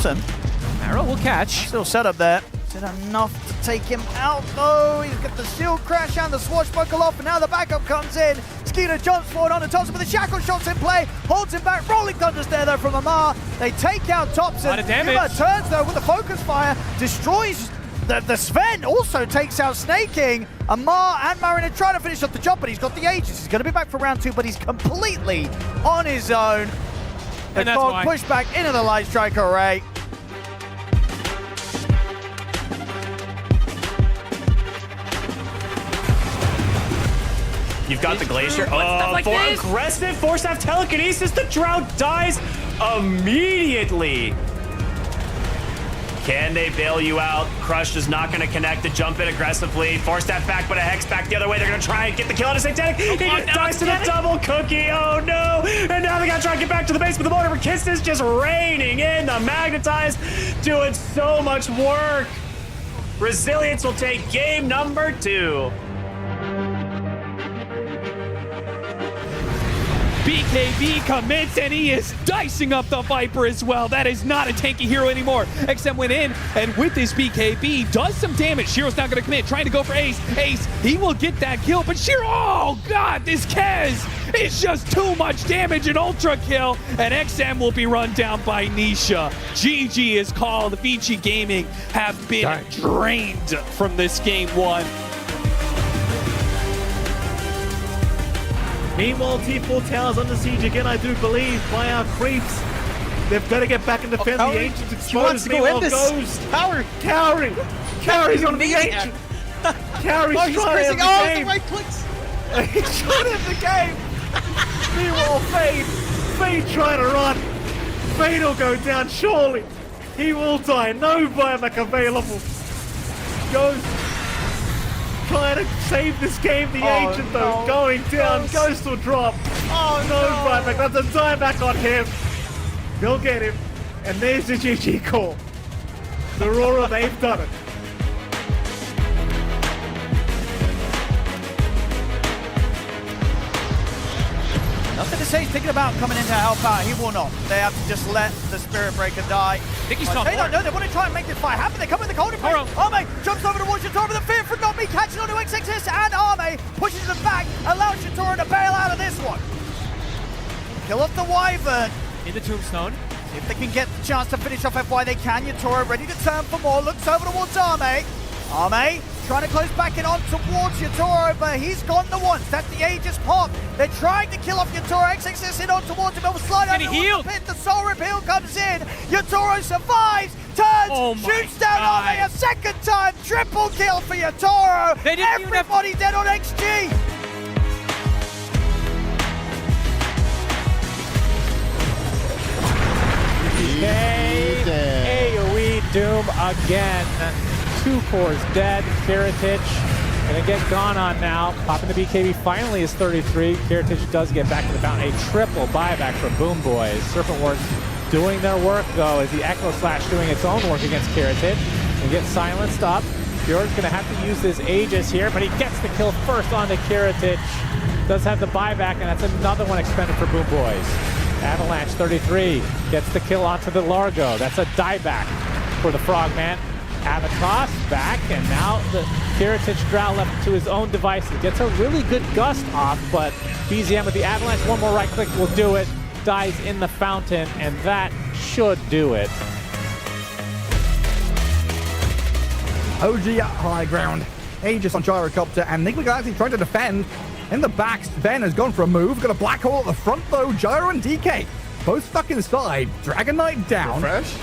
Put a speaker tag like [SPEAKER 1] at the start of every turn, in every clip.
[SPEAKER 1] Thompson.
[SPEAKER 2] Arrow will catch.
[SPEAKER 1] Still set up there. Is it enough to take him out though? He's got the shield crash and the swashbuckle off, and now the backup comes in. Skeeter jumps forward onto Thompson, but the shackle shot's in play. Holds him back. Rolling thunders there from Amar. They take out Thompson.
[SPEAKER 2] A lot of damage.
[SPEAKER 1] Nigma turns though with the focus fire. Destroys the Sven. Also takes out Snaking. Amar and Marin are trying to finish off the job, but he's got the Aegis. He's going to be back for round 2, but he's completely on his own.
[SPEAKER 2] And that's why.
[SPEAKER 1] Pushed back into the Light Strike array.
[SPEAKER 3] You've got the Glacier.
[SPEAKER 2] Like
[SPEAKER 3] for
[SPEAKER 2] this.
[SPEAKER 3] aggressive force-staff telekinesis, the Drought dies immediately. Can they bail you out? Crush is not going to connect to jump in aggressively. Force-staff back, but a Hex back the other way. They're going to try and get the kill on a Satanic. He just dies to the double cookie. Oh no! And now they got to try and get back to the base, but the motor for Kiss is just raining in. The Magnetized doing so much work. Resilience will take game number 2.
[SPEAKER 2] BKB commits, and he is dicing up the Viper as well. That is not a tanky hero anymore. XM went in, and with this BKB, does some damage. Shiro's not going to commit, trying to go for Ace. Ace, he will get that kill, but Shiro, oh god, this Kez is just too much damage, an ultra kill, and XM will be run down by Nisha. GG is called. Vici Gaming have been drained from this game 1.
[SPEAKER 4] Meanwhile, T4 Towers under siege again, I do believe, by our creeps. They've got to get back and defend the Ancients exposed.
[SPEAKER 1] He wants to go in this
[SPEAKER 4] Ghost.
[SPEAKER 1] tower.
[SPEAKER 4] Cowrie's on the Ancient. Cowrie's
[SPEAKER 1] He's
[SPEAKER 4] trying to
[SPEAKER 1] pressing
[SPEAKER 4] end the game.
[SPEAKER 1] the right clicks.
[SPEAKER 4] He's trying to end the game. Meanwhile, Fade trying to run. Fade will go down, surely. He will die. No buyback available. Ghost trying to save this game. The Ancient, though, going down. Ghost will drop. Oh, no buyback. That's a dieback on him. They'll get him. And there's the GG call. The Aurora, they've done it.
[SPEAKER 1] Nothing to say. He's thinking about coming in to help out. He will not. They have to just let the Spirit Breaker die.
[SPEAKER 2] Nicky's
[SPEAKER 1] They don't know. They want to try and make this fight happen. They come in the cold play. Arme jumps over towards Shintaro, but the fear from not me catching onto XXS, and Arme pushes them back, allows Shintaro to bail out of this one. Kill off the Wyvern.
[SPEAKER 2] In the Tombstone.
[SPEAKER 1] See if they can get the chance to finish off FY. They can. Yatoro ready to turn for more. Looks over towards Arme. Arme trying to close back in on towards Yatoro, but he's gone the once. That's the Aegis pop. They're trying to kill off Yatoro. XXS in on towards him. He'll slide over the pit. The Soul Repeal comes in. Yatoro survives. Turns. Shoots down Arme a second time. Triple kill for Yatoro. Everybody dead on XG.
[SPEAKER 5] AoE Doom again. 2 cores dead. Kiritich gonna get gone on now. Popping the BKB finally is 33. Kiritich does get back to the mountain. A triple buyback from Boom Boys. Serpent Ward doing their work though, as the Echo Slash doing its own work against Kiritich. And gets silenced up. Fjord's gonna have to use this Aegis here, but he gets the kill first onto Kiritich. Does have the buyback, and that's another one expended for Boom Boys. Avalanche 33 gets the kill onto the Largo. That's a dieback for the Frogman. Avatos back, and now the Kiritich Drow left to his own devices. Gets a really good gust off, but BZM with the Avalanche, one more right click will do it. Dies in the fountain, and that should do it.
[SPEAKER 6] OG at high ground. Aegis on Gyrocopter, and Nigma Galaxy trying to defend. In the back, Sven has gone for a move. Got a black hole at the front though. Gyro and DK both stuck inside. Dragon Knight down.
[SPEAKER 7] Fresh.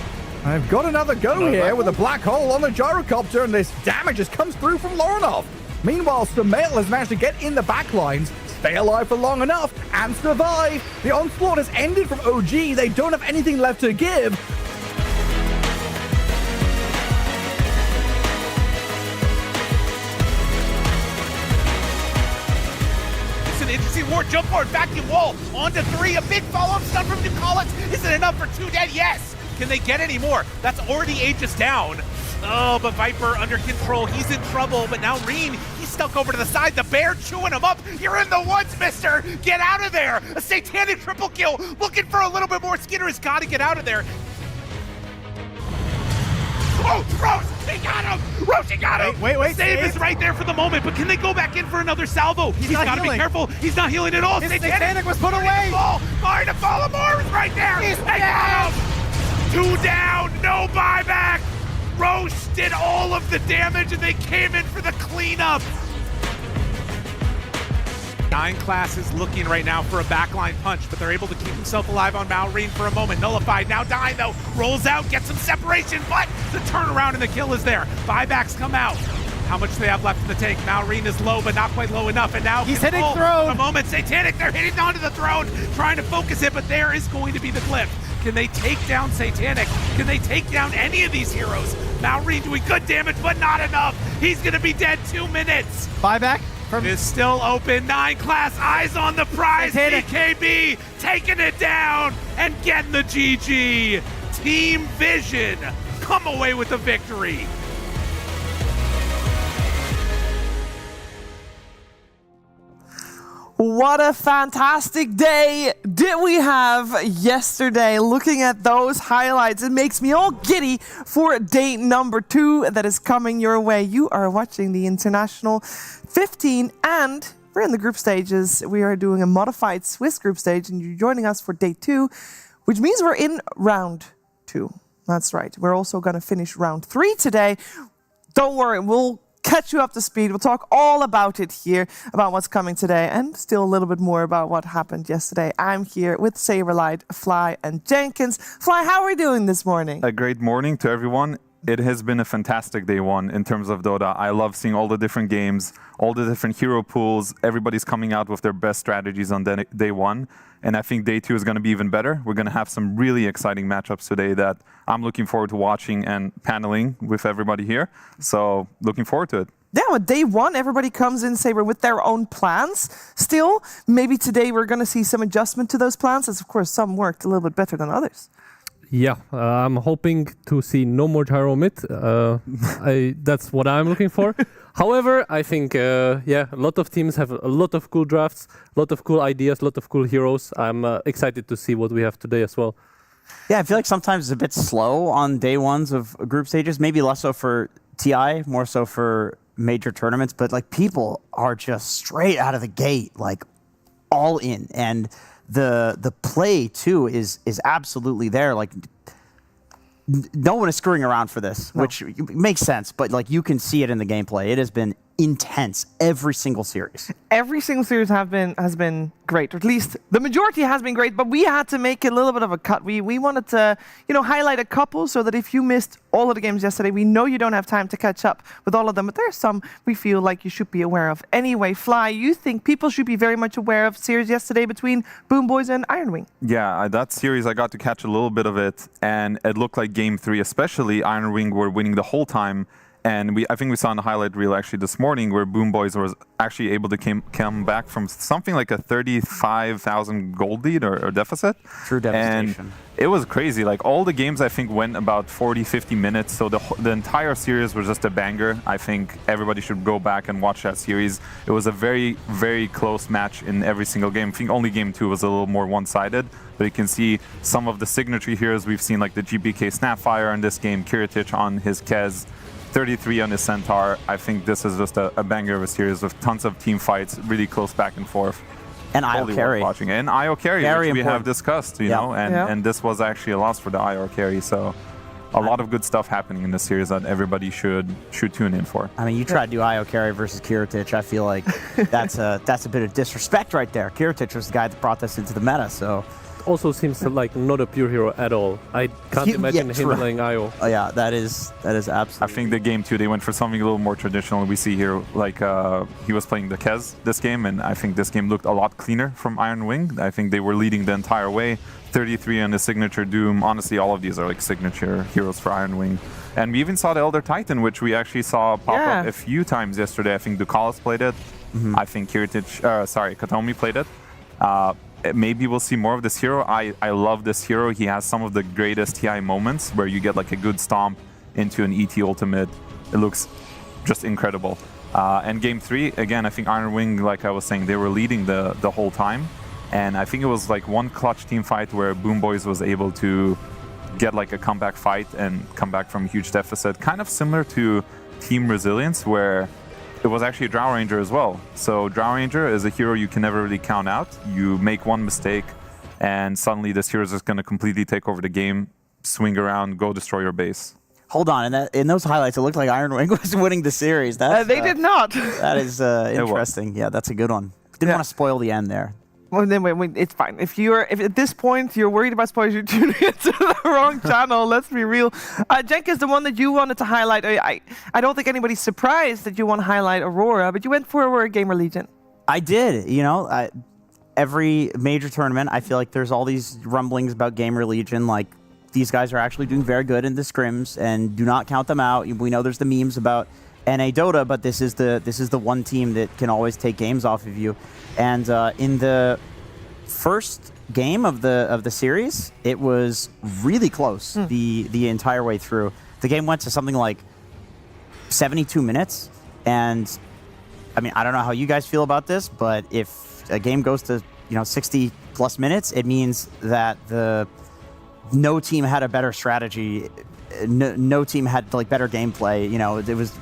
[SPEAKER 6] I've got another go here with a black hole on the Gyrocopter, and this damage just comes through from Lorinov. Meanwhile, Stamel has managed to get in the back lines, stay alive for long enough, and survive. The onslaught has ended from OG. They don't have anything left to give.
[SPEAKER 8] Interesting war, jump forward, vacuum wall, on to 3, a big follow-up stun from Nicolas. Is it enough for 2 dead? Yes! Can they get any more? That's already Aegis down. Oh, but Viper under control, he's in trouble, but now Reen, he's stuck over to the side, the bear chewing him up. You're in the woods, mister! Get out of there! A satanic triple kill, looking for a little bit more. Skinner has got to get out of there. Oh, Rose, he got him! Rose, he got him!
[SPEAKER 1] Wait,
[SPEAKER 8] Save is right there for the moment, but can they go back in for another salvo? He's
[SPEAKER 1] not
[SPEAKER 8] got to be
[SPEAKER 1] healing.
[SPEAKER 8] careful. He's not healing at all.
[SPEAKER 1] His Satanic was put away.
[SPEAKER 8] Fire to fall. Amor is right there.
[SPEAKER 1] He's
[SPEAKER 8] They got him. 2 down, no buyback. Roche did all of the damage, and they came in for the cleanup. 9 classes looking right now for a backline punch, but they're able to keep himself alive on Malrine for a moment. Nullified, now dying though. Rolls out, gets some separation, but the turnaround and the kill is there. Buybacks come out. How much do they have left in the tank? Malrine is low, but not quite low enough, and now
[SPEAKER 1] he's hitting throne.
[SPEAKER 8] A moment, Satanic, they're hitting onto the throne, trying to focus it, but there is going to be the clip. Can they take down Satanic? Can they take down any of these heroes? Malrine doing good damage, but not enough. He's gonna be dead 2 minutes.
[SPEAKER 1] Buyback.
[SPEAKER 8] Is still open. 9 class, eyes on the prize. BKB taking it down and getting the GG. Team Vision come away with the victory.
[SPEAKER 7] What a fantastic day did we have yesterday. Looking at those highlights, it makes me all giddy for day number 2 that is coming your way. You are watching the International 15 and we're in the group stages. We are doing a modified Swiss group stage and you're joining us for day 2, which means we're in round 2. That's right. We're also going to finish round 3 today. Don't worry, we'll catch you up to speed. We'll talk all about it here, about what's coming today, and still a little bit more about what happened yesterday. I'm here with Saberlight, Fly, and Jenkins. Fly, how are we doing this morning?
[SPEAKER 9] A great morning to everyone. It has been a fantastic day 1 in terms of Dota. I love seeing all the different games, all the different hero pools. Everybody's coming out with their best strategies on day 1. And I think day 2 is going to be even better. We're going to have some really exciting matchups today that I'm looking forward to watching and paneling with everybody here. So looking forward to it.
[SPEAKER 7] Yeah, with day 1, everybody comes in, Saber, with their own plans. Still, maybe today we're going to see some adjustment to those plans, as of course some worked a little bit better than others.
[SPEAKER 10] Yeah, I'm hoping to see no more gyro mid. That's what I'm looking for. However, I think, a lot of teams have a lot of cool drafts, a lot of cool ideas, a lot of cool heroes. I'm excited to see what we have today as well.
[SPEAKER 11] Yeah, I feel like sometimes it's a bit slow on day 1s of group stages. Maybe less so for TI, more so for major tournaments. But like people are just straight out of the gate, like all in. And the play too is absolutely there. Like no one is screwing around for this, which makes sense. But like you can see it in the gameplay. It has been intense every single series.
[SPEAKER 7] Every single series has been great, or at least the majority has been great, but we had to make a little bit of a cut. We wanted to, highlight a couple so that if you missed all of the games yesterday, we know you don't have time to catch up with all of them, but there's some we feel like you should be aware of. Anyway, Fly, you think people should be very much aware of series yesterday between Boom Boys and Iron Wing?
[SPEAKER 9] Yeah, that series I got to catch a little bit of it, and it looked like game 3, especially Iron Wing were winning the whole time. And I think we saw in the highlight reel actually this morning where Boom Boys was actually able to come back from something like a 35,000 gold lead or deficit.
[SPEAKER 11] True devastation.
[SPEAKER 9] And it was crazy. Like all the games I think went about 40, 50 minutes. So the entire series was just a banger. I think everybody should go back and watch that series. It was a very, very close match in every single game. I think only game 2 was a little more one-sided. But you can see some of the signature heroes we've seen, like the GBK Snapfire in this game, Kiritich on his Kez, 33 on his Centaur. I think this is just a banger of a series with tons of team fights, really close back and forth.
[SPEAKER 11] And IO carry.
[SPEAKER 9] Watching. And IO carry,
[SPEAKER 11] Very
[SPEAKER 9] which we
[SPEAKER 11] important.
[SPEAKER 9] have discussed, and this was actually a loss for the IO carry. So a lot of good stuff happening in this series that everybody should tune in for.
[SPEAKER 11] I mean, you try to do IO carry versus Kiritich. I feel like that's a bit of disrespect right there. Kiritich was the guy that brought this into the meta, so.
[SPEAKER 10] Also seems like not a pure hero at all. I can't imagine him playing IO.
[SPEAKER 11] Oh yeah, that is absolutely.
[SPEAKER 9] I think the game 2 they went for something a little more traditional. We see here like he was playing the Kez this game, and I think this game looked a lot cleaner from Iron Wing. I think they were leading the entire way. 33 on the signature Doom. Honestly, all of these are like signature heroes for Iron Wing. And we even saw the Elder Titan, which we actually saw pop up a few times yesterday. I think Ducalis played it. I think Katomi played it. Maybe we'll see more of this hero. I love this hero. He has some of the greatest TI moments where you get like a good stomp into an ET ultimate. It looks just incredible. And game 3, again, I think Iron Wing, like I was saying, they were leading the whole time. And I think it was like one clutch team fight where Boom Boys was able to get like a comeback fight and come back from a huge deficit. Kind of similar to Team Resilience, where it was actually a Drow Ranger as well. So Drow Ranger is a hero you can never really count out. You make one mistake, and suddenly this hero is just going to completely take over the game, swing around, go destroy your base.
[SPEAKER 11] Hold on, in those highlights, it looked like Iron Wing was winning the series. That's,
[SPEAKER 7] they did not.
[SPEAKER 11] That is interesting. Yeah, that's a good one. Didn't want to spoil the end there.
[SPEAKER 7] Well, then wait, it's fine. If at this point you're worried about spoilers, you're tuning into the wrong channel. Let's be real. Jenkins, the one that you wanted to highlight. I don't think anybody's surprised that you want to highlight Aurora, but you went for GamerLegion.
[SPEAKER 11] I did. You know, every major tournament, I feel like there's all these rumblings about GamerLegion. Like, these guys are actually doing very good in the scrims, and do not count them out. We know there's the memes about NA Dota, but this is the one team that can always take games off of you. And in the first game of the series, it was really close the entire way through. The game went to something like 72 minutes, and I mean, I don't know how you guys feel about this, but if a game goes to 60 plus minutes, it means that no team had a better strategy. No team had like better gameplay. It was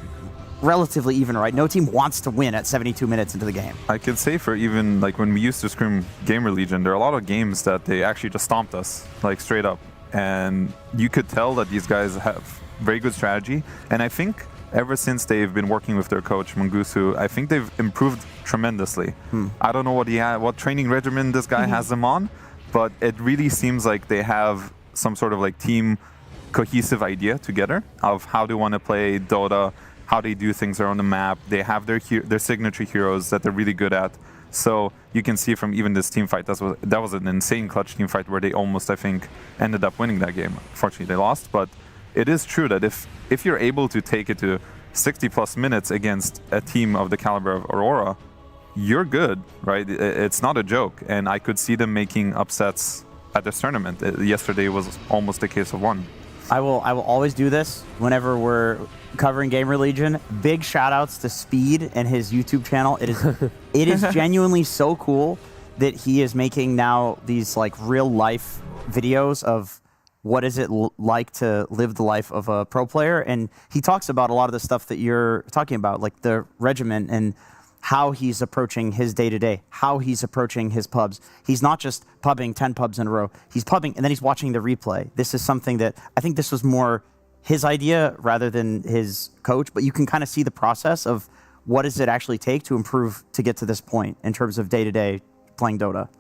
[SPEAKER 11] relatively even, right? No team wants to win at 72 minutes into the game.
[SPEAKER 9] I could say for even like when we used to scrim GamerLegion, there are a lot of games that they actually just stomped us, like straight up. And you could tell that these guys have very good strategy. And I think ever since they've been working with their coach, Mungusu, I think they've improved tremendously. I don't know what training regimen this guy has them on, but it really seems like they have some sort of like team cohesive idea together of how they want to play Dota, how they do things around the map. They have their signature heroes that they're really good at. So you can see from even this team fight, that was an insane clutch team fight where they almost, I think, ended up winning that game. Fortunately, they lost, but it is true that if you're able to take it to 60 plus minutes against a team of the caliber of Aurora, you're good, right? It's not a joke, and I could see them making upsets at this tournament. Yesterday was almost a case of one.
[SPEAKER 11] I will always do this whenever we're covering GamerLegion. Big shout outs to Speed and his YouTube channel. It is genuinely so cool that he is making now these like real life videos of what is it like to live the life of a pro player, and he talks about a lot of the stuff that you're talking about, like the regiment and how he's approaching his day-to-day, how he's approaching his pubs. He's not just pubbing 10 pubs in a row. He's pubbing, and then he's watching the replay. This is something that I think this was more his idea rather than his coach, but you can kind of see the process of what does it actually take to improve to get to this point in terms of day-to-day playing Dota.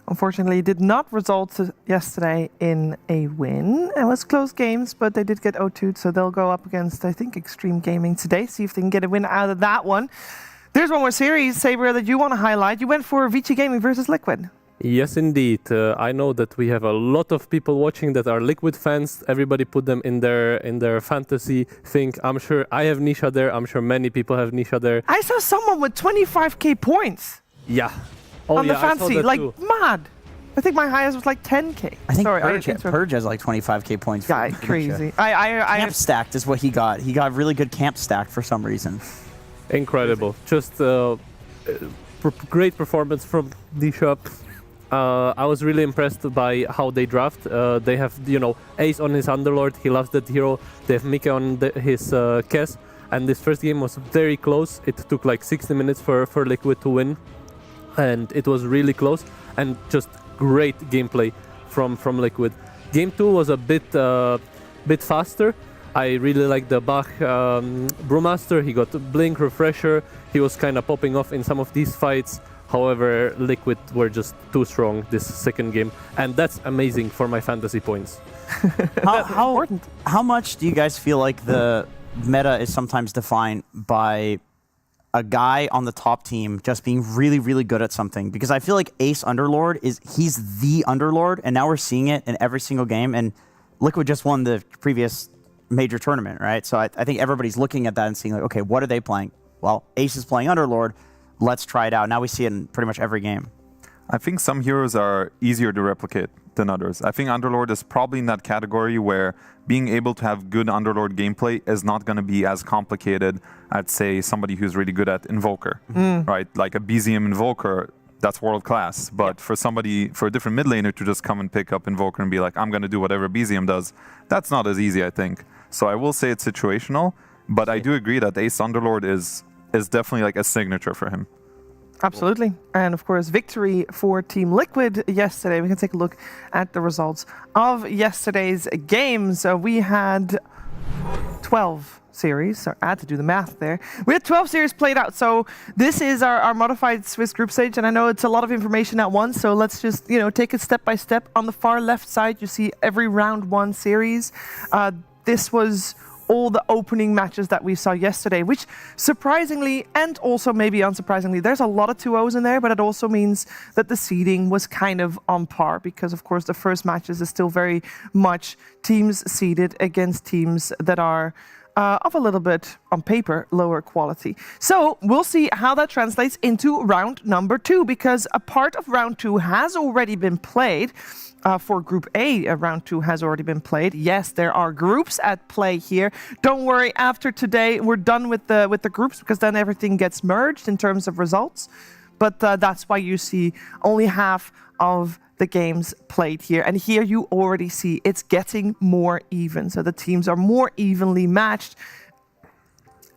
[SPEAKER 7] Unfortunately, it did not result yesterday in a win. It was close games, but they did get 0-2'd, so they'll go up against, I think, Xtreme Gaming today, see if they can get a win out of that one. There's one more series, Saber, that you want to highlight. You went for Vici Gaming versus Liquid.
[SPEAKER 10] Yes, indeed. I know that we have a lot of people watching that are Liquid fans. Everybody put them in their fantasy thing. I'm sure I have Nisha there. I'm sure many people have Nisha there.
[SPEAKER 7] I saw someone with 25k points.
[SPEAKER 10] Yeah.
[SPEAKER 7] On the fantasy, like
[SPEAKER 10] too.
[SPEAKER 7] mad. I think my highest was like 10k.
[SPEAKER 11] I think Purge has like 25k points.
[SPEAKER 7] Yeah, crazy.
[SPEAKER 11] Camp stacked is what he got. He got really good camp stacked for some reason.
[SPEAKER 10] Incredible. Just great performance from D-Shop. I was really impressed by how they draft. They have, Ace on his Underlord. He loves that hero. They have Mika on his Kes. And this first game was very close. It took like 60 minutes for Liquid to win. And it was really close. And just great gameplay from Liquid. Game 2 was a bit faster. I really like the Bach Brewmaster. He got Blink, Refresher. He was kind of popping off in some of these fights. However, Liquid were just too strong this second game. And that's amazing for my fantasy points.
[SPEAKER 11] How much do you guys feel like the meta is sometimes defined by a guy on the top team just being really, really good at something? Because I feel like Ace Underlord he's the Underlord, and now we're seeing it in every single game. And Liquid just won the previous major tournament, right? So I think everybody's looking at that and seeing like, okay, what are they playing? Well, Ace is playing Underlord. Let's try it out. Now we see it in pretty much every game.
[SPEAKER 9] I think some heroes are easier to replicate than others. I think Underlord is probably in that category where being able to have good Underlord gameplay is not going to be as complicated as, say, somebody who's really good at Invoker, right? Like a BZM Invoker, that's world class. But for a different mid laner to just come and pick up Invoker and be like, I'm going to do whatever BZM does, that's not as easy, I think. So I will say it's situational, but I do agree that Ace Underlord is definitely like a signature for him.
[SPEAKER 7] Absolutely. And of course, victory for Team Liquid yesterday. We can take a look at the results of yesterday's game. So we had 12 series. So I had to do the math there. We had 12 series played out. So this is our modified Swiss group stage. And I know it's a lot of information at once. So let's just, take it step by step. On the far left side, you see every round 1 series. This was all the opening matches that we saw yesterday, which surprisingly and also maybe unsurprisingly, there's a lot of 2-0s in there, but it also means that the seeding was kind of on par because, of course, the first matches is still very much teams seeded against teams that are of a little bit, on paper, lower quality. So we'll see how that translates into round number 2, because a part of round 2 has already been played. For Group A, round 2 has already been played. Yes, there are groups at play here. Don't worry, after today, we're done with the groups, because then everything gets merged in terms of results. But that's why you see only half of the games played here. And here you already see it's getting more even. So the teams are more evenly matched.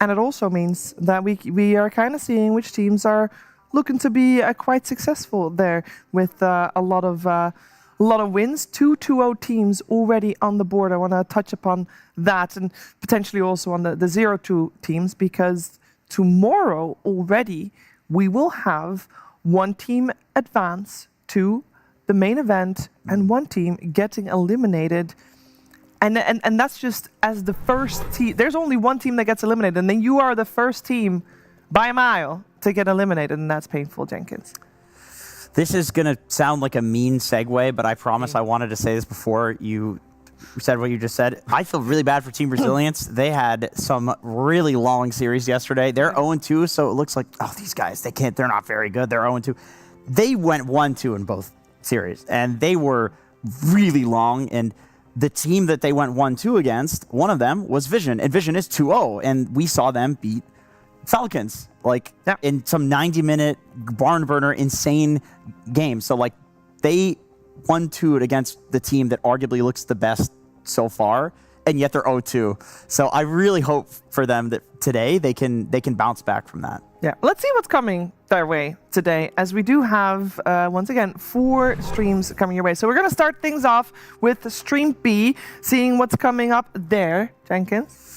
[SPEAKER 7] And it also means that we are kind of seeing which teams are looking to be quite successful there with a lot of wins. 2 2-0 teams already on the board. I want to touch upon that and potentially also on the 0-2 teams, because tomorrow already we will have 1 team advance to the main event and 1 team getting eliminated. And that's just as the first team. There's only 1 team that gets eliminated, and then you are the first team by a mile to get eliminated, and that's painful, Jenkins.
[SPEAKER 11] This is going to sound like a mean segue, but I promise I wanted to say this before you said what you just said. I feel really bad for Team Resilience. They had some really long series yesterday. They're 0-2, so it looks like, these guys, they're not very good. They're 0-2. They went 1-2 in both series, and they were really long, and the team that they went 1-2 against, one of them was Vision, and Vision is 2-0, and we saw them beat Falcons, in some 90-minute barn burner, insane game. So, they 1-2'd against the team that arguably looks the best so far, and yet they're 0-2. So I really hope for them that today they can bounce back from that.
[SPEAKER 7] Yeah, let's see what's coming their way today, as we do have, once again, 4 streams coming your way. So we're going to start things off with Stream B, seeing what's coming up there. Jenkins?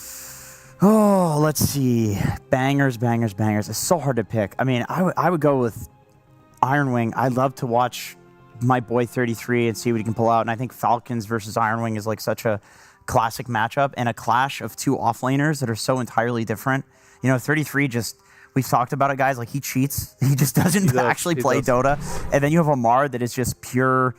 [SPEAKER 11] Oh, let's see. Bangers. It's so hard to pick. I mean, I would go with Iron Wing. I'd love to watch my boy 33 and see what he can pull out. And I think Falcons versus Iron Wing is such a classic matchup and a clash of 2 offlaners that are so entirely different. 33 just... We've talked about it, guys. He cheats. He just doesn't actually play Dota. And then you have Amar that is just pure,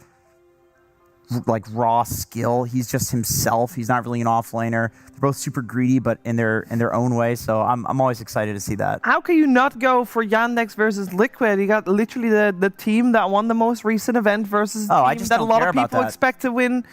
[SPEAKER 11] raw skill. He's just himself. He's not really an offlaner. They're both super greedy, but in their own way. So I'm always excited to see that.
[SPEAKER 7] How can you not go for Yandex versus Liquid? You got literally the team that won the most recent event versus the team that a lot of people expect to win.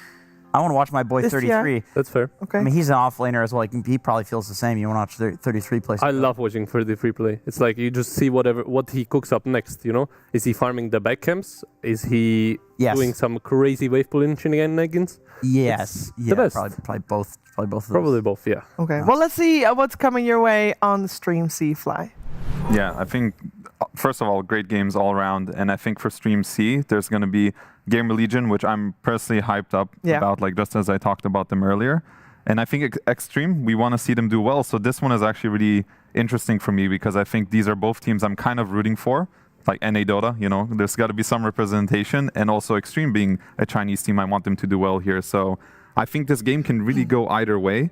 [SPEAKER 11] I want to watch my boy 33.
[SPEAKER 10] Yeah. That's fair.
[SPEAKER 7] Okay.
[SPEAKER 11] I mean, he's an offlaner as well. He probably feels the same. You want to watch 33 play.
[SPEAKER 10] I love watching 33 play. It's you just see what he cooks up next, Is he farming the back camps? Is he doing some crazy wave pulling shenanigans?
[SPEAKER 11] Yes.
[SPEAKER 10] The best.
[SPEAKER 11] Probably both. Probably both of those.
[SPEAKER 10] Probably both, yeah.
[SPEAKER 7] Okay. Well, let's see what's coming your way on Stream C, Fly.
[SPEAKER 9] Yeah, I think, first of all, great games all around. And I think for Stream C, there's going to be GamerLegion, which I'm personally hyped up about, just as I talked about them earlier. And I think Xtreme, we want to see them do well. So this one is actually really interesting for me, because I think these are both teams I'm kind of rooting for, like NA Dota, there's got to be some representation. And also Xtreme being a Chinese team, I want them to do well here. So I think this game can really go either way.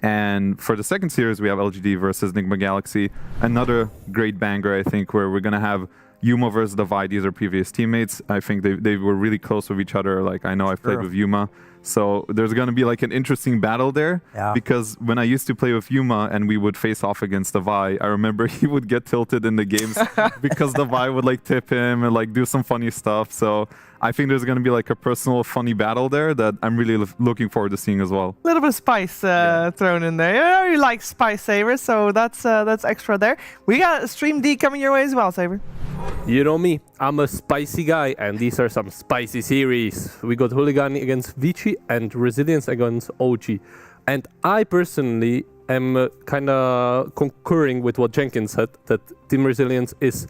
[SPEAKER 9] And for the second series, we have LGD versus Nigma Galaxy. Another great banger, I think, where we're going to have Yuma versus Divide. These are previous teammates. I think they were really close with each other. I know I've played with Yuma. So there's going to be an interesting battle there. Yeah. Because when I used to play with Yuma and we would face off against Divide, I remember he would get tilted in the games because Divide would tip him and do some funny stuff. So I think there's going to be a personal funny battle there that I'm really looking forward to seeing as well.
[SPEAKER 7] A little bit of spice thrown in there. I really like spice, Saber, so that's extra there. We got Stream D coming your way as well, Saber.
[SPEAKER 10] You know me, I'm a spicy guy, and these are some spicy series. We got HULIGANI against Vici and Resilience against OG. And I personally am kind of concurring with what Jenkins said, that Team Resilience is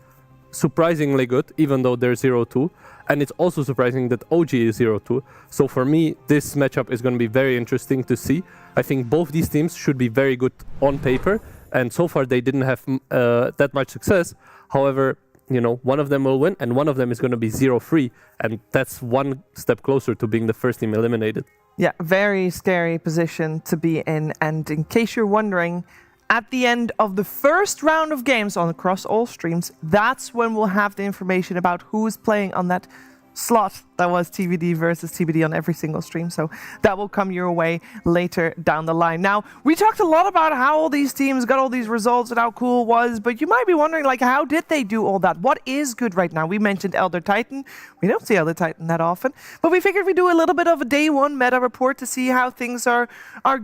[SPEAKER 10] surprisingly good, even though they're 0-2. And it's also surprising that OG is 0-2. So for me, this matchup is going to be very interesting to see. I think both these teams should be very good on paper. And so far, they didn't have that much success. However, you know, one of them will win, and one of them is going to be 0-3, and that's one step closer to being the first team eliminated.
[SPEAKER 7] Yeah, very scary position to be in. And in case you're wondering, at the end of the first round of games across all streams, that's when we'll have the information about who is playing on that slot that was TBD versus TBD on every single stream. So that will come your way later down the line. Now, we talked a lot about how all these teams got all these results and how cool it was, but you might be wondering, like, how did they do all that? What is good right now? We mentioned Elder Titan. We don't see Elder Titan that often, but we figured we'd do a little bit of a day one meta report to see how things are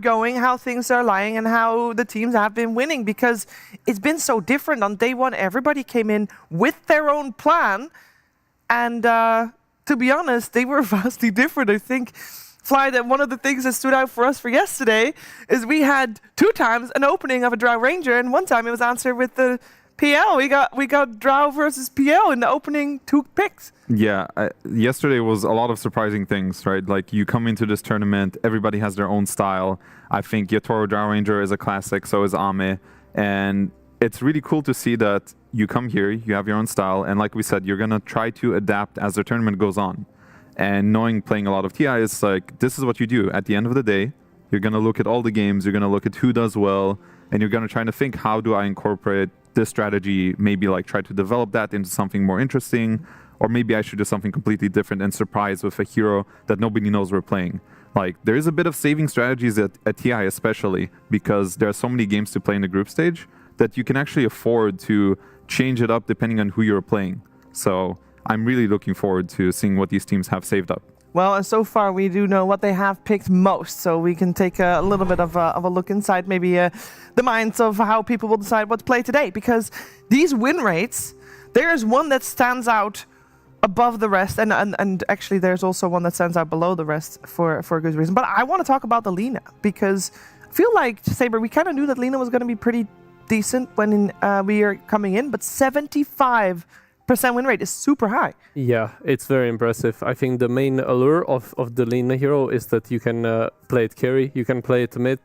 [SPEAKER 7] going, how things are lying, and how the teams have been winning, because it's been so different. On day one, everybody came in with their own plan, and to be honest, they were vastly different. I think, Fly, that one of the things that stood out for us for yesterday is we had 2 times an opening of a Drow Ranger, and one time it was answered with the PL. We got Drow versus PL in the opening 2 picks.
[SPEAKER 9] Yeah, yesterday was a lot of surprising things, right? Like, you come into this tournament, everybody has their own style. I think Yatoro Drow Ranger is a classic, so is Ame, and it's really cool to see that you come here, you have your own style, and like we said, you're going to try to adapt as the tournament goes on. And knowing playing a lot of TI is like, this is what you do. At the end of the day, you're going to look at all the games, you're going to look at who does well, and you're going to try to think, how do I incorporate this strategy, maybe like try to develop that into something more interesting, or maybe I should do something completely different and surprise with a hero that nobody knows we're playing. Like, there is a bit of saving strategies at TI especially, because there are so many games to play in the group stage that you can actually afford to change it up depending on who you're playing. So I'm really looking forward to seeing what these teams have saved up.
[SPEAKER 7] Well, and so far we do know what they have picked most, so we can take a little bit of a look inside maybe the minds of how people will decide what to play today, because these win rates, there is one that stands out above the rest, and actually there's also one that stands out below the rest for a good reason. But I want to talk about the Lina, because I feel like, Saber, we kind of knew that Lina was going to be pretty decent when we are coming in, but 75% win rate is super high.
[SPEAKER 10] Yeah, it's very impressive. I think the main allure of the Lina hero is that you can play it carry, you can play it mid.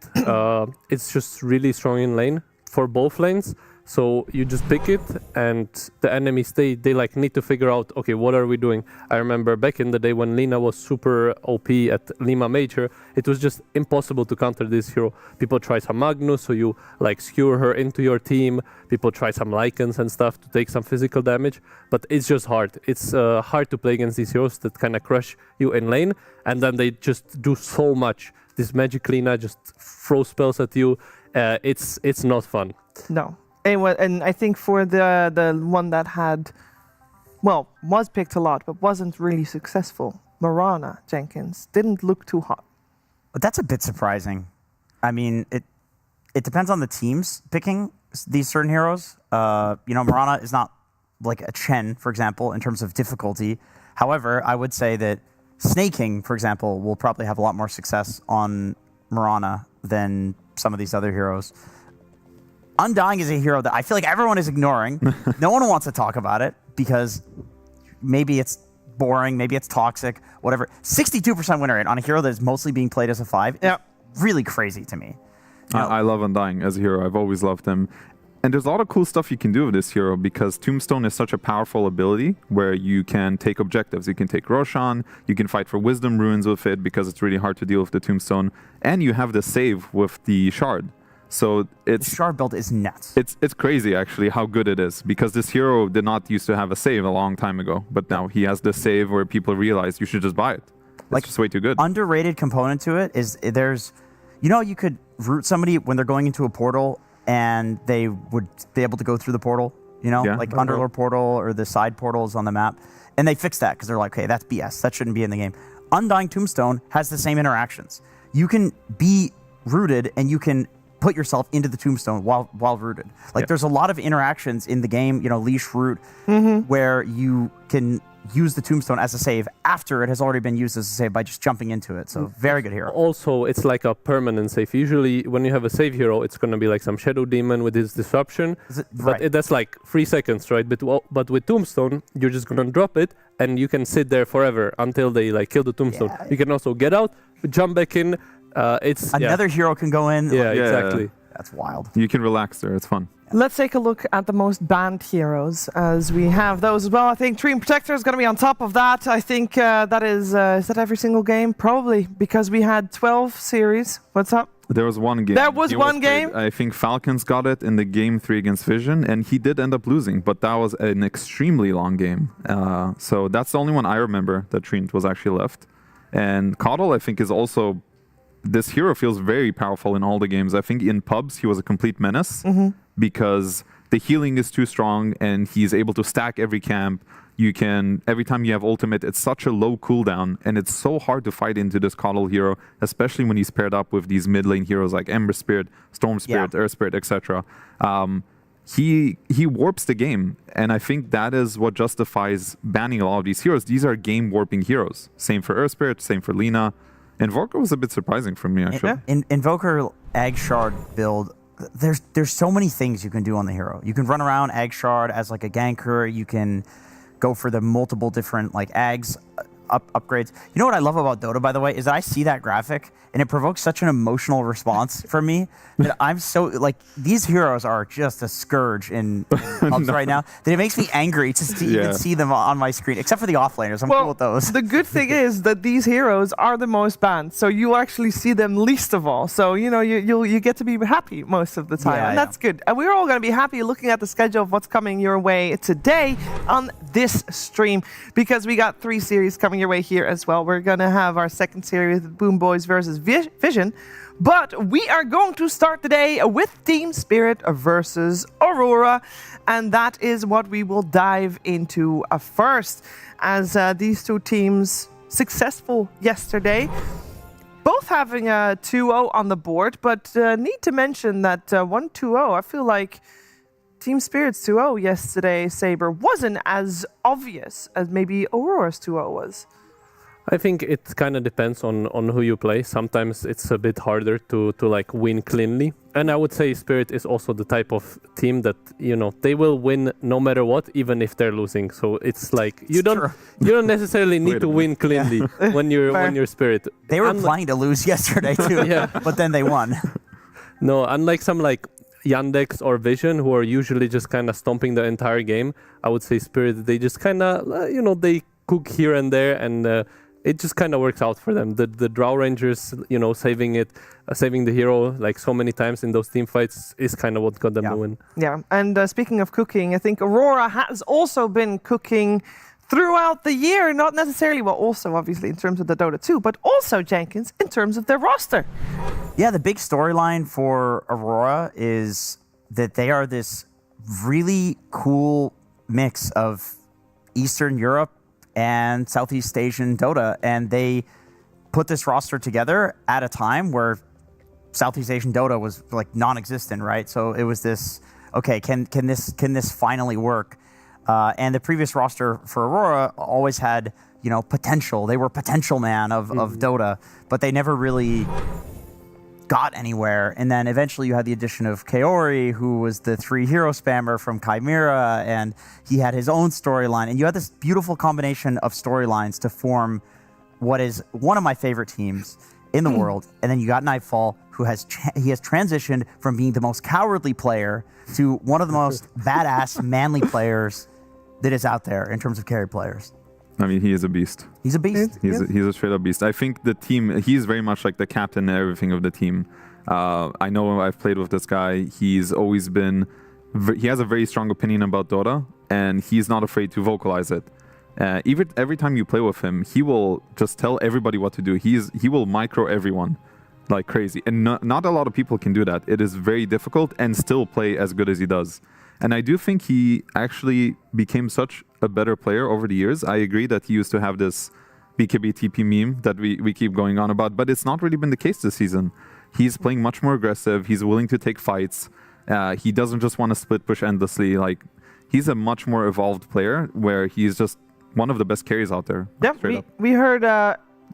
[SPEAKER 10] It's just really strong in lane for both lanes. So you just pick it, and the enemies, they like need to figure out, okay, what are we doing? I remember back in the day when Lina was super OP at Lima Major, it was just impossible to counter this hero. People try some Magnus, so you like skewer her into your team. People try some Lycans and stuff to take some physical damage, but it's just hard. It's hard to play against these heroes that kind of crush you in lane, and then they just do so much. This magic Lina just throws spells at you. It's not fun.
[SPEAKER 7] No. And I think for the one that had, well, was picked a lot, but wasn't really successful, Mirana Jenkins didn't look too hot.
[SPEAKER 11] But that's a bit surprising. I mean, it depends on the teams picking these certain heroes. You know, Mirana is not like a Chen, for example, in terms of difficulty. However, I would say that Snaking, for example, will probably have a lot more success on Mirana than some of these other heroes. Undying is a hero that I feel like everyone is ignoring. No one wants to talk about it because maybe it's boring, maybe it's toxic, whatever. 62% win rate on a hero that is mostly being played as a 5.
[SPEAKER 7] Yeah,
[SPEAKER 11] really crazy to me. You know,
[SPEAKER 9] I love Undying as a hero. I've always loved him. And there's a lot of cool stuff you can do with this hero, because Tombstone is such a powerful ability where you can take objectives. You can take Roshan, you can fight for Wisdom Runes with it because it's really hard to deal with the Tombstone, and you have the save with the Shard. So it's
[SPEAKER 11] the Shard build is nuts.
[SPEAKER 9] It's crazy actually how good it is, because this hero did not used to have a save a long time ago, but now he has the save where people realize you should just buy it. It's like, just way too good.
[SPEAKER 11] Underrated component to it is there's, you know, you could root somebody when they're going into a portal and they would be able to go through the portal, you know, like Underlord portal or the side portals on the map, and they fixed that because they're like, hey, that's BS. That shouldn't be in the game. Undying Tombstone has the same interactions. You can be rooted and you can put yourself into the tombstone while rooted. Like there's a lot of interactions in the game, you know, leash root, where you can use the tombstone as a save after it has already been used as a save by just jumping into it. So very good hero.
[SPEAKER 10] Also, it's like a permanent save. Usually, when you have a save hero, it's going to be like some Shadow Demon with his disruption. That's like 3 seconds, right? But with Tombstone, you're just going to drop it, and you can sit there forever until they like kill the Tombstone. Yeah. You can also get out, jump back in. It's
[SPEAKER 11] another hero can go in.
[SPEAKER 10] Yeah, exactly.
[SPEAKER 11] That's wild.
[SPEAKER 9] You can relax there. It's fun.
[SPEAKER 7] Let's take a look at the most banned heroes, as we have those as well. I think Dream Protector is going to be on top of that. I think that is that every single game? Probably, because we had 12 series. What's up?
[SPEAKER 9] There was one game.
[SPEAKER 7] There was one game?
[SPEAKER 9] I think Falcons got it in the game 3 against Vision, and he did end up losing, but that was an extremely long game. So that's the only one I remember that Trent was actually left. And Coddle, I think, is also... This hero feels very powerful in all the games. I think in pubs, he was a complete menace because the healing is too strong and he's able to stack every camp. You can, every time you have ultimate, it's such a low cooldown and it's so hard to fight into this Coddle hero, especially when he's paired up with these mid lane heroes like Ember Spirit, Storm Spirit, Earth Spirit, etc. He warps the game, and I think that is what justifies banning a lot of these heroes. These are game warping heroes. Same for Earth Spirit, same for Lina. Invoker was a bit surprising for me, actually.
[SPEAKER 11] Invoker Egg Shard build, there's so many things you can do on the hero. You can run around Egg Shard as like a ganker. You can go for the multiple different like Eggs upgrades. You know what I love about Dota, by the way, is that I see that graphic and it provokes such an emotional response for me that I'm so like these heroes are just a scourge in pubs right now that it makes me angry to even see them on my screen, except for the offlaners. I'm cool with those.
[SPEAKER 7] The good thing is that these heroes are the most banned, so you actually see them least of all. So you know you get to be happy most of the time, and that's good. And we're all going to be happy looking at the schedule of what's coming your way today on this stream, because we got 3 series coming your way here as well. We're going to have our second series, Boom Boys versus Vision. But we are going to start the day with Team Spirit versus Aurora, and that is what we will dive into first, as these two teams successful yesterday, both having a 2-0 on the board, but need to mention that 1-2-0, I feel like Team Spirit's 2-0 yesterday, Saber, wasn't as obvious as maybe Aurora's 2-0 was.
[SPEAKER 10] I think it kind of depends on who you play. Sometimes it's a bit harder to like win cleanly. And I would say Spirit is also the type of team that, you know, they will win no matter what, even if they're losing. So it's like you don't necessarily need to win cleanly when you're Spirit.
[SPEAKER 11] They were planning to lose yesterday too, but then they won.
[SPEAKER 10] No, unlike some like Yandex or Vision, who are usually just kind of stomping the entire game, I would say Spirit, they just kind of, you know, they cook here and there, and it just kind of works out for them. The Drow Rangers, you know, saving the hero like so many times in those team fights is kind of what got them to win.
[SPEAKER 7] Yeah, and speaking of cooking, I think Aurora has also been cooking throughout the year, not necessarily, well, also obviously in terms of the Dota 2, but also, Jenkins, in terms of their roster.
[SPEAKER 11] Yeah, the big storyline for Aurora is that they are this really cool mix of Eastern Europe and Southeast Asian Dota, and they put this roster together at a time where Southeast Asian Dota was like non-existent, right? So it was this, okay, can this finally work? And the previous roster for Aurora always had, you know, potential. They were potential man of Dota, but they never really got anywhere. And then eventually you had the addition of Kaori, who was the 3 hero spammer from Chimera, and he had his own storyline. And you had this beautiful combination of storylines to form what is one of my favorite teams in the world. And then you got Nightfall, who has transitioned from being the most cowardly player to one of the most badass, manly players that is out there in terms of carry players.
[SPEAKER 9] I mean, he is a beast.
[SPEAKER 11] He's a beast.
[SPEAKER 9] He's a straight up beast. I think the team, he's very much like the captain and everything of the team. I know I've played with this guy. He's always been, he has a very strong opinion about Dota, and he's not afraid to vocalize it. Even every time you play with him, he will just tell everybody what to do. He will micro everyone like crazy. And not a lot of people can do that. It is very difficult and still play as good as he does. And I do think he actually became such a better player over the years. I agree that he used to have this BKB TP meme that we keep going on about, but it's not really been the case this season. he's playing much more aggressive. He's willing to take fights. He doesn't just want to split push endlessly. Like, he's a much more evolved player where he's just one of the best carries out there.
[SPEAKER 7] Yeah, we heard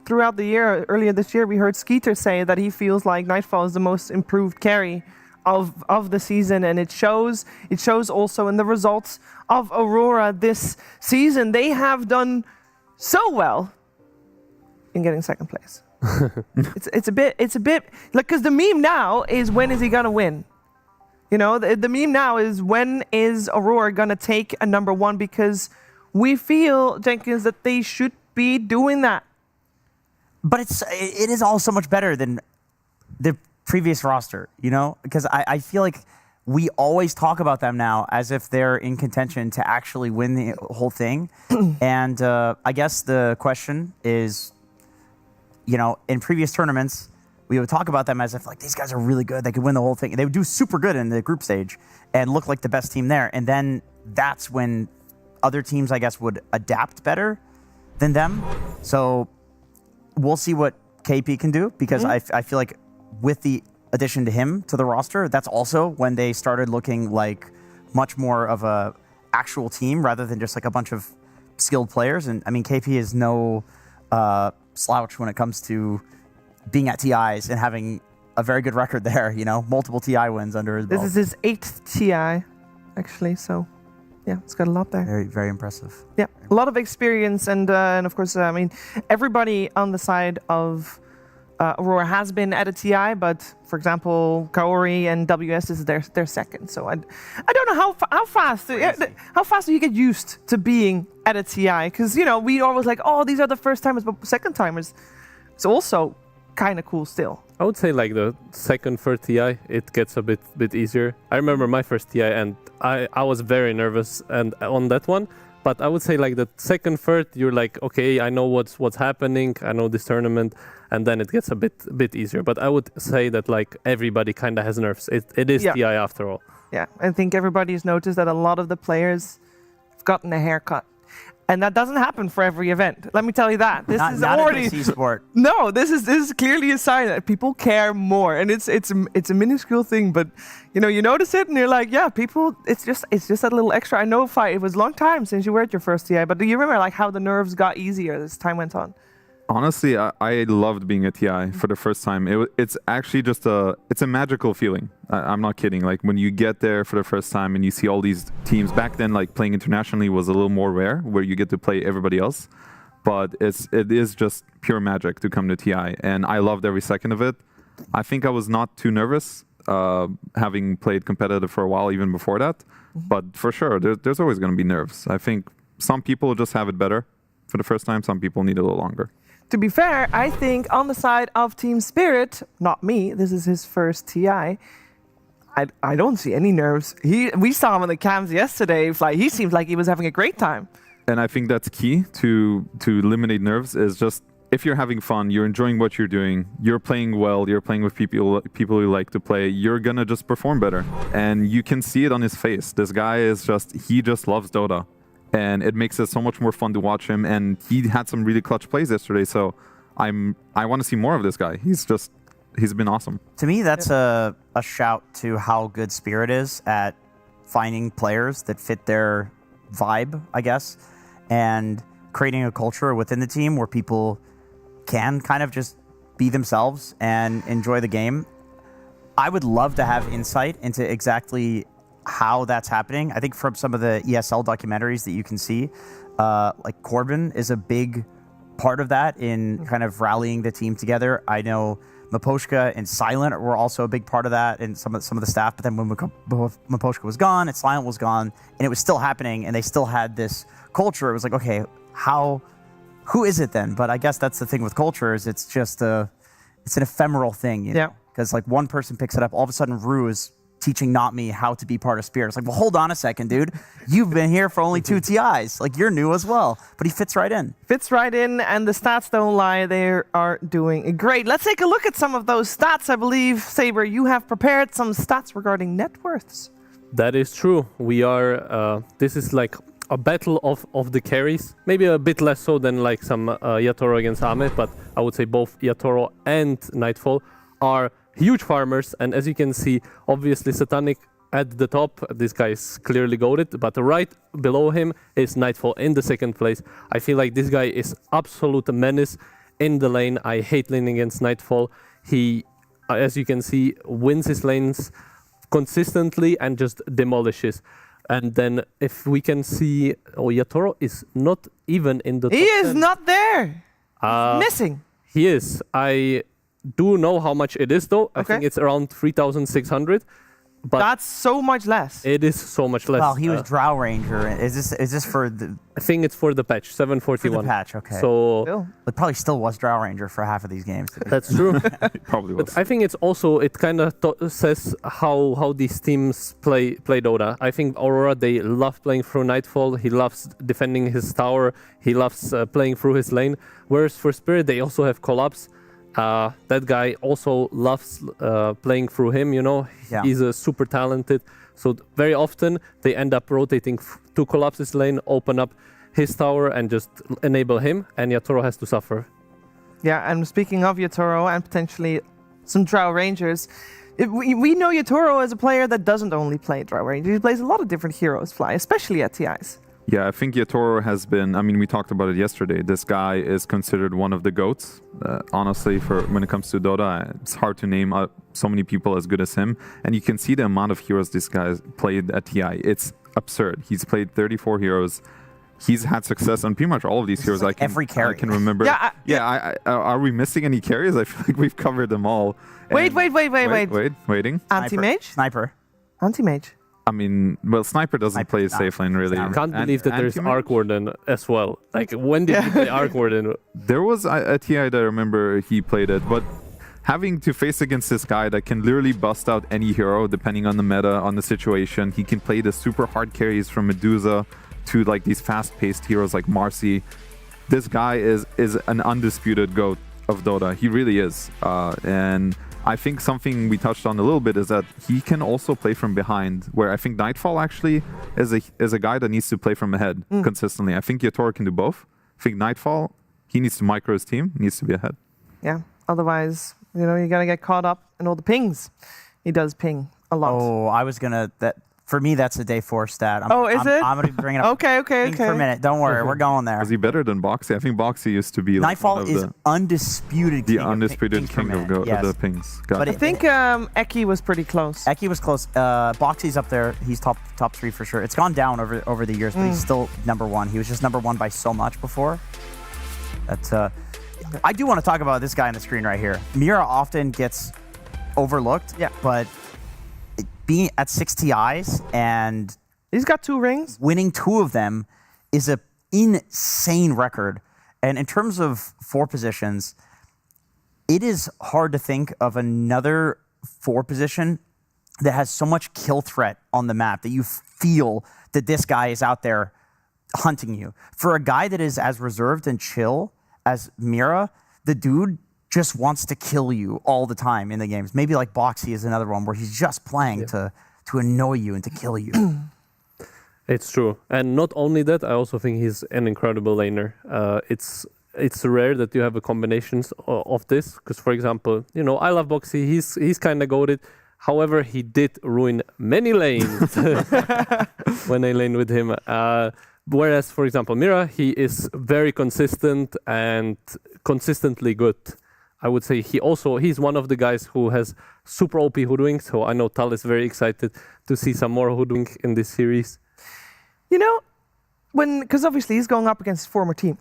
[SPEAKER 7] throughout the year, earlier this year, we heard Skeeter say that he feels like Nightfall is the most improved carry of the season, and it shows also in the results of Aurora this season. They have done so well in getting second place. it's a bit like, because the meme now is, when is he gonna win? You know, the meme now is, when is Aurora gonna take a number one? Because we feel, Jenkins, that they should be doing that.
[SPEAKER 11] But it is all so much better than the previous roster, you know? Because I feel like we always talk about them now as if they're in contention to actually win the whole thing. And I guess the question is, you know, in previous tournaments, we would talk about them as if, like, these guys are really good. They could win the whole thing. They would do super good in the group stage and look like the best team there. And then that's when other teams, I guess, would adapt better than them. So we'll see what KP can do, because I feel like with the addition to him to the roster, that's also when they started looking like much more of a actual team rather than just like a bunch of skilled players. And I mean, KP is no slouch when it comes to being at TIs and having a very good record there, you know, multiple TI wins under his belt.
[SPEAKER 7] This is his 8th TI, actually, so yeah, it's got a lot there.
[SPEAKER 11] Very, very impressive.
[SPEAKER 7] Yeah, a lot of experience, and of course, I mean, everybody on the side of Aurora has been at a TI, but for example, Kaori and WS is their second. So I don't know how fast do you get used to being at a TI? Because, you know, we always like, oh, these are the first timers, but second timers, it's also kind of cool still.
[SPEAKER 10] I would say like the second, third TI, it gets a bit easier. I remember my first TI, and I was very nervous and on that one. But I would say like the second, third, you're like, okay, I know what's happening. I know this tournament, and then it gets a bit easier. But I would say that like everybody kind of has nerves. It is TI after all.
[SPEAKER 7] Yeah, I think everybody's noticed that a lot of the players have gotten a haircut. And that doesn't happen for every event. Let me tell you that. This is already
[SPEAKER 11] in this esport.
[SPEAKER 7] No, this is clearly a sign that people care more, and it's a minuscule thing, but you know, you notice it, and you're like, yeah, people. It's just that little extra. I know, it was a long time since you were at your first TI, but do you remember like how the nerves got easier as time went on?
[SPEAKER 9] Honestly, I loved being a TI for the first time. It's actually just it's a magical feeling. I'm not kidding. Like when you get there for the first time and you see all these teams. Back then, like playing internationally was a little more rare, where you get to play everybody else. But it is just pure magic to come to TI, and I loved every second of it. I think I was not too nervous, having played competitive for a while, even before that. But for sure, there's always going to be nerves. I think some people just have it better for the first time. Some people need a little longer.
[SPEAKER 7] To be fair, I think on the side of Team Spirit, not me, this is his first TI, I don't see any nerves. We saw him on the cams yesterday, he seemed like he was having a great time.
[SPEAKER 9] And I think that's key to eliminate nerves, is just if you're having fun, you're enjoying what you're doing, you're playing well, you're playing with people you like to play, you're gonna just perform better. And you can see it on his face. This guy he just loves Dota. And it makes it so much more fun to watch him. And he had some really clutch plays yesterday. So I want to see more of this guy. He's been awesome.
[SPEAKER 11] To me, that's a shout to how good Spirit is at finding players that fit their vibe, I guess, and creating a culture within the team where people can kind of just be themselves and enjoy the game. I would love to have insight into exactly how that's happening. I think from some of the ESL documentaries that you can see, like Corbin is a big part of that in kind of rallying the team together. I know Maposhka and Silent were also a big part of that, and some of the staff. But then when Maposhka was gone and Silent was gone, and it was still happening, and they still had this culture. It was like, okay, who is it then? But I guess that's the thing with culture, is it's just it's an ephemeral thing, you know? Because like one person picks it up, all of a sudden Rue is teaching Not Me how to be part of Spirit. It's like, well, hold on a second, dude. You've been here for only 2 TIs. Like, you're new as well. But he fits right in.
[SPEAKER 7] Fits right in, and the stats don't lie. They are doing great. Let's take a look at some of those stats. I believe, Saber, you have prepared some stats regarding net worths.
[SPEAKER 10] That is true. We are, this is like a battle of the carries. Maybe a bit less so than like some Yatoro against Ame, but I would say both Yatoro and Nightfall are huge farmers. And as you can see, obviously Satanic at the top, this guy is clearly goated, but right below him is Nightfall in the second place. I feel like this guy is absolute menace in the lane. I hate laning against Nightfall. He, as you can see, wins his lanes consistently and just demolishes. And then if we can see, Yatoro is not even in the top
[SPEAKER 7] He is
[SPEAKER 10] 10.
[SPEAKER 7] not there. He's missing.
[SPEAKER 10] He is. I do know how much it is though. I think it's around 3,600. But
[SPEAKER 7] that's so much less.
[SPEAKER 10] It is so much less.
[SPEAKER 11] Well, he was Drow Ranger. Is this for the?
[SPEAKER 10] I think it's for the patch 741.
[SPEAKER 11] For the patch, okay.
[SPEAKER 10] So
[SPEAKER 11] it probably still was Drow Ranger for half of these games.
[SPEAKER 10] That's true.
[SPEAKER 9] It probably was.
[SPEAKER 10] But I think it's also it kind of says how these teams play Dota. I think Aurora, they love playing through Nightfall. He loves defending his tower. He loves playing through his lane. Whereas for Spirit, they also have Collapse. That guy also loves playing through him, you know.
[SPEAKER 11] Yeah.
[SPEAKER 10] He's super talented. So very often they end up rotating to Collapse his lane, open up his tower and just enable him, and Yatoro has to suffer.
[SPEAKER 7] Yeah, and speaking of Yatoro and potentially some Drow Rangers, we know Yatoro as a player that doesn't only play Drow Rangers. He plays a lot of different heroes fly, especially at TIs.
[SPEAKER 9] Yeah, I think Yatoro has been, I mean, we talked about it yesterday. This guy is considered one of the GOATs. Honestly, for when it comes to Dota, it's hard to name so many people as good as him. And you can see the amount of heroes this guy played at TI. It's absurd. He's played 34 heroes. He's had success on pretty much all of these heroes.
[SPEAKER 11] Like every carry.
[SPEAKER 9] I can remember. Are we missing any carries? I feel like we've covered them all.
[SPEAKER 7] Waiting.
[SPEAKER 11] Anti-mage? Sniper.
[SPEAKER 7] Anti-mage.
[SPEAKER 9] I mean, well, Sniper doesn't play safe lane, really.
[SPEAKER 10] I can't believe that there's Arc Warden as well. Like, when did he play Arc Warden?
[SPEAKER 9] There was a TI that I remember he played it, but having to face against this guy that can literally bust out any hero depending on the meta, on the situation. He can play the super hard carries from Medusa to like these fast-paced heroes like Marcy. This guy is an undisputed GOAT of Dota. He really is. And I think something we touched on a little bit is that he can also play from behind, where I think Nightfall actually is a guy that needs to play from ahead consistently. I think Yatoro can do both. I think Nightfall, he needs to micro his team, he needs to be ahead.
[SPEAKER 7] Yeah, otherwise, you know, you're going to get caught up in all the pings. He does ping a lot.
[SPEAKER 11] Oh, I was going to... For me, that's a day 4 stat.
[SPEAKER 7] Is it?
[SPEAKER 11] I'm going to bring it up.
[SPEAKER 7] Okay.
[SPEAKER 11] For a minute. Don't worry. We're going there.
[SPEAKER 9] Is he better than Boxy? I think Boxy used to be like
[SPEAKER 11] Nightfall is undisputed king
[SPEAKER 9] undisputed king of the pings.
[SPEAKER 7] But I think Eki was pretty close.
[SPEAKER 11] Eki was close. Boxy's up there. He's top 3 for sure. It's gone down over the years, but he's still number 1. He was just number 1 by so much before. That's I do want to talk about this guy on the screen right here. Mira often gets overlooked, but being at 6 TIs and
[SPEAKER 7] he's got 2 rings.
[SPEAKER 11] Winning 2 of them is an insane record. And in terms of 4 positions, it is hard to think of another 4 position that has so much kill threat on the map that you feel that this guy is out there hunting you. For a guy that is as reserved and chill as Mira, the dude just wants to kill you all the time in the games. Maybe like Boxy is another one where he's just playing to annoy you and to kill you.
[SPEAKER 10] It's true. And not only that, I also think he's an incredible laner. It's rare that you have a combinations of this. Because, for example, you know, I love Boxy. He's kind of goated. However, he did ruin many lanes when I lane with him. Whereas, for example, Mira, he is very consistent and consistently good. I would say he's one of the guys who has super OP hoodwink, so I know Tal is very excited to see some more hoodwink in this series.
[SPEAKER 7] You know, because obviously he's going up against his former team,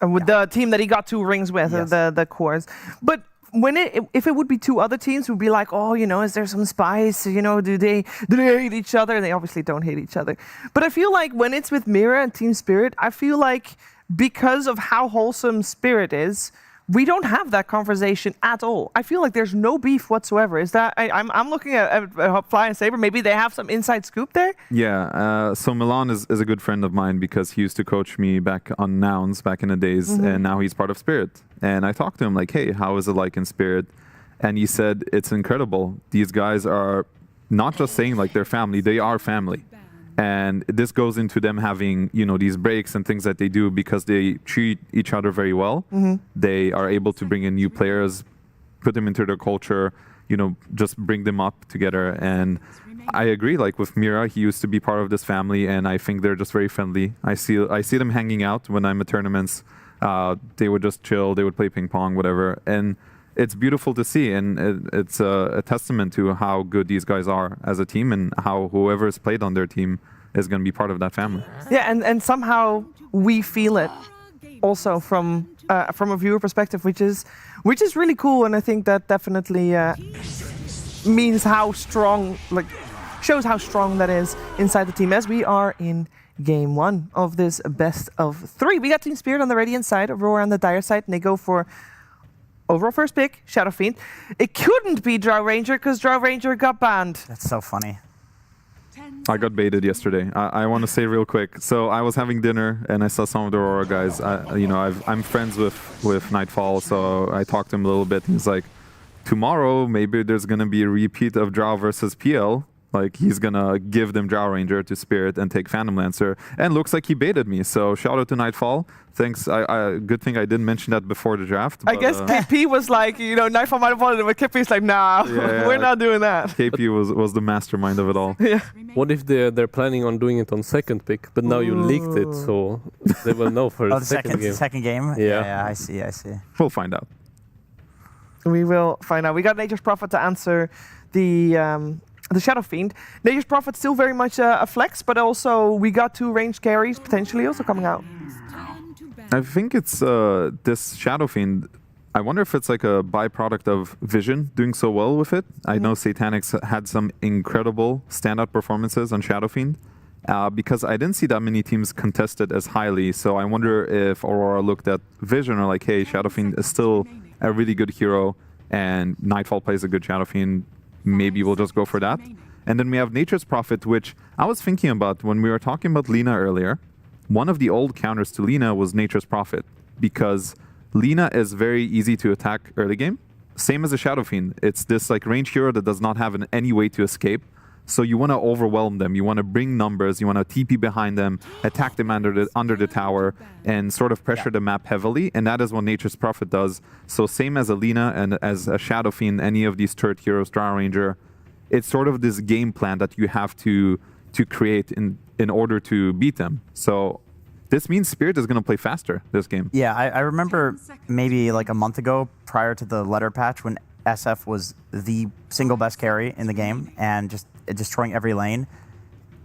[SPEAKER 7] and with the team that he got 2 rings with, the cores. But if it would be 2 other teams, we'd be like, oh, you know, is there some spice? You know, do they hate each other? And they obviously don't hate each other. But I feel like when it's with Mira and Team Spirit, I feel like because of how wholesome Spirit is, we don't have that conversation at all. I feel like there's no beef whatsoever. Is that I'm looking at Fly and Saber. Maybe they have some inside scoop there.
[SPEAKER 9] Yeah. So Milan is a good friend of mine because he used to coach me back on Nouns back in the days, and now he's part of Spirit. And I talked to him like, hey, how is it like in Spirit? And he said it's incredible. These guys are not just saying like they're family; they are family. And this goes into them having, you know, these breaks and things that they do because they treat each other very well. They are able to bring in new players, put them into their culture. you know, just bring them up together. And I agree, like with Mira, he used to be part of this family, and I think they're just very friendly. I see them hanging out when I'm at tournaments. They would just chill, they would play ping pong, whatever. And it's beautiful to see, and it's a testament to how good these guys are as a team, and how whoever is played on their team is going to be part of that family.
[SPEAKER 7] Yeah, and somehow we feel it also from a viewer perspective, which is really cool, and I think that definitely means how strong, like, shows how strong that is inside the team. As we are in game 1 of this best of 3, we got Team Spirit on the Radiant side, Aurora on the Dire side, and they go for overall first pick, Shadow Fiend. It couldn't be Drow Ranger because Drow Ranger got banned.
[SPEAKER 11] That's so funny.
[SPEAKER 9] I got baited yesterday. I want to say real quick. So I was having dinner and I saw some of the Aurora guys. I'm friends with Nightfall, so I talked to him a little bit. He's like, tomorrow maybe there's gonna be a repeat of Drow versus PL. Like, he's gonna give them Drow Ranger to Spirit and take Phantom Lancer. And looks like he baited me. So shout out to Nightfall. Thanks. Good thing I didn't mention that before the draft.
[SPEAKER 7] I guess KP was like, you know, Nightfall might have wanted it, but KP's like, nah, we're not doing that.
[SPEAKER 9] KP was the mastermind of it all.
[SPEAKER 7] Yeah.
[SPEAKER 10] What if they're planning on doing it on second pick, but now you leaked it, so they will know for the
[SPEAKER 11] second game? Yeah, I see.
[SPEAKER 9] We'll find out.
[SPEAKER 7] We will find out. We got Nature's Prophet to answer the Shadow Fiend. Nature's Prophet still very much a flex, but also we got 2 ranged carries potentially also coming out.
[SPEAKER 9] I think it's this Shadow Fiend. I wonder if it's like a byproduct of Vision doing so well with it. I know Satanics had some incredible standout performances on Shadow Fiend, because I didn't see that many teams contest it as highly. So I wonder if Aurora looked at Vision or like, hey, Shadow Fiend is still a really good hero, and Nightfall plays a good Shadow Fiend. Maybe we'll just go for that. And then we have Nature's Prophet, which I was thinking about when we were talking about Lina earlier. One of the old counters to Lina was Nature's Prophet, because Lina is very easy to attack early game. Same as a Shadow Fiend. It's this like range hero that does not have any way to escape. So you want to overwhelm them. You want to bring numbers. You want to TP behind them, attack them under the tower, and sort of pressure the map heavily. And that is what Nature's Prophet does. So same as a Lina and as a Shadow Fiend, any of these turret heroes, Drow Ranger, it's sort of this game plan that you have to create in order to beat them. So this means Spirit is going to play faster this game.
[SPEAKER 11] Yeah, I remember maybe like a month ago, prior to the letter patch, when SF was the single best carry in the game and just destroying every lane.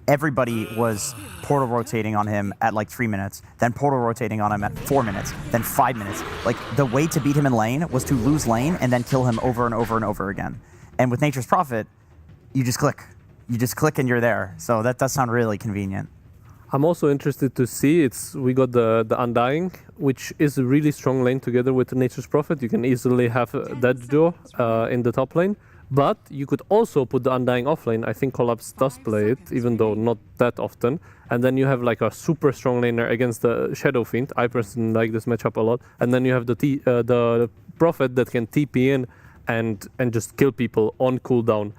[SPEAKER 11] Everybody was portal rotating on him at like 3 minutes, then portal rotating on him at 4 minutes, then 5 minutes. Like, the way to beat him in lane was to lose lane and then kill him over and over and over again. And with Nature's Prophet, you just click. You just click and you're there. So that does sound really convenient.
[SPEAKER 10] I'm also interested to see, we got the Undying, which is a really strong lane together with Nature's Prophet. You can easily have that duo in the top lane. But you could also put the Undying offlane. I think Collapse does play it, even though not that often. And then you have like a super strong laner against the Shadow Fiend. I personally like this matchup a lot. And then you have the Prophet that can TP in and just kill people on cooldown.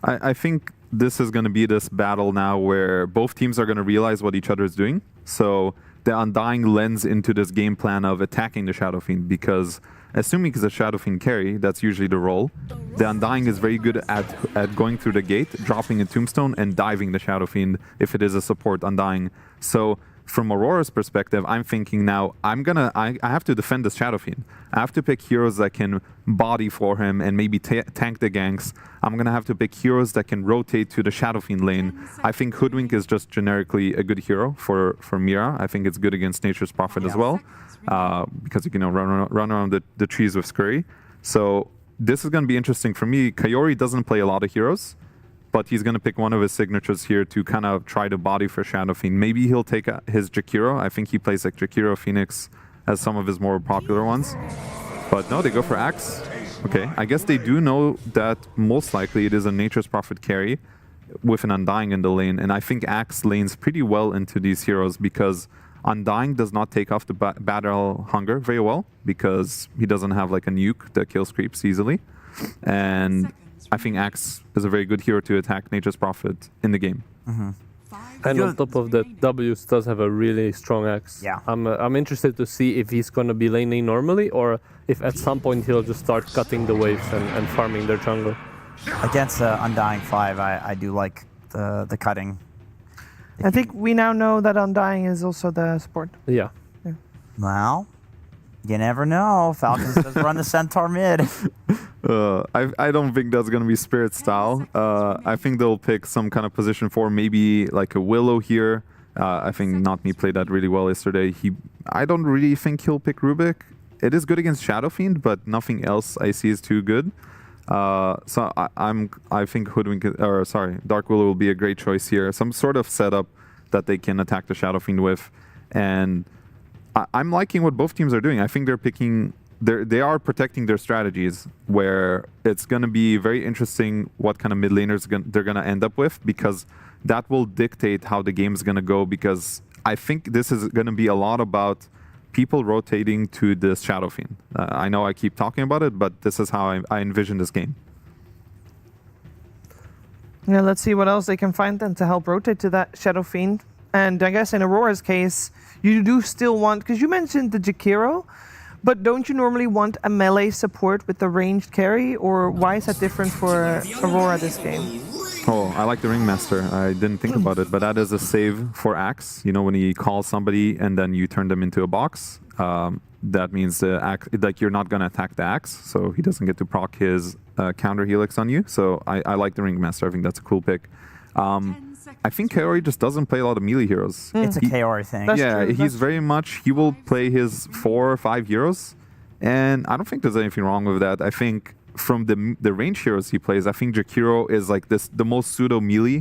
[SPEAKER 9] I think this is going to be this battle now where both teams are going to realize what each other is doing. So the Undying lends into this game plan of attacking the Shadow Fiend, because assuming it's a Shadow Fiend carry, that's usually the role. The Undying is very good at going through the gate, dropping a Tombstone, and diving the Shadow Fiend if it is a support Undying. So from Aurora's perspective, I'm thinking now, I have to defend this Shadow Fiend. I have to pick heroes that can body for him and maybe tank the ganks. I'm going to have to pick heroes that can rotate to the Shadow Fiend lane. I think Hoodwink is just generically a good hero for Mira. I think it's good against Nature's Prophet as well, because you can run around the trees with Scurry. So this is going to be interesting for me. Kayori doesn't play a lot of heroes, but he's going to pick one of his signatures here to kind of try to body for Shadow Fiend. Maybe he'll take his Jakiro. I think he plays like Jakiro, Phoenix as some of his more popular ones. But no, they go for Axe. Okay, I guess they do know that most likely it is a Nature's Prophet carry with an Undying in the lane. And I think Axe lanes pretty well into these heroes, because Undying does not take off the Battle Hunger very well, because he doesn't have like a nuke that kills creeps easily. And I think Axe is a very good hero to attack Nature's Prophet in the game.
[SPEAKER 10] And on top of that, W's does have a really strong axe.
[SPEAKER 11] Yeah.
[SPEAKER 10] I'm interested to see if he's going to be laning normally or if at some point he'll just start cutting the waves and farming their jungle.
[SPEAKER 11] Against Undying 5, I do like the cutting.
[SPEAKER 7] I think we now know that Undying is also the support.
[SPEAKER 10] Yeah.
[SPEAKER 11] Well, you never know. Falcons does run the Centaur mid.
[SPEAKER 9] I don't think that's going to be Spirit style. I think they'll pick some kind of position 4, maybe like a Willow here. I think Not Me played that really well yesterday. I don't really think he'll pick Rubik. It is good against Shadow Fiend, but nothing else I see is too good. So I think Dark Willow will be a great choice here. Some sort of setup that they can attack the Shadow Fiend with, and I'm liking what both teams are doing. I think they're picking. They are protecting their strategies, where it's going to be very interesting what kind of mid laners they're going to end up with, because that will dictate how the game is going to go. Because I think this is going to be a lot about people rotating to this Shadow Fiend. I know I keep talking about it, but this is how I envision this game.
[SPEAKER 7] Yeah, let's see what else they can find then to help rotate to that Shadow Fiend. And I guess in Aurora's case, you do still want, because you mentioned the Jakiro, but don't you normally want a melee support with the ranged carry, or why is that different for Aurora this game?
[SPEAKER 9] Oh, I like the Ringmaster. I didn't think about it, but that is a save for Axe. You know, when he calls somebody and then you turn them into a box, that means the axe, like, you're not going to attack the Axe, so he doesn't get to proc his counter helix on you. So I like the Ringmaster. I think that's a cool pick. I think Kaori just doesn't play a lot of melee heroes.
[SPEAKER 11] It's a Kaori thing.
[SPEAKER 9] He's very much, he will play his 4 or 5 heroes, and I don't think there's anything wrong with that. I think from the range heroes he plays, I think Jakiro is like the most pseudo melee,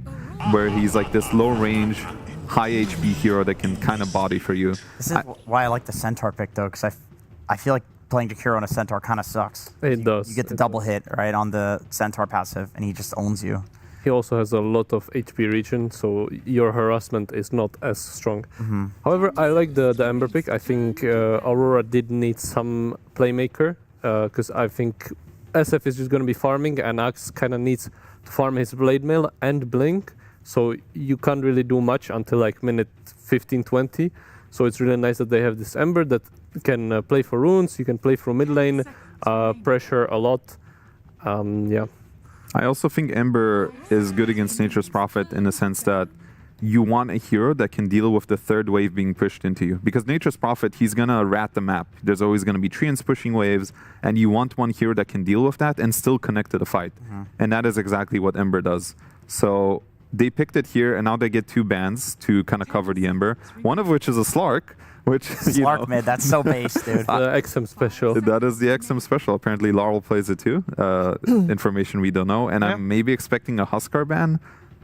[SPEAKER 9] where he's like this low range, high HP hero that can kind of body for you.
[SPEAKER 11] This is why I like the Centaur pick though, because I feel like playing Jakiro on a Centaur kind of sucks.
[SPEAKER 10] It does.
[SPEAKER 11] You get the double hit right on the Centaur passive, and he just owns you.
[SPEAKER 10] He also has a lot of HP regen, so your harassment is not as strong. However, I like the Ember pick. I think Aurora did need some playmaker, because I think SF is just going to be farming, and Axe kind of needs to farm his Blade Mail and Blink, so you can't really do much until like minute 15-20. So it's really nice that they have this Ember that can play for runes, you can play for mid lane, pressure a lot. Yeah.
[SPEAKER 9] I also think Ember is good against Nature's Prophet in the sense that you want a hero that can deal with the third wave being pushed into you. Because Nature's Prophet, he's going to rat the map. There's always going to be treants pushing waves, and you want one hero that can deal with that and still connect to the fight. And that is exactly what Ember does. So they picked it here, and now they get 2 bans to kind of cover the Ember, one of which is a Slark. Which,
[SPEAKER 11] Slark mid, that's so base, dude.
[SPEAKER 10] The XM special.
[SPEAKER 9] That is the XM special. Apparently Laurel plays it too. Information we don't know. And I'm maybe expecting a Huskar ban.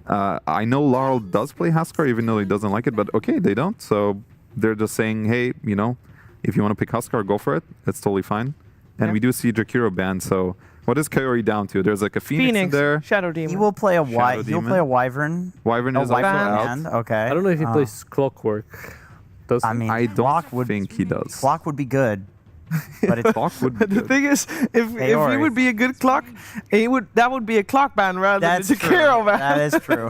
[SPEAKER 9] I know Laurel does play Huskar, even though he doesn't like it, but okay, they don't. So they're just saying, hey, you know, if you want to pick Huskar, go for it. It's totally fine. And we do see Jakiro ban, so what is Kaori down to? There's like a Phoenix in there.
[SPEAKER 7] Shadow Demon.
[SPEAKER 11] He will play a Wyvern.
[SPEAKER 9] Wyvern is also out.
[SPEAKER 11] Okay.
[SPEAKER 10] I don't know if he plays Clockwork. Does
[SPEAKER 11] I mean,
[SPEAKER 9] I don't think he does.
[SPEAKER 11] Clock would be good. But it's
[SPEAKER 9] Clock would be
[SPEAKER 7] The
[SPEAKER 9] good.
[SPEAKER 7] thing is, if he would be a good clock, that would be a clock ban rather than a Jakiro ban.
[SPEAKER 11] That is true.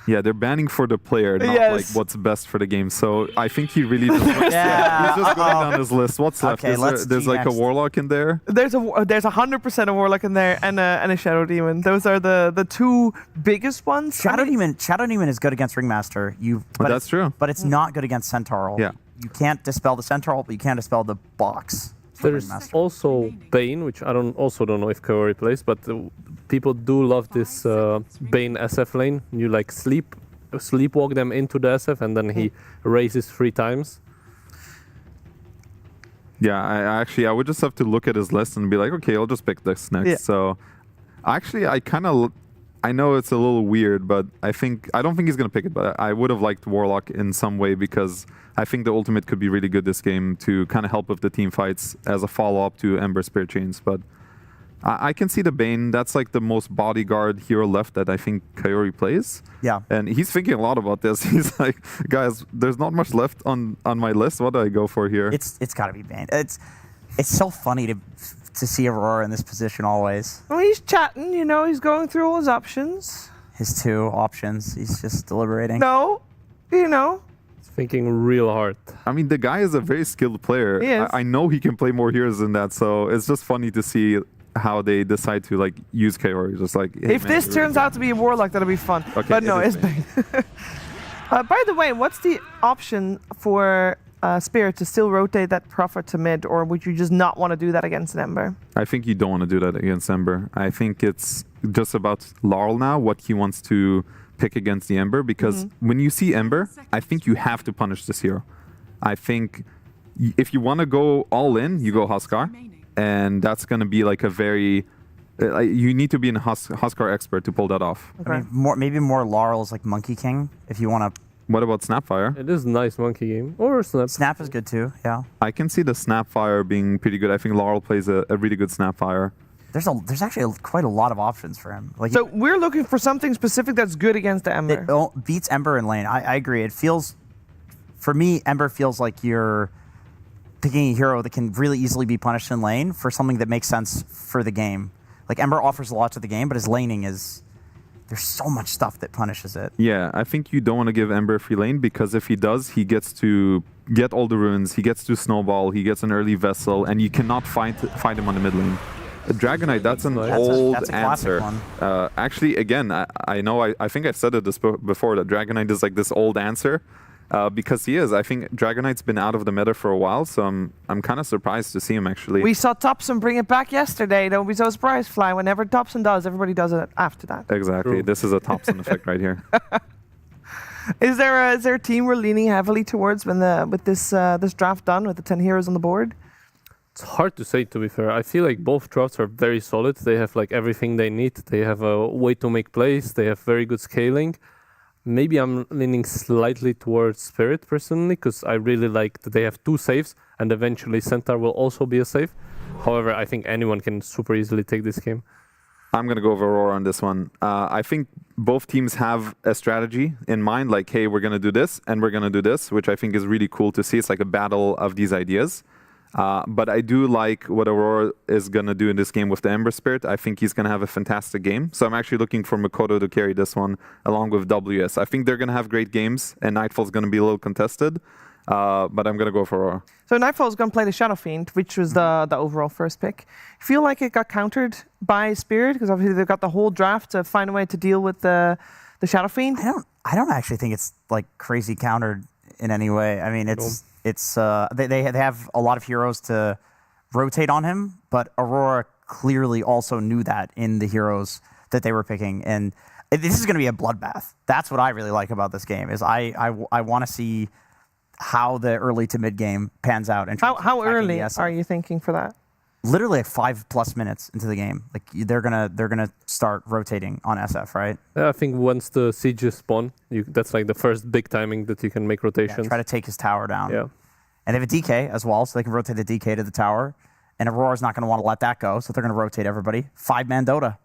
[SPEAKER 9] Yeah, they're banning for the player, not like what's best for the game. So I think he really just he's just going down his list. What's left?
[SPEAKER 11] Okay,
[SPEAKER 9] There's like a Warlock in there.
[SPEAKER 7] There's 100% a Warlock in there and a Shadow Demon. Those are the 2 biggest ones.
[SPEAKER 11] Shadow Demon is good against Ringmaster. But
[SPEAKER 9] that's true.
[SPEAKER 11] But it's not good against Centaur.
[SPEAKER 9] Yeah.
[SPEAKER 11] You can't dispel the Centaur, but you can dispel the box.
[SPEAKER 10] There's also Bane, which I don't know if Kaori plays, but people do love this Bane SF lane. You like sleepwalk them into the SF, and then he raises 3 times.
[SPEAKER 9] Yeah, I would just have to look at his list and be like, okay, I'll just pick this next.
[SPEAKER 7] Yeah.
[SPEAKER 9] So actually, I know it's a little weird, but I don't think he's going to pick it, but I would have liked Warlock in some way, because I think the ultimate could be really good this game to kind of help with the team fights as a follow-up to Ember Spirit Chains. But I can see the Bane. That's like the most bodyguard hero left that I think Kaori plays.
[SPEAKER 11] Yeah.
[SPEAKER 9] And he's thinking a lot about this. He's like, guys, there's not much left on my list. What do I go for here?
[SPEAKER 11] It's got to be Bane. It's so funny to see Aurora in this position always.
[SPEAKER 7] Well, he's chatting, you know, he's going through all his options.
[SPEAKER 11] his 2 options. He's just deliberating.
[SPEAKER 7] No, you know.
[SPEAKER 10] Thinking real hard.
[SPEAKER 9] I mean, the guy is a very skilled player.
[SPEAKER 7] He is.
[SPEAKER 9] I know he can play more heroes than that, so it's just funny to see how they decide to like use Kaori. Just like, hey,
[SPEAKER 7] If
[SPEAKER 9] man,
[SPEAKER 7] this turns out to be a Warlock, that'll be fun.
[SPEAKER 9] Okay,
[SPEAKER 7] But no,
[SPEAKER 9] it
[SPEAKER 7] it's
[SPEAKER 9] is
[SPEAKER 7] Bane. By the way, what's the option for Spirit to still rotate that Prophet to mid, or would you just not want to do that against an Ember?
[SPEAKER 9] I think you don't want to do that against Ember. I think it's just about Laurel now, what he wants to pick against the Ember, because when you see Ember, I think you have to punish this hero. I think if you want to go all in, you go Huskar, and that's going to be like a very... you need to be a Huskar expert to pull that off.
[SPEAKER 7] Okay.
[SPEAKER 11] I mean, maybe more Laurel's like Monkey King if you want to.
[SPEAKER 9] What about Snapfire?
[SPEAKER 10] It is a nice monkey game. Or Snap.
[SPEAKER 11] Snap is good too. Yeah.
[SPEAKER 9] I can see the Snapfire being pretty good. I think Laurel plays a really good Snapfire.
[SPEAKER 11] There's actually quite a lot of options for him. Like
[SPEAKER 7] So we're looking for something specific that's good against the Ember.
[SPEAKER 11] it beats Ember in lane. I agree. It feels, for me, Ember feels like you're picking a hero that can really easily be punished in lane for something that makes sense for the game. Like Ember offers a lot to the game, but his laning is, there's so much stuff that punishes it.
[SPEAKER 9] Yeah, I think you don't want to give Ember free lane, because if he does, he gets to get all the runes, he gets to snowball, he gets an early vessel, and you cannot fight him on the mid lane. Dragonite, that's an old
[SPEAKER 11] that's a classic
[SPEAKER 9] answer.
[SPEAKER 11] one.
[SPEAKER 9] Actually, again, I know, I think I've said it before, that Dragonite is like this old answer, because he is. I think Dragonite's been out of the meta for a while, so I'm kind of surprised to see him actually.
[SPEAKER 7] We saw Thompson bring it back yesterday. Don't be so surprised, Fly. Whenever Thompson does, everybody does it after that.
[SPEAKER 9] Exactly.
[SPEAKER 10] True.
[SPEAKER 9] This is a Thompson effect right here.
[SPEAKER 7] Is there a team we're leaning heavily towards with this draft done, with the 10 heroes on the board?
[SPEAKER 10] It's hard to say, to be fair. I feel like both drafts are very solid. They have like everything they need. They have a way to make plays. They have very good scaling. Maybe I'm leaning slightly towards Spirit personally, because I really like that they have 2 saves, and eventually Centaur will also be a save. However, I think anyone can super easily take this game.
[SPEAKER 9] I'm going to go with Aurora on this one. I think both teams have a strategy in mind, like, hey, we're going to do this, and we're going to do this, which I think is really cool to see. It's like a battle of these ideas. But I do like what Aurora is going to do in this game with the Ember Spirit. I think he's going to have a fantastic game. So I'm actually looking for Makoto to carry this one along with WS. I think they're going to have great games, and Nightfall's going to be a little contested. But I'm going to go for Aurora.
[SPEAKER 7] So Nightfall's going to play the Shadow Fiend, which was the overall first pick. Feel like it got countered by Spirit, because obviously they've got the whole draft to find a way to deal with the Shadow Fiend.
[SPEAKER 11] I don't actually think it's like crazy countered in any way. I mean, they have a lot of heroes to rotate on him, but Aurora clearly also knew that in the heroes that they were picking, and this is going to be a bloodbath. That's what I really like about this game. Is I want to see how the early to mid game pans out. And
[SPEAKER 7] How early are you thinking for that?
[SPEAKER 11] Literally like 5+ minutes into the game, like they're gonna start rotating on SF, right?
[SPEAKER 10] Yeah, I think once the sieges spawn, that's like the first big timing that you can make rotations.
[SPEAKER 11] Yeah, try to take his tower down.
[SPEAKER 10] Yeah.
[SPEAKER 11] And they have a DK as well, so they can rotate the DK to the tower. And Aurora's not going to want to let that go, so they're going to rotate everybody. 5-man Dota.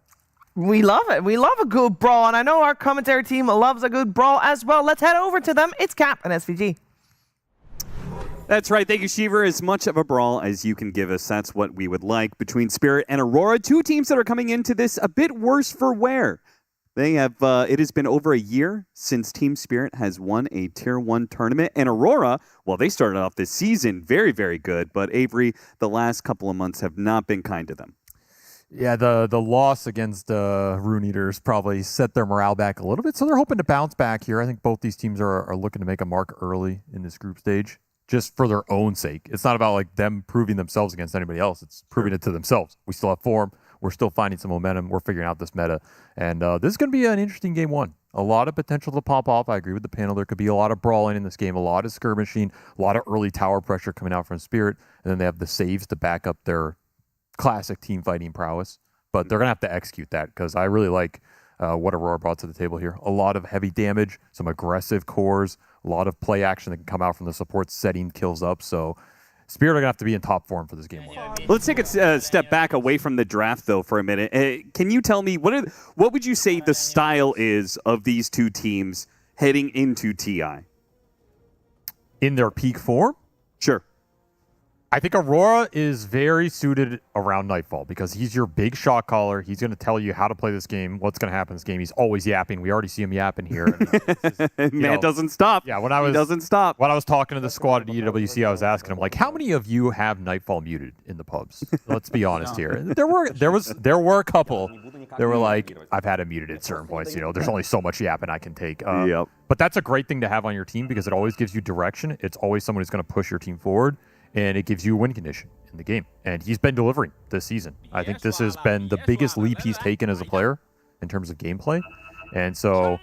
[SPEAKER 7] We love it. We love a good brawl, and I know our commentary team loves a good brawl as well. Let's head over to them. It's Cap and SVG.
[SPEAKER 12] That's right. Thank you, Shiver. As much of a brawl as you can give us, that's what we would like between Spirit and Aurora. 2 teams that are coming into this a bit worse for wear. They have. It has been over a year since Team Spirit has won a Tier 1 tournament. And Aurora, well, they started off this season very, very good. But Avery, the last couple of months have not been kind to them.
[SPEAKER 13] Yeah, the loss against Rune Eaters probably set their morale back a little bit. So they're hoping to bounce back here. I think both these teams are looking to make a mark early in this group stage, just for their own sake. It's not about like them proving themselves against anybody else. It's proving it to themselves. We still have form. We're still finding some momentum. We're figuring out this meta. And this is going to be an interesting game 1. A lot of potential to pop off. I agree with the panel. There could be a lot of brawling in this game, a lot of skirmishing, a lot of early tower pressure coming out from Spirit. And then they have the saves to back up their classic team fighting prowess. But they're going to have to execute that, because I really like what Aurora brought to the table here. A lot of heavy damage, some aggressive cores, a lot of play action that can come out from the support setting kills up. So Spirit are going to have to be in top form for this game.
[SPEAKER 12] Let's take a step back away from the draft, though, for a minute. Can you tell me, what would you say the style is of these 2 teams heading into TI?
[SPEAKER 13] In their peak form?
[SPEAKER 12] Sure.
[SPEAKER 13] I think Aurora is very suited around Nightfall because he's your big shot caller. He's going to tell you how to play this game, what's going to happen in this game. He's always yapping. We already see him yapping here.
[SPEAKER 12] Man doesn't stop.
[SPEAKER 13] Yeah,
[SPEAKER 12] he doesn't stop.
[SPEAKER 13] When I was talking to the squad at EWC, I was asking him, like, how many of you have Nightfall muted in the pubs? Let's be honest here. There were a couple that were like, I've had it muted at certain points. There's only so much yapping I can take.
[SPEAKER 12] Yep.
[SPEAKER 13] But that's a great thing to have on your team because it always gives you direction. It's always someone who's going to push your team forward. And it gives you a win condition in the game. And he's been delivering this season. I think this has been the biggest leap he's taken as a player in terms of gameplay. And so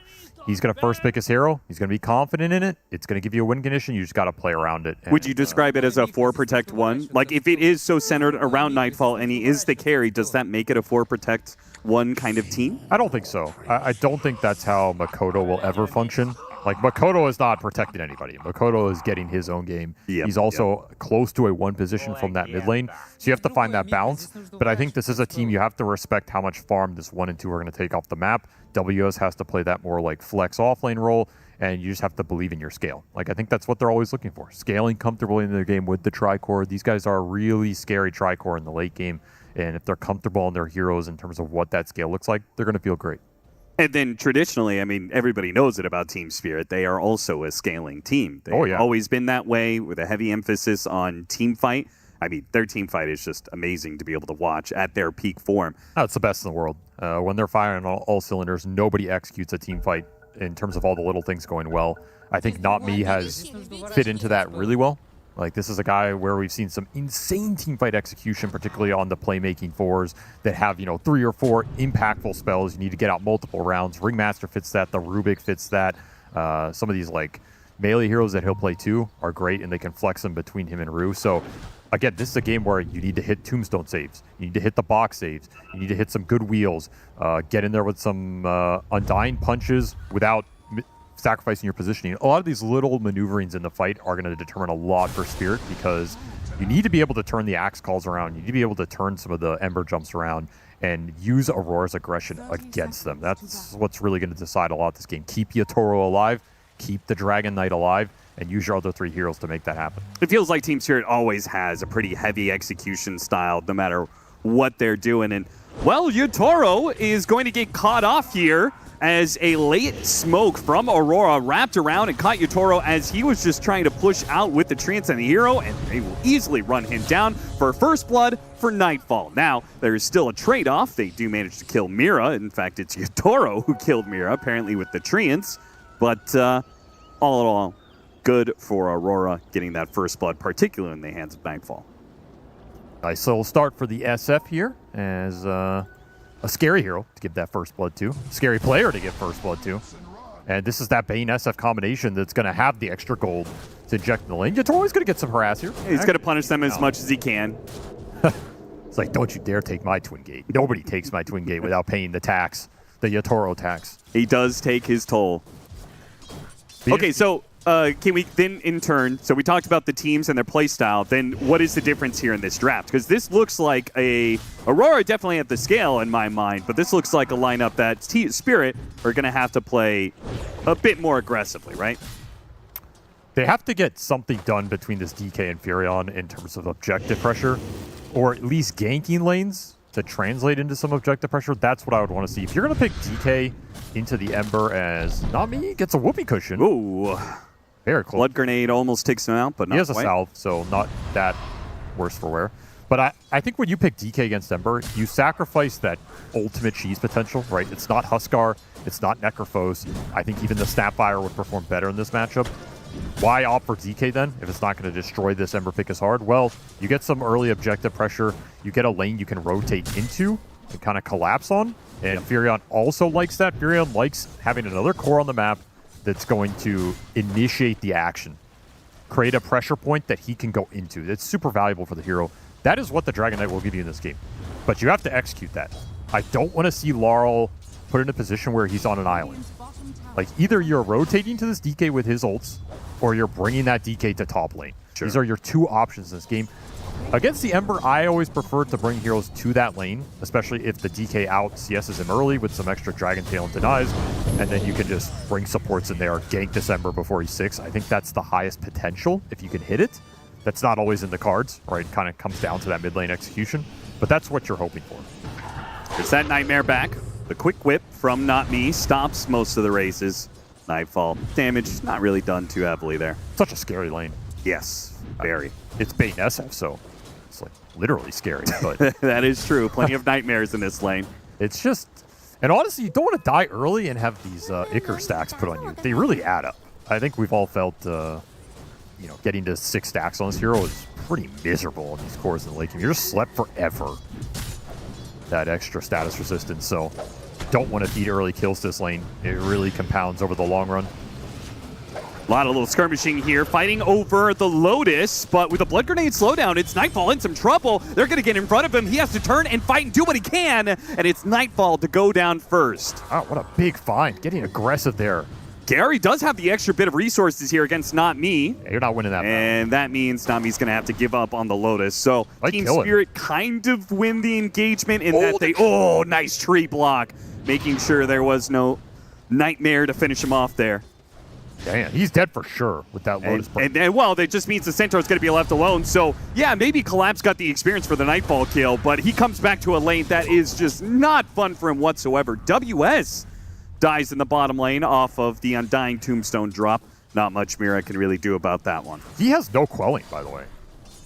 [SPEAKER 13] he's going to first pick his hero. He's going to be confident in it. It's going to give you a win condition. You just got to play around it.
[SPEAKER 12] Would you describe it as a 4 protect 1? Like, if it is so centered around Nightfall and he is the carry, does that make it a 4 protect 1 kind of team?
[SPEAKER 13] I don't think so. I don't think that's how Makoto will ever function. Like, Makoto is not protecting anybody. Makoto is getting his own game. He's also close to a 1 position from that mid lane. So you have to find that balance. But I think this is a team you have to respect how much farm this 1 and 2 are going to take off the map. WS has to play that more like flex offlane role, and you just have to believe in your scale. Like, I think that's what they're always looking for. Scaling comfortably in their game with the Tricore. These guys are a really scary Tricore in the late game. And if they're comfortable in their heroes in terms of what that scale looks like, they're going to feel great.
[SPEAKER 12] And then traditionally, I mean, everybody knows it about Team Spirit. They are also a scaling team. They've always been that way with a heavy emphasis on team fight. I mean, their team fight is just amazing to be able to watch at their peak form.
[SPEAKER 13] Oh, it's the best in the world. When they're firing on all cylinders, nobody executes a team fight in terms of all the little things going well. I think Not Me has fit into that really well. Like, this is a guy where we've seen some insane teamfight execution, particularly on the playmaking fours that have, 3 or 4 impactful spells. You need to get out multiple rounds. Ringmaster fits that. The Rubik fits that. Some of these, like, melee heroes that he'll play too are great, and they can flex them between him and Rue. So, again, this is a game where you need to hit tombstone saves. You need to hit the box saves. You need to hit some good wheels. Get in there with some undying punches without sacrificing your positioning. A lot of these little maneuverings in the fight are going to determine a lot for Spirit because you need to be able to turn the axe calls around. You need to be able to turn some of the ember jumps around and use Aurora's aggression against them. That's what's really going to decide a lot of this game. Keep Yatoro alive, keep the Dragon Knight alive, and use your other 3 heroes to make that happen.
[SPEAKER 12] It feels like Team Spirit always has a pretty heavy execution style no matter what they're doing. And, well, Yatoro is going to get caught off here as a late smoke from Aurora wrapped around and caught Yatoro as he was just trying to push out with the Transcendent Hero, and they will easily run him down for first blood for Nightfall. Now, there is still a trade-off. They do manage to kill Mira. In fact, it's Yatoro who killed Mira, apparently with the Treants. But all in all, good for Aurora getting that first blood, particularly in the hands of Nightfall.
[SPEAKER 13] Nice little start for the SF here as a scary hero to give that first blood to. Scary player to get first blood to. And this is that Bane SF combination that's going to have the extra gold to inject in the lane. Yatoro's going to get some harass here.
[SPEAKER 12] He's going to punish them as much as he can.
[SPEAKER 13] It's like, don't you dare take my Twin Gate. Nobody takes my Twin Gate without paying the tax, the Yatoro tax.
[SPEAKER 12] He does take his toll. Okay, so can we then in turn, so we talked about the teams and their play style, then what is the difference here in this draft? Because this looks like Aurora definitely at the scale in my mind, but this looks like a lineup that Spirit are going to have to play a bit more aggressively, right?
[SPEAKER 13] They have to get something done between this DK and Furion in terms of objective pressure, or at least ganking lanes to translate into some objective pressure. That's what I would want to see. If you're going to pick DK into the Ember as Not Me gets a whoopee cushion.
[SPEAKER 12] Ooh.
[SPEAKER 13] Very close.
[SPEAKER 12] Blood Grenade almost takes him out, but not
[SPEAKER 13] He has
[SPEAKER 12] quite.
[SPEAKER 13] a salve, so not that worse for wear. But I think when you pick DK against Ember, you sacrifice that ultimate cheese potential, right? It's not Huskar, it's not Necrophos. I think even the Snapfire would perform better in this matchup. Why opt for DK then, if it's not going to destroy this Ember pick as hard? Well, you get some early objective pressure, you get a lane you can rotate into and kind of collapse on, and Furion also likes that. Furion likes having another core on the map that's going to initiate the action. Create a pressure point that he can go into. It's super valuable for the hero. That is what the Dragon Knight will give you in this game. But you have to execute that. I don't want to see Laurel put in a position where he's on an island. Like, either you're rotating to this DK with his ults, or you're bringing that DK to top lane. Sure. These are your 2 options in this game. Against the Ember, I always prefer to bring heroes to that lane, especially if the DK out CSs him early with some extra Dragon Tail and denies, and then you can just bring supports in there, gank this Ember before he's 6. I think that's the highest potential if you can hit it. That's not always in the cards, right? It kind of comes down to that mid lane execution, but that's what you're hoping for.
[SPEAKER 12] There's that Nightmare back. The quick whip from Not Me stops most of the races. Nightfall damage not really done too heavily there.
[SPEAKER 13] Such a scary lane.
[SPEAKER 12] Yes, very.
[SPEAKER 13] It's bait SF, so it's like literally scary. But
[SPEAKER 12] that is true. Plenty of nightmares in this lane.
[SPEAKER 13] It's just, and honestly, you don't want to die early and have these Icar stacks put on you. They really add up. I think we've all felt, you know, getting to 6 stacks on this hero is pretty miserable in these cores in the late game. You're just slept forever. That extra status resistance, so don't want to feed early kills this lane. It really compounds over the long run.
[SPEAKER 12] A lot of little skirmishing here, fighting over the Lotus, but with a Blood Grenade slowdown, it's Nightfall in some trouble. They're going to get in front of him. He has to turn and fight and do what he can, and it's Nightfall to go down first.
[SPEAKER 13] Oh, what a big find. Getting aggressive there.
[SPEAKER 12] Gary does have the extra bit of resources here against Not Me.
[SPEAKER 13] Yeah, you're not winning that.
[SPEAKER 12] And that means Not Me's going to have to give up on the Lotus. So Team Spirit kind of win the engagement in that they... Oh, nice tree block. Making sure there was no Nightmare to finish him off there.
[SPEAKER 13] Damn, he's dead for sure with that Lotus.
[SPEAKER 12] And well, that just means the Centaur's going to be left alone. So, yeah, maybe Collapse got the experience for the Nightfall kill, but he comes back to a lane that is just not fun for him whatsoever. WS dies in the bottom lane off of the Undying Tombstone drop. Not much Mira can really do about that one.
[SPEAKER 13] He has no quelling, by the way.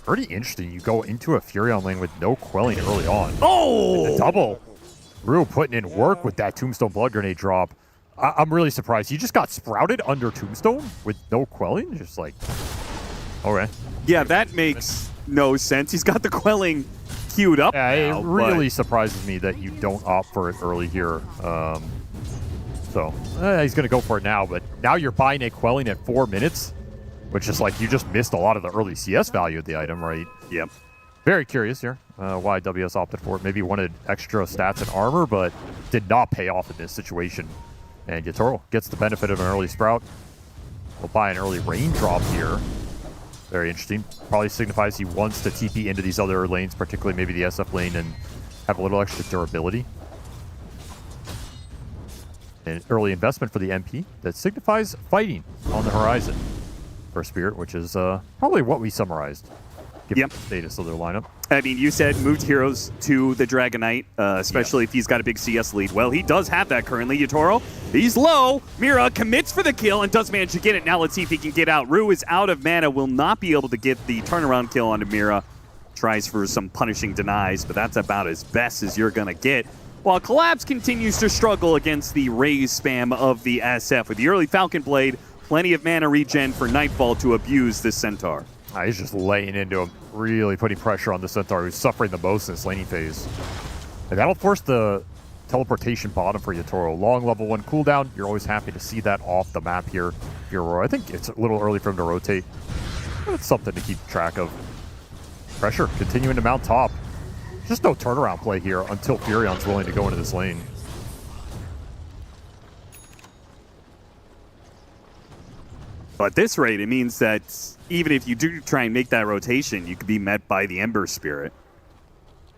[SPEAKER 13] Pretty interesting. You go into a Furion lane with no quelling early on.
[SPEAKER 12] Oh!
[SPEAKER 13] And the double. Rue putting in work with that Tombstone Blood Grenade drop. I'm really surprised. He just got sprouted under Tombstone with no quelling. Just like, okay.
[SPEAKER 12] Yeah, that makes no sense. He's got the quelling queued up.
[SPEAKER 13] Yeah,
[SPEAKER 12] now,
[SPEAKER 13] it really surprises me that you don't opt for it early here. So he's going to go for it now, but now you're buying a quelling at 4 minutes, which is like you just missed a lot of the early CS value of the item, right?
[SPEAKER 12] Yep.
[SPEAKER 13] Very curious here why WS opted for it. Maybe wanted extra stats and armor, but did not pay off in this situation. And Yatoro gets the benefit of an early sprout. We'll buy an early raindrop here. Very interesting. Probably signifies he wants to TP into these other lanes, particularly maybe the SF lane, and have a little extra durability. An early investment for the MP that signifies fighting on the horizon for Spirit, which is probably what we summarized. Given the status of their lineup.
[SPEAKER 12] I mean, you said moved heroes to the Dragon Knight, especially if he's got a big CS lead. Well, he does have that currently. Yatoro, he's low. Mira commits for the kill and does manage to get it. Now let's see if he can get out. Rue is out of mana, will not be able to get the turnaround kill onto Mira. Tries for some punishing denies, but that's about as best as you're going to get. While Collapse continues to struggle against the raise spam of the SF. With the early Falcon Blade, plenty of mana regen for Nightfall to abuse this Centaur.
[SPEAKER 13] He's just laying into him, really putting pressure on the Centaur, who's suffering the most in this laning phase. And that'll force the teleportation bottom for Yatoro. Long level 1 cooldown. You're always happy to see that off the map here. Aurora. I think it's a little early for him to rotate, but it's something to keep track of. Pressure continuing to mount top. Just no turnaround play here until Furion's willing to go into this lane.
[SPEAKER 12] But at this rate, it means that even if you do try and make that rotation, you could be met by the Ember Spirit.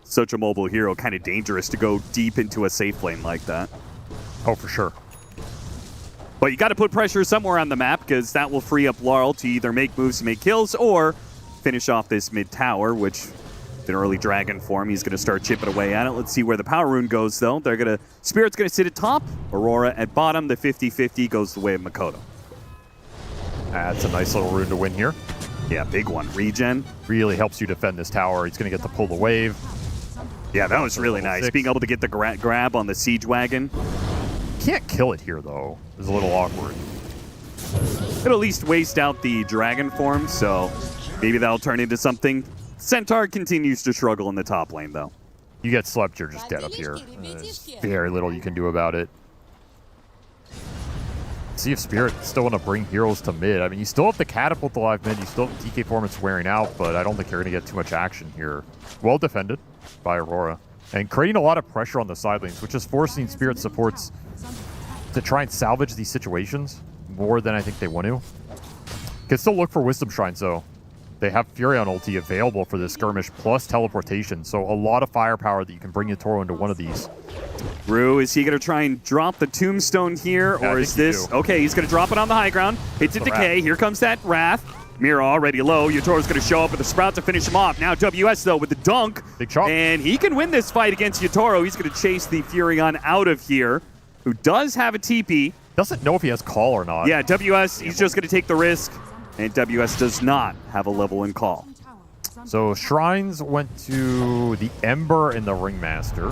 [SPEAKER 12] Such a mobile hero, kind of dangerous to go deep into a safe lane like that.
[SPEAKER 13] Oh, for sure.
[SPEAKER 12] But you got to put pressure somewhere on the map, because that will free up Laurel to either make moves to make kills or finish off this mid tower, which an early dragon form. He's going to start chipping away at it. Let's see where the power rune goes, though. Spirit's going to sit at top, Aurora at bottom. The 50-50 goes the way of Makoto.
[SPEAKER 13] That's a nice little rune to win here.
[SPEAKER 12] Yeah, big one. Regen.
[SPEAKER 13] Really helps you defend this tower. He's going to get to pull the wave.
[SPEAKER 12] Yeah, that was really nice. Being able to get the grab on the siege wagon.
[SPEAKER 13] Can't kill it here, though. It's a little awkward.
[SPEAKER 12] It'll at least waste out the dragon form, so maybe that'll turn into something. Centaur continues to struggle in the top lane, though.
[SPEAKER 13] You get slept, you're just dead up here. There's very little you can do about it. See if Spirit still want to bring heroes to mid. I mean, you still have the catapult alive mid. You still have DK Formance wearing out, but I don't think you're going to get too much action here. Well defended by Aurora. And creating a lot of pressure on the side lanes, which is forcing Spirit supports to try and salvage these situations more than I think they want to. Can still look for Wisdom Shrines, though. They have Furion ulti available for this skirmish, plus teleportation. So a lot of firepower that you can bring Yatoro into one of these.
[SPEAKER 12] Rue, is he going to try and drop the tombstone here, or is this... Okay, he's going to drop it on the high ground. Hits it decay. Here comes that Wrath. Mira already low. Yatoro's going to show up with the Sprout to finish him off. Now WS, though, with the dunk.
[SPEAKER 13] Big chop.
[SPEAKER 12] And he can win this fight against Yatoro. He's going to chase the Furion out of here, who does have a TP.
[SPEAKER 13] Doesn't know if he has call or not.
[SPEAKER 12] Yeah, WS, he's just going to take the risk. And WS does not have a level in call.
[SPEAKER 13] So Shrines went to the Ember and the Ringmaster.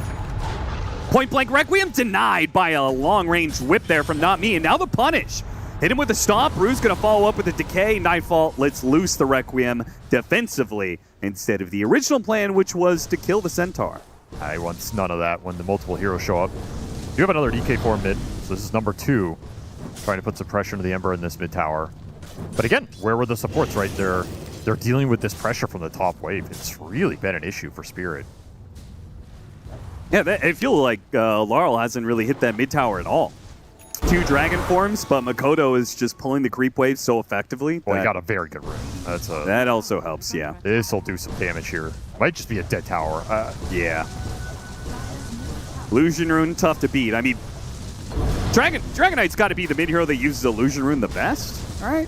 [SPEAKER 12] Point blank Requiem denied by a long-range whip there from Not Me. And now the punish. Hit him with a stomp. Rue's going to follow up with a decay. Nightfall lets loose the Requiem defensively instead of the original plan, which was to kill the Centaur.
[SPEAKER 13] I want none of that when the multiple heroes show up. You have another DK4 mid, so this is number 2. Trying to put some pressure into the Ember in this mid tower. But again, where were the supports right there? They're dealing with this pressure from the top wave. It's really been an issue for Spirit.
[SPEAKER 12] Yeah, I feel like Laurel hasn't really hit that mid tower at all. 2 dragon forms, but Makoto is just pulling the creep wave so effectively.
[SPEAKER 13] Well, he got a very good rune.
[SPEAKER 12] That also helps, yeah.
[SPEAKER 13] This will do some damage here. Might just be a dead tower.
[SPEAKER 12] Yeah. Illusion rune, tough to beat. I mean, Dragon Knight's got to be the mid hero that uses Illusion rune the best, right?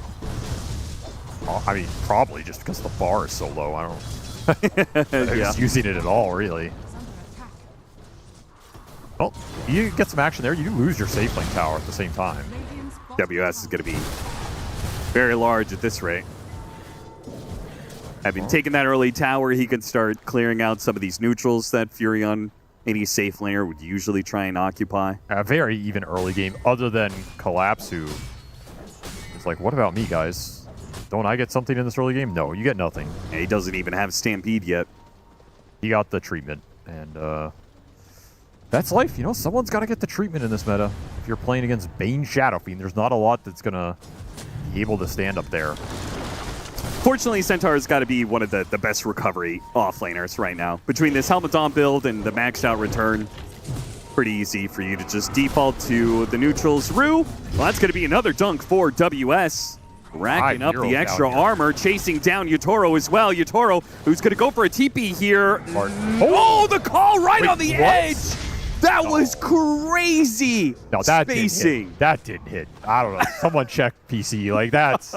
[SPEAKER 13] I mean, probably just because the bar is so low. I don't
[SPEAKER 12] yeah.
[SPEAKER 13] Just using it at all, really. Well, you get some action there. You do lose your safe link tower at the same time.
[SPEAKER 12] WS is going to be very large at this rate. Having taken that early tower, he can start clearing out some of these neutrals that Furion, any safe laner, would usually try and occupy.
[SPEAKER 13] A very even early game, other than Collapse, who is like, what about me, guys? Don't I get something in this early game? No, you get nothing.
[SPEAKER 12] And he doesn't even have Stampede yet.
[SPEAKER 13] He got the treatment, and that's life. You know, someone's got to get the treatment in this meta. If you're playing against Bane Shadow Fiend, there's not a lot that's going to be able to stand up there.
[SPEAKER 12] Fortunately, Centaur's got to be one of the best recovery offlaners right now. Between this Helmeton build and the maxed out return, pretty easy for you to just default to the neutrals. Rue, well, that's going to be another dunk for WS. Racking up the extra armor, chasing down Yatoro as well. Yatoro, who's going to go for a TP here. Oh, the call right on the edge! That was crazy!
[SPEAKER 13] No, that
[SPEAKER 12] spacing.
[SPEAKER 13] Didn't hit. That didn't hit. I don't know. Someone check PC. Like, that's...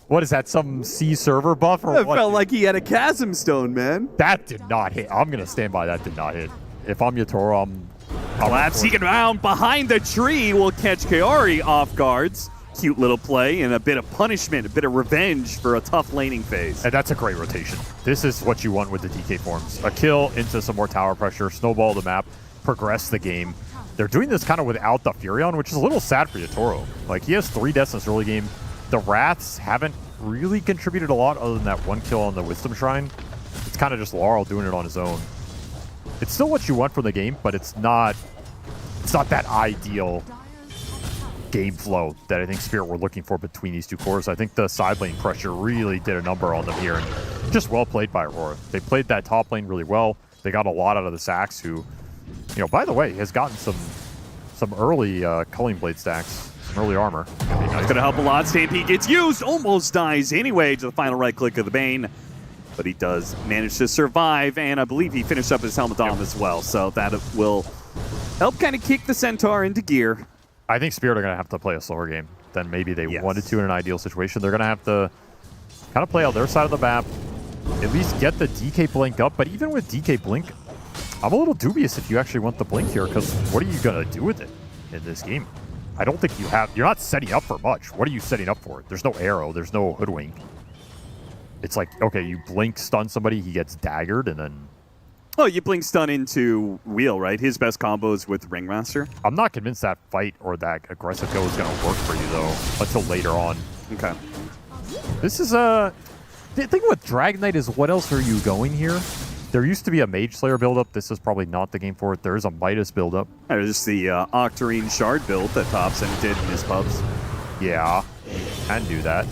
[SPEAKER 13] What is that, some C server buff or what?
[SPEAKER 12] It felt like he had a Chasm Stone, man.
[SPEAKER 13] That did not hit. I'm going to stand by that did not hit. If I'm Yatoro, I'm
[SPEAKER 12] Collapse, he can round behind the tree, will catch Kaori off guards. Cute little play and a bit of punishment, a bit of revenge for a tough laning phase.
[SPEAKER 13] And that's a great rotation. This is what you want with the DK forms. A kill into some more tower pressure, snowball the map, progress the game. They're doing this kind of without the Furion, which is a little sad for Yatoro. Like, he has 3 deaths in this early game. The Wraths haven't really contributed a lot other than that 1 kill on the Wisdom Shrine. It's kind of just Laurel doing it on his own. It's still what you want from the game, but it's not that ideal game flow that I think Spirit were looking for between these 2 cores. I think the side lane pressure really did a number on them here, and just well played by Aurora. They played that top lane really well. They got a lot out of the Sax, who, you know, by the way, has gotten some early Culling Blade stacks, some early armor.
[SPEAKER 12] It's going to help a lot. Stampede gets used, almost dies anyway to the final right click of the Bane, but he does manage to survive, and I believe he finished up his Helmet Dom as well, so that will help kind of kick the Centaur into gear.
[SPEAKER 13] I think Spirit are going to have to play a slower game than maybe they wanted to in an ideal situation. They're going to have to kind of play out their side of the map, at least get the DK Blink up. But even with DK Blink, I'm a little dubious if you actually want the Blink here, because what are you going to do with it in this game? I don't think you're not setting up for much. What are you setting up for? There's no arrow. There's no hoodwink. It's like, okay, you Blink, stun somebody, he gets daggered, and then...
[SPEAKER 12] Oh, you Blink stun into Wheel, right? His best combos with Ringmaster.
[SPEAKER 13] I'm not convinced that fight or that aggressive go is going to work for you, though, until later on.
[SPEAKER 12] Okay.
[SPEAKER 13] This is the thing with Dragon Knight is, what else are you going here? There used to be a Mage Slayer build-up. This is probably not the game for it. There is a Midas build-up.
[SPEAKER 12] There's the Octarine Shard build that Thompson did in his pubs.
[SPEAKER 13] Yeah, can do that.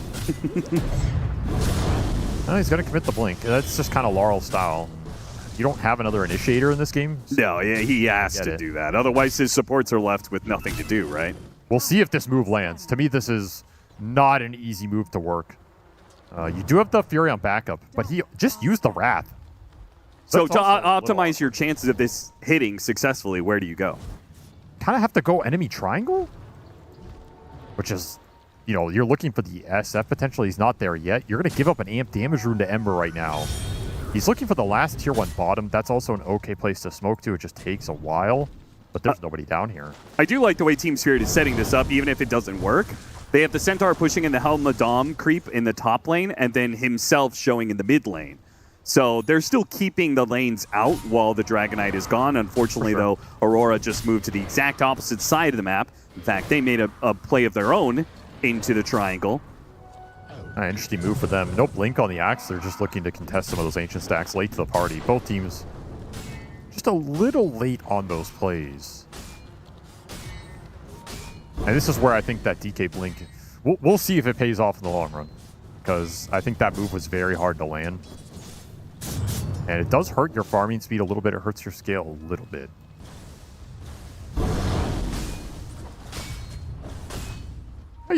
[SPEAKER 13] No, he's going to commit the Blink. That's just kind of Laurel style. You don't have another initiator in this game?
[SPEAKER 12] No, yeah, he has to do that. Otherwise, his supports are left with nothing to do, right?
[SPEAKER 13] We'll see if this move lands. To me, this is not an easy move to work. You do have the Furion backup, but he just used the Wrath.
[SPEAKER 12] So to optimize your chances of this hitting successfully, where do you go?
[SPEAKER 13] Kind of have to go enemy triangle? Which is you know, you're looking for the SF potential. He's not there yet. You're going to give up an amp damage rune to Ember right now. He's looking for the last tier 1 bottom. That's also an okay place to smoke to. It just takes a while, but there's nobody down here.
[SPEAKER 12] I do like the way Team Spirit is setting this up, even if it doesn't work. They have the Centaur pushing in the Helmadam creep in the top lane, and then himself showing in the mid lane. So they're still keeping the lanes out while the Dragonite is gone. Unfortunately, though, Aurora just moved to the exact opposite side of the map. In fact, they made a play of their own into the triangle.
[SPEAKER 13] Interesting move for them. No blink on the Axe. They're just looking to contest some of those ancient stacks late to the party. Both teams just a little late on those plays. And this is where I think that DK blink, we'll see if it pays off in the long run. Because I think that move was very hard to land. And it does hurt your farming speed a little bit. It hurts your scale a little bit.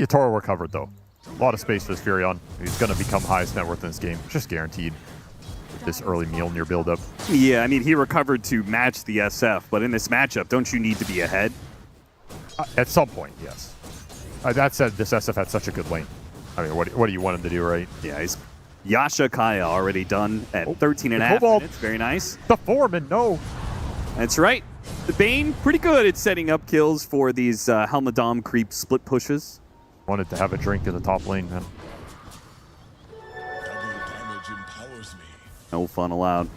[SPEAKER 13] Toro recovered, though. A lot of space for this Furion. He's going to become highest net worth in this game. Just guaranteed. This early Mjolnir buildup.
[SPEAKER 12] Yeah, I mean, he recovered to match the SF, but in this matchup, don't you need to be ahead?
[SPEAKER 13] At some point, yes. That said, this SF had such a good lane. I mean, what do you want him to do, right?
[SPEAKER 12] Yeah, he's Yasha Kaya already done at 13 and a half minutes. Very nice.
[SPEAKER 13] The Foreman, no.
[SPEAKER 12] That's right. The Bane, pretty good at setting up kills for these Helmadam creep split pushes.
[SPEAKER 13] Wanted to have a drink in the top lane, man.
[SPEAKER 12] No fun allowed.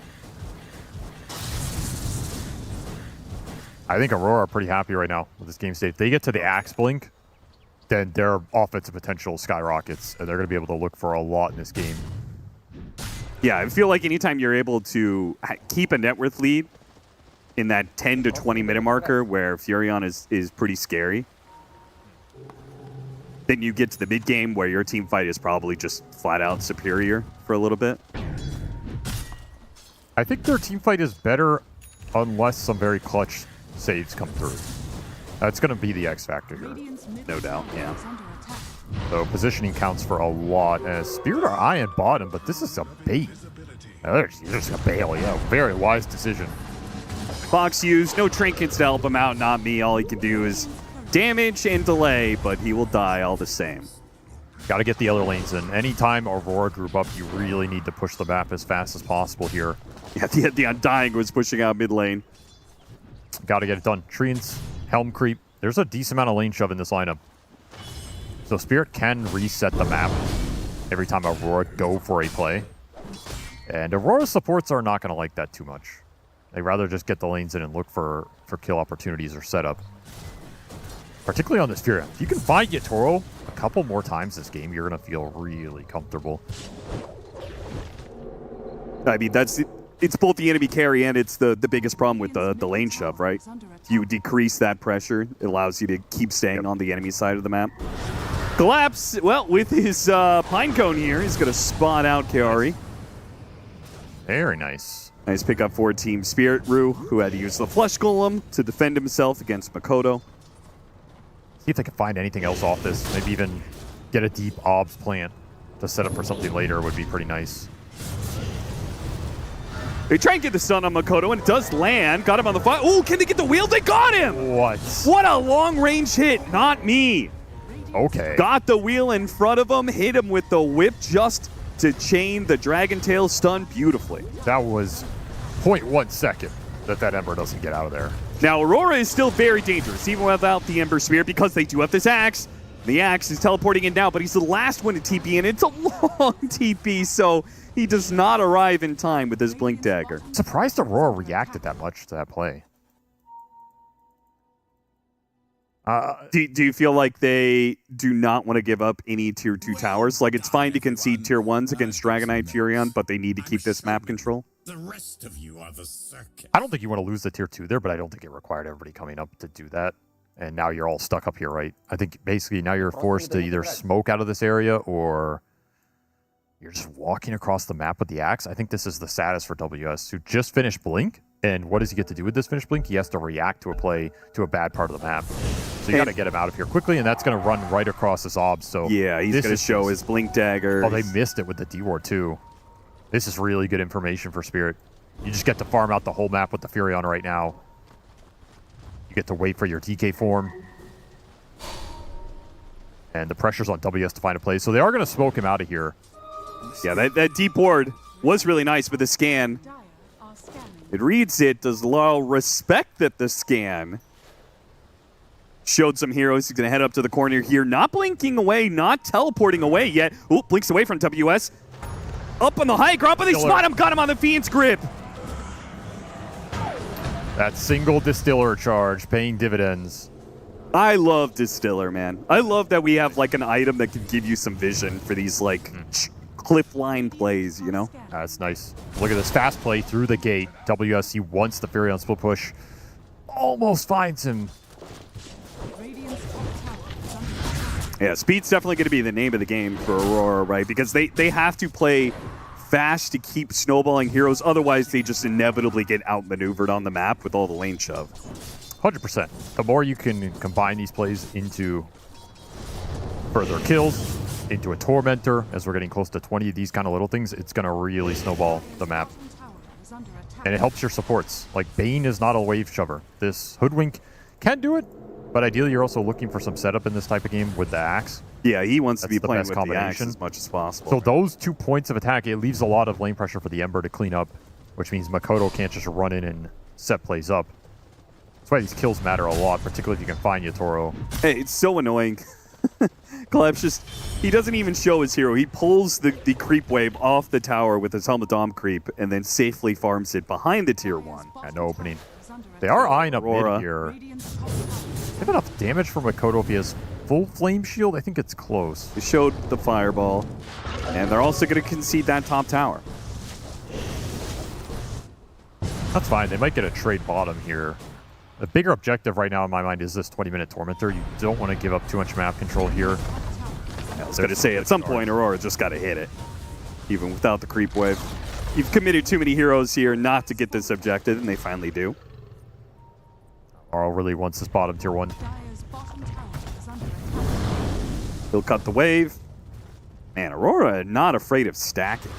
[SPEAKER 13] I think Aurora are pretty happy right now with this game state. If they get to the Axe Blink, then their offensive potential skyrockets, and they're going to be able to look for a lot in this game.
[SPEAKER 12] Yeah, I feel like anytime you're able to keep a net worth lead in that 10 to 20 minute marker where Furion is pretty scary, then you get to the mid game where your team fight is probably just flat out superior for a little bit.
[SPEAKER 13] I think their team fight is better unless some very clutch saves come through. That's going to be the X factor here.
[SPEAKER 12] No doubt, yeah.
[SPEAKER 13] So positioning counts for a lot. Spirit are eyeing bottom, but this is a bait. There's just a bail, yeah. Very wise decision.
[SPEAKER 12] Fox used no trinkets to help him out, not me. All he can do is damage and delay, but he will die all the same.
[SPEAKER 13] Got to get the other lanes in. Anytime Aurora group up, you really need to push the map as fast as possible here.
[SPEAKER 12] Yeah, the Undying was pushing out mid lane.
[SPEAKER 13] Got to get it done. Treants, Helm creep. There's a decent amount of lane shove in this lineup. So Spirit can reset the map every time Aurora go for a play. And Aurora's supports are not going to like that too much. They'd rather just get the lanes in and look for kill opportunities or setup. Particularly on this Furion. If you can find Yatoro a couple more times this game, you're going to feel really comfortable.
[SPEAKER 12] I mean, it's both the enemy carry and it's the biggest problem with the lane shove, right? If you decrease that pressure, it allows you to keep staying on the enemy side of the map. Collapse, well, with his Pinecone here, he's going to spot out Kaori.
[SPEAKER 13] Very nice.
[SPEAKER 12] Nice pickup for Team Spirit. Rue, who had to use the Flesh Golem to defend himself against Makoto.
[SPEAKER 13] See if they can find anything else off this. Maybe even get a deep obs plant to set up for something later would be pretty nice.
[SPEAKER 12] They try and get the stun on Makoto, and it does land. Got him on the fire. Oh, can they get the wheel? They got him!
[SPEAKER 13] What?
[SPEAKER 12] What a long-range hit. Not me.
[SPEAKER 13] Okay.
[SPEAKER 12] Got the wheel in front of him, hit him with the whip just to chain the Dragon Tail stun beautifully.
[SPEAKER 13] That was 0.1 second that Ember doesn't get out of there.
[SPEAKER 12] Now, Aurora is still very dangerous, even without the Ember Spear, because they do have this Axe. The Axe is teleporting in now, but he's the last one to TP in. It's a long TP, so he does not arrive in time with his Blink Dagger.
[SPEAKER 13] Surprised Aurora reacted that much to that play.
[SPEAKER 12] Do you feel like they do not want to give up any Tier 2 towers? Like, it's fine to concede Tier 1s against Dragonite Furion, but they need to keep this map control?
[SPEAKER 14] The rest of you are the circus.
[SPEAKER 13] I don't think you want to lose the Tier 2 there, but I don't think it required everybody coming up to do that. And now you're all stuck up here, right? I think basically now you're forced to either smoke out of this area or you're just walking across the map with the Axe. I think this is the saddest for WS, who just finished Blink. And what does he get to do with this finished Blink? He has to react to a play to a bad part of the map. So you got to get him out of here quickly, and that's going to run right across his obs. So
[SPEAKER 12] yeah, he's going to show his Blink Dagger.
[SPEAKER 13] Oh, they missed it with the D-Ward too. This is really good information for Spirit. You just get to farm out the whole map with the Furion right now. You get to wait for your TK form. And the pressure's on WS to find a play, so they are going to smoke him out of here.
[SPEAKER 12] Yeah, that deep ward was really nice, but the scan, it reads it. Does Lyle respect that the scan showed some heroes? He's going to head up to the corner here, not blinking away, not teleporting away yet. Ooh, blinks away from WS. Up on the high ground, but they spot him, got him on the Fiend's grip.
[SPEAKER 13] That single Distiller charge paying dividends.
[SPEAKER 12] I love Distiller, man. I love that we have like an item that can give you some vision for these like cliff line plays, you know?
[SPEAKER 13] That's nice. Look at this fast play through the gate. WSC wants the Fury on split push. Almost finds him.
[SPEAKER 12] Yeah, speed's definitely going to be the name of the game for Aurora, right? Because they have to play fast to keep snowballing heroes. Otherwise, they just inevitably get outmaneuvered on the map with all the lane shove.
[SPEAKER 13] 100%. The more you can combine these plays into further kills, into a Tormentor, as we're getting close to 20 of these kind of little things, it's going to really snowball the map. And it helps your supports. Like, Bane is not a wave shover. This Hoodwink can do it, but ideally you're also looking for some setup in this type of game with the Axe.
[SPEAKER 12] Yeah, he wants to be playing
[SPEAKER 13] best
[SPEAKER 12] with the Axe as much as possible.
[SPEAKER 13] So those 2 points of attack, it leaves a lot of lane pressure for the Ember to clean up, which means Makoto can't just run in and set plays up. That's why these kills matter a lot, particularly if you can find Yatoro.
[SPEAKER 12] Hey, it's so annoying. Collapse just, he doesn't even show his hero. He pulls the creep wave off the tower with his Helmet Dom creep and then safely farms it behind the tier 1.
[SPEAKER 13] Yeah, no opening. They are eyeing up mid here. They have enough damage from Makoto if he has full flame shield. I think it's close.
[SPEAKER 12] They showed the fireball, and they're also going to concede that top tower.
[SPEAKER 13] That's fine. They might get a trade bottom here. The bigger objective right now in my mind is this 20-minute Tormentor. You don't want to give up too much map control here.
[SPEAKER 12] I was going to say, at some point, Aurora just got to hit it, even without the creep wave. You've committed too many heroes here not to get this objective, and they finally do.
[SPEAKER 13] Aurora really wants this bottom tier 1.
[SPEAKER 12] He'll cut the wave. Man, Aurora not afraid of stacking.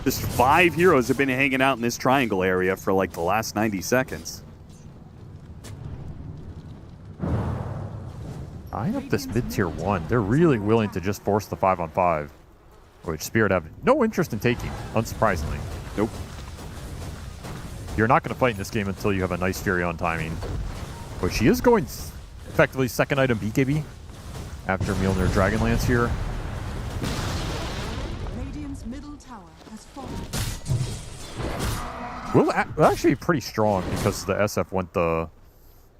[SPEAKER 12] Just 5 heroes have been hanging out in this triangle area for like the last 90 seconds.
[SPEAKER 13] Eyeing up this mid-tier 1. They're really willing to just force the 5-on-5, which Spirit have no interest in taking, unsurprisingly.
[SPEAKER 12] Nope.
[SPEAKER 13] You're not going to fight in this game until you have a nice Fury on timing, which she is going effectively second item BKB after Mjolnir Dragonlance here. Will actually be pretty strong because the SF went the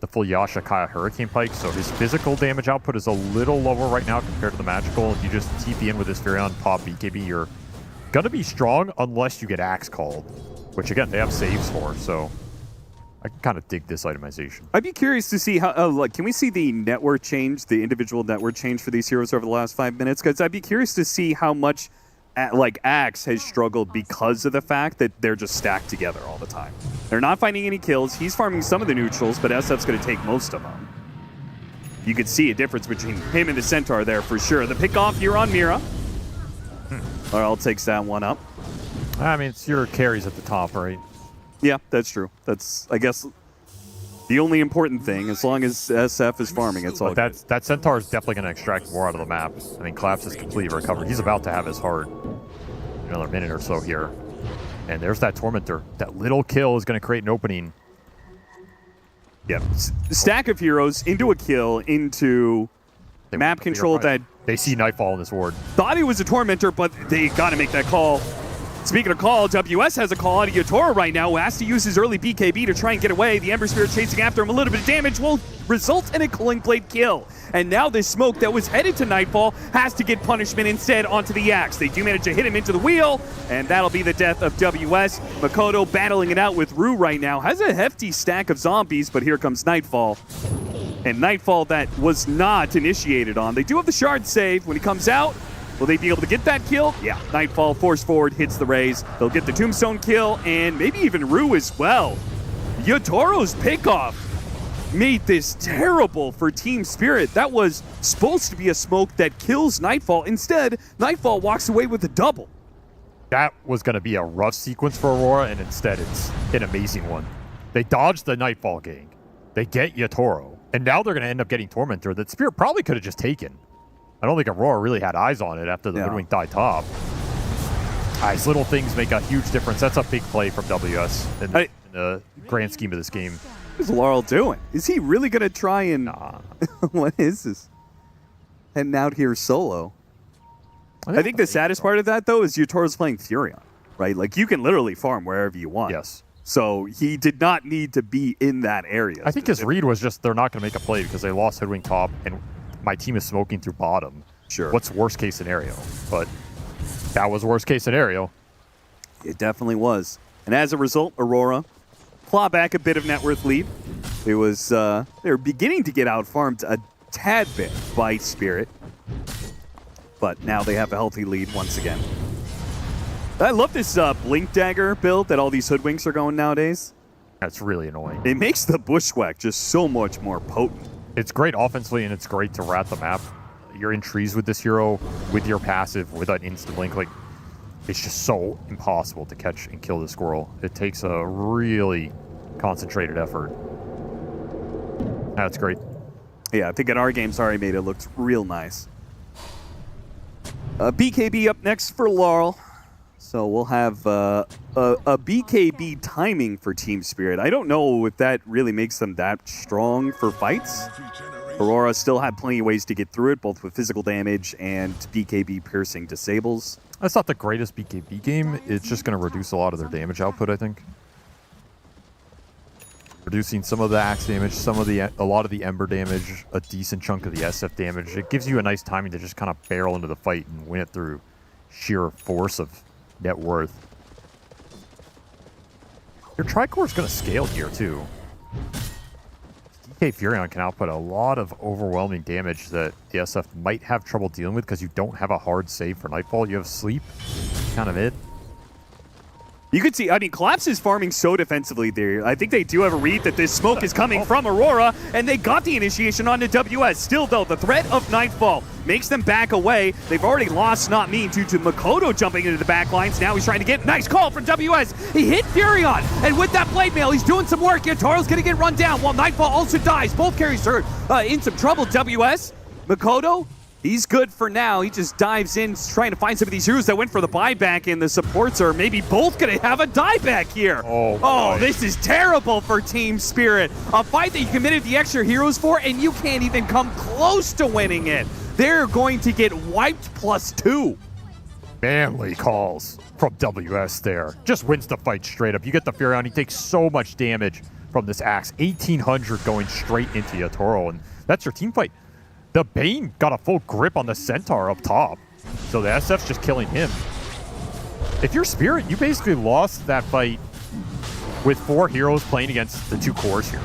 [SPEAKER 13] full Yasha Kaya Hurricane Pike, so his physical damage output is a little lower right now compared to the magical. If you just TP in with this Furion, pop BKB, you're going to be strong unless you get Axe called, which again, they have saves for, so I can kind of dig this itemization.
[SPEAKER 12] I'd be curious to see how, like, can we see the network change, the individual network change for these heroes over the last 5 minutes? Because I'd be curious to see how much like Axe has struggled because of the fact that they're just stacked together all the time. They're not finding any kills. He's farming some of the neutrals, but SF's going to take most of them. You could see a difference between him and the Centaur there for sure. The pick off here on Mira. Laurel takes that one up.
[SPEAKER 13] I mean, it's your carries at the top, right?
[SPEAKER 12] Yeah, that's true. That's, I guess, the only important thing. As long as SF is farming, it's all good.
[SPEAKER 13] That Centaur is definitely going to extract more out of the map. I mean, Collapse is completely recovered. He's about to have his heart in another minute or so here. And there's that Tormentor. That little kill is going to create an opening.
[SPEAKER 12] Yep. Stack of heroes into a kill, into map control that...
[SPEAKER 13] They see Nightfall in this ward.
[SPEAKER 12] Thought he was a Tormentor, but they got to make that call. Speaking of call, WS has a call out of Yatoro right now, who has to use his early BKB to try and get away. The Ember Spirit chasing after him. A little bit of damage will result in a Culling Blade kill. And now this smoke that was headed to Nightfall has to get punishment instead onto the Axe. They do manage to hit him into the wheel, and that'll be the death of WS. Makoto battling it out with Rue right now. Has a hefty stack of zombies, but here comes Nightfall. And Nightfall that was not initiated on. They do have the shard save when he comes out. Will they be able to get that kill? Yeah, Nightfall force forward, hits the raise. They'll get the Tombstone kill, and maybe even Rue as well. Yatoro's pickoff made this terrible for Team Spirit. That was supposed to be a smoke that kills Nightfall. Instead, Nightfall walks away with a double.
[SPEAKER 13] That was going to be a rough sequence for Aurora, and instead it's an amazing one. They dodge the Nightfall gang. They get Yatoro. And now they're going to end up getting Tormentor that Spirit probably could have just taken. I don't think Aurora really had eyes on it after the Hoodwink died top. These little things make a huge difference. That's a big play from WS in the grand scheme of this game.
[SPEAKER 12] What is Laurel doing? Is he really going to try and... Nah. What is this? Heading out here solo. I think the saddest part of that, though, is Yutoro's playing Furion, right? Like, you can literally farm wherever you want.
[SPEAKER 13] Yes.
[SPEAKER 12] So he did not need to be in that area.
[SPEAKER 13] I think his read was just they're not going to make a play because they lost Hoodwink top and my team is smoking through bottom.
[SPEAKER 12] Sure.
[SPEAKER 13] What's worst case scenario? But that was worst case scenario.
[SPEAKER 12] It definitely was. And as a result, Aurora claw back a bit of net worth lead. It was they were beginning to get out farmed a tad bit by Spirit. But now they have a healthy lead once again. I love this Blink Dagger build that all these Hoodwinks are going nowadays.
[SPEAKER 13] That's really annoying.
[SPEAKER 12] It makes the Bushwhack just so much more potent.
[SPEAKER 13] It's great offensively, and it's great to rat the map. You're in trees with this hero, with your passive, with an instant blink. Like, it's just so impossible to catch and kill the squirrel. It takes a really concentrated effort. That's great.
[SPEAKER 12] Yeah, I think in our games already made it look real nice. BKB up next for Laurel. So we'll have a BKB timing for Team Spirit. I don't know if that really makes them that strong for fights. Aurora still had plenty of ways to get through it, both with physical damage and BKB piercing disables.
[SPEAKER 13] That's not the greatest BKB game. It's just going to reduce a lot of their damage output, I think. Reducing some of the axe damage, a lot of the ember damage, a decent chunk of the SF damage. It gives you a nice timing to just kind of barrel into the fight and win it through sheer force of net worth. Your Tricore is going to scale here too. DK Furion can output a lot of overwhelming damage that the SF might have trouble dealing with because you don't have a hard save for Nightfall. You have sleep, kind of it.
[SPEAKER 12] You could see, I mean, Collapse is farming so defensively there. I think they do have a read that this smoke is coming from Aurora, and they got the initiation onto WS. Still, though, the threat of Nightfall makes them back away. They've already lost Not Me due to Makoto jumping into the back lines. Now he's trying to get nice call from WS. He hit Furion, and with that blade mail, he's doing some work. Yatoro's going to get run down while Nightfall also dies. Both carries are in some trouble. WS, Makoto, he's good for now. He just dives in, trying to find some of these heroes that went for the buyback, and the supports are maybe both going to have a dieback here. Oh, this is terrible for Team Spirit. A fight that you committed the extra heroes for, and you can't even come close to winning it. They're going to get wiped +2.
[SPEAKER 13] Manly calls from WS there. Just wins the fight straight up. You get the Furion. He takes so much damage from this axe. 1,800 going straight into Yatoro, and that's your team fight. The Bane got a full grip on the Centaur up top, so the SF's just killing him. If you're Spirit, you basically lost that fight with 4 heroes playing against the 2 cores here,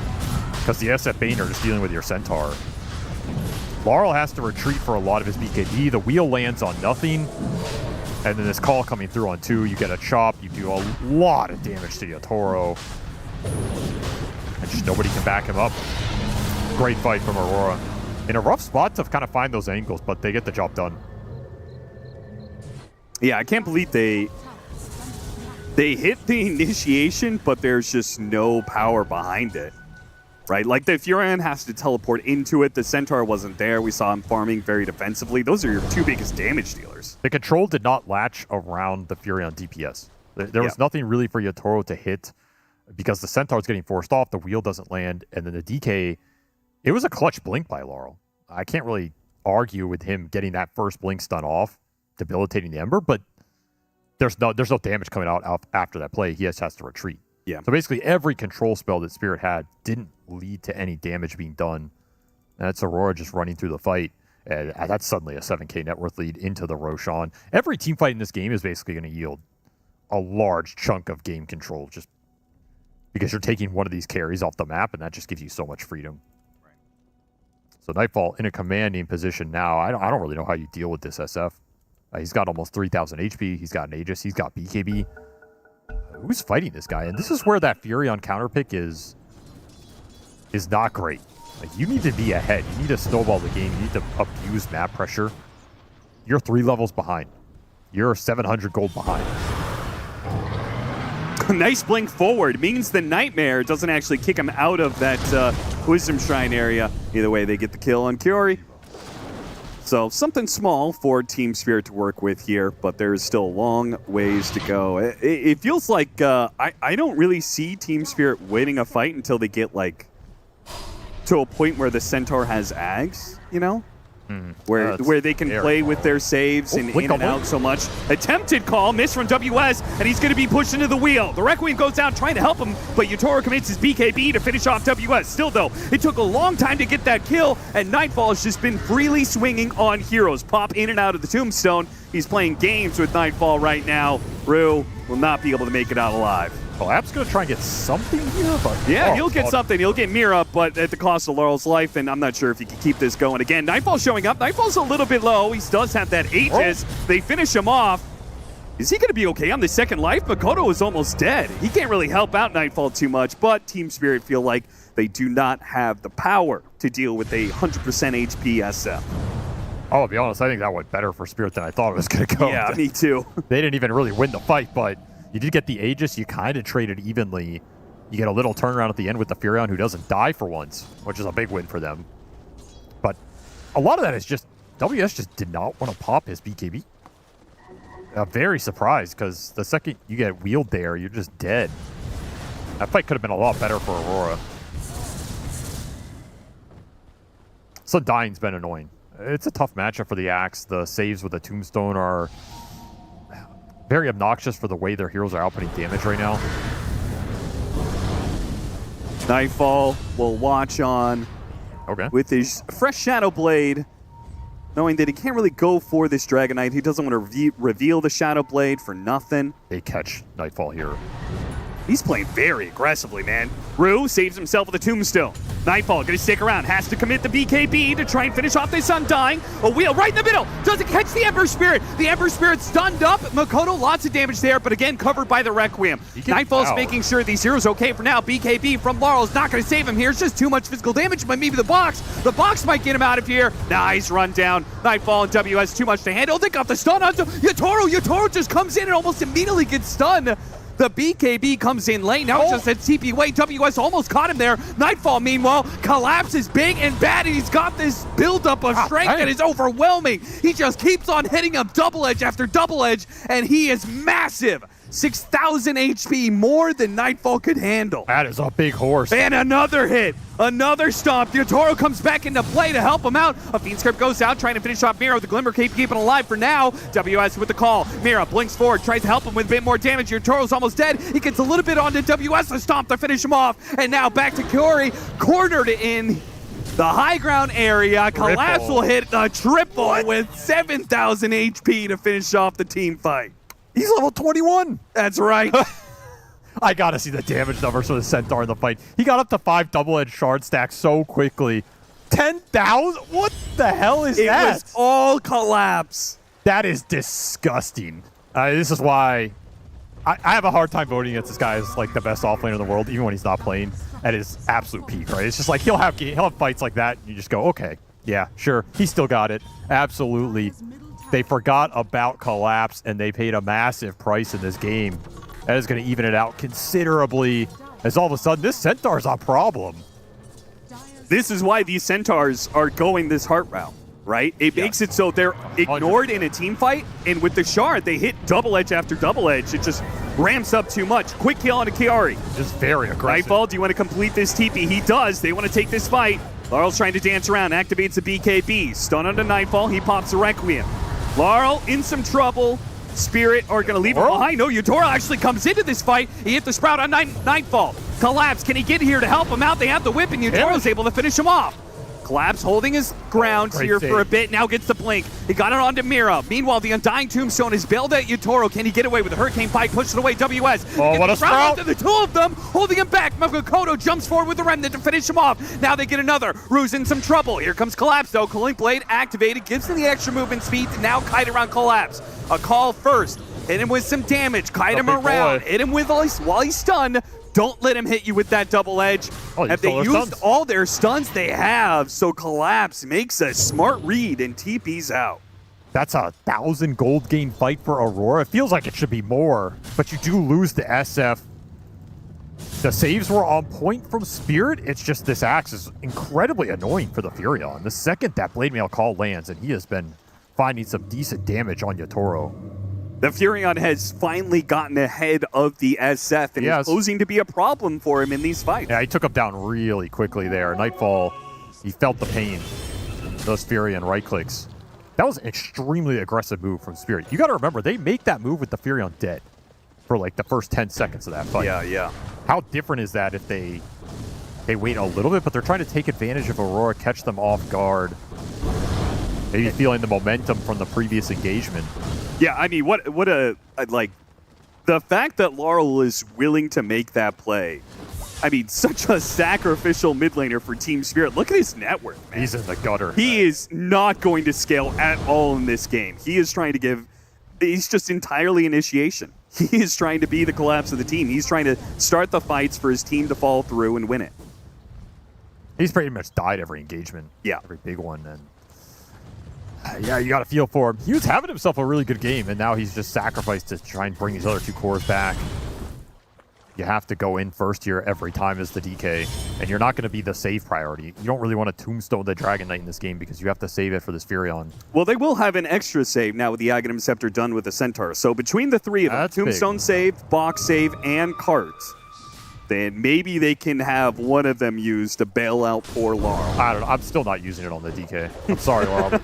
[SPEAKER 13] because the SF Bane are just dealing with your Centaur. Laurel has to retreat for a lot of his BKB. The wheel lands on nothing, and then this call coming through on 2, you get a chop, you do a lot of damage to Yatoro, and just nobody can back him up. Great fight from Aurora. In a rough spot to kind of find those angles, but they get the job done.
[SPEAKER 12] Yeah, I can't believe they hit the initiation, but there's just no power behind it, right? Like, the Furion has to teleport into it. The Centaur wasn't there. We saw him farming very defensively. Those are your 2 biggest damage dealers.
[SPEAKER 13] The control did not latch around the Furion DPS. There was nothing really for Yatoro to hit because the Centaur's getting forced off, the wheel doesn't land, and then the DK... It was a clutch blink by Laurel. I can't really argue with him getting that first blink stun off, debilitating the Ember, but there's no damage coming out after that play. He just has to retreat.
[SPEAKER 12] Yeah.
[SPEAKER 13] So basically every control spell that Spirit had didn't lead to any damage being done. And that's Aurora just running through the fight. And that's suddenly a 7k net worth lead into the Roshan. Every team fight in this game is basically going to yield a large chunk of game control just because you're taking one of these carries off the map, and that just gives you so much freedom. So Nightfall in a commanding position now. I don't really know how you deal with this SF. He's got almost 3,000 HP. He's got an Aegis. He's got BKB. Who's fighting this guy? And this is where that Furion counterpick is not great. Like, you need to be ahead. You need to snowball the game. You need to abuse map pressure. You're 3 levels behind. You're 700 gold behind.
[SPEAKER 12] Nice blink forward. Means the Nightmare doesn't actually kick him out of that Wisdom Shrine area. Either way, they get the kill on Kiori. So something small for Team Spirit to work with here, but there's still a long ways to go. It feels like I don't really see Team Spirit winning a fight until they get like to a point where the Centaur has Ags, you know? Where they can play with their saves and in and out so much. Attempted call, miss from WS, and he's going to be pushed into the wheel. The Requiem goes down trying to help him, but Yotoro commits his BKB to finish off WS. Still, though, it took a long time to get that kill, and Nightfall has just been freely swinging on heroes. Pop in and out of the Tombstone. He's playing games with Nightfall right now. Rue will not be able to make it out alive.
[SPEAKER 13] Well, App's going to try and get something here, but...
[SPEAKER 12] Yeah, he'll get something. He'll get Mira, but at the cost of Laurel's life, and I'm not sure if he can keep this going again. Nightfall showing up. Nightfall's a little bit low. He does have that Aegis. They finish him off. Is he going to be okay on the second life? Makoto is almost dead. He can't really help out Nightfall too much, but Team Spirit feel like they do not have the power to deal with a 100% HP SF.
[SPEAKER 13] I'll be honest, I think that went better for Spirit than I thought it was going to go.
[SPEAKER 12] Yeah, me too.
[SPEAKER 13] They didn't even really win the fight, but you did get the Aegis. You kind of traded evenly. You get a little turnaround at the end with the Furion, who doesn't die for once, which is a big win for them. But a lot of that is just WS just did not want to pop his BKB. I'm very surprised, because the second you get wheeled there, you're just dead. That fight could have been a lot better for Aurora. So dying's been annoying. It's a tough matchup for the Axe. The saves with the Tombstone are very obnoxious for the way their heroes are outputting damage right now.
[SPEAKER 12] Nightfall will watch on with his fresh Shadow Blade, knowing that he can't really go for this Dragon Knight. He doesn't want to reveal the Shadow Blade for nothing.
[SPEAKER 13] They catch Nightfall here.
[SPEAKER 12] He's playing very aggressively, man. Rue saves himself with a Tombstone. Nightfall gonna stick around, has to commit the BKB to try and finish off this Undying. A wheel right in the middle, doesn't catch the Ember Spirit. The Ember Spirit stunned up. Makoto, lots of damage there, but again, covered by the Requiem. Nightfall's making sure these heroes okay for now. BKB from Laurel is not gonna save him here. It's just too much physical damage, but maybe the box. The box might get him out of here. Nice run down. Nightfall and WS too much to handle. They got the stun onto Yotoro. Yotoro just comes in and almost immediately gets stunned. The BKB comes in late. Now it's just at TP way. WS almost caught him there. Nightfall, meanwhile, collapses big and bad, and he's got this buildup of strength that is overwhelming. He just keeps on hitting him double edge after double edge, and he is massive. 6,000 HP, more than Nightfall could handle.
[SPEAKER 13] That is a big horse.
[SPEAKER 12] And another hit, another stomp. Yotoro comes back into play to help him out. A Fiend Script goes out, trying to finish off Mira with the Glimmer Cape, keeping alive for now. WS with the call. Mira blinks forward, tries to help him with a bit more damage. Yotoro's almost dead. He gets a little bit onto WS, a stomp to finish him off. And now back to Kiori, cornered in the high ground area. Collapse will hit the triple with 7,000 HP to finish off the team fight.
[SPEAKER 13] He's level 21.
[SPEAKER 12] That's right.
[SPEAKER 13] I gotta see the damage numbers for the Centaur in the fight. He got up to 5 double-edged shard stacks so quickly. 10,000? What the hell is that?
[SPEAKER 12] It was all collapse.
[SPEAKER 13] That is disgusting. This is why I have a hard time voting against this guy as like the best offlaner in the world, even when he's not playing at his absolute peak, right? It's just like he'll have fights like that, and you just go, okay, yeah, sure, he still got it. Absolutely. They forgot about Collapse, and they paid a massive price in this game. That is going to even it out considerably, as all of a sudden, this Centaur's a problem.
[SPEAKER 12] This is why these Centaurs are going this heart route, right? It makes it so they're ignored in a team fight, and with the Shard, they hit double edge after double edge. It just ramps up too much. Quick kill on a Kiari.
[SPEAKER 13] Just very aggressive.
[SPEAKER 12] Nightfall, do you want to complete this TP? He does. They want to take this fight. Laurel's trying to dance around, activates the BKB. Stun onto Nightfall, he pops a Requiem. Laurel in some trouble. Spirit are going to leave him behind. No, Yotoro actually comes into this fight. He hit the Sprout on Nightfall. Collapse, can he get here to help him out? They have the whip, and Yotoro's able to finish him off. Collapse holding his ground here for a bit. Now gets the blink. He got it onto Mira. Meanwhile, the Undying Tombstone is bailed at Yotoro. Can he get away with the Hurricane Pike? Pushed away WS.
[SPEAKER 13] Oh, what a sprout!
[SPEAKER 12] The two of them holding him back. Makoto jumps forward with the Remnant to finish him off. Now they get another. Rue's in some trouble. Here comes Collapse, though. Cooling Blade activated. Gives him the extra movement speed to now kite around Collapse. A call first. Hit him with some damage. Kite him around. Hit him with while he's stunned. Don't let him hit you with that double edge. Have they used all their stuns? They have. So Collapse makes a smart read and TP's out.
[SPEAKER 13] That's a 1,000 gold gain fight for Aurora. It feels like it should be more, but you do lose the SF The saves were on point from Spirit. It's just this axe is incredibly annoying for the Furion. The second that Blade Mail call lands, and he has been finding some decent damage on Yatoro.
[SPEAKER 12] The Furion has finally gotten ahead of the SF and is posing to be a problem for him in these fights.
[SPEAKER 13] Yeah, he took him down really quickly there. Nightfall, he felt the pain. Those Furion right clicks. That was an extremely aggressive move from Spirit. You got to remember, they make that move with the Furion dead for like the first 10 seconds of that fight.
[SPEAKER 12] Yeah.
[SPEAKER 13] How different is that if they wait a little bit, but they're trying to take advantage of Aurora, catch them off guard. Maybe feeling the momentum from the previous engagement.
[SPEAKER 12] Yeah, I mean, what a like, the fact that Laurel is willing to make that play. I mean, such a sacrificial mid laner for Team Spirit. Look at his net worth, man.
[SPEAKER 13] He's in the gutter.
[SPEAKER 12] He is not going to scale at all in this game. He is trying to give, he's just entirely initiation. He is trying to be the collapse of the team. He's trying to start the fights for his team to fall through and win it.
[SPEAKER 13] He's pretty much died every engagement.
[SPEAKER 12] Yeah.
[SPEAKER 13] Every big one. And yeah, you got to feel for him. He was having himself a really good game, and now he's just sacrificed to try and bring these other 2 cores back. You have to go in first here every time as the DK, and you're not going to be the save priority. You don't really want to tombstone the Dragon Knight in this game because you have to save it for this Furion.
[SPEAKER 12] Well, they will have an extra save now with the Aghanim Scepter done with the Centaur. So between the 3 of them, tombstone save, box save, and cart, then maybe they can have one of them used to bail out poor Laurel.
[SPEAKER 13] I don't know. I'm still not using it on the DK. I'm sorry, Laurel.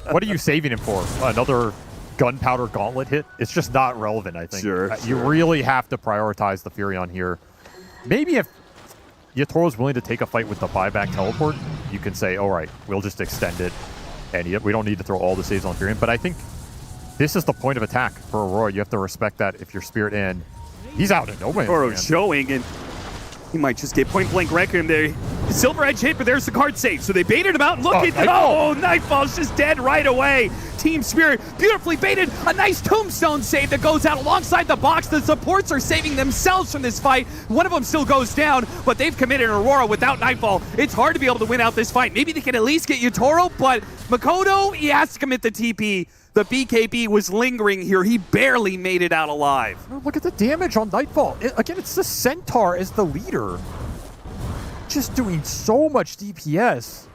[SPEAKER 13] What are you saving him for? Another gunpowder gauntlet hit? It's just not relevant, I think.
[SPEAKER 12] Sure.
[SPEAKER 13] You really have to prioritize the Furion here. Maybe if Yatoro's willing to take a fight with the buyback teleport, you can say, all right, we'll just extend it, and we don't need to throw all the saves on Furion. But I think this is the point of attack for Aurora. You have to respect that if you're Spirit and he's out of nowhere.
[SPEAKER 12] Aurora showing, and he might just get point-blank record there. The Silver Edge hit, but there's the card save. So they baited him out. Look at
[SPEAKER 13] Nightfall.
[SPEAKER 12] Nightfall's just dead right away. Team Spirit beautifully baited. A nice tombstone save that goes out alongside the box. The supports are saving themselves from this fight. One of them still goes down, but they've committed Aurora without Nightfall. It's hard to be able to win out this fight. Maybe they can at least get Yatoro, but Makoto, he has to commit the TP. The BKB was lingering here. He barely made it out alive.
[SPEAKER 13] Look at the damage on Nightfall. Again, it's the Centaur as the leader. Just doing so much DPS.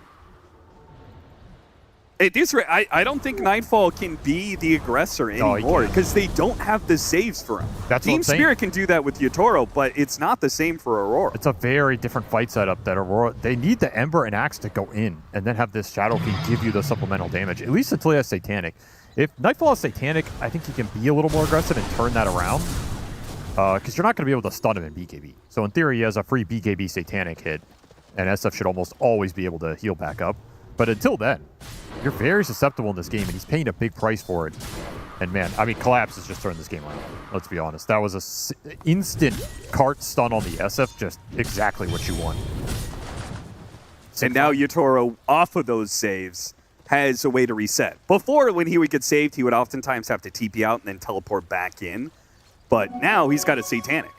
[SPEAKER 12] At this rate, I don't think Nightfall can be the aggressor anymore because they don't have the saves for him.
[SPEAKER 13] That's
[SPEAKER 12] Team Spirit can do that with Yatoro, but it's not the same for Aurora.
[SPEAKER 13] It's a very different fight setup that Aurora, they need the Ember and Axe to go in and then have this Shadow King give you the supplemental damage, at least until he has Satanic. If Nightfall has Satanic, I think he can be a little more aggressive and turn that around because you're not going to be able to stun him in BKB. So in theory, he has a free BKB Satanic hit, and SF should almost always be able to heal back up. But until then, you're very susceptible in this game, and he's paying a big price for it. And man, I mean, Collapse has just turned this game around. Let's be honest. That was an instant cart stun on the SF, just exactly what you want.
[SPEAKER 12] And now Yatoro, off of those saves, has a way to reset. Before, when he would get saved, he would oftentimes have to TP out and then teleport back in. But now he's got a Satanic.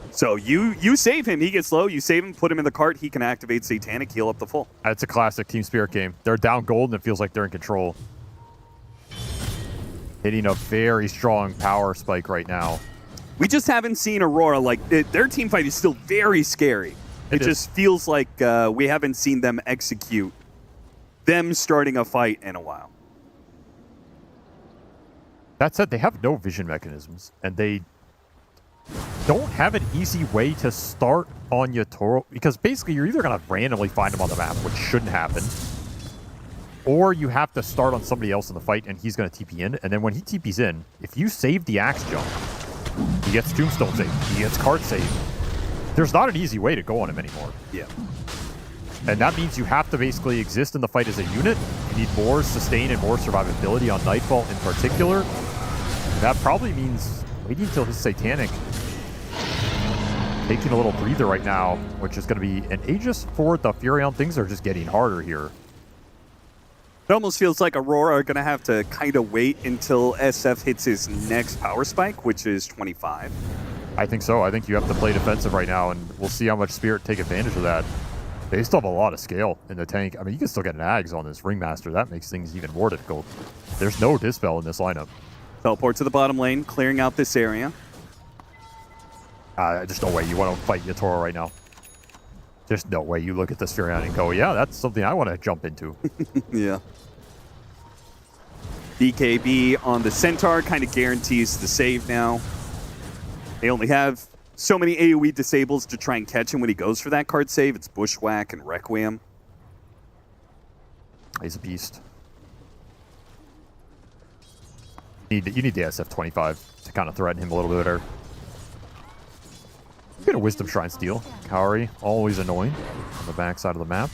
[SPEAKER 12] So you save him, he gets low, you save him, put him in the cart, he can activate Satanic, heal up the full.
[SPEAKER 13] That's a classic Team Spirit game. They're down gold and it feels like they're in control. Hitting a very strong power spike right now.
[SPEAKER 12] We just haven't seen Aurora, like, their team fight is still very scary. It just feels like we haven't seen them execute them starting a fight in a while.
[SPEAKER 13] That said, they have no vision mechanisms, and they don't have an easy way to start on Yatoro, because basically you're either going to randomly find him on the map, which shouldn't happen, or you have to start on somebody else in the fight, and he's going to TP in, and then when he TPs in, if you save the Axe jump, he gets Tombstone save, he gets Card save. There's not an easy way to go on him anymore.
[SPEAKER 12] Yeah.
[SPEAKER 13] And that means you have to basically exist in the fight as a unit. You need more sustain and more survivability on Nightfall in particular. And that probably means waiting until his Satanic, taking a little breather right now, which is going to be an Aegis for the Furion. Things are just getting harder here.
[SPEAKER 12] It almost feels like Aurora are going to have to kind of wait until SF hits his next power spike, which is 25.
[SPEAKER 13] I think so. I think you have to play defensive right now, and we'll see how much Spirit take advantage of that. They still have a lot of scale in the tank. I mean, you can still get an Ags on this Ringmaster. That makes things even more difficult. There's no Dispel in this lineup.
[SPEAKER 12] Teleport to the bottom lane, clearing out this area.
[SPEAKER 13] There's no way you want to fight Yatoro right now. There's no way you look at this Furion and go, yeah, that's something I want to jump into.
[SPEAKER 12] Yeah. BKB on the Centaur kind of guarantees the save now. They only have so many AoE disables to try and catch him when he goes for that card save. It's Bushwhack and Requiem.
[SPEAKER 13] He's a beast. You need the SF-25 to kind of threaten him a little bit better. Get a Wisdom Shrine steal. Kaori, always annoying on the back side of the map.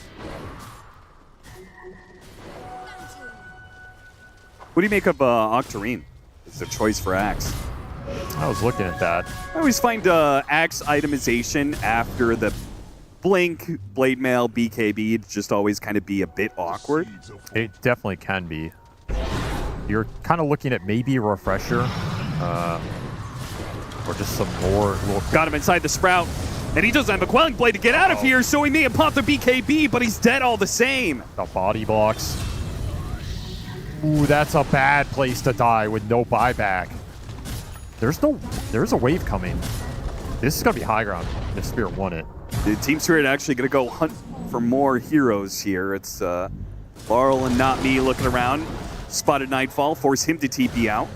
[SPEAKER 12] What do you make of Octarine? It's a choice for Axe.
[SPEAKER 13] I was looking at that.
[SPEAKER 12] I always find Axe itemization after the Blink, Blade Mail, BKB to just always kind of be a bit awkward.
[SPEAKER 13] It definitely can be. You're kind of looking at maybe a refresher. Or just some more little...
[SPEAKER 12] Got him inside the Sprout. And he doesn't have a Quelling Blade to get out of here, so he may have popped the BKB, but he's dead all the same.
[SPEAKER 13] The body blocks. Ooh, that's a bad place to die with no buyback. There's a wave coming. This is going to be high ground if Spirit won it.
[SPEAKER 12] The Team Spirit actually going to go hunt for more heroes here. It's Laurel and Not Me looking around. Spotted Nightfall, force him to TP out.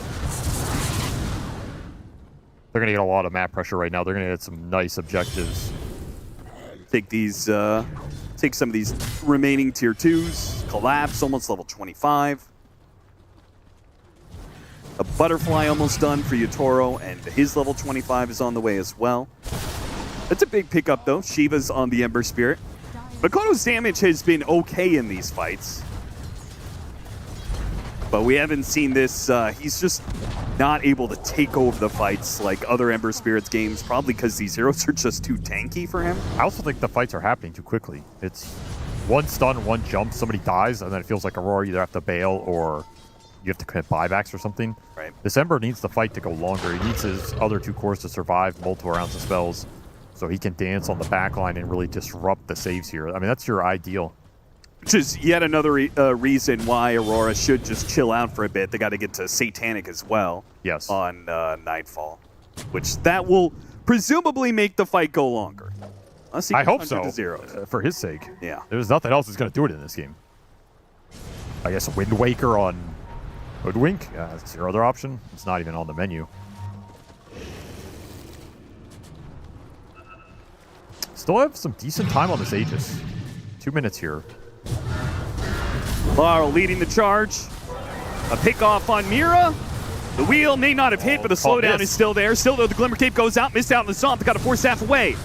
[SPEAKER 13] They're going to get a lot of map pressure right now. They're going to get some nice objectives.
[SPEAKER 12] Take these, take some of these remaining tier 2s. Collapse, almost level 25. A Butterfly almost done for Yatoro, and his level 25 is on the way as well. That's a big pickup, though. Shiva's on the Ember Spirit. Makoto's damage has been okay in these fights. But we haven't seen this. He's just not able to take over the fights like other Ember Spirits games, probably because these heroes are just too tanky for him.
[SPEAKER 13] I also think the fights are happening too quickly. It's one stun, one jump, somebody dies, and then it feels like Aurora either have to bail or you have to commit buybacks or something.
[SPEAKER 12] Right.
[SPEAKER 13] This Ember needs the fight to go longer. He needs his other 2 cores to survive multiple rounds of spells so he can dance on the back line and really disrupt the saves here. I mean, that's your ideal.
[SPEAKER 12] Which is yet another reason why Aurora should just chill out for a bit. They got to get to Satanic as well.
[SPEAKER 13] Yes.
[SPEAKER 12] On Nightfall, which that will presumably make the fight go longer.
[SPEAKER 13] I hope so. For his sake.
[SPEAKER 12] Yeah.
[SPEAKER 13] There's nothing else that's going to do it in this game. I guess a Wind Waker on Hoodwink. That's your other option. It's not even on the menu. Still have some decent time on this Aegis. 2 minutes here.
[SPEAKER 12] Laurel leading the charge. A pick off on Mira. The wheel may not have hit, but the slowdown is still there. Still though, the Glimmer Cape goes out, missed out on the Zomp. They got a 4-staff away.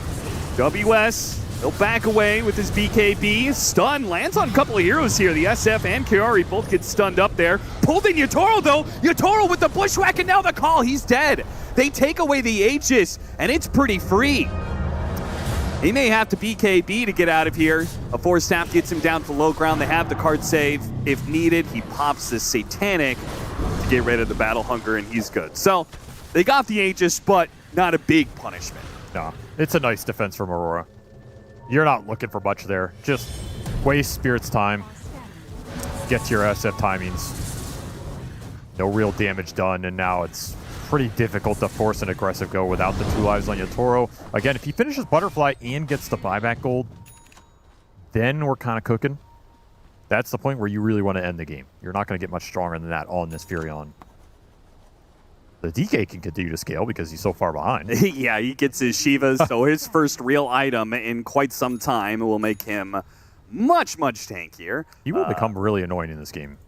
[SPEAKER 12] WS, he'll back away with his BKB. Stun, lands on a couple of heroes here. The SF and Kiari both get stunned up there. Pulled in Yatoro though. Yatoro with the Bushwhack and now the call. He's dead. They take away the Aegis, and it's pretty free. He may have to BKB to get out of here. A 4-staff gets him down to low ground. They have the card save. If needed, he pops the Satanic to get rid of the Battle Hunger, and he's good. So they got the Aegis, but not a big punishment.
[SPEAKER 13] No, it's a nice defense from Aurora. You're not looking for much there. Just waste Spirit's time. Get to your SF timings. No real damage done, and now it's pretty difficult to force an aggressive go without the 2 lives on Yatoro. Again, if he finishes Butterfly and gets the buyback gold, then we're kind of cooking. That's the point where you really want to end the game. You're not going to get much stronger than that on this Furion. The DK can continue to scale because he's so far behind.
[SPEAKER 12] Yeah, he gets his Shivas, so his first real item in quite some time will make him much, much tankier.
[SPEAKER 13] He will become really annoying in this game.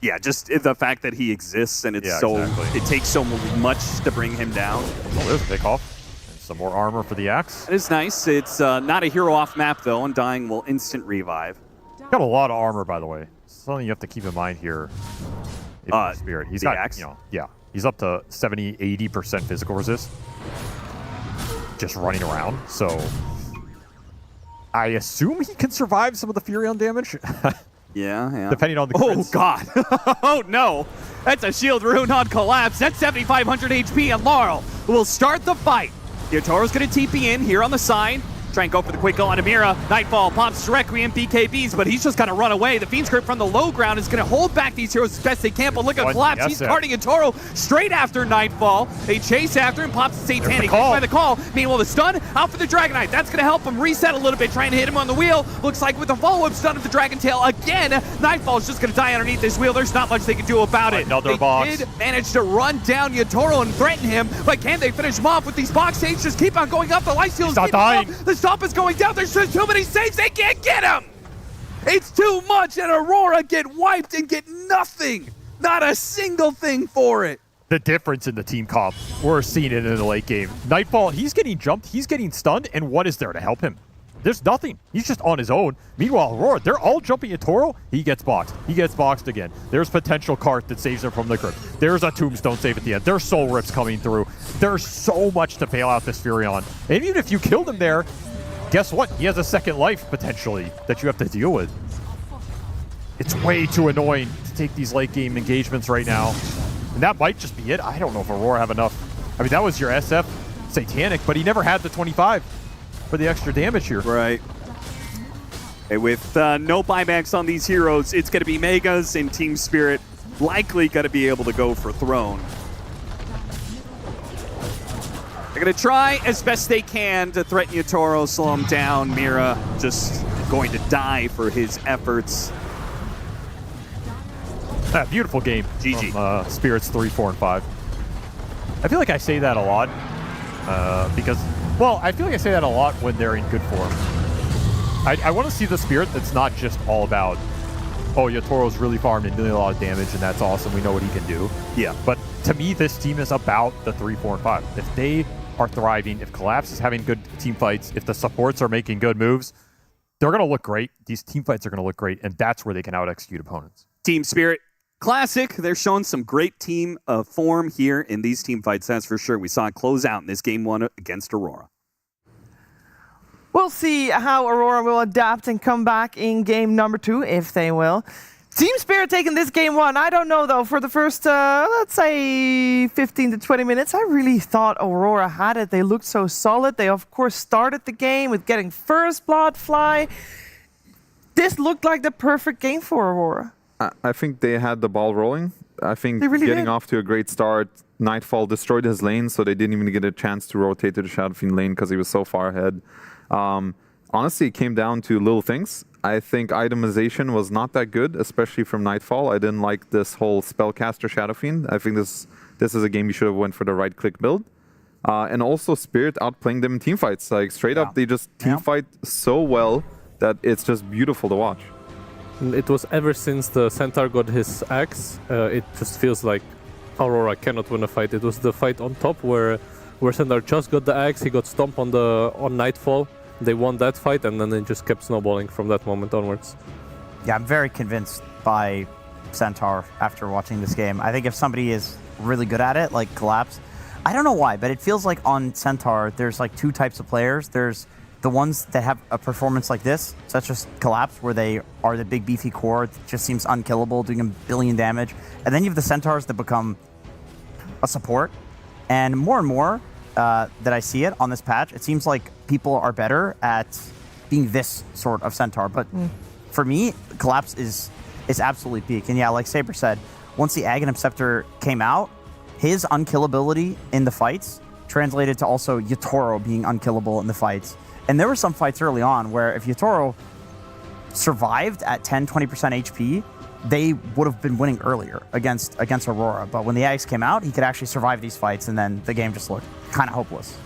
[SPEAKER 12] Yeah, just the fact that he exists and it's it takes so much to bring him down.
[SPEAKER 13] Oh, there's a pick-off. And some more armor for the axe.
[SPEAKER 12] It is nice. It's not a hero off map, though, and dying will instant revive.
[SPEAKER 13] Got a lot of armor, by the way. Something you have to keep in mind here. Spirit. He's got,
[SPEAKER 12] axe?
[SPEAKER 13] He's up to 70-80% physical resist. Just running around, so I assume he can survive some of the Furion damage.
[SPEAKER 12] Yeah.
[SPEAKER 13] Depending on the crits.
[SPEAKER 12] Oh, God. Oh, no. That's a shield rune on Collapse. That's 7,500 HP, and Laurel will start the fight. Yatoro's going to TP in here on the side. Try and go for the quick kill on Amira. Nightfall pops Requiem BKBs, but he's just got to run away. The Fiend Script from the low ground is going to hold back these heroes as best they can, but look at Collapse.
[SPEAKER 13] Yes,
[SPEAKER 12] He's guarding a Toro straight after Nightfall. They chase after him, pops the Satanic by the call. Meanwhile, the stun out for the Dragonite. That's going to help him reset a little bit, trying to hit him on the wheel. Looks like with the follow-up stun of the Dragon Tail again, Nightfall's just going to die underneath this wheel. There's not much they can do about it.
[SPEAKER 13] Another box.
[SPEAKER 12] They did manage to run down Yatoro and threaten him, but can they finish him off with these box saves? Just keep on going up. The life steal is keeping up. The stop is going down. There's just too many saves. They can't get him. It's too much, and Aurora get wiped and get nothing. Not a single thing for it.
[SPEAKER 13] The difference in the team comp, we're seeing it in the late game. Nightfall, he's getting jumped, he's getting stunned, and what is there to help him? There's nothing. He's just on his own. Meanwhile, Aurora, they're all jumping at Toro. He gets boxed. He gets boxed again. There's potential cart that saves him from the grip. There's a tombstone save at the end. There's soul rips coming through. There's so much to bail out this Furion. And even if you killed him there, guess what? He has a second life, potentially, that you have to deal with. It's way too annoying to take these late game engagements right now. And that might just be it. I don't know if Aurora have enough. I mean, that was your SF Satanic, but he never had the 25 for the extra damage here.
[SPEAKER 12] Right. And with no buybacks on these heroes, it's going to be Megas and Team Spirit likely going to be able to go for Throne. They're going to try as best they can to threaten Yatoro, slow him down. Mira just going to die for his efforts.
[SPEAKER 13] Beautiful game.
[SPEAKER 12] GG.
[SPEAKER 13] From, Spirits 3, 4, and 5. I feel like I say that a lot because, well, I feel like I say that a lot when they're in good form. I want to see the Spirit that's not just all about, oh, Yatoro's really farmed and doing a lot of damage, and that's awesome. We know what he can do.
[SPEAKER 12] Yeah.
[SPEAKER 13] But to me, this team is about the 3, 4, and 5. If they are thriving, if Collapse is having good team fights, if the supports are making good moves, they're going to look great. These team fights are going to look great, and that's where they can out-execute opponents.
[SPEAKER 12] Team Spirit. Classic. They're showing some great team form here in these team fights, that's for sure. We saw it close out in this game 1 against Aurora.
[SPEAKER 7] We'll see how Aurora will adapt and come back in game number 2, if they will. Team Spirit taking this game 1. I don't know, though. For the first, let's say, 15 to 20 minutes, I really thought Aurora had it. They looked so solid. They, of course, started the game with getting first blood fly. This looked like the perfect game for Aurora.
[SPEAKER 9] I think they had the ball rolling. I think really getting off to a great start, Nightfall destroyed his lane, so they didn't even get a chance to rotate to the Shadow Fiend lane because he was so far ahead. Honestly, it came down to little things. I think itemization was not that good, especially from Nightfall. I didn't like this whole Spellcaster Shadow Fiend. I think this is a game you should have went for the right-click build. And also Spirit outplaying them in teamfights. Like, straight up, they just teamfight so well that it's just beautiful to watch.
[SPEAKER 10] It was ever since the Centaur got his axe, it just feels like Aurora cannot win a fight. It was the fight on top where Centaur just got the axe, he got stomped on Nightfall. They won that fight, and then they just kept snowballing from that moment onwards.
[SPEAKER 11] Yeah, I'm very convinced by Centaur after watching this game. I think if somebody is really good at it, like Collapse, I don't know why, but it feels like on Centaur, there's like 2 types of players. There's the ones that have a performance like this, such as Collapse, where they are the big beefy core, it just seems unkillable, doing a billion damage. And then you have the Centaurs that become a support. And more that I see it on this patch, it seems like people are better at being this sort of Centaur. But for me, Collapse is absolutely peak. And yeah, like Saber said, once the Aghanim Scepter came out, his unkillability in the fights translated to also Yatoro being unkillable in the fights. And there were some fights early on where if Yatoro survived at 10-20% HP, they would have been winning earlier against Aurora. But when the Axe came out, he could actually survive these fights, and then the game just looked kind of hopeless.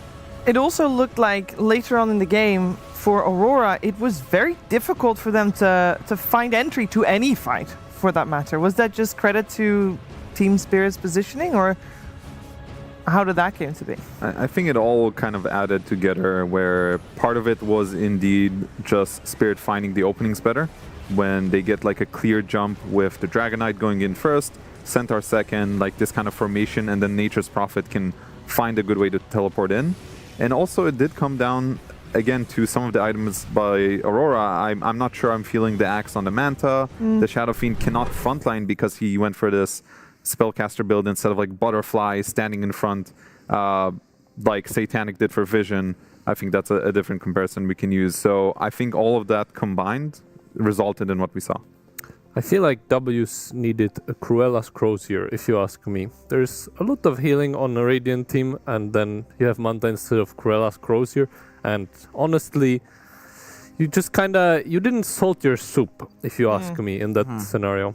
[SPEAKER 7] It also looked like later on in the game for Aurora, it was very difficult for them to find entry to any fight, for that matter. Was that just credit to Team Spirit's positioning, or how did that came to be?
[SPEAKER 9] I think it all kind of added together, where part of it was indeed just Spirit finding the openings better. When they get like a clear jump with the Dragonite going in first, Centaur second, like this kind of formation, and then Nature's Prophet can find a good way to teleport in. And also it did come down, again, to some of the items by Aurora. I'm not sure I'm feeling the Axe on the Manta. The Shadow Fiend cannot frontline because he went for this Spellcaster build instead of like Butterfly standing in front, like Satanic did for Vision. I think that's a different comparison we can use. So I think all of that combined resulted in what we saw.
[SPEAKER 10] I feel like W's needed a Cruella's Crozier, if you ask me. There's a lot of healing on a Radiant team, and then you have Manta instead of Cruella's Crozier. And honestly, you just you didn't salt your soup, if you ask me, in that scenario.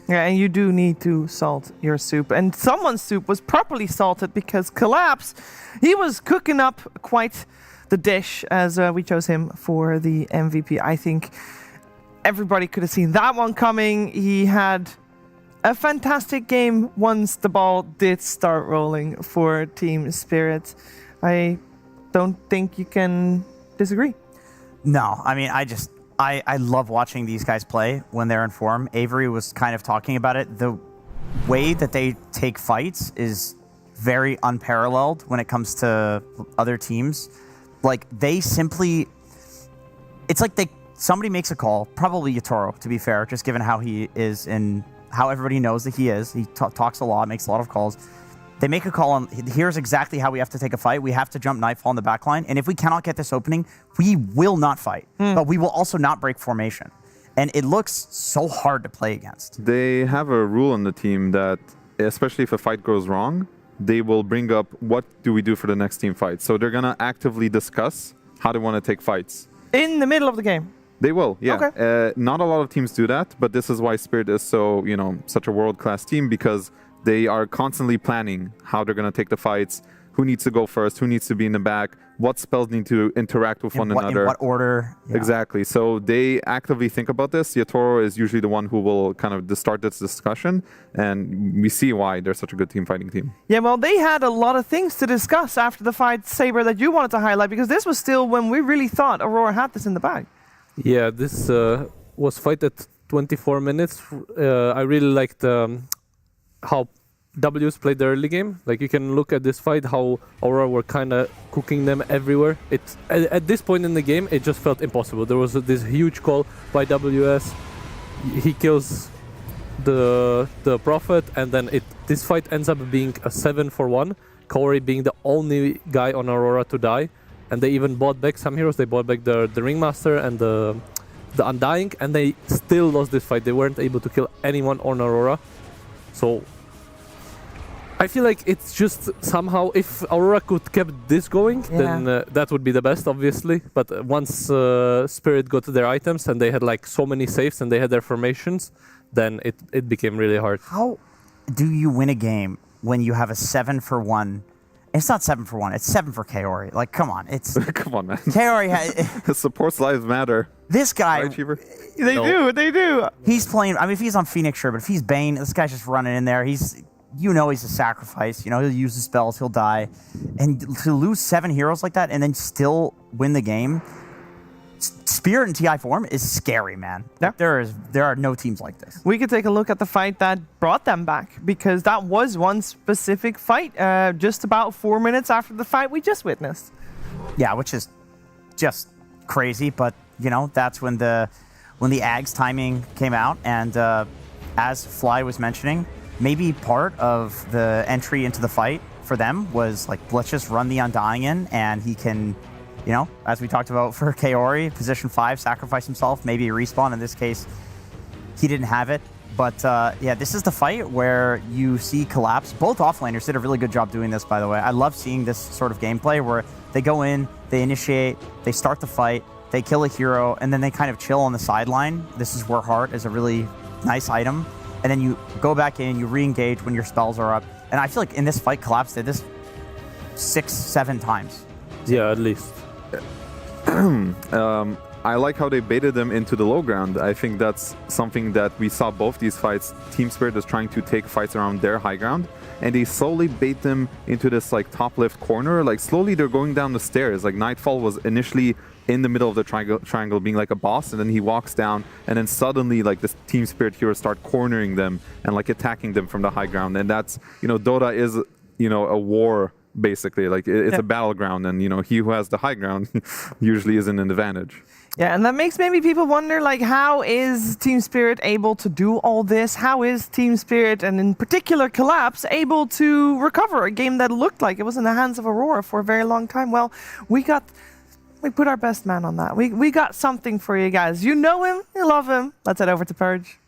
[SPEAKER 7] Yeah, and you do need to salt your soup. And someone's soup was properly salted because Collapse, he was cooking up quite the dish as we chose him for the MVP. I think everybody could have seen that one coming. He had a fantastic game once the ball did start rolling for Team Spirit. I don't think you can disagree.
[SPEAKER 11] No, I mean, I love watching these guys play when they're in form. Avery was kind of talking about it. The way that they take fights is very unparalleled when it comes to other teams. Like, they simply... It's like somebody makes a call, probably Yatoro, to be fair, just given how he is and how everybody knows that he is. He talks a lot, makes a lot of calls. They make a call on, here's exactly how we have to take a fight. We have to jump Nightfall in the back line. And if we cannot get this opening, we will not fight. But we will also not break formation. And it looks so hard to play against.
[SPEAKER 9] They have a rule on the team that, especially if a fight goes wrong, they will bring up what do we do for the next team fight. So they're going to actively discuss how they want to take fights.
[SPEAKER 7] In the middle of the game?
[SPEAKER 9] They will, yeah.
[SPEAKER 7] Okay.
[SPEAKER 9] Not a lot of teams do that, but this is why Spirit is so, such a world-class team, because they are constantly planning how they're going to take the fights, who needs to go first, who needs to be in the back, what spells need to interact with one another.
[SPEAKER 11] In what order. Yeah.
[SPEAKER 9] Exactly. So they actively think about this. Yatoro is usually the one who will kind of start this discussion, and we see why they're such a good fighting team.
[SPEAKER 7] Yeah, well, they had a lot of things to discuss after the fight, Saber, that you wanted to highlight, because this was still when we really thought Aurora had this in the bag.
[SPEAKER 10] Yeah, this was fight at 24 minutes. I really liked how W's played the early game. Like, you can look at this fight, how Aurora were kind of cooking them everywhere. At this point in the game, it just felt impossible. There was this huge call by WS. He kills the Prophet, and then this fight ends up being a 7-for-1. Kaori being the only guy on Aurora to die. And they even bought back some heroes. They bought back the Ringmaster and the Undying, and they still lost this fight. They weren't able to kill anyone on Aurora. So I feel like it's just somehow, if Aurora could kept this going, then that would be the best, obviously. But once Spirit got their items and they had like so many saves and they had their formations, then it became really hard.
[SPEAKER 11] How do you win a game when you have a 7-for-1? It's not 7-for-1. It's 7 for Kaori. Like, come on. It's
[SPEAKER 9] come on, man.
[SPEAKER 11] Kaori
[SPEAKER 9] supports lives matter.
[SPEAKER 11] This guy.
[SPEAKER 9] Right, Cheever?
[SPEAKER 7] They do.
[SPEAKER 11] He's playing. I mean, if he's on Phoenix, sure, but if he's Bane, this guy's just running in there. He's a sacrifice. He'll use the spells. He'll die, and to lose 7 heroes like that and then still win the game. Spirit in TI form is scary, man.
[SPEAKER 7] Yeah.
[SPEAKER 11] There are no teams like this.
[SPEAKER 7] We could take a look at the fight that brought them back, because that was one specific fight just about 4 minutes after the fight we just witnessed.
[SPEAKER 11] Yeah, which is just crazy, but that's when the Ags timing came out, and as Fly was mentioning, maybe part of the entry into the fight for them was like, let's just run the Undying in, and he can, as we talked about for Kaori, position 5, sacrifice himself, maybe a respawn. In this case, he didn't have it. But yeah, this is the fight where you see Collapse. Both offlaners did a really good job doing this, by the way. I love seeing this sort of gameplay where they go in, they initiate, they start the fight, they kill a hero, and then they kind of chill on the sideline. This is where Heart is a really nice item. And then you go back in, you re-engage when your spells are up. And I feel like in this fight, Collapse did this 6-7 times.
[SPEAKER 10] Yeah, at least.
[SPEAKER 9] I like how they baited them into the low ground. I think that's something that we saw both these fights. Team Spirit is trying to take fights around their high ground, and they slowly bait them into this like top left corner. Like, slowly they're going down the stairs. Like, Nightfall was initially in the middle of the triangle being like a boss, and then he walks down, and then suddenly like this Team Spirit heroes start cornering them and like attacking them from the high ground. And that's, Dota is, a war. Basically, like, it's a battleground, and he who has the high ground usually is in an advantage.
[SPEAKER 7] Yeah, and that makes maybe people wonder, like, how is Team Spirit able to do all this? How is Team Spirit, and in particular Collapse, able to recover a game that looked like it was in the hands of Aurora for a very long time? Well, we put our best man on that. We got something for you guys. You know him, you love him. Let's head over to Purge.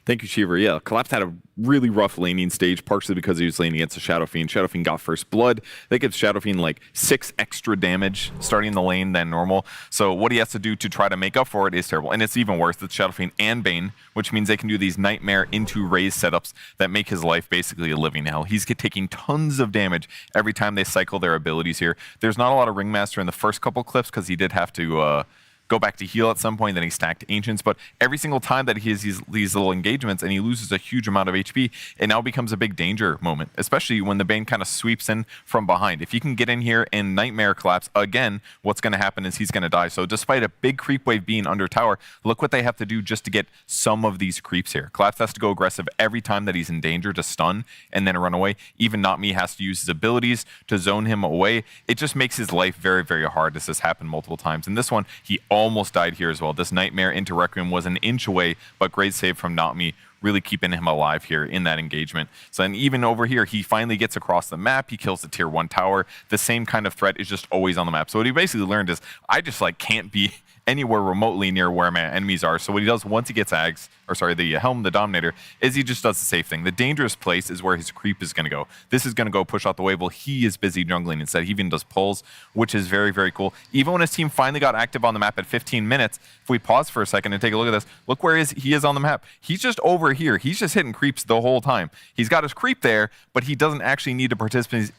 [SPEAKER 15] Thank you, Shiver. Yeah, Collapse had a really rough laning stage, partially because he was laning against a Shadow Fiend. Shadow Fiend got first blood. That gives Shadow Fiend like 6 extra damage starting the lane than normal. So what he has to do to try to make up for it is terrible. And it's even worse. It's Shadow Fiend and Bane, which means they can do these Nightmare into Raze setups that make his life basically a living hell. He's taking tons of damage every time they cycle their abilities here. There's not a lot of Ringmaster in the first couple clips because he did have to go back to heal at some point, then he stacked Ancients, but every single time that he has these little engagements and he loses a huge amount of HP, it now becomes a big danger moment, especially when the Bane kind of sweeps in from behind. If he can get in here and Nightmare Collapse, again, what's going to happen is he's going to die. So despite a big creep wave being under tower, look what they have to do just to get some of these creeps here. Collapse has to go aggressive every time that he's in danger to stun and then run away. Even Not Me has to use his abilities to zone him away. It just makes his life very, very hard. This has happened multiple times. In this one, he almost died here as well. This Nightmare into Requiem was an inch away, but great save from Not Me, really keeping him alive here in that engagement. So and even over here, he finally gets across the map. He kills the tier 1 tower. The same kind of threat is just always on the map. So what he basically learned is, I just like can't be anywhere remotely near where my enemies are. So what he does once he gets the Helm, the Dominator, is he just does the safe thing. The dangerous place is where his creep is going to go. This is going to go push out the wave while he is busy jungling instead. He even does pulls, which is very, very cool. Even when his team finally got active on the map at 15 minutes, if we pause for a second and take a look at this, look where he is on the map. He's just over here. He's just hitting creeps the whole time. He's got his creep there, but he doesn't actually need to participate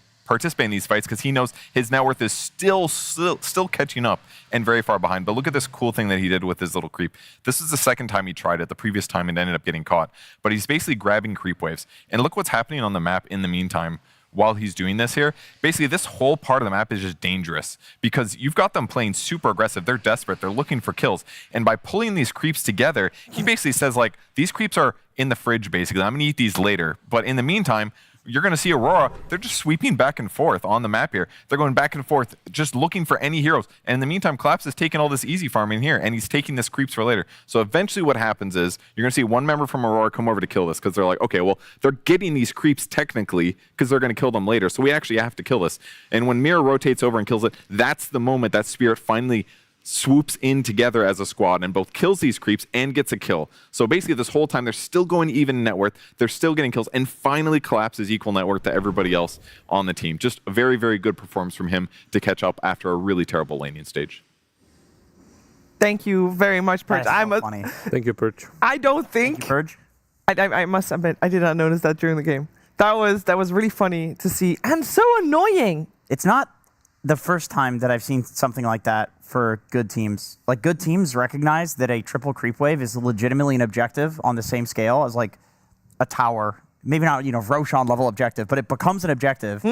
[SPEAKER 15] in these fights because he knows his net worth is still catching up and very far behind. But look at this cool thing that he did with his little creep. This is the second time he tried it. The previous time it ended up getting caught. But he's basically grabbing creep waves. And look what's happening on the map in the meantime while he's doing this here. Basically, this whole part of the map is just dangerous because you've got them playing super aggressive. They're desperate. They're looking for kills. And by pulling these creeps together, he basically says, like, these creeps are in the fridge, basically. I'm going to eat these later. But in the meantime, you're going to see Aurora, they're just sweeping back and forth on the map here. They're going back and forth, just looking for any heroes. And in the meantime, Collapse is taking all this easy farming here, and he's taking this creeps for later. So eventually what happens is, you're going to see one member from Aurora come over to kill this, because they're like, okay, well, they're getting these creeps technically, because they're going to kill them later, so we actually have to kill this. And when Mira rotates over and kills it, that's the moment that Spirit finally swoops in together as a squad and both kills these creeps and gets a kill. So basically this whole time they're still going even in net worth, they're still getting kills, and finally Collapses equal net worth to everybody else on the team. Just a very, very good performance from him to catch up after a really terrible laning stage.
[SPEAKER 7] Thank you very much, Purge.
[SPEAKER 11] So funny.
[SPEAKER 10] Thank you, Purge.
[SPEAKER 7] I don't think...
[SPEAKER 11] Purge?
[SPEAKER 7] I must admit, I did not notice that during the game. That was really funny to see, and so annoying.
[SPEAKER 11] It's not the first time that I've seen something like that for good teams. Like, good teams recognize that a triple creep wave is legitimately an objective on the same scale as, like, a tower. Maybe not, Roshan level objective, but it becomes an objective.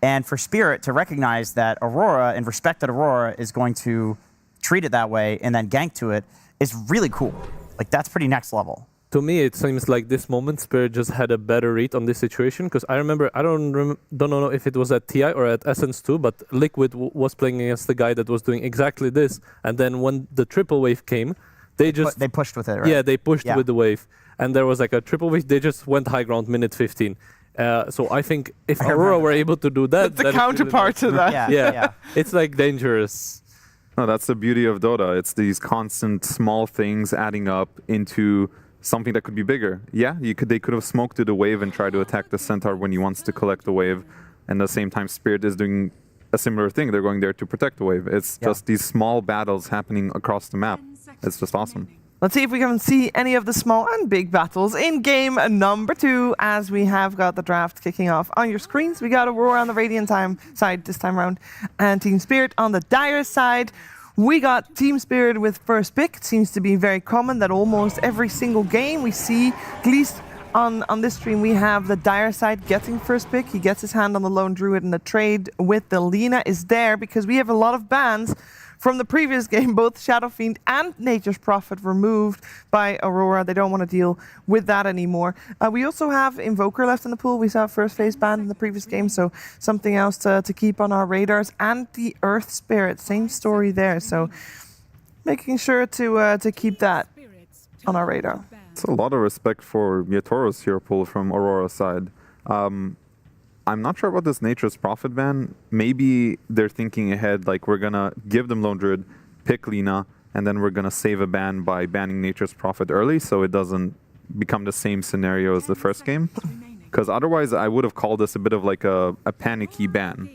[SPEAKER 11] And for Spirit to recognize that Aurora, and respect that Aurora is going to treat it that way and then gank to it, is really cool. Like, that's pretty next level.
[SPEAKER 10] To me, it seems like this moment Spirit just had a better read on this situation, because I remember, don't know if it was at TI or at Essence 2, but Liquid was playing against the guy that was doing exactly this, and then when the triple wave came, they
[SPEAKER 11] pushed with it, right?
[SPEAKER 10] Yeah, they pushed with the wave, and there was like a triple wave, they just went high ground minute 15. So I think if Aurora were able to do that...
[SPEAKER 7] That's the counterpart to that.
[SPEAKER 10] Yeah, it's like dangerous.
[SPEAKER 9] No, that's the beauty of Dota. It's these constant small things adding up into something that could be bigger. Yeah, they could have smoked to the wave and tried to attack the Centaur when he wants to collect the wave. And at the same time, Spirit is doing a similar thing. They're going there to protect the wave. It's just these small battles happening across the map. It's just awesome.
[SPEAKER 7] Let's see if we can see any of the small and big battles in game number 2, as we have got the draft kicking off on your screens. We got Aurora on the Radiant side this time around, and Team Spirit on the Dire side. We got Team Spirit with first pick. It seems to be very common that almost every single game we see, at least on this stream, we have the Dire side getting first pick. He gets his hand on the Lone Druid, and the trade with the Lina is there because we have a lot of bans from the previous game. Both Shadow Fiend and Nature's Prophet removed by Aurora. They don't want to deal with that anymore. We also have Invoker left in the pool. We saw first phase banned in the previous game, so something else to keep on our radars. And the Earth Spirit, same story there. So making sure to keep that on our radar.
[SPEAKER 9] It's a lot of respect for Yatoro's hero pool from Aurora's side. I'm not sure about this Nature's Prophet ban. Maybe they're thinking ahead, like we're gonna give them Lone Druid, pick Lina, and then we're gonna save a ban by banning Nature's Prophet early, so it doesn't become the same scenario as the first game. Because otherwise, I would have called this a bit of like a panicky ban.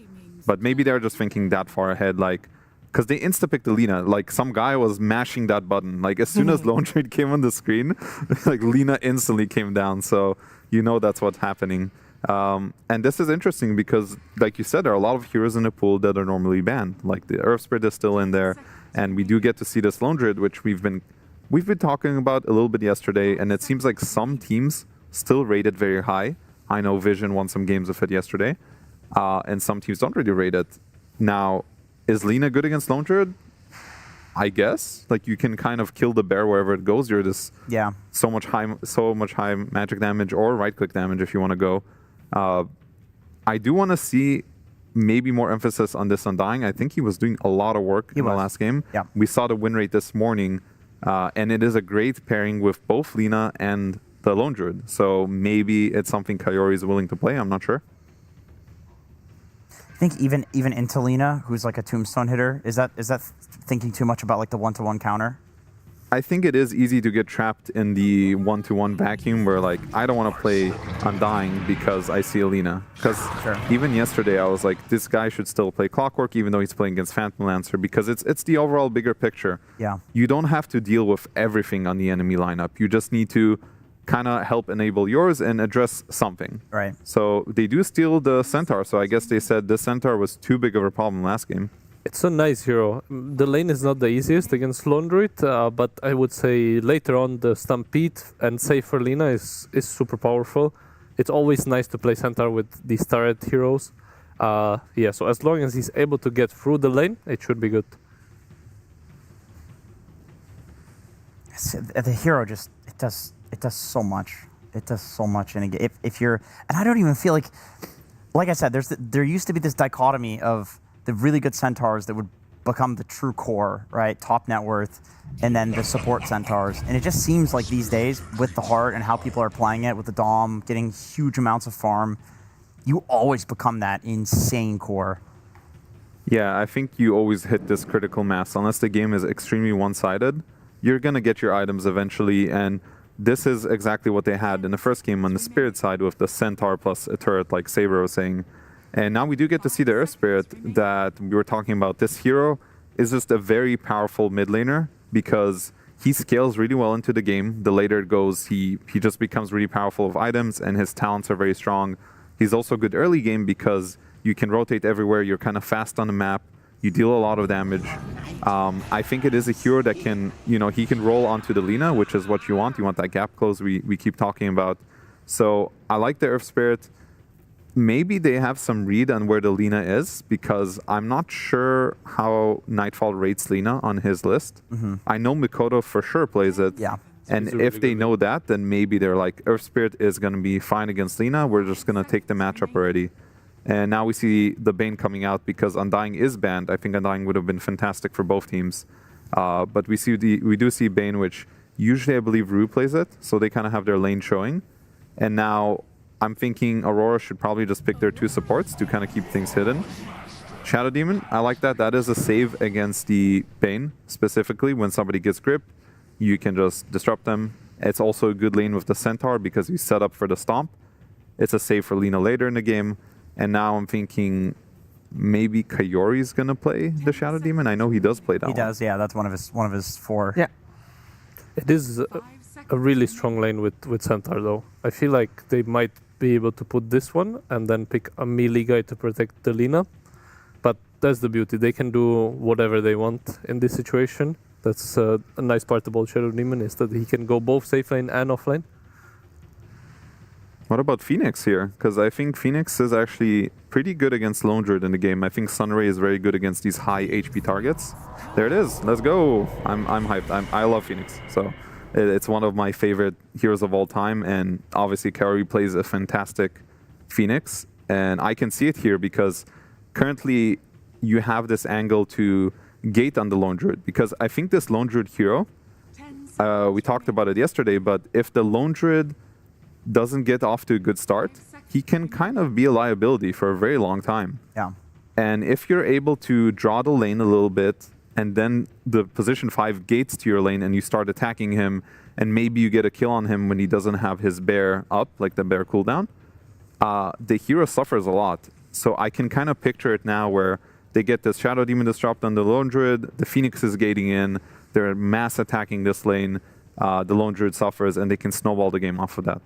[SPEAKER 9] But maybe they're just thinking that far ahead, like, because they insta-picked the Lina. Like, some guy was mashing that button. Like, as soon as Lone Druid came on the screen, like, Lina instantly came down. So, you know that's what's happening. And this is interesting because, like you said, there are a lot of heroes in the pool that are normally banned. Like, the Earth Spirit is still in there. And we do get to see this Lone Druid, which we've been talking about a little bit yesterday. And it seems like some teams still rate it very high. I know Vision won some games with it yesterday. And some teams don't really rate it. Now, is Lina good against Lone Druid? I guess. Like, you can kind of kill the bear wherever it goes. You're just so much high magic damage or right-click damage if you want to go. I do want to see maybe more emphasis on this Undying. I think he was doing a lot of work in the last game.
[SPEAKER 11] Yeah.
[SPEAKER 9] We saw the win rate this morning, and it is a great pairing with both Lina and the Lone Druid. So maybe it's something Kayori is willing to play. I'm not sure.
[SPEAKER 11] I think even into Lina, who's like a tombstone hitter, is that thinking too much about like the one-to-one counter?
[SPEAKER 9] I think it is easy to get trapped in the one-to-one vacuum where, like, I don't want to play Undying because I see Lina. Because even yesterday I was like, this guy should still play Clockwork even though he's playing against Phantom Lancer, because it's the overall bigger picture.
[SPEAKER 11] Yeah.
[SPEAKER 9] You don't have to deal with everything on the enemy lineup. You just need to kind of help enable yours and address something.
[SPEAKER 11] Right.
[SPEAKER 9] So they do steal the Centaur, so I guess they said the Centaur was too big of a problem last game.
[SPEAKER 10] It's a nice hero. The lane is not the easiest against Lone Druid, but I would say later on the Stampede and Save for Lina is super powerful. It's always nice to play Centaur with these turret heroes. Yeah, so as long as he's able to get through the lane, it should be good.
[SPEAKER 11] The hero just it does so much. It does so much in a game. If you're, and I don't even feel like I said, there used to be this dichotomy of the really good centaurs that would become the true core, right? Top net worth, and then the support centaurs. And it just seems like these days, with the heart and how people are playing it, with the Dom getting huge amounts of farm, you always become that insane core.
[SPEAKER 9] Yeah, I think you always hit this critical mass. Unless the game is extremely one-sided, you're going to get your items eventually, and this is exactly what they had in the first game on the Spirit side with the Centaur plus a turret, like Saber was saying. And now we do get to see the Earth Spirit that we were talking about. This hero is just a very powerful mid laner because he scales really well into the game. The later it goes, he just becomes really powerful with items, and his talents are very strong. He's also good early game because you can rotate everywhere. You're kind of fast on the map. You deal a lot of damage. I think it is a hero that can, he can roll onto the Lina, which is what you want. You want that gap close we keep talking about. So I like the Earth Spirit. Maybe they have some read on where the Lina is, because I'm not sure how Nightfall rates Lina on his list.
[SPEAKER 11] Mm-hmm.
[SPEAKER 9] I know Mikoto for sure plays it.
[SPEAKER 11] Yeah.
[SPEAKER 9] And if they know that, then maybe they're like, Earth Spirit is going to be fine against Lina. We're just going to take the matchup already. And now we see the Bane coming out because Undying is banned. I think Undying would have been fantastic for both teams. But we do see Bane, which usually I believe Rue plays it. So they kind of have their lane showing. And now I'm thinking Aurora should probably just pick their two supports to kind of keep things hidden. Shadow Demon, I like that. That is a save against the Bane, specifically. When somebody gets gripped, you can just disrupt them. It's also a good lane with the Centaur because you set up for the Stomp. It's a save for Lina later in the game. And now I'm thinking maybe Kayori's going to play the Shadow Demon. I know he does play that one.
[SPEAKER 11] He does, yeah. That's one of his four.
[SPEAKER 7] Yeah.
[SPEAKER 10] It is a really strong lane with Centaur, though. I feel like they might be able to put this one and then pick a melee guy to protect the Lina. But that's the beauty. They can do whatever they want in this situation. That's a nice part about Shadow Demon, is that he can go both safe lane and offlane.
[SPEAKER 9] What about Phoenix here? Because I think Phoenix is actually pretty good against Lone Druid in the game. I think Sunray is very good against these high HP targets. There it is. Let's go. I'm hyped. I love Phoenix. So it's one of my favorite heroes of all time. And obviously Kaori plays a fantastic Phoenix. And I can see it here because currently you have this angle to gate on the Lone Druid, because I think this Lone Druid hero, we talked about it yesterday, but if the Lone Druid doesn't get off to a good start, he can kind of be a liability for a very long time.
[SPEAKER 11] Yeah.
[SPEAKER 9] And if you're able to draw the lane a little bit, and then the position 5 gates to your lane and you start attacking him, and maybe you get a kill on him when he doesn't have his bear up, like the bear cooldown, the hero suffers a lot. So I can kind of picture it now where they get this Shadow Demon disrupt on the Lone Druid, the Phoenix is gating in, they're mass attacking this lane, the Lone Druid suffers, and they can snowball the game off of that.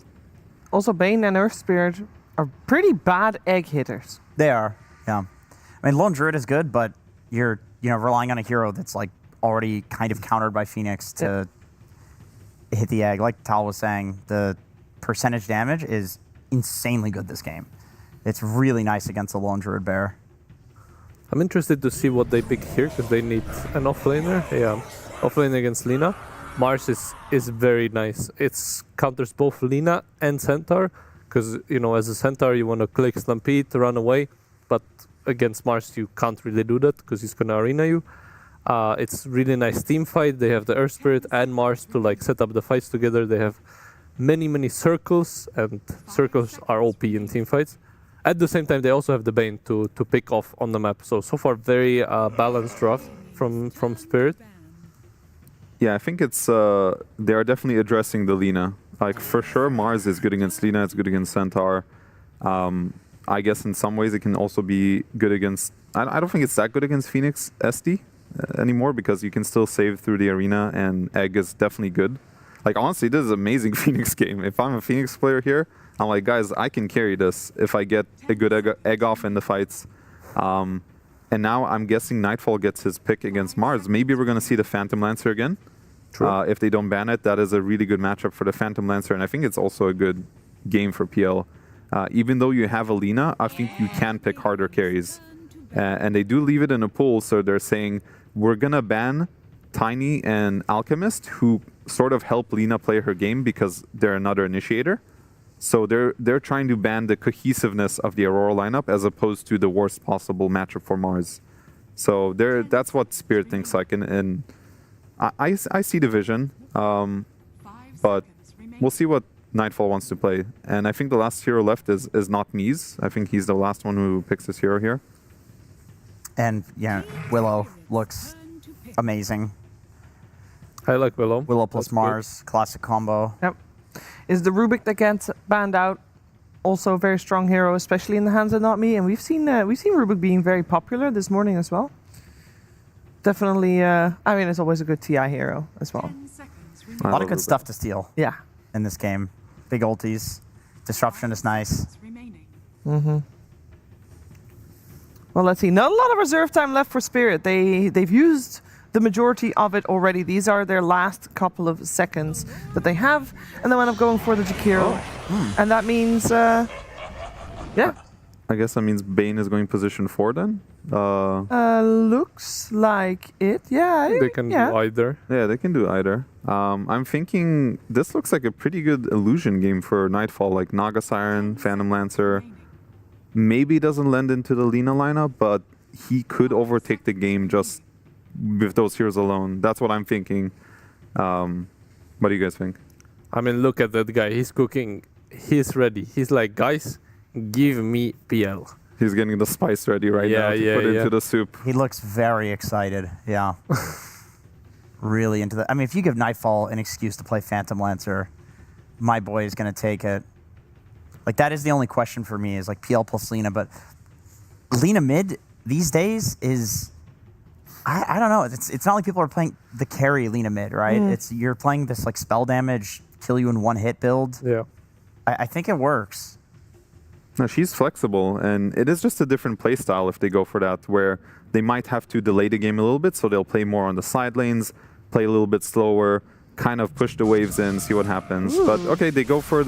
[SPEAKER 7] Also, Bane and Earth Spirit are pretty bad egg hitters.
[SPEAKER 11] They are, yeah. I mean, Lone Druid is good, but you're relying on a hero that's like already kind of countered by Phoenix to hit the egg. Like Tal was saying, the percentage damage is insanely good this game. It's really nice against the Lone Druid bear.
[SPEAKER 10] I'm interested to see what they pick here, because they need an offlaner. Yeah, offlane against Lina. Mars is very nice. It counters both Lina and Centaur, because, you know, as a Centaur, you want to click Stampede to run away, but against Mars, you can't really do that, because he's going to arena you. It's really nice team fight. They have the Earth Spirit and Mars to like set up the fights together. They have many circles, and circles are OP in team fights. At the same time, they also have the Bane to pick off on the map. So far, very balanced draft from Spirit.
[SPEAKER 9] Yeah, I think it's they are definitely addressing the Lina. Like, for sure, Mars is good against Lina, it's good against Centaur. I guess in some ways it can also be good against... I don't think it's that good against Phoenix SD anymore, because you can still save through the arena, and Egg is definitely good. Like, honestly, this is an amazing Phoenix game. If I'm a Phoenix player here, I'm like, guys, I can carry this if I get a good egg off in the fights. And now I'm guessing Nightfall gets his pick against Mars. Maybe we're going to see the Phantom Lancer again. If they don't ban it, that is a really good matchup for the Phantom Lancer, and I think it's also a good game for PL. Even though you have Alina, I think you can pick harder carries. And they do leave it in a pool, so they're saying, we're going to ban Tiny and Alchemist, who sort of help Lina play her game because they're another initiator. So they're trying to ban the cohesiveness of the Aurora lineup as opposed to the worst possible matchup for Mars. So that's what Spirit thinks like, and I see the vision, but we'll see what Nightfall wants to play. And I think the last hero left is not Mies. I think he's the last one who picks his hero here.
[SPEAKER 11] And yeah, Willow looks amazing.
[SPEAKER 10] I like Willow.
[SPEAKER 11] Willow plus Mars, classic combo.
[SPEAKER 7] Yep. Is the Rubik that gets banned out also a very strong hero, especially in the hands of Not Me? And we've seen Rubik being very popular this morning as well. Definitely, I mean, it's always a good TI hero as well.
[SPEAKER 11] A lot of good stuff to steal.
[SPEAKER 7] Yeah.
[SPEAKER 11] In this game, big ultis, disruption is nice.
[SPEAKER 7] Mm-hmm. Well, let's see. Not a lot of reserve time left for Spirit. They've used the majority of it already. These are their last couple of seconds that they have, and they end up going for the Jakiro. And that means, yeah.
[SPEAKER 9] I guess that means Bane is going position 4 then?
[SPEAKER 7] Looks like it. Yeah.
[SPEAKER 10] They can do either.
[SPEAKER 9] Yeah, they can do either. I'm thinking this looks like a pretty good illusion game for Nightfall, like Naga Siren, Phantom Lancer. Maybe doesn't lend into the Lina lineup, but he could overtake the game just with those heroes alone. That's what I'm thinking. What do you guys think?
[SPEAKER 10] I mean, look at that guy. He's cooking. He's ready. He's like, guys, give me PL.
[SPEAKER 9] He's getting the spice ready right now to put into the soup.
[SPEAKER 11] He looks very excited. Yeah. Really into that. I mean, if you give Nightfall an excuse to play Phantom Lancer, my boy is going to take it. Like, that is the only question for me, is like PL plus Lina. But Lina mid these days is, I don't know. It's not like people are playing the carry Lina mid, right? You're playing this like spell damage, kill you in one hit build.
[SPEAKER 10] Yeah.
[SPEAKER 11] I think it works.
[SPEAKER 9] No, she's flexible, and it is just a different playstyle if they go for that, where they might have to delay the game a little bit, so they'll play more on the side lanes, play a little bit slower, kind of push the waves in, see what happens. But okay, they go for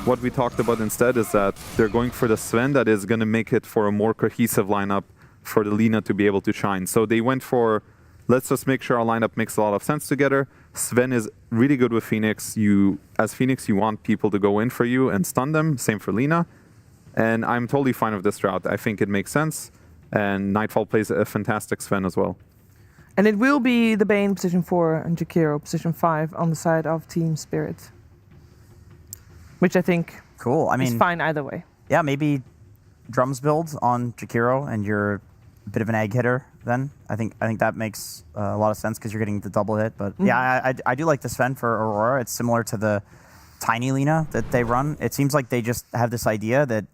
[SPEAKER 9] what we talked about instead, is that they're going for the Sven that is going to make it for a more cohesive lineup for the Lina to be able to shine. So they went for, let's just make sure our lineup makes a lot of sense together. Sven is really good with Phoenix. As Phoenix, you want people to go in for you and stun them. Same for Lina. And I'm totally fine with this route. I think it makes sense. And Nightfall plays a fantastic Sven as well.
[SPEAKER 7] And it will be the Bane position 4 and Jakiro position 5 on the side of Team Spirit. Which I think
[SPEAKER 11] cool. I mean,
[SPEAKER 7] is fine either way.
[SPEAKER 11] Yeah, maybe drums build on Jakiro and you're a bit of an egg hitter then. I think that makes a lot of sense because you're getting the double hit. But yeah, I do like the Sven for Aurora. It's similar to the Tiny Lina that they run. It seems like they just have this idea that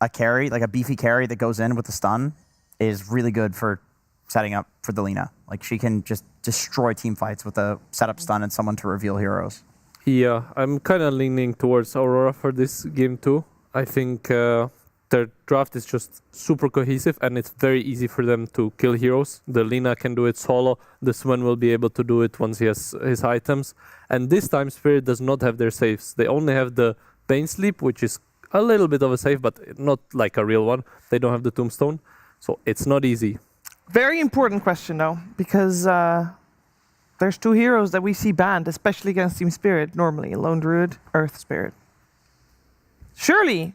[SPEAKER 11] a carry, like a beefy carry that goes in with the stun, is really good for setting up for the Lina. Like she can just destroy team fights with a setup stun and someone to reveal heroes.
[SPEAKER 10] Yeah, I'm kind of leaning towards Aurora for this game too. I think their draft is just super cohesive and it's very easy for them to kill heroes. The Lina can do it solo. The Sven will be able to do it once he has his items. And this time Spirit does not have their saves. They only have the Bane Sleep, which is a little bit of a save, but not like a real one. They don't have the Tombstone, so it's not easy.
[SPEAKER 7] Very important question though, because there's 2 heroes that we see banned, especially against Team Spirit normally, Lone Druid, Earth Spirit. Surely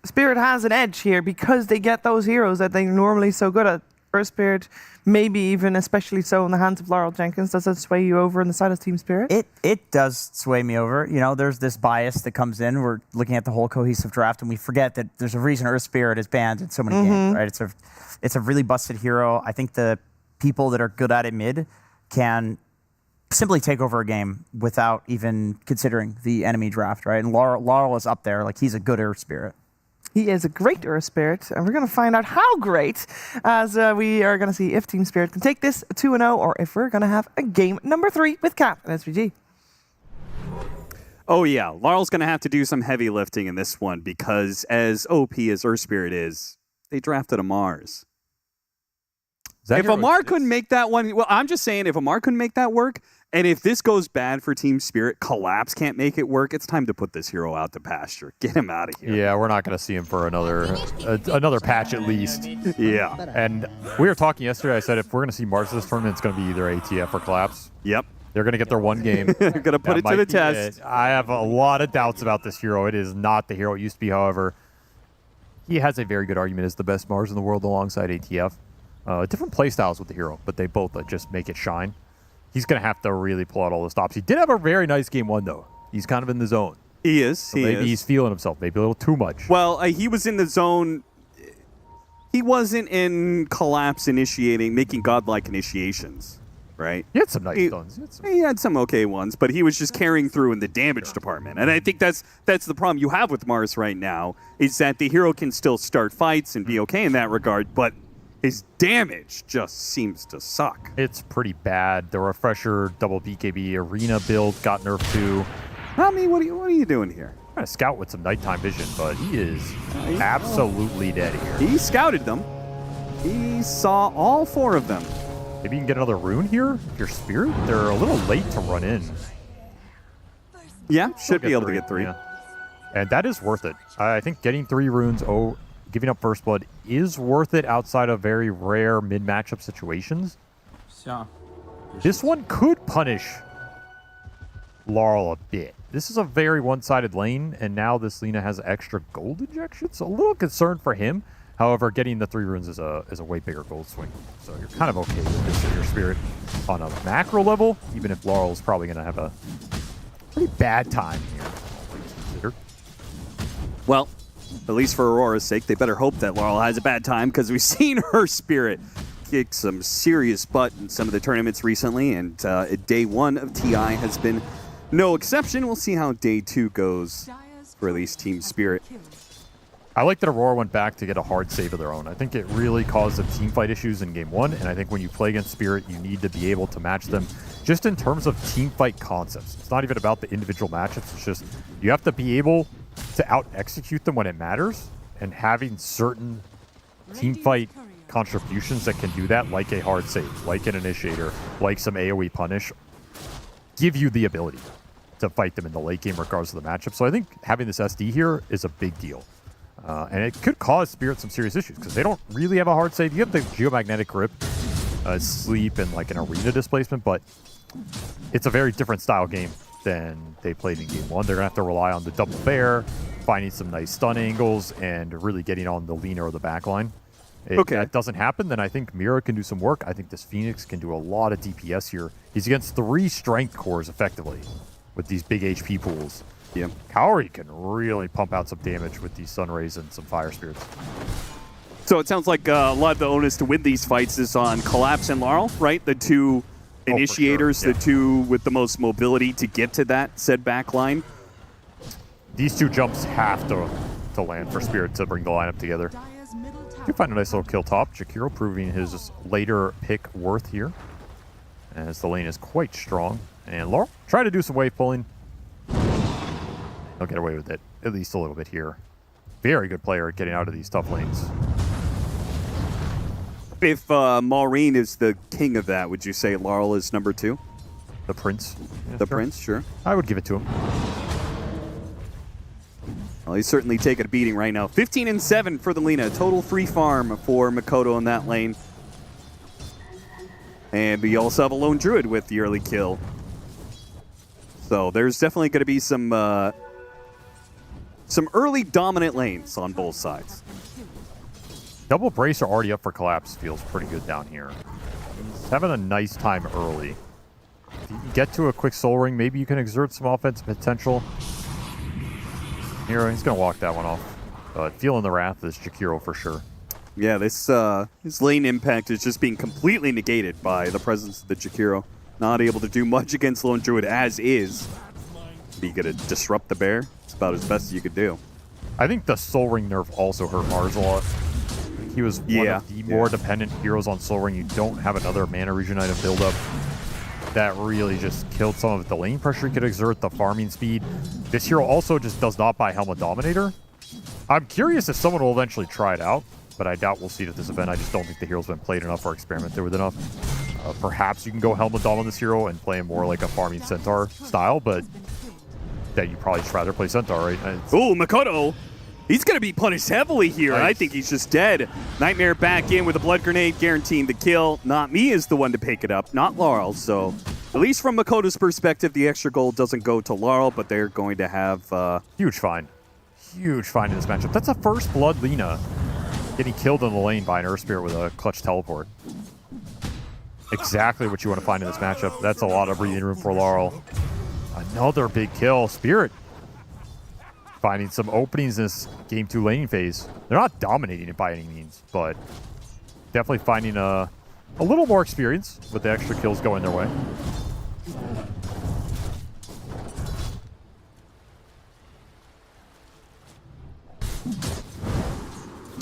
[SPEAKER 7] Spirit has an edge here because they get those heroes that they're normally so good at. Earth Spirit, maybe even especially so in the hands of Laurel Jenkins. Does that sway you over on the side of Team Spirit?
[SPEAKER 11] It does sway me over. You know, there's this bias that comes in. We're looking at the whole cohesive draft, and we forget that there's a reason Earth Spirit is banned in so many games, right? It's a really busted hero. I think the people that are good at it mid can simply take over a game without even considering the enemy draft, right? And Laurel is up there. Like, he's a good Earth Spirit.
[SPEAKER 7] He is a great Earth Spirit, and we're going to find out how great as we are going to see if Team Spirit can take this 2-0 or if we're going to have a game number 3 with Cap and SVG.
[SPEAKER 12] Oh yeah, Laurel's going to have to do some heavy lifting in this one because as OP as Earth Spirit is, they drafted a Mars. If Amar couldn't make that one, well, I'm just saying if Amar couldn't make that work, and if this goes bad for Team Spirit, Collapse can't make it work, it's time to put this hero out to pasture. Get him out of here.
[SPEAKER 13] Yeah, we're not going to see him for another patch at least.
[SPEAKER 12] Yeah.
[SPEAKER 13] And we were talking yesterday, I said if we're going to see Mars this tournament, it's going to be either ATF or Collapse.
[SPEAKER 12] Yep.
[SPEAKER 13] They're going to get their one game.
[SPEAKER 12] They're going to put it to the test.
[SPEAKER 13] I have a lot of doubts about this hero. It is not the hero it used to be, however. He has a very good argument as the best Mars in the world alongside ATF. Different playstyles with the hero, but they both just make it shine. He's going to have to really pull out all the stops. He did have a very nice game 1, though. He's kind of in the zone.
[SPEAKER 12] He is.
[SPEAKER 13] So maybe he's feeling himself. Maybe a little too much.
[SPEAKER 12] Well, he was in the zone. He wasn't in Collapse making godlike initiations, right?
[SPEAKER 13] He had some nice stuns.
[SPEAKER 12] He had some okay ones, but he was just carrying through in the damage department. And I think that's the problem you have with Mars right now, is that the hero can still start fights and be okay in that regard, but his damage just seems to suck.
[SPEAKER 13] It's pretty bad. The refresher double BKB arena build got nerfed too.
[SPEAKER 12] I mean, what are you doing here?
[SPEAKER 13] I'm trying to scout with some nighttime vision, but he is absolutely dead here.
[SPEAKER 12] He scouted them. He saw all 4 of them.
[SPEAKER 13] Maybe you can get another rune here. If you're Spirit, they're a little late to run in.
[SPEAKER 12] Yeah, should be able to get 3.
[SPEAKER 13] Yeah. And that is worth it. I think getting 3 runes, giving up First Blood is worth it outside of very rare mid-matchup situations.
[SPEAKER 11] Yeah.
[SPEAKER 13] This one could punish Laurel a bit. This is a very one-sided lane, and now this Lina has extra gold injection, so a little concerned for him. However, getting the 3 runes is a way bigger gold swing, so you're kind of okay with this if you're Spirit on a macro level, even if Laurel's probably going to have a pretty bad time here.
[SPEAKER 12] Well, at least for Aurora's sake, they better hope that Laurel has a bad time because we've seen her Spirit kick some serious butt in some of the tournaments recently, and day 1 of TI has been no exception. We'll see how day 2 goes for at least Team Spirit.
[SPEAKER 13] I like that Aurora went back to get a hard save of their own. I think it really caused them team fight issues in game 1, and I think when you play against Spirit, you need to be able to match them just in terms of team fight concepts. It's not even about the individual matchups, it's just you have to be able to out-execute them when it matters, and having certain team fight contributions that can do that, like a hard save, like an initiator, like some AoE punish, give you the ability to fight them in the late game regardless of the matchup. So I think having this SD here is a big deal. And it could cause Spirit some serious issues because they don't really have a hard save. You have the geomagnetic grip, sleep, and like an arena displacement, but it's a very different style game than they played in game 1. They're going to have to rely on the double bear, finding some nice stun angles, and really getting on the Lina or the backline. If that doesn't happen, then I think Mira can do some work. I think this Phoenix can do a lot of DPS here. He's against 3 strength cores effectively with these big HP pools.
[SPEAKER 12] Yeah.
[SPEAKER 13] Kaori can really pump out some damage with these Sun Rays and some Fire Spirits.
[SPEAKER 12] So it sounds like a lot of the onus to win these fights is on Collapse and Laurel, right? The two initiators, the two with the most mobility to get to that said back line.
[SPEAKER 13] These 2 jumps have to land for Spirit to bring the lineup together. You find a nice little kill top. Jakiro proving his later pick worth here, as the lane is quite strong. And Laurel try to do some wave pulling. He'll get away with it, at least a little bit here. Very good player at getting out of these tough lanes.
[SPEAKER 12] If Maureen is the king of that, would you say Laurel is number 2?
[SPEAKER 13] The Prince. Yeah,
[SPEAKER 12] the Prince, sure.
[SPEAKER 13] I would give it to him.
[SPEAKER 12] Well, he's certainly taking a beating right now. 15-7 for the Lina. Total free farm for Makoto in that lane. And we also have a lone druid with the early kill. So there's definitely going to be some early dominant lanes on both sides.
[SPEAKER 13] Double Bracer already up for Collapse feels pretty good down here. He's having a nice time early. If you get to a quick Soul Ring, maybe you can exert some offensive potential. Hero, he's going to walk that one off. But feeling the wrath is Jakiro for sure.
[SPEAKER 12] Yeah, this lane impact is just being completely negated by the presence of the Jakiro. Not able to do much against Lone Druid as is. Be going to disrupt the bear. It's about as best as you could do.
[SPEAKER 13] I think the Soul Ring nerf also hurt Mars a lot. He was one of the more dependent heroes on Soul Ring. You don't have another mana regen item build-up. That really just killed some of the lane pressure he could exert, the farming speed. This hero also just does not buy Helmet Dominator. I'm curious if someone will eventually try it out, but I doubt we'll see it at this event. I just don't think the hero's been played enough or experimented with enough. Perhaps you can go Helmet Dom on this hero and play him more like a farming Centaur style, but that you probably just rather play Centaur, right?
[SPEAKER 12] Ooh, Makoto! He's going to be punished heavily here. Nice. I think he's just dead. Nightmare back in with a blood grenade, guaranteeing the kill. Not me is the one to pick it up, not Laurel. So at least from Makoto's perspective, the extra gold doesn't go to Laurel, but they're going to have...
[SPEAKER 13] Huge find. Huge find in this matchup. That's a first blood Lina getting killed in the lane by an Earth Spirit with a clutch teleport. Exactly what you want to find in this matchup. That's a lot of breathing room for Laurel. Another big kill. Spirit finding some openings in this Game 2 laning phase. They're not dominating it by any means, but definitely finding a little more experience with the extra kills going their way.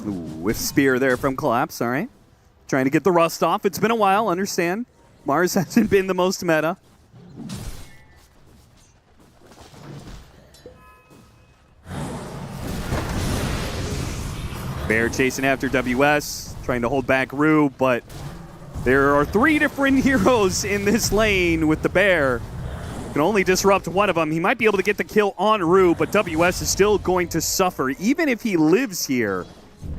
[SPEAKER 12] Ooh, with Spear there from Collapse, all right. Trying to get the rust off. It's been a while, understand. Mars hasn't been the most meta. Bear chasing after WS, trying to hold back Rue, but there are 3 different heroes in this lane with the Bear. Can only disrupt one of them. He might be able to get the kill on Rue, but WS is still going to suffer. Even if he lives here,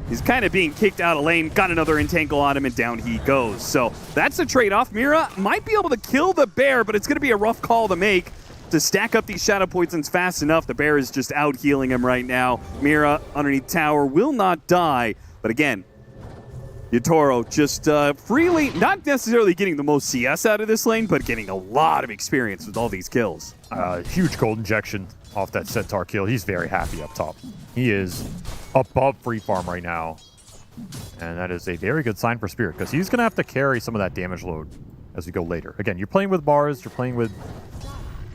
[SPEAKER 12] he's kind of being kicked out of lane, got another entangle on him, and down he goes. So that's the trade-off. Mira might be able to kill the Bear, but it's going to be a rough call to make to stack up these Shadow Poisons fast enough. The Bear is just out healing him right now. Mira underneath tower will not die, but again, Yatoro just freely, not necessarily getting the most CS out of this lane, but getting a lot of experience with all these kills.
[SPEAKER 13] Huge gold injection off that Centaur kill. He's very happy up top. He is above free farm right now, and that is a very good sign for Spirit, because he's going to have to carry some of that damage load as we go later. Again, you're playing with Mars, you're playing with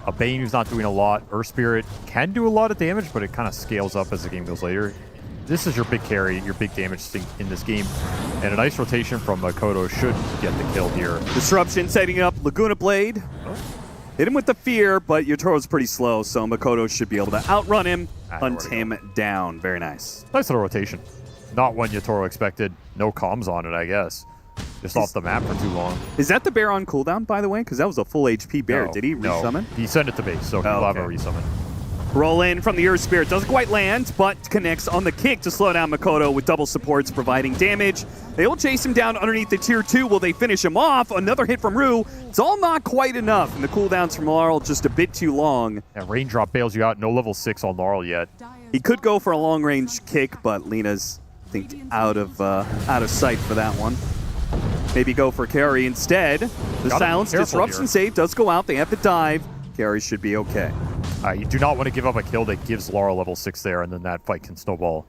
[SPEAKER 13] a Bane who's not doing a lot. Earth Spirit can do a lot of damage, but it kind of scales up as the game goes later. This is your big carry, your big damage in this game. And a nice rotation from Makoto should get the kill here.
[SPEAKER 12] Disruption setting up Laguna Blade. Hit him with the fear, but Yotoro's pretty slow, so Makoto should be able to outrun him, hunt him down. Very nice.
[SPEAKER 13] Nice little rotation. Not one Yotoro expected. No comms on it, I guess. Just off the map for too long.
[SPEAKER 12] Is that the Bear on cooldown, by the way? Because that was a full HP Bear.
[SPEAKER 13] No,
[SPEAKER 12] Did he resummon?
[SPEAKER 13] No. He sent it to base, so he'll have a resummon.
[SPEAKER 12] Roll in from the Earth Spirit. Doesn't quite land, but connects on the kick to slow down Makoto with double supports providing damage. They will chase him down underneath the tier 2. Will they finish him off? Another hit from Rue. It's all not quite enough, and the cooldowns from Laurel just a bit too long.
[SPEAKER 13] And Raindrop bails you out. No level 6 on Laurel yet.
[SPEAKER 12] He could go for a long-range kick, but Lina's think out of sight for that one. Maybe go for carry instead. The silence disruption
[SPEAKER 13] here.
[SPEAKER 12] save does go out. They have to dive. Carry should be okay.
[SPEAKER 13] You do not want to give up a kill that gives Laura level 6 there, and then that fight can snowball.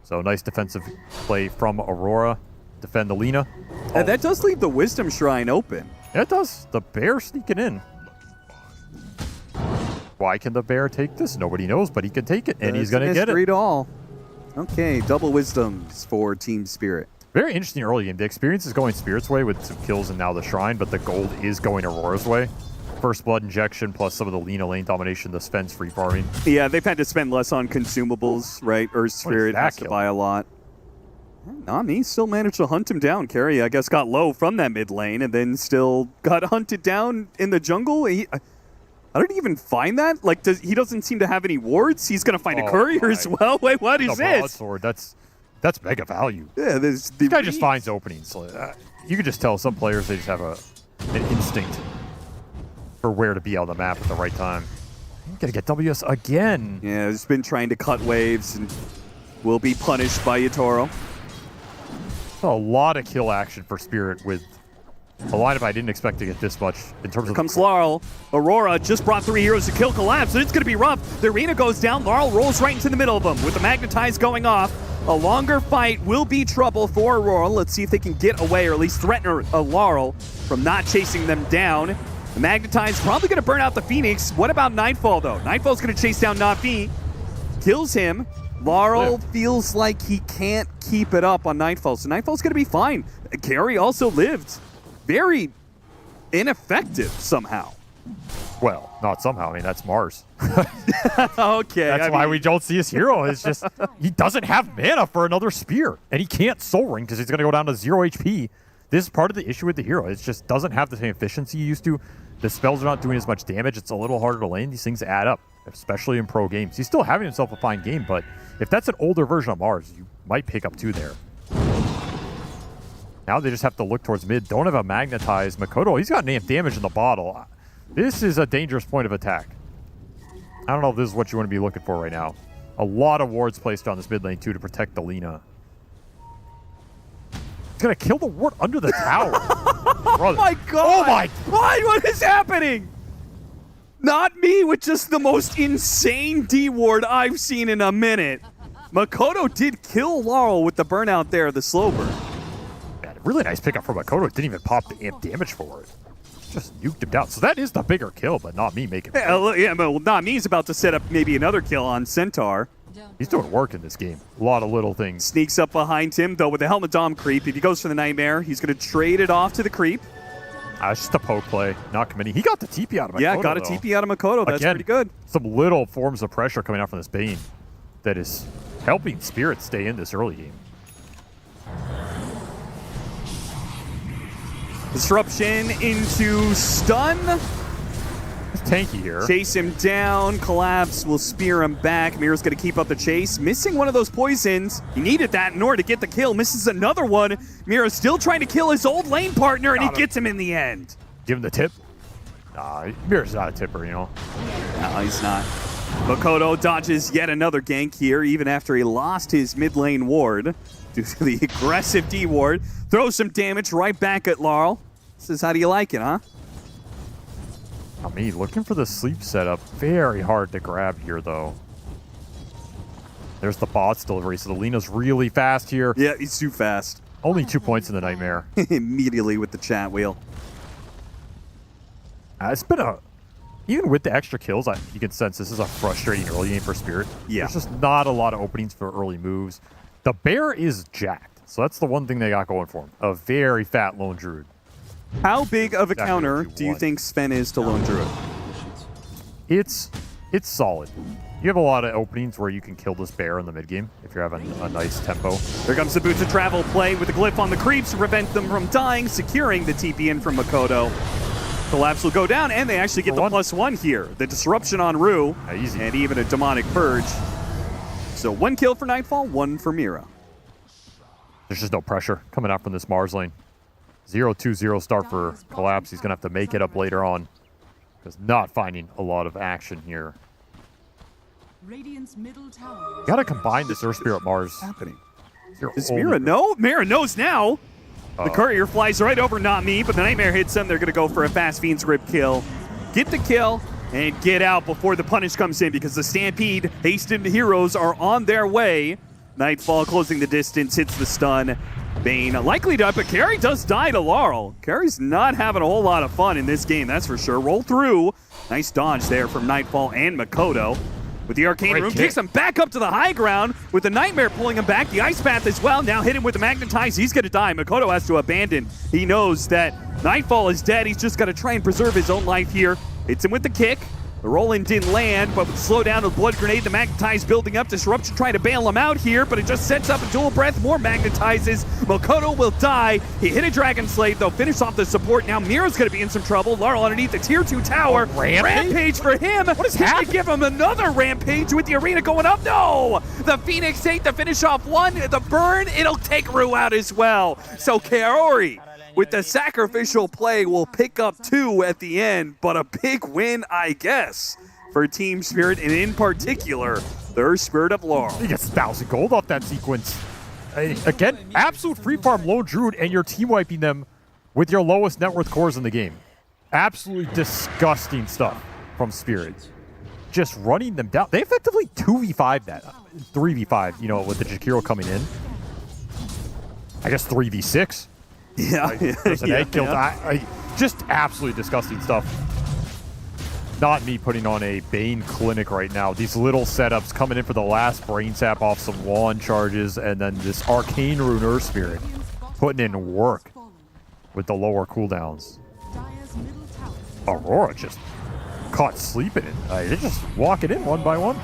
[SPEAKER 13] So nice defensive play from Aurora. Defend the Lina.
[SPEAKER 12] And that does leave the Wisdom Shrine open.
[SPEAKER 13] Yeah, it does. The bear sneaking in. Why can the bear take this? Nobody knows, but he can take it, and he's going to get it.
[SPEAKER 12] All. Okay, double wisdoms for Team Spirit.
[SPEAKER 13] Very interesting early game. The experience is going Spirit's way with some kills and now the Shrine, but the gold is going Aurora's way. First blood injection plus some of the Lina lane domination, the Sven's free farming.
[SPEAKER 12] Yeah, they've had to spend less on consumables, right? Earth Spirit has to buy a lot. Nami still managed to hunt him down. Carry, I guess, got low from that mid lane and then still got hunted down in the jungle. I don't even find that. Like, he doesn't seem to have any wards. He's going to find a courier as well. Wait, what is this?
[SPEAKER 13] Broadsword, that's mega value.
[SPEAKER 12] Yeah,
[SPEAKER 13] this guy just finds openings. You can just tell some players, they just have an instinct for where to be on the map at the right time. You gotta get WS again.
[SPEAKER 12] Yeah, he's been trying to cut waves and will be punished by Yatoro.
[SPEAKER 13] A lot of kill action for Spirit with a lineup I didn't expect to get this much in terms of...
[SPEAKER 12] comes Laurel. Aurora just brought 3 heroes to kill Collapse, and it's going to be rough. The arena goes down. Laurel rolls right into the middle of them with the Magnetize going off. A longer fight will be trouble for Aurora. Let's see if they can get away or at least threaten Laurel from not chasing them down. The Magnetize probably going to burn out the Phoenix. What about Nightfall, though? Nightfall's going to chase down Nafi. Kills him. Laurel feels like he can't keep it up on Nightfall, so Nightfall's going to be fine. Carry also lived. Very ineffective somehow.
[SPEAKER 13] Well, not somehow. I mean, that's Mars.
[SPEAKER 12] Okay.
[SPEAKER 13] That's why we don't see his hero. It's just he doesn't have mana for another spear, and he can't Soul Ring because he's going to go down to 0 HP. This is part of the issue with the hero. It just doesn't have the same efficiency he used to. The spells are not doing as much damage. It's a little harder to lane. These things add up, especially in pro games. He's still having himself a fine game, but if that's an older version of Mars, you might pick up 2 there. Now they just have to look towards mid. Don't have a Magnetize. Makoto, he's got damage in the bottle. This is a dangerous point of attack. I don't know if this is what you want to be looking for right now. A lot of wards placed on this mid lane, too, to protect the Lina. He's going to kill the ward under the tower.
[SPEAKER 12] Oh, my God.
[SPEAKER 13] Oh, my
[SPEAKER 12] God. What is happening? Not me with just the most insane D-ward I've seen in a minute. Makoto did kill Laurel with the burnout there, the slow burn.
[SPEAKER 13] Really nice pickup from Makoto. Didn't even pop the amp damage for it. Just nuked him down. So that is the bigger kill, but not me making it.
[SPEAKER 12] Yeah, well, not me. He's about to set up maybe another kill on Centaur.
[SPEAKER 13] He's doing work in this game. A lot of little things.
[SPEAKER 12] Sneaks up behind him, though, with the Helmet Dom creep. If he goes for the Nightmare, he's going to trade it off to the creep.
[SPEAKER 13] It's just a poke play. Not committing. He got the TP out of Makoto,
[SPEAKER 12] Yeah, got a TP out of Makoto. That's
[SPEAKER 13] Again,
[SPEAKER 12] pretty good.
[SPEAKER 13] Some little forms of pressure coming out from this Bane that is helping Spirit stay in this early game.
[SPEAKER 12] Disruption into stun.
[SPEAKER 13] It's tanky here.
[SPEAKER 12] Chase him down. Collapse will spear him back. Mira's going to keep up the chase. Missing one of those poisons. He needed that in order to get the kill. Misses another one. Mira's still trying to kill his old lane partner, and he gets him in the end.
[SPEAKER 13] Give him the tip. Nah, Mira's not a tipper, you know.
[SPEAKER 12] No, he's not. Makoto dodges yet another gank here, even after he lost his mid lane ward due to the aggressive D ward. Throws some damage right back at Laurel. Says, how do you like it, huh?
[SPEAKER 13] I mean, looking for the sleep setup. Very hard to grab here, though. There's the bots delivery, so the Lina's really fast here.
[SPEAKER 12] Yeah, he's too fast.
[SPEAKER 13] Only 2 points in the Nightmare.
[SPEAKER 12] Immediately with the chat wheel.
[SPEAKER 13] It's been a... Even with the extra kills, you can sense this is a frustrating early game for Spirit.
[SPEAKER 12] Yeah.
[SPEAKER 13] There's just not a lot of openings for early moves. The bear is jacked, so that's the one thing they got going for him. A very fat Lone Druid.
[SPEAKER 12] How big of a counter do you think Sven is to Lone Druid?
[SPEAKER 13] It's solid. You have a lot of openings where you can kill this bear in the mid game if you're having a nice tempo.
[SPEAKER 12] There comes the Boots of Travel play with the glyph on the creeps to prevent them from dying, securing the TP in from Makoto. Collapse will go down, and they actually get the +1 here. The disruption on Rue, and even a Demonic Purge. So 1 kill for Nightfall, 1 for Mira.
[SPEAKER 13] There's just no pressure coming out from this Mars lane. 0-2-0 start for Collapse. He's going to have to make it up later on. Because not finding a lot of action here.
[SPEAKER 16] Radiant's middle tower.
[SPEAKER 13] Got to combine this Earth Spirit Mars.
[SPEAKER 12] Happening. Is Mira no? Mira knows now. The courier flies right over Not Me, but the Nightmare hits him. They're going to go for a Fast Fiend's Rip kill. Get the kill and get out before the punish comes in because the Stampede, Hasted Heroes are on their way. Nightfall closing the distance, hits the stun. Bane likely to, but Carry does die to Laurel. Carry's not having a whole lot of fun in this game, that's for sure. Roll through. Nice dodge there from Nightfall and Makoto. With the Arcane Room, takes him back up to the high ground with the Nightmare pulling him back. The Ice Path as well. Now hit him with the Magnetize. He's going to die. Makoto has to abandon. He knows that Nightfall is dead. He's just got to try and preserve his own life here. Hits him with the kick. The roll-in didn't land, but slow down with Blood Grenade. The Magnetize building up. Disruption trying to bail him out here, but it just sets up a dual breath. More Magnetizes. Makoto will die. He hit a Dragon Slave, though. Finish off the support. Now Mira's going to be in some trouble. Laurel underneath the Tier 2 tower. Rampage for him. What is happening? Give him another Rampage with the arena going up. No! The Phoenix 8 to finish off one. The burn, it'll take Rue out as well. So Kaori, with the sacrificial play, will pick up 2 at the end, but a big win, I guess, for Team Spirit, and in particular, their Spirit of Laurel.
[SPEAKER 13] He gets 1,000 gold off that sequence. Again, absolute free farm Lone Druid, and you're team wiping them with your lowest net worth cores in the game. Absolutely disgusting stuff from Spirit. Just running them down. They effectively 2v5 that. 3v5, you know, with the Jakiro coming in. I guess 3v6.
[SPEAKER 12] Yeah.
[SPEAKER 13] There's an egg kill. Just absolutely disgusting stuff. Not me putting on a Bane clinic right now. These little setups coming in for the last Brain Sap off some wand charges, and then this Arcane Rune Earth Spirit putting in work with the lower cooldowns. Aurora just caught sleeping in. They just walk it in one by one.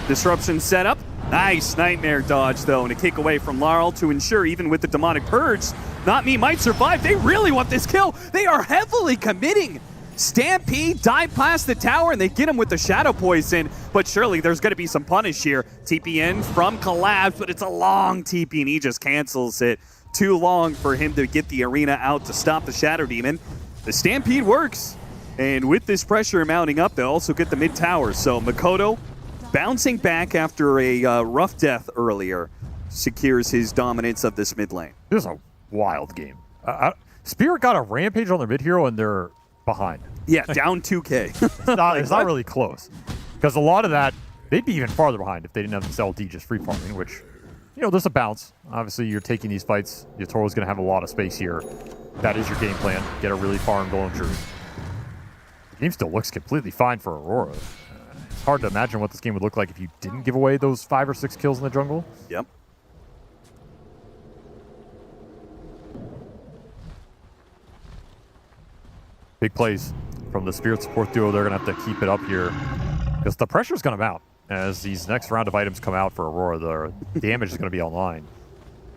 [SPEAKER 12] Disruption setup. Nice Nightmare dodge, though, and a kick away from Laurel to ensure, even with the Demonic Purge, Not Me might survive. They really want this kill. They are heavily committing. Stampede dive past the tower, and they get him with the Shadow Poison, but surely there's going to be some punish here. TP in from Collapse, but it's a long TP, and he just cancels it. Too long for him to get the arena out to stop the Shadow Demon. The Stampede works, and with this pressure mounting up, they'll also get the mid tower. So Makoto, bouncing back after a rough death earlier, secures his dominance of this mid lane.
[SPEAKER 13] This is a wild game. Spirit got a Rampage on their mid hero, and they're behind.
[SPEAKER 12] Yeah, down 2K.
[SPEAKER 13] It's not really close. Because a lot of that, they'd be even farther behind if they didn't have this LD just free farming, which, you know, there's a bounce. Obviously, you're taking these fights. Yatoro's going to have a lot of space here. That is your game plan. Get a really far and golden true. The game still looks completely fine for Aurora. It's hard to imagine what this game would look like if you didn't give away those 5 or 6 kills in the jungle.
[SPEAKER 12] Yep.
[SPEAKER 13] Big plays from the Spirit support duo. They're going to have to keep it up here because the pressure's going to mount. As these next round of items come out for Aurora, the damage is going to be online.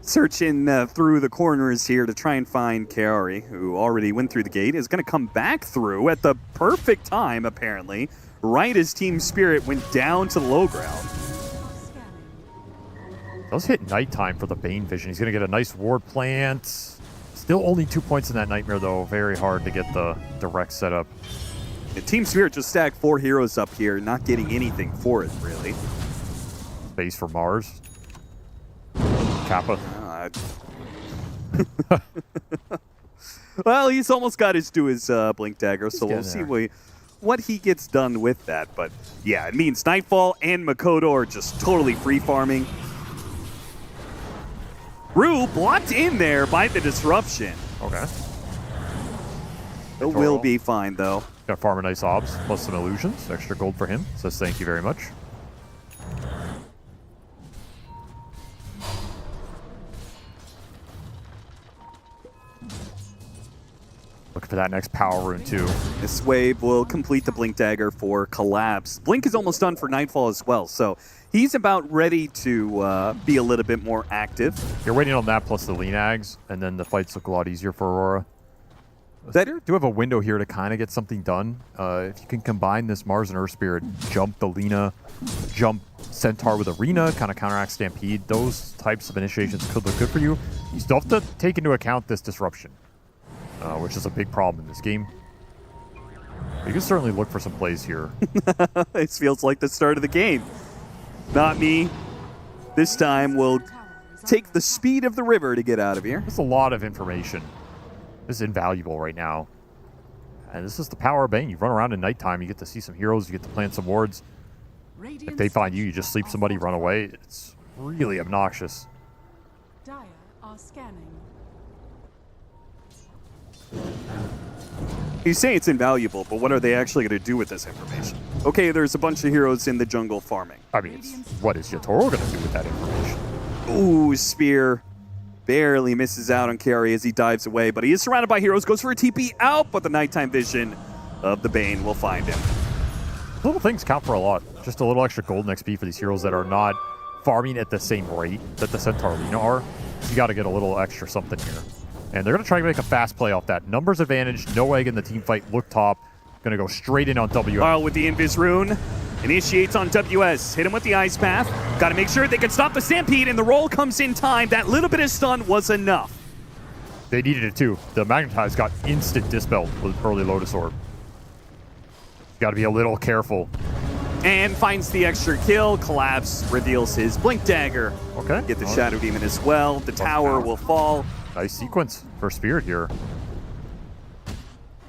[SPEAKER 12] Searching through the corners here to try and find Kaori, who already went through the gate, is going to come back through at the perfect time, apparently, right as Team Spirit went down to the low ground.
[SPEAKER 13] Does hit nighttime for the Bane Vision. He's going to get a nice ward plant. Still only 2 points in that Nightmare, though. Very hard to get the direct setup.
[SPEAKER 12] Team Spirit just stacked 4 heroes up here, not getting anything for it, really.
[SPEAKER 13] Space for Mars. Kappa.
[SPEAKER 12] Well, he's almost got his Blink Dagger, so we'll see what he gets done with that. But yeah, it means Nightfall and Makoto are just totally free farming. Rue blocked in there by the disruption.
[SPEAKER 13] Okay.
[SPEAKER 12] It will be fine, though.
[SPEAKER 13] Got farm a nice obs, plus some illusions. Extra gold for him. Says thank you very much. Looking for that next power rune, too.
[SPEAKER 12] This wave will complete the Blink Dagger for Collapse. Blink is almost done for Nightfall as well, so he's about ready to be a little bit more active.
[SPEAKER 13] You're waiting on that plus the lean ags, and then the fights look a lot easier for Aurora. They do have a window here to kind of get something done. If you can combine this Mars and Earth Spirit, jump the Lina, jump Centaur with Arena, kind of counteract Stampede, those types of initiations could look good for you. You still have to take into account this disruption, which is a big problem in this game. You can certainly look for some plays here.
[SPEAKER 12] This feels like the start of the game. Not Me. This time will take the speed of the river to get out of here.
[SPEAKER 13] There's a lot of information. This is invaluable right now. And this is the power of Bane. You run around at nighttime, you get to see some heroes, you get to plant some wards. If they find you, you just sleep somebody, run away. It's really obnoxious.
[SPEAKER 16] Dire are scanning.
[SPEAKER 12] You say it's invaluable, but what are they actually going to do with this information? Okay, there's a bunch of heroes in the jungle farming.
[SPEAKER 13] I mean, what is Yatoro going to do with that information?
[SPEAKER 12] Ooh, Spear barely misses out on carry as he dives away, but he is surrounded by heroes, goes for a TP out, but the nighttime vision of the Bane will find him.
[SPEAKER 13] Little things count for a lot. Just a little extra golden XP for these heroes that are not farming at the same rate that the Centaur Lina are. You got to get a little extra something here. And they're going to try to make a fast play off that. Numbers advantage, no egg in the team fight, look top. Going to go straight in on WS.
[SPEAKER 12] Carl with the Invis rune. Initiates on WS. Hit him with the Ice Path. Got to make sure they can stop the Stampede, and the roll comes in time. That little bit of stun was enough.
[SPEAKER 13] They needed it too. The Magnetize got instant dispelled with early Lotus Orb. Got to be a little careful.
[SPEAKER 12] And finds the extra kill. Collapse reveals his Blink Dagger.
[SPEAKER 13] Okay.
[SPEAKER 12] Get the Shadow Demon as well. The tower will fall.
[SPEAKER 13] Nice sequence for Spirit here.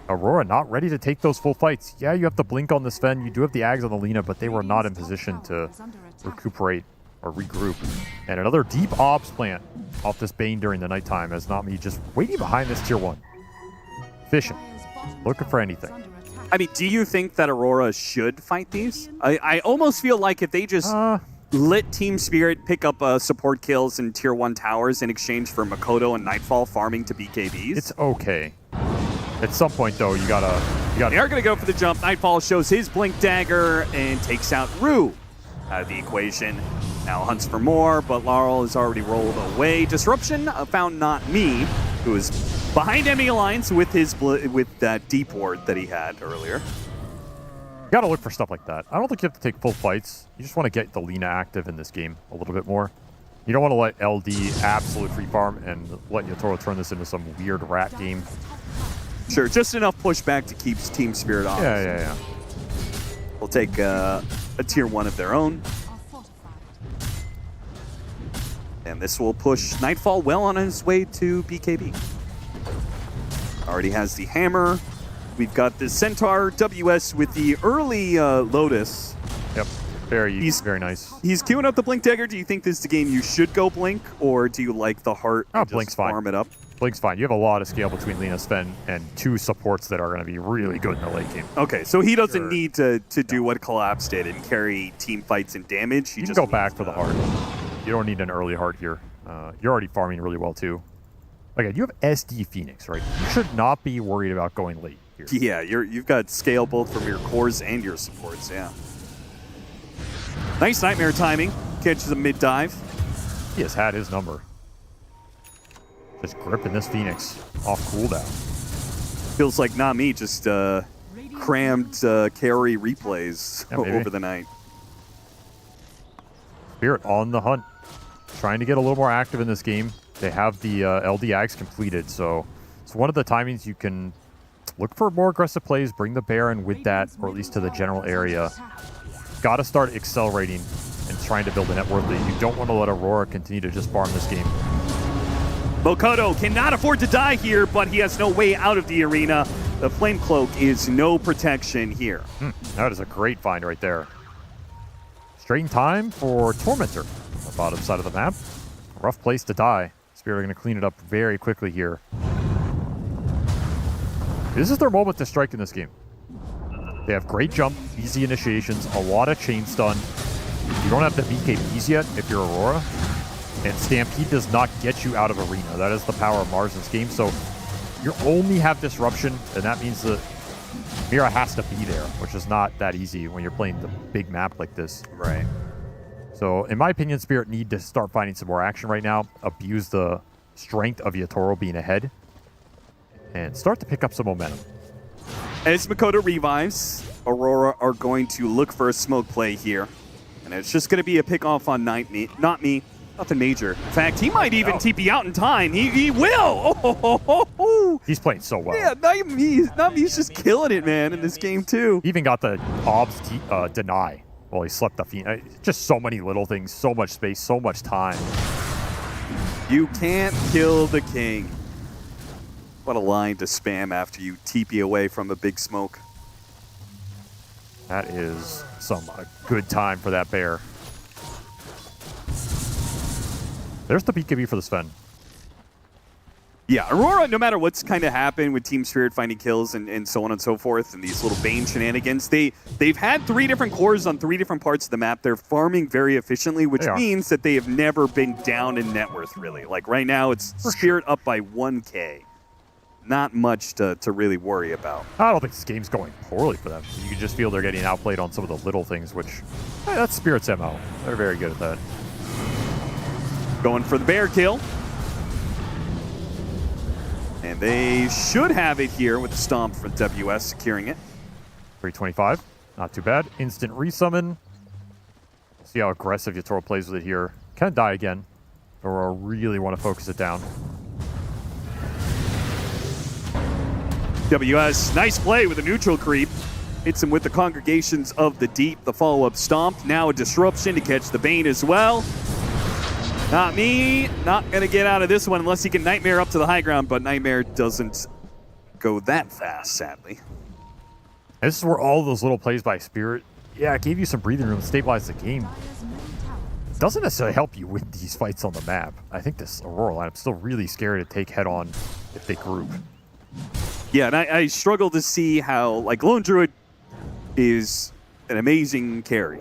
[SPEAKER 13] Aurora not ready to take those full fights. Yeah, you have to blink on the Sven. You do have the Ags on the Lina, but they were not in position to recuperate or regroup. And another deep Obs plant off this Bane during the nighttime as Nami just waiting behind this tier 1. Fishing. Looking for anything.
[SPEAKER 12] I mean, do you think that Aurora should fight these? I almost feel like if they just let Team Spirit pick up support kills in tier 1 towers in exchange for Makoto and Nightfall farming to BKBs.
[SPEAKER 13] It's okay. At some point, though, you gotta.
[SPEAKER 12] They are gonna go for the jump. Nightfall shows his Blink Dagger and takes out Rue out of the equation. Now hunts for more, but Laurel has already rolled away. Disruption found Not Me, who is behind Enemy Alliance with that deep ward that he had earlier.
[SPEAKER 13] You gotta look for stuff like that. I don't think you have to take full fights. You just want to get the Lina active in this game a little bit more. You don't want to let LD absolute free farm and let Yatoro turn this into some weird rat game.
[SPEAKER 12] Sure, just enough pushback to keep Team Spirit off.
[SPEAKER 13] Yeah.
[SPEAKER 12] We'll take a tier 1 of their own. And this will push Nightfall well on his way to BKB. Already has the hammer. We've got the Centaur WS with the early Lotus.
[SPEAKER 13] Yep, very nice.
[SPEAKER 12] He's queuing up the Blink Dagger. Do you think this is the game you should go Blink, or do you like the heart and
[SPEAKER 13] Blink's
[SPEAKER 12] just farm
[SPEAKER 13] fine.
[SPEAKER 12] it up?
[SPEAKER 13] Blink's fine. You have a lot of scale between Lina, Sven, and 2 supports that are going to be really good in the late game.
[SPEAKER 12] Okay, so he doesn't need to do what Collapse did and carry team fights and damage.
[SPEAKER 13] You can go back for the heart. You don't need an early heart here. You're already farming really well, too. Again, you have SD Phoenix, right? You should not be worried about going late here.
[SPEAKER 12] Yeah, you've got scale both from your cores and your supports, yeah. Nice Nightmare timing. Catches a mid-dive.
[SPEAKER 13] He has had his number. Just gripping this Phoenix off cooldown.
[SPEAKER 12] Feels like Nami just crammed carry replays over the night.
[SPEAKER 13] Spirit on the hunt. Trying to get a little more active in this game. They have the LD Ags completed, so it's one of the timings you can look for more aggressive plays, bring the Baron with that, or at least to the general area. Got to start accelerating and trying to build a net worth lead. You don't want to let Aurora continue to just farm this game.
[SPEAKER 12] Makoto cannot afford to die here, but he has no way out of the arena. The Flame Cloak is no protection here.
[SPEAKER 13] That is a great find right there. Straight in time for Tormentor on the bottom side of the map. Rough place to die. Spirit are going to clean it up very quickly here. This is their moment to strike in this game. They have great jump, easy initiations, a lot of chain stun. You don't have the BKBs yet if you're Aurora. And Stampede does not get you out of arena. That is the power of Mars in this game. So you only have disruption, and that means that Mira has to be there, which is not that easy when you're playing the big map like this.
[SPEAKER 12] Right.
[SPEAKER 13] So in my opinion, Spirit need to start finding some more action right now, abuse the strength of Yatoro being ahead, and start to pick up some momentum.
[SPEAKER 12] As Makoto revives, Aurora are going to look for a smoke play here. And it's just going to be a pick off on Not Me. Nothing major. In fact, he might even TP out in time. He will!
[SPEAKER 13] He's playing so well.
[SPEAKER 12] Yeah, Nami's just killing it, man, in this game, too.
[SPEAKER 13] He even got the Obs deny while he slept the Phoenix. Just so many little things, so much space, so much time.
[SPEAKER 12] You can't kill the king. What a line to spam after you TP away from a big smoke.
[SPEAKER 13] That is some good time for that bear. There's the BKB for the Sven.
[SPEAKER 12] Yeah, Aurora, no matter what's kind of happened with Team Spirit finding kills and so on and so forth, and these little Bane shenanigans, they've had 3 different cores on 3 different parts of the map. They're farming very efficiently, which means that they have never been down in net worth, really. Like, right now, it's Spirit up by 1K. Not much to really worry about.
[SPEAKER 13] I don't think this game's going poorly for them. You can just feel they're getting outplayed on some of the little things, which, that's Spirit's MO. They're very good at that.
[SPEAKER 12] Going for the bear kill. And they should have it here with the stomp for WS securing it.
[SPEAKER 13] 325, not too bad. Instant resummon. See how aggressive Yatoro plays with it here. Can die again. Aurora really want to focus it down.
[SPEAKER 12] WS, nice play with a neutral creep. Hits him with the Congregations of the Deep. The follow-up stomp. Now a disruption to catch the Bane as well. Not me. Not going to get out of this one unless he can Nightmare up to the high ground, but Nightmare doesn't go that fast, sadly.
[SPEAKER 13] This is where all those little plays by Spirit, it gave you some breathing room to stabilize the game. It doesn't necessarily help you win these fights on the map. I think this Aurora lineup's still really scary to take head on if they group.
[SPEAKER 12] Yeah, and I struggle to see how, like, Lone Druid is an amazing carry.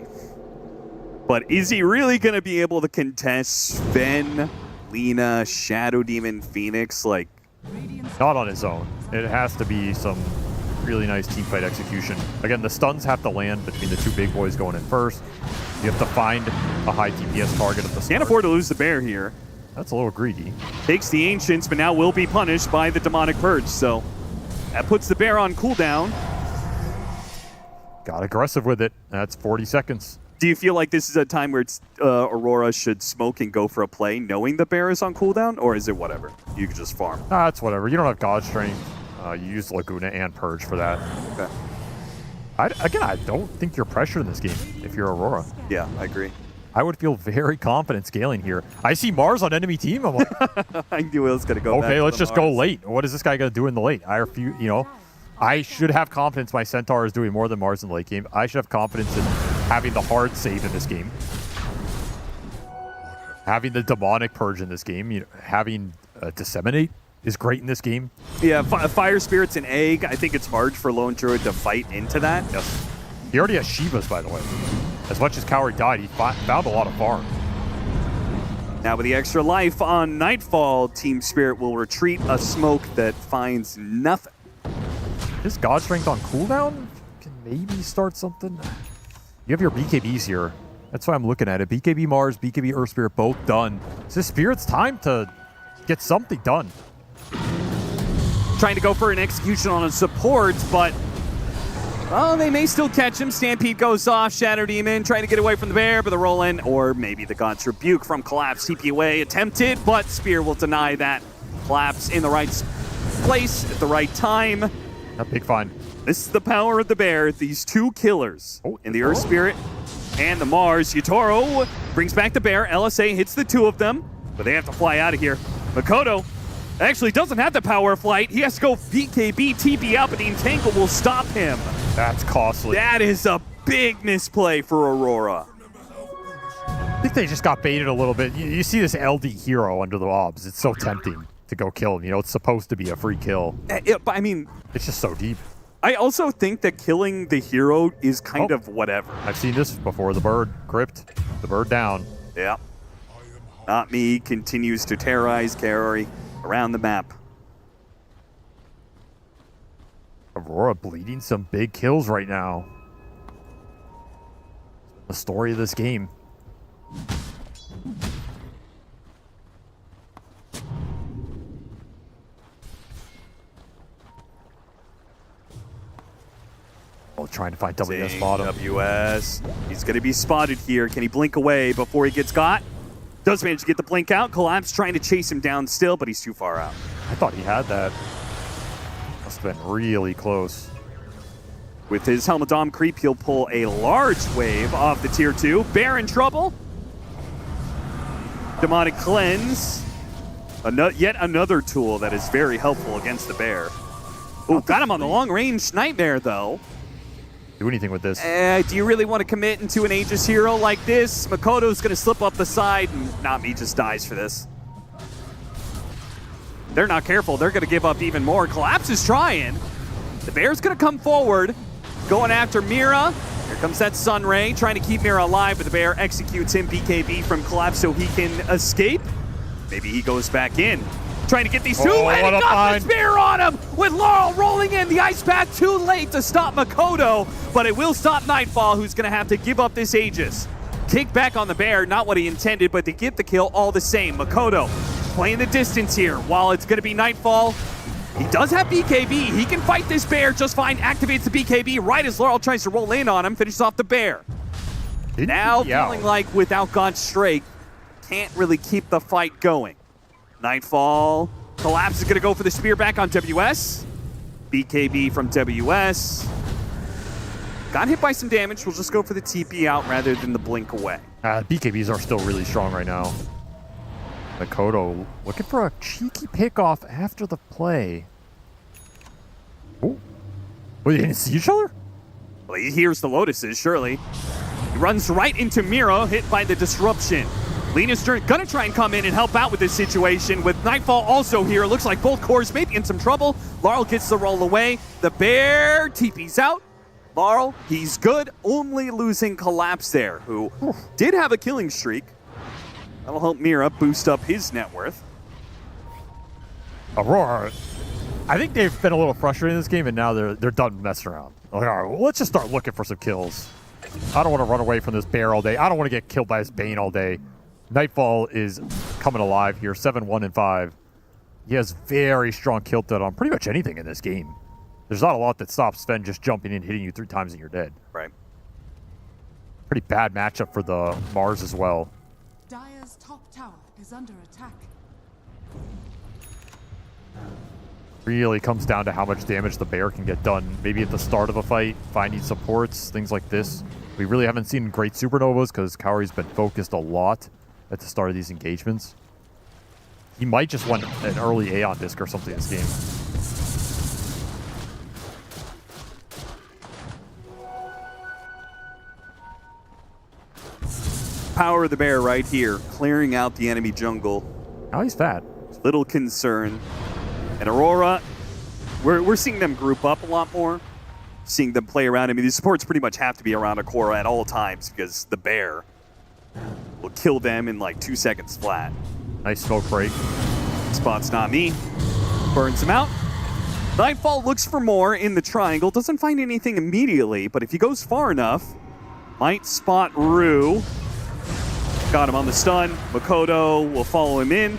[SPEAKER 12] But is he really going to be able to contest Sven, Lina, Shadow Demon, Phoenix? Like,
[SPEAKER 13] not on his own. It has to be some really nice teamfight execution. Again, the stuns have to land between the 2 big boys going in first. You have to find a high DPS target at the start.
[SPEAKER 12] Can't afford to lose the bear here.
[SPEAKER 13] That's a little greedy.
[SPEAKER 12] Takes the Ancients, but now will be punished by the Demonic Purge. So that puts the bear on cooldown.
[SPEAKER 13] Got aggressive with it. That's 40 seconds.
[SPEAKER 12] Do you feel like this is a time where Aurora should smoke and go for a play knowing the bear is on cooldown? Or is it whatever? You can just farm.
[SPEAKER 13] It's whatever. You don't have God Strength. You use Laguna and Purge for that.
[SPEAKER 12] Okay.
[SPEAKER 13] I don't think you're pressured in this game if you're Aurora.
[SPEAKER 12] Yeah, I agree.
[SPEAKER 13] I would feel very confident scaling here. I see Mars on enemy team. I'm like,
[SPEAKER 12] I knew it was going to go back
[SPEAKER 13] okay,
[SPEAKER 12] to
[SPEAKER 13] let's
[SPEAKER 12] the
[SPEAKER 13] just go
[SPEAKER 12] Mars.
[SPEAKER 13] late. What is this guy going to do in the late? I refuse, I should have confidence my Centaur is doing more than Mars in the late game. I should have confidence in having the hard save in this game. Having the demonic purge in this game. Having disseminate is great in this game.
[SPEAKER 12] Yeah, Fire Spirit's an egg. I think it's hard for Lone Druid to fight into that.
[SPEAKER 13] Yes. He already has Shivas, by the way. As much as Cowrie died, he found a lot of farm.
[SPEAKER 12] Now with the extra life on Nightfall, Team Spirit will retreat a smoke that finds nothing.
[SPEAKER 13] His God Strength on cooldown can maybe start something. You have your BKBs here. That's why I'm looking at it. BKB Mars, BKB Earth Spirit, both done. It's this Spirit's time to get something done.
[SPEAKER 12] Trying to go for an execution on a support, but they may still catch him. Stampede goes off. Shadow Demon trying to get away from the bear, but the roll-in, or maybe the God's Rebuke from Collapse. TP away attempted, but Spear will deny that. Collapse in the right place at the right time.
[SPEAKER 13] A big find.
[SPEAKER 12] This is the power of the bear. These 2 killers in the Earth Spirit and the Mars. Yatoro brings back the bear. LSA hits the 2 of them, but they have to fly out of here. Makoto actually doesn't have the power of flight. He has to go BKB, TP out, but the Entangle will stop him.
[SPEAKER 13] That's costly.
[SPEAKER 12] That is a big misplay for Aurora.
[SPEAKER 13] I think they just got baited a little bit. You see this LD hero under the obs. It's so tempting to go kill him. It's supposed to be a free kill.
[SPEAKER 12] But I mean,
[SPEAKER 13] it's just so deep.
[SPEAKER 12] I also think that killing the hero is kind of whatever.
[SPEAKER 13] I've seen this before. The bird crypt, the bird down.
[SPEAKER 12] Yeah. Not me continues to terrorize Carry around the map.
[SPEAKER 13] Aurora bleeding some big kills right now. The story of this game. Trying to find WS bottom.
[SPEAKER 12] WS. He's going to be spotted here. Can he blink away before he gets got? Does manage to get the blink out. Collapse trying to chase him down still, but he's too far out.
[SPEAKER 13] I thought he had that. Must have been really close.
[SPEAKER 12] With his Helmet Dom creep, he'll pull a large wave off the tier 2. Bear in trouble. Demonic Cleanse. Yet another tool that is very helpful against the bear. Oh, got him on the long-range nightmare, though.
[SPEAKER 13] Do anything with this.
[SPEAKER 12] Do you really want to commit into an Aegis hero like this? Makoto's going to slip up the side, and Nami just dies for this. They're not careful. They're going to give up even more. Collapse is trying. The bear's going to come forward, going after Mira. Here comes that Sunray, trying to keep Mira alive, but the bear executes him. BKB from Collapse so he can escape. Maybe he goes back in. Trying to get these two, and he got the spear on him with Laurel rolling in. The ice path too late to stop Makoto, but it will stop Nightfall, who's going to have to give up this Aegis. Kick back on the bear, not what he intended, but to get the kill all the same. Makoto playing the distance here while it's going to be Nightfall. He does have BKB. He can fight this bear just fine. Activates the BKB right as Laurel tries to roll in on him, finishes off the bear. Now feeling like without God's strength, can't really keep the fight going. Nightfall. Collapse is going to go for the spear back on WS. BKB from WS. Got hit by some damage. We'll just go for the TP out rather than the blink away.
[SPEAKER 13] BKBs are still really strong right now. Makoto looking for a cheeky pickoff after the play. Oh. Wait, they didn't see each other?
[SPEAKER 12] Well, he hears the Lotuses, surely. He runs right into Miro, hit by the disruption. Lena's gonna try and come in and help out with this situation. With Nightfall also here, it looks like both cores may be in some trouble. Laurel gets the roll away. The bear TP's out. Laurel, he's good, only losing Collapse there, who did have a killing streak. That'll help Mira boost up his net worth.
[SPEAKER 13] Aurora, I think they've been a little frustrated in this game, and now they're done messing around. Like, all right, well, let's just start looking for some kills. I don't want to run away from this bear all day. I don't want to get killed by this Bane all day. Nightfall is coming alive here, 7-1-5. He has very strong kill threat on pretty much anything in this game. There's not a lot that stops Sven just jumping in, hitting you 3 times and you're dead.
[SPEAKER 12] Right.
[SPEAKER 13] Pretty bad matchup for the Mars as well.
[SPEAKER 16] Dire's top tower is under attack.
[SPEAKER 13] Really comes down to how much damage the bear can get done. Maybe at the start of a fight, finding supports, things like this. We really haven't seen great supernovas because Kaori's been focused a lot at the start of these engagements. He might just want an early Aeon disc or something in this game.
[SPEAKER 12] Power of the bear right here, clearing out the enemy jungle.
[SPEAKER 13] Now he's fat.
[SPEAKER 12] Little concern. And Aurora, we're seeing them group up a lot more. Seeing them play around. I mean, these supports pretty much have to be around Akora at all times because the bear will kill them in like 2 seconds flat.
[SPEAKER 13] Nice smoke break.
[SPEAKER 12] Spots Nami. Burns him out. Nightfall looks for more in the triangle. Doesn't find anything immediately, but if he goes far enough, might spot Rue. Got him on the stun. Makoto will follow him in.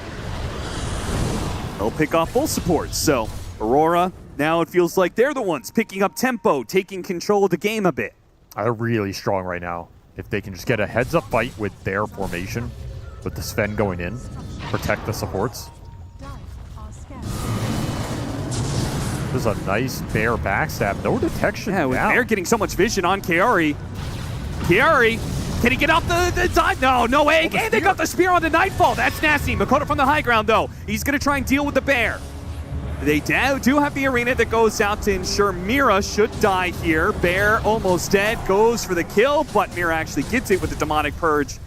[SPEAKER 12] They'll pick off both supports. So, Aurora, now it feels like they're the ones picking up tempo, taking control of the game a bit.
[SPEAKER 13] They're really strong right now. If they can just get a heads-up fight with their formation, with the Sven going in, protect the supports. This is a nice bear backstab. No detection.
[SPEAKER 12] Yeah, with Bear getting so much vision on Kaori. Kaori, can he get off the side? No way. And they got the spear on the Nightfall. That's nasty. Makoto from the high ground, though. He's going to try and deal with the bear. They do have the arena that goes out to ensure Mira should die here. Bear almost dead, goes for the kill, but Mira actually gets it with the Demonic Purge.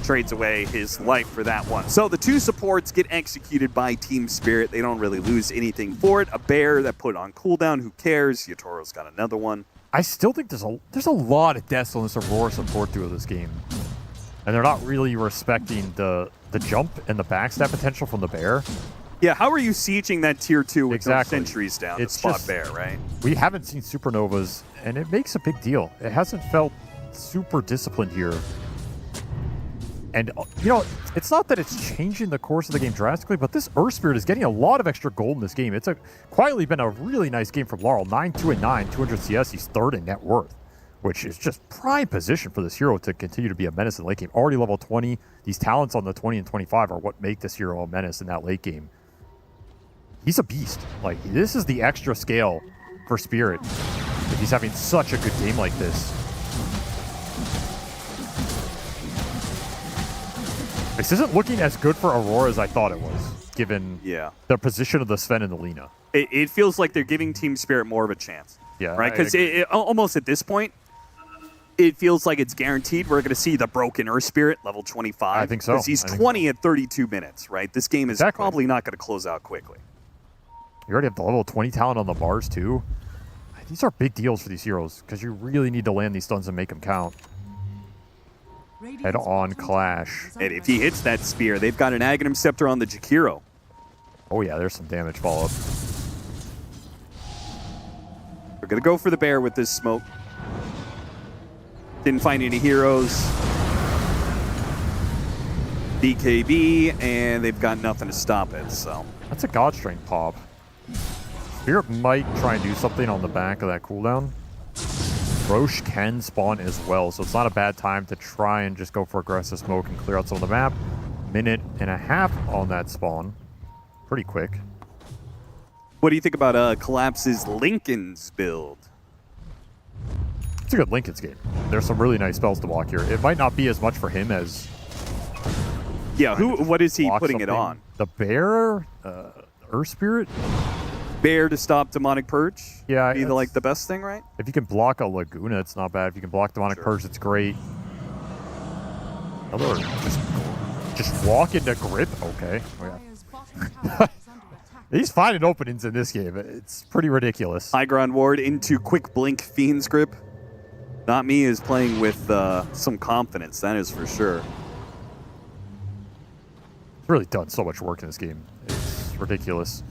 [SPEAKER 12] Trades away his life for that one. So the two supports get executed by Team Spirit. They don't really lose anything for it. A bear that put on cooldown, who cares? Yatoro's got another one.
[SPEAKER 13] I still think there's a lot of deaths on this Aurora support through this game. And they're not really respecting the jump and the backstab potential from the bear.
[SPEAKER 12] Yeah, how are you sieging that tier 2 with no
[SPEAKER 13] Exactly.
[SPEAKER 12] sentries down
[SPEAKER 13] It's
[SPEAKER 12] to spot
[SPEAKER 13] just-
[SPEAKER 12] bear, right?
[SPEAKER 13] We haven't seen supernovas, and it makes a big deal. It hasn't felt super disciplined here. And, you know, it's not that it's changing the course of the game drastically, but this Earth Spirit is getting a lot of extra gold in this game. It's quietly been a really nice game from Laurel. 9-2-9, 200 CS. He's third in net worth, which is just prime position for this hero to continue to be a menace in the late game. Already level 20. These talents on the 20 and 25 are what make this hero a menace in that late game. He's a beast. Like, this is the extra scale for Spirit if he's having such a good game like this. This isn't looking as good for Aurora as I thought it was, given the position of the Sven and the Lina.
[SPEAKER 12] It feels like they're giving Team Spirit more of a chance.
[SPEAKER 13] Yeah,
[SPEAKER 12] right? Because almost at this point, it feels like it's guaranteed we're going to see the broken Earth Spirit level 25.
[SPEAKER 13] I think so.
[SPEAKER 12] Because he's 20 at 32 minutes, right? This game is probably not going to close out quickly.
[SPEAKER 13] You already have the level 20 talent on the Mars, too. These are big deals for these heroes, because you really need to land these stuns and make them count. Head-on clash.
[SPEAKER 12] And if he hits that spear, they've got an Aghanim Scepter on the Jakiro.
[SPEAKER 13] Oh yeah, there's some damage follow-up.
[SPEAKER 12] We're going to go for the bear with this smoke. Didn't find any heroes. BKB, and they've got nothing to stop it, so.
[SPEAKER 13] That's a God Strength pop. Spirit might try and do something on the back of that cooldown. Roche can spawn as well, so it's not a bad time to try and just go for aggressive smoke and clear out some of the map. Minute and a half on that spawn. Pretty quick.
[SPEAKER 12] What do you think about Collapse's Lincoln's build?
[SPEAKER 13] It's a good Lincoln's game. There's some really nice spells to block here. It might not be as much for him as...
[SPEAKER 12] Yeah, what is he putting it on?
[SPEAKER 13] The bear? Earth Spirit?
[SPEAKER 12] Bear to stop Demonic Purge?
[SPEAKER 13] Yeah.
[SPEAKER 12] Be like the best thing, right?
[SPEAKER 13] If you can block a Laguna, it's not bad. If you can block Demonic Purge, it's great. Another just walk into grip. Okay. Oh, yeah. He's finding openings in this game. It's pretty ridiculous.
[SPEAKER 12] High ground ward into quick blink Fiend's Grip. Not me is playing with some confidence, that is for sure.
[SPEAKER 13] It's really done so much work in this game. It's ridiculous.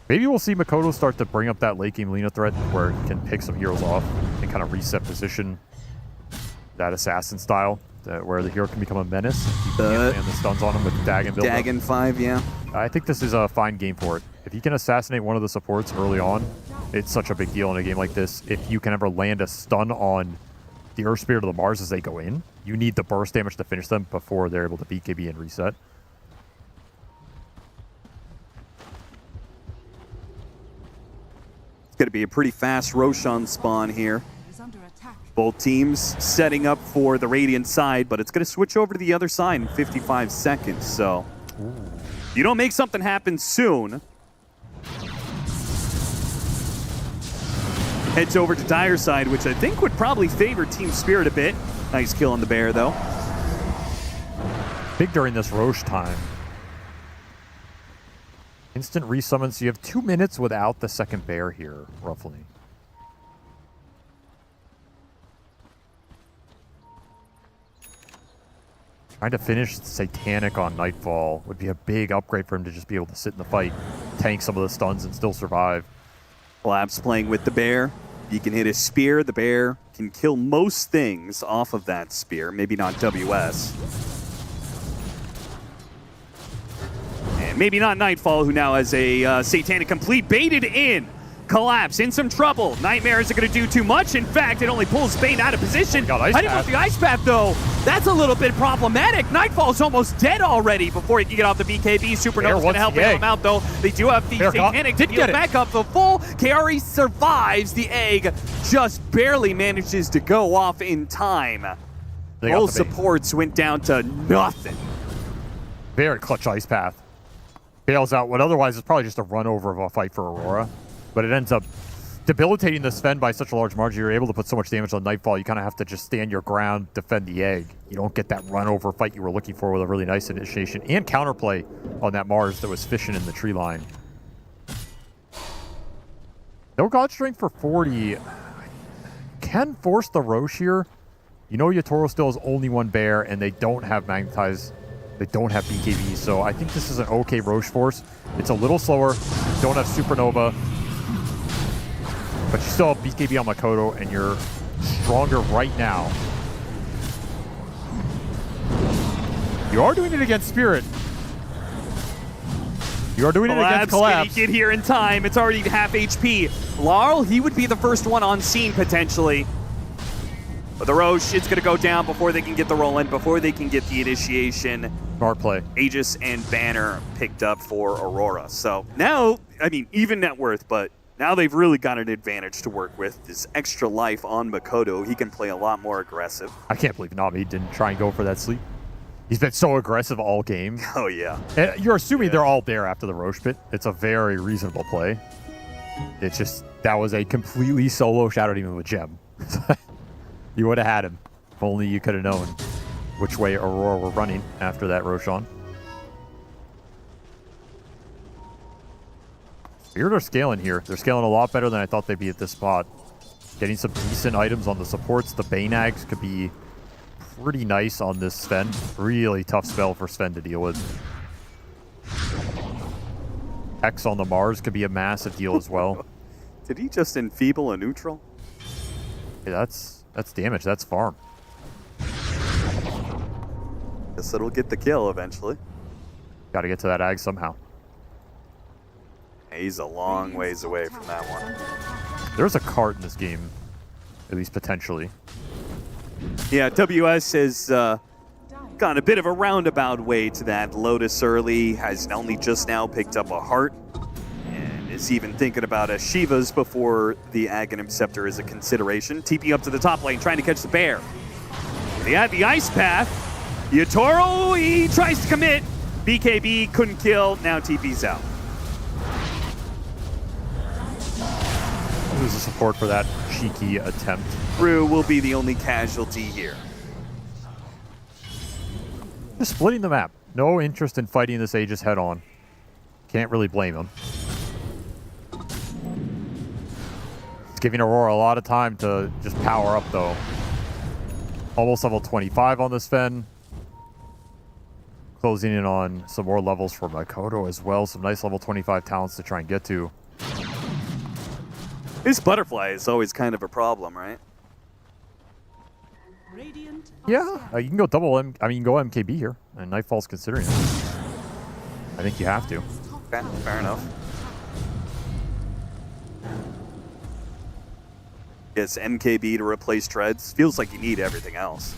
[SPEAKER 13] Maybe we'll see Makoto start to bring up that late game Lina threat where he can pick some heroes off and kind of reset position. That assassin style, where the hero can become a menace. You can land the stuns on him with Dagon build.
[SPEAKER 12] Dagon 5, yeah.
[SPEAKER 13] I think this is a fine game for it. If you can assassinate one of the supports early on, it's such a big deal in a game like this. If you can ever land a stun on the Earth Spirit of the Mars as they go in, you need the burst damage to finish them before they're able to BKB and reset.
[SPEAKER 12] It's going to be a pretty fast Roshan spawn here. Both teams setting up for the Radiant side, but it's going to switch over to the other side in 55 seconds. So, you don't make something happen soon. Heads over to Dire side, which I think would probably favor Team Spirit a bit. Nice kill on the bear, though.
[SPEAKER 13] Big during this Roche time. Instant resummons. So you have 2 minutes without the second bear here, roughly. Trying to finish Satanic on Nightfall would be a big upgrade for him to just be able to sit in the fight, tank some of the stuns, and still survive.
[SPEAKER 12] Collapse playing with the bear. You can hit a spear. The bear can kill most things off of that spear. Maybe not WS. And maybe not Nightfall, who now has a Satanic complete. Baited in. Collapse in some trouble. Nightmare isn't going to do too much. In fact, it only pulls Bane out of position. I didn't want the Ice Path, though. That's a little bit problematic. Nightfall's almost dead already before he can get off the BKB. Supernova's going to help bail him out, though. They do have the Satanic to get back up the full. Kaori survives. The egg just barely manages to go off in time. Both supports went down to nothing.
[SPEAKER 13] Very clutch Ice Path. Bails out what otherwise is probably just a run over of a fight for Aurora. But it ends up debilitating the Sven by such a large margin. You're able to put so much damage on Nightfall, you kind of have to just stand your ground, defend the egg. You don't get that run-over fight you were looking for with a really nice initiation and counterplay on that Mars that was fishing in the tree line. No God Strength for 40. Can force the Roche here. You know Yatoro still has only one bear, and they don't have Magnetize. They don't have BKB, so I think this is an okay Roche force. It's a little slower. Don't have Supernova. But you still have BKB on Makoto, and you're stronger right now. You are doing it against Spirit. You are doing it against Collapse.
[SPEAKER 12] Get here in time. It's already half HP. Larl, he would be the first one on scene, potentially. But the Roche, it's going to go down before they can get the roll in, before they can get the initiation.
[SPEAKER 13] Smart play.
[SPEAKER 12] Aegis and Banner picked up for Aurora. So now, I mean, even net worth, but Now they've really got an advantage to work with. This extra life on Makoto, he can play a lot more aggressive.
[SPEAKER 13] I can't believe Nami didn't try and go for that sleep. He's been so aggressive all game.
[SPEAKER 12] Oh, yeah.
[SPEAKER 13] And you're assuming they're all there after the Roche pit. It's a very reasonable play. It's just, that was a completely solo Shadow Demon with Gem. You would have had him. If only you could have known which way Aurora were running after that Roshan. Spirit are scaling here. They're scaling a lot better than I thought they'd be at this spot. Getting some decent items on the supports. The Baneags could be pretty nice on this Sven. Really tough spell for Sven to deal with. X on the Mars could be a massive deal as well.
[SPEAKER 12] Did he just enfeeble a neutral?
[SPEAKER 13] Hey, that's damage. That's farm.
[SPEAKER 12] Guess it'll get the kill eventually.
[SPEAKER 13] Got to get to that Ag somehow.
[SPEAKER 12] He's a long ways away from that one.
[SPEAKER 13] There's a cart in this game, at least potentially.
[SPEAKER 12] Yeah, WS has gone a bit of a roundabout way to that. Lotus early has only just now picked up a heart and is even thinking about a Shivas before the Aghanim Scepter is a consideration. TP up to the top lane, trying to catch the bear. They had the ice path. Yatoro, he tries to commit. BKB couldn't kill, now TP's out.
[SPEAKER 13] There's a support for that cheeky attempt.
[SPEAKER 12] Rue will be the only casualty here.
[SPEAKER 13] Just splitting the map. No interest in fighting this Aegis head on. Can't really blame him. It's giving Aurora a lot of time to just power up though. Almost level 25 on this Fen. Closing in on some more levels for Makoto as well. Some nice level 25 talents to try and get to.
[SPEAKER 12] This butterfly is always kind of a problem, right?
[SPEAKER 13] Yeah, you can go double M. I mean, you can go MKB here, and Nightfall's considering it. I think you have to.
[SPEAKER 12] Okay, fair enough. Yes, MKB to replace Treads. Feels like you need everything else.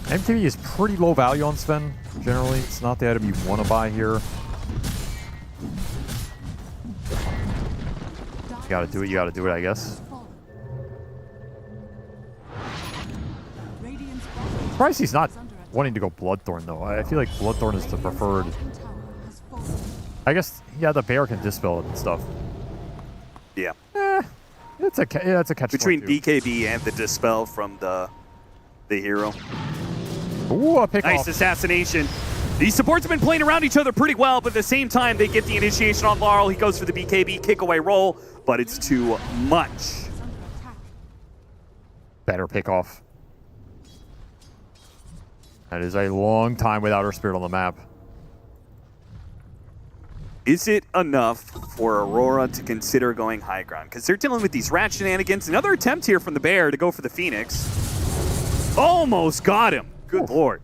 [SPEAKER 13] MKB is pretty low value on Sven, generally. It's not the item you want to buy here. You gotta do it, I guess. Surprised he's not wanting to go Bloodthorn, though. I feel like Bloodthorn is the preferred. I guess, yeah, the bear can dispel it and stuff.
[SPEAKER 12] Yeah.
[SPEAKER 13] It's a catch
[SPEAKER 12] between BKB and the dispel from the hero.
[SPEAKER 13] Ooh, a pick
[SPEAKER 12] nice
[SPEAKER 13] off.
[SPEAKER 12] Assassination. These supports have been playing around each other pretty well, but at the same time, they get the initiation on Laurel. He goes for the BKB kick away roll, but it's too much.
[SPEAKER 13] Better pick off. That is a long time without her spirit on the map.
[SPEAKER 12] Is it enough for Aurora to consider going high ground? Because they're dealing with these rat shenanigans. Another attempt here from the bear to go for the Phoenix. Almost got him. Good lord.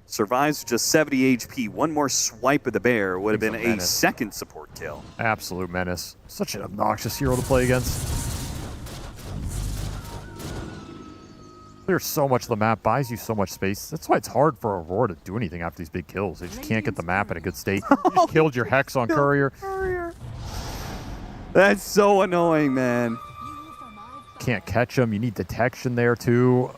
[SPEAKER 12] Survives just 70 HP. One more swipe of the bear would have been a second support kill.
[SPEAKER 13] Absolute menace. Such an obnoxious hero to play against. Clears so much of the map, buys you so much space. That's why it's hard for Aurora to do anything after these big kills. They just can't get the map in a good state. You just killed your Hex on Courier.
[SPEAKER 12] That's so annoying, man.
[SPEAKER 13] Can't catch him. You need detection there, too.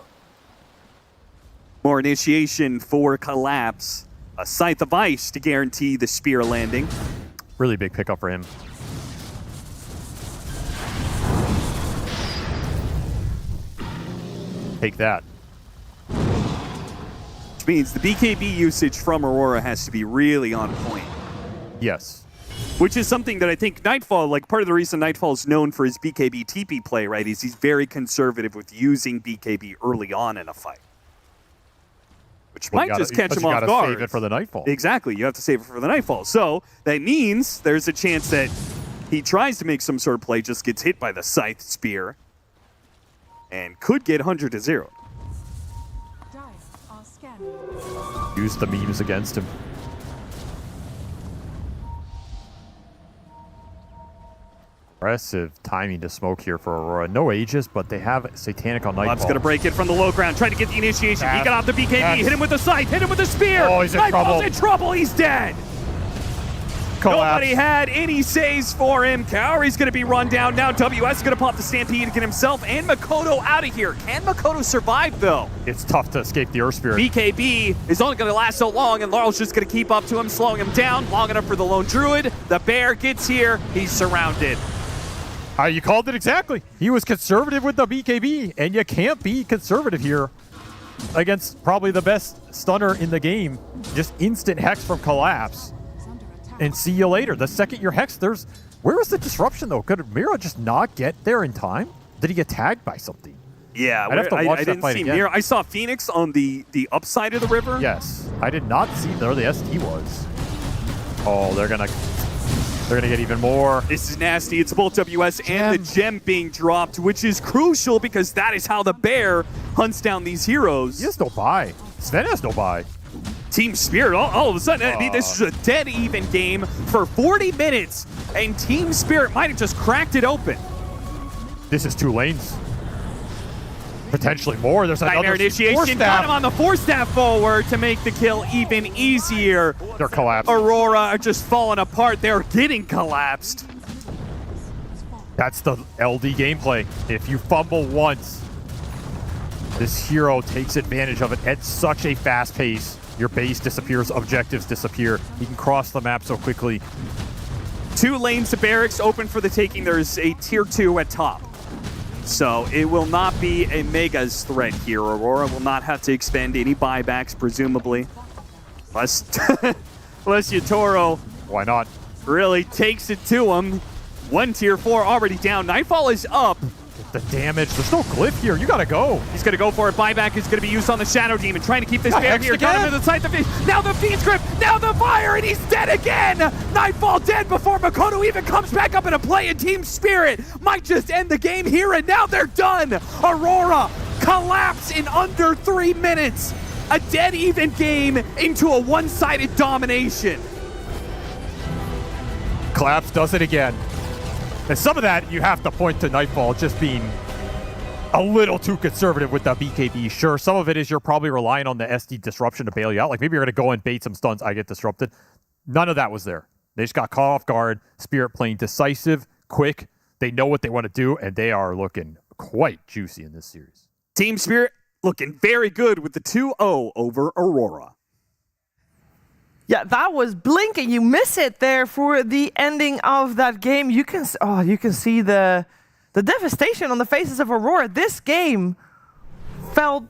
[SPEAKER 12] More initiation for Collapse. A Scythe of Ice to guarantee the spear landing.
[SPEAKER 13] Really big pickup for him. Take that.
[SPEAKER 12] Which means the BKB usage from Aurora has to be really on point.
[SPEAKER 13] Yes.
[SPEAKER 12] Which is something that I think Nightfall, like part of the reason Nightfall is known for his BKB TP play, right, is he's very conservative with using BKB early on in a fight. Which might just catch him off guard.
[SPEAKER 13] Save it for the Nightfall.
[SPEAKER 12] Exactly, you have to save it for the Nightfall. So that means there's a chance that he tries to make some sort of play, just gets hit by the Scythe Spear, and could get 100 to 0.
[SPEAKER 13] Use the memes against him. Aggressive timing to smoke here for Aurora. No Aegis, but they have Satanic on Nightfall.
[SPEAKER 12] Lab's going to break it from the low ground, trying to get the initiation. He got off the BKB, hit him with the Scythe, hit him with the Spear.
[SPEAKER 13] Oh, he's in trouble.
[SPEAKER 12] Nightfall's in trouble, he's dead. Nobody had any saves for him. Kaori's going to be run down. Now WS is going to pop the Stampede to get himself and Makoto out of here. Can Makoto survive, though?
[SPEAKER 13] It's tough to escape the Earth Spirit.
[SPEAKER 12] BKB is only going to last so long, and Laurel's just going to keep up to him, slowing him down long enough for the lone druid. The bear gets here. He's surrounded.
[SPEAKER 13] You called it exactly. He was conservative with the BKB, and you can't be conservative here against probably the best stunner in the game. Just instant hex from Collapse. And see you later. The second you're hexed, where was the disruption though? Could Mira just not get there in time? Did he get tagged by something?
[SPEAKER 12] Yeah,
[SPEAKER 13] I'd have to watch
[SPEAKER 12] I
[SPEAKER 13] that
[SPEAKER 12] didn't
[SPEAKER 13] fight
[SPEAKER 12] see
[SPEAKER 13] again.
[SPEAKER 12] Mira. I saw Phoenix on the upside of the river.
[SPEAKER 13] Yes, I did not see where the ST was. Oh, they're gonna get even more.
[SPEAKER 12] This is nasty. It's both WS and the gem being dropped, which is crucial because that is how the bear hunts down these heroes.
[SPEAKER 13] He has no buy. Sven has no buy.
[SPEAKER 12] Team Spirit, all of a sudden, I mean, this is a dead even game for 40 minutes, and Team Spirit might have just cracked it open.
[SPEAKER 13] This is 2 lanes. Potentially more. There's another
[SPEAKER 12] Nightmare initiation. Got him on the 4-staff forward to make the kill even easier.
[SPEAKER 13] They're collapsed.
[SPEAKER 12] Aurora are just falling apart. They're getting collapsed.
[SPEAKER 13] That's the LD gameplay. If you fumble once, this hero takes advantage of it at such a fast pace. Your base disappears, objectives disappear. You can cross the map so quickly.
[SPEAKER 12] 2 lanes to barracks open for the taking. There's a tier 2 at top. So it will not be a Mega's threat here. Aurora will not have to expend any buybacks, presumably. Unless Yatoro,
[SPEAKER 13] why not,
[SPEAKER 12] really takes it to him. 1 tier 4 already down. Nightfall is up.
[SPEAKER 13] The damage. There's no glyph here. You gotta go.
[SPEAKER 12] He's gonna go for it. Buyback is gonna be used on the Shadow Demon, trying to keep this bear here. Got him to the side of the Fiend. Now the Fiend's grip. Now the fire, and he's dead again. Nightfall dead before Makoto even comes back up into play. And Team Spirit might just end the game here, and now they're done. Aurora collapse in under 3 minutes. A dead even game into a one-sided domination.
[SPEAKER 13] Collapse does it again. And some of that, you have to point to Nightfall just being a little too conservative with the BKB. Sure, some of it is you're probably relying on the SD disruption to bail you out. Like maybe you're going to go and bait some stuns, I get disrupted. None of that was there. They just got caught off guard. Spirit playing decisive, quick. They know what they want to do, and they are looking quite juicy in this series.
[SPEAKER 12] Team Spirit looking very good with the 2-0 over Aurora.
[SPEAKER 7] Yeah, that was blinking. You miss it there for the ending of that game. You can see the devastation on the faces of Aurora. This game felt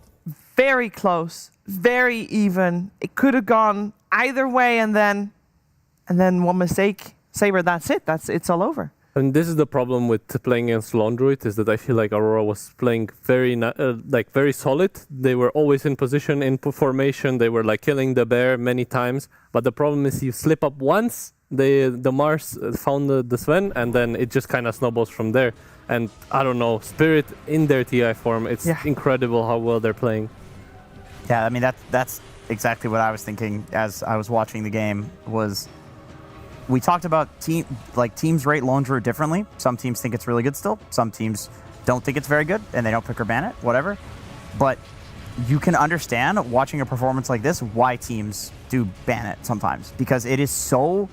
[SPEAKER 7] very close, very even. It could have gone either way, and then one mistake, Saber. That's it. It's all over.
[SPEAKER 10] And this is the problem with playing against Lone Druid, is that I feel like Aurora was playing very solid. They were always in position, in formation. They were like killing the bear many times. But the problem is you slip up once, the Mars found the Sven, and then it just kind of snowballs from there. And I don't know, Spirit in their TI form, it's incredible how well they're playing.
[SPEAKER 11] Yeah, I mean, that's exactly what I was thinking as I was watching the game. We talked about teams rate Lone Druid differently. Some teams think it's really good still. Some teams don't think it's very good, and they don't pick or ban it, whatever. But you can understand, watching a performance like this, why teams do ban it sometimes. Because it is so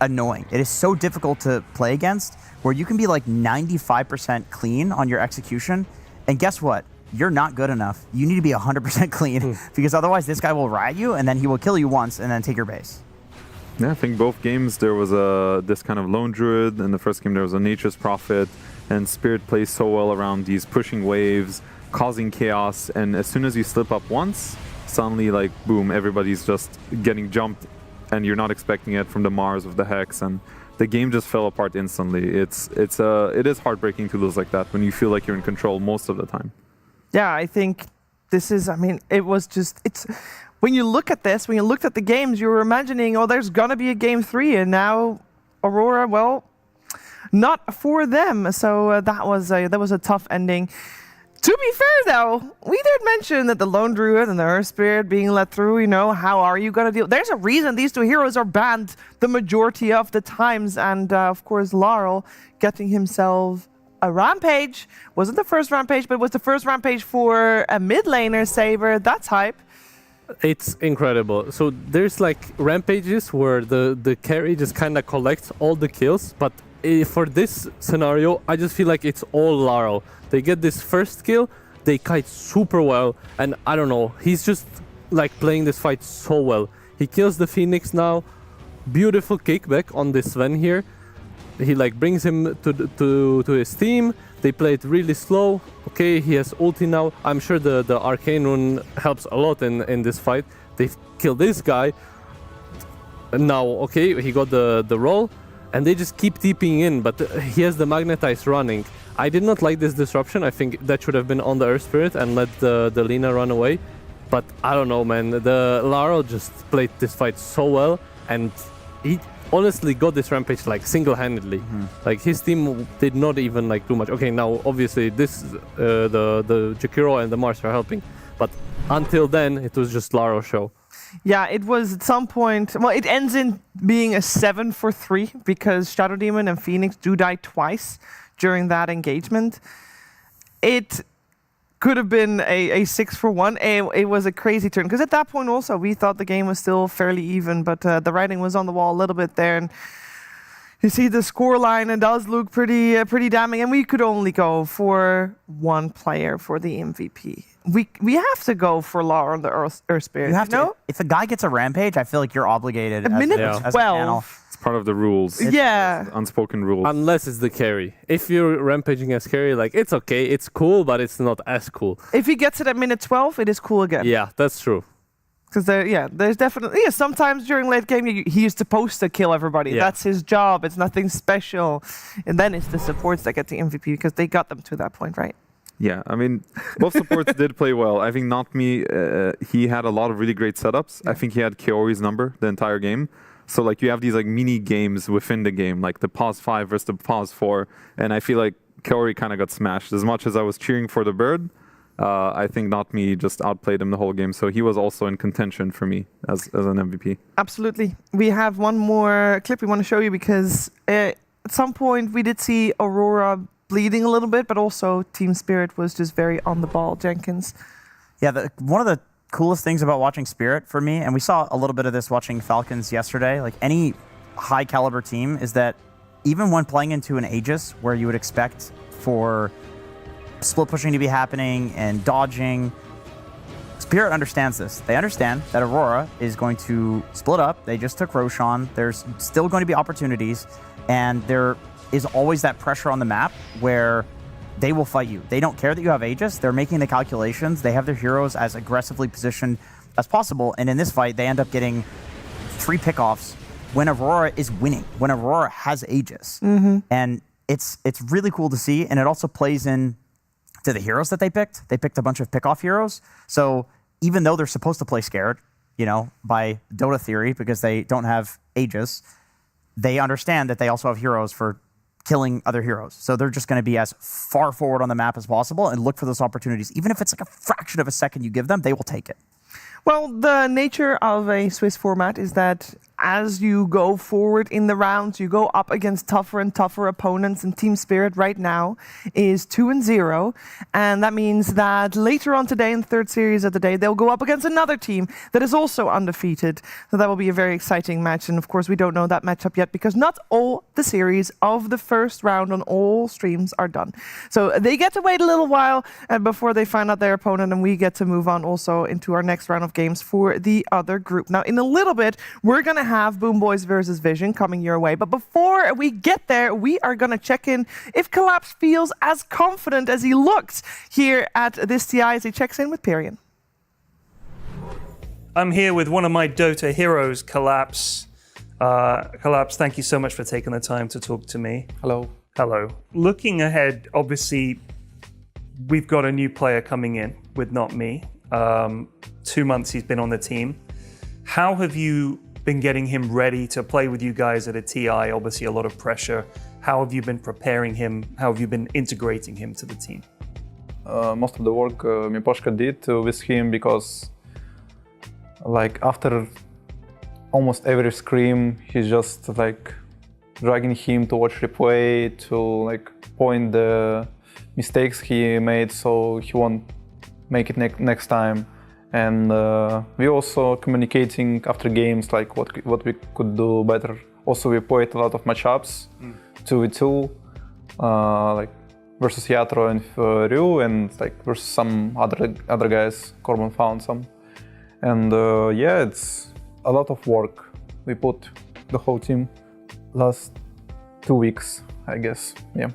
[SPEAKER 11] annoying. It is so difficult to play against, where you can be like 95% clean on your execution, and guess what? You're not good enough. You need to be 100% clean, because otherwise this guy will ride you, and then he will kill you once, and then take your base.
[SPEAKER 9] Yeah, I think both games there was this kind of Lone Druid. In the first game there was a Nature's Prophet, and Spirit plays so well around these pushing waves, causing chaos, and as soon as you slip up once, suddenly like boom, everybody's just getting jumped, and you're not expecting it from the Mars of the Hex, and the game just fell apart instantly. It is heartbreaking to lose like that when you feel like you're in control most of the time.
[SPEAKER 7] Yeah, I think this is, when you look at this, when you looked at the games, you were imagining, oh, there's going to be a game 3, and now Aurora, well, not for them. So that was a tough ending. To be fair, though, we did mention that the Lone Druid and the Earth Spirit being let through, how are you going to deal? There's a reason these two heroes are banned the majority of the times, and of course, Laurel getting himself a rampage. Wasn't the first rampage, but it was the first rampage for a mid laner. Saber, that's hype.
[SPEAKER 10] It's incredible. So there's like rampages where the carry just kind of collects all the kills, but for this scenario, I just feel like it's all Laro. They get this first kill, they kite super well, and I don't know, he's just like playing this fight so well. He kills the Phoenix now, beautiful kickback on this Sven here. He like brings him to his team. They play it really slow. Okay, he has ulti now. I'm sure the Arcane Rune helps a lot in this fight. They kill this guy. And now, okay, he got the roll. And they just keep TPing in, but he has the Magnetize running. I did not like this disruption. I think that should have been on the Earth Spirit and let the Lina run away. But I don't know, man. The Laro just played this fight so well. And he honestly got this rampage like single-handedly. Like his team did not even like do much. Okay, now obviously this the Jakiro and the Mars are helping, but until then it was just Laro show.
[SPEAKER 7] Yeah, it was at some point. Well, it ends in being a 7 for 3 because Shadow Demon and Phoenix do die twice during that engagement. It could have been a 6 for 1. It was a crazy turn because at that point also we thought the game was still fairly even, but the writing was on the wall a little bit there, and you see the scoreline, it does look pretty damning, and we could only go for one player for the MVP. We have to go for Law on the Earth Spirit.
[SPEAKER 11] You have to. If a guy gets a rampage, I feel like you're obligated.
[SPEAKER 7] A minute
[SPEAKER 11] as
[SPEAKER 7] 12.
[SPEAKER 11] a panel.
[SPEAKER 9] It's part of the rules.
[SPEAKER 7] Yeah.
[SPEAKER 9] It's unspoken rules.
[SPEAKER 10] Unless it's the carry. If you're rampaging as carry, like it's okay, it's cool, but it's not as cool.
[SPEAKER 7] If he gets it at minute 12, it is cool again.
[SPEAKER 10] Yeah, that's true.
[SPEAKER 7] Because there's definitely sometimes during late game he is supposed to kill everybody.
[SPEAKER 10] Yeah.
[SPEAKER 7] That's his job. It's nothing special. And then it's the supports that get the MVP because they got them to that point, right?
[SPEAKER 9] Yeah, I mean, both supports did play well. I think Not Me, he had a lot of really great setups. I think he had Kiori's number the entire game. So like you have these like mini games within the game, like the pause 5 versus the pause 4, and I feel like Kiori kind of got smashed. As much as I was cheering for the bird, I think Not Me just outplayed him the whole game. So he was also in contention for me as an MVP.
[SPEAKER 7] Absolutely. We have one more clip we want to show you because at some point we did see Aurora bleeding a little bit, but also Team Spirit was just very on the ball, Jenkins.
[SPEAKER 11] Yeah, one of the coolest things about watching Spirit for me, and we saw a little bit of this watching Falcons yesterday, like any high caliber team, is that even when playing into an Aegis where you would expect for split pushing to be happening and dodging, Spirit understands this. They understand that Aurora is going to split up. They just took Roshan. There's still going to be opportunities, and there is always that pressure on the map where they will fight you. They don't care that you have Aegis. They're making the calculations. They have their heroes as aggressively positioned as possible. And in this fight, they end up getting 3 pickoffs when Aurora is winning, when Aurora has Aegis. And it's really cool to see. And it also plays in to the heroes that they picked. They picked a bunch of pickoff heroes. So even though they're supposed to play scared, by Dota theory, because they don't have Aegis, they understand that they also have heroes for killing other heroes. So they're just going to be as far forward on the map as possible and look for those opportunities. Even if it's like a fraction of a second you give them, they will take it.
[SPEAKER 7] Well, the nature of a Swiss format is that as you go forward in the rounds, you go up against tougher and tougher opponents, and Team Spirit right now is 2-0, and that means that later on today in the third series of the day, they'll go up against another team that is also undefeated. So that will be a very exciting match, and of course we don't know that matchup yet because not all the series of the first round on all streams are done. So they get to wait a little while before they find out their opponent, and we get to move on also into our next round of games for the other group. Now, in a little bit, we're going to have Boom Boys versus Vision coming your way. But before we get there, we are going to check in if Collapse feels as confident as he looks here at this TI as he checks in with Pyrian.
[SPEAKER 17] I'm here with one of my Dota heroes, Collapse. Collapse, thank you so much for taking the time to talk to me.
[SPEAKER 18] Hello.
[SPEAKER 17] Hello. Looking ahead, obviously, we've got a new player coming in with Not Me. 2 months he's been on the team. How have you been getting him ready to play with you guys at a TI? Obviously a lot of pressure. How have you been preparing him? How have you been integrating him to the team?
[SPEAKER 18] Most of the work Miposhka did with him because like after almost every scrim, he's just like dragging him to watch replay, to like point the mistakes he made so he won't make it next time. And we also communicating after games, like what we could do better. Also, we played a lot of matchups, 2v2, like versus Yatro and Ryu, and like versus some other guys. Corbin found some, and yeah, it's a lot of work. We put the whole team last 2 weeks, I guess. Yeah.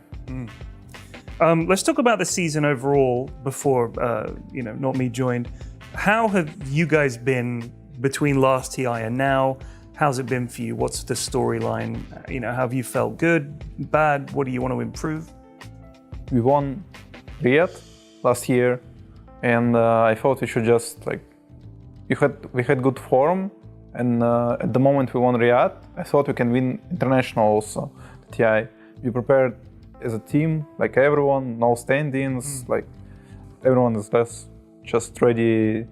[SPEAKER 17] Let's talk about the season overall before Not Me joined. How have you guys been between last TI and now? How's it been for you? What's the storyline? Have you felt good, bad? What do you want to improve?
[SPEAKER 18] We won Riyadh last year, and I thought we should just like we had good form, and at the moment we won Riyadh, I thought we can win international also. TI, we prepared as a team, like everyone, no stand-ins, like everyone is just ready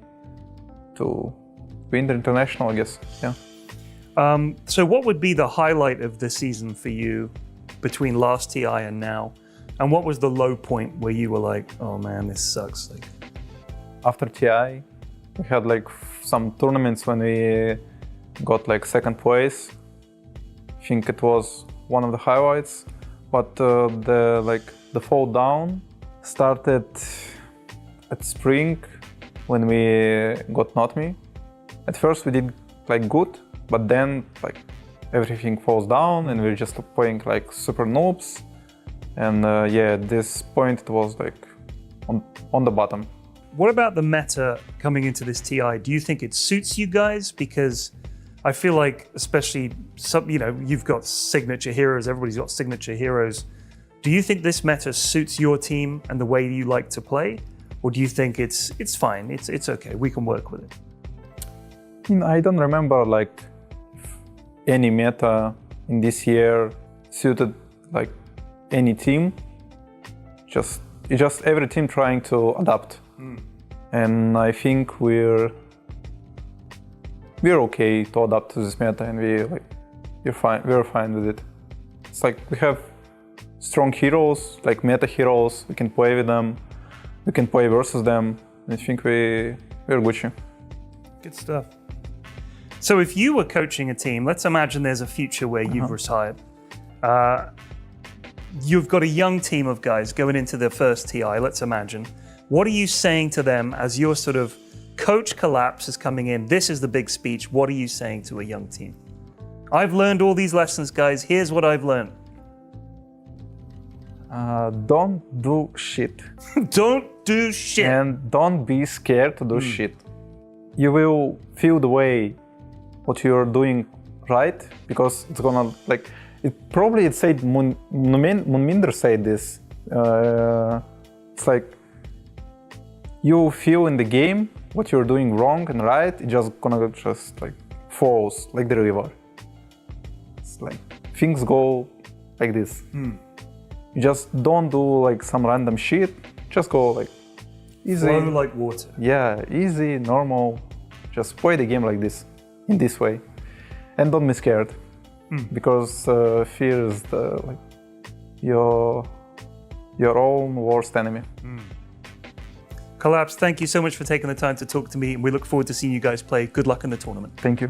[SPEAKER 18] to win the international, I guess. Yeah.
[SPEAKER 17] So what would be the highlight of the season for you between last TI and now? And what was the low point where you were like, oh man, this sucks? Like,
[SPEAKER 18] after TI, we had like some tournaments when we got like second place. I think it was one of the highlights. But the fall down started at spring when we got Not Me. At first we did like good, but then like everything falls down and we're just playing like super noobs. And yeah, at this point it was like on the bottom.
[SPEAKER 17] what about the meta coming into this TI? Do you think it suits you guys? Because I feel like, especially you've got signature heroes, everybody's got signature heroes. Do you think this meta suits your team and the way you like to play? Or do you think it's fine, it's okay, we can work with it?
[SPEAKER 18] I don't remember like any meta in this year suited like any team. Just every team trying to adapt. And I think we're okay to adapt to this meta, and we're fine with it. It's like we have strong heroes, like meta heroes. We can play with them. We can play versus them. I think we're Gucci.
[SPEAKER 17] Good stuff. So if you were coaching a team, let's imagine there's a future where you've retired. You've got a young team of guys going into their first TI, let's imagine. What are you saying to them as your sort of coach Collapse is coming in? This is the big speech. What are you saying to a young team? I've learned all these lessons, guys. Here's what I've learned.
[SPEAKER 18] Don't do shit.
[SPEAKER 17] Don't do shit.
[SPEAKER 18] And don't be scared to do shit. You will feel the way what you're doing right, because it's gonna like it said Moonminder said this. It's like you feel in the game what you're doing wrong and right. It's just gonna like falls like the river. It's like things go like this. You just don't do like some random shit. Just go like easy.
[SPEAKER 17] Flow like water.
[SPEAKER 18] Yeah, easy, normal. Just play the game like this, in this way, and don't be scared, because fear is your own worst enemy.
[SPEAKER 17] Collapse, thank you so much for taking the time to talk to me, and we look forward to seeing you guys play. Good luck in the tournament.
[SPEAKER 18] Thank you.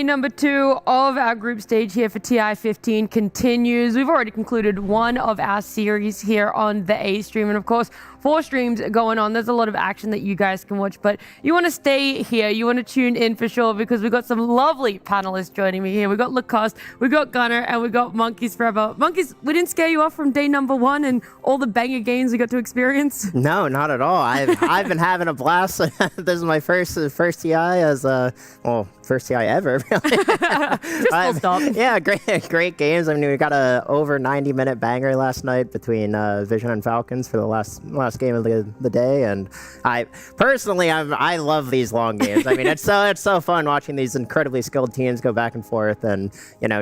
[SPEAKER 19] Day number 2 of our group stage here for TI-15 continues. We've already concluded one of our series here on the A stream, and of course 4 streams going on. There's a lot of action that you guys can watch, but you want to stay here, you want to tune in for sure, because we've got some lovely panelists joining me here. We've got Lacoste, we've got Gunner, and we've got Monkeys Forever. Monkeys, we didn't scare you off from day number 1 and all the banger games we got to experience?
[SPEAKER 20] No, not at all. I've been having a blast. This is my first TI as first TI ever.
[SPEAKER 19] Just full stop.
[SPEAKER 20] Yeah, great games. I mean, we got a over 90-minute banger last night between Vision and Falcons for the last game of the day, and I love these long games. I mean, it's so fun watching these incredibly skilled teams go back and forth, and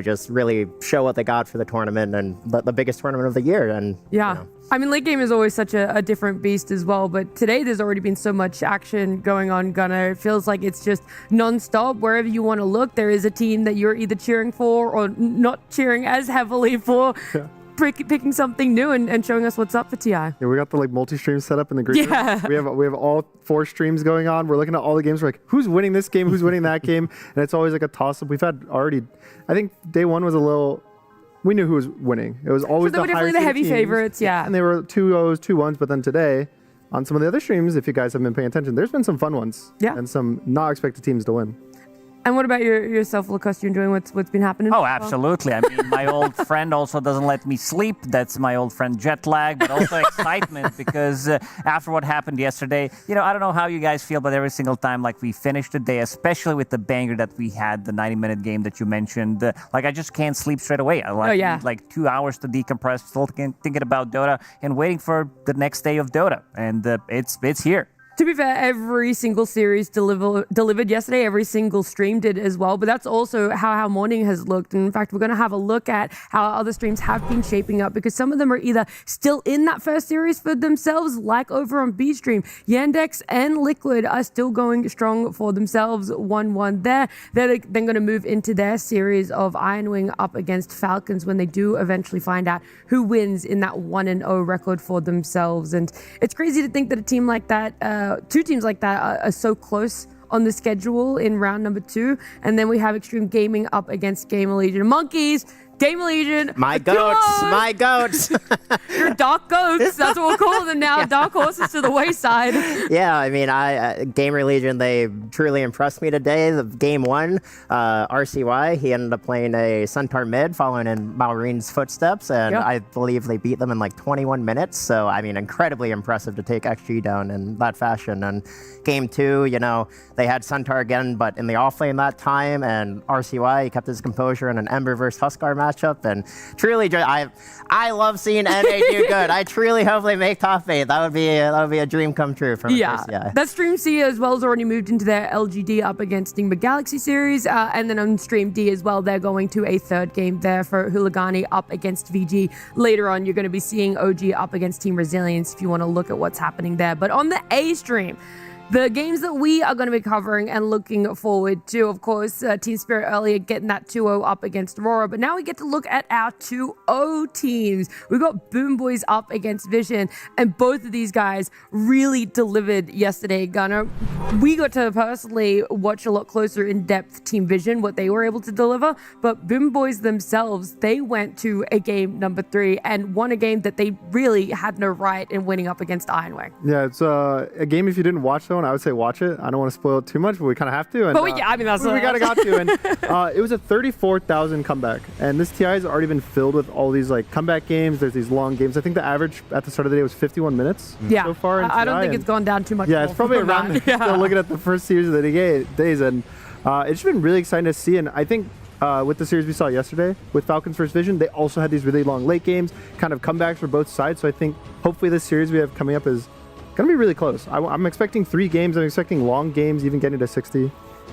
[SPEAKER 20] just really show what they got for the tournament and the biggest tournament of the year. And
[SPEAKER 19] yeah. I mean, late game is always such a different beast as well, but today there's already been so much action going on, Gunner. It feels like it's just non-stop. Wherever you want to look, there is a team that you're either cheering for or not cheering as heavily for. Yeah. Picking something new and showing us what's up for TI.
[SPEAKER 21] Yeah, we got the multi-stream set up in the group.
[SPEAKER 19] Yeah.
[SPEAKER 21] We have all 4 streams going on. We're looking at all the games. We're like, who's winning this game? Who's winning that game? And it's always like a toss-up. We've had already, I think day 1 was a little, we knew who was winning. It was always
[SPEAKER 19] so they were definitely the heavy favorites, yeah.
[SPEAKER 21] And they were 2-0s, 2-1s, but then today, on some of the other streams, if you guys have been paying attention, there's been some fun ones.
[SPEAKER 19] Yeah.
[SPEAKER 21] And some not expected teams to win.
[SPEAKER 19] And what about yourself, Lacoste? You enjoying what's been happening?
[SPEAKER 22] Oh, absolutely. I mean, my old friend also doesn't let me sleep. That's my old friend jet lag, but also excitement because after what happened yesterday, I don't know how you guys feel, but every single time we finished the day, especially with the banger that we had, the 90-minute game that you mentioned, I just can't sleep straight away. I need 2 hours to decompress, still thinking about Dota and waiting for the next day of Dota, and it's here.
[SPEAKER 19] To be fair, every single series delivered yesterday, every single stream did as well, but that's also how our morning has looked. And in fact, we're going to have a look at how other streams have been shaping up, because some of them are either still in that first series for themselves, like over on B stream. Yandex and Liquid are still going strong for themselves, 1-1 there. They're then going to move into their series of Iron Wing up against Falcons when they do eventually find out who wins in that 1-0 record for themselves. And it's crazy to think that a team like that, 2 teams like that are so close on the schedule in round number 2. And then we have Xtreme Gaming up against GamerLegion. Monkeys, GamerLegion.
[SPEAKER 20] My goats.
[SPEAKER 19] Your dark goats. That's what we're calling them now. Yeah. Dark horses to the wayside.
[SPEAKER 20] Yeah, I mean, GamerLegion, they truly impressed me today. The game 1, RCY, he ended up playing a Centaur mid, following in Malreen's footsteps, and I believe they beat them in 21 minutes. So, I mean, incredibly impressive to take XG down in that fashion. And game 2, they had Centaur again, but in the off lane that time, and RCY, he kept his composure in an Ember versus Huskar matchup, and truly, I love seeing NA do good. I truly hope they make top 8. That would be a dream come true for me. Yeah,
[SPEAKER 19] that Stream C as well has already moved into their LGD up against Nigma Galaxy series, and then on Stream D as well, they're going to a 3rd game there for HULIGANI up against VG. Later on, you're going to be seeing OG up against Team Resilience if you want to look at what's happening there. But on the A stream, the games that we are going to be covering and looking forward to, of course, Team Spirit earlier getting that 2-0 up against Aurora, but now we get to look at our 2-0 teams. We've got Boom Boys up against Vision, and both of these guys really delivered yesterday, Gunner. We got to personally watch a lot closer in depth Team Vision, what they were able to deliver, but Boom Boys themselves, they went to a game number 3 and won a game that they really had no right in winning up against Iron Wing.
[SPEAKER 21] Yeah, it's a game, if you didn't watch though, I would say watch it. I don't want to spoil it too much, but we kind of have to. And,
[SPEAKER 19] but that's
[SPEAKER 21] we got to. And it was a 34,000 comeback. And this TI has already been filled with all these comeback games. There's these long games. I think the average at the start of the day was 51 minutes so far.
[SPEAKER 19] I don't think it's gone down too much.
[SPEAKER 21] Yeah, it's probably around there. Still looking at the first series of the days. And it's been really exciting to see. And I think with the series we saw yesterday with Falcons vs. Vision, they also had these really long late games, kind of comebacks for both sides. So I think hopefully this series we have coming up is going to be really close. I'm expecting 3 games. I'm expecting long games, even getting to 60.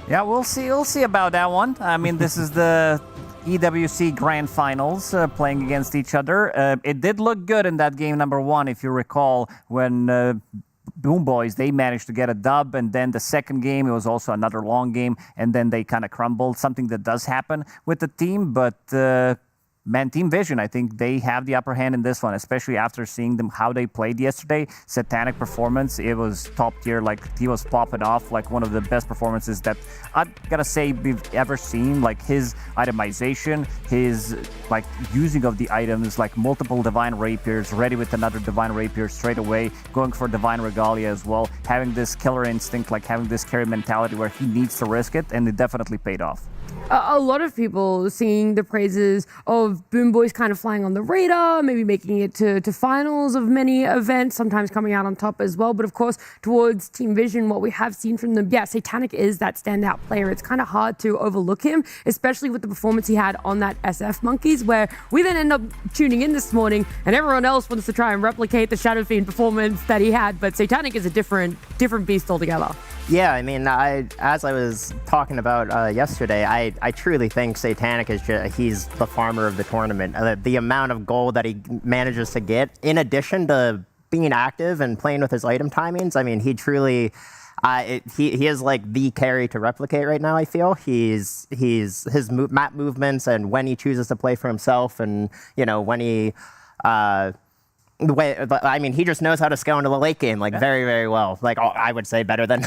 [SPEAKER 22] Yeah, we'll see. We'll see about that one. I mean, this is the EWC Grand Finals playing against each other. It did look good in that game number 1, if you recall, when Boom Boys, they managed to get a dub, and then the second game, it was also another long game, and then they kind of crumbled, something that does happen with the team, but man, Team Vision, I think they have the upper hand in this one, especially after seeing them how they played yesterday. Satanic performance, it was top tier. Like, he was popping off, like one of the best performances that I've gotta say we've ever seen. Like, his itemization, his like using of the items, like multiple Divine Rapiers, ready with another Divine Rapier straight away, going for Divine Regalia as well, having this killer instinct, like having this carry mentality where he needs to risk it, and it definitely paid off.
[SPEAKER 19] A lot of people singing the praises of Boom Boys kind of flying on the radar, maybe making it to finals of many events, sometimes coming out on top as well. But of course, towards Team Vision, what we have seen from them, yeah, Satanic is that standout player. It's kind of hard to overlook him, especially with the performance he had on that SF Monkeys, where we then end up tuning in this morning and everyone else wants to try and replicate the Shadow Fiend performance that he had. But Satanic is a different beast altogether.
[SPEAKER 20] Yeah, I mean, as I was talking about yesterday, I truly think Satanic is he's the farmer of the tournament. The amount of gold that he manages to get, in addition to being active and playing with his item timings, I mean, he truly, he is like the carry to replicate right now, I feel. His map movements and when he chooses to play for himself and, you know, when he... I mean, he just knows how to scale into the late game, like very, very well. Like, I would say better than.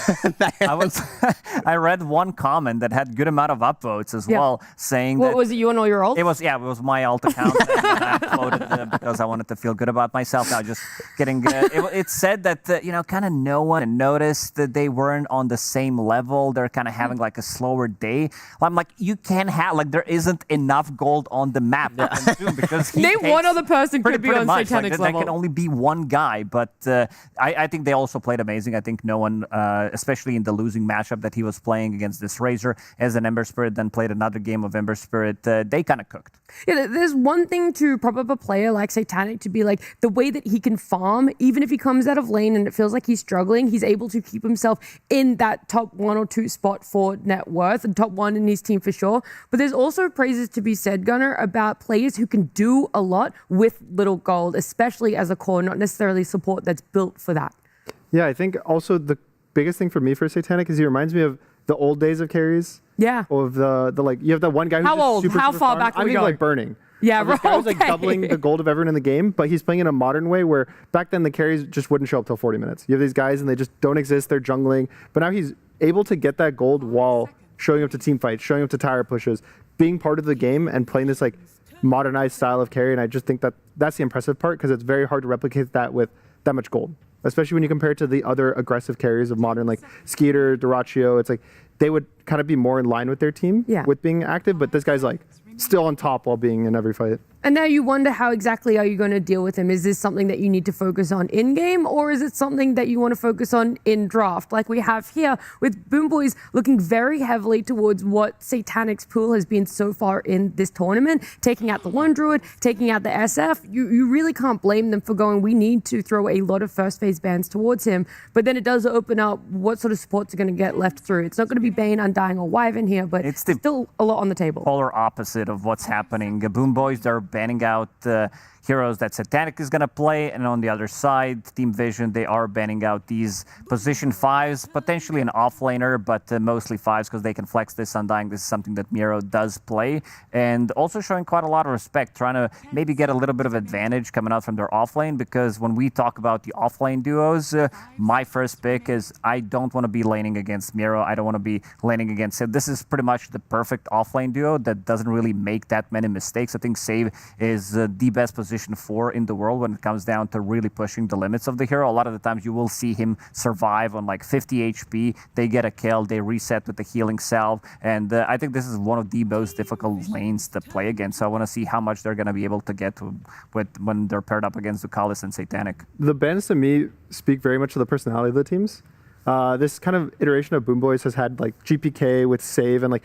[SPEAKER 22] I read one comment that had good amount of upvotes as well, saying
[SPEAKER 19] what was it? You and all your alt?
[SPEAKER 22] It was my alt account. And I uploaded it because I wanted to feel good about myself. Now, just getting good. It said that you know, kind of no one noticed that they weren't on the same level. They're kind of having like a slower day. I'm like, you can't have like there isn't enough gold on the map because
[SPEAKER 19] name one other person could be on Satanic's level.
[SPEAKER 22] Can only be one guy, but I think they also played amazing. I think no one, especially in the losing matchup that he was playing against this Razor as an Ember Spirit, then played another game of Ember Spirit, they kind of cooked.
[SPEAKER 19] Yeah, there's one thing to prop up a player like Satanic to be like the way that he can farm, even if he comes out of lane and it feels like he's struggling, he's able to keep himself in that top 1 or 2 spot for net worth and top 1 in his team for sure. But there's also praises to be said, Gunnar, about players who can do a lot with little gold, especially as a core, not necessarily support that's built for that.
[SPEAKER 21] Yeah, I think also the biggest thing for me for Satanic is he reminds me of the old days of carries.
[SPEAKER 19] Yeah.
[SPEAKER 21] Of the like, you have that one guy who's
[SPEAKER 19] how
[SPEAKER 21] just
[SPEAKER 19] old?
[SPEAKER 21] super,
[SPEAKER 19] How
[SPEAKER 21] super
[SPEAKER 19] far
[SPEAKER 21] farm.
[SPEAKER 19] back
[SPEAKER 21] I
[SPEAKER 19] are we
[SPEAKER 21] think
[SPEAKER 19] going?
[SPEAKER 21] like Burning.
[SPEAKER 19] Yeah,
[SPEAKER 21] this guy was like
[SPEAKER 19] okay.
[SPEAKER 21] doubling the gold of everyone in the game, but he's playing in a modern way where back then the carries just wouldn't show up till 40 minutes. You have these guys and they just don't exist, they're jungling, but now he's able to get that gold while showing up to team fights, showing up to tower pushes, being part of the game and playing this like modernized style of carry, and I just think that that's the impressive part because it's very hard to replicate that with that much gold, especially when you compare it to the other aggressive carries of modern, like Skeeter, Duraccio. It's like they would kind of be more in line with their team with being active, but this guy's like still on top while being in every fight.
[SPEAKER 19] And now you wonder how exactly are you going to deal with him? Is this something that you need to focus on in-game, or is it something that you want to focus on in draft? Like we have here with Boom Boys looking very heavily towards what Satanic's pool has been so far in this tournament, taking out the One Druid, taking out the SF. You really can't blame them for going, we need to throw a lot of first phase bans towards him. But then it does open up what sort of supports are going to get left through. It's not going to be Bane, Undying, or Wyvern here, but it's still a lot on the table.
[SPEAKER 22] Polar opposite of what's happening. Boom Boys, they're banning out heroes that Satanic is going to play, and on the other side, Team Vision, they are banning out these position 5s, potentially an offlaner, but mostly 5s because they can flex this Undying. This is something that Miro does play, and also showing quite a lot of respect, trying to maybe get a little bit of advantage coming out from their offlane, because when we talk about the offlane duos, my first pick is I don't want to be laning against Miro. I don't want to be laning against him. This is pretty much the perfect offlane duo that doesn't really make that many mistakes. I think Save is the best position 4 in the world when it comes down to really pushing the limits of the hero. A lot of the times you will see him survive on like 50 HP. They get a kill, they reset with the healing salve, and I think this is one of the most difficult lanes to play against. So I want to see how much they're going to be able to get when they're paired up against Ducalis and Satanic.
[SPEAKER 21] The bans to me speak very much to the personality of the teams. This kind of iteration of Boom Boys has had like GPK with Save, and like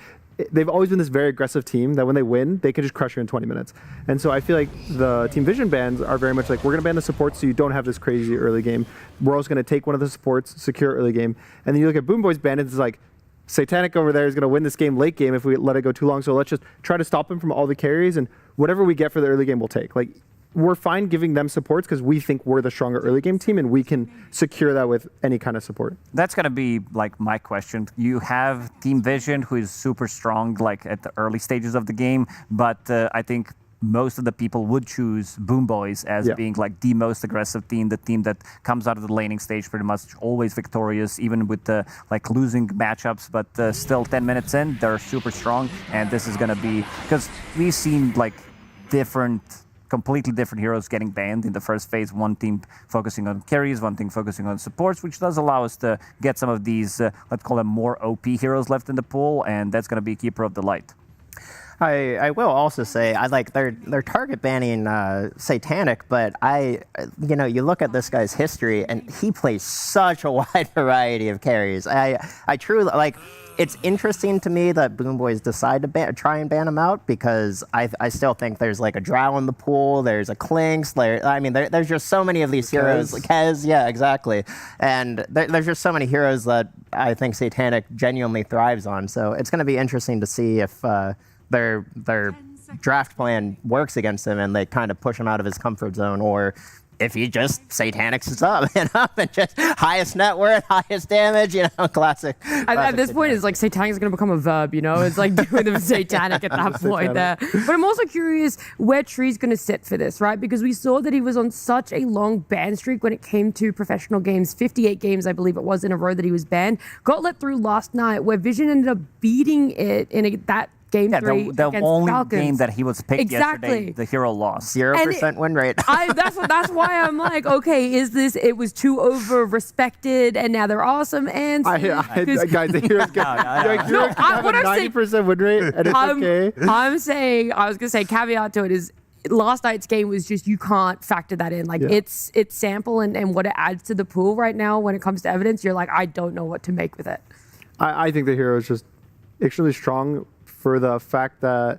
[SPEAKER 21] they've always been this very aggressive team that when they win, they can just crush you in 20 minutes. And so I feel like the Team Vision bans are very much like, we're going to ban the supports so you don't have this crazy early game. We're also going to take one of the supports, secure early game. And then you look at Boom Boys ban, it's like, Satanic over there is going to win this game late game if we let it go too long. So let's just try to stop him from all the carries, and whatever we get for the early game we'll take. Like, we're fine giving them supports because we think we're the stronger early game team and we can secure that with any kind of support.
[SPEAKER 22] That's going to be like my question. You have Team Vision, who is super strong like at the early stages of the game, but I think most of the people would choose Boom Boys as being like the most aggressive team, the team that comes out of the laning stage pretty much always victorious, even with the like losing matchups, but still 10 minutes in, they're super strong. And this is going to be, because we've seen like completely different heroes getting banned in the first phase. One team focusing on carries, one team focusing on supports, which does allow us to get some of these, let's call them more OP heroes left in the pool, and that's going to be Keeper of the Light.
[SPEAKER 20] I will also say I like they're target banning Satanic, but you look at this guy's history and he plays such a wide variety of carries. I truly like. It's interesting to me that Boom Boys decide to try and ban him out, because I still think there's like a Drow in the pool, there's a Clinks, there's just so many of these heroes. Kez, yeah, exactly. And there's just so many heroes that I think Satanic genuinely thrives on. So it's going to be interesting to see if their draft plan works against him and they kind of push him out of his comfort zone, or if he just Satanics it up, and just highest net worth, highest damage, classic.
[SPEAKER 19] At this point, it's like Satanic is going to become a verb, It's like doing the Satanic at that point there. But I'm also curious where Tree's going to sit for this, right? Because we saw that he was on such a long ban streak when it came to professional games, 58 games, I believe it was, in a row that he was banned. Got let through last night, where Vision ended up beating it in that Game 3
[SPEAKER 22] the
[SPEAKER 19] against
[SPEAKER 22] only
[SPEAKER 19] Falcons.
[SPEAKER 22] game that he was picked yesterday, the hero lost.
[SPEAKER 20] 0% win rate.
[SPEAKER 19] That's why I'm like, okay, it was too over-respected, and now they're awesome answers.
[SPEAKER 21] Guys, the heroes have a 90% win rate, and it's okay.
[SPEAKER 19] I'm saying, I was going to say, caveat to it is, last night's game was just, you can't factor that in. Like, it's sample and what it adds to the pool right now when it comes to evidence, you're like, I don't know what to make with it.
[SPEAKER 21] I think the hero is just extremely strong for the fact that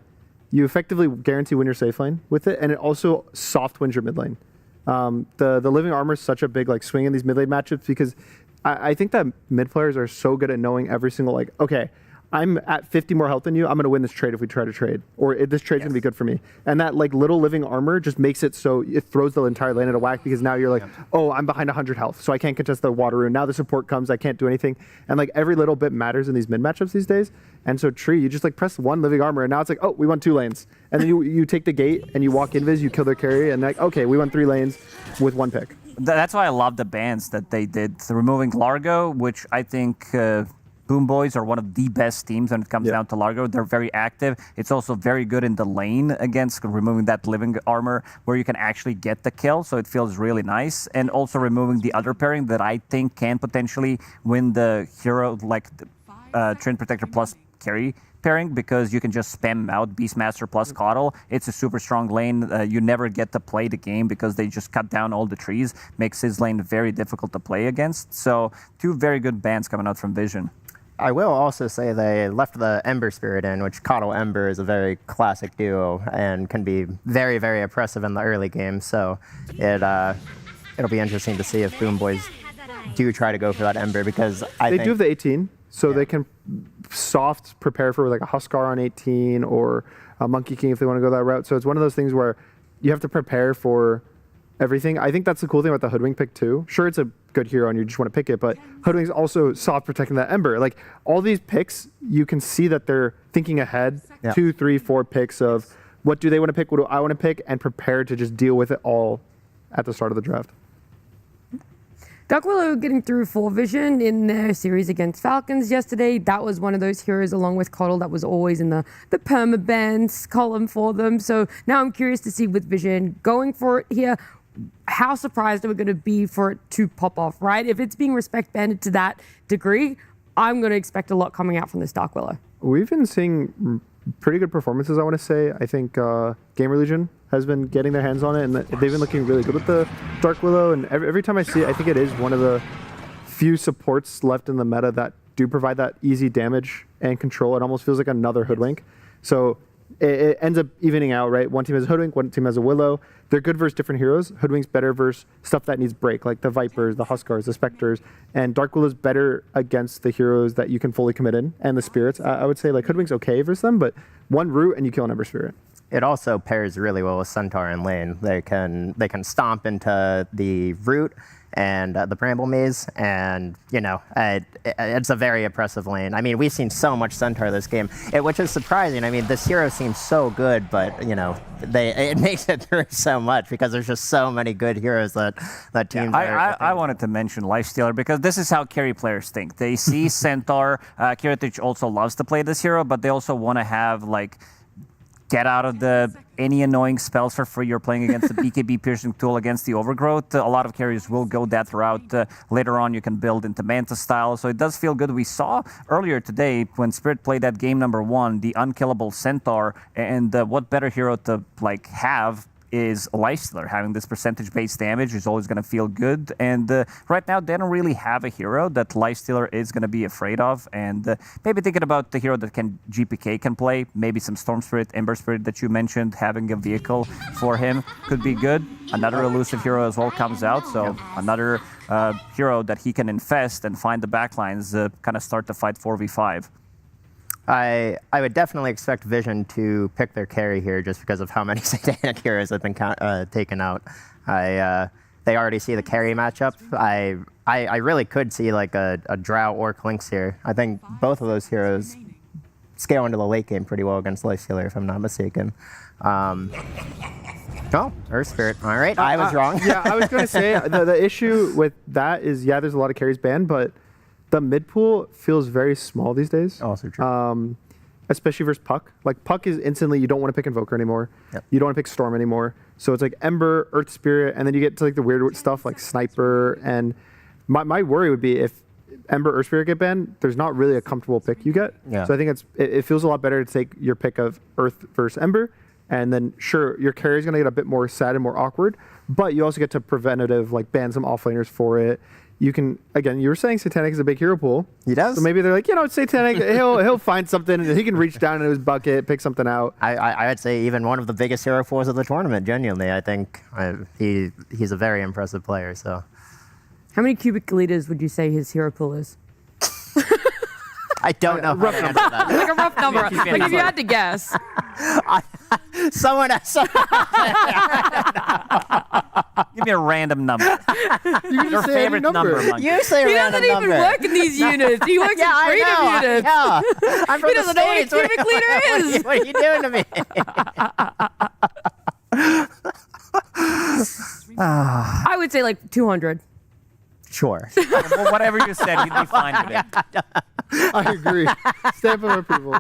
[SPEAKER 21] you effectively guarantee win your safe lane with it, and it also soft wins your mid lane. The living armor is such a big swing in these mid lane matchups, because I think that mid players are so good at knowing every single okay, I'm at 50 more health than you, I'm going to win this trade if we try to trade, or this trade's going to be good for me. And that little living armor just makes it so it throws the entire lane at a whack, because now you're oh, I'm behind 100 health, so I can't contest the water rune. Now the support comes, I can't do anything. And every little bit matters in these mid matchups these days. And so Tree, you just press one living armor, and now it's oh, we won 2 lanes. And then you take the gate and you walk invis, you kill their carry, and okay, we won 3 lanes with 1 pick.
[SPEAKER 22] That's why I love the bans that they did, removing Largo, which I think Boom Boys are one of the best teams when it comes down to Largo. They're very active. It's also very good in the lane against removing that living armor where you can actually get the kill, so it feels really nice. And also removing the other pairing that I think can potentially win the hero, like Trend Protector plus carry pairing, because you can just spam out Beastmaster plus Coddle. It's a super strong lane. You never get to play the game because they just cut down all the trees. Makes his lane very difficult to play against. So 2 very good bans coming out from Vision.
[SPEAKER 20] I will also say they left the Ember Spirit in, which Coddle Ember is a very classic duo and can be very, very oppressive in the early game. So it'll be interesting to see if Boom Boys do try to go for that Ember, because
[SPEAKER 21] they do have the 18, so they can soft prepare for a Huskar on 18 or a Monkey King if they want to go that route. So it's one of those things where you have to prepare for everything. I think that's the cool thing about the Hoodwink pick too. Sure, it's a good hero and you just want to pick it, but Hoodwink's also soft protecting that Ember. All these picks, you can see that they're thinking ahead, 2, 3, 4 picks of what do they want to pick, what do I want to pick, and prepared to just deal with it all at the start of the draft.
[SPEAKER 19] Dark Willow getting through for Vision in their series against Falcons yesterday. That was one of those heroes, along with Coddle, that was always in the perma-bans column for them. So now I'm curious to see with Vision going for it here, how surprised are we going to be for it to pop off, right? If it's being respect banded to that degree, I'm going to expect a lot coming out from this Dark Willow.
[SPEAKER 21] We've been seeing pretty good performances, I want to say. I think GamerLegion has been getting their hands on it, and they've been looking really good with the Dark Willow. And every time I see it, I think it is one of the few supports left in the meta that do provide that easy damage and control. It almost feels like another Hoodwink. So it ends up evening out, right? One team has a Hoodwink, one team has a Willow. They're good versus different heroes. Hoodwink's better versus stuff that needs break, like the Vipers, the Huskars, the Spectres. And Dark Willow's better against the heroes that you can fully commit in, and the Spirits. I would say Hoodwink's okay versus them, but one root and you kill an Ember Spirit.
[SPEAKER 20] it also pairs really well with Centaur and lane. They can stomp into the root and the Bramble Maze, and it's a very oppressive lane. I mean, we've seen so much Centaur this game, which is surprising. I mean, this hero seems so good, but it makes it through so much because there's just so many good heroes that teams.
[SPEAKER 22] I wanted to mention Lifestealer because this is how carry players think. They see Centaur. Kiritich also loves to play this hero, but they also want to have get out of any annoying spells for free. You're playing against the BKB piercing tool against the Overgrowth. A lot of carriers will go that route. Later on, you can build into Manta style. So it does feel good. We saw earlier today when Spirit played that game number 1, the unkillable Centaur, and what better hero to have is Lifestealer. Having this percentage-based damage is always going to feel good. And right now, they don't really have a hero that Lifestealer is going to be afraid of. And maybe thinking about the hero that GPK can play, maybe some Storm Spirit, Ember Spirit that you mentioned, having a vehicle for him could be good. Another elusive hero as well comes out. So another hero that he can infest and find the backlines, kind of start the fight 4v5.
[SPEAKER 20] I would definitely expect Vision to pick their carry here just because of how many Satanic heroes have been taken out. They already see the carry matchup. I really could see a Drow or Clinks here. I think both of those heroes scale into the late game pretty well against Lifestealer, if I'm not mistaken. Oh, Earth Spirit. All right, I was wrong.
[SPEAKER 21] Yeah, I was going to say, the issue with that is, there's a lot of carries banned, but the mid pool feels very small these days.
[SPEAKER 20] Also true.
[SPEAKER 21] Especially versus Puck. Puck is instantly, you don't want to pick Invoker anymore.
[SPEAKER 20] Yep.
[SPEAKER 21] You don't want to pick Storm anymore. So it's Ember, Earth Spirit, and then you get to the weird stuff like Sniper. And my worry would be if Ember, Earth Spirit get banned, there's not really a comfortable pick you get.
[SPEAKER 20] Yeah.
[SPEAKER 21] So I think it feels a lot better to take your pick of Earth versus Ember. And then sure, your carry is going to get a bit more sad and more awkward, but you also get to preventative, ban some offlaners for it. You can, again, you were saying Satanic is a big hero pool.
[SPEAKER 20] He does.
[SPEAKER 21] So maybe they're Satanic, he'll find something, and he can reach down into his bucket, pick something out.
[SPEAKER 20] I would say even one of the biggest hero pools of the tournament, genuinely. I think he's a very impressive player. So,
[SPEAKER 19] how many cubic liters would you say his hero pool is?
[SPEAKER 20] I don't know.
[SPEAKER 21] Rough number.
[SPEAKER 19] Like a rough number. If you had to guess.
[SPEAKER 20] Someone else.
[SPEAKER 22] Give me a random number.
[SPEAKER 21] Your
[SPEAKER 22] favorite number.
[SPEAKER 20] You say
[SPEAKER 19] he
[SPEAKER 20] random
[SPEAKER 19] doesn't
[SPEAKER 20] number.
[SPEAKER 19] even work in these units. He works in freedom units.
[SPEAKER 20] I'm from
[SPEAKER 19] He doesn't know what a
[SPEAKER 20] States.
[SPEAKER 19] cubic liter is.
[SPEAKER 20] What are you doing to me?
[SPEAKER 19] I would say 200.
[SPEAKER 20] Sure.
[SPEAKER 22] Well, whatever you said, you'd be fine with it.
[SPEAKER 21] I agree. Stamp of approval.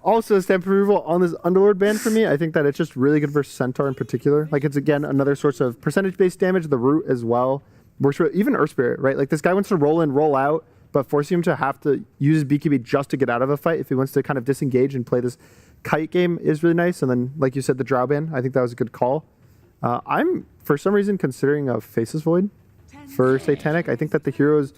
[SPEAKER 21] Also, stamp of approval on this Underlord ban for me. I think that it's just really good versus Centaur in particular. It's, again, another source of percentage-based damage. The root as well. Works for even Earth Spirit, right? This guy wants to roll in, roll out, but forcing him to have to use his BKB just to get out of a fight if he wants to kind of disengage and play this kite game is really nice. And then, like you said, the Drow ban, I think that was a good call. I'm, for some reason, considering a Faceless Void for Satanic. I think that the heroes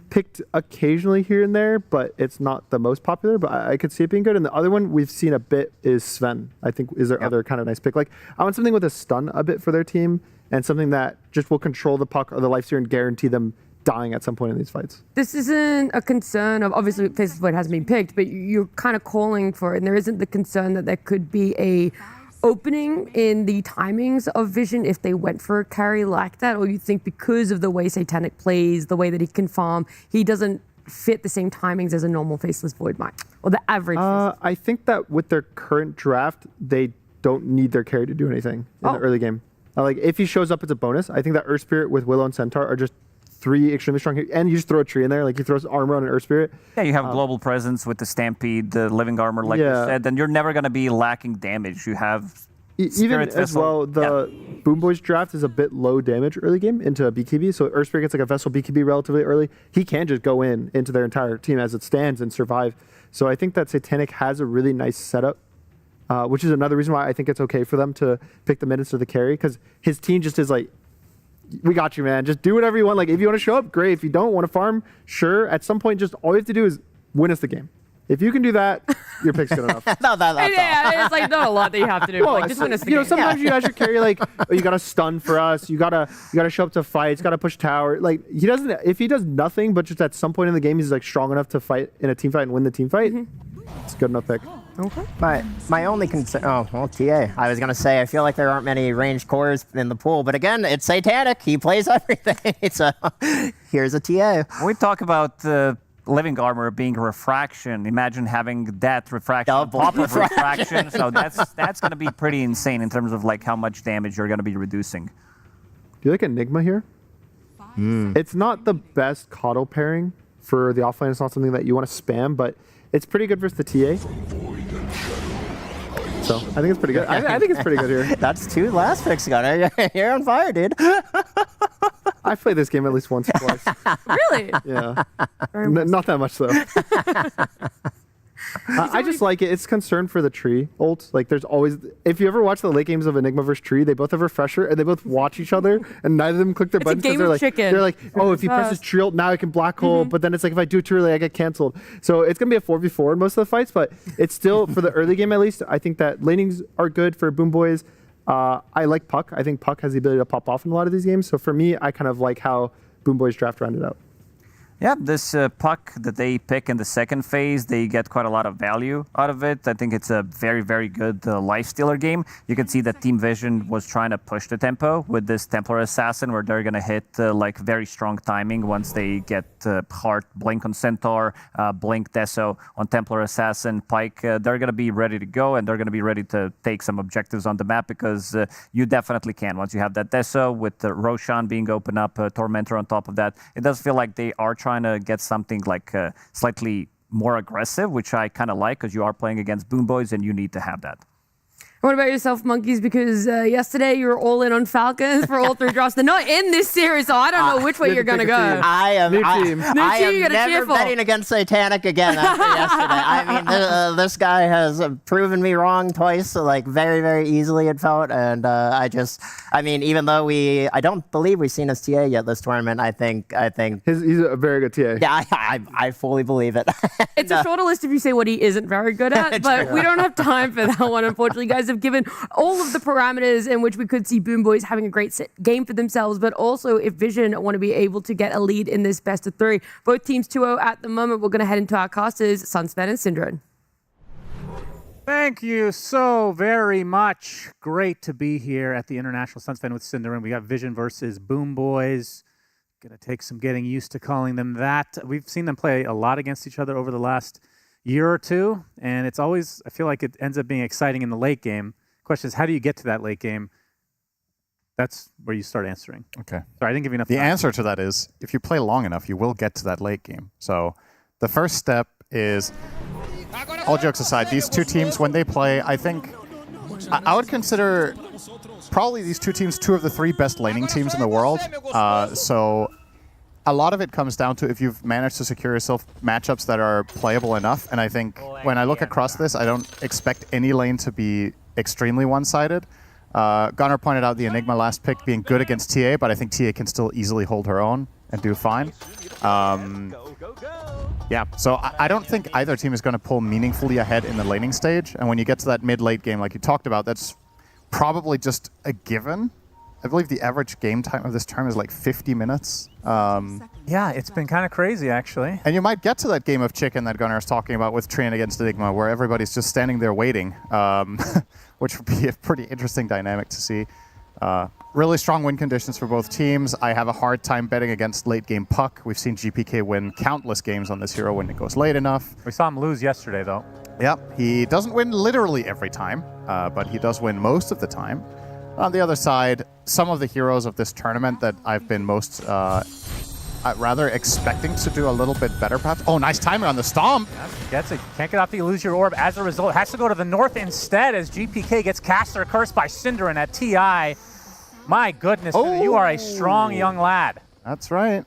[SPEAKER 21] picked occasionally here and there, but it's not the most popular, but I could see it being good. And the other one we've seen a bit is Sven, I think is their other kind of nice pick. I want something with a stun a bit for their team and something that just will control the puck or the Lifestealer and guarantee them dying at some point in these fights.
[SPEAKER 19] This isn't a concern of, obviously, Faceless Void hasn't been picked, but you're kind of calling for it, and there isn't the concern that there could be a opening in the timings of Vision if they went for a carry like that, or you think because of the way Satanic plays, the way that he can farm, he doesn't fit the same timings as a normal Faceless Void might, or the average?
[SPEAKER 21] I think that with their current draft, they don't need their carry to do anything in the early game. If he shows up, it's a bonus. I think that Earth Spirit with Willow and Centaur are just 3 extremely strong, and you just throw a tree in there, he throws armor on an Earth Spirit.
[SPEAKER 22] Yeah, you have global presence with the Stampede, the living armor, you said, then you're never going to be lacking damage. You have
[SPEAKER 21] even as
[SPEAKER 22] vessel.
[SPEAKER 21] well, the Boom Boys draft is a bit low damage early game into a BKB, so Earth Spirit gets a Vessel BKB relatively early. He can just go into their entire team as it stands and survive. So I think that Satanic has a really nice setup, which is another reason why I think it's okay for them to pick the minutes of the carry, because his team just is we got you, man. Just do whatever you want. If you want to show up, great. If you don't want to farm, sure. At some point, just all you have to do is win us the game. If you can do that, your pick's good enough.
[SPEAKER 20] That's all.
[SPEAKER 19] It's not a lot that you have to do. Just win us the game.
[SPEAKER 21] Sometimes you guys should carry you got to stun for us. You gotta show up to fights. Got to push tower. He doesn't. If he does nothing, but just at some point in the game, he's strong enough to fight in a team fight and win the team fight. It's a good enough pick.
[SPEAKER 19] Okay.
[SPEAKER 20] My only concern. Oh, well, TA. I was gonna say I feel like there aren't many ranged cores in the pool, but again, it's Satanic. He plays everything. So here's a TA.
[SPEAKER 22] When we talk about living armor being refraction, imagine having that refraction on top of refraction. So that's going to be pretty insane in terms of like how much damage you're going to be reducing.
[SPEAKER 21] Do you like Enigma here? It's not the best Coddle pairing for the offlane. It's not something that you want to spam, but it's pretty good versus the TA. So I think it's pretty good. I think it's pretty good here.
[SPEAKER 20] That's 2 last picks, Gunner. You're on fire, dude.
[SPEAKER 21] I've played this game at least once or twice.
[SPEAKER 19] Really?
[SPEAKER 21] Yeah. Not that much, though. I just like it. It's concern for the tree ult. Like, there's always... If you ever watch the late games of Enigma versus Tree, they both have Refresher, and they both watch each other, and neither of them click their buttons.
[SPEAKER 19] It's a game of chicken.
[SPEAKER 21] They're like, oh, if he presses Tree ult, now I can Black Hole, but then it's like, if I do it too early, I get canceled. So it's going to be a 4v4 in most of the fights, but it's still, for the early game at least, I think that lanings are good for Boom Boys. I like Puck. I think Puck has the ability to pop off in a lot of these games. So for me, I kind of like how Boom Boys draft rounded out.
[SPEAKER 22] Yeah, this puck that they pick in the second phase, they get quite a lot of value out of it. I think it's a very, very good lifestealer game. You can see that Team Vision was trying to push the tempo with this Templar Assassin, where they're going to hit like very strong timing once they get Heart, Blink on Centaur, Blink Deso on Templar Assassin, Pike. They're going to be ready to go, and they're going to be ready to take some objectives on the map, because you definitely can. Once you have that Deso with Roshan being open up, Tormentor on top of that, it does feel like they are trying to get something like slightly more aggressive, which I kind of like, because you are playing against Boom Boys and you need to have that.
[SPEAKER 19] What about yourself, Monkeys? Because yesterday you were all in on Falcons for all 3 drops. They're not in this series, so I don't know which way you're going to go.
[SPEAKER 20] I am
[SPEAKER 19] New team you gotta cheer
[SPEAKER 20] never
[SPEAKER 19] for.
[SPEAKER 20] betting against Satanic again after yesterday. I mean, this guy has proven me wrong twice, so like very, very easily it felt. And I mean, even though I don't believe we've seen his TA yet this tournament, I think
[SPEAKER 21] he's a very good TA.
[SPEAKER 20] Yeah, I fully believe it.
[SPEAKER 19] It's a shorter list if you say what he isn't very good at, but we don't have time for that one, unfortunately. Guys have given all of the parameters in which we could see Boom Boys having a great game for themselves, but also if Vision want to be able to get a lead in this best of 3. Both teams 2-0 at the moment. We're going to head into our casters, Sunsven and Syndrome.
[SPEAKER 5] Thank you so very much. Great to be here at the International Sunsven with Syndrome. We got Vision versus Boom Boys. Gonna take some getting used to calling them that. We've seen them play a lot against each other over the last year or two, and it's always, I feel like it ends up being exciting in the late game. Question is, how do you get to that late game? That's where you start answering.
[SPEAKER 3] Okay.
[SPEAKER 5] Sorry, I didn't give you enough
[SPEAKER 3] The
[SPEAKER 5] time.
[SPEAKER 3] answer to that is, if you play long enough, you will get to that late game. So the first step is, all jokes aside, these two teams, when they play, I think, I would consider probably these two teams 2 of the 3 best laning teams in the world. So a lot of it comes down to if you've managed to secure yourself matchups that are playable enough. And I think when I look across this, I don't expect any lane to be extremely one-sided. Gunnar pointed out the Enigma last pick being good against TA, but I think TA can still easily hold her own and do fine. Yeah, so I don't think either team is going to pull meaningfully ahead in the laning stage. And when you get to that mid-late game like you talked about, that's probably just a given. I believe the average game time of this term is like 50 minutes.
[SPEAKER 5] Yeah, it's been kind of crazy, actually.
[SPEAKER 3] And you might get to that game of chicken that Gunnar is talking about with Trian against Enigma, where everybody's just standing there waiting, which would be a pretty interesting dynamic to see. Really strong win conditions for both teams. I have a hard time betting against late-game Puck. We've seen GPK win countless games on this hero when it goes late enough.
[SPEAKER 5] We saw him lose yesterday, though.
[SPEAKER 3] Yep, he doesn't win literally every time, but he does win most of the time. On the other side, some of the heroes of this tournament that I've been most rather expecting to do a little bit better, perhaps. Oh, nice timing on the stomp.
[SPEAKER 5] Gets it. Can't get off the illusory orb. As a result, has to go to the north instead as GPK gets caster cursed by Synderen at TI. My goodness, you are a strong young lad.
[SPEAKER 3] That's right.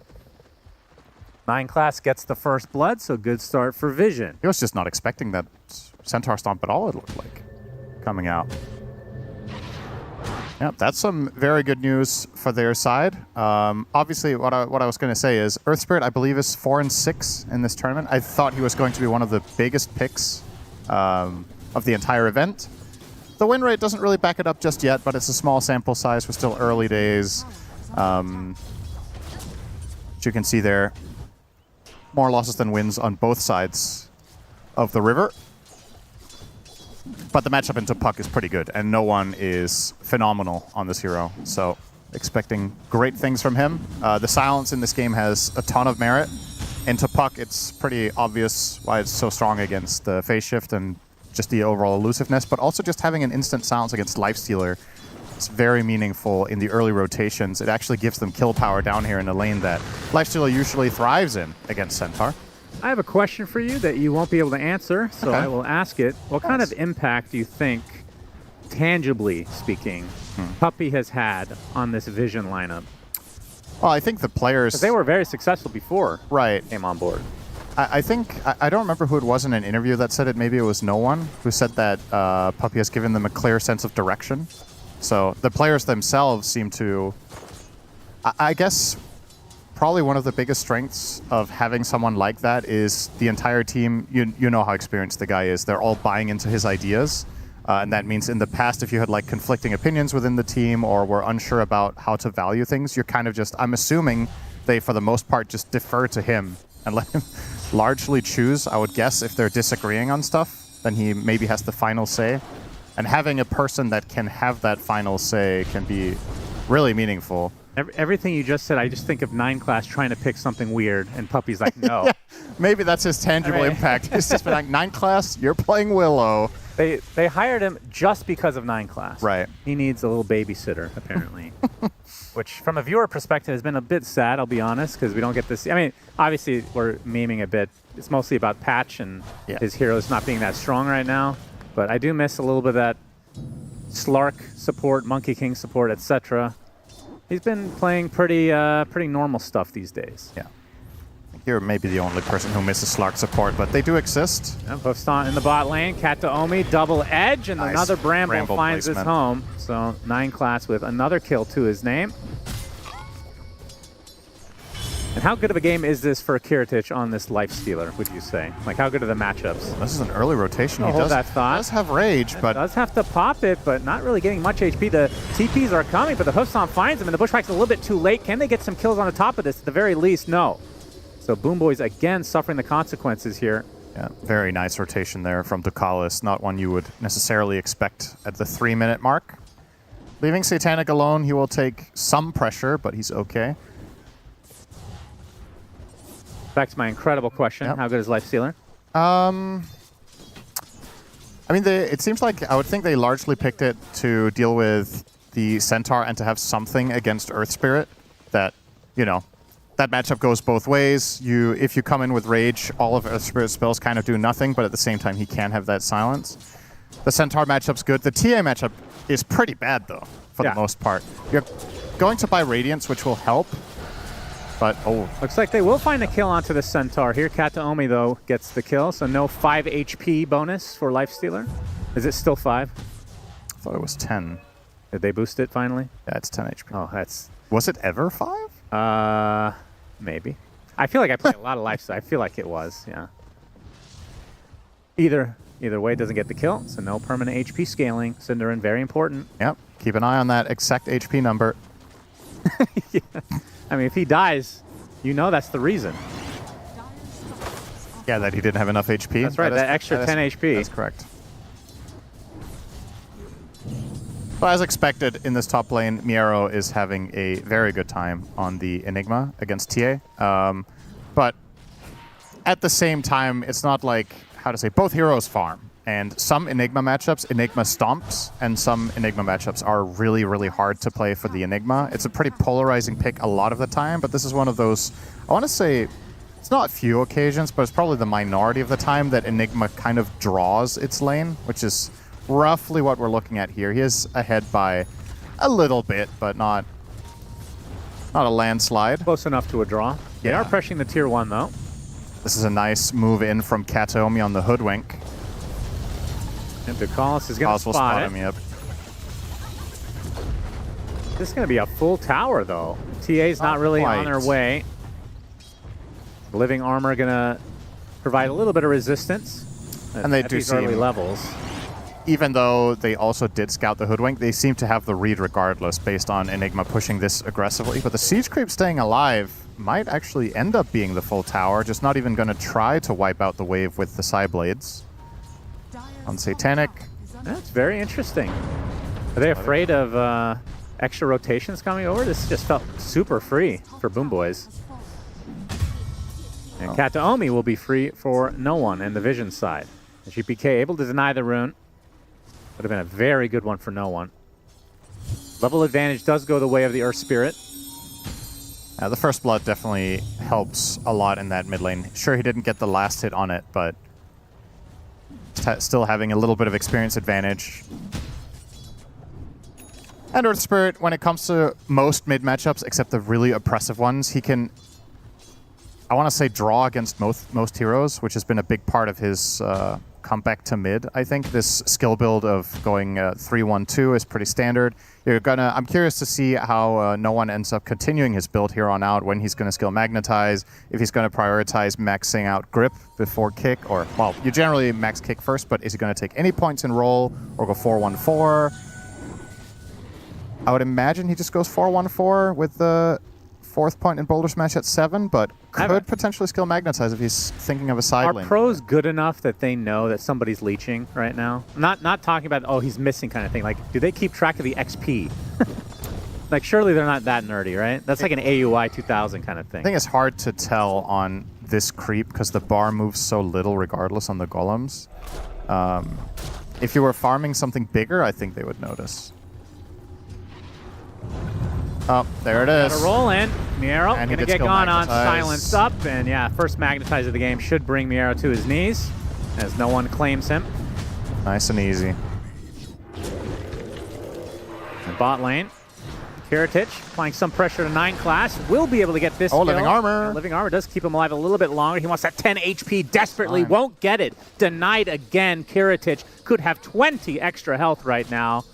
[SPEAKER 5] 9 class gets the first blood, so good start for Vision.
[SPEAKER 3] He was just not expecting that Centaur Stomp at all, it looked like, coming out. Yep, that's some very good news for their side. Obviously, what I was going to say is Earth Spirit, I believe, is 4-6 in this tournament. I thought he was going to be one of the biggest picks of the entire event. The win rate doesn't really back it up just yet, but it's a small sample size. We're still early days. As you can see there, more losses than wins on both sides of the river. But the matchup into Puck is pretty good, and no one is phenomenal on this hero. So expecting great things from him. The silence in this game has a ton of merit. Into Puck, it's pretty obvious why it's so strong against the phase shift and just the overall elusiveness, but also just having an instant silence against Lifestealer. It's very meaningful in the early rotations. It actually gives them kill power down here in a lane that Lifestealer usually thrives in against Centaur.
[SPEAKER 5] I have a question for you that you won't be able to answer, so I will ask it. What kind of impact do you think, tangibly speaking, Puppey has had on this Vision lineup?
[SPEAKER 3] Well, I think the players...
[SPEAKER 5] 'Cause they were very successful before came on board.
[SPEAKER 3] I think, I don't remember who it was in an interview that said it, maybe it was no one, who said that Puppey has given them a clear sense of direction. So the players themselves seem to... I guess probably one of the biggest strengths of having someone like that is the entire team, you know how experienced the guy is, they're all buying into his ideas. And that means in the past, if you had like conflicting opinions within the team or were unsure about how to value things, you're kind of just, I'm assuming they, for the most part, just defer to him and let him largely choose. I would guess if they're disagreeing on stuff, then he maybe has the final say. And having a person that can have that final say can be really meaningful.
[SPEAKER 5] Everything you just said, I just think of 9 Class trying to pick something weird, and Puppey's like, no.
[SPEAKER 3] Yeah, maybe that's his tangible impact. It's just been like, 9 Class, you're playing Willow.
[SPEAKER 5] They hired him just because of 9 Class.
[SPEAKER 3] Right.
[SPEAKER 5] He needs a little babysitter, apparently. Which, from a viewer perspective, has been a bit sad, I'll be honest, because we don't get this. I mean, obviously, we're memeing a bit. It's mostly about Patch and his heroes not being that strong right now. But I do miss a little bit of that Slark support, Monkey King support, etc. He's been playing pretty normal stuff these days.
[SPEAKER 3] Yeah. You're maybe the only person who misses Slark support, but they do exist.
[SPEAKER 5] Yeah, Bofstan in the bot lane, Kataomi, double edge, and another Bramble finds his home. So 9 Class with another kill to his name. And how good of a game is this for Kiritich on this Lifestealer, would you say? Like, how good are the matchups?
[SPEAKER 3] This is an early rotation.
[SPEAKER 5] He does
[SPEAKER 3] have rage, but...
[SPEAKER 5] does have to pop it, but not really getting much HP. The TPs are coming, but the Hoofstomp finds him, and the Bushwhack's a little bit too late. Can they get some kills on the top of this? At the very least, no. So Boomboys, again, suffering the consequences here.
[SPEAKER 3] Yeah, very nice rotation there from Ducalis. Not one you would necessarily expect at the 3-minute mark. Leaving Satanic alone, he will take some pressure, but he's okay.
[SPEAKER 5] Back to my incredible question. How good is Lifestealer?
[SPEAKER 3] I mean, it seems like I would think they largely picked it to deal with the Centaur and to have something against Earth Spirit that, you know, that matchup goes both ways. If you come in with Rage, all of Earth Spirit spells kind of do nothing, but at the same time, he can have that silence. The Centaur matchup's good. The TA matchup is pretty bad, though, for the most part. You're going to buy Radiance, which will help. But,
[SPEAKER 5] looks like they will find a kill onto the Centaur here. Kataomi, though, gets the kill, so no 5 HP bonus for Lifestealer. Is it still 5?
[SPEAKER 3] I thought it was 10.
[SPEAKER 5] Did they boost it finally?
[SPEAKER 3] Yeah, it's 10 HP.
[SPEAKER 5] Oh, that's...
[SPEAKER 3] Was it ever 5?
[SPEAKER 5] Maybe. I feel like I played a lot of Lifestealer. I feel like it was, yeah. Either way, doesn't get the kill, so no permanent HP scaling. Cinderin, very important.
[SPEAKER 3] Yep. Keep an eye on that exact HP number.
[SPEAKER 5] Yeah. I mean, if he dies, you know that's the reason.
[SPEAKER 3] Yeah, that he didn't have enough HP.
[SPEAKER 5] That's right, that extra 10 HP.
[SPEAKER 3] That's correct. Well, as expected, in this top lane, Miero is having a very good time on the Enigma against TA. But at the same time, it's not like, how to say, both heroes farm. And some Enigma matchups, Enigma stomps, and some Enigma matchups are really, really hard to play for the Enigma. It's a pretty polarizing pick a lot of the time, but this is one of those, I want to say, it's not few occasions, but it's probably the minority of the time that Enigma kind of draws its lane, which is roughly what we're looking at here. He is ahead by a little bit, but not a landslide.
[SPEAKER 5] Close enough to a draw. They are pressuring the tier 1, though.
[SPEAKER 3] This is a nice move in from Kataomi on the Hoodwink.
[SPEAKER 5] And Ducalis is going to spot it.
[SPEAKER 3] Him, yep.
[SPEAKER 5] This is going to be a full tower, though. TA's not really on their way. Living Armor going to provide a little bit of resistance.
[SPEAKER 3] And they do
[SPEAKER 5] these early levels.
[SPEAKER 3] Even though they also did scout the Hoodwink, they seem to have the read regardless based on Enigma pushing this aggressively. But the Siege Creep staying alive might actually end up being the full tower, just not even going to try to wipe out the wave with the Psyblades. On Satanic,
[SPEAKER 5] That's very interesting. Are they afraid of extra rotations coming over? This just felt super free for Boom Boys. And Kataomi will be free for no one in the Vision side. The GPK able to deny the rune. Would have been a very good one for no one. Level advantage does go the way of the Earth Spirit.
[SPEAKER 3] The First Blood definitely helps a lot in that mid lane. Sure, he didn't get the last hit on it, but still having a little bit of experience advantage. And Earth Spirit, when it comes to most mid matchups, except the really oppressive ones, he can, I want to say, draw against most heroes, which has been a big part of his comeback to mid. I think this skill build of going 3-1-2 is pretty standard. I'm curious to see how no one ends up continuing his build here on out, when he's going to skill magnetize, if he's going to prioritize maxing out grip before kick, or, well, you generally max kick first, but is he going to take any points in roll or go 4-1-4? I would imagine he just goes 4-1-4 with the 4th point in Boulder Smash at 7, but could potentially skill magnetize if he's thinking of a side lane.
[SPEAKER 5] Are pros good enough that they know that somebody's leeching right now? Not talking about, oh, he's missing kind of thing. Like, do they keep track of the XP? Like, surely they're not that nerdy, right? That's like an AUI 2000 kind of thing.
[SPEAKER 3] I think it's hard to tell on this creep because the bar moves so little regardless on the golems. If you were farming something bigger, I think they would notice. Oh, there it is.
[SPEAKER 5] Got a roll in. Miero
[SPEAKER 3] And
[SPEAKER 5] gonna get gone on, silenced up, and yeah, first magnetize of the game should bring Miero to his knees, as no one claims him.
[SPEAKER 3] Nice and easy.
[SPEAKER 5] And bot lane, Kiritich applying some pressure to 9 class, will be able to get this kill.
[SPEAKER 3] Living armor.
[SPEAKER 5] And living armor does keep him alive a little bit longer. He wants that 10 HP desperately, won't get it. Denied again. Kiritich could have 20 extra health right now,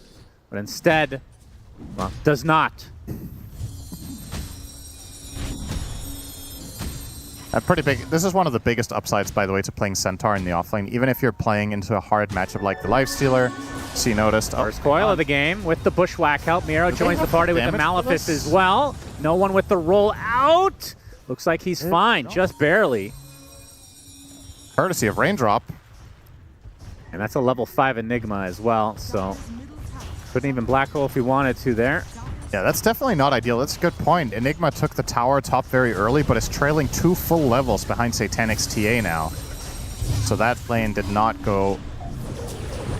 [SPEAKER 5] but instead, well, does not.
[SPEAKER 3] Pretty big. This is one of the biggest upsides, by the way, to playing Centaur in the offlane. Even if you're playing into a hard matchup like the Lifestealer, so you noticed.
[SPEAKER 5] First coil of the game with the Bushwhack help. Miero joins the party with the Malefice as well. No one with the roll out. Looks like he's fine, just barely.
[SPEAKER 3] Courtesy of Raindrop.
[SPEAKER 5] And that's a level 5 Enigma as well, so couldn't even black hole if he wanted to there.
[SPEAKER 3] Yeah, that's definitely not ideal. That's a good point. Enigma took the tower top very early, but is trailing 2 full levels behind Satanic's TA now. So that lane did not go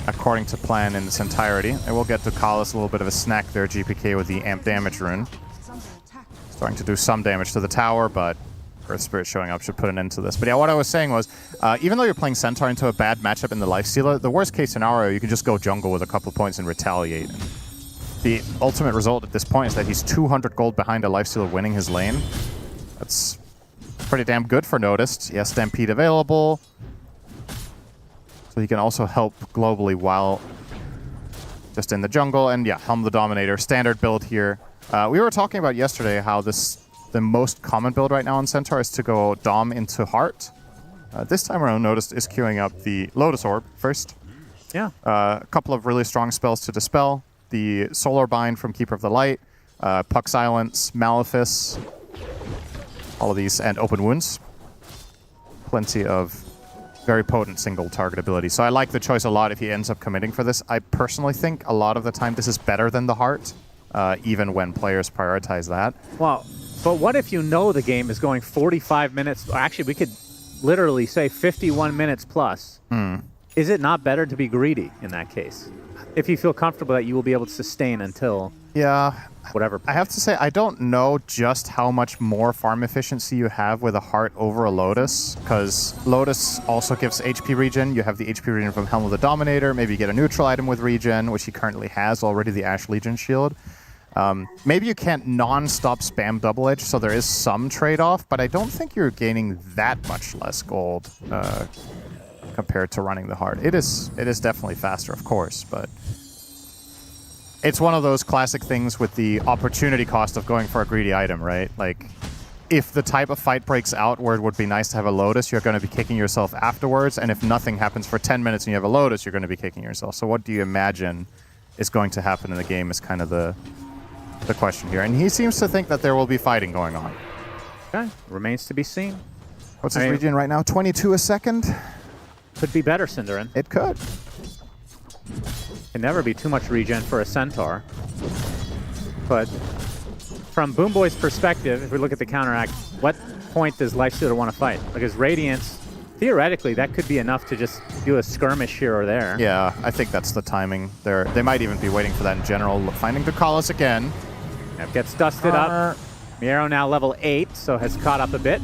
[SPEAKER 3] according to plan in its entirety. And we'll get to Kalis a little bit of a snack there, GPK with the amp damage rune. Starting to do some damage to the tower, but Earth Spirit showing up should put an end to this. But yeah, what I was saying was, even though you're playing Centaur into a bad matchup in the Lifestealer, the worst case scenario, you can just go jungle with a couple points and retaliate. And the ultimate result at this point is that he's 200 gold behind a Lifestealer winning his lane. That's pretty damn good for Noticed. He has Stampede available. So he can also help globally while just in the jungle. And yeah, Helm the Dominator, standard build here. We were talking about yesterday how the most common build right now on Centaur is to go Dom into Heart. This time around, Noticed is queuing up the Lotus Orb first.
[SPEAKER 5] Yeah.
[SPEAKER 3] A couple of really strong spells to dispel. The Solar Bind from Keeper of the Light, Puck Silence, Malefice, all of these, and Open Wounds. Plenty of very potent single target ability. So I like the choice a lot if he ends up committing for this. I personally think a lot of the time this is better than the Heart, even when players prioritize that.
[SPEAKER 5] Well, but what if you know the game is going 45 minutes? Actually, we could literally say 51 minutes plus. Is it not better to be greedy in that case? If you feel comfortable that you will be able to sustain until whatever.
[SPEAKER 3] I have to say, I don't know just how much more farm efficiency you have with a Heart over a Lotus, because Lotus also gives HP regen. You have the HP regen from Helm of the Dominator. Maybe you get a neutral item with regen, which he currently has already, the Ash Legion shield. Maybe you can't non-stop spam Double Edge, so there is some trade-off, but I don't think you're gaining that much less gold compared to running the Heart. It is definitely faster, of course, but it's one of those classic things with the opportunity cost of going for a greedy item, right? Like, if the type of fight breaks out where it would be nice to have a Lotus, you're going to be kicking yourself afterwards, and if nothing happens for 10 minutes and you have a Lotus, you're going to be kicking yourself. So what do you imagine is going to happen in the game is kind of the question here. And he seems to think that there will be fighting going on.
[SPEAKER 5] Okay, remains to be seen.
[SPEAKER 3] What's his regen right now? 22 a second?
[SPEAKER 5] Could be better, Cinderin.
[SPEAKER 3] It could.
[SPEAKER 5] Can never be too much regen for a Centaur. But from Boomboy's perspective, if we look at the counteract, what point does Lifestealer want to fight? Because Radiance, theoretically, that could be enough to just do a skirmish here or there.
[SPEAKER 3] Yeah, I think that's the timing. They might even be waiting for that in general. Finding Ducalis again.
[SPEAKER 5] Yep, gets dusted up. Miero now level 8, so has caught up a bit.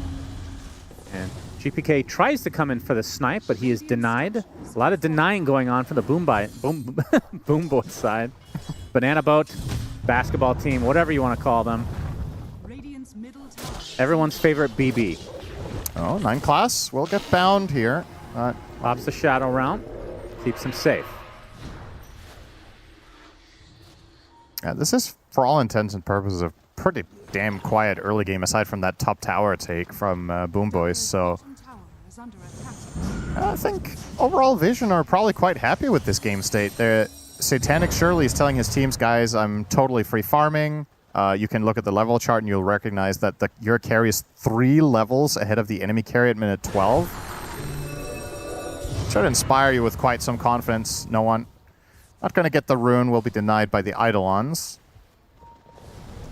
[SPEAKER 5] And GPK tries to come in for the snipe, but he is denied. A lot of denying going on for the Boomboy side. Banana Boat, basketball team, whatever you want to call them. Everyone's favorite BB.
[SPEAKER 3] Oh, 9 class will get bound here.
[SPEAKER 5] Pops the Shadow Realm, keeps him safe.
[SPEAKER 3] Yeah, this is, for all intents and purposes, a pretty damn quiet early game, aside from that top tower take from Boomboys. So I think overall Vision are probably quite happy with this game state. Satanic Shirley is telling his teams, guys, I'm totally free farming. You can look at the level chart and you'll recognize that your carry is 3 levels ahead of the enemy carry at minute 12. Should inspire you with quite some confidence. No one. Not going to get the rune, will be denied by the Eidolons.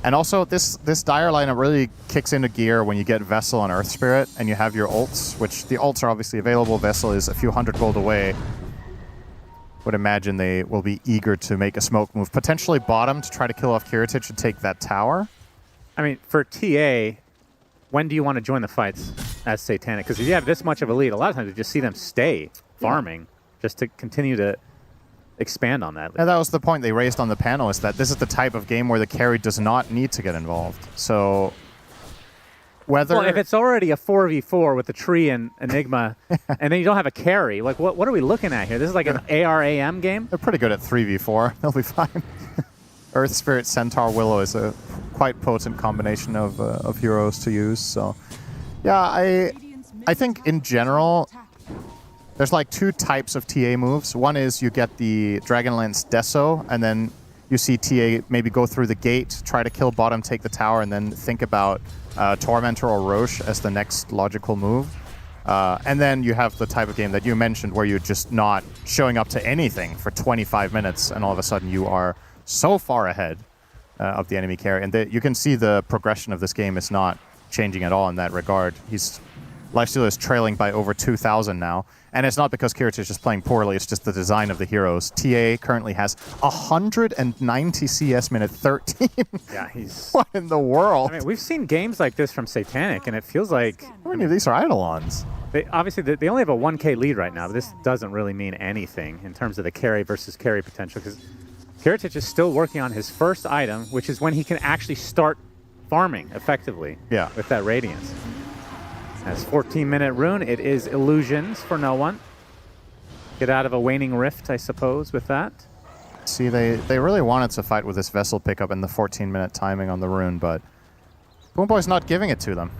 [SPEAKER 3] And also, this Dire lineup really kicks into gear when you get Vessel and Earth Spirit, and you have your ults, which the ults are obviously available. Vessel is a few hundred gold away. Would imagine they will be eager to make a smoke move, potentially bottom to try to kill off Kiritich and take that tower.
[SPEAKER 5] I mean, for TA, when do you want to join the fights as Satanic? Because if you have this much of a lead, a lot of times you just see them stay farming just to continue to expand on that.
[SPEAKER 3] And that was the point they raised on the panel, is that this is the type of game where the carry does not need to get involved. So whether...
[SPEAKER 5] Well, if it's already a 4v4 with the tree and Enigma, and then you don't have a carry, like what are we looking at here? This is like an ARAM game?
[SPEAKER 3] They're pretty good at 3v4. They'll be fine. Earth Spirit, Centaur, Willow is a quite potent combination of heroes to use. So yeah, I think in general, there's like 2 types of TA moves. One is you get the Dragonlance Deso, and then you see TA maybe go through the gate, try to kill bottom, take the tower, and then think about Tormentor or Roche as the next logical move. And then you have the type of game that you mentioned where you're just not showing up to anything for 25 minutes, and all of a sudden you are so far ahead of the enemy carry. And you can see the progression of this game is not changing at all in that regard. Lifestealer is trailing by over 2,000 now. And it's not because Kiritich is playing poorly, it's just the design of the heroes. TA currently has 190 CS minute 13.
[SPEAKER 5] Yeah, he's...
[SPEAKER 3] What in the world?
[SPEAKER 5] I mean, we've seen games like this from Satanic, and it feels like...
[SPEAKER 3] How many of these are Eidolons?
[SPEAKER 5] Obviously, they only have a 1k lead right now, but this doesn't really mean anything in terms of the carry versus carry potential, because Kiritich is still working on his first item, which is when he can actually start farming effectively with that Radiance. As 14-minute rune, it is illusions for no one. Get out of a waning rift, I suppose, with that.
[SPEAKER 3] See, they really wanted to fight with this Vessel pickup and the 14-minute timing on the rune, but Boomboy's not giving it to them.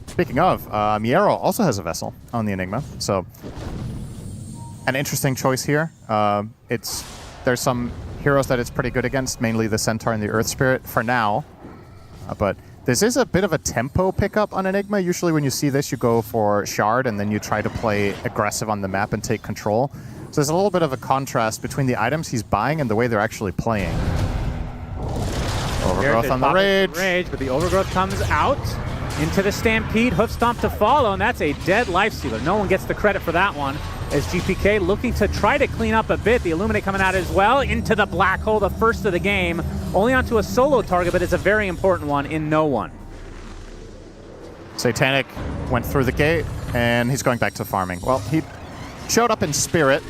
[SPEAKER 3] Speaking of, Miero also has a Vessel on the Enigma, so an interesting choice here. There's some heroes that it's pretty good against, mainly the Centaur and the Earth Spirit for now, but this is a bit of a tempo pickup on Enigma. Usually when you see this, you go for Shard, and then you try to play aggressive on the map and take control. So there's a little bit of a contrast between the items he's buying and the way they're actually playing. Overgrowth on the Rage.
[SPEAKER 5] But the Overgrowth comes out into the Stampede. Hoof Stomp to follow, and that's a dead Lifestealer. No one gets the credit for that one. As GPK looking to try to clean up a bit. The Illuminate coming out as well into the Black Hole, the first of the game. Only onto a solo target, but it's a very important one in no one.
[SPEAKER 3] Satanic went through the gate, and he's going back to farming. Well, he showed up in spirit.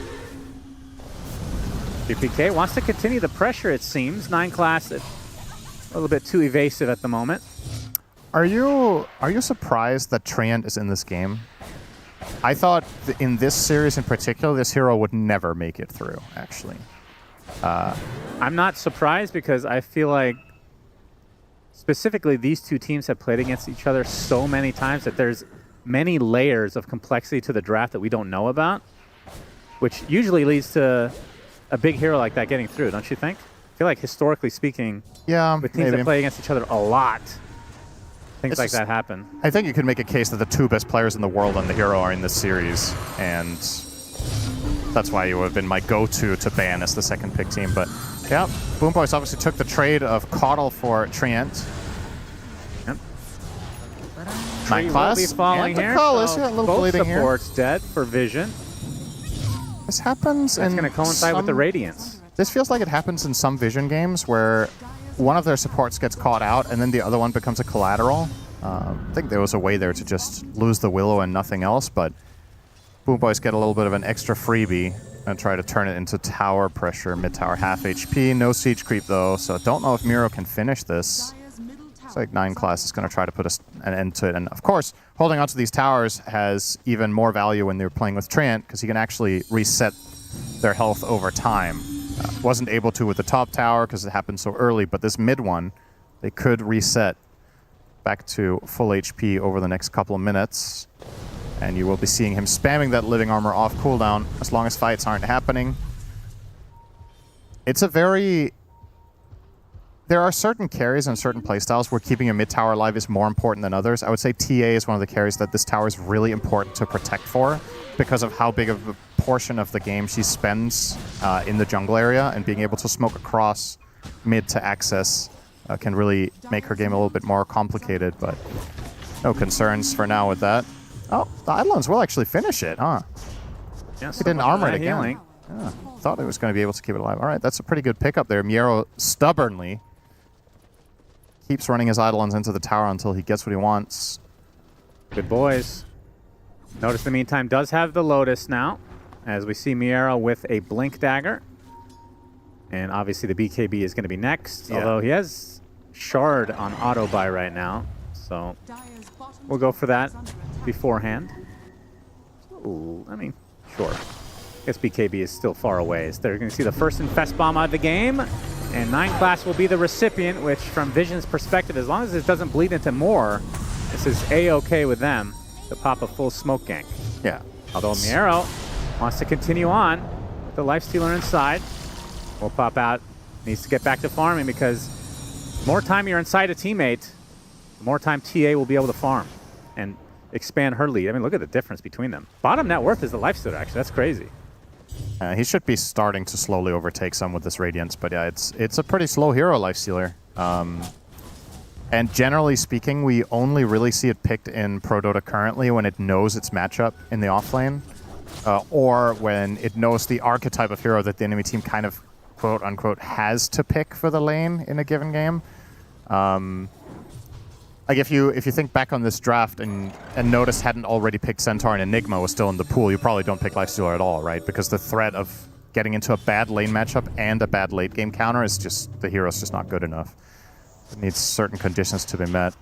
[SPEAKER 5] GPK wants to continue the pressure, it seems. 9 class, a little bit too evasive at the moment.
[SPEAKER 3] Are you surprised that Treant is in this game? I thought in this series in particular, this hero would never make it through, actually.
[SPEAKER 5] I'm not surprised because I feel like specifically these two teams have played against each other so many times that there's many layers of complexity to the draft that we don't know about, which usually leads to a big hero like that getting through, don't you think? I feel like historically speaking, with teams that play against each other a lot, things like that happen.
[SPEAKER 3] I think you could make a case that the 2 best players in the world on the hero are in this series, and That's why you would have been my go-to to ban as the second pick team. But yeah, Boom Boys obviously took the trade of Caudle for Trient.
[SPEAKER 5] Yep.
[SPEAKER 3] Nine class.
[SPEAKER 5] Will be falling
[SPEAKER 3] and
[SPEAKER 5] here.
[SPEAKER 3] Collis,
[SPEAKER 5] So
[SPEAKER 3] yeah, a little
[SPEAKER 5] both
[SPEAKER 3] bleeding here.
[SPEAKER 5] supports dead for Vision.
[SPEAKER 3] This happens
[SPEAKER 5] That's
[SPEAKER 3] in
[SPEAKER 5] going to coincide with the
[SPEAKER 3] some-
[SPEAKER 5] Radiance.
[SPEAKER 3] This feels like it happens in some Vision games where one of their supports gets caught out and then the other one becomes a collateral. I think there was a way there to just lose the Willow and nothing else, but Boom Boys get a little bit of an extra freebie and try to turn it into tower pressure. Mid tower half HP, no siege creep though, so don't know if Miro can finish this. Looks like 9 class is going to try to put an end to it, and of course, holding onto these towers has even more value when they're playing with Trant because he can actually reset their health over time. Wasn't able to with the top tower because it happened so early, but this mid one, they could reset back to full HP over the next couple of minutes. And you will be seeing him spamming that living armor off cooldown as long as fights aren't happening. It's a very... There are certain carries and certain playstyles where keeping a mid tower alive is more important than others. I would say TA is one of the carries that this tower is really important to protect for because of how big of a portion of the game she spends in the jungle area, and being able to smoke across mid to access can really make her game a little bit more complicated, but no concerns for now with that. Oh, the Eidolons will actually finish it, huh?
[SPEAKER 5] Yeah,
[SPEAKER 3] he didn't armor it again.
[SPEAKER 5] healing.
[SPEAKER 3] Yeah, thought it was going to be able to keep it alive. All right, that's a pretty good pickup there. Miero stubbornly keeps running his Eidolons into the tower until he gets what he wants.
[SPEAKER 5] Good boys. Notice in the meantime does have the Lotus now, as we see Miero with a Blink Dagger. And obviously the BKB is going to be next, although he has Shard on auto buy right now. So we'll go for that beforehand. Ooh, I mean, sure. I guess BKB is still far away. So they're going to see the first Infest Bomb out of the game. And 9 class will be the recipient, which from Vision's perspective, as long as it doesn't bleed into more, this is A-okay with them to pop a full smoke gank.
[SPEAKER 3] Yeah.
[SPEAKER 5] Although Miero wants to continue on with the Lifestealer inside. Will pop out. Needs to get back to farming because the more time you're inside a teammate, the more time TA will be able to farm and expand her lead. I mean, look at the difference between them. Bottom net worth is the Lifestealer, actually. That's crazy.
[SPEAKER 3] He should be starting to slowly overtake some with this Radiance, but yeah, it's a pretty slow hero, Lifestealer. And generally speaking, we only really see it picked in Pro Dota currently when it knows its matchup in the offlane, or when it knows the archetype of hero that the enemy team kind of quote-unquote has to pick for the lane in a given game. Like if you think back on this draft and Notice hadn't already picked Centaur and Enigma was still in the pool, you probably don't pick Lifestealer at all, right? Because the threat of getting into a bad lane matchup and a bad late game counter is just, the hero's just not good enough. It needs certain conditions to be met.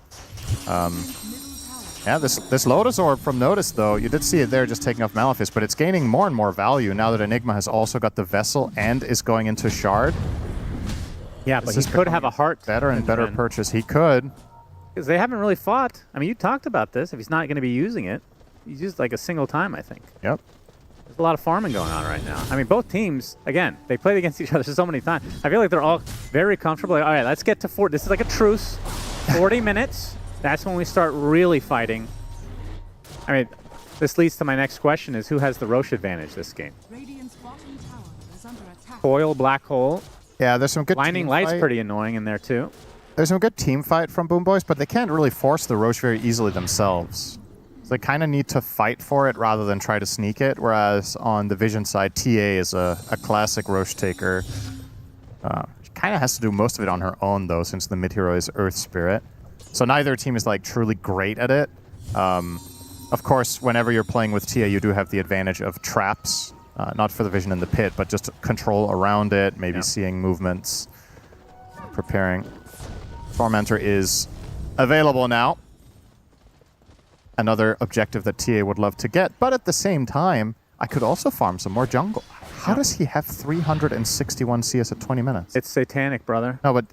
[SPEAKER 3] Yeah, this Lotus Orb from Notice, though, you did see it there just taking off Malefice, but it's gaining more and more value now that Enigma has also got the Vessel and is going into Shard.
[SPEAKER 5] Yeah, but he could have a heart.
[SPEAKER 3] Better and better purchase. He could.
[SPEAKER 5] Because they haven't really fought. I mean, you talked about this. If he's not going to be using it, he's used like a single time, I think.
[SPEAKER 3] Yep.
[SPEAKER 5] There's a lot of farming going on right now. I mean, both teams, again, they played against each other so many times. I feel like they're all very comfortable. Like, all right, let's get to 4. This is like a truce. 40 minutes. That's when we start really fighting. I mean, this leads to my next question is who has the Roche advantage this game? Coil, Black Hole.
[SPEAKER 3] Yeah, there's some good
[SPEAKER 5] Blinding Light's pretty annoying in there too.
[SPEAKER 3] There's some good team fight from Boom Boys, but they can't really force the Roche very easily themselves. So they kind of need to fight for it rather than try to sneak it, whereas on the Vision side, TA is a classic Roche taker. She kind of has to do most of it on her own, though, since the mid-hero is Earth Spirit. So neither team is like truly great at it. Of course, whenever you're playing with TA, you do have the advantage of traps, not for the Vision in the pit, but just control around it, maybe seeing movements, preparing. Tormentor is available now. Another objective that TA would love to get, but at the same time, I could also farm some more jungle. How does he have 361 CS at 20 minutes?
[SPEAKER 5] It's Satanic, brother.
[SPEAKER 3] No, but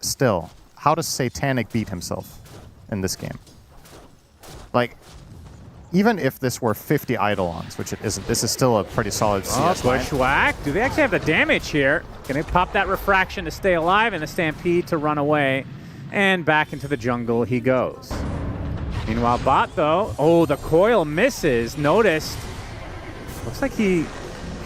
[SPEAKER 3] still, how does Satanic beat himself in this game? Like, even if this were 50 Eidolons, which it isn't, this is still a pretty solid CS line.
[SPEAKER 5] Bushwhack. Do they actually have the damage here? Can they pop that Refraction to stay alive and the Stampede to run away? And back into the jungle he goes. Meanwhile, bot, though. Oh, the coil misses. Noticed. Looks like he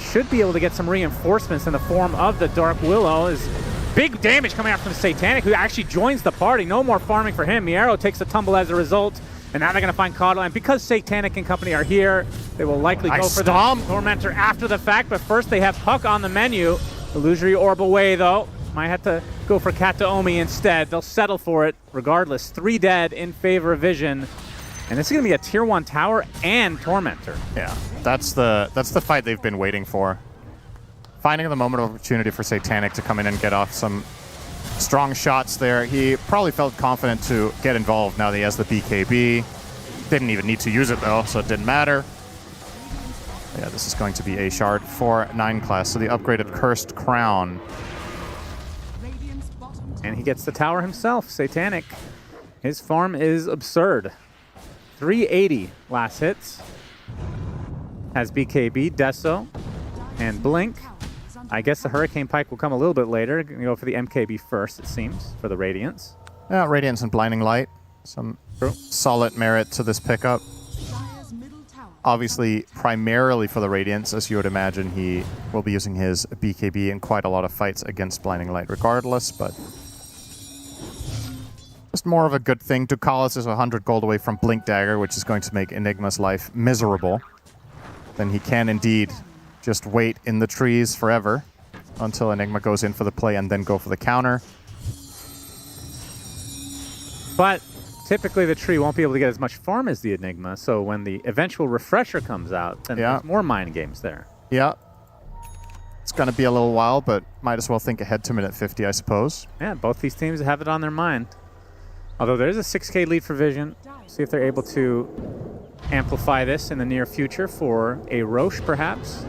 [SPEAKER 5] should be able to get some reinforcements in the form of the Dark Willow. Is big damage coming out from Satanic, who actually joins the party. No more farming for him. Miero takes a tumble as a result, and now they're going to find Caudle. And because Satanic and company are here, they will likely go for the Tormentor after the fact. But first, they have Puck on the menu. Illusory Orb away, though. Might have to go for Kataomi instead. They'll settle for it regardless. 3 dead in favor of Vision. And this is going to be a tier 1 tower and Tormentor.
[SPEAKER 3] Yeah, that's the fight they've been waiting for. Finding the moment of opportunity for Satanic to come in and get off some strong shots there. He probably felt confident to get involved now that he has the BKB. Didn't even need to use it though, so it didn't matter. Yeah, this is going to be a shard for 9 class, so the upgraded Cursed Crown.
[SPEAKER 5] And he gets the tower himself, Satanic. His farm is absurd. 380 last hits. Has BKB, Deso, and Blink. I guess the Hurricane Pike will come a little bit later. Gonna go for the MKB first, it seems, for the Radiance.
[SPEAKER 3] Yeah, Radiance and Blinding Light. Some solid merit to this pickup. Obviously, primarily for the Radiance, as you would imagine, he will be using his BKB in quite a lot of fights against Blinding Light regardless, but just more of a good thing. Ducalis is 100 gold away from Blink Dagger, which is going to make Enigma's life miserable. Then he can indeed just wait in the trees forever until Enigma goes in for the play and then go for the counter.
[SPEAKER 5] But typically the tree won't be able to get as much farm as the Enigma, so when the eventual refresher comes out, then there's more mind games there.
[SPEAKER 3] Yeah. It's going to be a little while, but might as well think ahead to minute 50, I suppose.
[SPEAKER 5] Yeah, both these teams have it on their mind. Although there is a 6k lead for Vision. See if they're able to amplify this in the near future for a Roche, perhaps.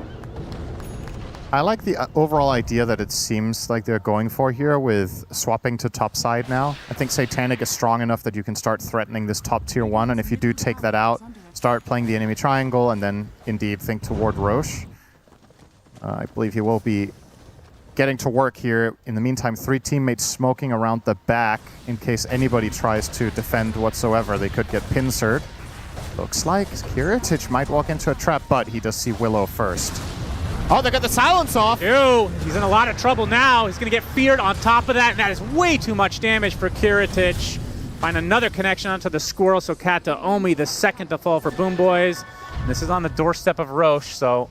[SPEAKER 3] I like the overall idea that it seems like they're going for here with swapping to top side now. I think Satanic is strong enough that you can start threatening this top tier 1, and if you do take that out, start playing the enemy triangle, and then indeed think toward Roche. I believe he will be getting to work here. In the meantime, 3 teammates smoking around the back in case anybody tries to defend whatsoever. They could get pincered. Looks like Kiritich might walk into a trap, but he does see Willow first. Oh, they got the silence off.
[SPEAKER 5] Ew, he's in a lot of trouble now. He's going to get feared on top of that, and that is way too much damage for Kiritich. Find another connection onto the Squirrel, so Kataomi, the second to fall for Boom Boys. And this is on the doorstep of Roche, so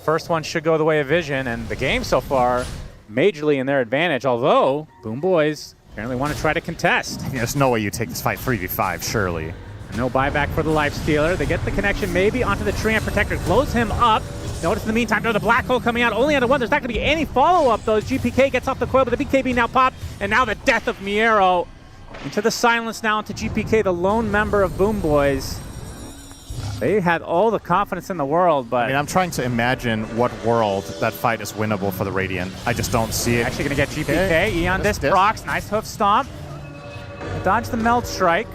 [SPEAKER 5] first one should go the way of Vision, and the game so far majorly in their advantage, although Boom Boys apparently want to try to contest.
[SPEAKER 3] There's no way you take this fight 3v5, surely.
[SPEAKER 5] And no buyback for the Lifestealer. They get the connection maybe onto the Tree and Protector, blows him up. Notice in the meantime, there's the Black Hole coming out only under 1. There's not going to be any follow-up, though. GPK gets off the coil, but the BKB now popped, and now the death of Miero. Into the silence now into GPK, the lone member of Boom Boys. They had all the confidence in the world, but...
[SPEAKER 3] I mean, I'm trying to imagine what world that fight is winnable for the Radiant. I just don't see it.
[SPEAKER 5] Actually going to get GPK. Eon Disc procs. Nice hoof stomp. Dodge the Melt Strike.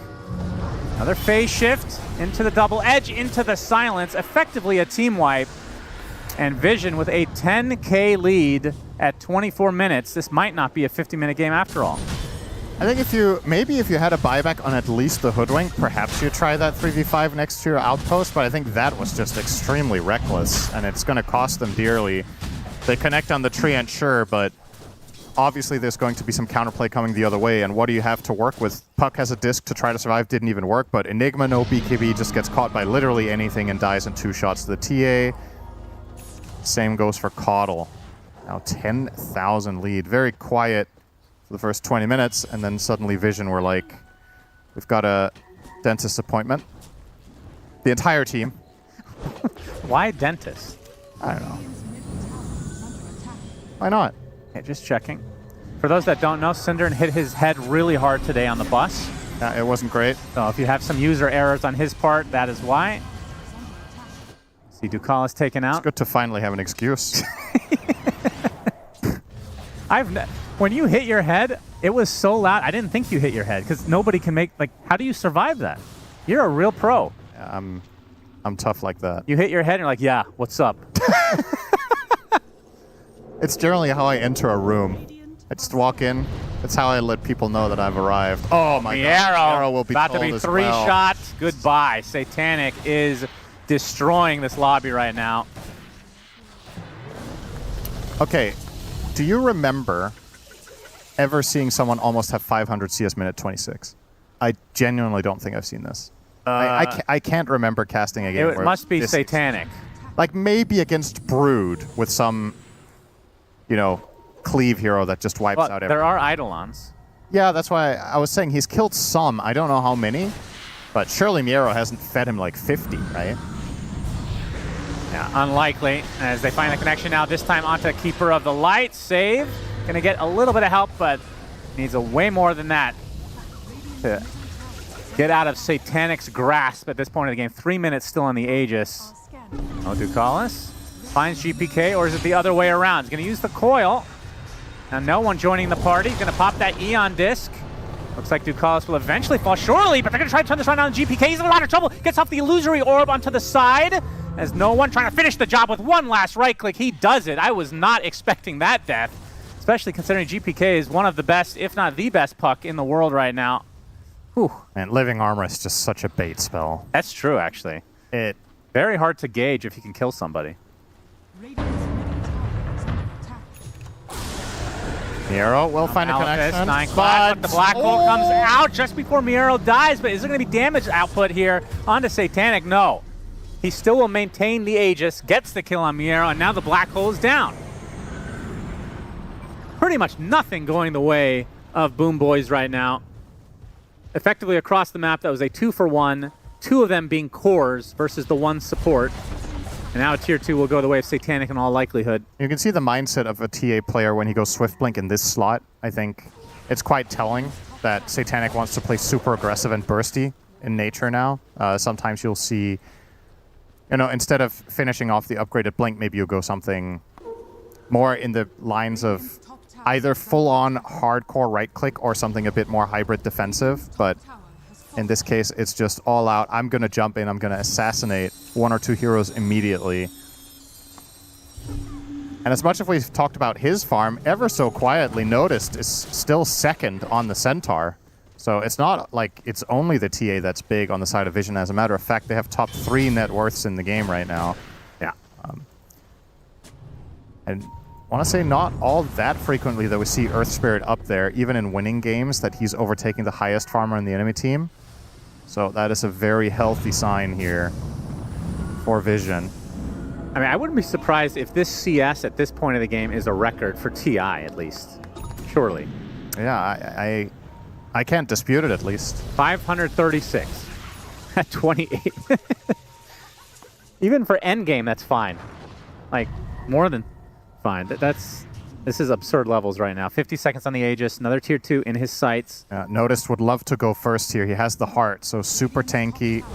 [SPEAKER 5] Another phase shift into the double edge, into the silence. Effectively a team wipe. And Vision with a 10k lead at 24 minutes. This might not be a 50-minute game after all.
[SPEAKER 3] I think if you had a buyback on at least the Hoodwink, perhaps you try that 3v5 next to your outpost, but I think that was just extremely reckless, and it's going to cost them dearly. They connect on the Treant, sure, but obviously there's going to be some counterplay coming the other way, and what do you have to work with? Puck has a disc to try to survive, didn't even work, but Enigma, no BKB, just gets caught by literally anything and dies in 2 shots to the TA. Same goes for Caudle. Now 10,000 lead. Very quiet for the first 20 minutes, and then suddenly Vision were like, we've got a dentist appointment. The entire team.
[SPEAKER 5] Why dentist?
[SPEAKER 3] I don't know. Why not?
[SPEAKER 5] Okay, just checking. For those that don't know, Synderen hit his head really hard today on the bus.
[SPEAKER 3] It wasn't great.
[SPEAKER 5] So if you have some user errors on his part, that is why. See Ducalis taken out.
[SPEAKER 3] It's good to finally have an excuse.
[SPEAKER 5] When you hit your head, it was so loud. I didn't think you hit your head because nobody can make, like, how do you survive that? You're a real pro.
[SPEAKER 3] Yeah, I'm tough like that.
[SPEAKER 5] You hit your head and you're like, yeah, what's up?
[SPEAKER 3] It's generally how I enter a room. I just walk in. That's how I let people know that I've arrived. Oh my God. Miero will be
[SPEAKER 5] about to be 3 shots. Goodbye. Satanic is destroying this lobby right now.
[SPEAKER 3] Okay, do you remember ever seeing someone almost have 500 CS minute 26? I genuinely don't think I've seen this. I can't remember casting a game.
[SPEAKER 5] It must be satanic.
[SPEAKER 3] Like maybe against Brood with some, cleave hero that just wipes out everything.
[SPEAKER 5] There are Eidolons.
[SPEAKER 3] Yeah, that's why I was saying he's killed some. I don't know how many, but surely Miero hasn't fed him like 50, right?
[SPEAKER 5] Yeah, unlikely. As they find the connection now, this time onto Keeper of the Light. Save. Gonna get a little bit of help, but needs a way more than that to get out of Satanic's grasp at this point of the game. 3 minutes still on the Aegis. Oh, Ducalis finds GPK, or is it the other way around? He's gonna use the coil. Now no one joining the party. He's gonna pop that Eon disc. Looks like Ducalis will eventually fall shortly, but they're gonna try to turn this around on GPK. He's in a lot of trouble. Gets off the illusory orb onto the side. As no one trying to finish the job with one last right click. He does it. I was not expecting that death, especially considering GPK is one of the best, if not the best puck in the world right now. Whew.
[SPEAKER 3] Man, Living Armor is just such a bait spell.
[SPEAKER 5] That's true, actually.
[SPEAKER 3] It
[SPEAKER 5] very hard to gauge if you can kill somebody.
[SPEAKER 3] Miero will find a connection.
[SPEAKER 5] 9 but the black hole comes out just before Miero dies, but is there going to be damage output here onto Satanic? No. He still will maintain the Aegis, gets the kill on Miero, and now the black hole is down. Pretty much nothing going the way of Boom Boys right now. Effectively across the map, that was a 2-for-1, 2 of them being cores versus the 1 support. And now a tier 2 will go the way of Satanic in all likelihood.
[SPEAKER 3] You can see the mindset of a TA player when he goes Swift Blink in this slot. I think it's quite telling that Satanic wants to play super aggressive and bursty in nature now. Sometimes you'll see, instead of finishing off the upgraded Blink, maybe you'll go something more in the lines of either full-on hardcore right-click or something a bit more hybrid defensive. But in this case, it's just all out. I'm going to jump in. I'm going to assassinate 1 or 2 heroes immediately. And as much as we've talked about his farm, ever so quietly noticed is still second on the Centaur. So it's not like it's only the TA that's big on the side of Vision. As a matter of fact, they have top 3 net worths in the game right now.
[SPEAKER 5] Yeah.
[SPEAKER 3] And I want to say not all that frequently that we see Earth Spirit up there, even in winning games, that he's overtaking the highest farmer in the enemy team. So that is a very healthy sign here for Vision.
[SPEAKER 5] I mean, I wouldn't be surprised if this CS at this point of the game is a record for TI, at least. Surely.
[SPEAKER 3] Yeah, I can't dispute it, at least.
[SPEAKER 5] 536 at 28. Even for endgame, that's fine. Like, more than fine. This is absurd levels right now. 50 seconds on the Aegis, another tier 2 in his sights.
[SPEAKER 3] Noticed would love to go first here. He has the heart, so super tanky.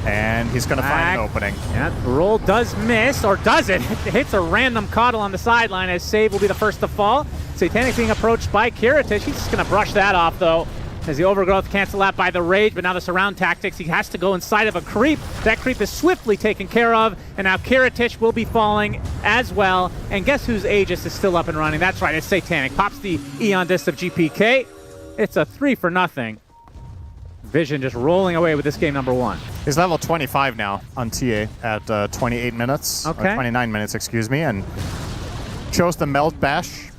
[SPEAKER 3] And he's going to find an opening.
[SPEAKER 5] Yeah, the roll does miss, or does it? It hits a random coddle on the sideline as Save will be the first to fall. Satanic being approached by Kiritich. He's just going to brush that off, though, as the Overgrowth cancel out by the Rage, but now the surround tactics. He has to go inside of a creep. That creep is swiftly taken care of, and now Kiritich will be falling as well. And guess whose Aegis is still up and running? That's right, it's Satanic. Pops the Eon Disc of GPK. It's a 3-for-0. Vision just rolling away with this game number 1.
[SPEAKER 3] He's level 25 now on TA at 28 minutes.
[SPEAKER 5] Okay.
[SPEAKER 3] Or 29 minutes, excuse me, and chose the Meld Bash.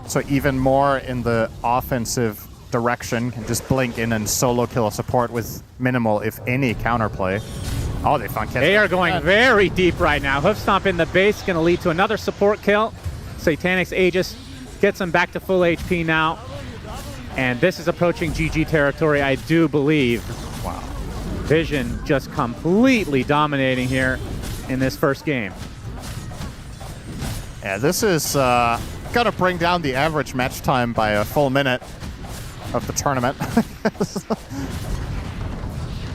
[SPEAKER 3] So even more in the offensive direction, can just blink in and solo kill a support with minimal, if any, counterplay. Oh, they found Kevin.
[SPEAKER 5] They are going very deep right now. Hoof Stomp in the base, going to lead to another support kill. Satanic's Aegis gets him back to full HP now. And this is approaching GG territory, I do believe. Wow. Vision just completely dominating here in this first game.
[SPEAKER 3] Yeah, this is going to bring down the average match time by a full minute of the tournament.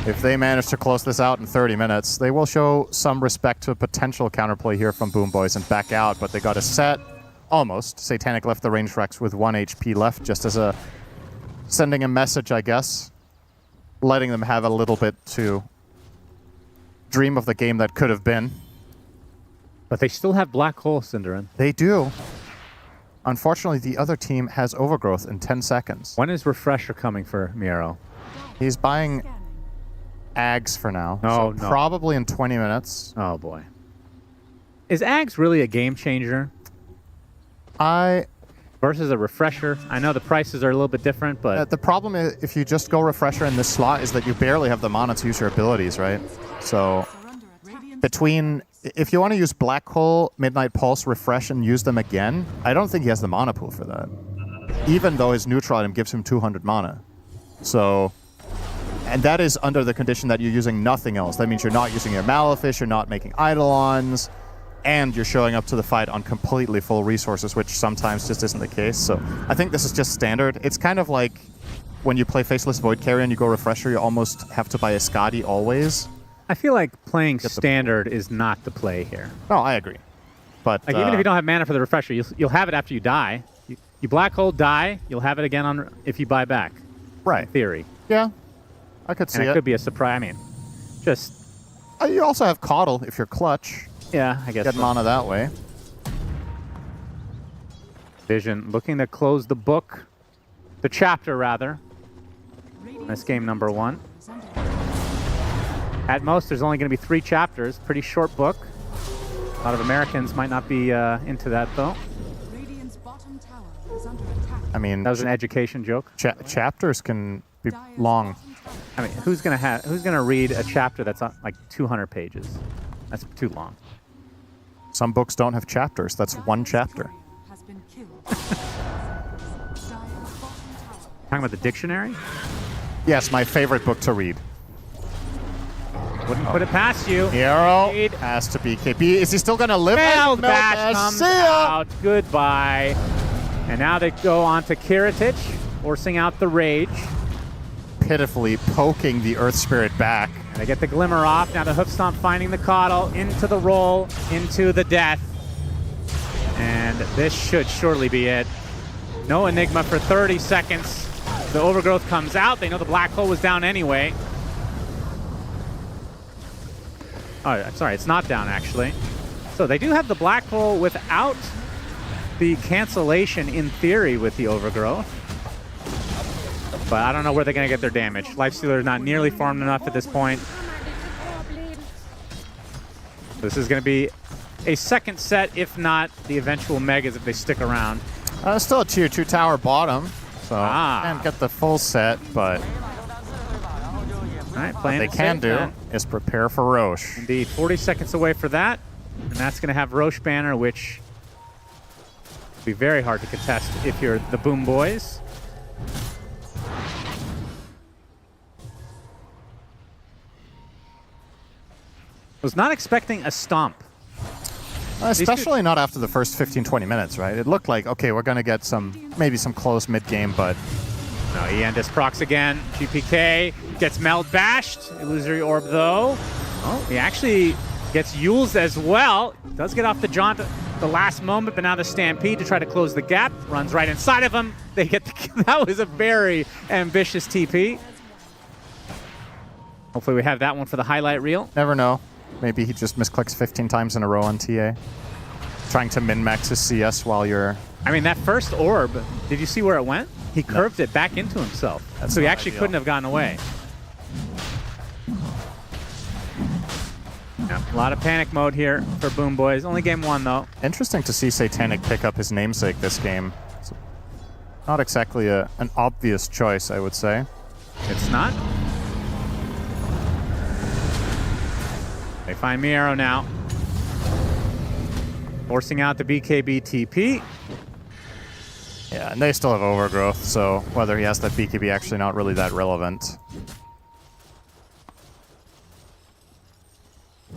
[SPEAKER 3] If they manage to close this out in 30 minutes, they will show some respect to a potential counterplay here from Boom Boys and back out, but they got a set almost. Satanic left the range Rex with 1 HP left, just as a sending a message, I guess, letting them have a little bit to dream of the game that could have been.
[SPEAKER 5] But they still have Black Hole, Cinderin.
[SPEAKER 3] They do. Unfortunately, the other team has Overgrowth in 10 seconds.
[SPEAKER 5] When is Refresher coming for Miero?
[SPEAKER 3] He's buying Ags for now.
[SPEAKER 5] No,
[SPEAKER 3] so probably in 20 minutes.
[SPEAKER 5] Oh, boy. Is Ags really a game changer? versus a refresher. I know the prices are a little bit different, but
[SPEAKER 3] the problem is if you just go refresher in this slot is that you barely have the mana to use your abilities, right? So if you want to use Black Hole, Midnight Pulse, refresh, and use them again, I don't think he has the mana pool for that. Even though his neutral item gives him 200 mana. So, and that is under the condition that you're using nothing else. That means you're not using your Malefice, you're not making Eidolons, and you're showing up to the fight on completely full resources, which sometimes just isn't the case. So I think this is just standard. It's kind of like when you play Faceless Void Carrier and you go refresher, you almost have to buy a Skadi always.
[SPEAKER 5] I feel like playing standard is not the play here.
[SPEAKER 3] No, I agree. But
[SPEAKER 5] like even if you don't have mana for the refresher, you'll have it after you die. You Black Hole, die, you'll have it again on if you buy back.
[SPEAKER 3] Right.
[SPEAKER 5] In theory.
[SPEAKER 3] Yeah, I could see
[SPEAKER 5] and
[SPEAKER 3] it.
[SPEAKER 5] It could be a surprise. I mean, just...
[SPEAKER 3] you also have Coddle if you're clutch.
[SPEAKER 5] Yeah, I guess
[SPEAKER 3] Get mana that way.
[SPEAKER 5] Vision looking to close the book. The chapter, rather. This game number 1. At most, there's only going to be 3 chapters. Pretty short book. A lot of Americans might not be into that, though.
[SPEAKER 3] I mean,
[SPEAKER 5] that was an education joke.
[SPEAKER 3] Chapters can be long.
[SPEAKER 5] I mean, who's gonna read a chapter that's like 200 pages? That's too long.
[SPEAKER 3] Some books don't have chapters. That's one chapter.
[SPEAKER 5] Talking about the dictionary?
[SPEAKER 3] Yes, my favorite book to read.
[SPEAKER 5] Wouldn't put it past you.
[SPEAKER 3] Hero has to be BKB. Is he still going to live?
[SPEAKER 5] Meld Bash comes out. Goodbye. And now they go on to Kiritich, forcing out the Rage.
[SPEAKER 3] Pitifully poking the Earth Spirit back.
[SPEAKER 5] And they get the Glimmer off. Now the Hoof Stomp finding the Coddle, into the roll, into the death. And this should surely be it. No Enigma for 30 seconds. The Overgrowth comes out. They know the Black Hole was down anyway. Oh, sorry, it's not down, actually. So they do have the Black Hole without the cancellation, in theory, with the Overgrowth. But I don't know where they're going to get their damage. Lifestealer is not nearly farmed enough at this point. This is going to be a second set, if not the eventual Megas if they stick around.
[SPEAKER 3] Still a tier 2 tower bottom, so can't get the full set, but what they can do is prepare for Roche.
[SPEAKER 5] Indeed, 40 seconds away for that, and that's going to have Roche banner, which will be very hard to contest if you're the Boom Boys. Was not expecting a stomp.
[SPEAKER 3] Especially not after the first 15-20 minutes, right? It looked like, okay, we're going to get maybe some close mid-game, but...
[SPEAKER 5] No, Yandex procs again. GPK gets Meld bashed. Illusory Orb, though. Oh, he actually gets Yules as well. Does get off the jaunt at the last moment, but now the Stampede to try to close the gap. Runs right inside of him. They get the kill. That was a very ambitious TP. Hopefully we have that one for the highlight reel.
[SPEAKER 3] Never know. Maybe he just misclicks 15 times in a row on TA. Trying to min-max his CS while you're...
[SPEAKER 5] I mean, that first orb, did you see where it went? He curved it back into himself. So he actually couldn't have gotten away. Yeah, a lot of panic mode here for Boom Boys. Only game 1, though.
[SPEAKER 3] Interesting to see Satanic pick up his namesake this game. It's not exactly an obvious choice, I would say.
[SPEAKER 5] It's not? They find Miero now. Forcing out the BKB TP.
[SPEAKER 3] Yeah, and they still have Overgrowth, so whether he has that BKB actually not really that relevant.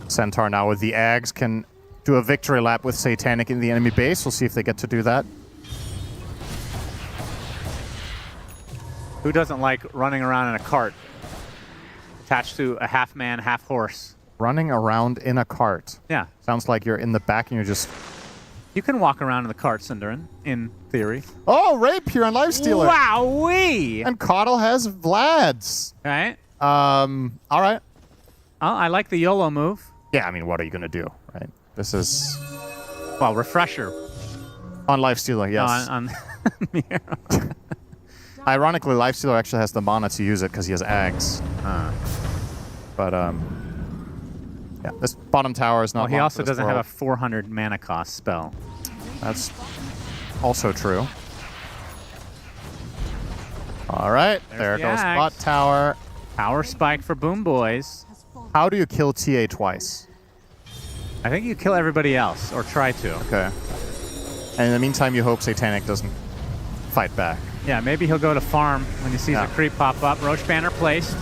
[SPEAKER 3] Centaur now with the Ags can do a victory lap with Satanic in the enemy base. We'll see if they get to do that.
[SPEAKER 5] Who doesn't like running around in a cart attached to a half-man, half-horse?
[SPEAKER 3] Running around in a cart.
[SPEAKER 5] Yeah.
[SPEAKER 3] Sounds like you're in the back and you're just...
[SPEAKER 5] You can walk around in the cart, Cinderin, in theory.
[SPEAKER 3] Oh, Rape here on Lifestealer.
[SPEAKER 5] Wowee!
[SPEAKER 3] And Coddle has Vlad's.
[SPEAKER 5] Right.
[SPEAKER 3] All right.
[SPEAKER 5] Oh, I like the YOLO move.
[SPEAKER 3] Yeah, I mean, what are you going to do, right? This is...
[SPEAKER 5] Well, refresher.
[SPEAKER 3] On Lifestealer, yes.
[SPEAKER 5] On
[SPEAKER 3] Ironically, Lifestealer actually has the mana to use it because he has Ags. But, yeah, this bottom tower is not.
[SPEAKER 5] Well, he also doesn't have a 400 mana cost spell.
[SPEAKER 3] That's Also true. All right, there
[SPEAKER 2] the
[SPEAKER 3] goes
[SPEAKER 2] axe.
[SPEAKER 3] bot tower.
[SPEAKER 2] Power spike for Boom Boys.
[SPEAKER 3] How do you kill TA twice?
[SPEAKER 2] I think you kill everybody else, or try to.
[SPEAKER 3] Okay. And in the meantime, you hope Satanic doesn't fight back.
[SPEAKER 2] Yeah, maybe he'll go to farm when he sees a creep pop up. Roche banner placed.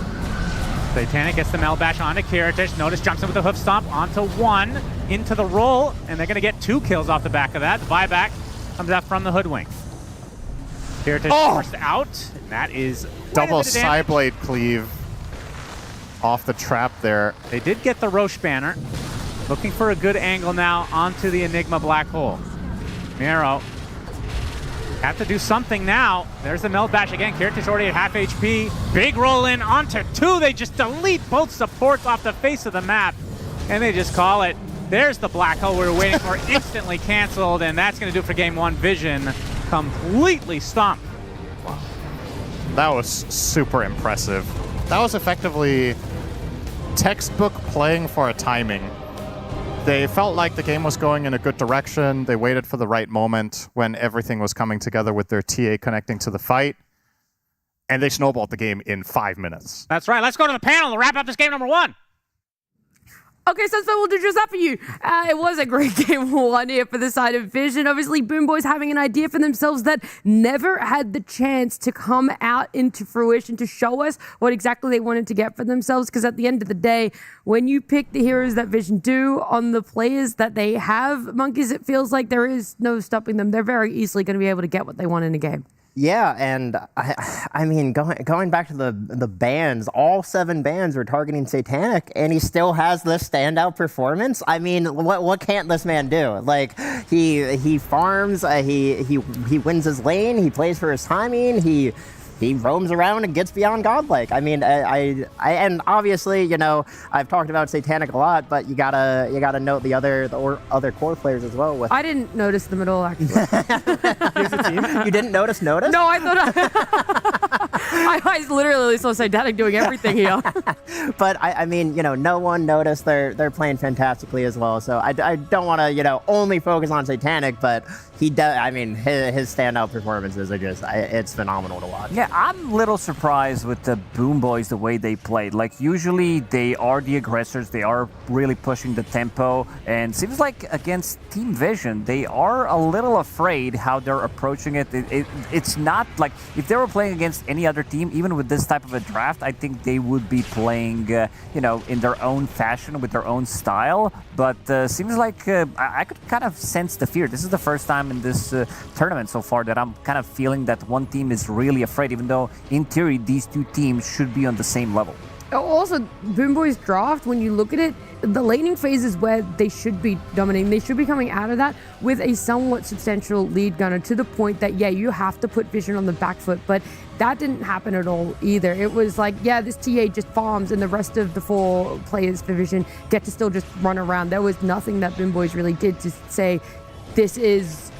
[SPEAKER 2] Satanic gets the Mel Bash onto Kiritich. Notice jumps in with the hoof stomp onto one, into the roll, and they're going to get 2 kills off the back of that. Buyback comes out from the Hoodwink. Kiritich forced out, and that is
[SPEAKER 3] Double Psyblade cleave off the trap there.
[SPEAKER 2] They did get the Roche banner. Looking for a good angle now onto the Enigma black hole. Miro have to do something now. There's the meld bash again. Kiritich already at half HP. Big roll in onto 2. They just delete both supports off the face of the map. And they just call it. There's the black hole we were waiting for. Instantly canceled. And that's going to do it for game 1. Vision completely stomped.
[SPEAKER 3] That was super impressive. That was effectively textbook playing for a timing. They felt like the game was going in a good direction. They waited for the right moment when everything was coming together with their TA connecting to the fight. And they snowballed the game in 5 minutes.
[SPEAKER 2] That's right. Let's go to the panel and wrap up this game number 1.
[SPEAKER 19] Okay, so we'll do just that for you. It was a great game 1 here for the side of Vision. Obviously, Boom Boys having an idea for themselves that never had the chance to come out into fruition to show us what exactly they wanted to get for themselves. Because at the end of the day, when you pick the heroes that Vision do on the players that they have, Monkeys, it feels like there is no stopping them. They're very easily going to be able to get what they want in a game.
[SPEAKER 20] Yeah, and I mean, going back to the bans, all 7 bans were targeting Satanic, and he still has this standout performance. I mean, what can't this man do? Like, he farms, he wins his lane, he plays for his timing, he roams around and gets beyond godlike. I mean, and obviously, you know, I've talked about Satanic a lot, but you gotta note the other core players as well.
[SPEAKER 19] I didn't notice them at all, actually.
[SPEAKER 20] Here's the team. You didn't notice?
[SPEAKER 19] No, I thought I literally saw Satanic doing everything here.
[SPEAKER 20] But I mean, you know, no one noticed. They're playing fantastically as well. So I don't want to, you know, only focus on Satanic, but he does. I mean, his standout performances are just it's phenomenal to watch.
[SPEAKER 22] Yeah, I'm a little surprised with the Boom Boys, the way they played. Like, usually they are the aggressors. They are really pushing the tempo. And seems like against Team Vision, they are a little afraid how they're approaching it. It's not like, if they were playing against any other team, even with this type of a draft, I think they would be playing, you know, in their own fashion, with their own style. But seems like I could kind of sense the fear. This is the first time in this tournament so far that I'm kind of feeling that one team is really afraid, even though in theory these 2 teams should be on the same level.
[SPEAKER 19] Also, Boom Boys draft, when you look at it, the laning phase is where they should be dominating. They should be coming out of that with a somewhat substantial lead gunner, to the point that, yeah, you have to put Vision on the back foot, but that didn't happen at all either. It was like, yeah, this TA just farms, and the rest of the 4 players for Vision get to still just run around. There was nothing that Boom Boys really did to say, this is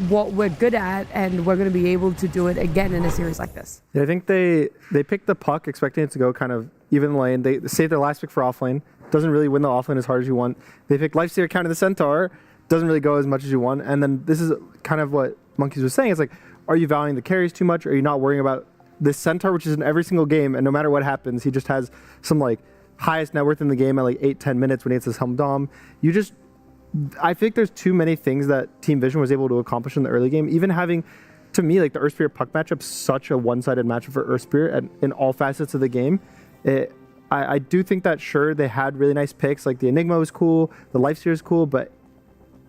[SPEAKER 19] what we're good at, and we're going to be able to do it again in a series like this.
[SPEAKER 21] Yeah, I think they picked the puck expecting it to go kind of even lane. They saved their last pick for offlane. Doesn't really win the offlane as hard as you want. They picked Lifesteal counter the Centaur. Doesn't really go as much as you want. And then this is kind of what Monkeys was saying. It's like, are you valuing the carries too much? Or are you not worrying about this Centaur, which is in every single game, and no matter what happens, he just has some like highest net worth in the game at like 8-10 minutes when he hits his Helm Dom. I think there's too many things that Team Vision was able to accomplish in the early game. Even having, to me, like the Earth Spirit puck matchup, such a one-sided matchup for Earth Spirit in all facets of the game. I do think that, sure, they had really nice picks. Like the Enigma was cool, the Lifesteal is cool, but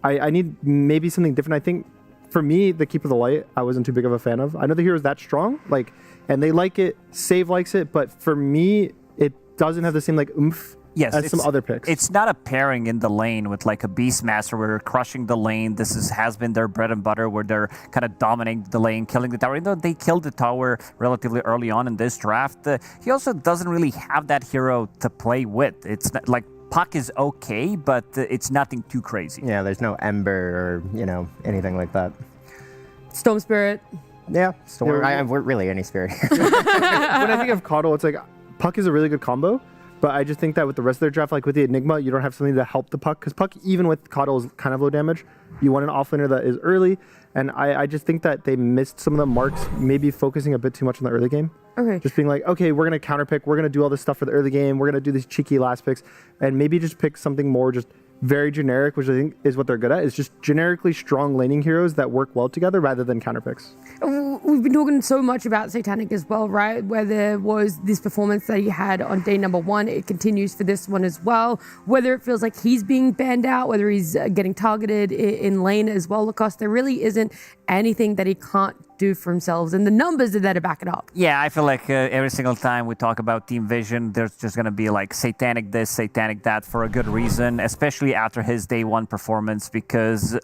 [SPEAKER 21] I need maybe something different. I think for me, the Keeper of the Light, I wasn't too big of a fan of. I know the hero's that strong, like, and they like it. Save likes it, but for me, it doesn't have the same like oomph.
[SPEAKER 22] Yes,
[SPEAKER 21] as some other picks.
[SPEAKER 22] It's not a pairing in the lane with like a Beastmaster where they're crushing the lane. This has been their bread and butter, where they're kind of dominating the lane, killing the tower. Even though they killed the tower relatively early on in this draft, he also doesn't really have that hero to play with. It's not, like, Puck is okay, but it's nothing too crazy.
[SPEAKER 20] Yeah, there's no Ember or, you know, anything like that.
[SPEAKER 19] Storm Spirit.
[SPEAKER 20] Yeah, Storm. We're really any spirit.
[SPEAKER 21] When I think of Coddle, it's like Puck is a really good combo. But I just think that with the rest of their draft, like with the Enigma, you don't have something to help the Puck. Because Puck, even with Coddle, is kind of low damage. You want an offlaner that is early. And I just think that they missed some of the marks, maybe focusing a bit too much on the early game.
[SPEAKER 19] Okay.
[SPEAKER 21] Just being like, okay, we're going to counterpick. We're going to do all this stuff for the early game. We're going to do these cheeky last picks. And maybe just pick something more just very generic, which I think is what they're good at. Is just generically strong laning heroes that work well together rather than counterpicks.
[SPEAKER 19] We've been talking so much about Satanic as well, right? Where there was this performance that he had on day number 1. It continues for this one as well. Whether it feels like he's being banned out, whether he's getting targeted in lane as well, Lacoste, there really isn't anything that he can't do for himself, and the numbers are there to back it up.
[SPEAKER 22] Yeah, I feel like every single time we talk about Team Vision, there's just going to be like Satanic this, Satanic that for a good reason, especially after his day 1 performance, because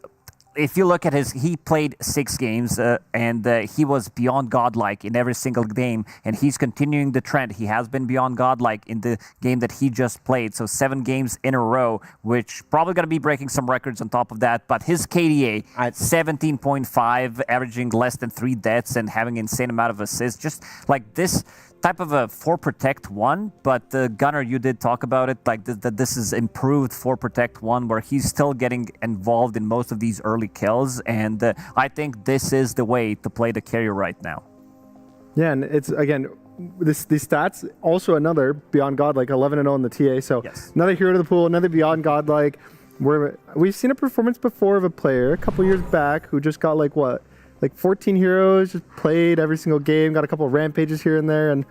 [SPEAKER 22] if you look at he played 6 games and he was beyond godlike in every single game, and he's continuing the trend. He has been beyond godlike in the game that he just played. So 7 games in a row, which probably going to be breaking some records on top of that. But his KDA at 17.5, averaging less than 3 deaths and having an insane amount of assists. Just like this type of a 4 Protect 1, but Gunnar, you did talk about it, like that this is improved 4 Protect 1, where he's still getting involved in most of these early kills, and I think this is the way to play the carrier right now.
[SPEAKER 21] Yeah, and it's, again, these stats, also another Beyond Godlike, 11-0 in the TA, so another hero to the pool, another Beyond Godlike. We've seen a performance before of a player a couple years back who just got like 14 heroes, just played every single game, got a couple of rampages here and there. And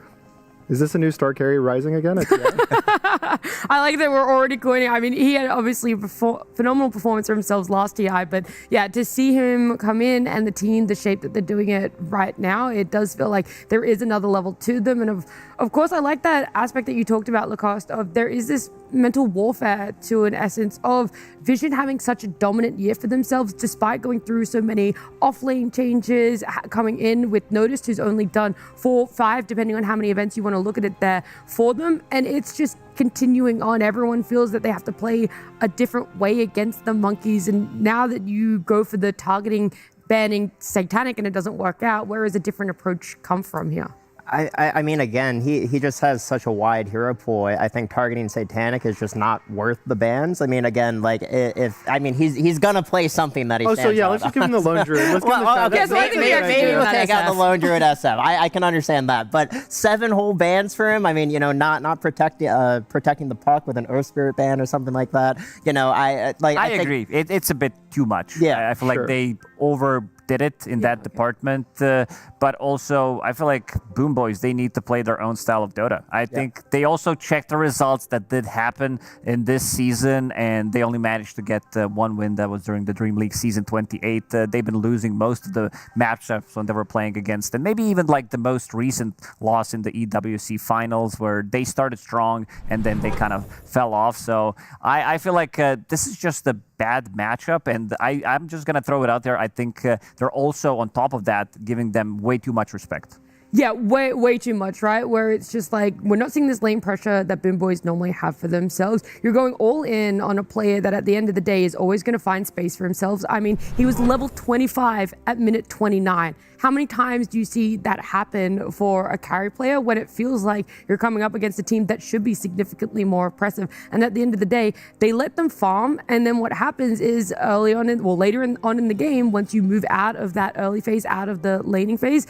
[SPEAKER 21] is this a new star carry rising again?
[SPEAKER 19] I like that we're already coining. I mean, he had obviously a phenomenal performance for himself last TI, but yeah, to see him come in and the team, the shape that they're doing it right now, it does feel like there is another level to them. And of course, I like that aspect that you talked about, Lacoste, of there is this mental warfare to an essence of Vision having such a dominant year for themselves, despite going through so many off-lane changes, coming in with Noticed, who's only done 4, 5, depending on how many events you want to look at it there for them. And it's just continuing on. Everyone feels that they have to play a different way against the Monkeys. And now that you go for the targeting, banning Satanic and it doesn't work out, where does a different approach come from here?
[SPEAKER 20] I mean, again, he just has such a wide hero pool. I think targeting Satanic is just not worth the bans. I mean, again, like he's gonna play something that he.
[SPEAKER 21] Oh, so yeah, let's just give him the lone druid. Let's
[SPEAKER 20] maybe we'll take out the lone druid SF. I can understand that, but 7 whole bans for him. I mean, not protecting the Puck with an Earth Spirit ban or something like that. I
[SPEAKER 22] agree. It's a bit too much.
[SPEAKER 20] Yeah,
[SPEAKER 22] I feel like they overdid it in that department, but also I feel like Boom Boys, they need to play their own style of Dota. I think they also checked the results that did happen in this season, and they only managed to get 1 win. That was during the Dream League season 28. They've been losing most of the matchups when they were playing against, and maybe even like the most recent loss in the EWC finals, where they started strong and then they kind of fell off. So I feel like this is just a bad matchup, and I'm just going to throw it out there. I think they're also, on top of that, giving them way too much respect.
[SPEAKER 19] Yeah, way too much, right? Where it's just like, we're not seeing this lane pressure that Boom Boys normally have for themselves. You're going all in on a player that at the end of the day is always going to find space for himself. I mean, he was level 25 at minute 29. How many times do you see that happen for a carry player when it feels like you're coming up against a team that should be significantly more oppressive? And at the end of the day, they let them farm, and then what happens is later on in the game, once you move out of that early phase, out of the laning phase,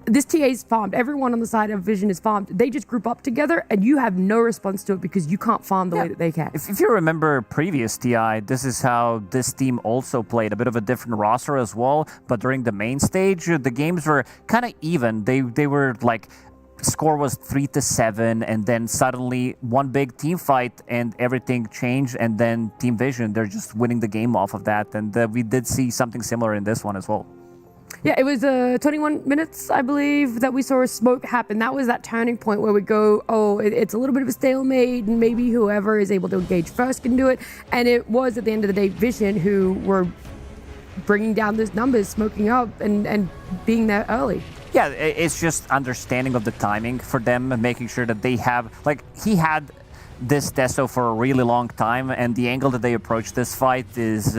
[SPEAKER 19] this TA is farmed. Everyone on the side of Vision is farmed. They just group up together, and you have no response to it because you can't farm the way that they can.
[SPEAKER 22] If you remember previous TI, this is how this team also played. A bit of a different roster as well, but during the main stage, the games were kind of even. They were like, score was 3-7, and then suddenly one big team fight and everything changed, and then Team Vision, they're just winning the game off of that. And we did see something similar in this one as well.
[SPEAKER 19] Yeah, it was 21 minutes, I believe, that we saw a smoke happen. That was that turning point where we go, it's a little bit of a stalemate, and maybe whoever is able to engage first can do it. And it was, at the end of the day, Vision who were bringing down those numbers, smoking up, and being there early.
[SPEAKER 22] Yeah, it's just understanding of the timing for them, and making sure that they have, like, he had this Deso for a really long time, and the angle that they approach this fight is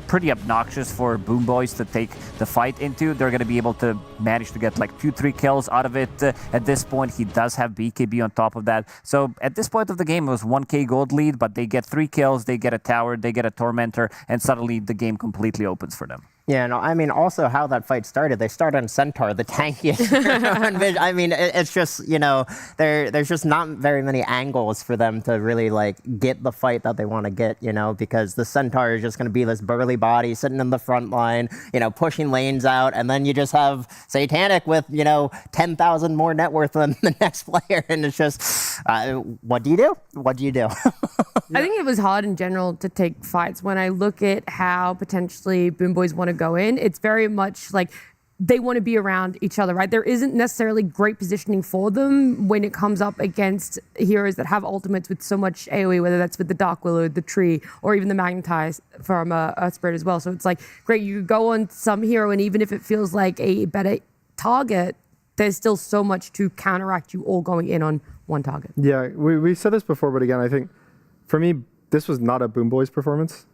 [SPEAKER 22] pretty obnoxious for Boom Boys to take the fight into. They're going to be able to manage to get like 2-3 kills out of it. At this point, he does have BKB on top of that. So at this point of the game, it was 1k gold lead, but they get 3 kills, they get a tower, they get a Tormentor, and suddenly the game completely opens for them.
[SPEAKER 20] Yeah, no, I mean, also how that fight started. They start on Centaur, the tankiest. I mean, it's just, you know, there's just not very many angles for them to really, like, get the fight that they want to get, you know, because the Centaur is just going to be this burly body sitting in the front line, you know, pushing lanes out, and then you just have Satanic with, you know, 10,000 more net worth than the next player, and it's just, what do you do? What do you do?
[SPEAKER 19] I think it was hard in general to take fights. When I look at how potentially Boom Boys want to go in, it's very much like they want to be around each other, right? There isn't necessarily great positioning for them when it comes up against heroes that have ultimates with so much AoE, whether that's with the Dark Willow, the Tree, or even the Magnetize from Earth Spirit as well. So it's like, great, you go on some hero, and even if it feels like a better target, there's still so much to counteract you all going in on one target.
[SPEAKER 21] Yeah, we said this before, but again, I think for me, this was not a Boom Boys performance.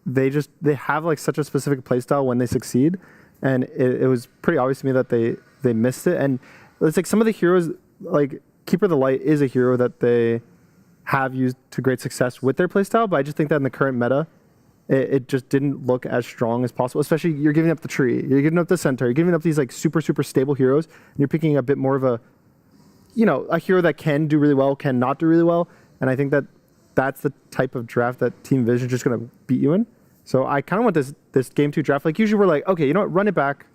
[SPEAKER 21] They have like such a specific playstyle when they succeed, and it was pretty obvious to me that they missed it. And it's like some of the heroes, like Keeper of the Light is a hero that they have used to great success with their playstyle, but I just think that in the current meta, it just didn't look as strong as possible. Especially you're giving up the Tree, you're giving up the Centaur, you're giving up these like super stable heroes, and you're picking a bit more of a, you know, a hero that can do really well, can not do really well, and I think that that's the type of draft that Team Vision is just going to beat you in. So I kind of want this Game 2 draft. Like, usually we're like, okay, you know what, run it back,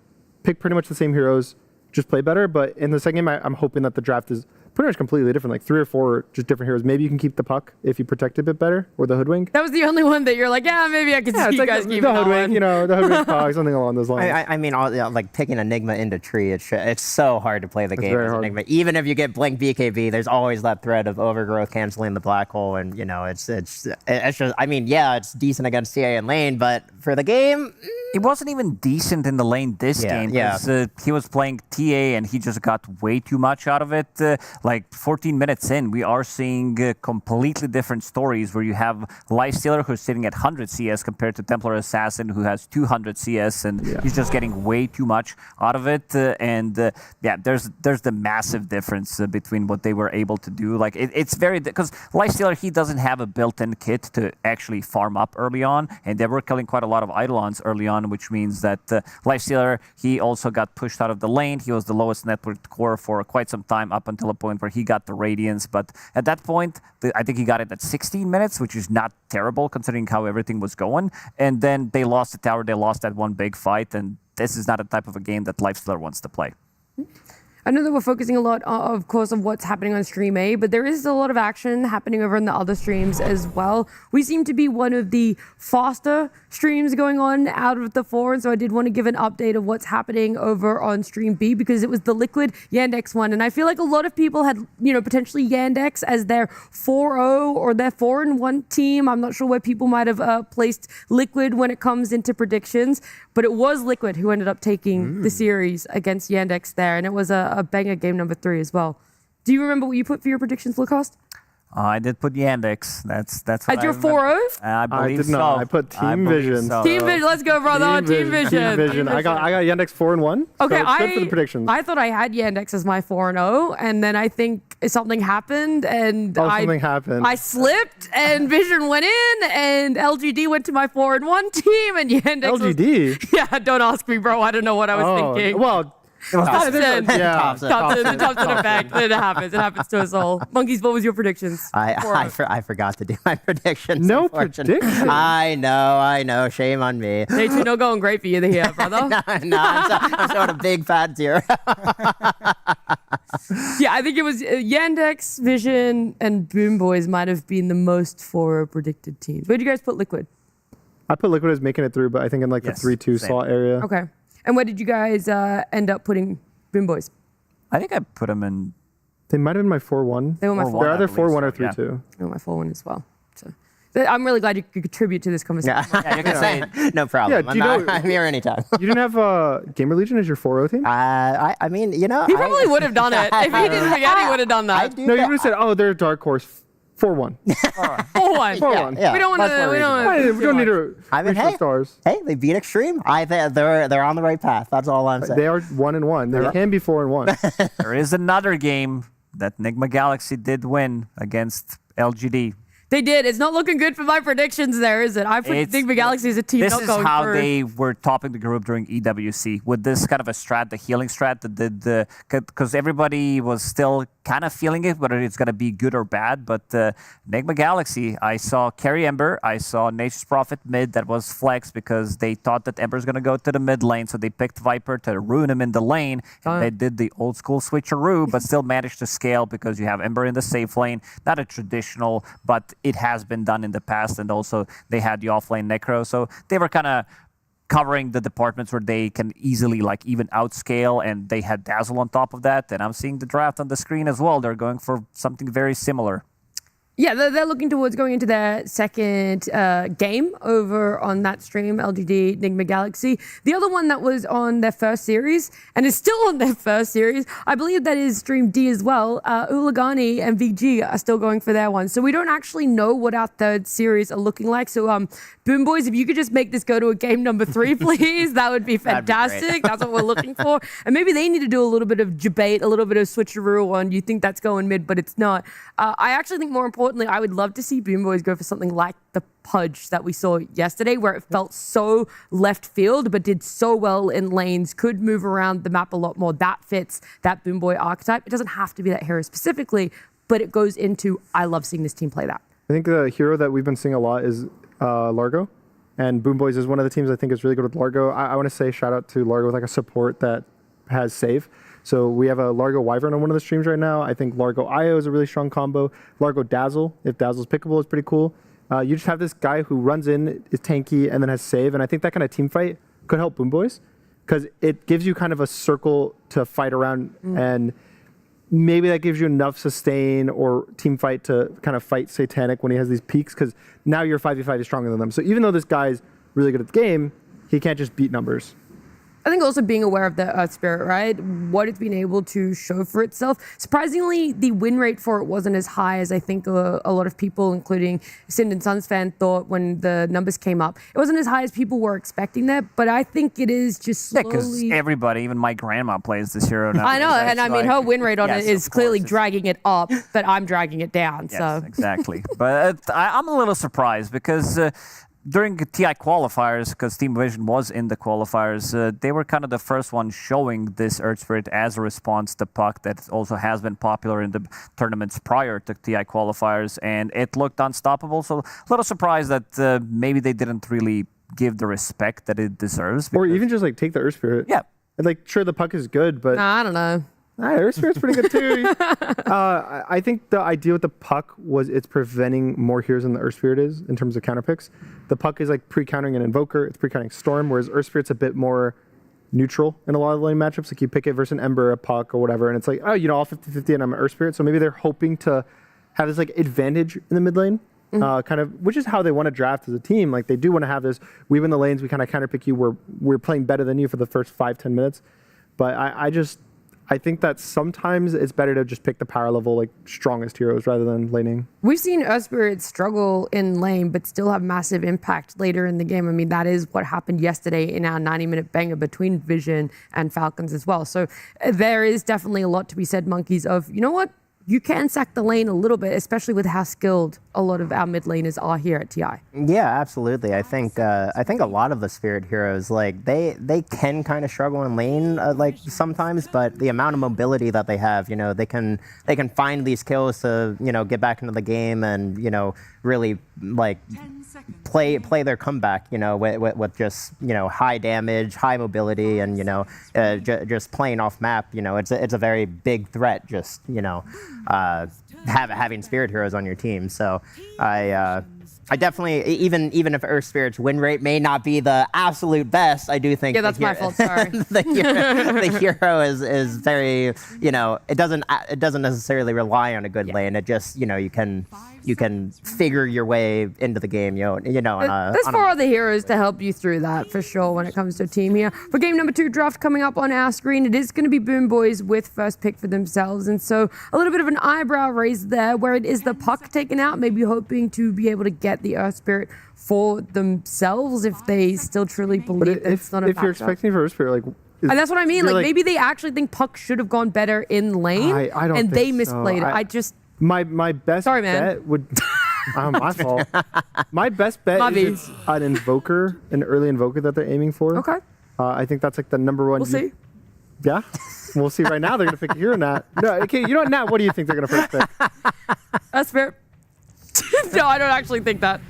[SPEAKER 21] pick pretty much the same heroes, just play better. But in the second game, I'm hoping that the draft is pretty much completely different, like 3 or 4 just different heroes. Maybe you can keep the Puck if you protect it a bit better, or the Hoodwink.
[SPEAKER 19] That was the only one that you're like, yeah, maybe I could see you guys keeping
[SPEAKER 21] the
[SPEAKER 19] that
[SPEAKER 21] Hoodwink,
[SPEAKER 19] one.
[SPEAKER 21] you know, the Hoodwink Puck, something along those lines.
[SPEAKER 20] I mean, like picking Enigma into Tree, it's so hard to play the game
[SPEAKER 21] very
[SPEAKER 20] as
[SPEAKER 21] hard.
[SPEAKER 20] Enigma. Even if you get Blink BKB, there's always that threat of Overgrowth canceling the Black Hole, and you know, it's just, I mean, yeah, it's decent against TA and lane, but for the game,
[SPEAKER 22] it wasn't even decent in the lane this game.
[SPEAKER 20] Yeah.
[SPEAKER 22] He was playing TA and he just got way too much out of it. Like 14 minutes in, we are seeing completely different stories where you have Lifestealer who's sitting at 100 CS compared to Templar Assassin who has 200 CS, and he's just getting way too much out of it. Yeah, there's the massive difference between what they were able to do. Like it's very, because Lifestealer, he doesn't have a built-in kit to actually farm up early on, and they were killing quite a lot of Eidolons early on, which means that Lifestealer, he also got pushed out of the lane. He was the lowest network core for quite some time, up until a point where he got the Radiance. But at that point, I think he got it at 16 minutes, which is not terrible considering how everything was going. And then they lost the tower. They lost that one big fight. And this is not a type of a game that Lifestealer wants to play.
[SPEAKER 19] I know that we're focusing a lot, of course, on what's happening on Stream A, but there is a lot of action happening over in the other streams as well. We seem to be one of the faster streams going on out of the 4, and so I did want to give an update of what's happening over on Stream B, because it was the Liquid Yandex one, and I feel like a lot of people had, you know, potentially Yandex as their 4-0 or their 4-1 team. I'm not sure where people might have placed Liquid when it comes into predictions, but it was Liquid who ended up taking the series against Yandex there, and it was a banger game number 3 as well. Do you remember what you put for your predictions, Lacoste?
[SPEAKER 22] I did put Yandex. That's what
[SPEAKER 19] At your 4-0?
[SPEAKER 22] I believe
[SPEAKER 21] did
[SPEAKER 22] so.
[SPEAKER 21] not. I put Team Vision.
[SPEAKER 22] So.
[SPEAKER 19] Team Vision, let's go, brother. Team Vision.
[SPEAKER 21] Team Vision. I got Yandex 4-1.
[SPEAKER 19] Okay,
[SPEAKER 21] so it's good for the predictions.
[SPEAKER 19] I thought I had Yandex as my 4-0, and then I think something happened, and
[SPEAKER 21] something happened.
[SPEAKER 19] I slipped, and Vision went in, and LGD went to my 4-1 team, and Yandex
[SPEAKER 21] LGD?
[SPEAKER 19] Yeah, don't ask me, bro. I don't know what I was thinking.
[SPEAKER 21] Well,
[SPEAKER 19] Thompson.
[SPEAKER 21] Thompson
[SPEAKER 19] effect. It happens. It happens to us all. Monkeys, what was your predictions?
[SPEAKER 20] I forgot to do my predictions.
[SPEAKER 21] No predictions.
[SPEAKER 20] I know. Shame on me.
[SPEAKER 19] Day 2, no going great for you here, brother.
[SPEAKER 20] no, I'm sort of big fat zero.
[SPEAKER 19] Yeah, I think it was Yandex, Vision, and Boom Boys might have been the most 4 predicted teams. Where did you guys put Liquid?
[SPEAKER 21] I put Liquid as making it through, but I think in like the 3-2 slot area.
[SPEAKER 19] Okay. And where did you guys end up putting Boom Boys?
[SPEAKER 22] I think I put them in.
[SPEAKER 21] They might have been my 4-1.
[SPEAKER 19] They were my 4-1.
[SPEAKER 21] They're either 4-1 or 3-2.
[SPEAKER 19] They were my 4-1 as well. So I'm really glad you could contribute to this conversation.
[SPEAKER 20] Yeah, you can say no problem. I'm here anytime.
[SPEAKER 21] You didn't have GamerLegion as your 4-0 team?
[SPEAKER 20] I mean, you know,
[SPEAKER 19] he probably would have done it. If he didn't forget, he would have done that.
[SPEAKER 21] No, you would have said, oh, they're Dark Horse 4-1.
[SPEAKER 19] 4-1.
[SPEAKER 21] 4-1.
[SPEAKER 20] Yeah,
[SPEAKER 19] We don't want
[SPEAKER 20] much
[SPEAKER 19] to.
[SPEAKER 20] more
[SPEAKER 19] We don't.
[SPEAKER 21] Hey, we don't need to
[SPEAKER 20] I mean,
[SPEAKER 21] reach for stars.
[SPEAKER 20] hey, they beat Xtreme. They're on the right path. That's all I'm saying.
[SPEAKER 21] They are 1-1. They can be 4-1.
[SPEAKER 22] There is another game that Nigma Galaxy did win against LGD.
[SPEAKER 19] They did. It's not looking good for my predictions there, is it? I think Nigma Galaxy is a team
[SPEAKER 22] This
[SPEAKER 19] not
[SPEAKER 22] is
[SPEAKER 19] going
[SPEAKER 22] how
[SPEAKER 19] through.
[SPEAKER 22] they were topping the group during EWC with this kind of a strat, the healing strat that did the, because everybody was still kind of feeling it, whether it's going to be good or bad. But Nigma Galaxy, I saw Carry Ember, I saw Nature's Prophet mid that was flex because they thought that Ember's going to go to the mid lane, so they picked Viper to ruin him in the lane. And they did the old school switcheroo, but still managed to scale because you have Ember in the safe lane. Not a traditional, but it has been done in the past, and also they had the offlane Necro, so they were kind of covering the departments where they can easily like even outscale, and they had Dazzle on top of that, and I'm seeing the draft on the screen as well. They're going for something very similar.
[SPEAKER 19] Yeah, they're looking towards going into their second game over on that stream, LGD Nigma Galaxy. The other one that was on their first series and is still on their first series, I believe that is Stream D as well. HULIGANI and VG are still going for their one. So we don't actually know what our third series are looking like. So Boom Boys, if you could just make this go to a game number 3, please, that would be fantastic. That's what we're looking for. And maybe they need to do a little bit of debate, a little bit of switcheroo on you think that's going mid, but it's not. I actually think more importantly, I would love to see Boom Boys go for something like the Pudge that we saw yesterday, where it felt so left field, but did so well in lanes, could move around the map a lot more. That fits that Boom Boy archetype. It doesn't have to be that hero specifically, but it goes into, I love seeing this team play that.
[SPEAKER 21] I think the hero that we've been seeing a lot is Largo. And Boom Boys is one of the teams I think is really good with Largo. I want to say shout out to Largo with like a support that has save. So we have a Largo Wyvern on one of the streams right now. I think Largo IO is a really strong combo. Largo Dazzle, if Dazzle's pickable, is pretty cool. You just have this guy who runs in, is tanky, and then has save. And I think that kind of team fight could help Boom Boys because it gives you kind of a circle to fight around. And maybe that gives you enough sustain or team fight to kind of fight Satanic when he has these peaks because now your 5v5 is stronger than them. So even though this guy's really good at the game, he can't just beat numbers.
[SPEAKER 19] I think also being aware of the Earth Spirit, right? What it's been able to show for itself. Surprisingly, the win rate for it wasn't as high as I think a lot of people, including Sind and Sons fan, thought when the numbers came up. It wasn't as high as people were expecting that, but I think it is just slowly...
[SPEAKER 22] Yeah, because everybody, even my grandma, plays this hero now.
[SPEAKER 19] I know, and I mean, her win rate on
[SPEAKER 22] Yes,
[SPEAKER 19] it is
[SPEAKER 22] of
[SPEAKER 19] clearly
[SPEAKER 22] course.
[SPEAKER 19] dragging it up, but I'm dragging it down,
[SPEAKER 22] Yes,
[SPEAKER 19] so...
[SPEAKER 22] exactly. But I'm a little surprised because... during the TI qualifiers, because Team Vision was in the qualifiers, they were kind of the first one showing this Earth Spirit as a response to Puck that also has been popular in the tournaments prior to TI qualifiers, and it looked unstoppable. So a little surprised that maybe they didn't really give the respect that it deserves.
[SPEAKER 21] Or even just like take the Earth Spirit.
[SPEAKER 22] Yeah.
[SPEAKER 21] And like, sure, the Puck is good, but...
[SPEAKER 19] I don't know.
[SPEAKER 21] Earth Spirit's pretty good too. I think the idea with the Puck was it's preventing more heroes than the Earth Spirit is in terms of counter picks. The Puck is like pre-countering an Invoker, it's pre-countering Storm, whereas Earth Spirit's a bit more neutral in a lot of the lane matchups. Like you pick it versus an Ember, a Puck, or whatever, and it's like, oh, you know, all 50-50 and I'm an Earth Spirit. So maybe they're hoping to have this like advantage in the mid lane. Kind of, which is how they want to draft as a team. Like they do want to have this, we win the lanes, we kind of counter pick you, we're playing better than you for the first 5-10 minutes. But I think that sometimes it's better to just pick the power level, like strongest heroes rather than laning.
[SPEAKER 19] We've seen Earth Spirit struggle in lane, but still have massive impact later in the game. I mean, that is what happened yesterday in our 90-minute banger between Vision and Falcons as well. So there is definitely a lot to be said, Monkeys, of, you know what? You can sack the lane a little bit, especially with how skilled a lot of our mid laners are here at TI.
[SPEAKER 20] Yeah, absolutely. I think a lot of the Spirit heroes, like they can kind of struggle in lane like sometimes, but the amount of mobility that they have, you know, they can find these kills to, you know, get back into the game and, you know, really like play their comeback, you know, with just, you know, high damage, high mobility, and, you know, just playing off map. You know, it's a very big threat. Just, you know, having Spirit heroes on your team. So I I definitely, even if Earth Spirit's win rate may not be the absolute best, I do think
[SPEAKER 19] that's my fault. Sorry.
[SPEAKER 20] the hero is very, it doesn't necessarily rely on a good lane. It just, you can figure your way into the game.
[SPEAKER 19] There's 4 other heroes to help you through that for sure when it comes to a team here. For game number 2 draft coming up on our screen, it is going to be Boom Boys with first pick for themselves, and so a little bit of an eyebrow raise there, where it is the puck taken out, maybe hoping to be able to get the Earth Spirit for themselves if they still truly believe it's not a
[SPEAKER 21] if you're expecting for Earth Spirit,
[SPEAKER 19] and that's what I mean. Like maybe they actually think puck should have gone better in lane,
[SPEAKER 21] I don't
[SPEAKER 19] and
[SPEAKER 21] think
[SPEAKER 19] they
[SPEAKER 21] so.
[SPEAKER 19] misplayed it.
[SPEAKER 21] My best bet would. My fault. My best bet is it's an invoker, an early invoker that they're aiming for.
[SPEAKER 19] Okay.
[SPEAKER 21] I think that's like the number one.
[SPEAKER 19] We'll see.
[SPEAKER 21] Yeah. We'll see right now. They're going to pick a hero, Nat. No, okay, you know what, Nat? What do you think they're going to first pick?
[SPEAKER 19] That's fair. No, I don't actually think that.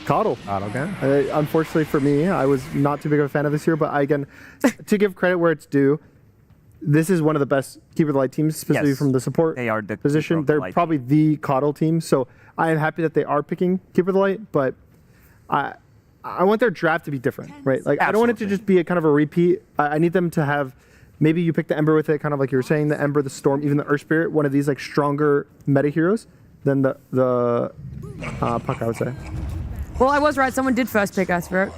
[SPEAKER 21] Coddle.
[SPEAKER 2] Okay.
[SPEAKER 21] Unfortunately for me, I was not too big of a fan of this hero, but again, to give credit where it's due, this is one of the best Keeper of the Light teams, specifically from the support position. They're probably the Coddle team, so I am happy that they are picking Keeper of the Light, but I want their draft to be different, right? Like I don't want it to just be a kind of a repeat. I need them to have, maybe you pick the Ember with it, kind of like you were saying, the Ember, the Storm, even the Earth Spirit, one of these like stronger meta heroes than the puck, I would say.
[SPEAKER 19] Well, I was right. Someone did first pick Earth Spirit.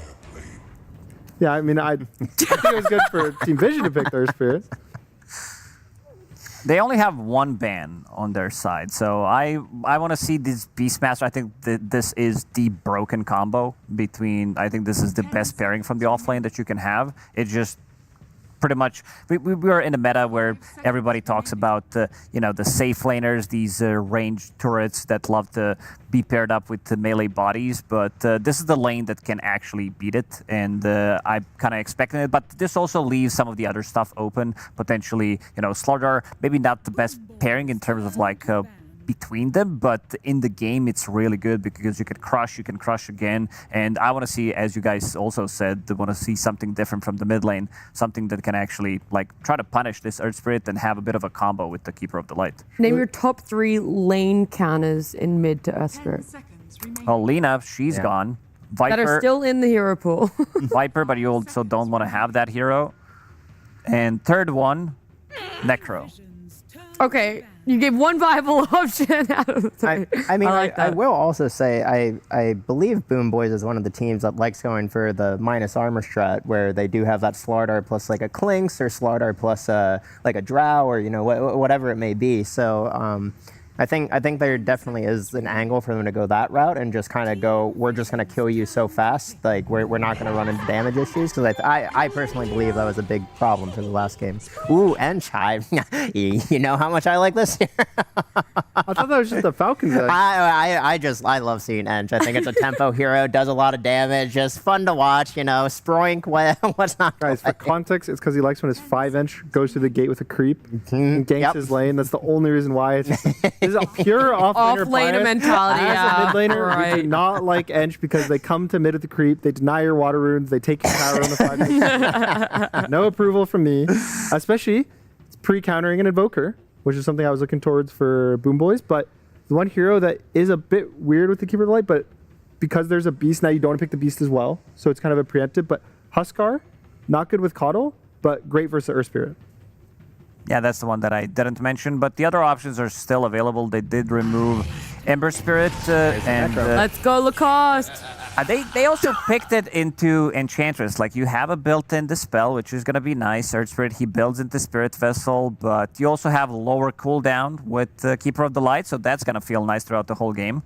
[SPEAKER 21] Yeah, I mean, I think it was good for Team Vision to pick the Earth Spirit.
[SPEAKER 22] They only have 1 ban on their side, so I want to see this Beastmaster. I think this is the broken combo between. I think this is the best pairing from the offlane that you can have. It just pretty much we are in a meta where everybody talks about the safe laners, these ranged turrets that love to be paired up with the melee bodies, but this is the lane that can actually beat it, and I'm kind of expecting it. But this also leaves some of the other stuff open, potentially. Slaughter, maybe not the best pairing in terms of like between them, but in the game it's really good because you can crush again, and I want to see, as you guys also said, they want to see something different from the mid lane, something that can actually like try to punish this Earth Spirit and have a bit of a combo with the Keeper of the Light.
[SPEAKER 19] Name your top 3 lane counters in mid to Earth Spirit.
[SPEAKER 22] Oh, Lena, she's gone. Viper,
[SPEAKER 19] that are still in the hero pool.
[SPEAKER 22] Viper, but you also don't want to have that hero. And third one, Necro.
[SPEAKER 19] Okay, you gave 1 viable option out of the 3.
[SPEAKER 20] I will also say I believe Boom Boys is one of the teams that likes going for the minus armor strat, where they do have that Slardar plus like a Clinks, or Slardar plus like a Drow, or whatever it may be. So I think there definitely is an angle for them to go that route and just kind of go, we're just going to kill you so fast, like we're not going to run into damage issues, because I personally believe that was a big problem for the last game. Ooh, Ench, you know how much I like this here.
[SPEAKER 21] I thought that was just the Falcons.
[SPEAKER 20] I love seeing Ench. I think it's a tempo hero, does a lot of damage, just fun to watch, Sproink, what's not.
[SPEAKER 21] Guys, for context, it's because he likes when his 5-inch goes through the gate with a creep and ganks his lane. That's the only reason why. It's just, this is a pure off-laner
[SPEAKER 19] mentality.
[SPEAKER 21] As a mid laner, we do not like Ench because they come to mid with the creep, they deny your water runes, they take your power on the 5-inch. No approval from me, especially pre-countering an Invoker, which is something I was looking towards for Boom Boys. But the one hero that is a bit weird with the Keeper of the Light, but because there's a Beast, now you don't want to pick the Beast as well, so it's kind of a preemptive. But Huskar, not good with Coddle, but great versus Earth Spirit.
[SPEAKER 22] Yeah, that's the one that I didn't mention, but the other options are still available. They did remove Ember Spirit and...
[SPEAKER 19] Let's go, Lacoste!
[SPEAKER 22] They also picked it into Enchantress. Like, you have a built-in Dispel, which is going to be nice. Earth Spirit, he builds into Spirit Vessel, but you also have lower cooldown with Keeper of the Light, so that's going to feel nice throughout the whole game.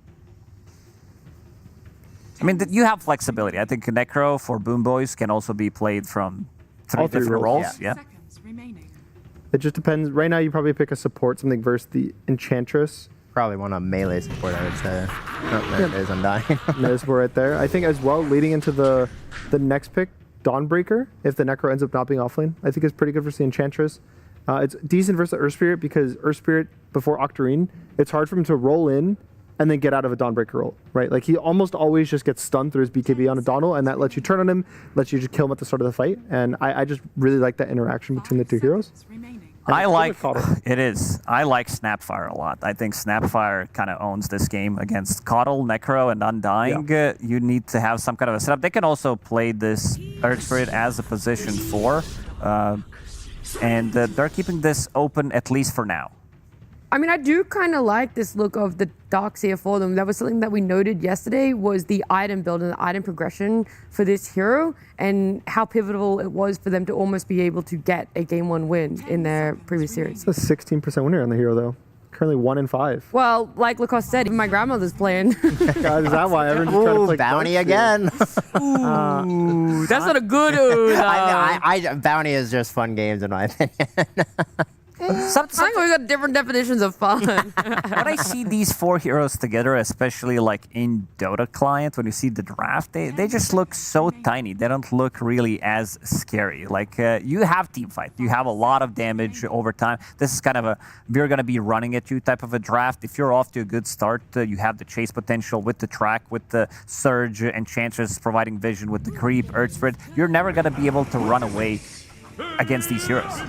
[SPEAKER 22] I mean, you have flexibility. I think Necro for Boom Boys can also be played from 3 different roles. Yeah.
[SPEAKER 21] It just depends. Right now, you probably pick a support, something versus the Enchantress.
[SPEAKER 20] Probably want a melee support, I would say. Oh, there it is, I'm dying.
[SPEAKER 21] Melee support right there. I think as well, leading into the next pick, Dawnbreaker, if the Necro ends up not being offlane, I think is pretty good versus the Enchantress. It's decent versus the Earth Spirit, because Earth Spirit, before Octarine, it's hard for him to roll in and then get out of a Dawnbreaker roll, right? Like, he almost always just gets stunned through his BKB on a Donald, and that lets you turn on him, lets you just kill him at the start of the fight. And I just really like that interaction between the two heroes.
[SPEAKER 22] I like it is. I like Snapfire a lot. I think Snapfire kind of owns this game against Coddle, Necro, and Undying. You need to have some kind of a setup. They can also play this Earth Spirit as a position 4, and they're keeping this open at least for now.
[SPEAKER 19] I mean, I do kind of like this look of the Darkseer for them. That was something that we noted yesterday, was the item build and the item progression for this hero, and how pivotal it was for them to almost be able to get a Game 1 win in their previous series.
[SPEAKER 21] It's a 16% winner on the hero, though. Currently 1 in 5.
[SPEAKER 19] Well, like Lacoste said, even my grandmother's playing.
[SPEAKER 21] God, is that why everyone's trying to play
[SPEAKER 20] Bounty
[SPEAKER 21] Darkseer?
[SPEAKER 20] again?
[SPEAKER 19] Ooh, that's not a good ooh.
[SPEAKER 20] Bounty is just fun games, in my opinion.
[SPEAKER 19] I think we got different definitions of fun.
[SPEAKER 22] When I see these 4 heroes together, especially like in Dota client, when you see the draft, they just look so tiny. They don't look really as scary. Like you have team fight, you have a lot of damage over time. This is kind of a we're gonna be running at you type of a draft. If you're off to a good start, you have the chase potential with the track, with the surge and chances, providing vision with the creep, Earth Spirit. You're never gonna be able to run away against these heroes.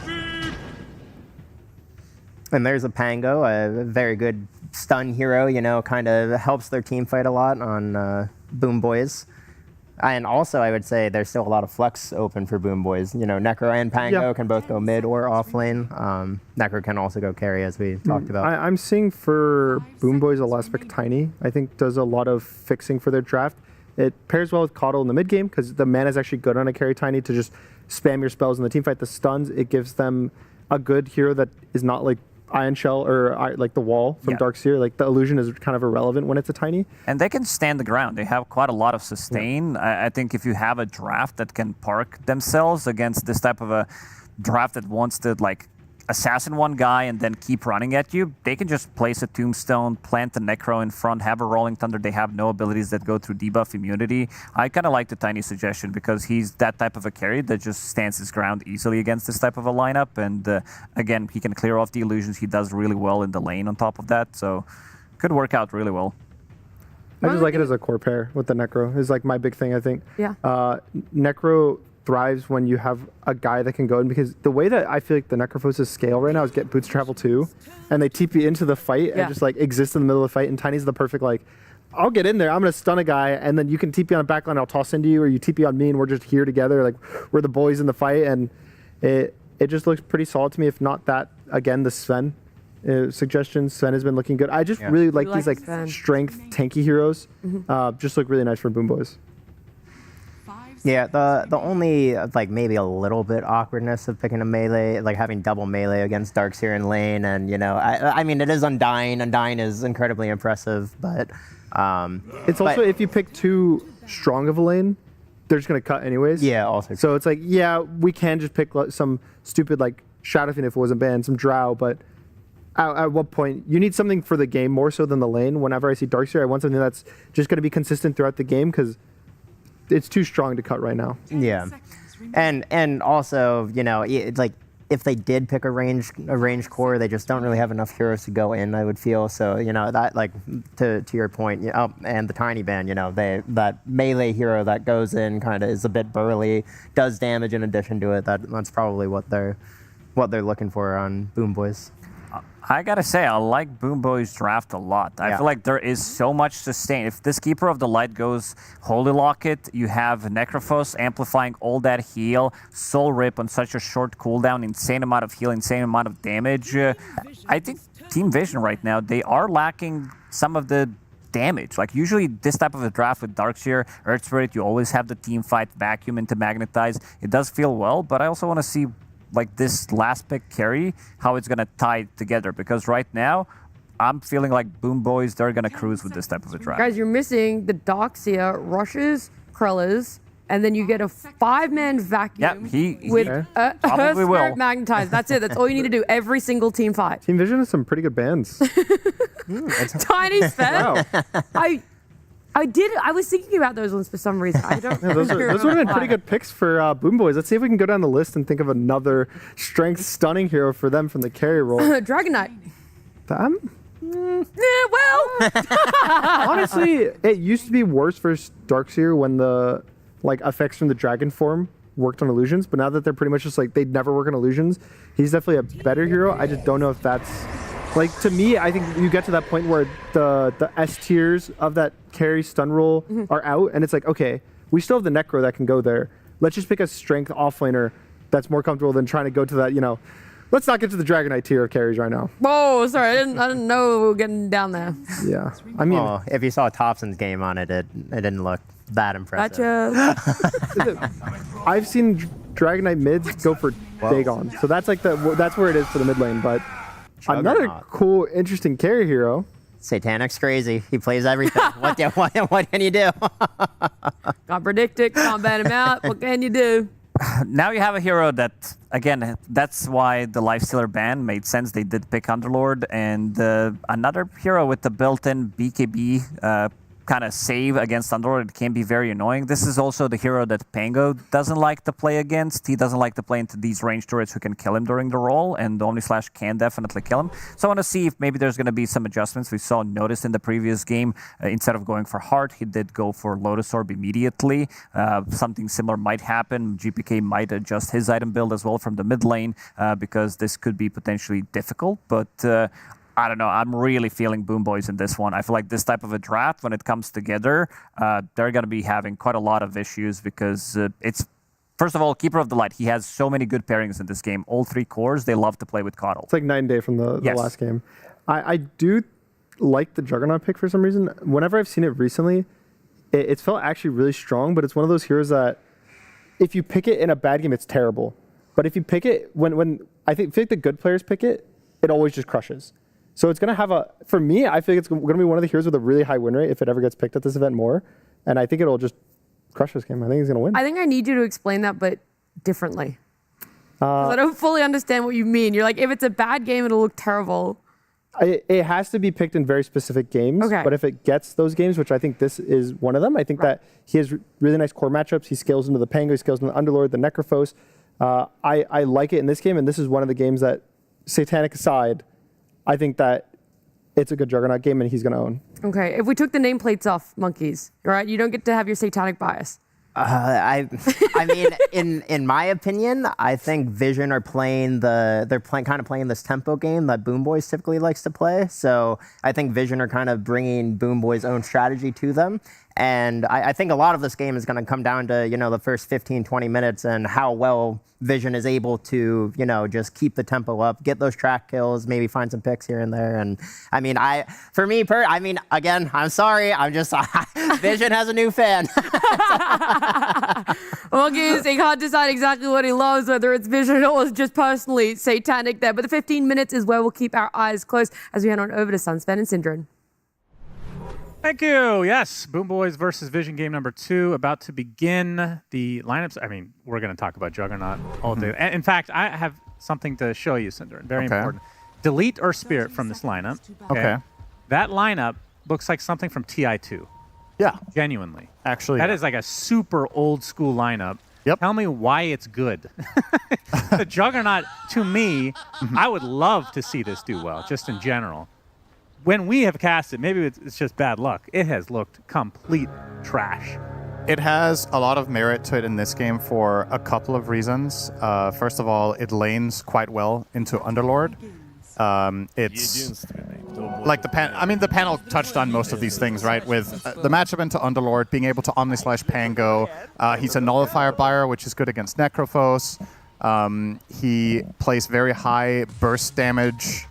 [SPEAKER 20] And there's a Pango, a very good stun hero, you know, kind of helps their team fight a lot on Boom Boys. And also, I would say there's still a lot of flex open for Boom Boys. You know, Necro and Pango can both go mid or off lane. Necro can also go carry, as we talked about.
[SPEAKER 21] I'm seeing for Boom Boys, Elastic Tiny, I think does a lot of fixing for their draft. It pairs well with Coddle in the mid game, because the mana is actually good on a carry Tiny to just spam your spells in the team fight. The stuns, it gives them a good hero that is not like Iron Shell or like the wall from Darkseer. Like the illusion is kind of irrelevant when it's a Tiny.
[SPEAKER 22] And they can stand the ground. They have quite a lot of sustain. I think if you have a draft that can park themselves against this type of a draft that wants to like assassin one guy and then keep running at you, they can just place a Tombstone, plant a Necro in front, have a Rolling Thunder. They have no abilities that go through debuff immunity. I kind of like the Tiny suggestion because he's that type of a carry that just stands his ground easily against this type of a lineup. And again, he can clear off the illusions. He does really well in the lane on top of that. So could work out really well.
[SPEAKER 21] I just like it as a core pair with the Necro. Is like my big thing, I think.
[SPEAKER 19] Yeah.
[SPEAKER 21] Necro thrives when you have a guy that can go in, because the way that I feel like the Necrophos' scale right now is get Boots Travel 2, and they TP into the fight and just like exist in the middle of the fight, and Tiny's the perfect like, I'll get in there, I'm going to stun a guy, and then you can TP on a backline, I'll toss into you, or you TP on me, and we're just here together, like we're the boys in the fight, and it just looks pretty solid to me, if not that, again, the Sven suggestions. Sven has been looking good. I just really like these like strength tanky heroes. Just look really nice for Boom Boys.
[SPEAKER 20] Yeah, the only like maybe a little bit awkwardness of picking a melee, like having double melee against Darkseer in lane, and you know, I mean it is Undying. Undying is incredibly impressive, but
[SPEAKER 21] it's also if you pick too strong of a lane, they're just gonna cut anyways.
[SPEAKER 20] Yeah, also.
[SPEAKER 21] So it's like, yeah, we can just pick some stupid like Shadow Fiend if it wasn't banned, some Drow, but at what point you need something for the game more so than the lane. Whenever I see Darkseer, I want something that's just gonna be consistent throughout the game, because it's too strong to cut right now.
[SPEAKER 20] Yeah, and also, you know, it's like if they did pick a range core, they just don't really have enough heroes to go in, I would feel. So, you know, that like to your point, you know, and the Tiny ban, you know, that melee hero that goes in kind of is a bit burly, does damage in addition to it. That's probably what they're looking for on Boom Boys.
[SPEAKER 22] I gotta say, I like Boom Boy's draft a lot. I feel like there is so much sustain. If this Keeper of the Light goes Holy Locket, you have Necrophos amplifying all that heal, Soul Rip on such a short cooldown, insane amount of heal, insane amount of damage. I think Team Vision right now, they are lacking some of the damage. Like usually this type of a draft with Darkseer, Earth Spirit, you always have the team fight, vacuum into Magnetize. It does feel well, but I also want to see like this last pick carry, how it's going to tie together, because right now I'm feeling like Boom Boys, they're going to cruise with this type of a draft.
[SPEAKER 19] Guys, you're missing the Darkseer, Rushes, Krellas, and then you get a 5-man vacuum with a Spirit Magnetize. That's it. That's all you need to do every single team fight.
[SPEAKER 21] Team Vision has some pretty good bands.
[SPEAKER 19] Tiny Sven. I was thinking about those ones for some reason. I don't
[SPEAKER 21] those would have been pretty good picks for Boom Boys. Let's see if we can go down the list and think of another strength stunning hero for them from the carry role.
[SPEAKER 19] Dragon Knight.
[SPEAKER 21] Well, honestly, it used to be worse for Darkseer when the like effects from the dragon form worked on illusions, but now that they're pretty much just like, they never work on illusions, he's definitely a better hero. I just don't know if that's, like, to me, I think you get to that point where the S tiers of that carry stun roll are out, and it's like, okay, we still have the Necro that can go there. Let's just pick a strength offlaner that's more comfortable than trying to go to that, you know, let's not get to the Dragonite tier of carries right now.
[SPEAKER 19] Whoa, sorry, I didn't know we were getting down there.
[SPEAKER 21] Yeah, I mean,
[SPEAKER 20] well, if you saw Thompson's game on it, it didn't look that impressive.
[SPEAKER 19] Gotcha.
[SPEAKER 21] I've seen Dragonite mids go for Dagon, so that's like that's where it is for the mid lane. But another cool, interesting carry hero.
[SPEAKER 20] Satanic's crazy. He plays everything. what can you do?
[SPEAKER 19] Can't predict it, can't ban him out. What can you do?
[SPEAKER 22] Now you have a hero that, again, that's why the Lifestealer ban made sense. They did pick Underlord, and another hero with the built-in BKB kind of save against Underlord. It can be very annoying. This is also the hero that Pango doesn't like to play against. He doesn't like to play into these range turrets who can kill him during the roll, and the Omnislash can definitely kill him. So I want to see if maybe there's going to be some adjustments. We saw Notice in the previous game. Instead of going for Heart, he did go for Lotus Orb immediately. Something similar might happen. GPK might adjust his item build as well from the mid lane because this could be potentially difficult, but I don't know. I'm really feeling Boom Boys in this one. I feel like this type of a draft, when it comes together, they're going to be having quite a lot of issues because it's, first of all, Keeper of the Light. He has so many good pairings in this game. All three cores, they love to play with Coddle.
[SPEAKER 21] It's like night and day from the last game. I do like the Juggernaut pick for some reason. Whenever I've seen it recently, it's felt actually really strong, but it's one of those heroes that if you pick it in a bad game, it's terrible. But if you pick it, when I feel like the good players pick it, it always just crushes. So it's going to have for me, I feel like it's going to be one of the heroes with a really high win rate if it ever gets picked at this event more. And I think it'll just crush this game. I think he's going to win.
[SPEAKER 19] I think I need you to explain that, but differently. I don't fully understand what you mean. You're like, if it's a bad game, it'll look terrible.
[SPEAKER 21] It has to be picked in very specific games.
[SPEAKER 19] Okay.
[SPEAKER 21] But if it gets those games, which I think this is one of them, I think that he has really nice core matchups. He scales into the Pango, he scales into the Underlord, the Necrophos. I like it in this game, and this is one of the games that, Satanic aside, I think that it's a good Juggernaut game and he's going to own.
[SPEAKER 19] Okay, if we took the nameplates off, Monkeys, all right, you don't get to have your Satanic bias.
[SPEAKER 20] I mean, in my opinion, I think Vision are playing kind of playing this tempo game that Boom Boys typically likes to play. So I think Vision are kind of bringing Boom Boys' own strategy to them. And I think a lot of this game is going to come down to, the first 15, 20 minutes and how well Vision is able to, just keep the tempo up, get those track kills, maybe find some picks here and there. And I mean, again, I'm sorry. Vision has a new fan.
[SPEAKER 19] Monkeys, he can't decide exactly what he loves, whether it's Vision or just personally Satanic there. But the 15 minutes is where we'll keep our eyes closed as we head on over to Sunspan and Syndrome.
[SPEAKER 2] Thank you. Yes, Boom Boys versus Vision game number 2 about to begin. The lineups, I mean, we're going to talk about Juggernaut all day. In fact, I have something to show you, Cinder. Very important. Delete or Spirit from this lineup.
[SPEAKER 3] Okay.
[SPEAKER 2] That lineup looks like something from TI2.
[SPEAKER 3] Yeah.
[SPEAKER 2] Genuinely.
[SPEAKER 3] Actually,
[SPEAKER 2] that is like a super old school lineup.
[SPEAKER 3] Yep.
[SPEAKER 2] Tell me why it's good. The Juggernaut, to me, I would love to see this do well, just in general. When we have cast it, maybe it's just bad luck. It has looked complete trash.
[SPEAKER 3] It has a lot of merit to it in this game for a couple of reasons. First of all, it lanes quite well into Underlord. It's like the panel touched on most of these things, right? With the matchup into Underlord, being able to Omnislash Pango. He's a Nullifier buyer, which is good against Necrophos. He plays very high burst damage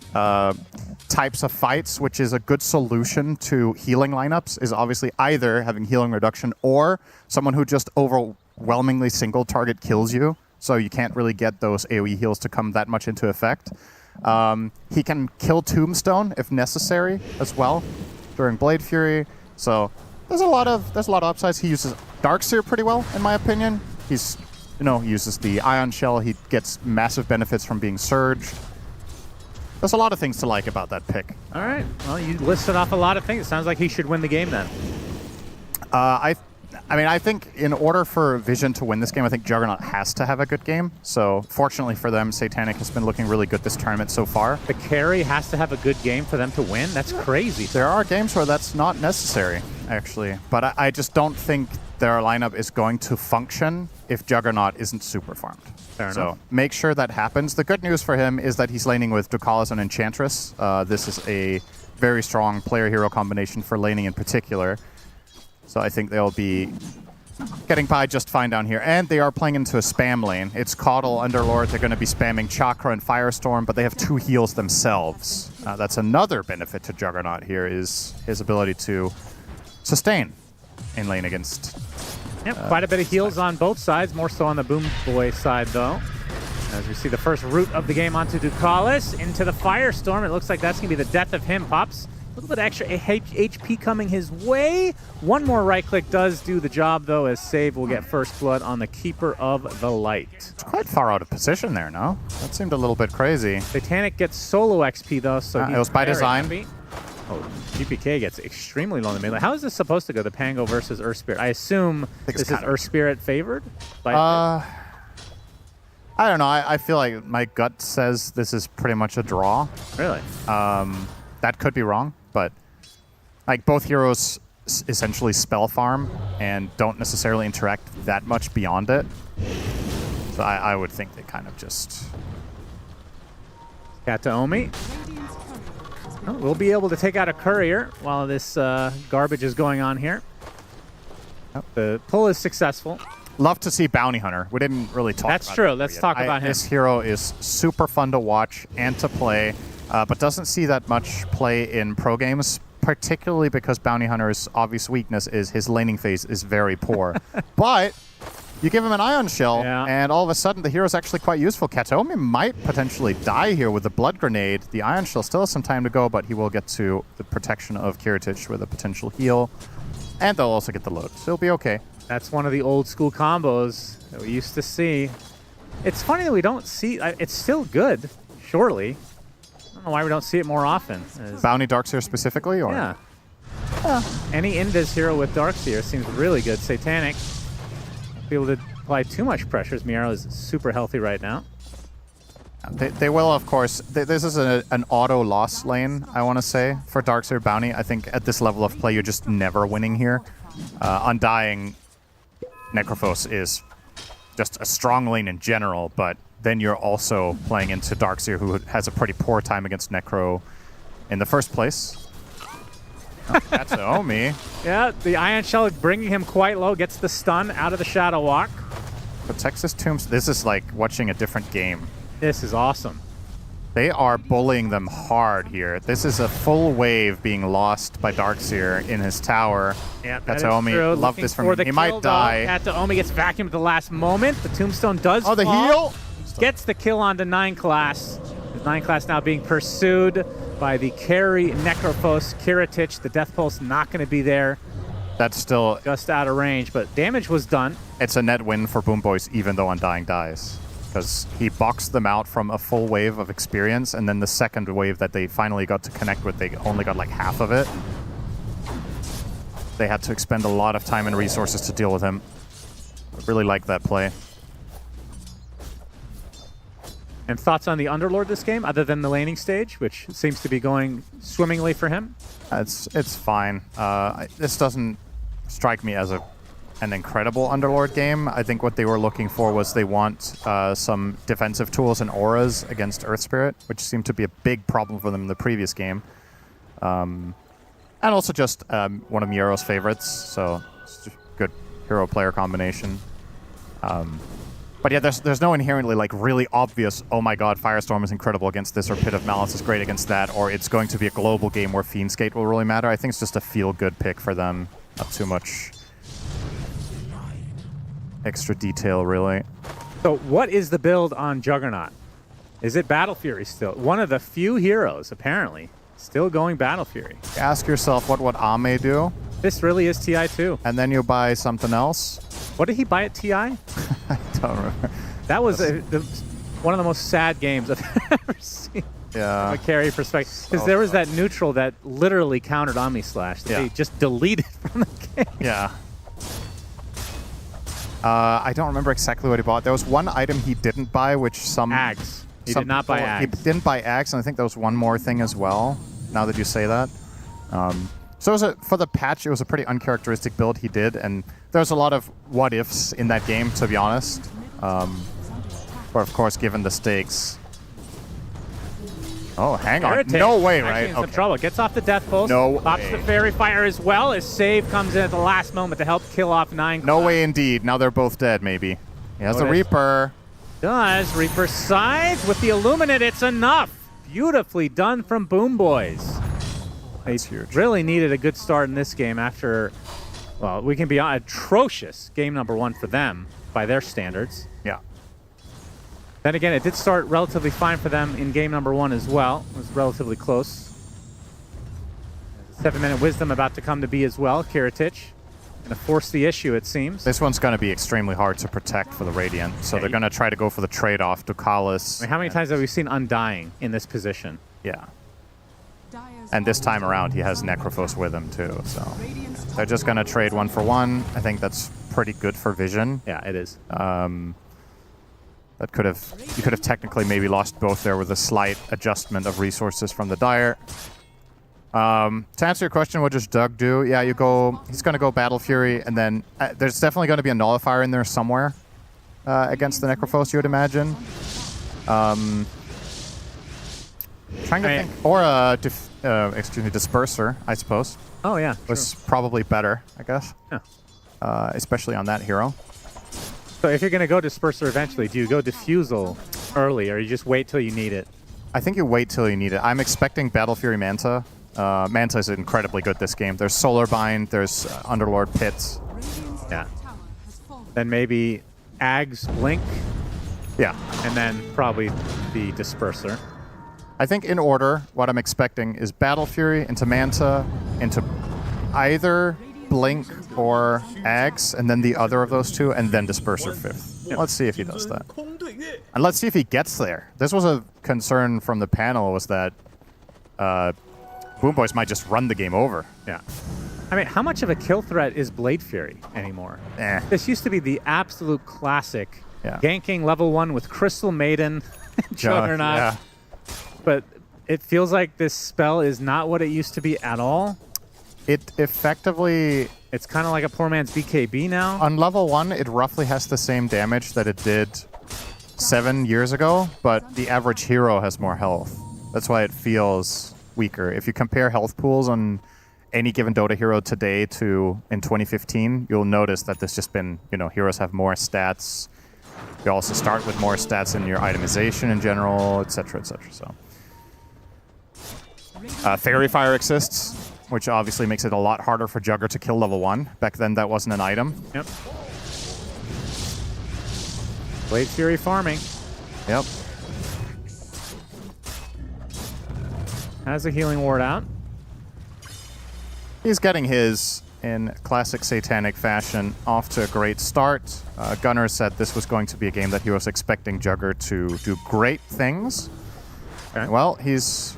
[SPEAKER 3] types of fights, which is a good solution to healing lineups, is obviously either having healing reduction or someone who just overwhelmingly single target kills you, so you can't really get those AoE heals to come that much into effect. He can kill Tombstone if necessary as well during Blade Fury, so there's a lot of upsides. He uses Darkseer pretty well, in my opinion. He's he uses the Ion Shell. He gets massive benefits from being surged. There's a lot of things to like about that pick.
[SPEAKER 2] All right. Well, you listed off a lot of things. It sounds like he should win the game then.
[SPEAKER 3] I think in order for Vision to win this game, I think Juggernaut has to have a good game. So fortunately for them, Satanic has been looking really good this tournament so far.
[SPEAKER 2] The carry has to have a good game for them to win? That's crazy.
[SPEAKER 3] There are games where that's not necessary, actually. But I just don't think their lineup is going to function if Juggernaut isn't super farmed.
[SPEAKER 2] Fair
[SPEAKER 3] so
[SPEAKER 2] enough.
[SPEAKER 3] make sure that happens. The good news for him is that he's laning with Ducalis and Enchantress. This is a very strong player-hero combination for laning in particular. So I think they'll be getting by just fine down here. And they are playing into a spam lane. It's Caudle, Underlord. They're going to be spamming Chakra and Firestorm, but they have 2 heals themselves. That's another benefit to Juggernaut here, is his ability to sustain in lane against...
[SPEAKER 2] Yep, quite a bit of heals on both sides, more so on the Boom Boy side, though. As we see the first root of the game onto Ducalis, into the Firestorm. It looks like that's going to be the death of him, Pops. A little bit extra HP coming his way. One more right click does do the job, though, as Save will get first blood on the Keeper of the Light.
[SPEAKER 3] It's quite far out of position there, no? That seemed a little bit crazy.
[SPEAKER 2] Satanic gets solo XP, though, so he's
[SPEAKER 3] it was by
[SPEAKER 2] very
[SPEAKER 3] design.
[SPEAKER 2] happy. Oh, GPK gets extremely low in the middle. How is this supposed to go, the Pango versus Earth Spirit? I assume this is Earth Spirit favored?
[SPEAKER 3] I don't know. I feel like my gut says this is pretty much a draw.
[SPEAKER 2] Really?
[SPEAKER 3] That could be wrong, but like both heroes essentially spell farm and don't necessarily interact that much beyond it. So I would think they kind of just...
[SPEAKER 2] Kataomi. Oh, we'll be able to take out a courier while this garbage is going on here. Oh, the pull is successful.
[SPEAKER 3] Love to see Bounty Hunter. We didn't really talk about
[SPEAKER 2] That's true. Let's talk about him.
[SPEAKER 3] This hero is super fun to watch and to play, but doesn't see that much play in pro games, particularly because Bounty Hunter's obvious weakness is his laning phase is very poor. But you give him an Ion Shell, and all of a sudden the hero's actually quite useful. Kataomi might potentially die here with the Blood Grenade. The Ion Shell still has some time to go, but he will get to the protection of Kiritich with a potential heal. And they'll also get the load, so he'll be okay.
[SPEAKER 2] That's one of the old school combos that we used to see. It's funny that we don't see... it's still good, surely. I don't know why we don't see it more often.
[SPEAKER 3] Bounty Darkseer specifically? Or?
[SPEAKER 2] Yeah. Any Invis hero with Darkseer seems really good. Satanic. Be able to apply too much pressure. Miaro is super healthy right now.
[SPEAKER 3] They will, of course. This is an auto loss lane, I want to say, for Darkseer Bounty. I think at this level of play, you're just never winning here. Undying Necrophos is just a strong lane in general, but then you're also playing into Darkseer, who has a pretty poor time against Necro in the first place. Oh, that's Omi.
[SPEAKER 2] Yeah, the Ion Shell bringing him quite low, gets the stun out of the Shadow Walk.
[SPEAKER 3] Protects his tombs. This is like watching a different game.
[SPEAKER 2] This is awesome.
[SPEAKER 3] They are bullying them hard here. This is a full wave being lost by Darkseer in his tower.
[SPEAKER 2] Yeah,
[SPEAKER 3] Kataomi, love this from him. He might die.
[SPEAKER 2] Kataomi gets vacuumed at the last moment. The Tombstone does
[SPEAKER 3] the
[SPEAKER 2] fall.
[SPEAKER 3] heal!
[SPEAKER 2] Gets the kill onto 9 class. With 9 class now being pursued by the carry Necrophos Kiritich. The Death Pulse not going to be there.
[SPEAKER 3] That's still...
[SPEAKER 2] just out of range, but damage was done.
[SPEAKER 3] It's a net win for Boom Boys, even though Undying dies. Because he boxed them out from a full wave of experience, and then the second wave that they finally got to connect with, they only got like half of it. They had to expend a lot of time and resources to deal with him. I really like that play.
[SPEAKER 2] And thoughts on the Underlord this game, other than the laning stage, which seems to be going swimmingly for him?
[SPEAKER 3] It's fine. This doesn't strike me as an incredible Underlord game. I think what they were looking for was they want some defensive tools and auras against Earth Spirit, which seemed to be a big problem for them in the previous game. And also just one of Miaro's favorites, so it's a good hero-player combination. But yeah, there's no inherently like really obvious, oh my god, Firestorm is incredible against this, or Pit of Malice is great against that, or it's going to be a global game where Fiend's Gate will really matter. I think it's just a feel-good pick for them. Not too much extra detail, really.
[SPEAKER 2] So what is the build on Juggernaut? Is it Battle Fury still? One of the few heroes, apparently, still going Battle Fury.
[SPEAKER 3] Ask yourself, what would Ame do?
[SPEAKER 2] This really is TI too.
[SPEAKER 3] And then you buy something else.
[SPEAKER 2] What did he buy at TI?
[SPEAKER 3] I don't remember.
[SPEAKER 2] That was one of the most sad games I've ever seen.
[SPEAKER 3] Yeah.
[SPEAKER 2] From a carry perspective. Because there was that neutral that literally countered Omni Slash that they just deleted from the game.
[SPEAKER 3] Yeah. I don't remember exactly what he bought. There was one item he didn't buy, which some...
[SPEAKER 2] Ags. He did not buy Ags.
[SPEAKER 3] He didn't buy Ags, and I think there was one more thing as well, now that you say that. So for the patch, it was a pretty uncharacteristic build he did, and there's a lot of what ifs in that game, to be honest. But of course, given the stakes. Oh, hang on.
[SPEAKER 2] Heritage
[SPEAKER 3] No way,
[SPEAKER 2] actually
[SPEAKER 3] right?
[SPEAKER 2] in some trouble. Gets off the death pulse.
[SPEAKER 3] No
[SPEAKER 2] Pops
[SPEAKER 3] way.
[SPEAKER 2] the fairy fire as well. His save comes in at the last moment to help kill off 9.
[SPEAKER 3] No way indeed. Now they're both dead, maybe. He has the Reaper.
[SPEAKER 2] Does. Reaper Scythe with the Illuminate. It's enough. Beautifully done from Boom Boys.
[SPEAKER 3] That's huge.
[SPEAKER 2] Really needed a good start in this game after, well, we can be atrocious game number 1 for them by their standards.
[SPEAKER 3] Yeah.
[SPEAKER 2] Then again, it did start relatively fine for them in game number 1 as well. It was relatively close. 7-minute wisdom about to come to be as well. Kiritich going to force the issue, it seems.
[SPEAKER 3] This one's going to be extremely hard to protect for the Radiant, so they're going to try to go for the trade-off to Kalis.
[SPEAKER 2] I mean, how many times have we seen Undying in this position?
[SPEAKER 3] Yeah. And this time around, he has Necrophos with him too, so they're just going to trade 1 for 1. I think that's pretty good for Vision.
[SPEAKER 2] Yeah, it is.
[SPEAKER 3] That you could have technically maybe lost both there with a slight adjustment of resources from the Dire. To answer your question, what does Doug do? Yeah, he's going to go Battle Fury, and then there's definitely going to be a Nullifier in there somewhere against the Necrophos, you would imagine. Trying to think. Or a Disperser, I suppose.
[SPEAKER 2] Oh, yeah.
[SPEAKER 3] Was probably better, I guess.
[SPEAKER 2] Yeah.
[SPEAKER 3] Especially on that hero.
[SPEAKER 2] So if you're going to go Disperser eventually, do you go Diffusal early, or you just wait till you need it?
[SPEAKER 3] I think you wait till you need it. I'm expecting Battle Fury Manta. Manta is incredibly good this game. There's Solar Bind, there's Underlord Pits.
[SPEAKER 2] Yeah. Then maybe Ag's Blink.
[SPEAKER 3] Yeah.
[SPEAKER 2] And then probably the Disperser.
[SPEAKER 3] I think in order, what I'm expecting is Battle Fury into Manta, into either Blink or Ags, and then the other of those two, and then Disperser 5th. Yep. Let's see if he does that. And let's see if he gets there. This was a concern from the panel, was that Boom Boys might just run the game over.
[SPEAKER 2] Yeah. I mean, how much of a kill threat is Blade Fury anymore? This used to be the absolute classic. Ganking level 1 with Crystal Maiden, Juggernaut.
[SPEAKER 3] Yeah.
[SPEAKER 2] But it feels like this spell is not what it used to be at all.
[SPEAKER 3] It effectively...
[SPEAKER 2] It's kind of like a poor man's BKB now.
[SPEAKER 3] On level 1, it roughly has the same damage that it did 7 years ago, but the average hero has more health. That's why it feels weaker. If you compare health pools on any given Dota hero today to in 2015, you'll notice that there's just been, heroes have more stats. You also start with more stats in your itemization in general, etc., etc. So, Fairy Fire exists, which obviously makes it a lot harder for Jugger to kill level 1. Back then, that wasn't an item.
[SPEAKER 2] Yep. Blade Fury farming.
[SPEAKER 3] Yep.
[SPEAKER 2] Has a healing ward out.
[SPEAKER 3] He's getting his, in classic Satanic fashion, off to a great start. Gunnar said this was going to be a game that he was expecting Jugger to do great things. Okay. Well, he's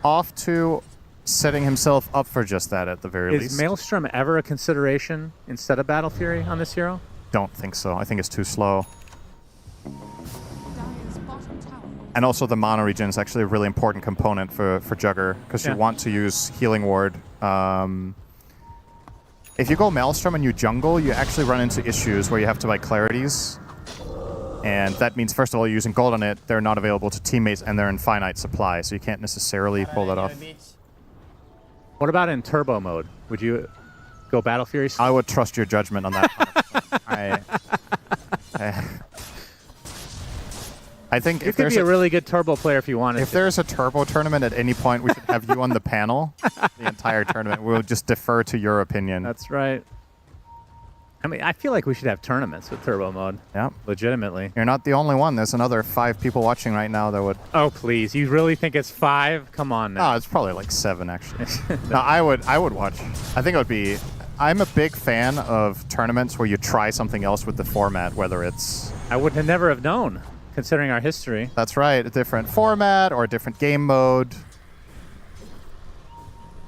[SPEAKER 3] off to setting himself up for just that at the very least.
[SPEAKER 2] Is Maelstrom ever a consideration instead of Battle Fury on this hero?
[SPEAKER 3] Don't think so. I think it's too slow. And also the mana regen is actually a really important component for Jugger, because you want to use Healing Ward. If you go Maelstrom and you jungle, you actually run into issues where you have to buy Clarities. And that means, first of all, you're using gold on it, they're not available to teammates, and they're in finite supply, so you can't necessarily pull that off.
[SPEAKER 2] What about in turbo mode? Would you go Battle Fury?
[SPEAKER 3] I would trust your judgment on that. I think
[SPEAKER 2] you could be a really good turbo player if you wanted.
[SPEAKER 3] If there's a turbo tournament at any point, we should have you on the panel the entire tournament. We'll just defer to your opinion.
[SPEAKER 2] That's right. I mean, I feel like we should have tournaments with turbo mode.
[SPEAKER 3] Yeah.
[SPEAKER 2] Legitimately.
[SPEAKER 3] You're not the only one. There's another 5 people watching right now that would...
[SPEAKER 2] Oh, please. You really think it's 5? Come on now.
[SPEAKER 3] No, it's probably like 7, actually. No, I would watch. I think it would be... I'm a big fan of tournaments where you try something else with the format, whether it's...
[SPEAKER 2] I would have never have known, considering our history.
[SPEAKER 3] That's right. A different format or a different game mode.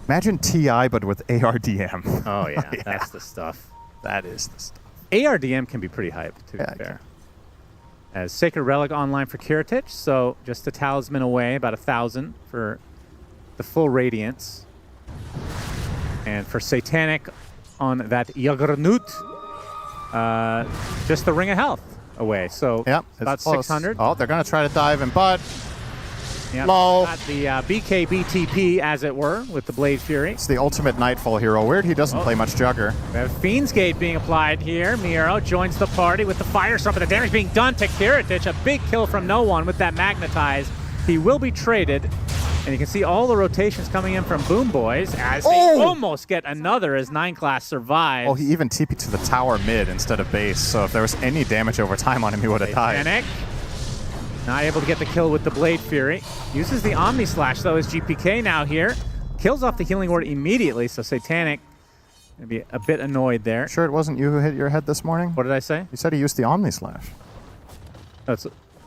[SPEAKER 3] Imagine TI, but with ARDM.
[SPEAKER 2] Oh, yeah. That's the stuff.
[SPEAKER 3] That is the stuff.
[SPEAKER 2] ARDM can be pretty hyped, to be fair. As Sacred Relic online for Kiritich, so just a talisman away, about 1,000 for the full Radiance. And for Satanic, on that Juggernaut. Just the ring of health away. So
[SPEAKER 3] Yep,
[SPEAKER 2] about
[SPEAKER 3] it's close.
[SPEAKER 2] 600.
[SPEAKER 3] Oh, they're going to try to dive him, but
[SPEAKER 2] Yep.
[SPEAKER 3] low.
[SPEAKER 2] Got the BKBTP, as it were, with the Blade Fury.
[SPEAKER 3] It's the ultimate Nightfall hero. Weird he doesn't play much Jugger.
[SPEAKER 2] We have Fiend's Gate being applied here. Miro joins the party with the Firestorm, but the damage being done to Kiritich. A big kill from No One with that Magnetize. He will be traded, and you can see all the rotations coming in from Boom Boys as they almost get another as 9 class survives.
[SPEAKER 3] Oh, he even TP'd to the tower mid instead of base, so if there was any damage over time on him, he would have died.
[SPEAKER 2] Satanic, not able to get the kill with the Blade Fury. Uses the Omni Slash, though, as GPK now here. Kills off the Healing Ward immediately, so Satanic gonna be a bit annoyed there.
[SPEAKER 3] Sure it wasn't you who hit your head this morning?
[SPEAKER 2] What did I say?
[SPEAKER 3] You said he used the Omni Slash.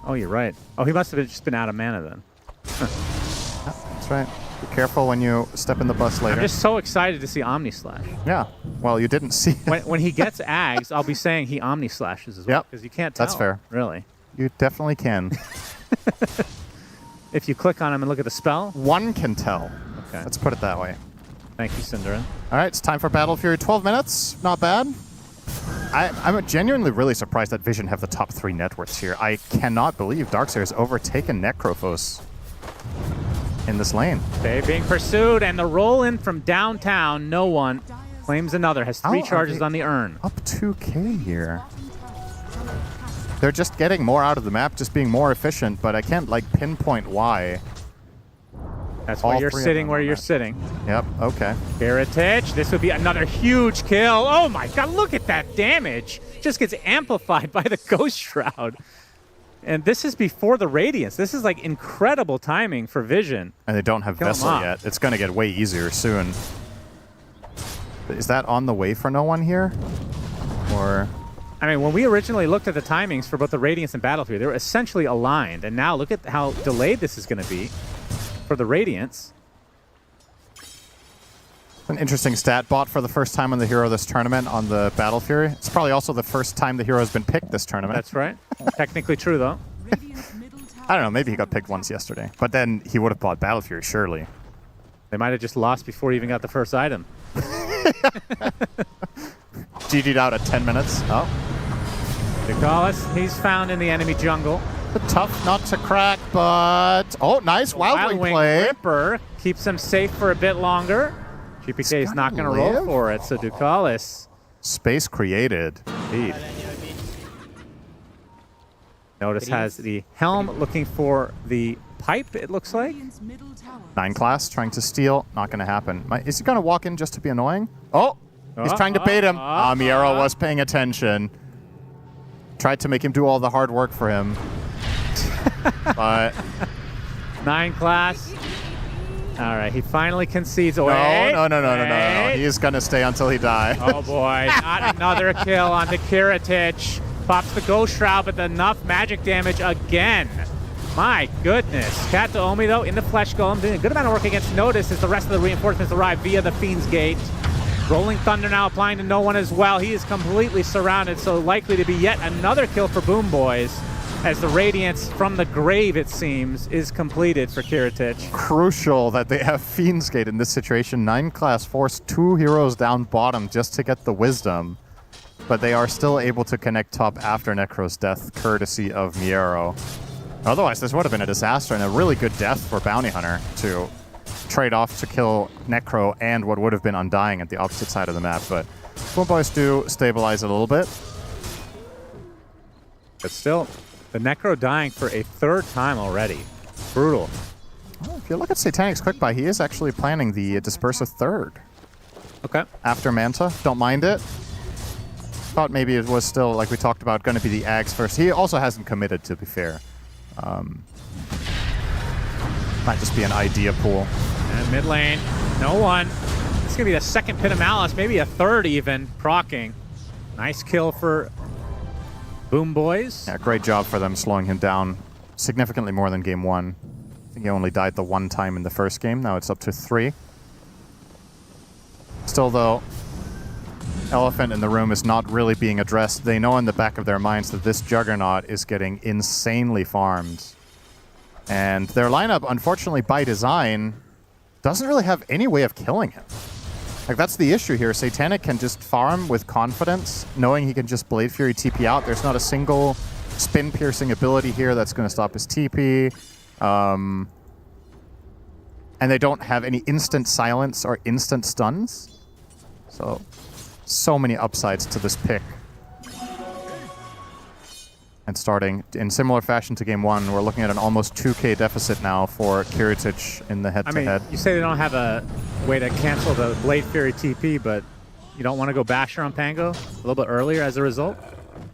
[SPEAKER 2] Oh, you're right. Oh, he must have just been out of mana then.
[SPEAKER 3] That's right. Be careful when you step in the bus later.
[SPEAKER 2] I'm just so excited to see Omni Slash.
[SPEAKER 3] Yeah. Well, you didn't see it.
[SPEAKER 2] When he gets Ags, I'll be saying he Omni Slashes as well.
[SPEAKER 3] Yep.
[SPEAKER 2] Because you can't tell.
[SPEAKER 3] That's fair.
[SPEAKER 2] Really.
[SPEAKER 3] You definitely can.
[SPEAKER 2] If you click on him and look at the spell.
[SPEAKER 3] One can tell.
[SPEAKER 2] Okay.
[SPEAKER 3] Let's put it that way.
[SPEAKER 2] Thank you, Syndra.
[SPEAKER 3] All right, it's time for Battle Fury. 12 minutes. Not bad. I'm genuinely really surprised that Vision have the top 3 net worths here. I cannot believe Darkseer has overtaken Necrophos in this lane.
[SPEAKER 2] They being pursued, and the roll in from downtown. No One claims another. Has 3 charges on the urn.
[SPEAKER 3] Up 2k here. They're just getting more out of the map, just being more efficient, but I can't like pinpoint why.
[SPEAKER 2] That's why you're sitting where you're sitting.
[SPEAKER 3] Yep, okay.
[SPEAKER 2] Kiritich, this would be another huge kill. Oh my god, look at that damage. Just gets amplified by the Ghost Shroud. And this is before the Radiance. This is like incredible timing for Vision.
[SPEAKER 3] And they don't have
[SPEAKER 2] Kill him
[SPEAKER 3] Vessel
[SPEAKER 2] off.
[SPEAKER 3] yet. It's going to get way easier soon. Is that on the way for No One here? Or...
[SPEAKER 2] I mean, when we originally looked at the timings for both the Radiance and Battlefield, they were essentially aligned. And now look at how delayed this is going to be for the Radiance.
[SPEAKER 3] An interesting stat bot for the first time on the hero this tournament on the Battle Fury. It's probably also the first time the hero has been picked this tournament.
[SPEAKER 2] That's right. Technically true, though.
[SPEAKER 3] I don't know, maybe he got picked once yesterday. But then he would have bought Battle Fury, surely.
[SPEAKER 2] They might have just lost before he even got the first item.
[SPEAKER 3] GG'd out at 10 minutes. Oh.
[SPEAKER 2] Ducalis, he's found in the enemy jungle.
[SPEAKER 3] The tough nut to crack, but... Oh, nice Wild Wing play.
[SPEAKER 2] Ripper keeps him safe for a bit longer. GPK is not going to roll for it, so Ducalis.
[SPEAKER 3] Space created. Indeed.
[SPEAKER 2] Notice has the helm looking for the pipe, it looks like.
[SPEAKER 3] 9 class trying to steal. Not going to happen. Is he going to walk in just to be annoying? Oh! He's trying to bait him. Miero was paying attention. Tried to make him do all the hard work for him. But
[SPEAKER 2] 9 class. All right, he finally concedes away.
[SPEAKER 3] No. He's going to stay until he dies.
[SPEAKER 2] Oh boy, not another kill on the Kiritich. Pops the Ghost Shroud, but enough magic damage again. My goodness. Cat to Omi, though, in the Flesh Golem, doing a good amount of work against Notice as the rest of the reinforcements arrive via the Fiend's Gate. Rolling Thunder now applying to No One as well. He is completely surrounded, so likely to be yet another kill for Boom Boys as the Radiance from the grave, it seems, is completed for Kiritich.
[SPEAKER 3] Crucial that they have Fiend's Gate in this situation. 9 class forced 2 heroes down bottom just to get the Wisdom, but they are still able to connect top after Necro's death, courtesy of Miero. Otherwise, this would have been a disaster and a really good death for Bounty Hunter to trade off to kill Necro and what would have been Undying at the opposite side of the map, but Boom Boys do stabilize it a little bit.
[SPEAKER 2] But still, the Necro dying for a 3rd time already. Brutal.
[SPEAKER 3] Well, if you look at Satanic's quick buy, he is actually planning the Dispersive 3rd.
[SPEAKER 2] Okay.
[SPEAKER 3] After Manta. Don't mind it. Thought maybe it was still, like we talked about, going to be the Ags first. He also hasn't committed, to be fair. Might just be an idea pool.
[SPEAKER 2] And mid lane, No One. It's going to be the 2nd Pit of Malice, maybe a 3rd even, proccing. Nice kill for Boom Boys.
[SPEAKER 3] Yeah, great job for them slowing him down significantly more than game 1. I think he only died the 1 time in the first game. Now it's up to 3. Still, though, elephant in the room is not really being addressed. They know in the back of their minds that this Juggernaut is getting insanely farmed. And their lineup, unfortunately by design, doesn't really have any way of killing him. Like, that's the issue here. Satanic can just farm with confidence, knowing he can just Blade Fury TP out. There's not a single spin-piercing ability here that's going to stop his TP. And they don't have any instant silence or instant stuns. So many upsides to this pick. And starting in similar fashion to game one, we're looking at an almost 2k deficit now for Kiritich in the head-to-head.
[SPEAKER 2] I mean, you say they don't have a way to cancel the Blade Fury TP, but you don't want to go Basher on Pango a little bit earlier as a result?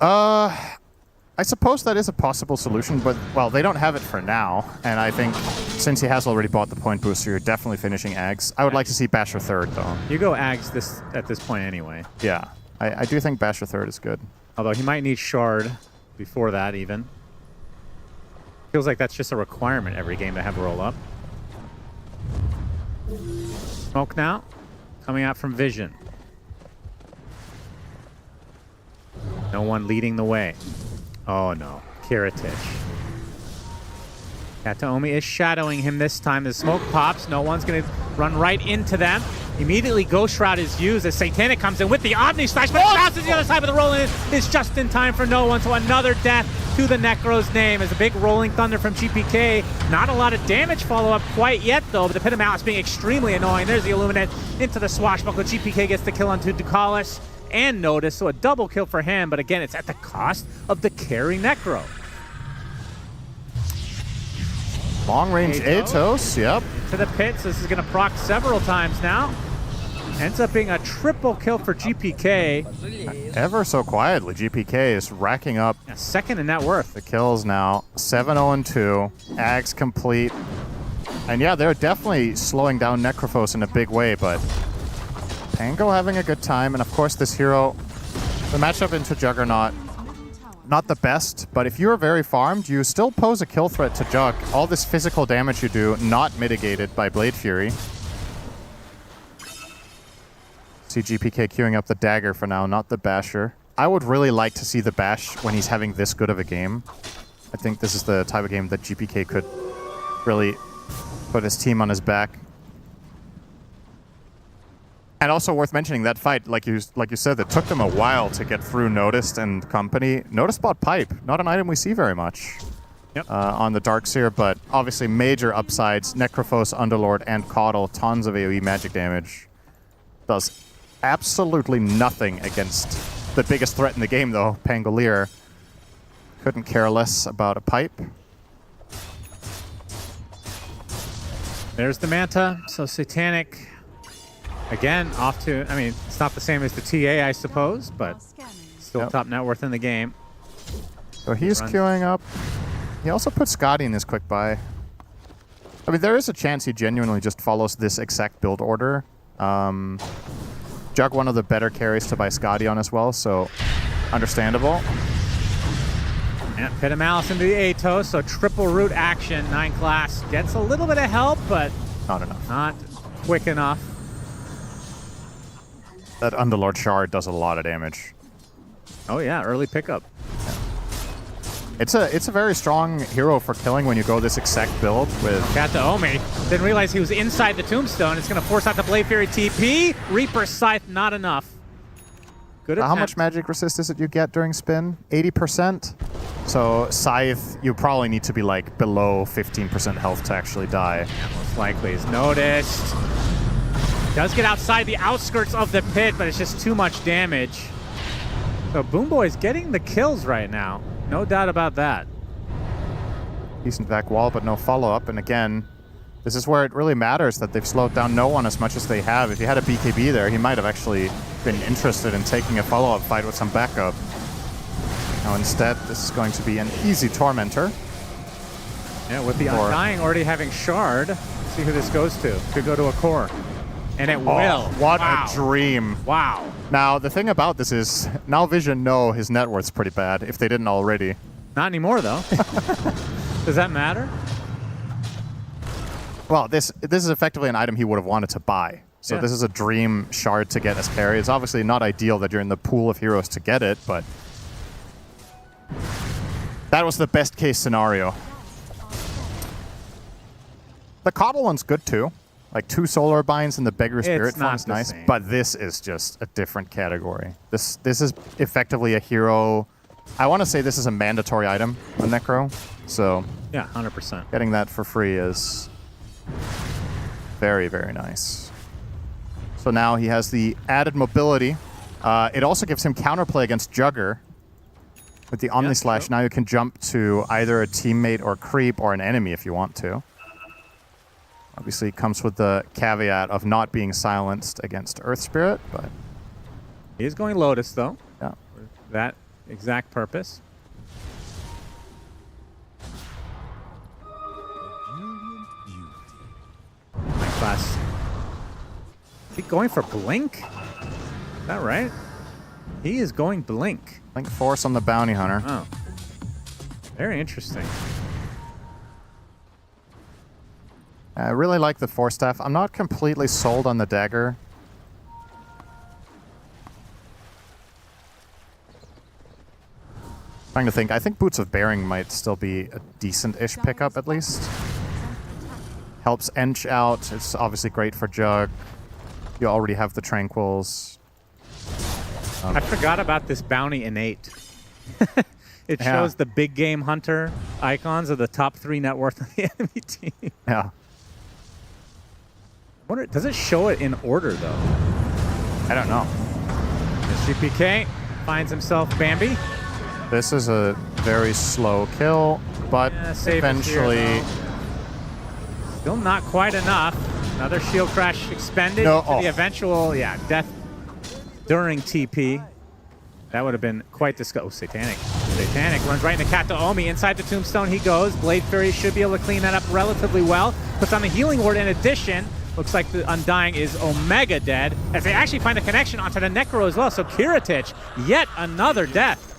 [SPEAKER 3] I suppose that is a possible solution, but, well, they don't have it for now. And I think since he has already bought the point booster, you're definitely finishing Ags. I would like to see Basher third, though.
[SPEAKER 2] You go Ags at this point anyway.
[SPEAKER 3] Yeah, I do think Basher third is good.
[SPEAKER 2] Although he might need Shard before that, even. Feels like that's just a requirement every game to have roll up. Smoke now, coming out from Vision. No one leading the way. Oh no, Kiritich. Kataomi is shadowing him this time. The smoke pops. No one's going to run right into them. Immediately, Ghost Shroud is used as Satanic comes in with the Omni Slash, but it bounces the other side, but the rolling is just in time for no one. So another death to the Necro's name as a big Rolling Thunder from GPK. Not a lot of damage follow-up quite yet, though, but the Pit of Malice being extremely annoying. There's the Illuminate into the Swashbuckle. GPK gets the kill onto Ducalis and Notice, so a double kill for him, but again, it's at the cost of the carry Necro.
[SPEAKER 3] Long-range Atos, yep.
[SPEAKER 2] To the pits, this is going to proc several times now. Ends up being a triple kill for GPK.
[SPEAKER 3] Ever so quietly, GPK is racking up
[SPEAKER 2] second in net worth.
[SPEAKER 3] The kills now. 7-0-2. Ags complete. And yeah, they're definitely slowing down Necrophos in a big way, but Pango having a good time. And of course, this hero, the matchup into Juggernaut, not the best, but if you're very farmed, you still pose a kill threat to Jug. All this physical damage you do, not mitigated by Blade Fury. See GPK queuing up the dagger for now, not the Basher. I would really like to see the Bash when he's having this good of a game. I think this is the type of game that GPK could really put his team on his back. And also worth mentioning, that fight, like you said, it took them a while to get through Noticed and company. Noticed bought Pipe, not an item we see very much on the Darkseer, but obviously major upsides. Necrophos, Underlord, and Caudle, tons of AoE magic damage. Does absolutely nothing against the biggest threat in the game, though, Pangolier. Couldn't care less about a Pipe.
[SPEAKER 2] There's the Manta, so Satanic... Again, off to, I mean, it's not the same as the TA, I suppose, but still top net worth in the game.
[SPEAKER 3] So he's queuing up. He also put Scotty in his quick buy. I mean, there is a chance he genuinely just follows this exact build order. Jug, one of the better carries to buy Scotty on as well, so understandable.
[SPEAKER 2] And Pit of Malice into the Atos, so triple root action. 9 class gets a little bit of help, but
[SPEAKER 3] not enough.
[SPEAKER 2] Not quick enough.
[SPEAKER 3] That Underlord Shard does a lot of damage.
[SPEAKER 2] Oh yeah, early pickup.
[SPEAKER 3] It's a very strong hero for killing when you go this exact build with
[SPEAKER 2] Kataomi. Didn't realize he was inside the Tombstone. It's going to force out the Blade Fury TP. Reaper Scythe, not enough. Good attempt.
[SPEAKER 3] How much magic resist is it you get during spin? 80%? So Scythe, you probably need to be like below 15% health to actually die.
[SPEAKER 2] Yeah, most likely is Noticed. Does get outside the outskirts of the pit, but it's just too much damage. So Boomboy's getting the kills right now. No doubt about that.
[SPEAKER 3] Decent back wall, but no follow-up. And again, this is where it really matters that they've slowed down no one as much as they have. If he had a BKB there, he might have actually been interested in taking a follow-up fight with some backup. Now instead, this is going to be an easy Tormentor.
[SPEAKER 2] Yeah, with the Undying already having Shard. Let's see who this goes to. Could go to a core. And it will.
[SPEAKER 3] What a dream.
[SPEAKER 2] Wow.
[SPEAKER 3] Now, the thing about this is, now Vision know his net worth's pretty bad, if they didn't already.
[SPEAKER 2] Not anymore, though. Does that matter?
[SPEAKER 3] Well, this is effectively an item he would have wanted to buy. So this is a dream Shard to get as carry. It's obviously not ideal that you're in the pool of heroes to get it, but that was the best case scenario. The Caudle one's good, too. Like 2 solar binds in the beggar spirit
[SPEAKER 2] not
[SPEAKER 3] form is
[SPEAKER 2] the
[SPEAKER 3] nice,
[SPEAKER 2] same.
[SPEAKER 3] but this is just a different category. This is effectively a hero. I want to say this is a mandatory item on Necro, so
[SPEAKER 2] Yeah, 100%.
[SPEAKER 3] getting that for free is very, very nice. So now he has the added mobility. It also gives him counterplay against Jugger. With the Omni Slash, now you can jump to either a teammate or creep or an enemy if you want to. Obviously, it comes with the caveat of not being silenced against Earth Spirit, but...
[SPEAKER 2] He is going Lotus, though.
[SPEAKER 3] Yeah.
[SPEAKER 2] For that exact purpose. Class. Is he going for Blink? Is that right? He is going Blink.
[SPEAKER 3] Blink Force on the Bounty Hunter.
[SPEAKER 2] Oh. Very interesting.
[SPEAKER 3] I really like the Force Staff. I'm not completely sold on the Dagger. Trying to think. I think Boots of Bearing might still be a decent-ish pickup, at least. Helps Ench out. It's obviously great for Jug. You already have the Tranquils.
[SPEAKER 2] I forgot about this Bounty Innate. It
[SPEAKER 3] Yeah.
[SPEAKER 2] shows the big game hunter icons of the top 3 net worth of the enemy team.
[SPEAKER 3] Yeah.
[SPEAKER 2] Wonder, does it show it in order, though?
[SPEAKER 3] I don't know.
[SPEAKER 2] SGPK finds himself Bambi.
[SPEAKER 3] This is a very slow kill, but
[SPEAKER 2] save is here,
[SPEAKER 3] eventually...
[SPEAKER 2] Still not quite enough. Another shield crash expended
[SPEAKER 3] No,
[SPEAKER 2] to the eventual, death during TP. That would have been quite disgusting. Oh, Satanic. Satanic runs right into Kataomi. Inside the tombstone he goes. Blade Fury should be able to clean that up relatively well. Puts on the healing ward in addition. Looks like the Undying is Omega dead, as they actually find a connection onto the Necro as well. So Kiritich, yet another death.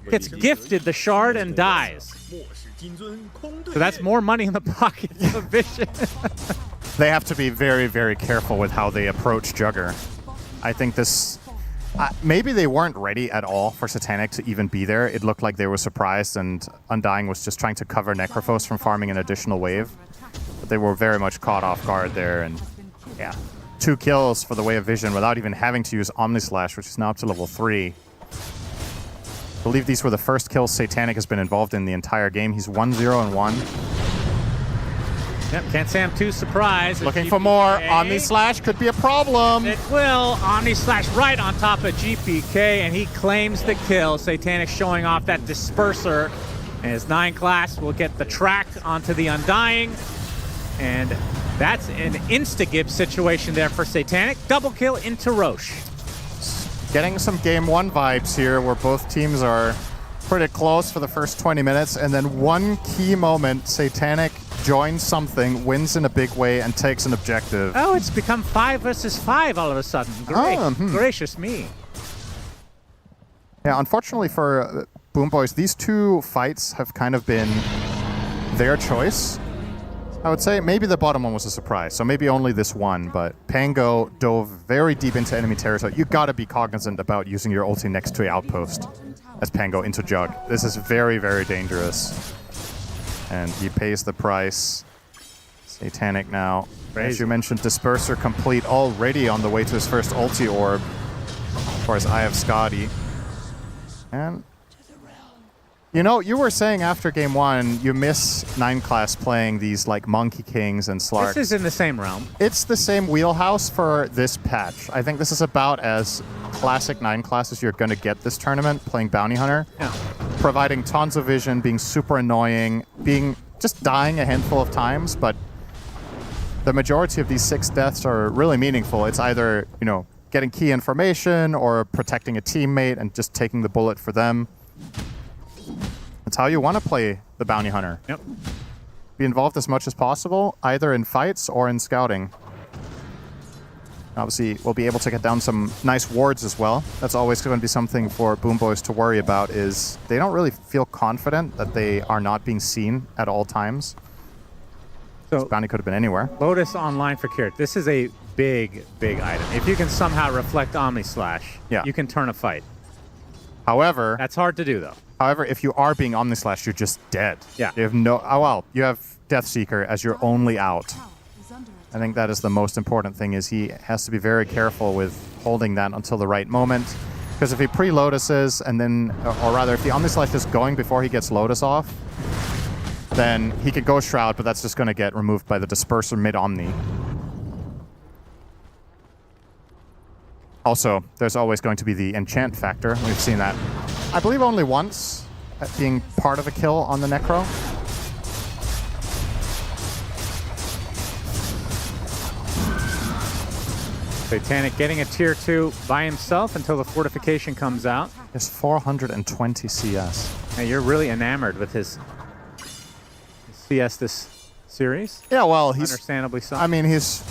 [SPEAKER 2] Gets gifted the shard and dies. So that's more money in the pocket of Vision.
[SPEAKER 3] They have to be very, very careful with how they approach Jugger. I think this... maybe they weren't ready at all for Satanic to even be there. It looked like they were surprised, and Undying was just trying to cover Necrophos from farming an additional wave. But they were very much caught off guard there, and yeah. 2 kills for the Way of Vision without even having to use Omnislash, which is now up to level 3. I believe these were the first kills Satanic has been involved in the entire game. He's 1-0-1.
[SPEAKER 2] Yep, can't say I'm too surprised.
[SPEAKER 3] Looking for more. Omnislash could be a problem.
[SPEAKER 2] It will. Omnislash right on top of GPK, and he claims the kill. Satanic showing off that disperser. And his 9 class will get the track onto the Undying. And that's an insta-gib situation there for Satanic. Double kill into Roche.
[SPEAKER 3] Getting some Game 1 vibes here, where both teams are pretty close for the first 20 minutes, and then one key moment, Satanic joins something, wins in a big way, and takes an objective.
[SPEAKER 2] Oh, it's become 5 versus 5 all of a sudden. Gracious me.
[SPEAKER 3] Yeah, unfortunately for Boom Boys, these 2 fights have kind of been their choice. I would say maybe the bottom one was a surprise, so maybe only this one, but Pango dove very deep into enemy territory. You gotta be cognizant about using your ulti next to an outpost as Pango into Jug. This is very, very dangerous. And he pays the price. Satanic now.
[SPEAKER 2] Crazy.
[SPEAKER 3] As you mentioned, Disperser complete already on the way to his first ulti orb. Of course, I have Scotty. And you know, you were saying after game 1, you miss 9 class playing these like Monkey Kings and Slarks.
[SPEAKER 2] This is in the same realm.
[SPEAKER 3] It's the same wheelhouse for this patch. I think this is about as classic 9 class as you're going to get this tournament, playing Bounty Hunter.
[SPEAKER 2] Yeah.
[SPEAKER 3] Providing tons of vision, being super annoying, just dying a handful of times, but the majority of these 6 deaths are really meaningful. It's either, you know, getting key information or protecting a teammate and just taking the bullet for them. That's how you want to play the Bounty Hunter.
[SPEAKER 2] Yep.
[SPEAKER 3] Be involved as much as possible, either in fights or in scouting. Obviously, we'll be able to get down some nice wards as well. That's always going to be something for Boom Boys to worry about, is they don't really feel confident that they are not being seen at all times. So this bounty could have been anywhere.
[SPEAKER 2] Lotus online for Kirit. This is a big, big item. If you can somehow reflect Omnislash, you can turn a fight.
[SPEAKER 3] However...
[SPEAKER 2] That's hard to do, though.
[SPEAKER 3] However, if you are being Omnislash, you're just dead.
[SPEAKER 2] Yeah.
[SPEAKER 3] You have no... Oh, well, you have Deathseeker as your only out. I think that is the most important thing, is he has to be very careful with holding that until the right moment. Because if he pre-Lotuses and then, or rather if the Omnislash is going before he gets Lotus off, then he could go Shroud, but that's just going to get removed by the Disperser mid-Omni. Also, there's always going to be the enchant factor. We've seen that, I believe, only once, being part of a kill on the Necro.
[SPEAKER 2] Satanic getting a tier 2 by himself until the fortification comes out.
[SPEAKER 3] It's 420 CS.
[SPEAKER 2] And you're really enamored with his CS this series.
[SPEAKER 3] Yeah, well, he's...
[SPEAKER 2] Understandably so.
[SPEAKER 3] I mean, he's...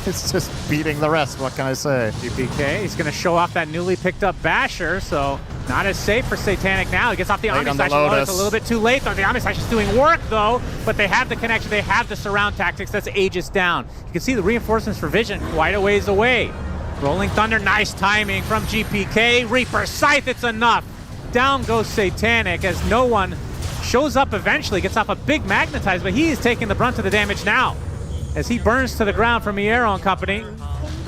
[SPEAKER 3] it's just beating the rest, what can I say?
[SPEAKER 2] GPK, he's going to show off that newly picked up Basher, so not as safe for Satanic now. He gets off the Omnislash Lotus a little bit too late, though. The Omnislash is doing work, though, but they have the connection, they have the surround tactics. That's Aegis down. You can see the reinforcements for Vision quite a ways away. Rolling Thunder, nice timing from GPK. Reaper Scythe, it's enough. Down goes Satanic as no one shows up eventually, gets off a big Magnetize, but he is taking the brunt of the damage now as he burns to the ground from Miero and company.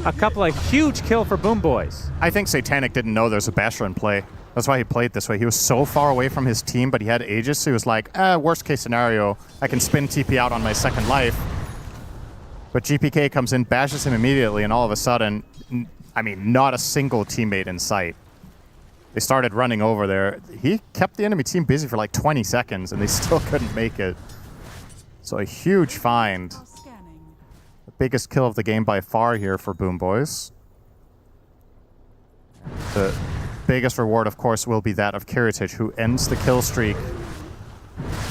[SPEAKER 2] A couple of huge kill for Boom Boys.
[SPEAKER 3] I think Satanic didn't know there's a Basher in play. That's why he played this way. He was so far away from his team, but he had Aegis, so he was like, worst case scenario, I can spin TP out on my second life. But GPK comes in, bashes him immediately, and all of a sudden, I mean, not a single teammate in sight. They started running over there. He kept the enemy team busy for like 20 seconds, and they still couldn't make it. So a huge find. The biggest kill of the game by far here for Boom Boys. The biggest reward, of course, will be that of Kiritich, who ends the kill streak.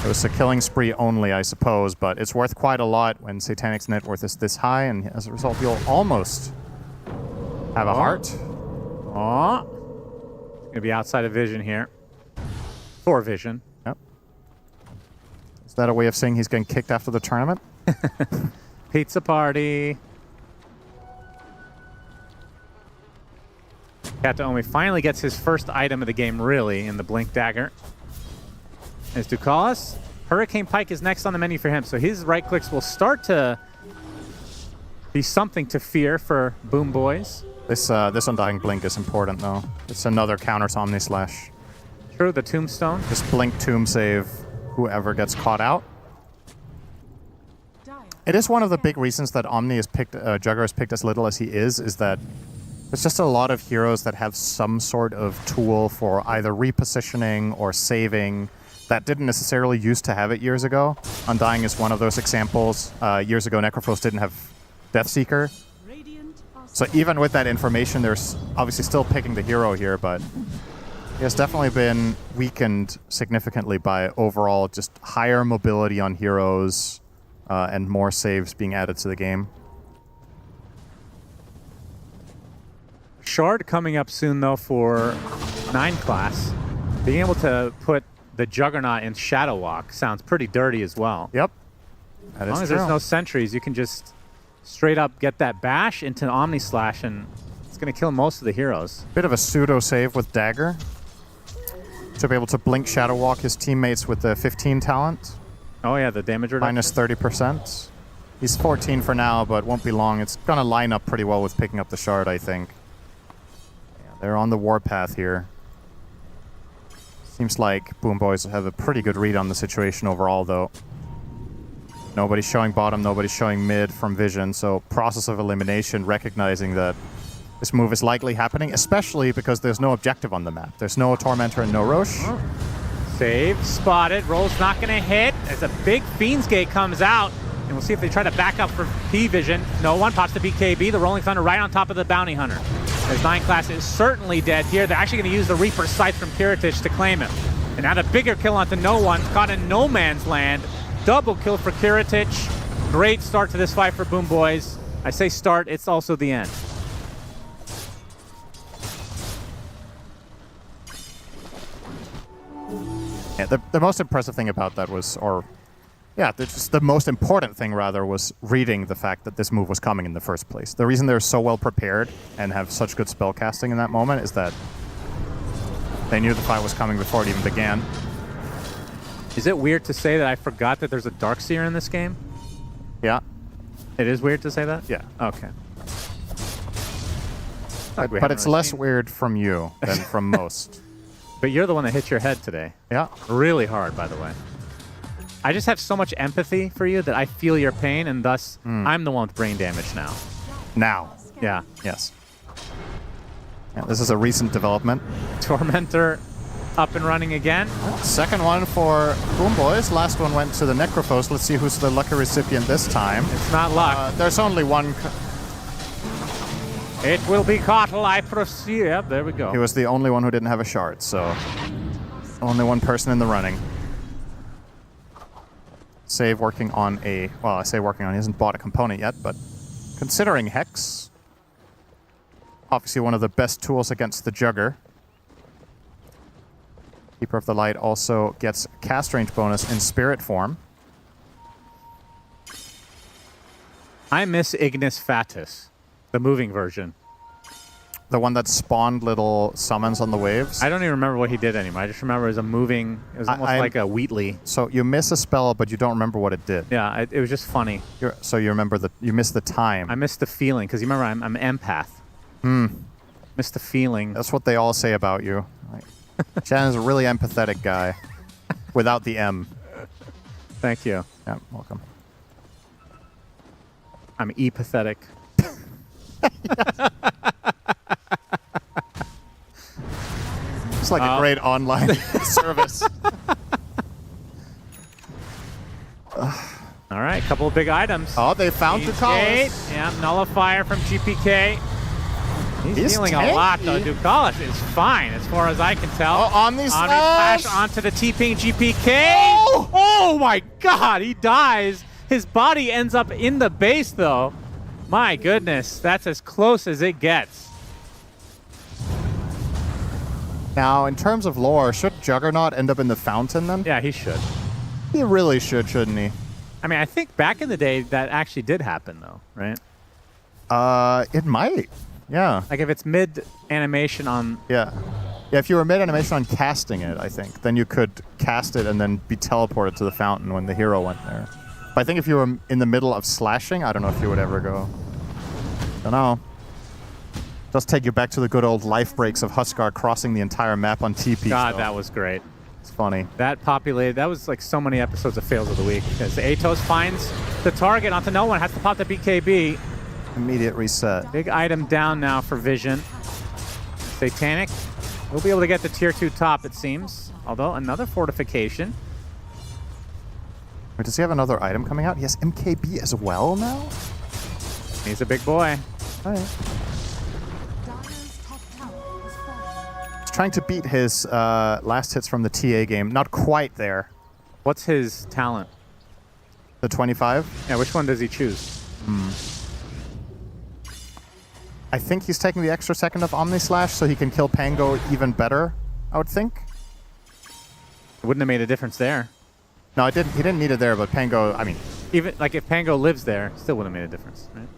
[SPEAKER 3] It was a killing spree only, I suppose, but it's worth quite a lot when Satanic's net worth is this high, and as a result, you'll almost have a heart.
[SPEAKER 2] Oh. Going to be outside of Vision here. For Vision.
[SPEAKER 3] Yep. Is that a way of saying he's getting kicked after the tournament?
[SPEAKER 2] Pizza party. Kataomi finally gets his first item of the game, really, in the Blink Dagger. As Ducalis, Hurricane Pike is next on the menu for him, so his right clicks will start to be something to fear for Boom Boys.
[SPEAKER 3] This Undying Blink is important, though. It's another counter to Omnislash.
[SPEAKER 2] True, the Tombstone.
[SPEAKER 3] Just Blink Tomb save whoever gets caught out. It is one of the big reasons that Omni is picked, Jugger is picked as little as he is that there's just a lot of heroes that have some sort of tool for either repositioning or saving that didn't necessarily used to have it years ago. Undying is one of those examples. Years ago, Necrophos didn't have Deathseeker. So even with that information, there's obviously still picking the hero here, but he has definitely been weakened significantly by overall just higher mobility on heroes and more saves being added to the game.
[SPEAKER 2] Shard coming up soon, though, for 9 class. Being able to put the Juggernaut in Shadow Walk sounds pretty dirty as well.
[SPEAKER 3] Yep.
[SPEAKER 2] As long as there's no sentries, you can just straight up get that bash into an Omnislash, and it's going to kill most of the heroes.
[SPEAKER 3] Bit of a pseudo save with Dagger to be able to blink Shadow Walk his teammates with the 15 talent.
[SPEAKER 2] Oh yeah, the damage reduction.
[SPEAKER 3] Minus 30%. He's 14 for now, but won't be long. It's going to line up pretty well with picking up the Shard, I think. Yeah, they're on the warpath here. Seems like Boom Boys have a pretty good read on the situation overall, though. Nobody's showing bottom, nobody's showing mid from Vision, so process of elimination, recognizing that this move is likely happening, especially because there's no objective on the map. There's no Tormentor and no Roche.
[SPEAKER 2] Oh. Save, spotted, roll's not going to hit as a big Fiend's Gate comes out, and we'll see if they try to back up for P-Vision. No one pops the BKB, the Rolling Thunder right on top of the Bounty Hunter. As 9 class is certainly dead here. They're actually going to use the Reaper Scythe from Kiritich to claim him. And now the bigger kill onto no one, caught in no man's land. Double kill for Kiritich. Great start to this fight for Boom Boys. I say start, it's also the end.
[SPEAKER 3] Yeah, the most impressive thing about that was, just the most important thing, rather, was reading the fact that this move was coming in the first place. The reason they're so well prepared and have such good spell casting in that moment is that they knew the fight was coming before it even began.
[SPEAKER 2] Is it weird to say that I forgot that there's a Darkseer in this game?
[SPEAKER 3] Yeah.
[SPEAKER 2] It is weird to say that?
[SPEAKER 3] Yeah.
[SPEAKER 2] Okay.
[SPEAKER 3] But it's less weird from you than from most.
[SPEAKER 2] But you're the one that hit your head today.
[SPEAKER 3] Yeah.
[SPEAKER 2] Really hard, by the way. I just have so much empathy for you that I feel your pain, and thus I'm the one with brain damage now.
[SPEAKER 3] Now.
[SPEAKER 2] Yeah.
[SPEAKER 3] Yes. Yeah, this is a recent development.
[SPEAKER 2] Tormentor up and running again.
[SPEAKER 3] Second one for Boom Boys. Last one went to the Necrophos. Let's see who's the lucky recipient this time.
[SPEAKER 2] It's not luck.
[SPEAKER 3] There's only one.
[SPEAKER 2] It will be Cottle, I proceed. Yep, there we go.
[SPEAKER 3] He was the only one who didn't have a shard, so only one person in the running. Save working on a, well, I say working on, he hasn't bought a component yet, but considering Hex, obviously one of the best tools against the Jugger. Keeper of the Light also gets cast range bonus in spirit form.
[SPEAKER 2] I miss Ignis Fatus, the moving version.
[SPEAKER 3] The one that spawned little summons on the waves?
[SPEAKER 2] I don't even remember what he did anymore. I just remember it was a moving, it was almost like a Wheatley.
[SPEAKER 3] So you miss a spell, but you don't remember what it did.
[SPEAKER 2] Yeah, it was just funny.
[SPEAKER 3] So you remember you miss the time.
[SPEAKER 2] I miss the feeling, because you remember I'm an empath. Miss the feeling.
[SPEAKER 3] That's what they all say about you. Shannon's a really empathetic guy, without the M.
[SPEAKER 2] Thank you.
[SPEAKER 3] Yeah, welcome.
[SPEAKER 2] I'm E-pathetic.
[SPEAKER 3] It's like a great online service.
[SPEAKER 2] All right, couple of big items.
[SPEAKER 3] Oh, they found Ducalis.
[SPEAKER 2] Yeah, nullifier from GPK. He's dealing a
[SPEAKER 3] tanky.
[SPEAKER 2] lot, though. Ducalis is fine, as far as I can tell.
[SPEAKER 3] Oh, Omni-Slash.
[SPEAKER 2] Onto the T-Ping GPK. Oh my God, he dies. His body ends up in the base, though. My goodness, that's as close as it gets.
[SPEAKER 3] Now, in terms of lore, should Juggernaut end up in the fountain then?
[SPEAKER 2] Yeah, he should.
[SPEAKER 3] He really should, shouldn't he?
[SPEAKER 2] I mean, I think back in the day that actually did happen, though, right?
[SPEAKER 3] It might. Yeah.
[SPEAKER 2] Like if it's mid animation on.
[SPEAKER 3] Yeah. Yeah, if you were mid animation on casting it, I think, then you could cast it and then be teleported to the fountain when the hero went there. But I think if you were in the middle of slashing, I don't know if you would ever go. Don't know. Just take you back to the good old life breaks of Huskar crossing the entire map on TP.
[SPEAKER 2] God, that was great.
[SPEAKER 3] It's funny.
[SPEAKER 2] That populated, that was like so many episodes of Fails of the Week. Because Atos finds the target onto no one, has to pop the BKB.
[SPEAKER 3] Immediate reset.
[SPEAKER 2] Big item down now for Vision. Satanic. We'll be able to get the tier 2 top, it seems. Although, another fortification.
[SPEAKER 3] Wait, does he have another item coming out? He has MKB as well now?
[SPEAKER 2] He's a big boy.
[SPEAKER 3] All right. He's trying to beat his last hits from the TA game. Not quite there.
[SPEAKER 2] What's his talent?
[SPEAKER 3] The 25?
[SPEAKER 2] Yeah, which one does he choose?
[SPEAKER 3] I think he's taking the extra second of Omni-Slash so he can kill Pango even better, I would think.
[SPEAKER 2] It wouldn't have made a difference there.
[SPEAKER 3] No, he didn't need it there, but Pango, I mean...
[SPEAKER 2] Even, like, if Pango lives there, still wouldn't have made a difference, right?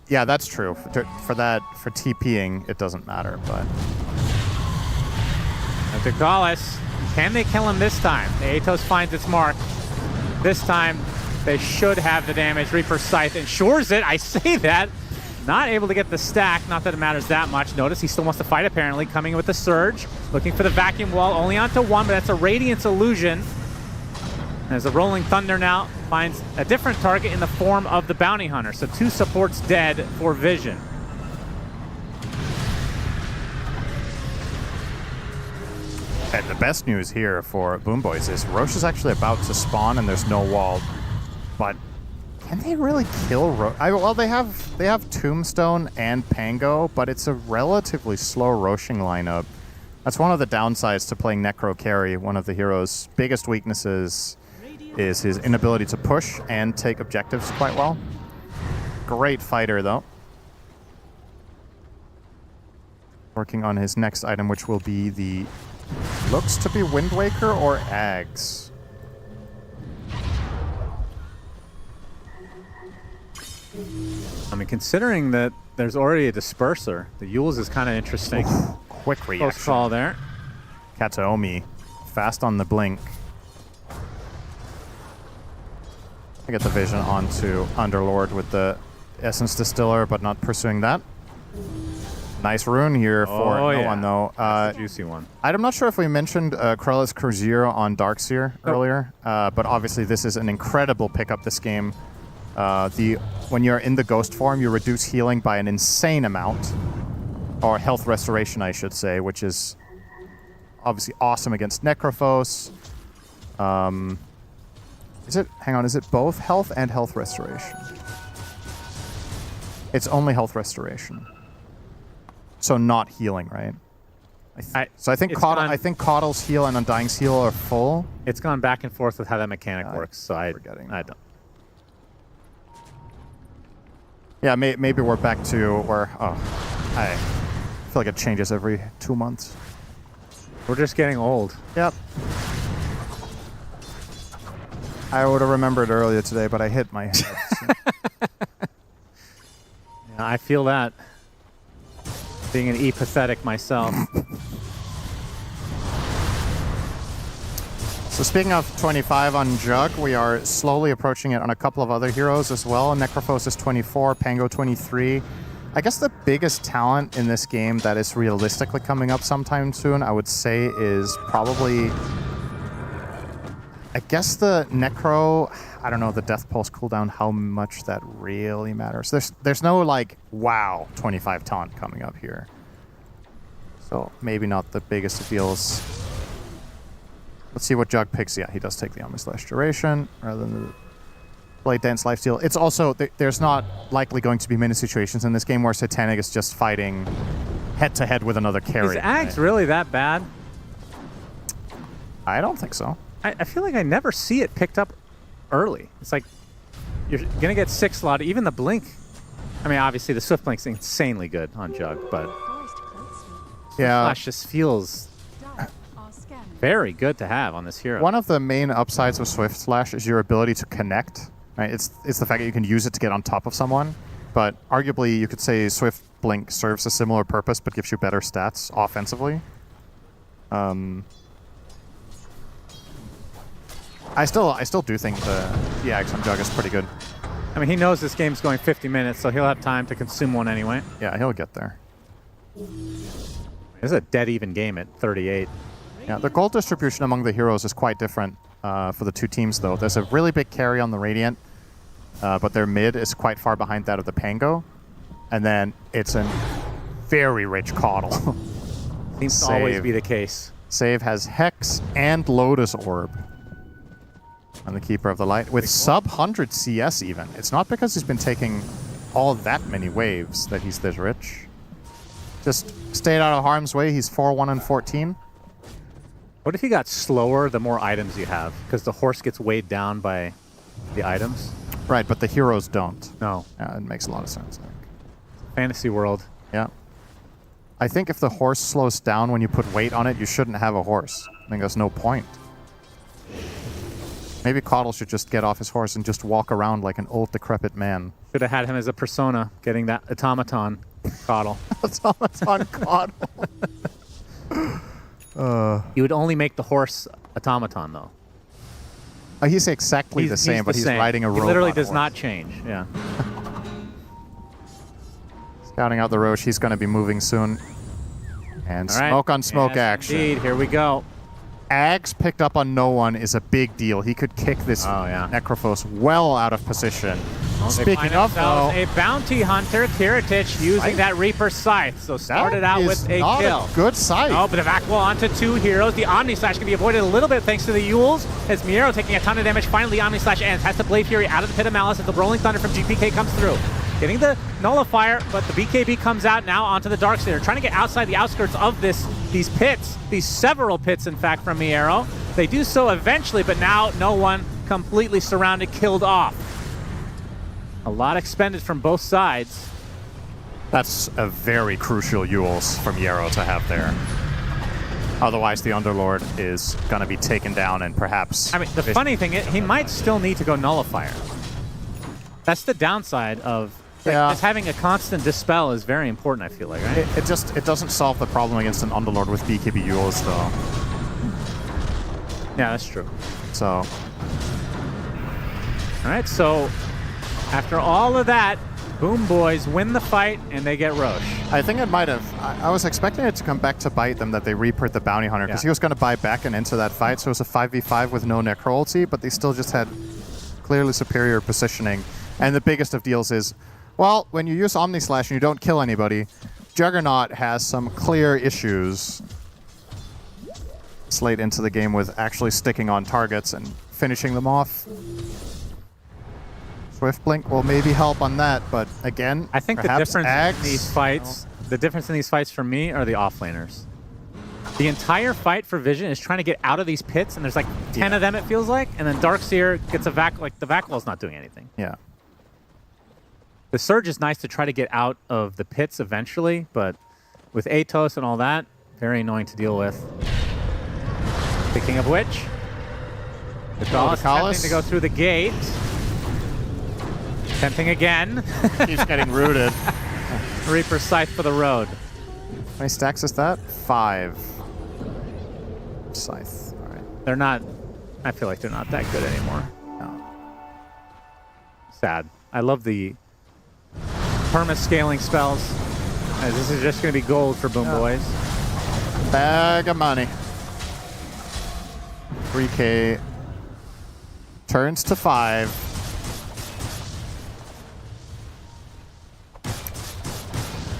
[SPEAKER 3] Yeah, that's true. For TPing, it doesn't matter, but...
[SPEAKER 2] Ducalis, can they kill him this time? The Atos finds its mark. This time, they should have the damage. Reaper Scythe ensures it. I say that. Not able to get the stack. Not that it matters that much. Notice he still wants to fight, apparently. Coming with the Surge. Looking for the vacuum wall. Only onto one, but that's a Radiance illusion. As the Rolling Thunder now finds a different target in the form of the Bounty Hunter. So 2 supports dead for Vision.
[SPEAKER 3] And the best news here for Boom Boys is Roche is actually about to spawn and there's no wall. But can they really kill Roche? Well, they have Tombstone and Pango, but it's a relatively slow Roshing lineup. That's one of the downsides to playing Necro Carry. One of the hero's biggest weaknesses is his inability to push and take objectives quite well. Great fighter, though. Working on his next item, which will be the... looks to be Wind Waker or Ags.
[SPEAKER 2] I mean, considering that there's already a Disperser, the Yules is kind of interesting.
[SPEAKER 3] Oof, quick reaction.
[SPEAKER 2] Close call there.
[SPEAKER 3] Kataomi, fast on the blink. I get the vision onto Underlord with the Essence Distiller, but not pursuing that. Nice rune here for no one, though.
[SPEAKER 2] Juicy one.
[SPEAKER 3] I'm not sure if we mentioned Krellis Cruzeiro on Darkseer earlier, but obviously this is an incredible pickup this game. When you're in the Ghost form, you reduce healing by an insane amount. Or health restoration, I should say, which is obviously awesome against Necrophos. Is it both health and health restoration? It's only health restoration. So not healing, right? I think Coddle's heal and Undying's heal are full.
[SPEAKER 2] It's gone back and forth with how that mechanic works, so I don't.
[SPEAKER 3] Yeah, maybe we're back to where... I feel like it changes every 2 months.
[SPEAKER 2] We're just getting old.
[SPEAKER 3] Yep. I would have remembered earlier today, but I hit my head. So.
[SPEAKER 2] Yeah, I feel that. Being an E-pathetic myself.
[SPEAKER 3] So speaking of 25 on Jug, we are slowly approaching it on a couple of other heroes as well. Necrophos is 24, Pango 23. I guess the biggest talent in this game that is realistically coming up sometime soon, I would say, is probably... I guess the Necro... I don't know, the Death Pulse cooldown, how much that really matters. There's no, like, wow, 25 talent coming up here. So maybe not the biggest of deals. Let's see what Jug picks. Yeah, he does take the Omnislash Duration rather than the Blade Dance Lifesteal. It's also, there's not likely going to be many situations in this game where Satanic is just fighting head-to-head with another carry.
[SPEAKER 2] Is Ags really that bad?
[SPEAKER 3] I don't think so.
[SPEAKER 2] I feel like I never see it picked up early. It's like, you're going to get 6 slot, even the Blink. I mean, obviously the Swift Blink's insanely good on Jug, but
[SPEAKER 3] yeah,
[SPEAKER 2] Flash just feels very good to have on this hero.
[SPEAKER 3] One of the main upsides of Swift Slash is your ability to connect. Right? It's the fact that you can use it to get on top of someone, but arguably you could say Swift Blink serves a similar purpose but gives you better stats offensively. I still do think the Ags on Jug is pretty good.
[SPEAKER 2] I mean, he knows this game's going 50 minutes, so he'll have time to consume one anyway.
[SPEAKER 3] Yeah, he'll get there.
[SPEAKER 2] This is a dead even game at 38.
[SPEAKER 3] Yeah, the gold distribution among the heroes is quite different for the two teams, though. There's a really big carry on the Radiant, but their mid is quite far behind that of the Pango. And then it's a very rich Coddle.
[SPEAKER 2] Seems to always be the case.
[SPEAKER 3] Save has Hex and Lotus Orb on the Keeper of the Light, with sub-100 CS even. It's not because he's been taking all that many waves that he's this rich. Just stayed out of harm's way. He's 4-1 and 14.
[SPEAKER 2] What if he got slower the more items you have? Because the horse gets weighed down by the items?
[SPEAKER 3] Right, but the heroes don't.
[SPEAKER 2] No.
[SPEAKER 3] Yeah, it makes a lot of sense.
[SPEAKER 2] Fantasy world.
[SPEAKER 3] Yeah. I think if the horse slows down when you put weight on it, you shouldn't have a horse. I think there's no point. Maybe Coddle should just get off his horse and just walk around like an old, decrepit man.
[SPEAKER 2] Should have had him as a persona, getting that automaton Coddle.
[SPEAKER 3] Automaton Coddle.
[SPEAKER 2] You would only make the horse automaton, though.
[SPEAKER 3] He's exactly the same, but he's riding a robot.
[SPEAKER 2] He literally does
[SPEAKER 3] horse.
[SPEAKER 2] not change, yeah.
[SPEAKER 3] Scouting out the Roche, he's going to be moving soon. And
[SPEAKER 2] All right.
[SPEAKER 3] smoke on smoke action.
[SPEAKER 2] Indeed, here we go.
[SPEAKER 3] Ags picked up on no one is a big deal. He could kick this Necrophos well out of position.
[SPEAKER 2] Well,
[SPEAKER 3] Speaking of, though,
[SPEAKER 2] a bounty hunter, Kiritich, using that Reaper Scythe. So started out with a kill.
[SPEAKER 3] A good scythe.
[SPEAKER 2] Oh, but the Vakwall onto 2 heroes. The Omni Slash can be avoided a little bit thanks to the Yules. As Miero taking a ton of damage. Finally, Omni Slash ends. Has the Blade Fury out of the Pit of Malice as the Rolling Thunder from GPK comes through. Getting the Nullifier, but the BKB comes out now onto the Darkseer. Trying to get outside the outskirts of these pits. These several pits, in fact, from Miero. They do so eventually, but now no one completely surrounded, killed off. A lot expended from both sides.
[SPEAKER 3] That's a very crucial Yules from Miero to have there. Otherwise, the Underlord is going to be taken down and perhaps...
[SPEAKER 2] I mean, the funny thing is, he might still need to go Nullifier. That's the downside of... Just having a constant Dispel is very important, I feel like, right?
[SPEAKER 3] It doesn't solve the problem against an Underlord with BKB Yules, though.
[SPEAKER 2] Yeah, that's true.
[SPEAKER 3] So...
[SPEAKER 2] All right, so after all of that, Boom Boys win the fight, and they get Roche.
[SPEAKER 3] I think it might have. I was expecting it to come back to bite them, that they repert the Bounty Hunter, because he was going to buy back and into that fight, so it was a 5v5 with no Necro ulti, but they still just had clearly superior positioning. And the biggest of deals is, well, when you use Omni Slash and you don't kill anybody, Juggernaut has some clear issues late into the game with actually sticking on targets and finishing them off. Swift Blink will maybe help on that, but again,
[SPEAKER 2] I think the difference in these fights, the difference in these fights for me are the offlaners. The entire fight for Vision is trying to get out of these pits, and there's like 10 of them, it feels like, and then Darkseer gets a vac, like the vac wall's not doing anything.
[SPEAKER 3] Yeah.
[SPEAKER 2] The Surge is nice to try to get out of the pits eventually, but with Atos and all that, very annoying to deal with. Speaking of which, the Gauss attempting to go through the gate. Tempting again.
[SPEAKER 3] He's getting rooted.
[SPEAKER 2] Reaper Scythe for the road.
[SPEAKER 3] How many stacks is that? 5. Scythe. All right.
[SPEAKER 2] They're not... I feel like they're not that good anymore.
[SPEAKER 3] No.
[SPEAKER 2] Sad. I love the perma-scaling spells. This is just going to be gold for Boom Boys.
[SPEAKER 3] Bag of money. 3K turns to 5.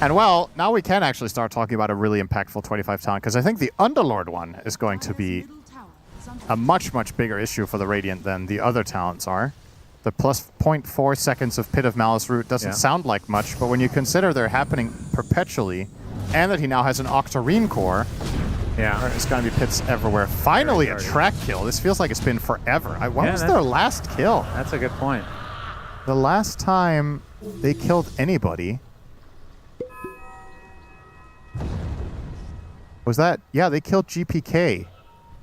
[SPEAKER 3] And well, now we can actually start talking about a really impactful 25 talent, because I think the Underlord one is going to be a much, much bigger issue for the Radiant than the other talents are. The plus 0.4 seconds of Pit of Malice route doesn't sound like much, but when you consider they're happening perpetually, and that he now has an Octarine core, there's going to be pits everywhere. Finally, a track kill. This feels like it's been forever. When was their last kill?
[SPEAKER 2] That's a good point.
[SPEAKER 3] The last time they killed anybody was that? Yeah, they killed GPK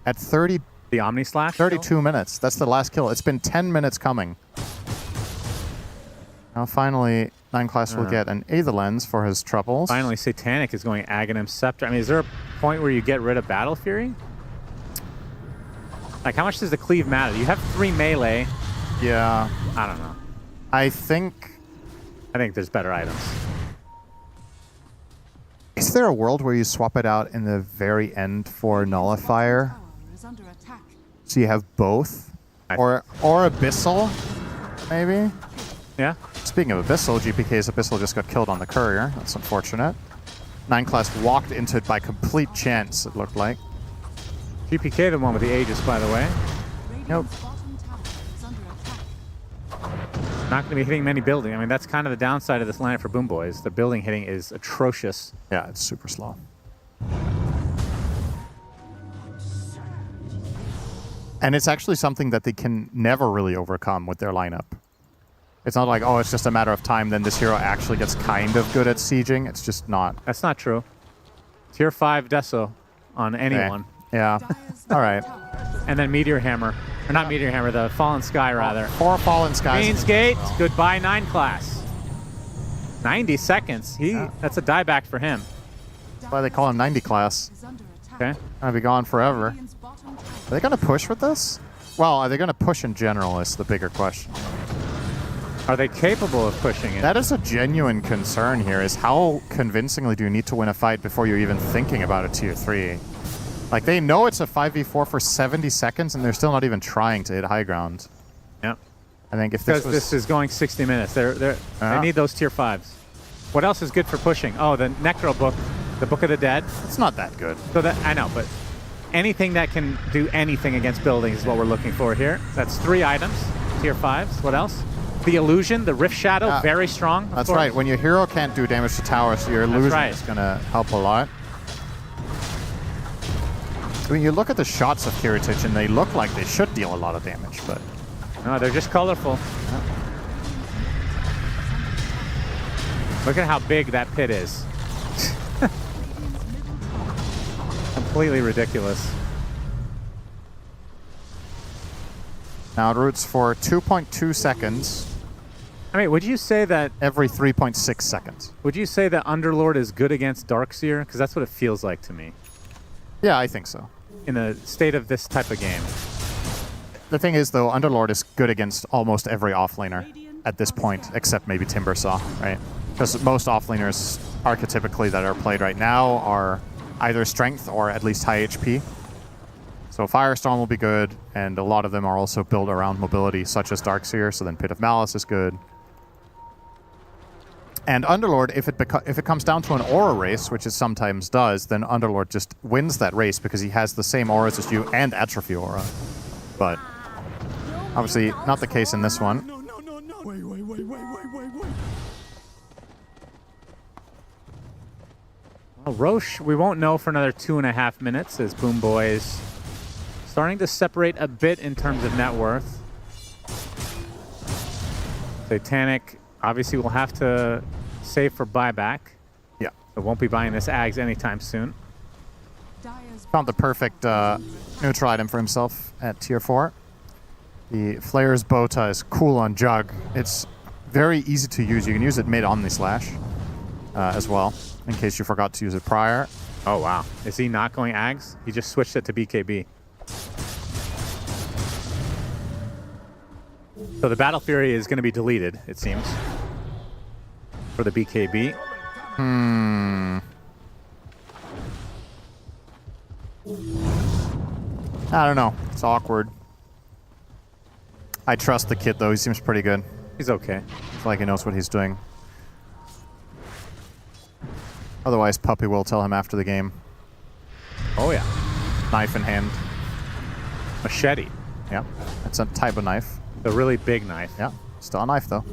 [SPEAKER 3] at 30.
[SPEAKER 2] The Omni Slash?
[SPEAKER 3] 32 minutes. That's the last kill. It's been 10 minutes coming. Now finally, 9 Class will get an Aether Lens for his troubles.
[SPEAKER 2] Finally, Satanic is going Aghanim Scepter. I mean, is there a point where you get rid of Battle Fury? Like, how much does the cleave matter? You have 3 melee.
[SPEAKER 3] Yeah.
[SPEAKER 2] I don't know.
[SPEAKER 3] I think
[SPEAKER 2] there's better items.
[SPEAKER 3] Is there a world where you swap it out in the very end for Nullifier? So you have both? Or Abyssal, maybe?
[SPEAKER 2] Yeah.
[SPEAKER 3] Speaking of Abyssal, GPK's Abyssal just got killed on the courier. That's unfortunate. 9 Class walked into it by complete chance, it looked like.
[SPEAKER 2] GPK, the one with the Aegis, by the way.
[SPEAKER 3] Nope.
[SPEAKER 2] Not going to be hitting many building. I mean, that's kind of the downside of this lineup for Boom Boys. The building hitting is atrocious.
[SPEAKER 3] Yeah, it's super slow. And it's actually something that they can never really overcome with their lineup. It's not like, oh, it's just a matter of time, then this hero actually gets kind of good at sieging. It's just not.
[SPEAKER 2] That's not true. Tier 5 Deso on anyone.
[SPEAKER 3] Yeah. All right.
[SPEAKER 2] And then Meteor Hammer. Or not Meteor Hammer, the Fallen Sky, rather.
[SPEAKER 3] 4 Fallen Skies.
[SPEAKER 2] Queen's Gate, goodbye 9 Class. 90 seconds. That's a dieback for him.
[SPEAKER 3] That's why they call him 90 Class.
[SPEAKER 2] Okay.
[SPEAKER 3] Gonna be gone forever. Are they gonna push with this? Well, are they gonna push in general is the bigger question.
[SPEAKER 2] Are they capable of pushing it?
[SPEAKER 3] That is a genuine concern here, is how convincingly do you need to win a fight before you're even thinking about a tier 3? Like, they know it's a 5v4 for 70 seconds, and they're still not even trying to hit high ground.
[SPEAKER 2] Yep.
[SPEAKER 3] I think if this was...
[SPEAKER 2] this is going 60 minutes. They need those tier 5s. What else is good for pushing? Oh, the Necro book, the Book of the Dead.
[SPEAKER 3] It's not that good.
[SPEAKER 2] So that I know, but anything that can do anything against buildings is what we're looking for here. That's 3 items, tier 5s. What else? The Illusion, the Rift Shadow, very strong.
[SPEAKER 3] That's right. When your hero can't do damage to towers, your Illusion is going to help a lot. I mean, you look at the shots of Kiritich, and they look like they should deal a lot of damage, but...
[SPEAKER 2] No, they're just colorful. Look at how big that pit is. Completely ridiculous.
[SPEAKER 3] Now it roots for 2.2 seconds.
[SPEAKER 2] I mean, would you say that...
[SPEAKER 3] Every 3.6 seconds.
[SPEAKER 2] Would you say that Underlord is good against Darkseer? Because that's what it feels like to me.
[SPEAKER 3] Yeah, I think so.
[SPEAKER 2] In a state of this type of game.
[SPEAKER 3] The thing is, though, Underlord is good against almost every offlaner at this point, except maybe Timbersaw, right? Because most offlaners, archetypically, that are played right now are either strength or at least high HP. So Firestorm will be good, and a lot of them are also built around mobility, such as Darkseer, so then Pit of Malice is good. And Underlord, if it comes down to an aura race, which it sometimes does, then Underlord just wins that race because he has the same auras as you and Atrophy Aura. But obviously not the case in this one.
[SPEAKER 2] Well, Roche, we won't know for another 2.5 minutes as Boom Boy is starting to separate a bit in terms of net worth. Satanic obviously will have to save for buyback.
[SPEAKER 3] Yeah.
[SPEAKER 2] So won't be buying this Ags anytime soon.
[SPEAKER 3] Found the perfect neutral item for himself at tier 4. The Flayer's Bota is cool on Jug. It's very easy to use. You can use it mid-Omni Slash as well, in case you forgot to use it prior.
[SPEAKER 2] Oh, wow. Is he not going Ags? He just switched it to BKB. So the Battle Fury is going to be deleted, it seems, for the BKB.
[SPEAKER 3] I don't know. It's awkward. I trust the kid, though. He seems pretty good.
[SPEAKER 2] He's okay.
[SPEAKER 3] It's like he knows what he's doing. Otherwise, Puppy will tell him after the game.
[SPEAKER 2] Oh, yeah.
[SPEAKER 3] Knife in hand.
[SPEAKER 2] Machete.
[SPEAKER 3] Yeah. It's a type of knife.
[SPEAKER 2] A really big knife.
[SPEAKER 3] Yeah. Still a knife, though.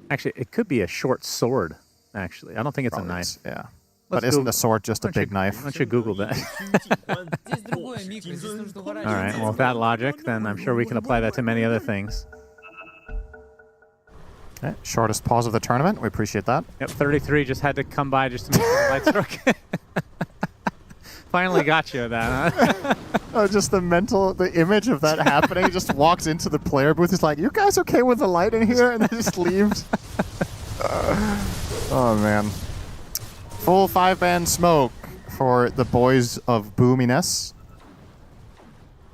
[SPEAKER 2] Actually, it could be a short sword, actually. I don't think it's a knife.
[SPEAKER 3] Yeah. But isn't a sword just a big knife?
[SPEAKER 2] Why don't you Google that? All right. Well, with that logic, then I'm sure we can apply that to many other things.
[SPEAKER 3] Okay. Shortest pause of the tournament. We appreciate that.
[SPEAKER 2] Yep. 33 just had to come by just to make sure the lights are okay. Finally got you with that, huh?
[SPEAKER 3] Oh, just the image of that happening. He just walks into the player booth. He's like, "You guys okay with the light in here?" And then just leaves. Oh man. Full 5-band smoke for the boys of Boominess.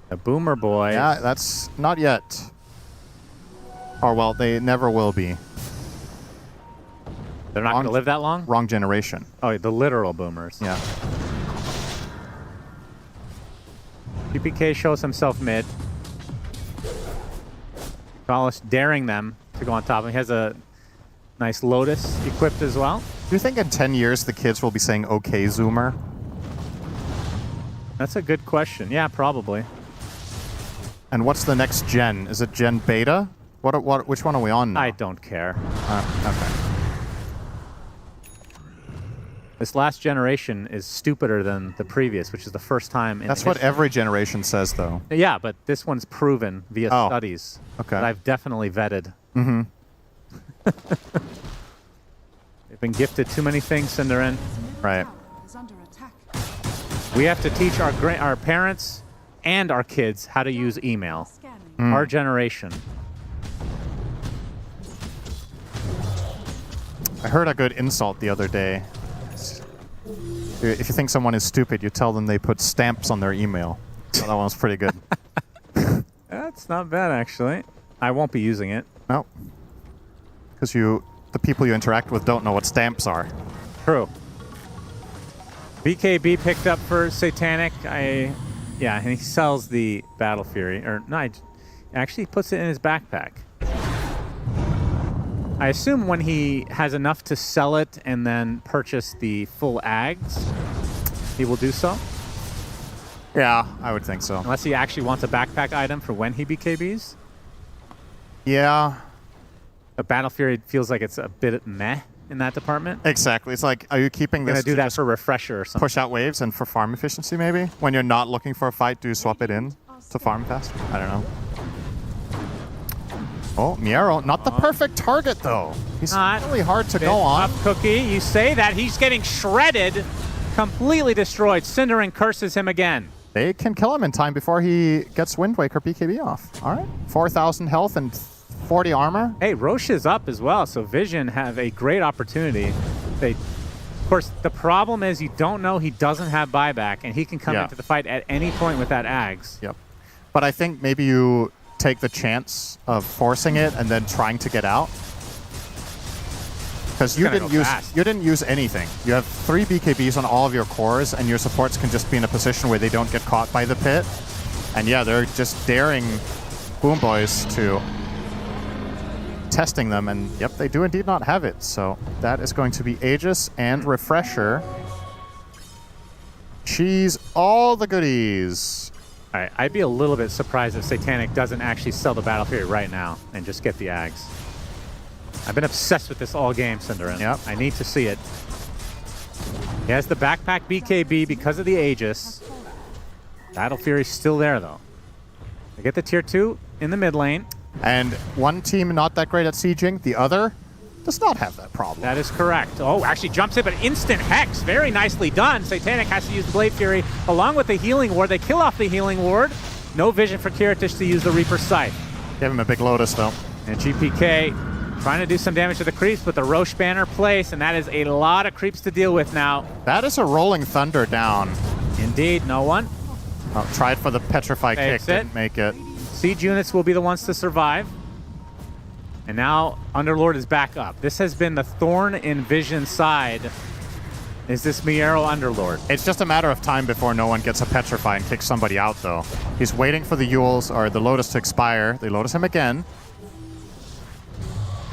[SPEAKER 2] The Boomer Boy.
[SPEAKER 3] Yeah, that's not yet. Or well, they never will be.
[SPEAKER 2] They're not going to live that long?
[SPEAKER 3] Wrong generation.
[SPEAKER 2] Oh, the literal boomers.
[SPEAKER 3] Yeah.
[SPEAKER 2] PPK shows himself mid. Gaulish daring them to go on top. He has a nice Lotus equipped as well.
[SPEAKER 3] Do you think in 10 years the kids will be saying "Okay, Zoomer"?
[SPEAKER 2] That's a good question. Yeah, probably.
[SPEAKER 3] And what's the next gen? Is it Gen Beta? Which one are we on now?
[SPEAKER 2] I don't care.
[SPEAKER 3] Okay.
[SPEAKER 2] This last generation is stupider than the previous, which is the first time in
[SPEAKER 3] That's what every generation says, though.
[SPEAKER 2] Yeah, but this one's proven via studies that I've definitely vetted.
[SPEAKER 3] Mm-hmm.
[SPEAKER 2] They've been gifted too many things, Cinderin.
[SPEAKER 3] Right.
[SPEAKER 2] We have to teach our parents and our kids how to use email. Our generation.
[SPEAKER 3] I heard a good insult the other day. If you think someone is stupid, you tell them they put stamps on their email. So that one was pretty good.
[SPEAKER 2] That's not bad, actually. I won't be using it.
[SPEAKER 3] No. Because the people you interact with don't know what stamps are.
[SPEAKER 2] True. BKB picked up for Satanic. Yeah, and he sells the Battle Fury. Or, no, actually puts it in his backpack. I assume when he has enough to sell it and then purchase the full Ags, he will do so.
[SPEAKER 3] Yeah, I would think so.
[SPEAKER 2] Unless he actually wants a backpack item for when he BKBs.
[SPEAKER 3] Yeah.
[SPEAKER 2] A Battle Fury feels like it's a bit meh in that department.
[SPEAKER 3] Exactly. It's like, are you keeping this
[SPEAKER 2] to do that for refresher or something?
[SPEAKER 3] Push out waves and for farm efficiency, maybe? When you're not looking for a fight, do you swap it in to farm faster? I don't know. Oh, Miero, not the perfect target, though. He's really hard to go on.
[SPEAKER 2] Cookie, you say that. He's getting shredded, completely destroyed. Cinderin curses him again.
[SPEAKER 3] They can kill him in time before he gets Wind Waker BKB off. All right. 4,000 health and 40 armor.
[SPEAKER 2] Hey, Roche is up as well, so Vision have a great opportunity. Of course, the problem is you don't know he doesn't have buyback, and he can come into the fight at any point with that Ags.
[SPEAKER 3] Yep. but I think maybe you take the chance of forcing it and then trying to get out. Because you didn't use anything. You have 3 BKBs on all of your cores, and your supports can just be in a position where they don't get caught by the pit. And yeah, they're just daring Boom Boys to testing them, and yep, they do indeed not have it. So that is going to be Aegis and Refresher. Cheese all the goodies.
[SPEAKER 2] All right, I'd be a little bit surprised if Satanic doesn't actually sell the Battle Fury right now and just get the Ags. I've been obsessed with this all game, Cinderin.
[SPEAKER 3] Yep.
[SPEAKER 2] I need to see it. He has the backpack BKB because of the Aegis. Battle Fury's still there, though. They get the tier 2 in the mid lane.
[SPEAKER 3] And one team not that great at sieging, the other does not have that problem.
[SPEAKER 2] That is correct. Oh, actually jumps in, but instant Hex. Very nicely done. Satanic has to use the Blade Fury along with the Healing Ward. They kill off the Healing Ward. No vision for Kiritich to use the Reaper's Scythe.
[SPEAKER 3] Give him a big Lotus, though.
[SPEAKER 2] And GPK trying to do some damage to the creeps, but the Roche banner place, and that is a lot of creeps to deal with now.
[SPEAKER 3] That is a Rolling Thunder down.
[SPEAKER 2] Indeed, no one.
[SPEAKER 3] Oh, tried for the Petrify kick, didn't make it.
[SPEAKER 2] Siege units will be the ones to survive. And now Underlord is back up. This has been the thorn in Vision's side. Is this Miero Underlord?
[SPEAKER 3] It's just a matter of time before no one gets a Petrify and kicks somebody out, though. He's waiting for the Euls or the Lotus to expire. They Lotus him again.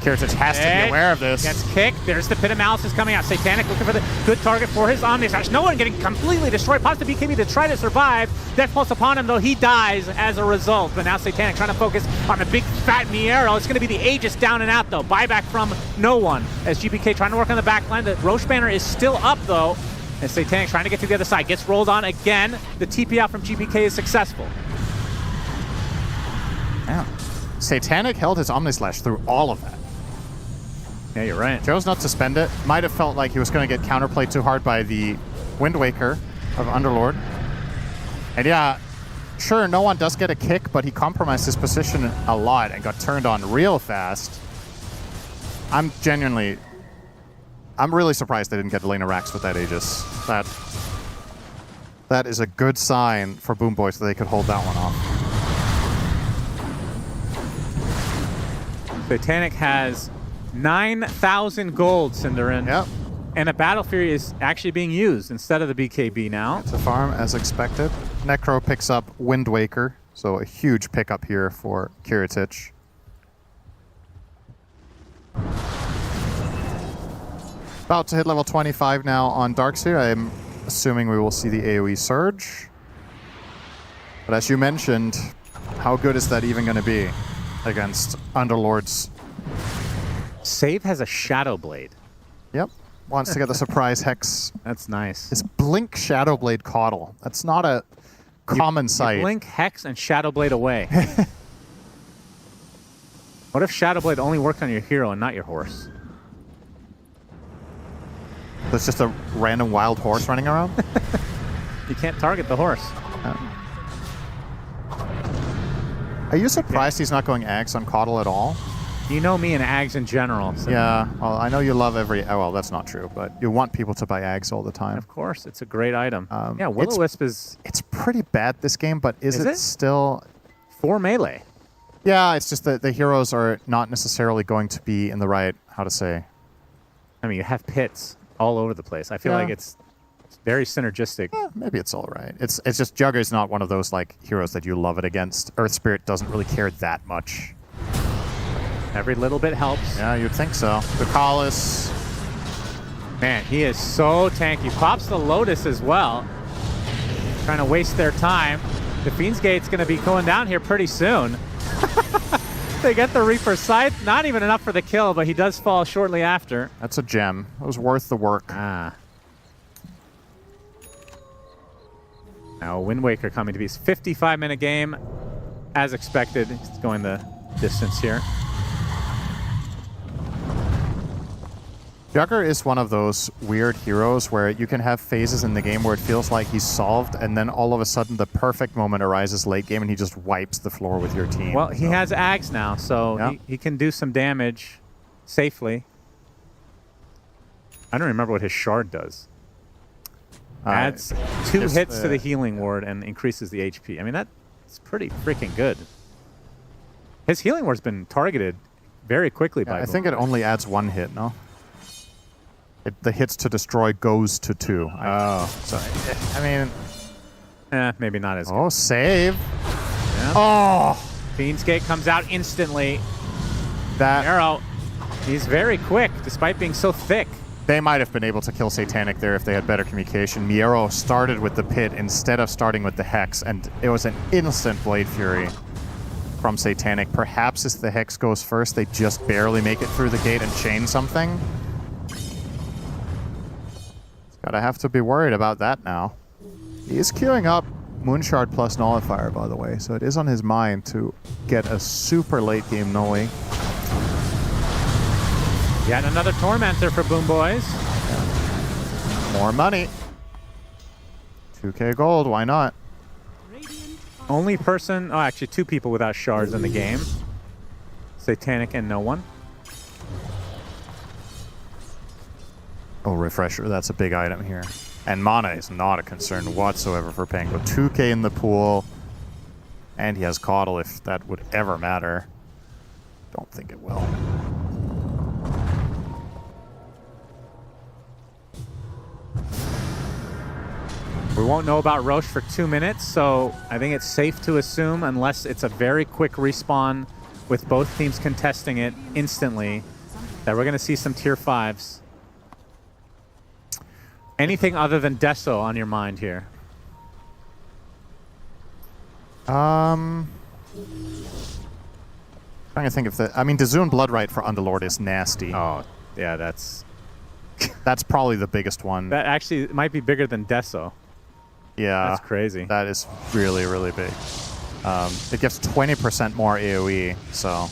[SPEAKER 3] Kiritich has to be aware of this.
[SPEAKER 2] Gets kicked. There's the Pit of Malice is coming out. Satanic looking for the good target for his Omni Slash. No one getting completely destroyed. Pops the BKB to try to survive. Death Pulse upon him, though he dies as a result. But now Satanic trying to focus on the big fat Miero. It's going to be the Aegis down and out, though. Buyback from no one. As GPK trying to work on the back line. The Roche banner is still up, though. And Satanic trying to get to the other side. Gets rolled on again. The TP out from GPK is successful.
[SPEAKER 3] Yeah. Satanic held his Omni Slash through all of that.
[SPEAKER 2] Yeah, you're right.
[SPEAKER 3] Chose not to spend it. Might have felt like he was going to get counterplayed too hard by the Wind Waker of Underlord. And yeah, sure, no one does get a kick, but he compromised his position a lot and got turned on real fast. I'm really surprised they didn't get Elena Rax with that Aegis. That is a good sign for Boom Boys that they could hold that one off.
[SPEAKER 2] Satanic has 9,000 gold, Cinderin.
[SPEAKER 3] Yep.
[SPEAKER 2] And a Battle Fury is actually being used instead of the BKB now.
[SPEAKER 3] It's a farm as expected. Necro picks up Wind Waker, so a huge pickup here for Kiritich. About to hit level 25 now on Darkseer. I'm assuming we will see the AoE surge. But as you mentioned, how good is that even going to be against Underlord's?
[SPEAKER 2] Save has a Shadow Blade.
[SPEAKER 3] Yep. Wants to get the surprise Hex.
[SPEAKER 2] That's nice.
[SPEAKER 3] It's Blink Shadow Blade Caudle. That's not a common sight.
[SPEAKER 2] You blink Hex and Shadow Blade away. What if Shadow Blade only worked on your hero and not your horse?
[SPEAKER 3] That's just a random wild horse running around?
[SPEAKER 2] You can't target the horse.
[SPEAKER 3] Are you surprised he's not going Ags on Caudle at all?
[SPEAKER 2] You know me and Ags in general. So.
[SPEAKER 3] Yeah, well, I know you love every... Oh, well, that's not true, but you want people to buy Ags all the time.
[SPEAKER 2] Of course, it's a great item. Yeah, Will-O-Wisp is...
[SPEAKER 3] It's pretty bad, this game, but is it still...
[SPEAKER 2] 4 melee.
[SPEAKER 3] Yeah, it's just that the heroes are not necessarily going to be in the right... How to say?
[SPEAKER 2] I mean, you have pits all over the place. I feel like it's very synergistic.
[SPEAKER 3] Maybe it's all right. It's just Jugger's not one of those like heroes that you love it against. Earth Spirit doesn't really care that much.
[SPEAKER 2] Every little bit helps.
[SPEAKER 3] Yeah, you'd think so. Bucalis.
[SPEAKER 2] Man, he is so tanky. Pops the Lotus as well. Trying to waste their time. The Fiend's Gate's going to be going down here pretty soon. They get the Reaper Scythe. Not even enough for the kill, but he does fall shortly after.
[SPEAKER 3] That's a gem. It was worth the work.
[SPEAKER 2] Ah. Now Wind Waker coming to be his 55-minute game. As expected, he's going the distance here.
[SPEAKER 3] Jugger is one of those weird heroes where you can have phases in the game where it feels like he's solved, and then all of a sudden the perfect moment arises late game and he just wipes the floor with your team.
[SPEAKER 2] Well, he has Ags now, so he can do some damage safely. I don't remember what his Shard does. Adds 2 hits to the healing ward and increases the HP. I mean, It's pretty freaking good. His healing ward's been targeted very quickly by
[SPEAKER 3] I think it only adds 1 hit, no? The hits to destroy goes to 2. So, I mean...
[SPEAKER 2] maybe not as good.
[SPEAKER 3] Oh, save.
[SPEAKER 2] Yeah.
[SPEAKER 3] Oh!
[SPEAKER 2] Fiend's Gate comes out instantly.
[SPEAKER 3] That...
[SPEAKER 2] Arrow, he's very quick, despite being so thick.
[SPEAKER 3] They might have been able to kill Satanic there if they had better communication. Miero started with the pit instead of starting with the Hex, and it was an instant Blade Fury from Satanic. Perhaps as the Hex goes first, they just barely make it through the gate and chain something. Gotta have to be worried about that now. He is queuing up Moonshard plus Nullifier, by the way, so it is on his mind to get a super late game Noe.
[SPEAKER 2] Yet another Tormentor for Boom Boys.
[SPEAKER 3] More money. 2k gold, why not?
[SPEAKER 2] Only person, oh actually 2 people without shards in the game. Satanic and no one.
[SPEAKER 3] Oh, Refresher, that's a big item here. And mana is not a concern whatsoever for Pango. 2k in the pool. And he has Caudal if that would ever matter. Don't think it will.
[SPEAKER 2] We won't know about Roche for 2 minutes, so I think it's safe to assume, unless it's a very quick respawn with both teams contesting it instantly, that we're going to see some tier 5s. Anything other than Deso on your mind here?
[SPEAKER 3] Trying to think if I mean, Dazun Bloodright for Underlord is nasty.
[SPEAKER 2] Oh, yeah, that's
[SPEAKER 3] probably the biggest one.
[SPEAKER 2] That actually might be bigger than Deso.
[SPEAKER 3] Yeah.
[SPEAKER 2] That's crazy.
[SPEAKER 3] That is really, really big. It gives 20% more AoE, so...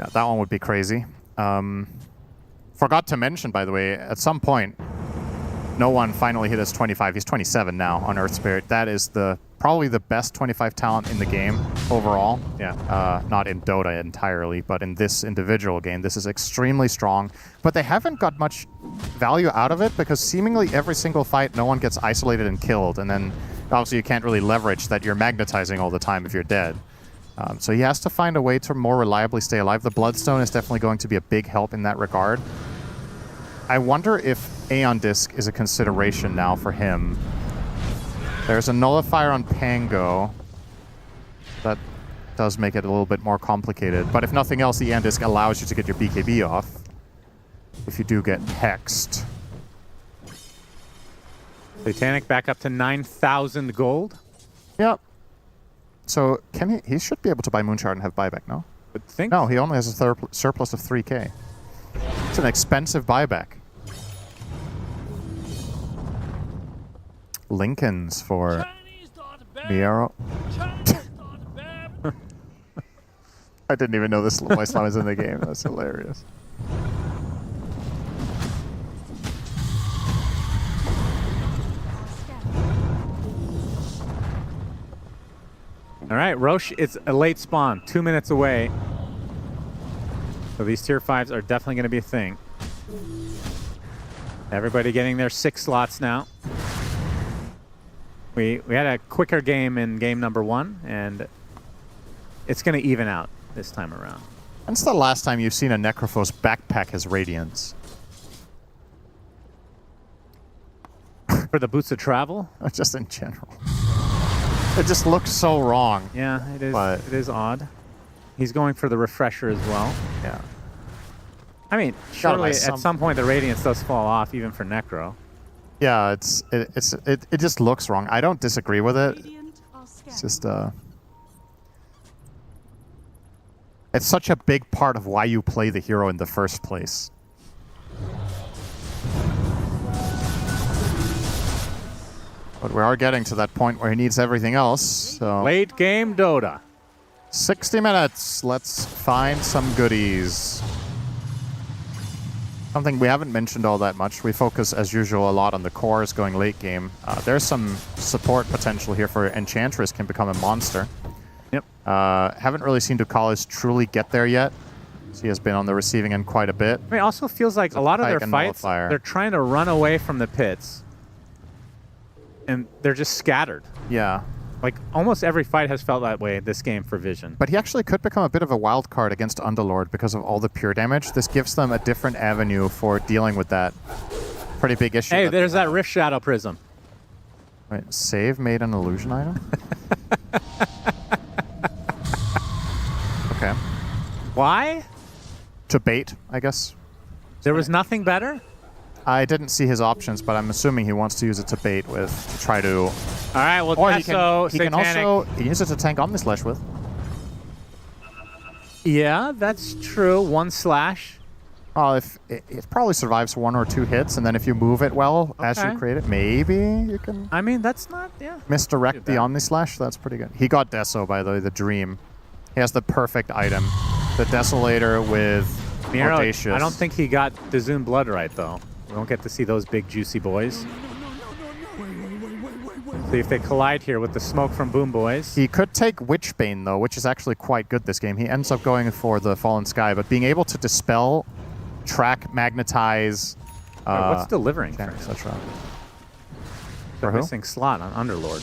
[SPEAKER 3] Yeah, that one would be crazy. Forgot to mention, by the way, at some point, no one finally hit his 25. He's 27 now on Earth Spirit. That is probably the best 25 talent in the game overall.
[SPEAKER 2] Yeah.
[SPEAKER 3] Not in Dota entirely, but in this individual game. This is extremely strong. But they haven't got much value out of it because seemingly every single fight, no one gets isolated and killed. And then obviously you can't really leverage that you're magnetizing all the time if you're dead. So he has to find a way to more reliably stay alive. The Bloodstone is definitely going to be a big help in that regard. I wonder if Aeon Disc is a consideration now for him. There's a Nullifier on Pango. That does make it a little bit more complicated. But if nothing else, the Aeon Disc allows you to get your BKB off if you do get hexed.
[SPEAKER 2] Satanic back up to 9,000 gold.
[SPEAKER 3] Yep. So can he should be able to buy Moonshard and have buyback, no?
[SPEAKER 2] Would think.
[SPEAKER 3] No, he only has a surplus of 3k. It's an expensive buyback. Lincolns for Miero. I didn't even know this voice line was in the game. That's hilarious.
[SPEAKER 2] All right, Roche, it's a late spawn, 2 minutes away. So these tier 5s are definitely going to be a thing. Everybody getting their 6 slots now. We had a quicker game in game number 1, and it's going to even out this time around.
[SPEAKER 3] When's the last time you've seen a Necrophos backpack his Radiance?
[SPEAKER 2] For the boots of travel?
[SPEAKER 3] Just in general. It just looks so wrong.
[SPEAKER 2] Yeah, it is. But it is odd. He's going for the refresher as well.
[SPEAKER 3] Yeah.
[SPEAKER 2] I mean, surely at some point the Radiance does fall off, even for Necro.
[SPEAKER 3] Yeah, it just looks wrong. I don't disagree with it. It's just it's such a big part of why you play the hero in the first place. But we are getting to that point where he needs everything else. So
[SPEAKER 2] late game Dota.
[SPEAKER 3] 60 minutes. Let's find some goodies. Something we haven't mentioned all that much. We focus, as usual, a lot on the cores going late game. There's some support potential here for Enchantress can become a monster.
[SPEAKER 2] Yep.
[SPEAKER 3] Haven't really seen Ducalis truly get there yet. He has been on the receiving end quite a bit.
[SPEAKER 2] I mean, it also feels like a lot of their fights, they're trying to run away from the pits. And they're just scattered.
[SPEAKER 3] Yeah.
[SPEAKER 2] Like, almost every fight has felt that way this game for Vision.
[SPEAKER 3] But he actually could become a bit of a wild card against Underlord because of all the pure damage. This gives them a different avenue for dealing with that pretty big issue.
[SPEAKER 2] Hey, there's that Rift Shadow Prism.
[SPEAKER 3] Wait, save made an illusion item? Okay.
[SPEAKER 2] Why?
[SPEAKER 3] To bait, I guess.
[SPEAKER 2] There was nothing better?
[SPEAKER 3] I didn't see his options, but I'm assuming he wants to use it to bait with, to try to...
[SPEAKER 2] All right, well,
[SPEAKER 3] or
[SPEAKER 2] he can
[SPEAKER 3] also use it to tank Omnislash with.
[SPEAKER 2] Yeah, that's true. 1 slash.
[SPEAKER 3] Oh, if it probably survives 1 or 2 hits, and then if you move it well as you create it, maybe you can...
[SPEAKER 2] I mean, that's not... Yeah.
[SPEAKER 3] Misdirect the Omnislash. That's pretty good. He got Deso, by the way, the Dream. He has the perfect item. The Desolator with
[SPEAKER 2] Miro,
[SPEAKER 3] Audacious.
[SPEAKER 2] I don't think he got the Zoom Blood right, though. We don't get to see those big, juicy boys. See if they collide here with the smoke from Boom Boys.
[SPEAKER 3] He could take Witchbane, though, which is actually quite good this game. He ends up going for the Fallen Sky, but being able to dispel, track, magnetize...
[SPEAKER 2] what's delivering?
[SPEAKER 3] etc.
[SPEAKER 2] The
[SPEAKER 3] who?
[SPEAKER 2] missing slot on Underlord.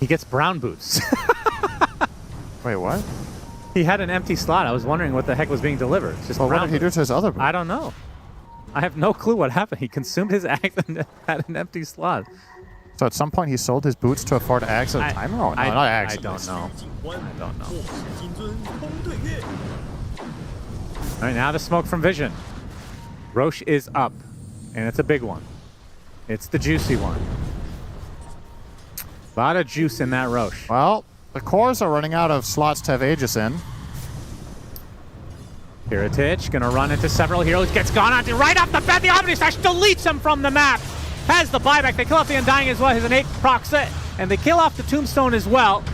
[SPEAKER 2] He gets brown boots.
[SPEAKER 3] Wait, what?
[SPEAKER 2] He had an empty slot. I was wondering what the heck was being delivered. It's just
[SPEAKER 3] Well, what
[SPEAKER 2] brown
[SPEAKER 3] did he do
[SPEAKER 2] boots.
[SPEAKER 3] to his other boot?
[SPEAKER 2] I don't know. I have no clue what happened. He consumed his axe and had an empty slot.
[SPEAKER 3] So at some point he sold his boots to afford Ags at a time? Or no, not Ags.
[SPEAKER 2] I don't know. I don't know. All right, now the smoke from Vision. Roche is up, and it's a big one. It's the juicy one. A lot of juice in that Roche.
[SPEAKER 3] Well, the cores are running out of slots to have Aegis in.
[SPEAKER 2] Kiritich gonna run into several heroes. Gets gone onto right off the bat. The Omnislash deletes him from the map. Has the buyback. They kill off the Undying as well. His innate proc set. And they kill off the Tombstone as well.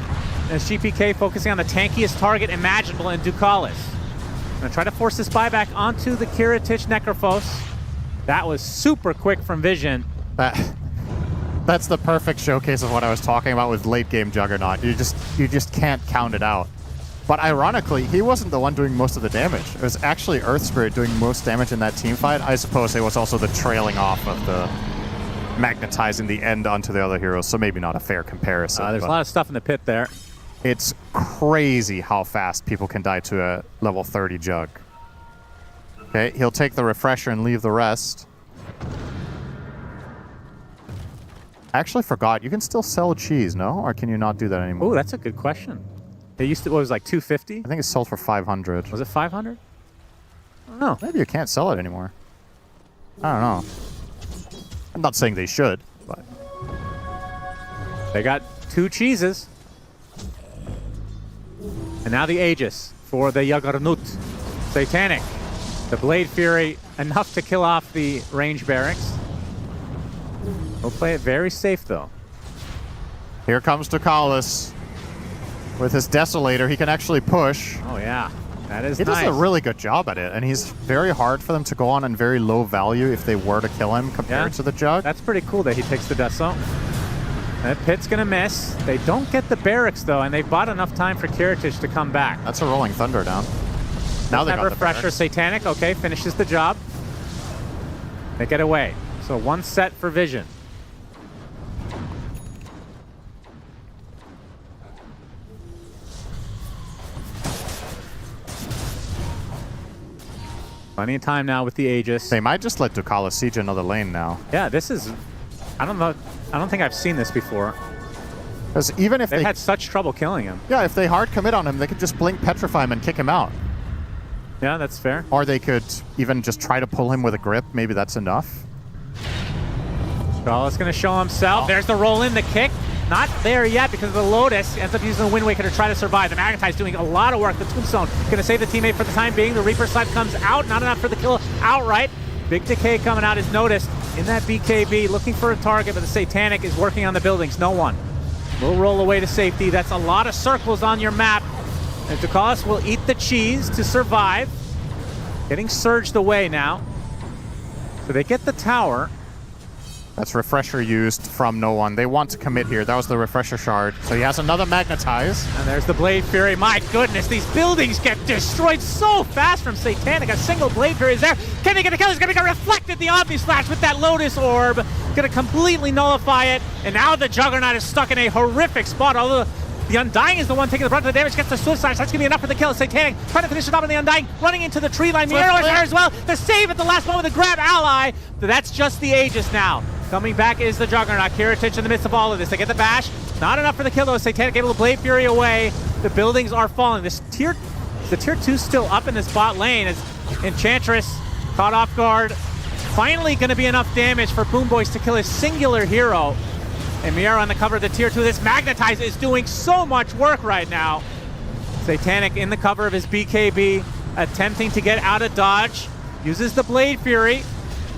[SPEAKER 2] As GPK focusing on the tankiest target imaginable in Ducalis. Gonna try to force this buyback onto the Kiritich Necrophos. That was super quick from Vision.
[SPEAKER 3] That's the perfect showcase of what I was talking about with late game Juggernaut. You just can't count it out. But ironically, he wasn't the one doing most of the damage. It was actually Earth Spirit doing most damage in that team fight. I suppose it was also the trailing off of the magnetizing the end onto the other heroes, so maybe not a fair comparison.
[SPEAKER 2] There's a lot of stuff in the pit there.
[SPEAKER 3] It's crazy how fast people can die to a level 30 Jug. Okay, he'll take the refresher and leave the rest. I actually forgot. You can still sell cheese, no? Or can you not do that anymore?
[SPEAKER 2] Oh, that's a good question. It used to, what was it, like 250?
[SPEAKER 3] I think it sold for 500.
[SPEAKER 2] Was it 500? I don't know.
[SPEAKER 3] Maybe you can't sell it anymore. I don't know. I'm not saying they should, but...
[SPEAKER 2] They got 2 cheeses. And now the Aegis for the Juggernaut. Satanic. The Blade Fury, enough to kill off the range barracks. We'll play it very safe, though.
[SPEAKER 3] Here comes Ducalis. With his Desolator, he can actually push.
[SPEAKER 2] Oh, yeah. That is
[SPEAKER 3] He
[SPEAKER 2] nice.
[SPEAKER 3] does a really good job at it, and he's very hard for them to go on and very low value if they were to kill him compared to the Jug.
[SPEAKER 2] That's pretty cool that he takes the Deso. That pit's going to miss. They don't get the barracks, though, and they bought enough time for Kiritich to come back.
[SPEAKER 3] That's a Rolling Thunder down. Now they
[SPEAKER 2] that
[SPEAKER 3] got the
[SPEAKER 2] refresher.
[SPEAKER 3] barracks.
[SPEAKER 2] Satanic, okay, finishes the job. They get away. So 1 set for Vision. Plenty of time now with the Aegis.
[SPEAKER 3] They might just let Ducalis siege another lane now.
[SPEAKER 2] Yeah, this is... I don't know. I don't think I've seen this before.
[SPEAKER 3] Because even if
[SPEAKER 2] They've
[SPEAKER 3] they
[SPEAKER 2] had such trouble killing him.
[SPEAKER 3] Yeah, if they hard commit on him, they could just blink Petrify him and kick him out.
[SPEAKER 2] Yeah, that's fair.
[SPEAKER 3] Or they could even just try to pull him with a grip. Maybe that's enough.
[SPEAKER 2] Ducalis going to show himself. There's the roll in, the kick. Not there yet because of the Lotus. Ends up using the Wind Waker to try to survive. The Magnetize doing a lot of work. The Tombstone going to save the teammate for the time being. The Reaper side comes out. Not enough for the kill outright. Big Decay coming out is noticed in that BKB. Looking for a target, but the Satanic is working on the buildings. No one. Will roll away to safety. That's a lot of circles on your map. And Ducalis will eat the cheese to survive. Getting surged away now. So they get the tower.
[SPEAKER 3] That's Refresher used from no one. They want to commit here. That was the Refresher shard. So he has another Magnetize.
[SPEAKER 2] And there's the Blade Fury. My goodness, these buildings get destroyed so fast from Satanic. A single Blade Fury is there. Can they get a kill? He's going to get reflected the Omnislash with that Lotus Orb. Gonna completely nullify it, and now the Juggernaut is stuck in a horrific spot, although the Undying is the one taking the brunt of the damage, gets the Suicide. That's gonna be enough for the kill. Satanic trying to finish it off on the Undying, running into the tree line. Miro is there as well. The save at the last moment, the grab ally. But that's just the Aegis now. Coming back is the Juggernaut. Kiritich in the midst of all of this. They get the bash. Not enough for the kill though. Satanic able to Blade Fury away. The buildings are falling. The tier 2 still up in this bot lane as Enchantress caught off guard. Finally gonna be enough damage for Boom Boys to kill a singular hero. And Miera on the cover of the tier 2. This Magnetize is doing so much work right now. Satanic in the cover of his BKB, attempting to get out of dodge. Uses the Blade Fury.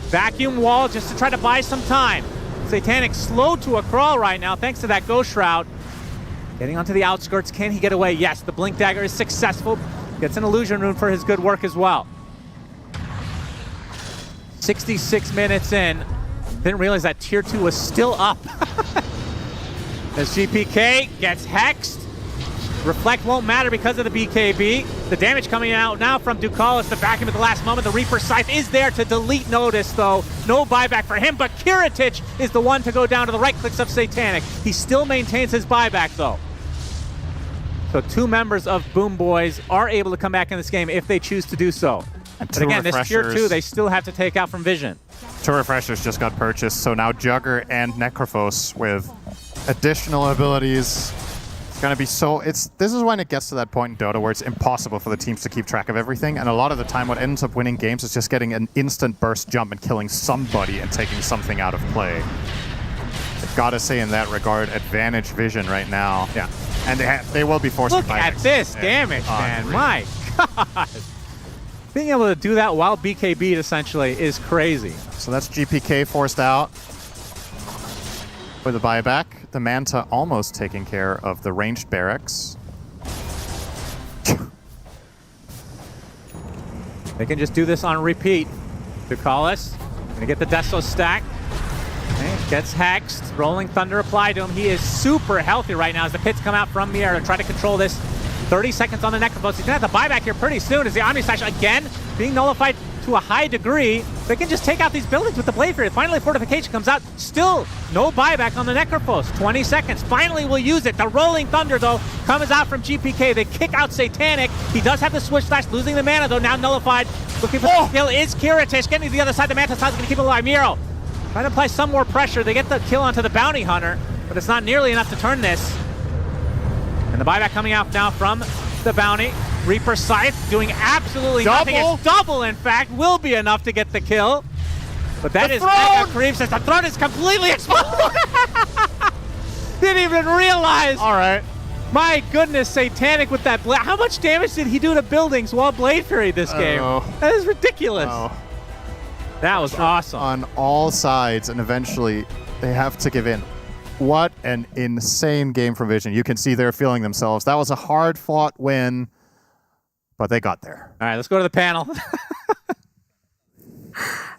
[SPEAKER 2] Vacuum wall just to try to buy some time. Satanic slow to a crawl right now thanks to that Ghost Shroud. Getting onto the outskirts. Can he get away? Yes, the Blink Dagger is successful. Gets an Illusion Rune for his good work as well. 66 minutes in. Didn't realize that tier 2 was still up. As GPK gets hexed. Reflect won't matter because of the BKB. The damage coming out now from Ducalis, the vacuum at the last moment. The Reaper Scythe is there to delete Notice though. No buyback for him, but Kiritich is the one to go down to the right clicks of Satanic. He still maintains his buyback though. So 2 members of Boom Boys are able to come back in this game if they choose to do so. But again, this tier 2 they still have to take out from Vision.
[SPEAKER 3] 2 refreshers just got purchased, so now Jugger and Necrophos with additional abilities. It's gonna be so. This is when it gets to that point in Dota where it's impossible for the teams to keep track of everything, and a lot of the time what ends up winning games is just getting an instant burst jump and killing somebody and taking something out of play. I've gotta say in that regard, advantage Vision right now.
[SPEAKER 2] Yeah.
[SPEAKER 3] And they will be forcing
[SPEAKER 2] Look at this damage, man. My God. Being able to do that while BKB'd essentially is crazy.
[SPEAKER 3] So that's GPK forced out with a buyback. The Manta almost taking care of the ranged barracks.
[SPEAKER 2] They can just do this on repeat. Ducalis gonna get the Deso stack. Okay, gets hexed. Rolling Thunder applied to him. He is super healthy right now as the pits come out from Miera to try to control this. 30 seconds on the Necrophos. He's gonna have to buy back here pretty soon as the Omni Slash again being nullified to a high degree. They can just take out these buildings with the Blade Fury. Finally, Fortification comes out. Still no buyback on the Necrophos. 20 seconds. Finally, we'll use it. The Rolling Thunder, though, comes out from GPK. They kick out Satanic. He does have the Switch Slash, losing the mana, though, now nullified. Looking for the kill is Kiritich. Getting to the other side. The Manta Side's going to keep it alive. Miro trying to apply some more pressure. They get the kill onto the Bounty Hunter, but it's not nearly enough to turn this. And the buyback coming out now from the Bounty. Reaper Scythe doing absolutely nothing. It's double, in fact, will be enough to get the kill. But that is Mega Creep says the throne is completely exposed. Didn't even realize.
[SPEAKER 3] All right.
[SPEAKER 2] My goodness, Satanic with that blade. How much damage did he do to buildings while Blade Fury this game? That is ridiculous. That was awesome.
[SPEAKER 3] On all sides, and eventually they have to give in. What an insane game from Vision. You can see they're feeling themselves. That was a hard-fought win, but they got there.
[SPEAKER 2] All right, let's go to the panel.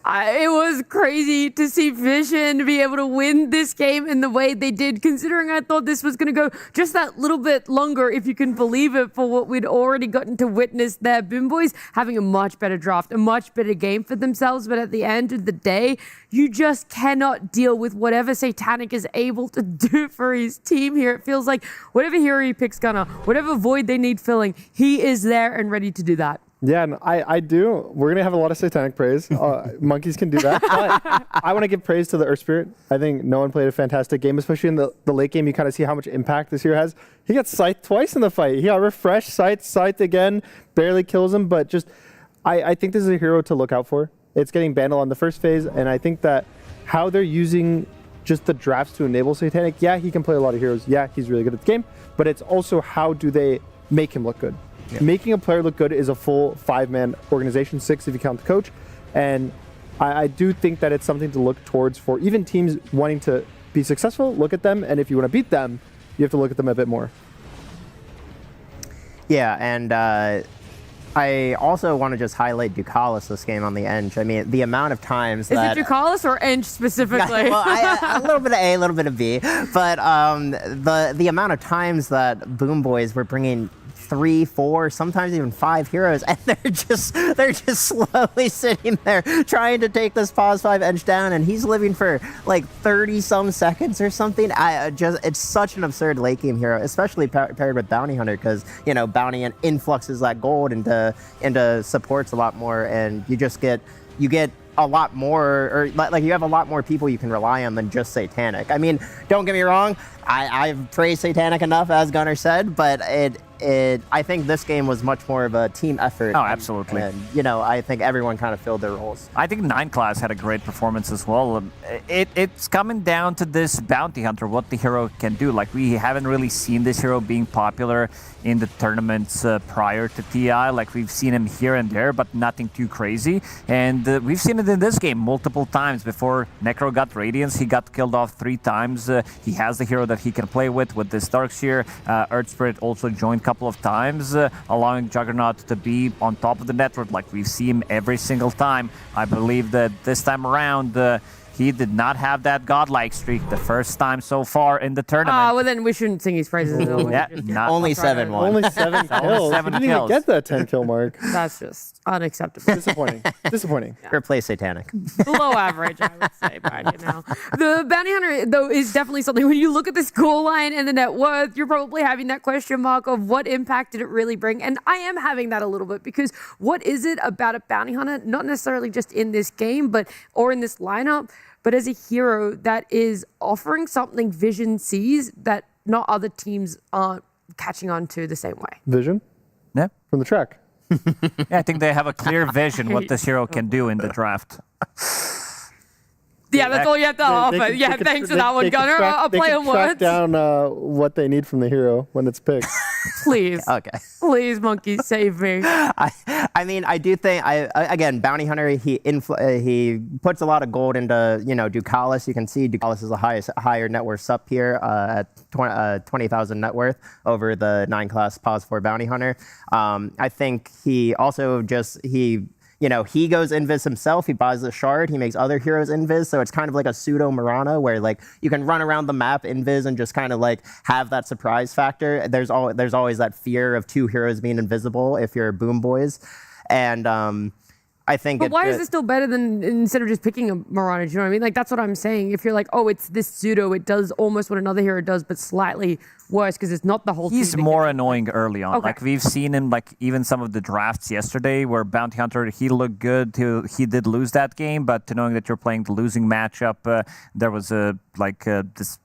[SPEAKER 19] It was crazy to see Vision be able to win this game in the way they did, considering I thought this was going to go just that little bit longer, if you can believe it, for what we'd already gotten to witness there. Boom Boys having a much better draft, a much better game for themselves, but at the end of the day, you just cannot deal with whatever Satanic is able to do for his team here. It feels like whatever hero he picks, Gunnar, whatever void they need filling, he is there and ready to do that.
[SPEAKER 21] Yeah, and I do. We're going to have a lot of Satanic praise. Monkeys can do that. But I want to give praise to the Earth Spirit. I think no one played a fantastic game, especially in the late game. You kind of see how much impact this hero has. He got scythed twice in the fight. He got refreshed, scythed again, barely kills him. But just, I think this is a hero to look out for. It's getting banned on the first phase, and I think that how they're using just the drafts to enable Satanic, yeah, he can play a lot of heroes. Yeah, he's really good at the game. But it's also how do they make him look good. Yeah. Making a player look good is a full 5-man organization, 6 if you count the coach. And I do think that it's something to look towards for even teams wanting to be successful. Look at them, and if you want to beat them, you have to look at them a bit more.
[SPEAKER 20] Yeah, and I also want to just highlight Ducalis this game on the Eng. I mean, the amount of times that...
[SPEAKER 19] Is it Ducalis or Eng specifically?
[SPEAKER 20] Well, a little bit of A, a little bit of B. But the amount of times that Boom Boys were bringing 3, 4, sometimes even 5 heroes, and they're just slowly sitting there trying to take this pause 5 edge down, and he's living for like 30 some seconds or something. It's such an absurd late game hero, especially paired with Bounty Hunter, because Bounty influxes that gold into supports a lot more, and you get a lot more, or like you have a lot more people you can rely on than just Satanic. I mean, don't get me wrong, I've praised Satanic enough, as Gunnar said, but I think this game was much more of a team effort.
[SPEAKER 22] Oh, absolutely.
[SPEAKER 20] And I think everyone kind of filled their roles.
[SPEAKER 22] I think 9 class had a great performance as well. It's coming down to this Bounty Hunter, what the hero can do. Like, we haven't really seen this hero being popular in the tournaments prior to TI. Like, we've seen him here and there, but nothing too crazy. And we've seen it in this game multiple times. Before Necro got Radiance, he got killed off 3 times. He has the hero that he can play with this Darkseer. Earth Spirit also joined couple of times, allowing Juggernaut to be on top of the network. Like, we see him every single time. I believe that this time around, he did not have that godlike streak the first time so far in the tournament.
[SPEAKER 19] Well, then we shouldn't sing his praises.
[SPEAKER 20] Only 7 won.
[SPEAKER 21] Only 7 kills.
[SPEAKER 22] Seven
[SPEAKER 21] He didn't even
[SPEAKER 22] kills.
[SPEAKER 21] get that 10 kill mark.
[SPEAKER 19] That's just unacceptable.
[SPEAKER 21] Disappointing.
[SPEAKER 20] Replace Satanic.
[SPEAKER 19] Below average, I would say, but the Bounty Hunter, though, is definitely something. When you look at this goal line and the net worth, you're probably having that question mark of what impact did it really bring? And I am having that a little bit, because what is it about a Bounty Hunter, not necessarily just in this game, or in this lineup, but as a hero that is offering something Vision sees that not other teams aren't catching on to the same way?
[SPEAKER 21] Vision?
[SPEAKER 22] Yeah.
[SPEAKER 21] From the track.
[SPEAKER 22] Yeah, I think they have a clear vision what this hero can do in the draft.
[SPEAKER 19] Yeah, that's all you have to offer. Thanks for that one, Gunnar. I'll play on
[SPEAKER 21] track
[SPEAKER 19] words.
[SPEAKER 21] down what they need from the hero when it's picked.
[SPEAKER 19] Please.
[SPEAKER 20] Okay.
[SPEAKER 19] Please, Monkey, save me.
[SPEAKER 20] I mean, I do think, again, Bounty Hunter, he puts a lot of gold into, Ducalis. You can see Ducalis is a higher net worth sup here at 20,000 net worth over the 9 class pause 4 Bounty Hunter. I think he also he goes invis himself. He buys the shard. He makes other heroes invis. So it's kind of like a pseudo Mirana, where like you can run around the map invis and just kind of like have that surprise factor. There's always that fear of 2 heroes being invisible if you're Boom Boys, and I think.
[SPEAKER 19] But why is it still better than instead of just picking a Mirana? Do you know what I mean? Like, that's what I'm saying. If you're like, oh, it's this pseudo, it does almost what another hero does, but slightly worse because it's not the whole.
[SPEAKER 22] He's more annoying early on.
[SPEAKER 19] Okay.
[SPEAKER 22] Like, we've seen him, like, even some of the drafts yesterday where Bounty Hunter, he looked good. He did lose that game, but knowing that you're playing the losing matchup, there was this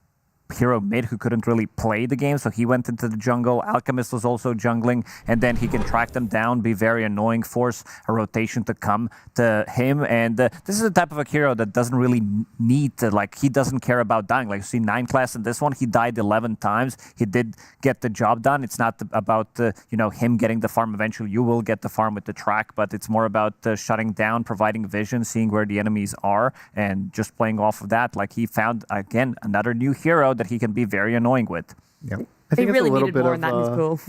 [SPEAKER 22] hero mid who couldn't really play the game, so he went into the jungle. Alchemist was also jungling, and then he can track them down, be very annoying, force a rotation to come to him. And this is the type of a hero that doesn't really need to, like, he doesn't care about dying. Like, you see 9 class in this one, he died 11 times. He did get the job done. It's not about him getting the farm. Eventually you will get the farm with the track, but it's more about shutting down, providing vision, seeing where the enemies are, and just playing off of that. Like, he found, again, another new hero that he can be very annoying with.
[SPEAKER 21] Yeah, I think
[SPEAKER 19] they really
[SPEAKER 21] it's a little
[SPEAKER 19] needed
[SPEAKER 21] bit
[SPEAKER 19] more,
[SPEAKER 21] of,
[SPEAKER 19] and that is cool.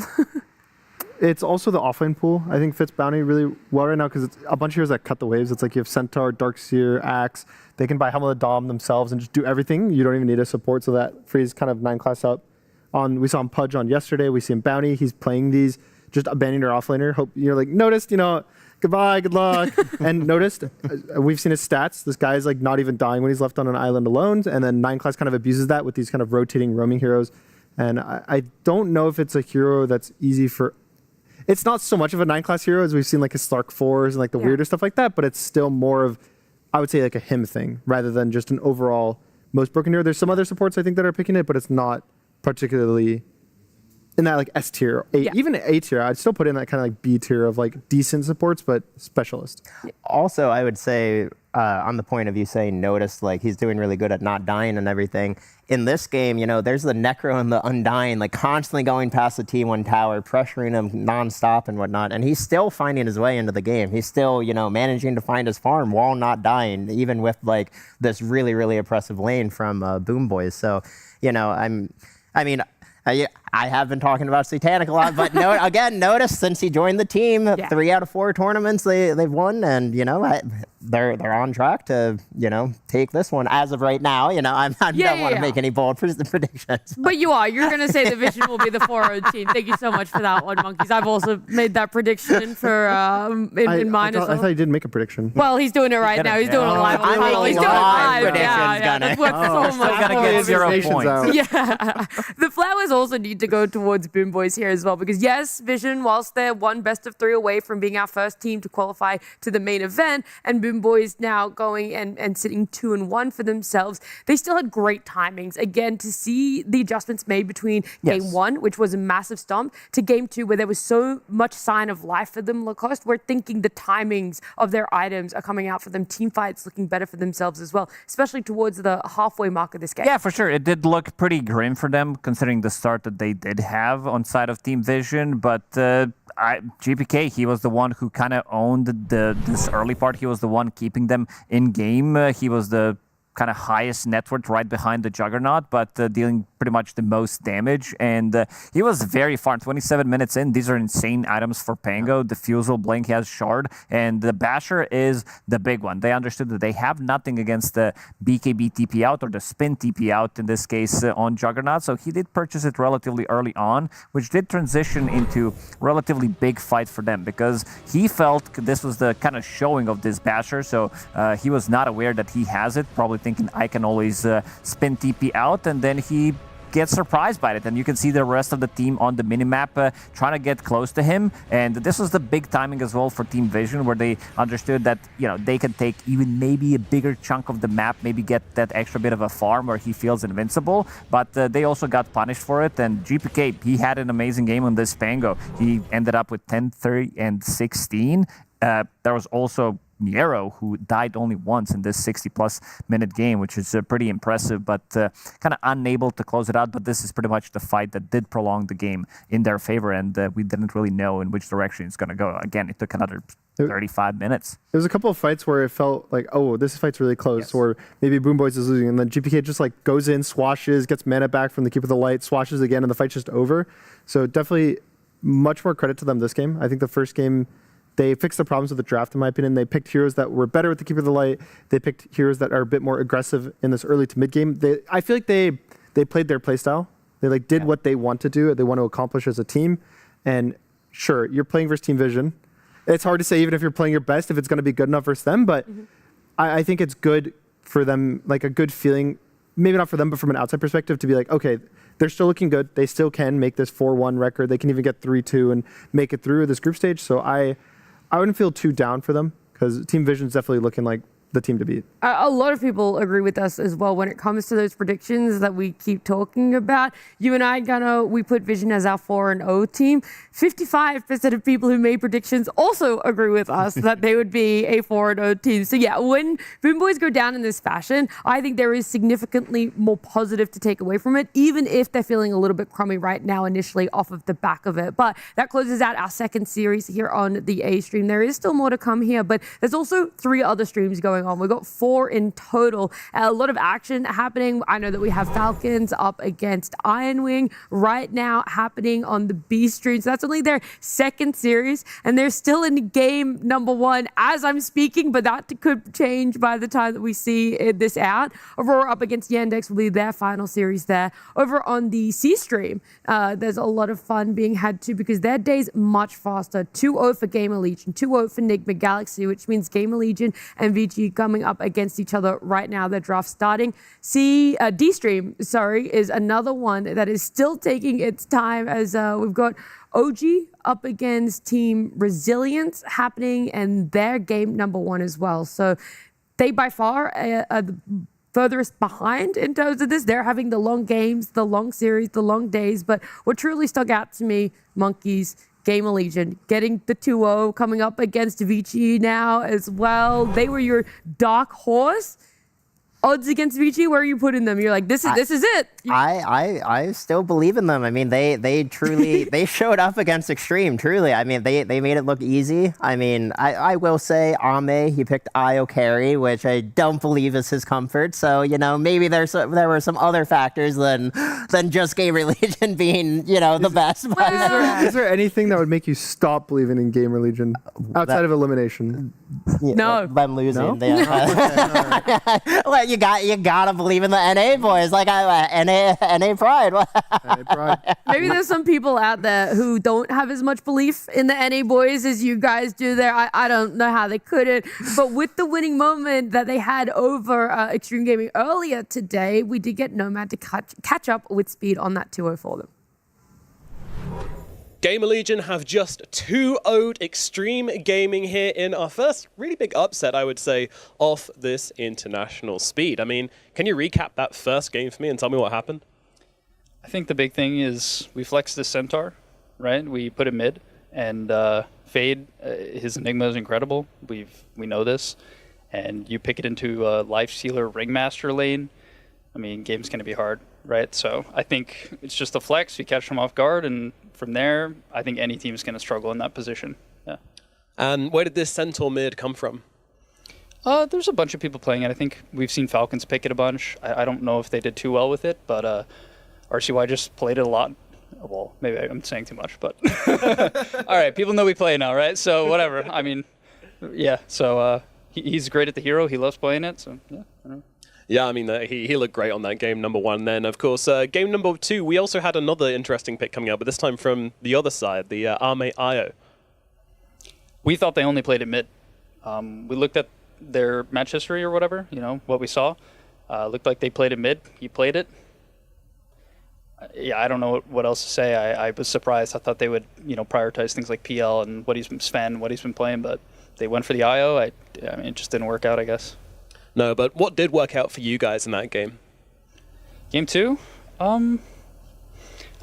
[SPEAKER 21] It's also the offlane pool. I think fits Bounty really well right now because it's a bunch of heroes that cut the waves. It's like you have Centaur, Darkseer, Axe. They can buy Helm of the Dom themselves and just do everything. You don't even need a support, so that frees kind of 9 class up. We saw him Pudge on yesterday. We see him Bounty. He's playing these, just abandoning our offlaner. Hope you're like, noticed, goodbye, good luck. And noticed, we've seen his stats. This guy is like not even dying when he's left on an island alone. And then 9 class kind of abuses that with these kind of rotating roaming heroes. And I don't know if it's a hero that's easy for. It's not so much of a 9 class hero as we've seen like his Stark 4s and like the weirder stuff like that, but it's still more of, I would say, like a him thing rather than just an overall most broken hero. There's some other supports I think that are picking it, but it's not particularly in that like S tier, even A tier. I'd still put in that kind of like B tier of like decent supports, but specialist.
[SPEAKER 20] Also, I would say on the point of you saying noticed, like he's doing really good at not dying and everything. In this game, there's the Necro and the Undying, like constantly going past the T1 tower, pressuring him nonstop and whatnot. And he's still finding his way into the game. He's still, managing to find his farm while not dying, even with like this really, really oppressive lane from Boom Boys. So, I have been talking about Satanic a lot, but notice since he joined the team, 3 out of 4 tournaments they've won, and they're on track to, take this one as of right now. I don't want to make any bold predictions.
[SPEAKER 19] But you're going to say the Vision will be the 4-0 team. Thank you so much for that one, Monkeys. I've also made that prediction for in mine as well.
[SPEAKER 21] I thought you did make a prediction.
[SPEAKER 19] Well, he's doing it right now. He's doing it live on the channel. He's doing it live. That's what's so much
[SPEAKER 22] gotta get 0 points.
[SPEAKER 19] Yeah. The Flowers also need to go towards Boom Boys here as well, because yes, Vision, whilst they're one best of 3 away from being our first team to qualify to the main event, and Boom Boys now going and sitting 2-1 for themselves, they still had great timings. Again, to see the adjustments made between game 1, which was a massive stomp, to game 2, where there was so much sign of life for them, Lacoste, we're thinking the timings of their items are coming out for them. Team fights looking better for themselves as well, especially towards the halfway mark of this game.
[SPEAKER 22] Yeah, for sure. It did look pretty grim for them, considering the start that they did have on side of Team Vision, but GPK, he was the one who kind of owned this early part. He was the one keeping them in game. He was the kind of highest net worth right behind the Juggernaut, but dealing pretty much the most damage. And he was very far. 27 minutes in, these are insane items for Pango. The Fusel, Blink has Shard, and the Basher is the big one. They understood that they have nothing against the BKB TP out or the Spin TP out in this case on Juggernaut, so he did purchase it relatively early on, which did transition into relatively big fight for them, because he felt this was the kind of showing of this Basher, so he was not aware that he has it, probably thinking I can always spin TP out, and then he gets surprised by it, and you can see the rest of the team on the minimap trying to get close to him. And this was the big timing as well for Team Vision, where they understood that they can take even maybe a bigger chunk of the map, maybe get that extra bit of a farm where he feels invincible, but they also got punished for it. And GPK, he had an amazing game on this Pango. He ended up with 10, 30, and 16. There was also Miero, who died only once in this 60-plus minute game, which is pretty impressive, but kind of unable to close it out. But this is pretty much the fight that did prolong the game in their favor, and we didn't really know in which direction it's going to go. Again, it took another 35 minutes.
[SPEAKER 21] There was a couple of fights where it felt like, oh, this fight's really close, or maybe Boom Boys is losing, and then GPK just goes in, swashes, gets mana back from the Keep of the Light, swashes again, and the fight's just over. So definitely much more credit to them this game. I think the first game, they fixed the problems with the draft, in my opinion. They picked heroes that were better with the Keeper of the Light. They picked heroes that are a bit more aggressive in this early to mid game. I feel like they played their play style. They did what they want to do, they want to accomplish as a team. And sure, you're playing versus Team Vision. It's hard to say, even if you're playing your best, if it's going to be good enough versus them. But I think it's good for them, a good feeling, maybe not for them, but from an outside perspective, to be like, okay, they're still looking good. They still can make this 4-1 record. They can even get 3-2 and make it through this group stage. So I wouldn't feel too down for them, because Team Vision's definitely looking like the team to beat.
[SPEAKER 19] A lot of people agree with us as well when it comes to those predictions that we keep talking about. You and I, we put Vision as our 4-0 team. 55% of people who made predictions also agree with us that they would be a 4-0 team. So yeah, when Boom Boys go down in this fashion, I think there is significantly more positive to take away from it, even if they're feeling a little bit crummy right now initially off of the back of it. But that closes out our second series here on the A stream. There is still more to come here, but there's also 3 other streams going on. We've got 4 in total. A lot of action happening. I know that we have Falcons up against Iron Wing right now happening on the B stream. So that's only their second series, and they're still in game number 1 as I'm speaking, but that could change by the time that we see this out. Aurora up against Yandex will be their final series there. Over on the C stream, there's a lot of fun being had too, because their day's much faster. 2-0 for GamerLegion, 2-0 for Nigma Galaxy, which means GamerLegion and Vici coming up against each other right now. Their draft starting. D stream, is another one that is still taking its time, as we've got OG up against Team Resilience happening, and their game number 1 as well. So they by far are the furthest behind in terms of this. They're having the long games, the long series, the long days. But what truly stuck out to me, Monkeys, GamerLegion getting the 2-0, coming up against Vici now as well. They were your dark horse. Odds against Vici, where are you putting them? You're like, this is it.
[SPEAKER 20] I still believe in them. I mean, they truly they showed up against Xtreme. Truly, I mean, they made it look easy. I mean, I will say Ame, he picked Io carry, which I don't believe is his comfort. So maybe there were some other factors than just GamerLegion being the best.
[SPEAKER 21] Is there anything that would make you stop believing in GamerLegion outside of elimination?
[SPEAKER 20] No, I'm losing.
[SPEAKER 21] No?
[SPEAKER 20] Well, you gotta believe in the NA boys, like NA pride.
[SPEAKER 19] Maybe there's some people out there who don't have as much belief in the NA boys as you guys do there. I don't know how they couldn't, but with the winning moment that they had over Xtreme Gaming earlier today, we did get Nomad to catch up with speed on that 2-0 for them.
[SPEAKER 4] GamerLegion have just 2-0'd Xtreme Gaming here in our first really big upset, I would say, of this international speed. I mean, can you recap that first game for me and tell me what happened?
[SPEAKER 6] I think the big thing is we flexed the Centaur, right? We put it mid, and Fade, his Enigma is incredible. We know this. And you pick it into a Lifestealer Ringmaster lane. I mean, game's going to be hard, right? So I think it's just a flex. You catch them off guard, and from there, I think any team's going to struggle in that position. Yeah.
[SPEAKER 4] And where did this Centaur mid come from?
[SPEAKER 6] There's a bunch of people playing it. I think we've seen Falcons pick it a bunch. I don't know if they did too well with it, but RCY just played it a lot. Well, maybe I'm saying too much, but all right, people know we play now, right? So whatever. I mean, yeah. So he's great at the hero. He loves playing it. So yeah. I don't know.
[SPEAKER 4] Yeah, I mean, he looked great on that game number 1. Then, of course, game number 2, we also had another interesting pick coming up, but this time from the other side, the Ame Io.
[SPEAKER 6] We thought they only played it mid. We looked at their match history or whatever, what we saw. Looked like they played it mid. He played it. Yeah, I don't know what else to say. I was surprised. I thought they would, prioritize things like PL and what he's been playing, but they went for the IO. I mean, it just didn't work out, I guess.
[SPEAKER 4] No, but what did work out for you guys in that game?
[SPEAKER 6] Game 2? I don't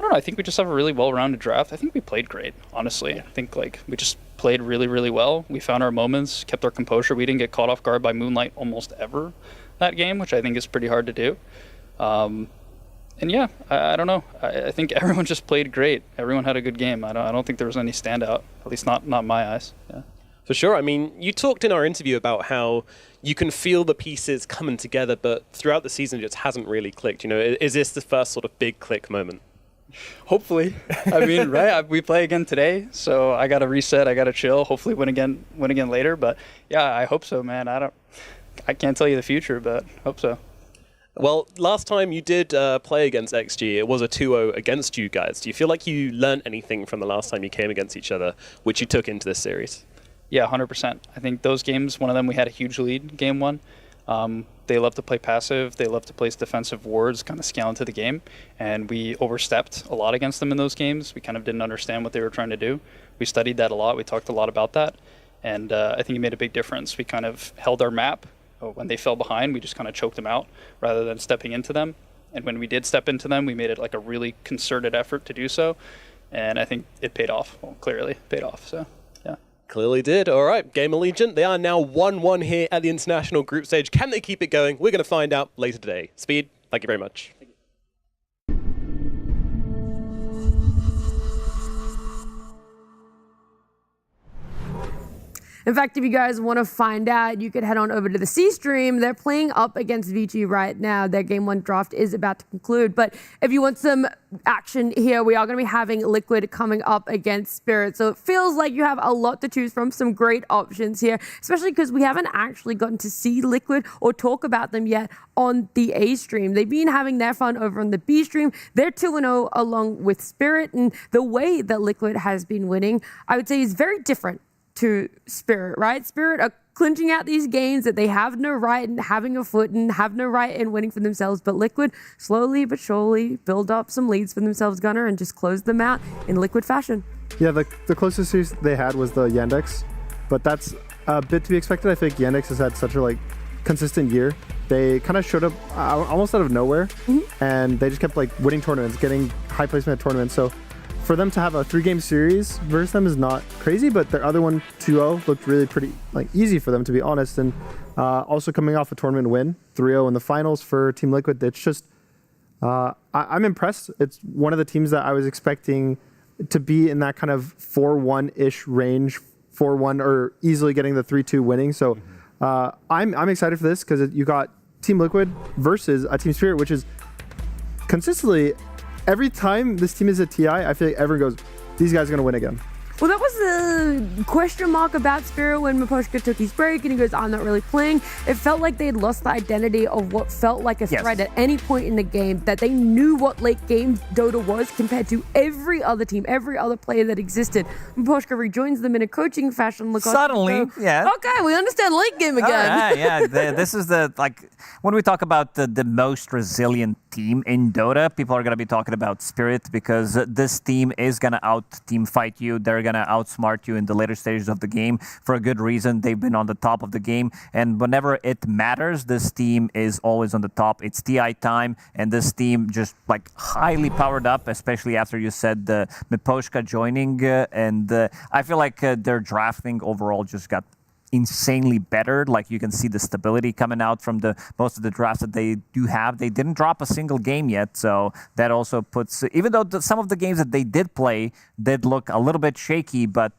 [SPEAKER 6] know. I think we just have a really well-rounded draft. I think we played great, honestly. I think we just played really, really well. We found our moments, kept our composure. We didn't get caught off guard by Moonlight almost ever that game, which I think is pretty hard to do. And yeah, I don't know. I think everyone just played great. Everyone had a good game. I don't think there was any standout, at least not in my eyes. Yeah.
[SPEAKER 4] For sure. I mean, you talked in our interview about how you can feel the pieces coming together, but throughout the season it just hasn't really clicked. Is this the first sort of big click moment?
[SPEAKER 6] Hopefully. I mean, right? We play again today, so I got to reset. I got to chill. Hopefully win again later. But yeah, I hope so, man. I can't tell you the future, but hope so.
[SPEAKER 4] Well, last time you did play against XG, it was a 2-0 against you guys. Do you feel like you learned anything from the last time you came against each other, which you took into this series?
[SPEAKER 6] Yeah, 100%. I think those games, one of them we had a huge lead, game 1. They love to play passive. They love to place defensive wards, kind of scale into the game. And we overstepped a lot against them in those games. We kind of didn't understand what they were trying to do. We studied that a lot. We talked a lot about that. And I think it made a big difference. We kind of held our map. When they fell behind, we just kind of choked them out rather than stepping into them. And when we did step into them, we made it like a really concerted effort to do so. And I think it paid off. Well, clearly paid off. So.
[SPEAKER 4] Clearly did. All right, GamerLegion, they are now 1-1 here at the international group stage. Can they keep it going? We're going to find out later today. Speed, thank you very much.
[SPEAKER 19] In fact, if you guys want to find out, you could head on over to the C stream. They're playing up against Vici right now. Their game 1 draft is about to conclude. But if you want some action here, we are going to be having Liquid coming up against Spirit. So it feels like you have a lot to choose from, some great options here, especially because we haven't actually gotten to see Liquid or talk about them yet on the A stream. They've been having their fun over on the B stream. They're 2-0 along with Spirit. And the way that Liquid has been winning, I would say, is very different to Spirit, right? Spirit are clinching out these games that they have no right in having a foot and have no right in winning for themselves. But Liquid slowly but surely build up some leads for themselves, Gunner, and just close them out in Liquid fashion.
[SPEAKER 21] Yeah, the closest series they had was the Yandex, but that's a bit to be expected. I think Yandex has had such a consistent year. They kind of showed up almost out of nowhere, and they just kept winning tournaments, getting high placement at tournaments. So for them to have a 3-game series versus them is not crazy, but their other one, 2-0, looked really pretty easy for them, to be honest. And also coming off a tournament win, 3-0 in the finals for Team Liquid, it's just I'm impressed. It's one of the teams that I was expecting to be in that kind of 4-1-ish range, 4-1 or easily getting the 3-2 winning. So I'm excited for this because you got Team Liquid versus a Team Spirit, which is consistently every time this team is a TI, I feel like everyone goes, these guys are going to win again.
[SPEAKER 19] Well, that was the question mark about Spirit when Miposhka took his break and he goes, I'm not really playing. It felt like they had lost the identity of what felt like a threat at any point in the game, that they knew what late game Dota was compared to every other team, every other player that existed. Miposhka rejoins them in a coaching fashion.
[SPEAKER 22] Suddenly, yeah.
[SPEAKER 19] Okay, we understand late game again.
[SPEAKER 22] Yeah. This is when we talk about the most resilient team in Dota, people are going to be talking about Spirit because this team is going to out-team fight you. They're going to outsmart you in the later stages of the game for a good reason. They've been on the top of the game, and whenever it matters, this team is always on the top. It's TI time, and this team just highly powered up, especially after you said Miposhka joining, and I feel like their drafting overall just got insanely better. Like you can see the stability coming out from most of the drafts that they do have. They didn't drop a single game yet, so that also puts, even though some of the games that they did play did look a little bit shaky, but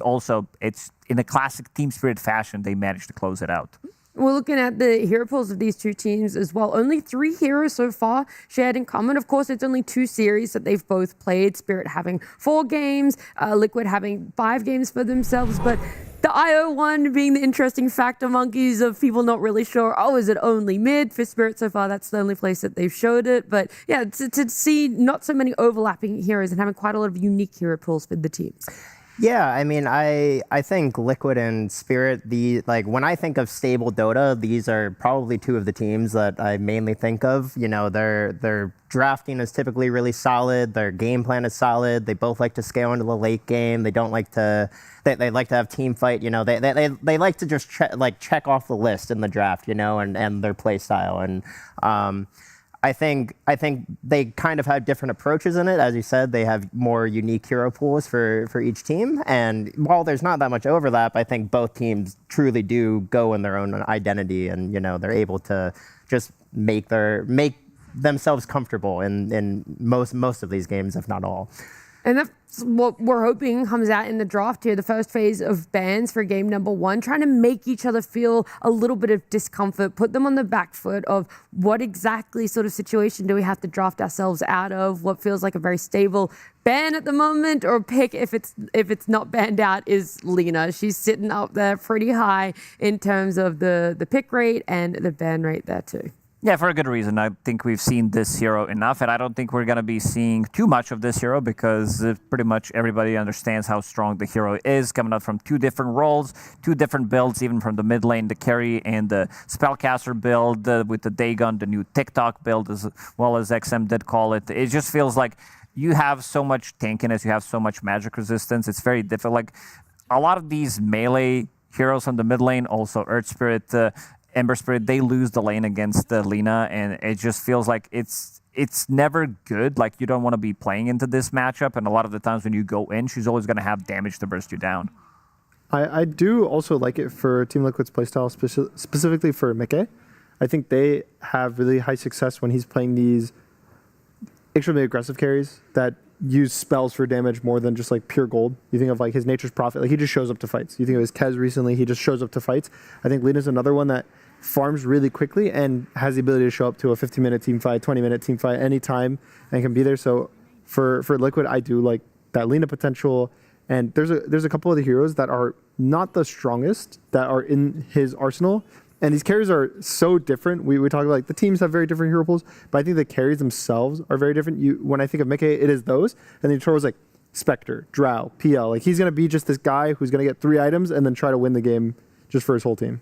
[SPEAKER 22] also it's in a classic Team Spirit fashion, they managed to close it out.
[SPEAKER 19] We're looking at the hero pools of these two teams as well. Only 3 heroes so far shared in common. Of course, it's only 2 series that they've both played. Spirit having 4 games, Liquid having 5 games for themselves, but the IO one being the interesting factor monkeys of people not really sure, is it only mid? For Spirit so far, that's the only place that they've showed it. But yeah, to see not so many overlapping heroes and having quite a lot of unique hero pools for the teams.
[SPEAKER 20] Yeah, I mean, I think Liquid and Spirit, when I think of stable Dota, these are probably 2 of the teams that I mainly think of. You know, their drafting is typically really solid. Their game plan is solid. They both like to scale into the late game. They don't like to. They like to have team fight. You know, they like to just check off the list in the draft. You know, and their play style and. I think they kind of have different approaches in it. As you said, they have more unique hero pools for each team. And while there's not that much overlap, I think both teams truly do go in their own identity, and they're able to just make themselves comfortable in most of these games, if not all.
[SPEAKER 19] And that's what we're hoping comes out in the draft here, the first phase of bans for game number 1, trying to make each other feel a little bit of discomfort, put them on the back foot of what exactly sort of situation do we have to draft ourselves out of, what feels like a very stable ban at the moment, or pick if it's not banned out is Lina. She's sitting up there pretty high in terms of the pick rate and the ban rate there too.
[SPEAKER 22] Yeah, for a good reason. I think we've seen this hero enough, and I don't think we're going to be seeing too much of this hero because pretty much everybody understands how strong the hero is, coming up from 2 different roles, 2 different builds, even from the mid lane, the carry, and the spellcaster build with the Dagon, the new TikTok build, as well as XM did call it. It just feels like you have so much tankiness, you have so much magic resistance. It's very difficult. Like a lot of these melee heroes from the mid lane, also Earth Spirit, Ember Spirit, they lose the lane against Lina, and it just feels like it's never good. Like you don't want to be playing into this matchup, and a lot of the times when you go in, she's always going to have damage to burst you down.
[SPEAKER 21] I do also like it for Team Liquid's playstyle, specifically for Mickey. I think they have really high success when he's playing these extremely aggressive carries that use spells for damage more than just pure gold. You think of his Nature's Prophet, he just shows up to fights. You think of his Kez recently, he just shows up to fights. I think Lina's another one that farms really quickly and has the ability to show up to a 15-minute team fight, 20-minute team fight anytime and can be there. So for Liquid, I do like that Lina potential. And there's a couple of the heroes that are not the strongest that are in his arsenal. And these carries are so different. We talk about the teams have very different hero pools, but I think the carries themselves are very different. When I think of Mickey, it is those. And then Toro's Spectre, Drow, PL. He's going to be just this guy who's going to get 3 items and then try to win the game just for his whole team.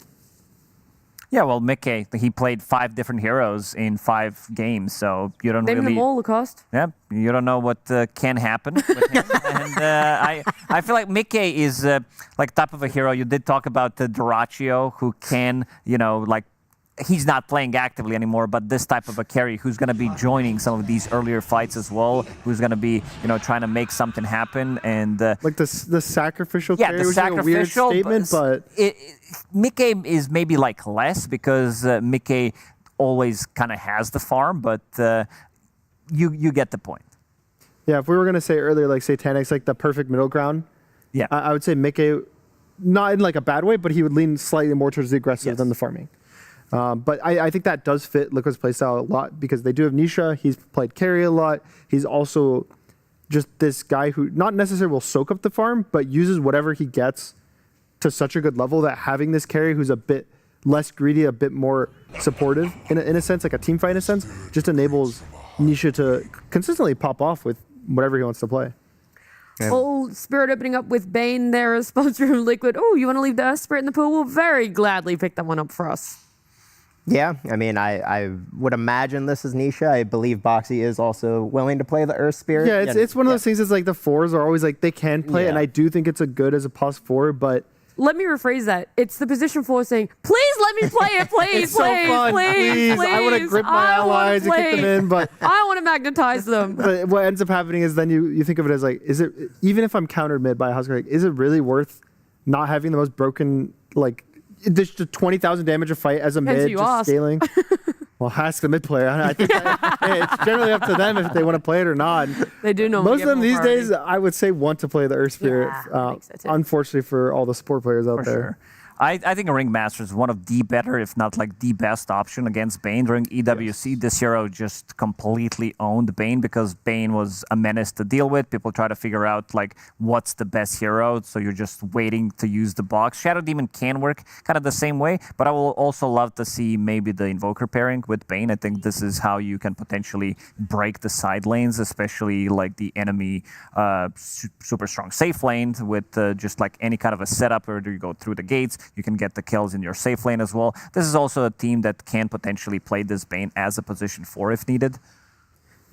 [SPEAKER 22] Yeah, well, Mickey, he played 5 different heroes in 5 games, so you don't
[SPEAKER 19] Name
[SPEAKER 22] really...
[SPEAKER 19] them all, Lacoste.
[SPEAKER 22] Yeah, you don't know what can happen with him. And I feel like Mickey is type of a hero. You did talk about the Duraccio, who can, he's not playing actively anymore, but this type of a carry who's going to be joining some of these earlier fights as well, who's going to be, trying to make something happen. And
[SPEAKER 21] the sacrificial carry,
[SPEAKER 22] the
[SPEAKER 21] which
[SPEAKER 22] sacrificial,
[SPEAKER 21] is a weird statement, but
[SPEAKER 22] Mickey is maybe less because Mickey always kind of has the farm, but you get the point.
[SPEAKER 21] Yeah, if we were going to say earlier, like Satanic's like the perfect middle ground,
[SPEAKER 22] yeah,
[SPEAKER 21] I would say Mickey, not in like a bad way, but he would lean slightly more towards the aggressive than the farming. But I think that does fit Liquid's playstyle a lot because they do have Nisha. He's played carry a lot. He's also just this guy who not necessarily will soak up the farm, but uses whatever he gets to such a good level that having this carry who's a bit less greedy, a bit more supportive in a sense, like a team fight in a sense, just enables Nisha to consistently pop off with whatever he wants to play.
[SPEAKER 19] Oh, Spirit opening up with Bane there as sponsor of Liquid. Oh, you want to leave the Earth Spirit in the pool? We'll very gladly pick that one up for us.
[SPEAKER 20] Yeah, I mean, I would imagine this is Nisha. I believe Boxy is also willing to play the Earth Spirit.
[SPEAKER 21] Yeah, it's one of those things. It's like the 4s are always like they can play, and I do think it's a good as a +4, but.
[SPEAKER 19] Let me rephrase that. It's the position 4 saying, please let me play it, please,
[SPEAKER 21] it's so fun. Please. I want to grip my allies and kick them in, but
[SPEAKER 19] I want to magnetize them.
[SPEAKER 21] But what ends up happening is then you think of it as like, is it, even if I'm countered mid by a Husker, like, is it really worth not having the most broken, like, just 20,000 damage a fight as a mid, just scaling? Well, ask the mid player. I think it's generally up to them if they want to play it or not.
[SPEAKER 19] They do know.
[SPEAKER 21] Most of them these days, I would say, want to play the Earth Spirit. Unfortunately for all the support players out there.
[SPEAKER 22] Sure. I think a Ringmaster is one of the better, if not like the best option against Bane. During EWC, this hero just completely owned Bane because Bane was a menace to deal with. People try to figure out like what's the best hero, so you're just waiting to use the box. Shadow Demon can work kind of the same way, but I will also love to see maybe the Invoker pairing with Bane. I think this is how you can potentially break the side lanes, especially like the enemy super strong safe lane with just like any kind of a setup where you go through the gates. You can get the kills in your safe lane as well. This is also a team that can potentially play this Bane as a position 4 if needed.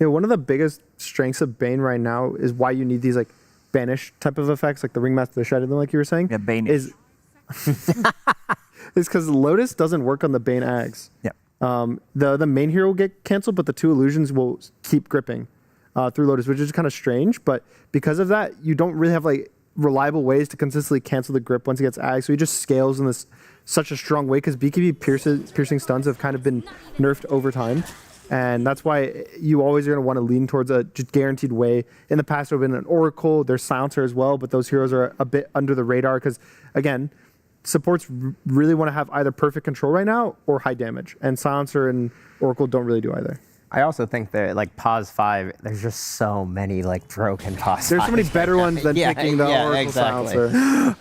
[SPEAKER 21] Yeah, one of the biggest strengths of Bane right now is why you need these like banish type of effects, like the Ringmaster, the Shadow, like you were saying.
[SPEAKER 22] Yeah, Bane
[SPEAKER 21] is because Lotus doesn't work on the Bane Ags.
[SPEAKER 22] Yeah.
[SPEAKER 21] The main hero will get canceled, but the 2 illusions will keep gripping through Lotus, which is kind of strange. But because of that, you don't really have like reliable ways to consistently cancel the grip once he gets Ag. So he just scales in this such a strong way because BKB piercing stuns have kind of been nerfed over time. And that's why you always are going to want to lean towards a just guaranteed way. In the past, there have been an Oracle, there's Silencer as well, but those heroes are a bit under the radar because, again, supports really want to have either perfect control right now or high damage. And Silencer and Oracle don't really do either.
[SPEAKER 20] I also think that like Pause 5, there's just so many like broken Pause 5s.
[SPEAKER 21] There's so many better ones than picking the Oracle Silencer.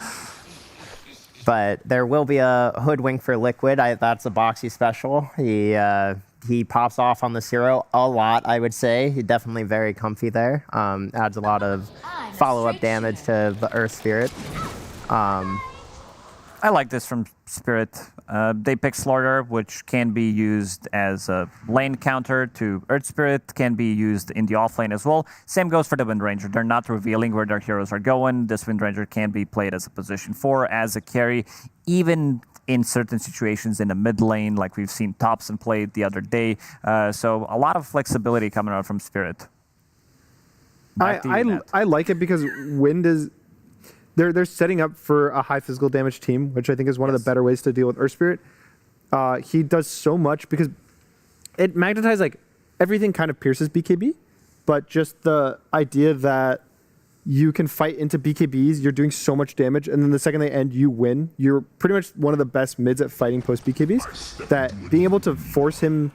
[SPEAKER 20] But there will be a Hoodwink for Liquid. That's a Boxy special. He pops off on the hero a lot, I would say. He's definitely very comfy there. Adds a lot of follow-up damage to the Earth Spirit.
[SPEAKER 22] I like this from Spirit. They pick Slaughter, which can be used as a lane counter to Earth Spirit, can be used in the off lane as well. Same goes for the Wind Ranger. They're not revealing where their heroes are going. This Wind Ranger can be played as a position 4, as a carry, even in certain situations in the mid lane, like we've seen Thompson play the other day. So a lot of flexibility coming out from Spirit.
[SPEAKER 21] I like it because Wind is... They're setting up for a high physical damage team, which I think is one of the better ways to deal with Earth Spirit. He does so much because it magnetizes, like, everything kind of pierces BKB, but just the idea that you can fight into BKBs, you're doing so much damage, and then the second they end, you win. You're pretty much one of the best mids at fighting post BKBs. That being able to force him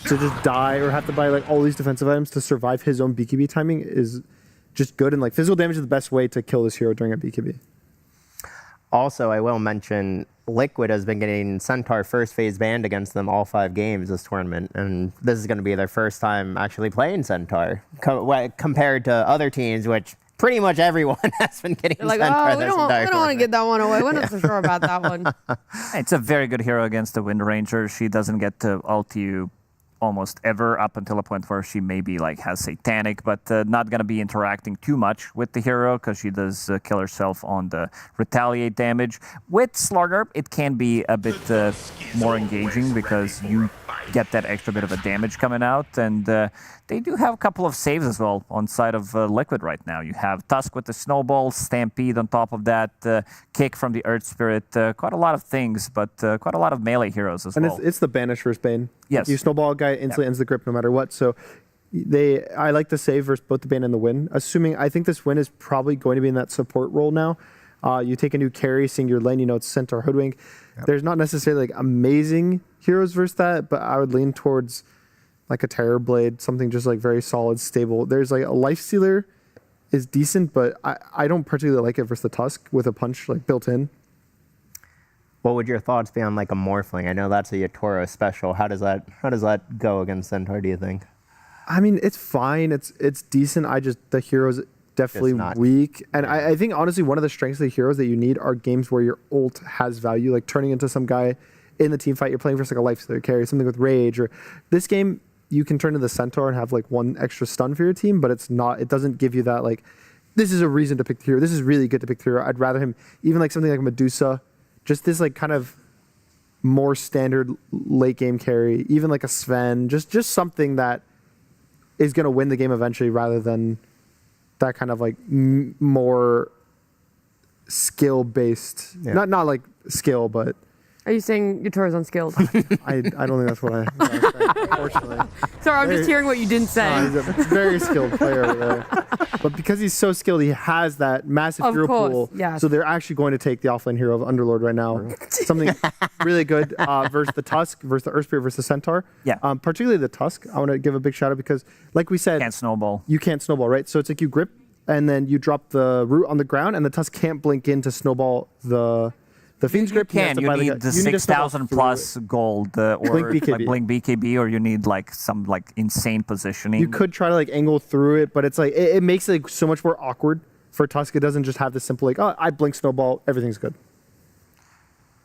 [SPEAKER 21] to just die or have to buy like all these defensive items to survive his own BKB timing is just good, and like physical damage is the best way to kill this hero during a BKB.
[SPEAKER 20] Also, I will mention Liquid has been getting Centaur first phase banned against them all 5 games this tournament, and this is going to be their first time actually playing Centaur compared to other teams, which pretty much everyone has been getting
[SPEAKER 19] like,
[SPEAKER 20] Centaur
[SPEAKER 19] oh, we don't want to get that one away. We're not so sure about that one.
[SPEAKER 22] It's a very good hero against the Wind Ranger. She doesn't get to ult you almost ever up until a point where she maybe like has Satanic, but not going to be interacting too much with the hero because she does kill herself on the retaliate damage. With Slaughter, it can be a bit more engaging because you get that extra bit of a damage coming out. And they do have a couple of saves as well on side of Liquid right now. You have Tusk with the Snowball, Stampede on top of that, Kick from the Earth Spirit, quite a lot of things, but quite a lot of melee heroes as well.
[SPEAKER 21] And it's the Banish versus Bane.
[SPEAKER 22] Yes.
[SPEAKER 21] You Snowball a guy, instantly ends the grip no matter what. So I like the save versus both the Bane and the win. Assuming, I think this win is probably going to be in that support role now. You take a new carry, seeing your lane, it's Centaur, Hoodwink. There's not necessarily like amazing heroes versus that, but I would lean towards like a Terror Blade, something just like very solid, stable. There's like a Lifestealer is decent, but I don't particularly like it versus the Tusk with a punch like built in.
[SPEAKER 20] What would your thoughts be on like a Morphling? I know that's a Yatoro special. How does that go against Centaur, do you think?
[SPEAKER 21] I mean, it's fine. It's decent. The hero's definitely weak. And I think, honestly, one of the strengths of the heroes that you need are games where your ult has value, like turning into some guy in the team fight. You're playing versus like a Lifestealer carry, something with Rage. Or this game, you can turn into the Centaur and have like one extra stun for your team, but it doesn't give you that like, this is a reason to pick the hero. This is really good to pick the hero. I'd rather him, even like something like Medusa, just this like kind of more standard late game carry, even like a Sven, just something that is going to win the game eventually rather than that kind of like more skill based, not like skill, but.
[SPEAKER 19] Are you saying Yatoro's unskilled?
[SPEAKER 21] I don't think that's what I was saying, unfortunately.
[SPEAKER 19] Sorry, I'm just hearing what you didn't say.
[SPEAKER 21] He's a very skilled player over there. But because he's so skilled, he has that massive hero pool.
[SPEAKER 19] Yeah.
[SPEAKER 21] So they're actually going to take the offlane hero of Underlord right now. Something really good versus the Tusk, versus the Earth Spirit, versus the Centaur.
[SPEAKER 22] Yeah.
[SPEAKER 21] Particularly the Tusk, I want to give a big shout out because, like we said,
[SPEAKER 22] can't snowball.
[SPEAKER 21] You can't snowball, right? So it's like you grip and then you drop the root on the ground, and the Tusk can't blink in to snowball the Fiend's Grip.
[SPEAKER 22] You need the 6,000 plus gold or
[SPEAKER 21] Blink BKB.
[SPEAKER 22] like Blink BKB, or you need like some like insane positioning.
[SPEAKER 21] You could try to like angle through it, but it's like it makes it like so much more awkward for Tusk. It doesn't just have this simple like, oh, I blink snowball, everything's good.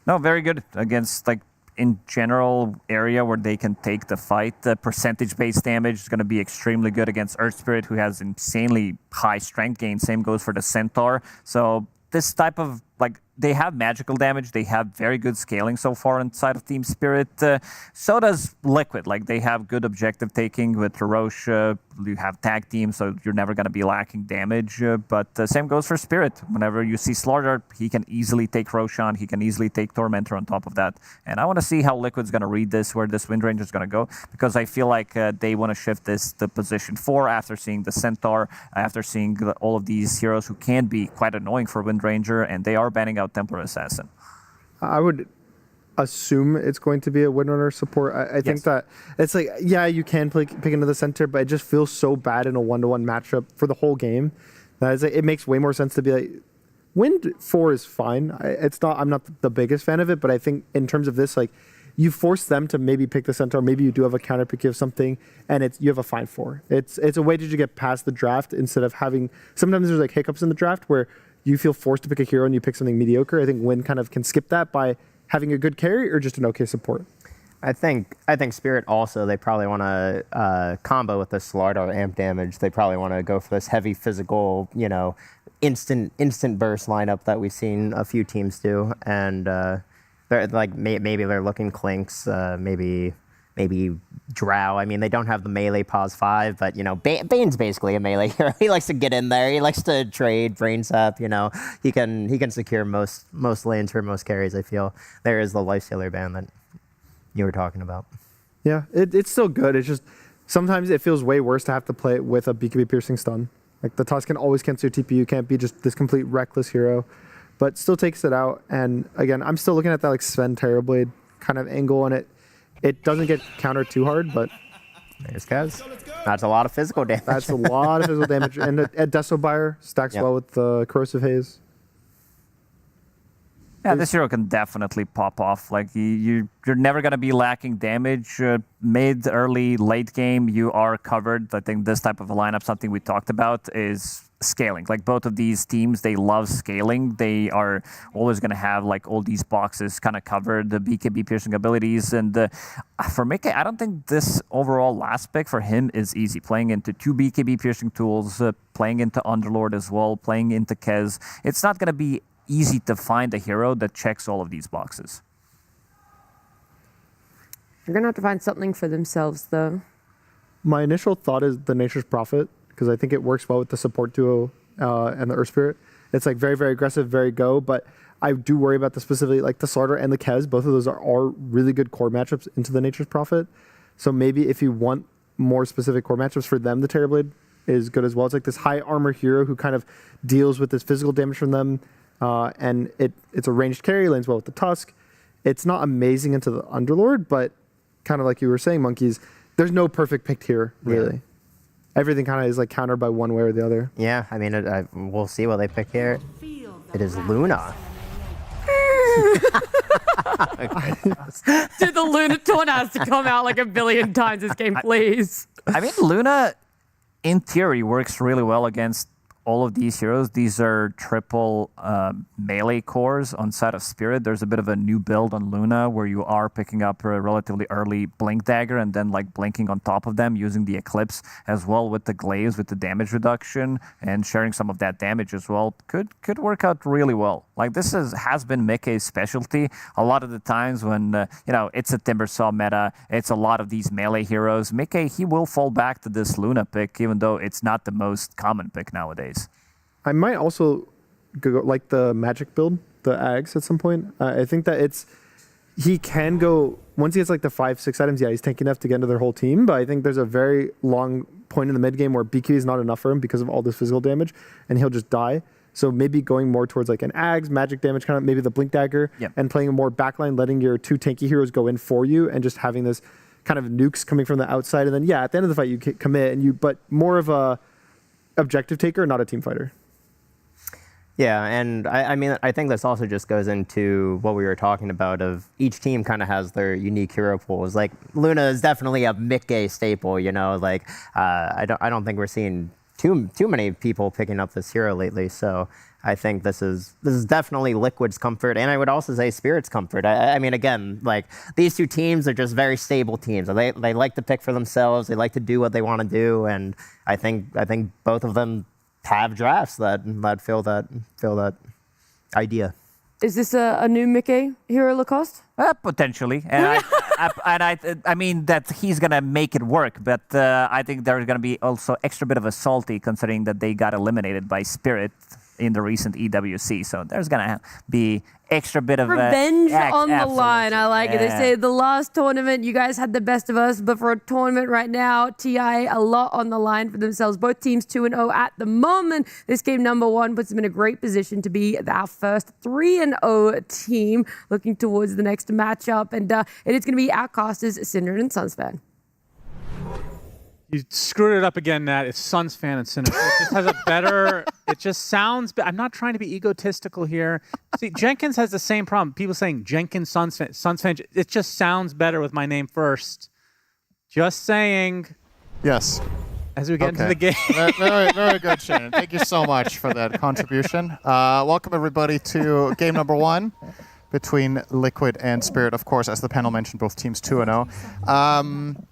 [SPEAKER 22] No, very good against like in general area where they can take the fight. The percentage-based damage is going to be extremely good against Earth Spirit, who has insanely high strength gain. Same goes for the Centaur. So this type of like, they have magical damage. They have very good scaling so far inside of Team Spirit. So does Liquid. Like, they have good objective taking with Roche. You have tag team, so you're never going to be lacking damage. But same goes for Spirit. Whenever you see Slaughter, he can easily take Roshan. He can easily take Tormentor on top of that. And I want to see how Liquid's going to read this, where this Wind Ranger is going to go, because I feel like they want to shift this to position 4 after seeing the Centaur, after seeing all of these heroes who can be quite annoying for Wind Ranger, and they are banning out Templar Assassin.
[SPEAKER 21] I would assume it's going to be a Windrunner support. I think that it's like, yeah, you can pick into the center, but it just feels so bad in a 1-to-1 matchup for the whole game that it's like, it makes way more sense to be like, Wind 4 is fine. I'm not the biggest fan of it, but I think in terms of this, like, you force them to maybe pick the centaur, maybe you do have a counter pick of something, and you have a fine 4. It's a way to get past the draft instead of having, sometimes there's like hiccups in the draft where you feel forced to pick a hero and you pick something mediocre. I think Wind kind of can skip that by having a good carry or just an okay support.
[SPEAKER 20] I think Spirit also, they probably want to combo with the Slardar amp damage. They probably want to go for this heavy physical, instant burst lineup that we've seen a few teams do. And they're like, maybe they're looking Clinks, maybe Drow. I mean, they don't have the melee pause 5, but Bane's basically a melee hero. He likes to get in there. He likes to trade brain sap. He can secure most lanes for most carries. I feel there is the Lifestealer ban that you were talking about.
[SPEAKER 21] Yeah, it's still good. It's just sometimes it feels way worse to have to play it with a BKB piercing stun. Like, the Tusk can always cancel your TP. You can't be just this complete reckless hero, but still takes it out. And again, I'm still looking at that like Sven Terrorblade kind of angle, and it doesn't get countered too hard, but
[SPEAKER 20] there's Kaz. That's a lot of physical damage.
[SPEAKER 21] That's a lot of physical damage. And at Desobire stacks well with the Corrosive Haze.
[SPEAKER 22] Yeah, this hero can definitely pop off. Like, you're never going to be lacking damage. Mid, early, late game, you are covered. I think this type of a lineup, something we talked about, is scaling. Like, both of these teams, they love scaling. They are always going to have like all these boxes kind of covered, the BKB piercing abilities. And for Mickey, I don't think this overall last pick for him is easy. Playing into 2 BKB piercing tools, playing into Underlord as well, playing into Kez. It's not going to be easy to find a hero that checks all of these boxes.
[SPEAKER 19] They're going to have to find something for themselves, though.
[SPEAKER 21] My initial thought is the Nature's Prophet, because I think it works well with the support duo and the Earth Spirit. It's like very, very aggressive, very go, but I do worry about the specifically, like the Slaughter and the Kez. Both of those are really good core matchups into the Nature's Prophet. So maybe if you want more specific core matchups for them, the Terrorblade is good as well. It's like this high armor hero who kind of deals with this physical damage from them, and it's a ranged carry, lanes well with the Tusk. It's not amazing into the Underlord, but kind of like you were saying, Monkeys, there's no perfect pick here, really. Yeah. Everything kind of is like countered by one way or the other.
[SPEAKER 20] Yeah, I mean, we'll see what they pick here. It is Luna.
[SPEAKER 19] Dude, the Luna taunt has to come out like a billion times this game, please.
[SPEAKER 22] I mean, Luna, in theory, works really well against all of these heroes. These are triple melee cores on side of Spirit. There's a bit of a new build on Luna where you are picking up a relatively early Blink Dagger and then like blinking on top of them using the Eclipse as well with the Glaze, with the damage reduction and sharing some of that damage as well. Could work out really well. Like this has been Mickey's specialty. A lot of the times when, it's a Timbersaw meta, it's a lot of these melee heroes. Mickey, he will fall back to this Luna pick even though it's not the most common pick nowadays.
[SPEAKER 21] I might also go like the magic build, the Ags at some point. I think that he can go, once he gets like the 5-6 items, yeah, he's tanky enough to get into their whole team, but I think there's a very long point in the mid game where BQ is not enough for him because of all this physical damage, and he'll just die. So maybe going more towards like an Ags, magic damage, kind of maybe the Blink Dagger, and playing a more backline, letting your two tanky heroes go in for you, and just having this kind of nukes coming from the outside, and then at the end of the fight you commit, but more of a objective taker, not a team fighter.
[SPEAKER 20] Yeah, and I mean, I think this also just goes into what we were talking about of each team kind of has their unique hero pools. Like Luna is definitely a Mickey staple, like I don't think we're seeing too many people picking up this hero lately. So I think this is definitely Liquid's comfort, and I would also say Spirit's comfort. I mean, again, like these two teams are just very stable teams. They like to pick for themselves. They like to do what they want to do, and I think both of them have drafts that fill that idea.
[SPEAKER 19] Is this a new Mickey hero Lacoste?
[SPEAKER 22] Potentially, and I mean that he's gonna make it work, but I think there's gonna be also extra bit of a salty considering that they got eliminated by Spirit in the recent EWC, so there's gonna be extra bit of
[SPEAKER 19] revenge on the line. I like it. They say the last tournament you guys had the best of us, but for a tournament right now, TI a lot on the line for themselves. Both teams 2-0 at the moment. This game number 1 puts them in a great position to be our first 3-0 team looking towards the next matchup, and it is going to be our casters Synderen and Sunsfan.
[SPEAKER 2] You screwed it up again, Nat. It's Suns fan and Synderen. It just has a better. It just sounds. I'm not trying to be egotistical here. See, Jenkins has the same problem. People saying Jenkins Suns fan. It just sounds better with my name first. Just saying.
[SPEAKER 3] Yes.
[SPEAKER 2] As we get into the game.
[SPEAKER 3] Very, very good, Shannon. Thank you so much for that contribution. Welcome everybody to game number 1 between Liquid and Spirit. Of course, as the panel mentioned, both teams 2-0.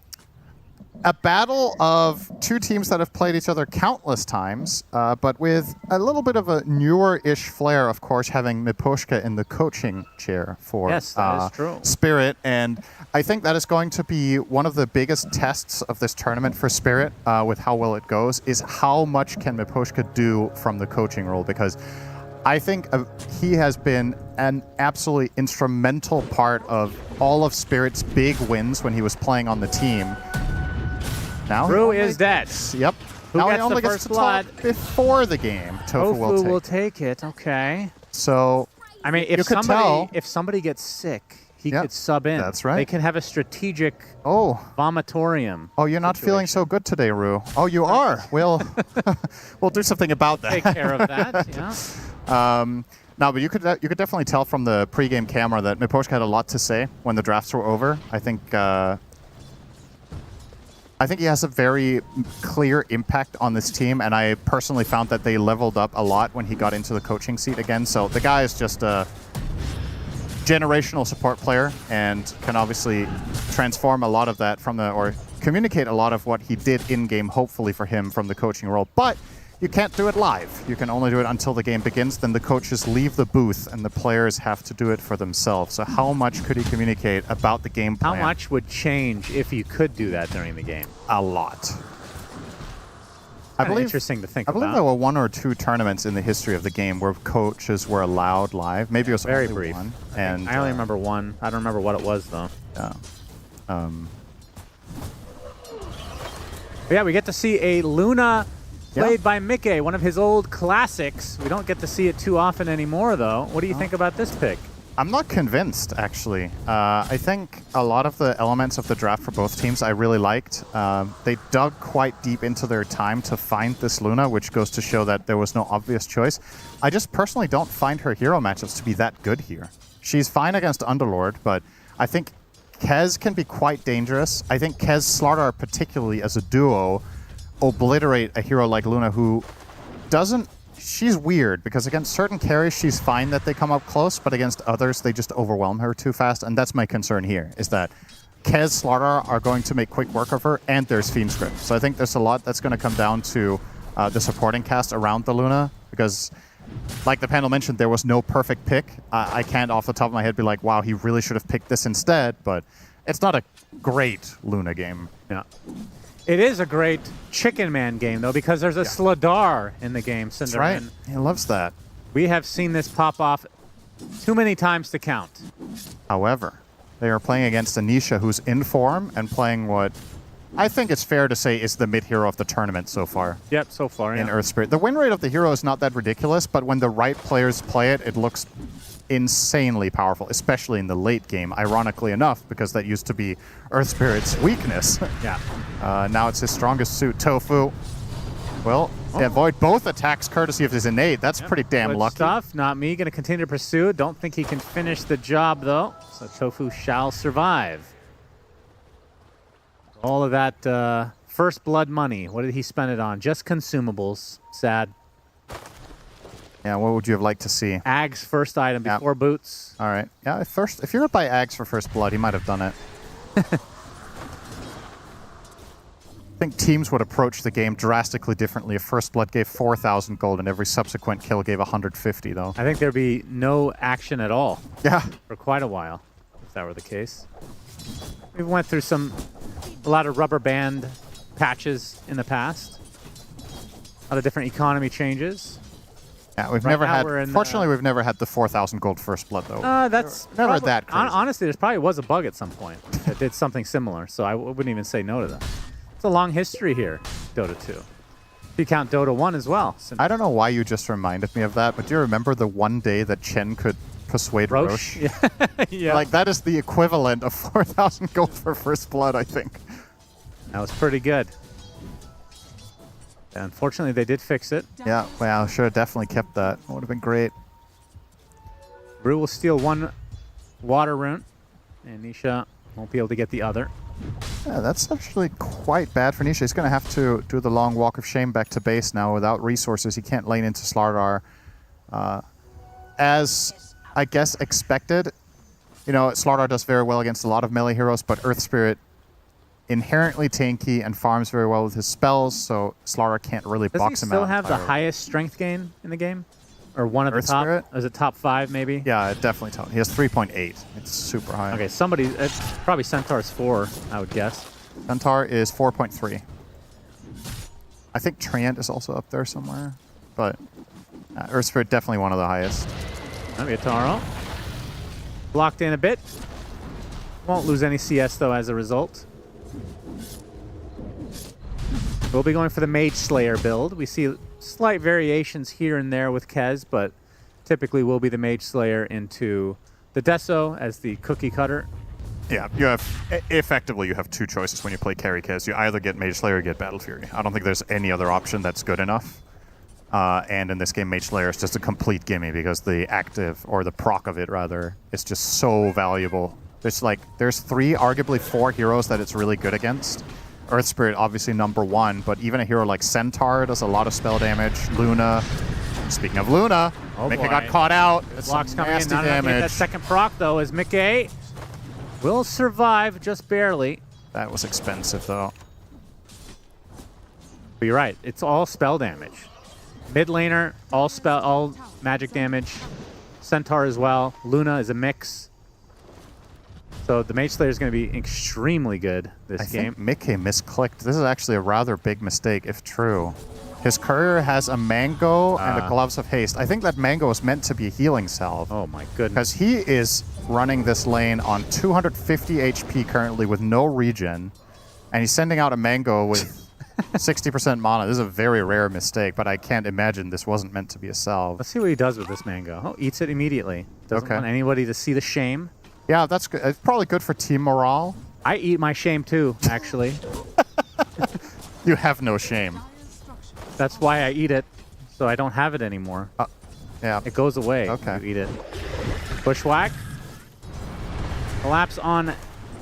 [SPEAKER 3] A battle of two teams that have played each other countless times, but with a little bit of a newer-ish flair, of course, having Miposhka in the coaching chair for
[SPEAKER 2] yes, that is true.
[SPEAKER 3] Spirit. And I think that is going to be one of the biggest tests of this tournament for Spirit, with how well it goes, is how much can Miposhka do from the coaching role, because I think he has been an absolutely instrumental part of all of Spirit's big wins when he was playing on the team. Now
[SPEAKER 2] Rue is dead.
[SPEAKER 3] Yep.
[SPEAKER 2] Who
[SPEAKER 3] now
[SPEAKER 2] gets
[SPEAKER 3] he only
[SPEAKER 2] the
[SPEAKER 3] gets
[SPEAKER 2] first
[SPEAKER 3] to
[SPEAKER 2] blood?
[SPEAKER 3] talk before the game. Tofu
[SPEAKER 2] will take it. Okay.
[SPEAKER 3] So,
[SPEAKER 2] I mean, if somebody gets sick, he could sub in.
[SPEAKER 3] That's right.
[SPEAKER 2] They can have a strategic vomitorium.
[SPEAKER 3] Oh, you're not feeling so good today, Rue. Oh, you are. We'll do something about that.
[SPEAKER 2] Take care of that. Yeah.
[SPEAKER 3] No, but you could definitely tell from the pregame camera that Miposhka had a lot to say when the drafts were over. I think he has a very clear impact on this team, and I personally found that they leveled up a lot when he got into the coaching seat again. So the guy is just a generational support player and can obviously transform a lot of that or communicate a lot of what he did in-game, hopefully for him, from the coaching role. But you can't do it live. You can only do it until the game begins. Then the coaches leave the booth and the players have to do it for themselves. So how much could he communicate about the game plan?
[SPEAKER 2] How much would change if you could do that during the game?
[SPEAKER 3] A lot.
[SPEAKER 2] I believe interesting to think
[SPEAKER 3] I believe
[SPEAKER 2] about.
[SPEAKER 3] there were 1 or 2 tournaments in the history of the game where coaches were allowed live. Maybe it was
[SPEAKER 2] very
[SPEAKER 3] only
[SPEAKER 2] brief.
[SPEAKER 3] one. And
[SPEAKER 2] I only remember one. I don't remember what it was though.
[SPEAKER 3] Yeah.
[SPEAKER 2] Yeah, we get to see a Luna played by Mickey, one of his old classics. We don't get to see it too often anymore, though. What do you think about this pick?
[SPEAKER 3] I'm not convinced, actually. I think a lot of the elements of the draft for both teams I really liked. They dug quite deep into their time to find this Luna, which goes to show that there was no obvious choice. I just personally don't find her hero matchups to be that good here. She's fine against Underlord, but I think Kez can be quite dangerous. I think Kez Slardar, particularly as a duo, obliterate a hero like Luna who doesn't... She's weird, because against certain carries, she's fine that they come up close, but against others, they just overwhelm her too fast, and that's my concern here, is that Kez Slardar are going to make quick work of her, and there's Fiend Script. So I think there's a lot that's going to come down to the supporting cast around the Luna, because... Like the panel mentioned, there was no perfect pick. I can't off the top of my head be like, wow, he really should have picked this instead, but it's not a great Luna game.
[SPEAKER 2] Yeah. It is a great Chicken Man game, though, because there's a Slardar in the game,
[SPEAKER 3] That's right.
[SPEAKER 2] Cinderman.
[SPEAKER 3] He loves that.
[SPEAKER 2] We have seen this pop off too many times to count.
[SPEAKER 3] However, they are playing against Anisha, who's in form and playing what I think it's fair to say is the mid hero of the tournament so far.
[SPEAKER 2] Yep, so far,
[SPEAKER 3] in Earth Spirit. The win rate of the hero is not that ridiculous, but when the right players play it, it looks insanely powerful, especially in the late game, ironically enough, because that used to be Earth Spirit's weakness.
[SPEAKER 2] Yeah.
[SPEAKER 3] Now it's his strongest suit. Tofu will avoid both attacks courtesy of his innate. That's pretty damn
[SPEAKER 2] Good
[SPEAKER 3] lucky.
[SPEAKER 2] stuff. Not me. Going to continue to pursue. Don't think he can finish the job, though. So Tofu shall survive. All of that first blood money, what did he spend it on? Just consumables. Sad.
[SPEAKER 3] Yeah, what would you have liked to see?
[SPEAKER 2] Ag's first item before boots.
[SPEAKER 3] All right. Yeah, if you're up by Ags for first blood, he might have done it. I think teams would approach the game drastically differently if first blood gave 4,000 gold and every subsequent kill gave 150, though.
[SPEAKER 2] I think there'd be no action at all.
[SPEAKER 3] Yeah.
[SPEAKER 2] For quite a while, if that were the case. We went through a lot of rubber band patches in the past. A lot of different economy changes.
[SPEAKER 3] Yeah, we've never had. Fortunately, we've never had the 4,000 gold first blood though.
[SPEAKER 2] That's
[SPEAKER 3] never
[SPEAKER 2] probably,
[SPEAKER 3] that crazy.
[SPEAKER 2] Honestly, there probably was a bug at some point that did something similar, so I wouldn't even say no to that. It's a long history here, Dota 2. If you count Dota 1 as well.
[SPEAKER 3] I don't know why you just reminded me of that, but do you remember the one day that Chen could persuade Roche?
[SPEAKER 2] Yeah.
[SPEAKER 3] Like, that is the equivalent of 4,000 gold for first blood, I think.
[SPEAKER 2] That was pretty good. And unfortunately, they did fix it.
[SPEAKER 3] Yeah, well, should have definitely kept that. That would have been great.
[SPEAKER 2] Brew will steal one water rune, and Nisha won't be able to get the other.
[SPEAKER 3] Yeah, that's actually quite bad for Nisha. He's going to have to do the long walk of shame back to base now. Without resources, he can't lane into Slardar. As, I guess, expected, you know, Slardar does very well against a lot of melee heroes, but Earth Spirit inherently tanky and farms very well with his spells, so Slardar can't really box him out.
[SPEAKER 2] Does he still have the highest strength gain in the game? Or one of the top?
[SPEAKER 3] Spirit?
[SPEAKER 2] Is it top 5, maybe?
[SPEAKER 3] Yeah, definitely top. He has 3.8. It's super high.
[SPEAKER 2] Okay, it's probably Centaur's 4, I would guess.
[SPEAKER 3] Centaur is 4.3. I think Treant is also up there somewhere, but Earth Spirit definitely one of the highest.
[SPEAKER 2] Taro. Blocked in a bit. Won't lose any CS, though, as a result. We'll be going for the Mage Slayer build. We see slight variations here and there with Kez, but typically will be the Mage Slayer into the Deso as the cookie cutter.
[SPEAKER 3] Yeah, you have effectively you have two choices when you play carry Kez. You either get Mage Slayer or get Battle Fury. I don't think there's any other option that's good enough. And in this game, Mage Slayer is just a complete gimme because the active, or the proc of it rather, is just so valuable. There's three, arguably 4 heroes that it's really good against. Earth Spirit, obviously #1, but even a hero like Centaur does a lot of spell damage. Luna. Speaking of Luna, Mickey got caught out. That's
[SPEAKER 2] Blocks
[SPEAKER 3] some
[SPEAKER 2] coming in.
[SPEAKER 3] nasty
[SPEAKER 2] Not enough to get
[SPEAKER 3] damage.
[SPEAKER 2] that second proc, though, as Mickey will survive just barely.
[SPEAKER 3] That was expensive, though.
[SPEAKER 2] But you're right. It's all spell damage. Mid laner, all magic damage. Centaur as well. Luna is a mix. So the Mage Slayer is going to be extremely good this game.
[SPEAKER 3] I think Mickey misclicked. This is actually a rather big mistake, if true. His courier has a Mango and a Gloves of Haste. I think that Mango is meant to be a healing salve.
[SPEAKER 2] Oh my goodness.
[SPEAKER 3] Because he is running this lane on 250 HP currently with no regen. And he's sending out a Mango with 60% mana. This is a very rare mistake, but I can't imagine this wasn't meant to be a salve.
[SPEAKER 2] Let's see what he does with this Mango. Oh, eats it immediately. Doesn't want anybody to see the shame.
[SPEAKER 3] Yeah, that's good. It's probably good for team morale.
[SPEAKER 2] I eat my shame too, actually.
[SPEAKER 3] You have no shame.
[SPEAKER 2] That's why I eat it, so I don't have it anymore.
[SPEAKER 3] Yeah.
[SPEAKER 2] It goes away.
[SPEAKER 3] Okay.
[SPEAKER 2] You eat it. Bushwhack. Collapse on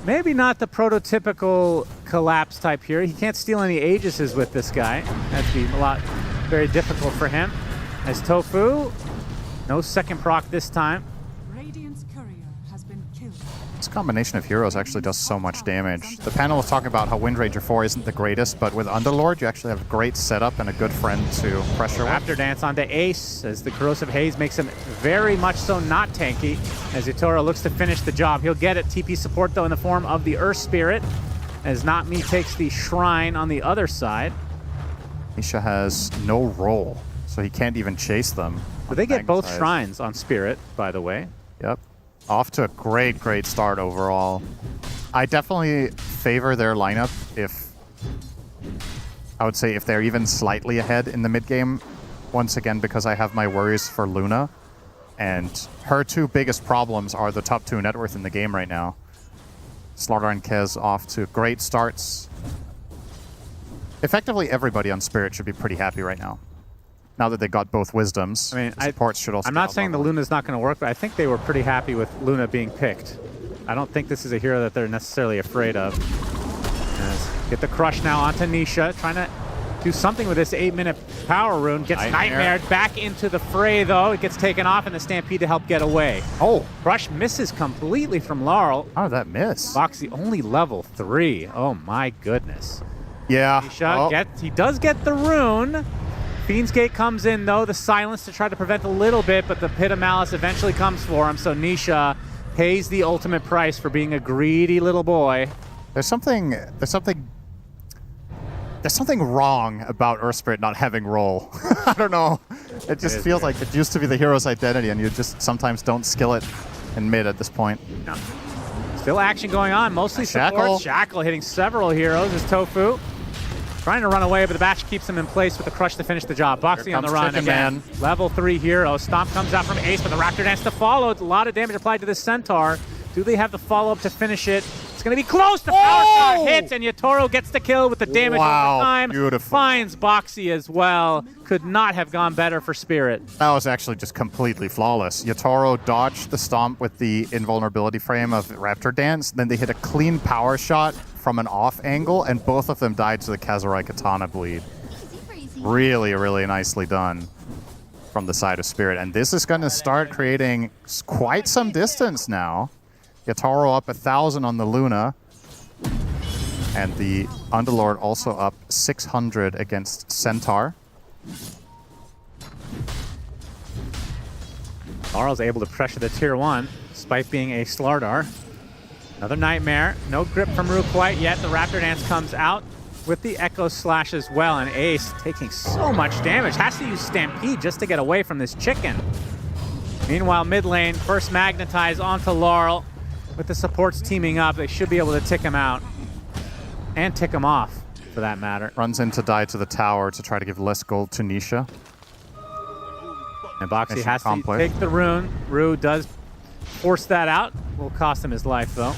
[SPEAKER 2] maybe not the prototypical collapse type here. He can't steal any Aegises with this guy. That'd be very difficult for him. As Tofu, no second proc this time.
[SPEAKER 16] Radiant's courier has been killed.
[SPEAKER 3] This combination of heroes actually does so much damage. The panel was talking about how Windranger 4 isn't the greatest, but with Underlord, you actually have a great setup and a good friend to pressure with.
[SPEAKER 2] After dance onto Ace, as the Corrosive Haze makes him very much so not tanky, as Yatoro looks to finish the job. He'll get it. TP support, though, in the form of the Earth Spirit, as Not Me takes the Shrine on the other side.
[SPEAKER 3] Nisha has no roll, so he can't even chase them.
[SPEAKER 2] But they get both Shrines on Spirit, by the way.
[SPEAKER 3] Yep. Off to a great, great start overall. I definitely favor their lineup I would say if they're even slightly ahead in the mid game. Once again, because I have my worries for Luna. And her two biggest problems are the top two net worth in the game right now. Slardar and Kez off to great starts. Effectively, everybody on Spirit should be pretty happy right now. Now that they got both wisdoms, the supports should also.
[SPEAKER 2] I'm not saying the Luna's not going to work, but I think they were pretty happy with Luna being picked. I don't think this is a hero that they're necessarily afraid of. Get the crush now onto Nisha, trying to do something with this 8-minute power rune. Gets nightmared back into the fray, though. It gets taken off in the Stampede to help get away.
[SPEAKER 3] Oh.
[SPEAKER 2] Crush misses completely from Laurel.
[SPEAKER 3] How did that miss?
[SPEAKER 2] Boxy only level 3. Oh my goodness.
[SPEAKER 3] Yeah.
[SPEAKER 2] Nisha he does get the rune. Fiend's Gate comes in, though, the silence to try to prevent a little bit, but the Pit of Malice eventually comes for him, so Nisha pays the ultimate price for being a greedy little boy.
[SPEAKER 3] There's something wrong about Earth Spirit not having roll. I don't know. It just feels like it used to be the hero's identity, and you just sometimes don't skill it in mid at this point.
[SPEAKER 2] No. Still action going on, mostly support. Shackle hitting several heroes as Tofu. Trying to run away, but the bash keeps him in place with the crush to finish the job. Boxy on the run again. Level 3 hero. Stomp comes out from Ace, but the Raptor Dance to follow. A lot of damage applied to this Centaur. Do they have the follow-up to finish it? It's going to be close. The power shot hits, and Yatoro gets the kill with the damage over time.
[SPEAKER 3] Beautiful.
[SPEAKER 2] Finds Boxy as well. Could not have gone better for Spirit.
[SPEAKER 3] That was actually just completely flawless. Yatoro dodged the stomp with the invulnerability frame of Raptor Dance. Then they hit a clean power shot from an off angle, and both of them died to the Kazurai Katana bleed. Really, really nicely done from the side of Spirit. And this is going to start creating quite some distance now. Yatoro up 1,000 on the Luna. And the Underlord also up 600 against Centaur.
[SPEAKER 2] Laurel's able to pressure the tier 1, despite being a Slardar. Another Nightmare. No grip from Rue quite yet. The Raptor Dance comes out with the Echo Slash as well. And Ace taking so much damage. Has to use Stampede just to get away from this chicken. Meanwhile, mid lane, first Magnetize onto Laurel. With the supports teaming up, they should be able to tick him out. And tick him off, for that matter.
[SPEAKER 3] Runs in to die to the tower to try to give less gold to Nisha.
[SPEAKER 2] And Boxy has to take the rune. Rue does force that out. Will cost him his life, though.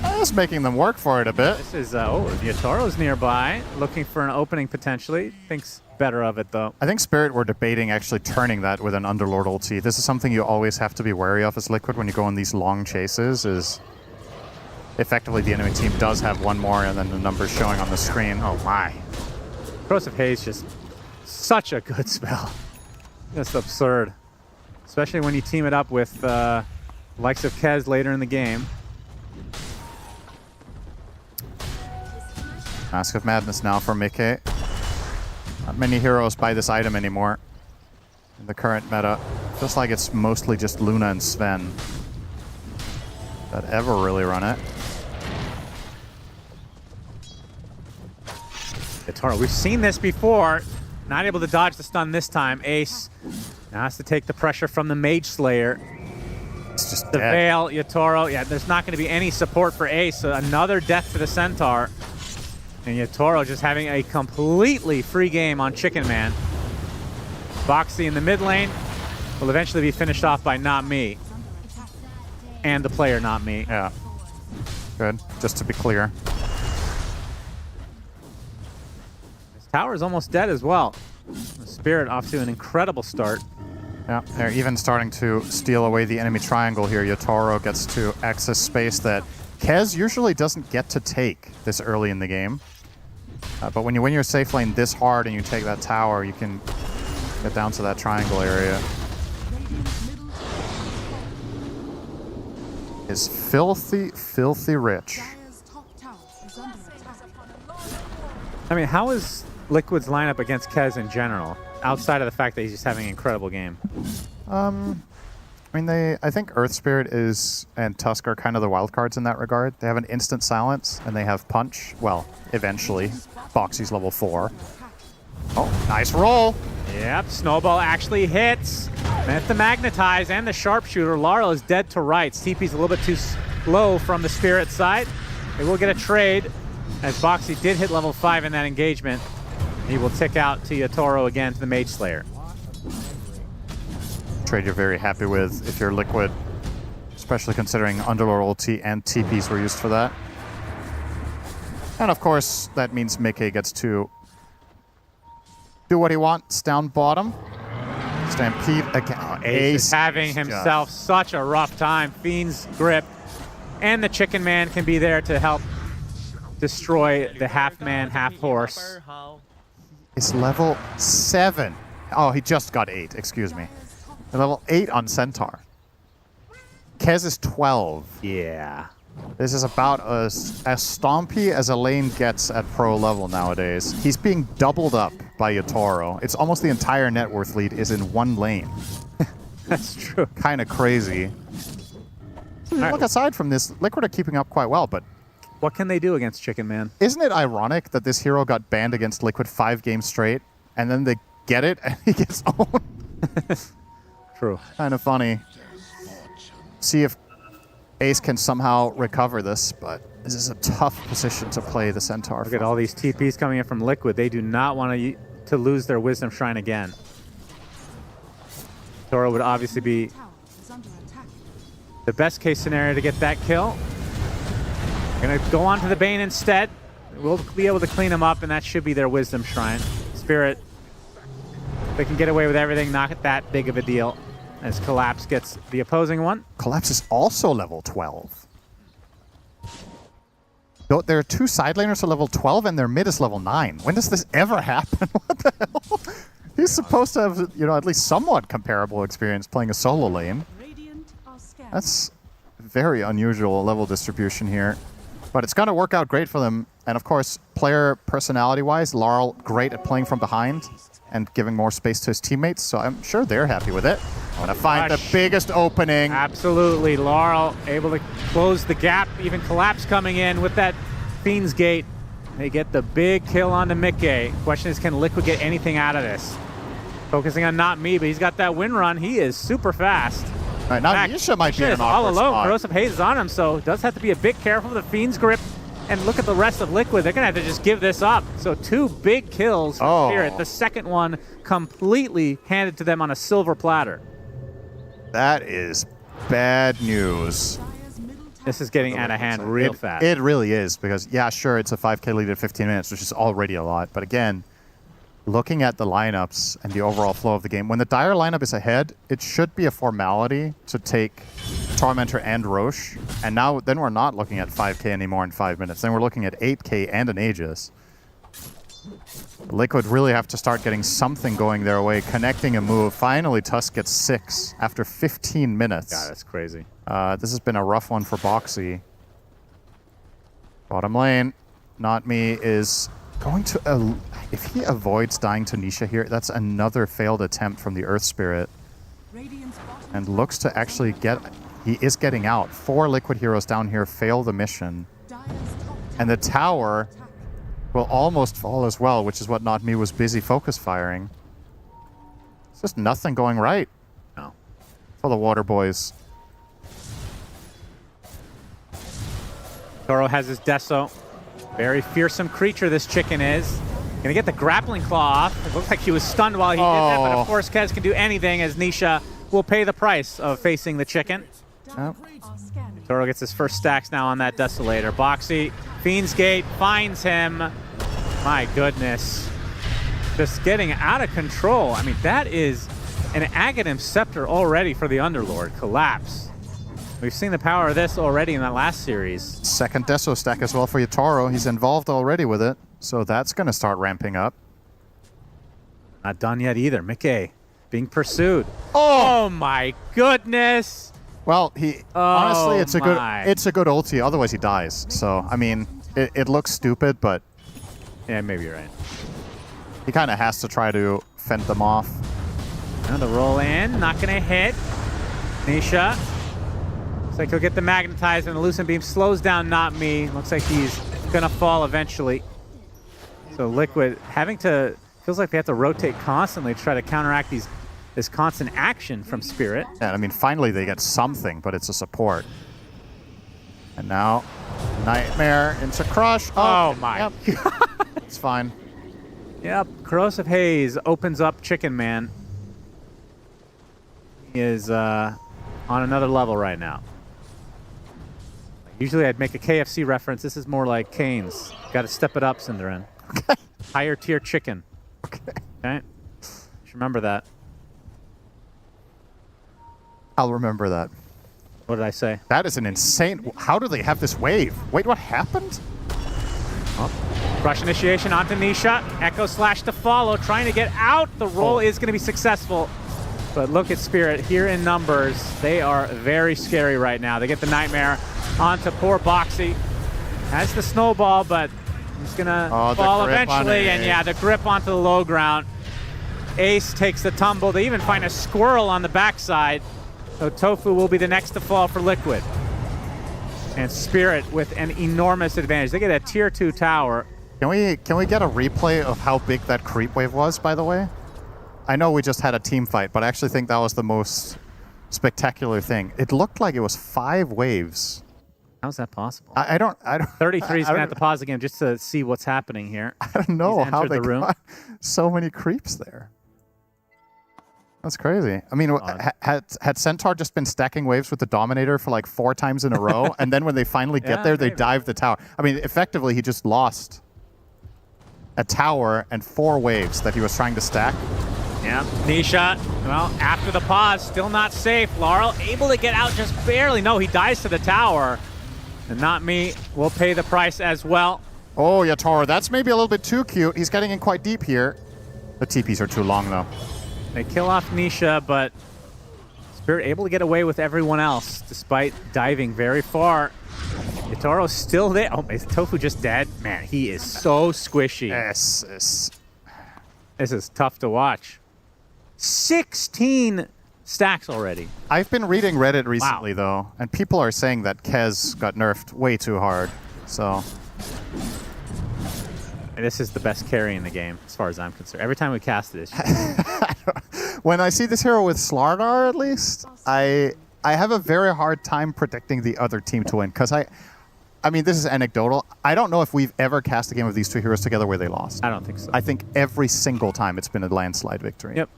[SPEAKER 3] That's making them work for it a bit.
[SPEAKER 2] This is, Yatoro's nearby, looking for an opening potentially. Thinks better of it, though.
[SPEAKER 3] I think Spirit were debating actually turning that with an Underlord ulti. This is something you always have to be wary of as Liquid when you go on these long chases, is effectively the enemy team does have one more and then the numbers showing on the screen. Oh my.
[SPEAKER 2] Corrosive Haze just such a good spell. Just absurd. Especially when you team it up with likes of Kez later in the game.
[SPEAKER 3] Mask of Madness now for Mickey. Not many heroes buy this item anymore in the current meta. Feels like it's mostly just Luna and Sven that ever really run it.
[SPEAKER 2] Yatoro, we've seen this before. Not able to dodge the stun this time. Ace now has to take the pressure from the Mage Slayer.
[SPEAKER 3] It's just
[SPEAKER 2] the
[SPEAKER 3] dead.
[SPEAKER 2] Veil, Yatoro. Yeah, there's not going to be any support for Ace. So another death for the Centaur. And Yatoro just having a completely free game on Chicken Man. Boxy in the mid lane will eventually be finished off by Not Me. And the player Not Me.
[SPEAKER 3] Yeah. Good. Just to be clear.
[SPEAKER 2] This tower is almost dead as well. The Spirit off to an incredible start.
[SPEAKER 3] Yeah, they're even starting to steal away the enemy triangle here. Yatoro gets to access space that Kez usually doesn't get to take this early in the game. But when you win your safe lane this hard and you take that tower, you can get down to that triangle area. Is filthy, filthy rich.
[SPEAKER 2] I mean, how is Liquid's lineup against Kez in general, outside of the fact that he's just having an incredible game?
[SPEAKER 3] I mean, I think Earth Spirit and Tusk are kind of the wild cards in that regard. They have an instant silence and they have punch. Well, eventually. Boxy's level 4. Oh, nice roll.
[SPEAKER 2] Yep, Snowball actually hits. Meant the Magnetize and the Sharpshooter. Laurel is dead to rights. TP's a little bit too slow from the Spirit side. They will get a trade, as Boxy did hit level 5 in that engagement. He will tick out to Yatoro again to the Mage Slayer.
[SPEAKER 3] Trade you're very happy with if you're Liquid, especially considering Underlord ulti and TPs were used for that. And of course, that means Mickey gets to do what he wants down bottom. Stampede again. Oh,
[SPEAKER 2] Ace is having himself such a rough time. Fiend's Grip and the Chicken Man can be there to help destroy the half-man, half-horse.
[SPEAKER 3] It's level 7. Oh, he just got 8, excuse me. Level 8 on Centaur. Kez is 12.
[SPEAKER 2] Yeah.
[SPEAKER 3] This is about as stompy as a lane gets at pro level nowadays. He's being doubled up by Yatoro. It's almost the entire net worth lead is in one lane.
[SPEAKER 2] That's true.
[SPEAKER 3] Kind of crazy. Look, aside from this, Liquid are keeping up quite well, but
[SPEAKER 2] what can they do against Chicken Man?
[SPEAKER 3] Isn't it ironic that this hero got banned against Liquid 5 games straight, and then they get it and he gets owned?
[SPEAKER 2] True.
[SPEAKER 3] Kind of funny. See if Ace can somehow recover this, but this is a tough position to play the Centaur.
[SPEAKER 2] Look at all these TPs coming in from Liquid. They do not want to lose their Wisdom Shrine again. Toro would obviously be the best case scenario to get that kill. Gonna go on to the Bane instead. We'll be able to clean him up, and that should be their Wisdom Shrine. Spirit, they can get away with everything, not that big of a deal. As Collapse gets the opposing one.
[SPEAKER 3] Collapse is also level 12. There are 2 side laners at level 12 and their mid is level 9. When does this ever happen? What the hell? He's supposed to have, at least somewhat comparable experience playing a solo lane. That's very unusual level distribution here. But it's going to work out great for them. And of course, player personality-wise, Laurel great at playing from behind and giving more space to his teammates. So I'm sure they're happy with it. I'm going to find the biggest opening.
[SPEAKER 2] Absolutely. Laurel able to close the gap. Even Collapse coming in with that Fiend's Gate. They get the big kill on the Mickey. Question is, can Liquid get anything out of this? Focusing on Not Me, but he's got that win run. He is super fast.
[SPEAKER 3] All right, now Misha might be in an
[SPEAKER 2] all
[SPEAKER 3] awkward
[SPEAKER 2] alone.
[SPEAKER 3] spot.
[SPEAKER 2] Corrosive Haze is on him, so does have to be a bit careful with the Fiend's Grip. And look at the rest of Liquid. They're going to have to just give this up. So 2 big kills for Spirit. The second one completely handed to them on a silver platter.
[SPEAKER 3] That is bad news.
[SPEAKER 2] This is getting out of hand real fast.
[SPEAKER 3] It really is, because, yeah, sure, it's a 5k lead in 15 minutes, which is already a lot. But again, looking at the lineups and the overall flow of the game, when the Dire lineup is ahead, it should be a formality to take Tormentor and Roche. And then we're not looking at 5k anymore in 5 minutes. Then we're looking at 8k and an Aegis. Liquid really have to start getting something going their way, connecting a move. Finally, Tusk gets 6 after 15 minutes.
[SPEAKER 2] God, that's crazy.
[SPEAKER 3] This has been a rough one for Boxy. Bottom lane. Not Me is going to... if he avoids dying to Nisha here, that's another failed attempt from the Earth Spirit. And looks to actually get... He is getting out. 4 Liquid heroes down here fail the mission. And the tower will almost fall as well, which is what Not Me was busy focus firing. It's just nothing going right.
[SPEAKER 2] No.
[SPEAKER 3] For the Water Boys.
[SPEAKER 2] Toro has his Deso. Very fearsome creature this chicken is. Gonna get the grappling claw off. It looks like he was stunned while he did that, but of course Kez can do anything as Nisha will pay the price of facing the chicken.
[SPEAKER 3] Yep.
[SPEAKER 2] Toro gets his first stacks now on that Desolator. Boxy, Fiend's Gate finds him. My goodness. Just getting out of control. I mean, that is an Aghanim Scepter already for the Underlord. Collapse. We've seen the power of this already in that last series.
[SPEAKER 3] Second Deso stack as well for Yatoro. He's involved already with it, so that's going to start ramping up.
[SPEAKER 2] Not done yet either. Mickey being pursued. Oh my goodness!
[SPEAKER 3] Well, honestly, it's a good ulti. Otherwise, he dies. So I mean, it looks stupid, but
[SPEAKER 2] yeah, maybe you're right.
[SPEAKER 3] He kind of has to try to fend them off.
[SPEAKER 2] And the roll in, not gonna hit. Nisha. Looks like he'll get the magnetize, and the Lucent Beam slows down Not Me. Looks like he's gonna fall eventually. So Liquid having to, feels like they have to rotate constantly to try to counteract this constant action from Spirit.
[SPEAKER 3] Yeah, I mean, finally they get something, but it's a support. And now, Nightmare into Crush.
[SPEAKER 2] Oh my
[SPEAKER 3] God. It's fine.
[SPEAKER 2] Yep, Corrosive Haze opens up Chicken Man. He is on another level right now. Usually I'd make a KFC reference. This is more like Cane's. Got to step it up, Cinderin.
[SPEAKER 3] Okay.
[SPEAKER 2] Higher tier chicken. Okay. Just remember that.
[SPEAKER 3] I'll remember that.
[SPEAKER 2] What did I say?
[SPEAKER 3] That is an insane... How do they have this wave? Wait, what happened?
[SPEAKER 2] Rush initiation onto Nisha. Echo Slash to follow, trying to get out. The roll is going to be successful. But look at Spirit here in numbers. They are very scary right now. They get the Nightmare onto poor Boxy. Has the snowball, but he's going to fall eventually. And yeah, the grip onto the low ground. Ace takes the tumble. They even find a squirrel on the backside. So Tofu will be the next to fall for Liquid. And Spirit with an enormous advantage. They get a tier 2 tower.
[SPEAKER 3] Can we get a replay of how big that creep wave was, by the way? I know we just had a team fight, but I actually think that was the most spectacular thing. It looked like it was 5 waves.
[SPEAKER 2] How's that possible?
[SPEAKER 3] I don't
[SPEAKER 2] 33 is going to have to pause the game just to see what's happening here.
[SPEAKER 3] I don't know how they got so many creeps there. That's crazy. I mean, had Centaur just been stacking waves with the Dominator for like 4 times in a row, and then when they finally get there, they dive the tower. I mean, effectively, he just lost a tower and 4 waves that he was trying to stack.
[SPEAKER 2] Yeah, Nisha, well, after the pause, still not safe. Laurel able to get out just barely. No, he dies to the tower. And Not Me will pay the price as well.
[SPEAKER 3] Oh, Yatoro, that's maybe a little bit too cute. He's getting in quite deep here. The TPs are too long, though.
[SPEAKER 2] They kill off Nisha, but Spirit able to get away with everyone else, despite diving very far. Yatoro's still there. Oh, is Tofu just dead? Man, he is so squishy.
[SPEAKER 3] Yes.
[SPEAKER 2] This is tough to watch. 16 stacks already.
[SPEAKER 3] I've been reading Reddit recently, though, and people are saying that Kez got nerfed way too hard. So
[SPEAKER 2] this is the best carry in the game, as far as I'm concerned. Every time we cast it,
[SPEAKER 3] when I see this hero with Slardar, at least, I have a very hard time predicting the other team to win, because I mean, this is anecdotal. I don't know if we've ever cast a game of these 2 heroes together where they lost.
[SPEAKER 2] I don't think so.
[SPEAKER 3] I think every single time it's been a landslide victory.
[SPEAKER 2] Yep.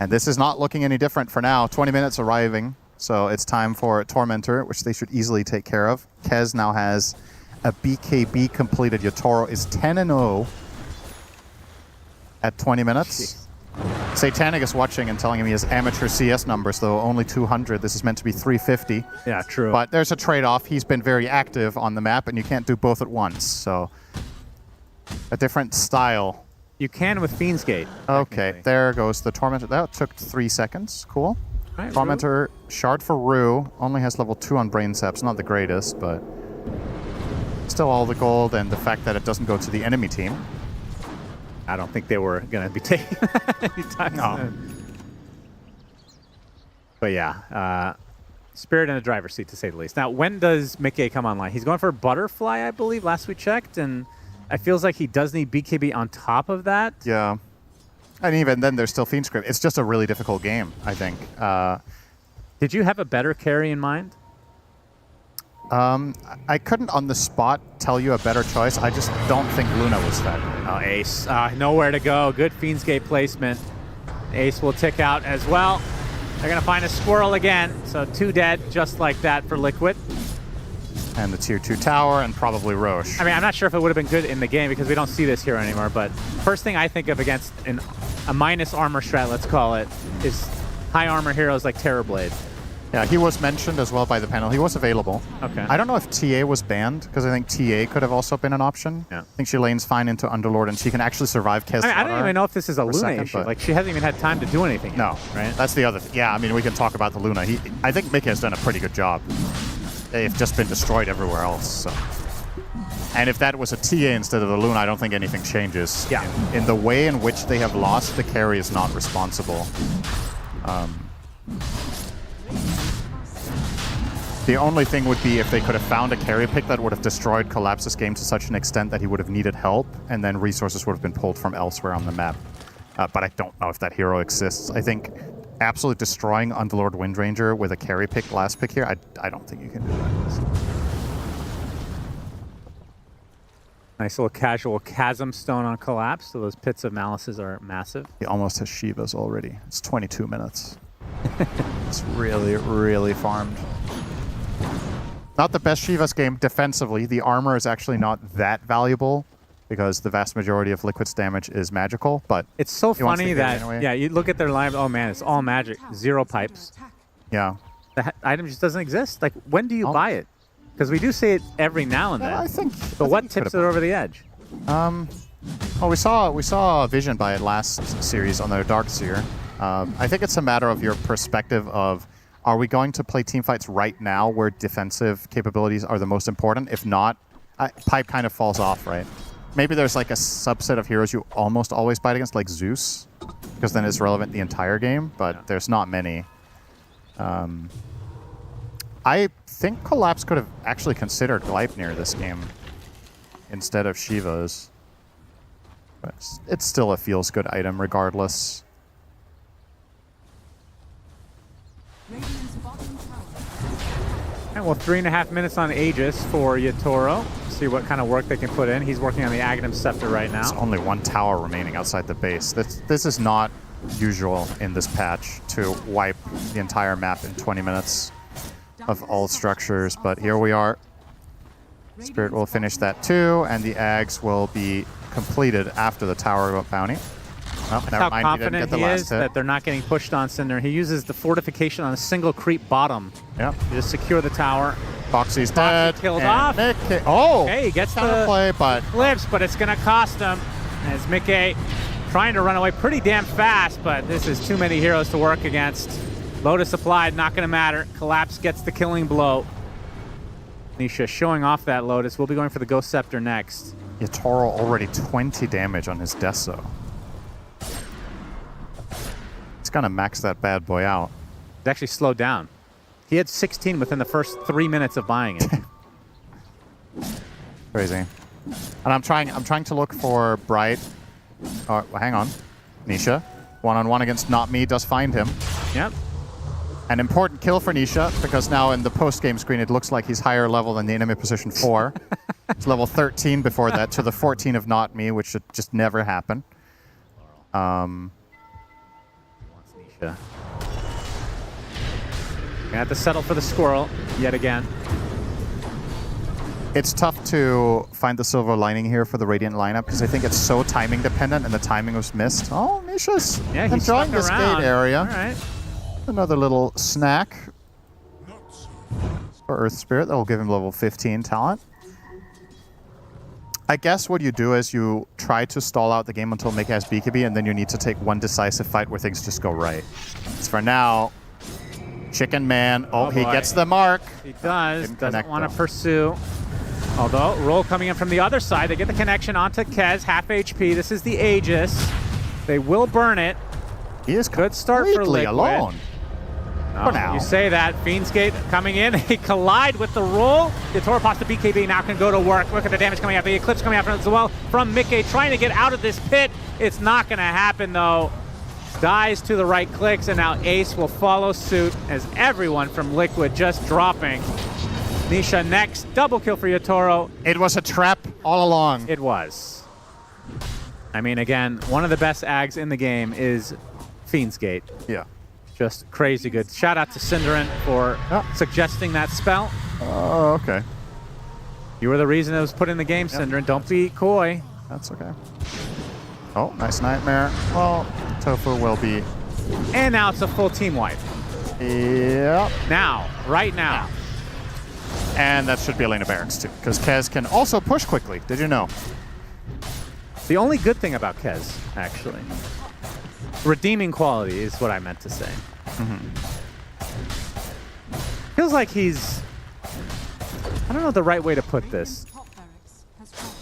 [SPEAKER 3] And this is not looking any different for now. 20 minutes arriving, so it's time for Tormentor, which they should easily take care of. Kez now has a BKB completed. Yatoro is 10-0 at 20 minutes. Satanic is watching and telling him he has amateur CS numbers, though only 200. This is meant to be 350.
[SPEAKER 2] Yeah, true.
[SPEAKER 3] But there's a trade-off. He's been very active on the map, and you can't do both at once. So a different style.
[SPEAKER 2] You can with Fiend's Gate.
[SPEAKER 3] Okay, there goes the Tormentor. That took 3 seconds. Cool.
[SPEAKER 2] Right,
[SPEAKER 3] Commenter, shard for Rue. Only has level 2 on Brain Saps. Not the greatest, but still all the gold, and the fact that it doesn't go to the enemy team.
[SPEAKER 2] I don't think they were going to be taking any time.
[SPEAKER 3] No.
[SPEAKER 2] But yeah, Spirit in the driver's seat, to say the least. Now, when does Mickey come online? He's going for Butterfly, I believe, last we checked, and it feels like he does need BKB on top of that.
[SPEAKER 3] Yeah. And even then, there's still Fiend Script. It's just a really difficult game, I think.
[SPEAKER 2] Did you have a better carry in mind?
[SPEAKER 3] I couldn't on the spot tell you a better choice. I just don't think Luna was that.
[SPEAKER 2] Oh, Ace. Nowhere to go. Good Fiendscape placement. Ace will tick out as well. They're going to find a squirrel again. So 2 dead, just like that for Liquid.
[SPEAKER 3] And the tier 2 tower, and probably Roche.
[SPEAKER 2] I mean, I'm not sure if it would have been good in the game because we don't see this hero anymore, but first thing I think of against a minus armor strat, let's call it, is high armor heroes like Terrorblade.
[SPEAKER 3] Yeah, he was mentioned as well by the panel. He was available.
[SPEAKER 2] Okay.
[SPEAKER 3] I don't know if TA was banned, because I think TA could have also been an option.
[SPEAKER 2] Yeah.
[SPEAKER 3] I think she lanes fine into Underlord, and she can actually survive Kez.
[SPEAKER 2] I don't even know if this is a Luna
[SPEAKER 3] second,
[SPEAKER 2] issue.
[SPEAKER 3] but-
[SPEAKER 2] Like, she hasn't even had time to do anything yet,
[SPEAKER 3] No,
[SPEAKER 2] right?
[SPEAKER 3] That's the other thing. Yeah, I mean, we can talk about the Luna. I think Mickey has done a pretty good job. They've just been destroyed everywhere else. So. And if that was a TA instead of the Luna, I don't think anything changes.
[SPEAKER 2] Yeah.
[SPEAKER 3] In the way in which they have lost, the carry is not responsible. The only thing would be if they could have found a carry pick that would have destroyed Collapse's game to such an extent that he would have needed help, and then resources would have been pulled from elsewhere on the map. But I don't know if that hero exists. I think absolutely destroying Underlord Windranger with a carry pick, last pick here, I don't think you can do that.
[SPEAKER 2] Nice little casual Chasm Stone on Collapse, so those Pits of Malices are massive.
[SPEAKER 3] He almost has Shivas already. It's 22 minutes. It's really, really farmed. Not the best Shiva's game defensively. The armor is actually not that valuable because the vast majority of Liquid's damage is magical, but
[SPEAKER 2] It's so
[SPEAKER 3] he wants
[SPEAKER 2] funny
[SPEAKER 3] to get it
[SPEAKER 2] that,
[SPEAKER 3] anyway.
[SPEAKER 2] yeah, you look at their line, oh man, it's all magic, 0 pipes.
[SPEAKER 3] Yeah.
[SPEAKER 2] The item just doesn't exist. Like, when do you buy it? Because we do see it every now and then.
[SPEAKER 3] I think.
[SPEAKER 2] But what tips it over the edge?
[SPEAKER 3] Well, we saw Vision buy it last series on their Dark Seer. I think it's a matter of your perspective of, are we going to play teamfights right now where defensive capabilities are the most important? If not, pipe kind of falls off, right? Maybe there's like a subset of heroes you almost always fight against, like Zeus, because then it's relevant the entire game, but there's not many. I think Collapse could have actually considered Gleipnir this game instead of Shiva's. But it's still a feels good item regardless.
[SPEAKER 2] All right, well, 3.5 minutes on Aegis for Yatoro. See what kind of work they can put in. He's working on the Aghanim Scepter right now.
[SPEAKER 3] There's only 1 tower remaining outside the base. This is not usual in this patch to wipe the entire map in 20 minutes of all structures, but here we are. Spirit will finish that too, and the Ags will be completed after the tower bounty. Oh,
[SPEAKER 2] That's
[SPEAKER 3] never
[SPEAKER 2] how
[SPEAKER 3] mind, he didn't
[SPEAKER 2] confident
[SPEAKER 3] get the
[SPEAKER 2] he
[SPEAKER 3] last
[SPEAKER 2] is
[SPEAKER 3] hit.
[SPEAKER 2] that they're not getting pushed on Cinder. He uses the fortification on a single creep bottom.
[SPEAKER 3] Yep.
[SPEAKER 2] To just secure the tower.
[SPEAKER 3] Foxy's dead.
[SPEAKER 2] Killed
[SPEAKER 3] and
[SPEAKER 2] off.
[SPEAKER 3] Mickey, oh!
[SPEAKER 2] Hey, he gets the
[SPEAKER 3] counterplay, but
[SPEAKER 2] clips, but it's going to cost him. As Mickey trying to run away pretty damn fast, but this is too many heroes to work against. Lotus applied, not going to matter. Collapse gets the killing blow. Nisha showing off that Lotus. We'll be going for the Ghost Scepter next.
[SPEAKER 3] Yatoro already 20 damage on his Deso. It's gonna max that bad boy out.
[SPEAKER 2] It actually slowed down. He had 16 within the first 3 minutes of buying it.
[SPEAKER 3] Crazy. And I'm trying to look for Bright. Oh, hang on. Nisha. One-on-one against Not Me does find him.
[SPEAKER 2] Yep.
[SPEAKER 3] An important kill for Nisha, because now in the post-game screen it looks like he's higher level than the enemy position 4. It's level 13 before that to the 14 of Not Me, which should just never happen.
[SPEAKER 2] Nisha. Gonna have to settle for the squirrel yet again.
[SPEAKER 3] It's tough to find the silver lining here for the Radiant lineup because I think it's so timing dependent and the timing was missed. Oh, Nisha's enjoying this gate area.
[SPEAKER 2] All right.
[SPEAKER 3] Another little snack for Earth Spirit that will give him level 15 talent. I guess what you do is you try to stall out the game until Mickey has BKB, and then you need to take one decisive fight where things just go right. So for now, Chicken Man. Oh, he
[SPEAKER 2] boy.
[SPEAKER 3] gets the mark.
[SPEAKER 2] He does.
[SPEAKER 3] Didn't
[SPEAKER 2] Doesn't
[SPEAKER 3] connect,
[SPEAKER 2] want to
[SPEAKER 3] though.
[SPEAKER 2] pursue. Although, roll coming in from the other side. They get the connection onto Kez, half HP. This is the Aegis. They will burn it.
[SPEAKER 3] He is
[SPEAKER 2] good start for
[SPEAKER 3] completely
[SPEAKER 2] Liquid.
[SPEAKER 3] alone.
[SPEAKER 2] Oh,
[SPEAKER 3] For now.
[SPEAKER 2] You say that. Fiendsgate coming in. They collide with the roll. The Toro pasta BKB now can go to work. Look at the damage coming out. The Eclipse coming out as well from Mickey, trying to get out of this pit. It's not going to happen, though. Dies to the right clicks, and now Ace will follow suit as everyone from Liquid just dropping. Nisha next. Double kill for Yotaro.
[SPEAKER 3] It was a trap all along.
[SPEAKER 2] It was. I mean, again, one of the best ags in the game is Fiendsgate.
[SPEAKER 3] Yeah.
[SPEAKER 2] Just crazy good. Shout out to Cinderin for suggesting that spell.
[SPEAKER 3] Oh, okay.
[SPEAKER 2] You were the reason it was put in the game, Cinderin. Don't be coy.
[SPEAKER 3] That's okay. Oh, nice nightmare. Well, Tofu will be.
[SPEAKER 2] And now it's a full team wipe.
[SPEAKER 3] Yep.
[SPEAKER 2] Now, right now.
[SPEAKER 3] And that should be Elena Barracks too, because Kez can also push quickly. Did you know?
[SPEAKER 2] The only good thing about Kez, actually. Redeeming quality is what I meant to say. Feels like he's... I don't know the right way to put this.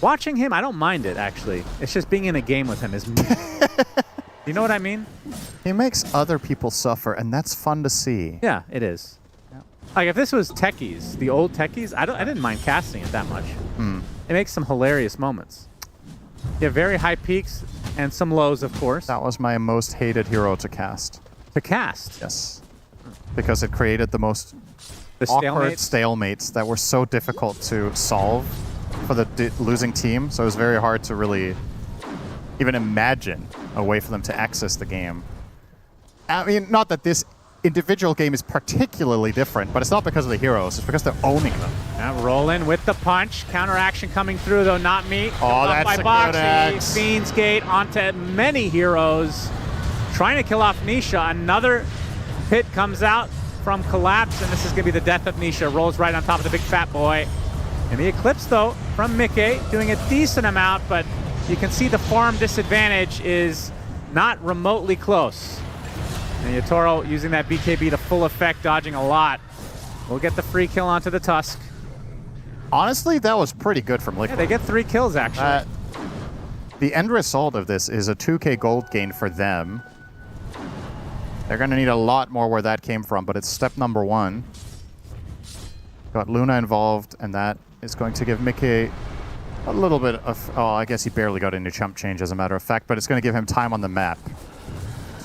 [SPEAKER 2] Watching him, I don't mind it, actually. It's just being in a game with him is... You know what I mean?
[SPEAKER 3] He makes other people suffer, and that's fun to see.
[SPEAKER 2] Yeah, it is. Like, if this was Techies, the old Techies, I didn't mind casting it that much. It makes some hilarious moments. You have very high peaks and some lows, of course.
[SPEAKER 3] That was my most hated hero to cast.
[SPEAKER 2] To cast?
[SPEAKER 3] Yes. Because it created the most awkward stalemates that were so difficult to solve for the losing team. So it was very hard to really even imagine a way for them to access the game. I mean, not that this individual game is particularly different, but it's not because of the heroes, it's because they're owning them.
[SPEAKER 2] Now rolling with the punch. Counter action coming through, though, not me.
[SPEAKER 3] Oh, that's
[SPEAKER 2] by
[SPEAKER 3] a good
[SPEAKER 2] Boxy.
[SPEAKER 3] axe.
[SPEAKER 2] Fiendsgate onto many heroes. Trying to kill off Nisha. Another pit comes out from Collapse, and this is going to be the death of Nisha. Rolls right on top of the big fat boy. And the Eclipse, though, from Mickey, doing a decent amount, but you can see the farm disadvantage is not remotely close. And Yotaro using that BKB to full effect, dodging a lot. We'll get the free kill onto the Tusk.
[SPEAKER 3] Honestly, that was pretty good from Liquid.
[SPEAKER 2] Yeah, they get 3 kills, actually.
[SPEAKER 3] The end result of this is a 2k gold gain for them. They're going to need a lot more where that came from, but it's step number 1. Got Luna involved, and that is going to give Mickey a little bit of... Oh, I guess he barely got into chump change, as a matter of fact, but it's going to give him time on the map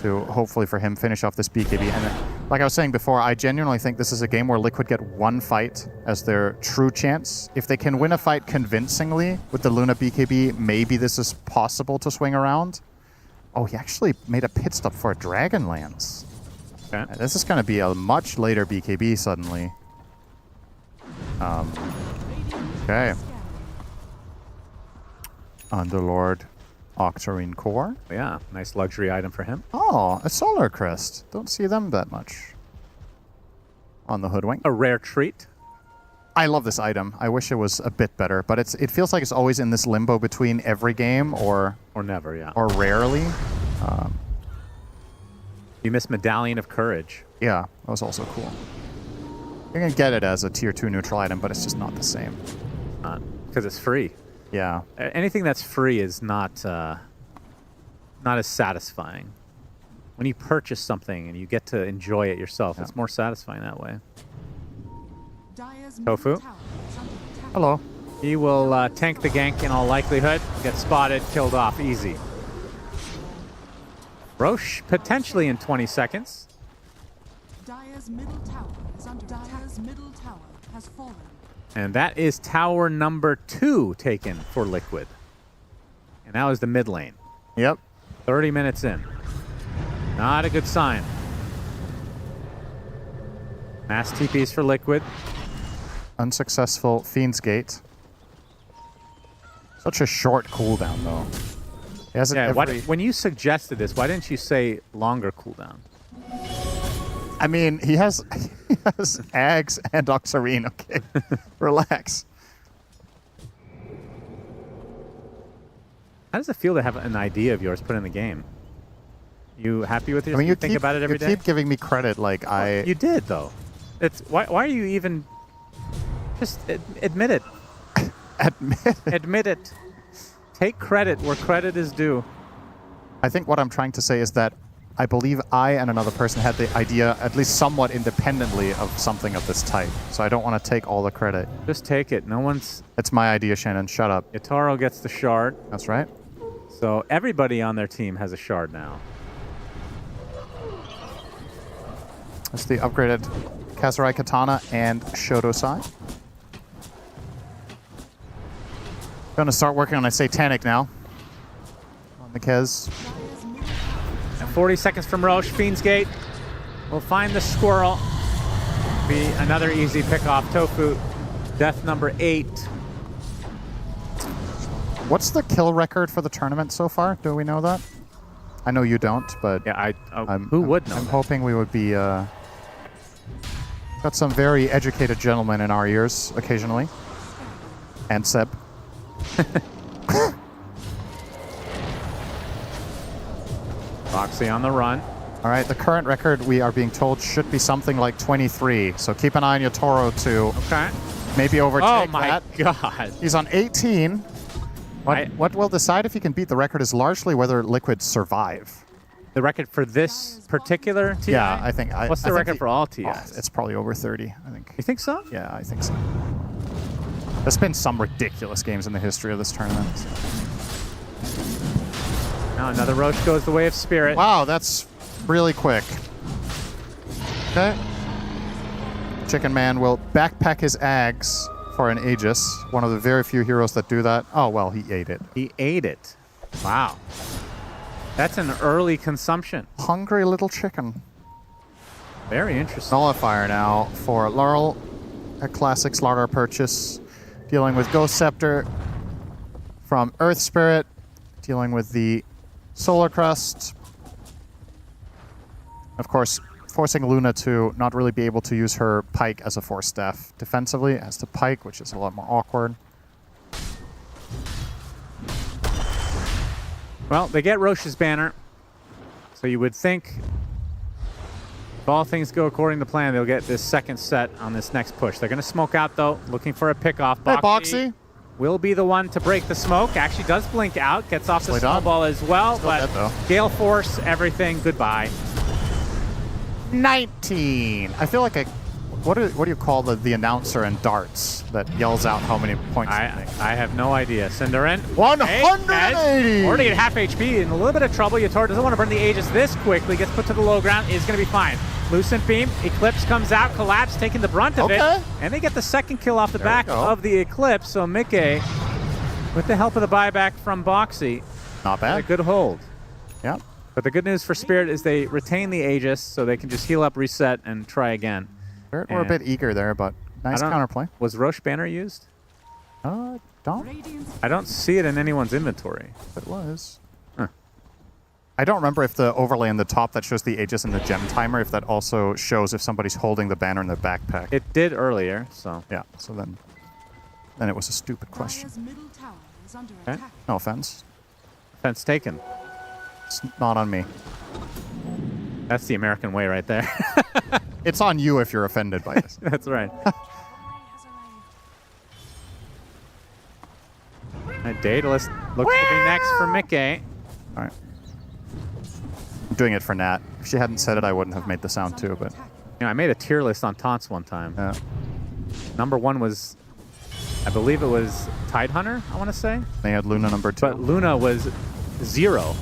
[SPEAKER 3] to hopefully for him finish off this BKB. And like I was saying before, I genuinely think this is a game where Liquid get one fight as their true chance. If they can win a fight convincingly with the Luna BKB, maybe this is possible to swing around. Oh, he actually made a pit stop for a Dragonlance. Okay. This is going to be a much later BKB suddenly. Okay. Underlord Octarine Core.
[SPEAKER 2] Yeah, nice luxury item for him.
[SPEAKER 3] Oh, a Solar Crest. Don't see them that much on the Hoodwink.
[SPEAKER 2] A rare treat.
[SPEAKER 3] I love this item. I wish it was a bit better, but it feels like it's always in this limbo between every game or
[SPEAKER 2] never, yeah.
[SPEAKER 3] Or rarely.
[SPEAKER 2] You missed Medallion of Courage.
[SPEAKER 3] Yeah, that was also cool. You're going to get it as a tier 2 neutral item, but it's just not the same.
[SPEAKER 2] Because it's free.
[SPEAKER 3] Yeah.
[SPEAKER 2] Anything that's free is not as satisfying. When you purchase something and you get to enjoy it yourself, it's more satisfying that way. Tofu.
[SPEAKER 3] Hello.
[SPEAKER 2] He will tank the gank in all likelihood. Get spotted, killed off, easy. Roche potentially in 20 seconds.
[SPEAKER 16] Dire's middle tower is under attack. Dire's middle tower has fallen.
[SPEAKER 2] And that is tower number 2 taken for Liquid. And that was the mid lane.
[SPEAKER 3] Yep.
[SPEAKER 2] 30 minutes in. Not a good sign. Mass TPs for Liquid.
[SPEAKER 3] Unsuccessful Fiend's Gate. Such a short cooldown, though. He has
[SPEAKER 2] when you suggested this, why didn't you say longer cooldown?
[SPEAKER 3] I mean, he has Ags and Octarine, okay? Relax.
[SPEAKER 2] How does it feel to have an idea of yours put in the game? You happy with
[SPEAKER 3] I
[SPEAKER 2] yourself?
[SPEAKER 3] mean,
[SPEAKER 2] You think about it every day?
[SPEAKER 3] You keep giving me credit like
[SPEAKER 2] You did, though. It's why are you even... Just admit it. Admit it. Take credit where credit is due.
[SPEAKER 3] I think what I'm trying to say is that I believe I and another person had the idea, at least somewhat independently, of something of this type. So I don't want to take all the credit.
[SPEAKER 2] Just take it. No one's...
[SPEAKER 3] It's my idea, Shannon. Shut up.
[SPEAKER 2] Itaro gets the shard.
[SPEAKER 3] That's right.
[SPEAKER 2] So everybody on their team has a shard now.
[SPEAKER 3] That's the upgraded Kazurai Katana and Shodosai. Going to start working on a Satanic now. On the Kez.
[SPEAKER 2] 40 seconds from Roche. Fiend's Gate will find the squirrel. Be another easy pick off. Tofu, death number 8.
[SPEAKER 3] What's the kill record for the tournament so far? Do we know that? I know you don't, but
[SPEAKER 2] yeah, who would know?
[SPEAKER 3] I'm hoping we would be. Got some very educated gentlemen in our ears occasionally, and Seb.
[SPEAKER 2] Boxy on the run.
[SPEAKER 3] All right, the current record we are being told should be something like 23. So keep an eye on your Toro to maybe overtake
[SPEAKER 2] Oh my
[SPEAKER 3] that.
[SPEAKER 2] god.
[SPEAKER 3] He's on 18. What will decide if he can beat the record is largely whether Liquid survive.
[SPEAKER 2] The record for this particular TI?
[SPEAKER 3] Yeah, I think.
[SPEAKER 2] What's the record for all TIs?
[SPEAKER 3] Oh, it's probably over 30, I think.
[SPEAKER 2] You think so?
[SPEAKER 3] Yeah, I think so. There's been some ridiculous games in the history of this tournament. So.
[SPEAKER 2] Now another Roche goes the way of Spirit.
[SPEAKER 3] Wow, that's really quick. Okay. Chicken Man will backpack his Ags for an Aegis. One of the very few heroes that do that. Oh, well, he ate it.
[SPEAKER 2] He ate it. Wow. That's an early consumption.
[SPEAKER 3] Hungry little chicken.
[SPEAKER 2] Very interesting.
[SPEAKER 3] Nullifier now for Laurel. A classic slaughter purchase. Dealing with Ghost Scepter from Earth Spirit. Dealing with the Solar Crest. Of course, forcing Luna to not really be able to use her Pike as a Force Staff defensively as the Pike, which is a lot more awkward.
[SPEAKER 2] Well, they get Roche's banner, so you would think if all things go according to plan, they'll get this second set on this next push. They're going to smoke out, though, looking for a pickoff.
[SPEAKER 3] Hey, Boxy.
[SPEAKER 2] Will be the one to break the smoke. Actually does blink out, gets off the snowball as well,
[SPEAKER 3] Still
[SPEAKER 2] but
[SPEAKER 3] dead, though.
[SPEAKER 2] Gale Force, everything, goodbye.
[SPEAKER 3] 19. I feel like what do you call the announcer in darts that yells out how many points?
[SPEAKER 2] I have no idea. Cinderin.
[SPEAKER 3] 180.
[SPEAKER 2] Already at half HP, in a little bit of trouble. Yator doesn't want to burn the Aegis this quickly. Gets put to the low ground. Is going to be fine. Lucent Beam. Eclipse comes out. Collapse taking the brunt of it. And they get the second kill off the back of the Eclipse. So Mickey, with the help of the buyback from Boxy,
[SPEAKER 3] not bad.
[SPEAKER 2] A good hold.
[SPEAKER 3] Yep.
[SPEAKER 2] But the good news for Spirit is they retain the Aegis, so they can just heal up, reset, and try again.
[SPEAKER 3] Spirit were a bit eager there, but nice counterplay.
[SPEAKER 2] Was Roche banner used?
[SPEAKER 3] Don't.
[SPEAKER 2] I don't see it in anyone's inventory.
[SPEAKER 3] It was. I don't remember if the overlay in the top that shows the Aegis and the gem timer, if that also shows if somebody's holding the banner in their backpack.
[SPEAKER 2] It did earlier, so.
[SPEAKER 3] Yeah, so then it was a stupid question.
[SPEAKER 2] Okay.
[SPEAKER 3] No offense.
[SPEAKER 2] Offense taken.
[SPEAKER 3] It's not on me.
[SPEAKER 2] That's the American way right there.
[SPEAKER 3] It's on you if you're offended by this.
[SPEAKER 2] That's right. Daedalus looks to be next for Mickey.
[SPEAKER 3] All right. I'm doing it for Nat. If she hadn't said it, I wouldn't have made the sound too, but...
[SPEAKER 2] I made a tier list on taunts one time.
[SPEAKER 3] Yeah.
[SPEAKER 2] Number 1 was, I believe it was Tidehunter, I want to say.
[SPEAKER 3] They had Luna number 2.
[SPEAKER 2] But Luna was 0.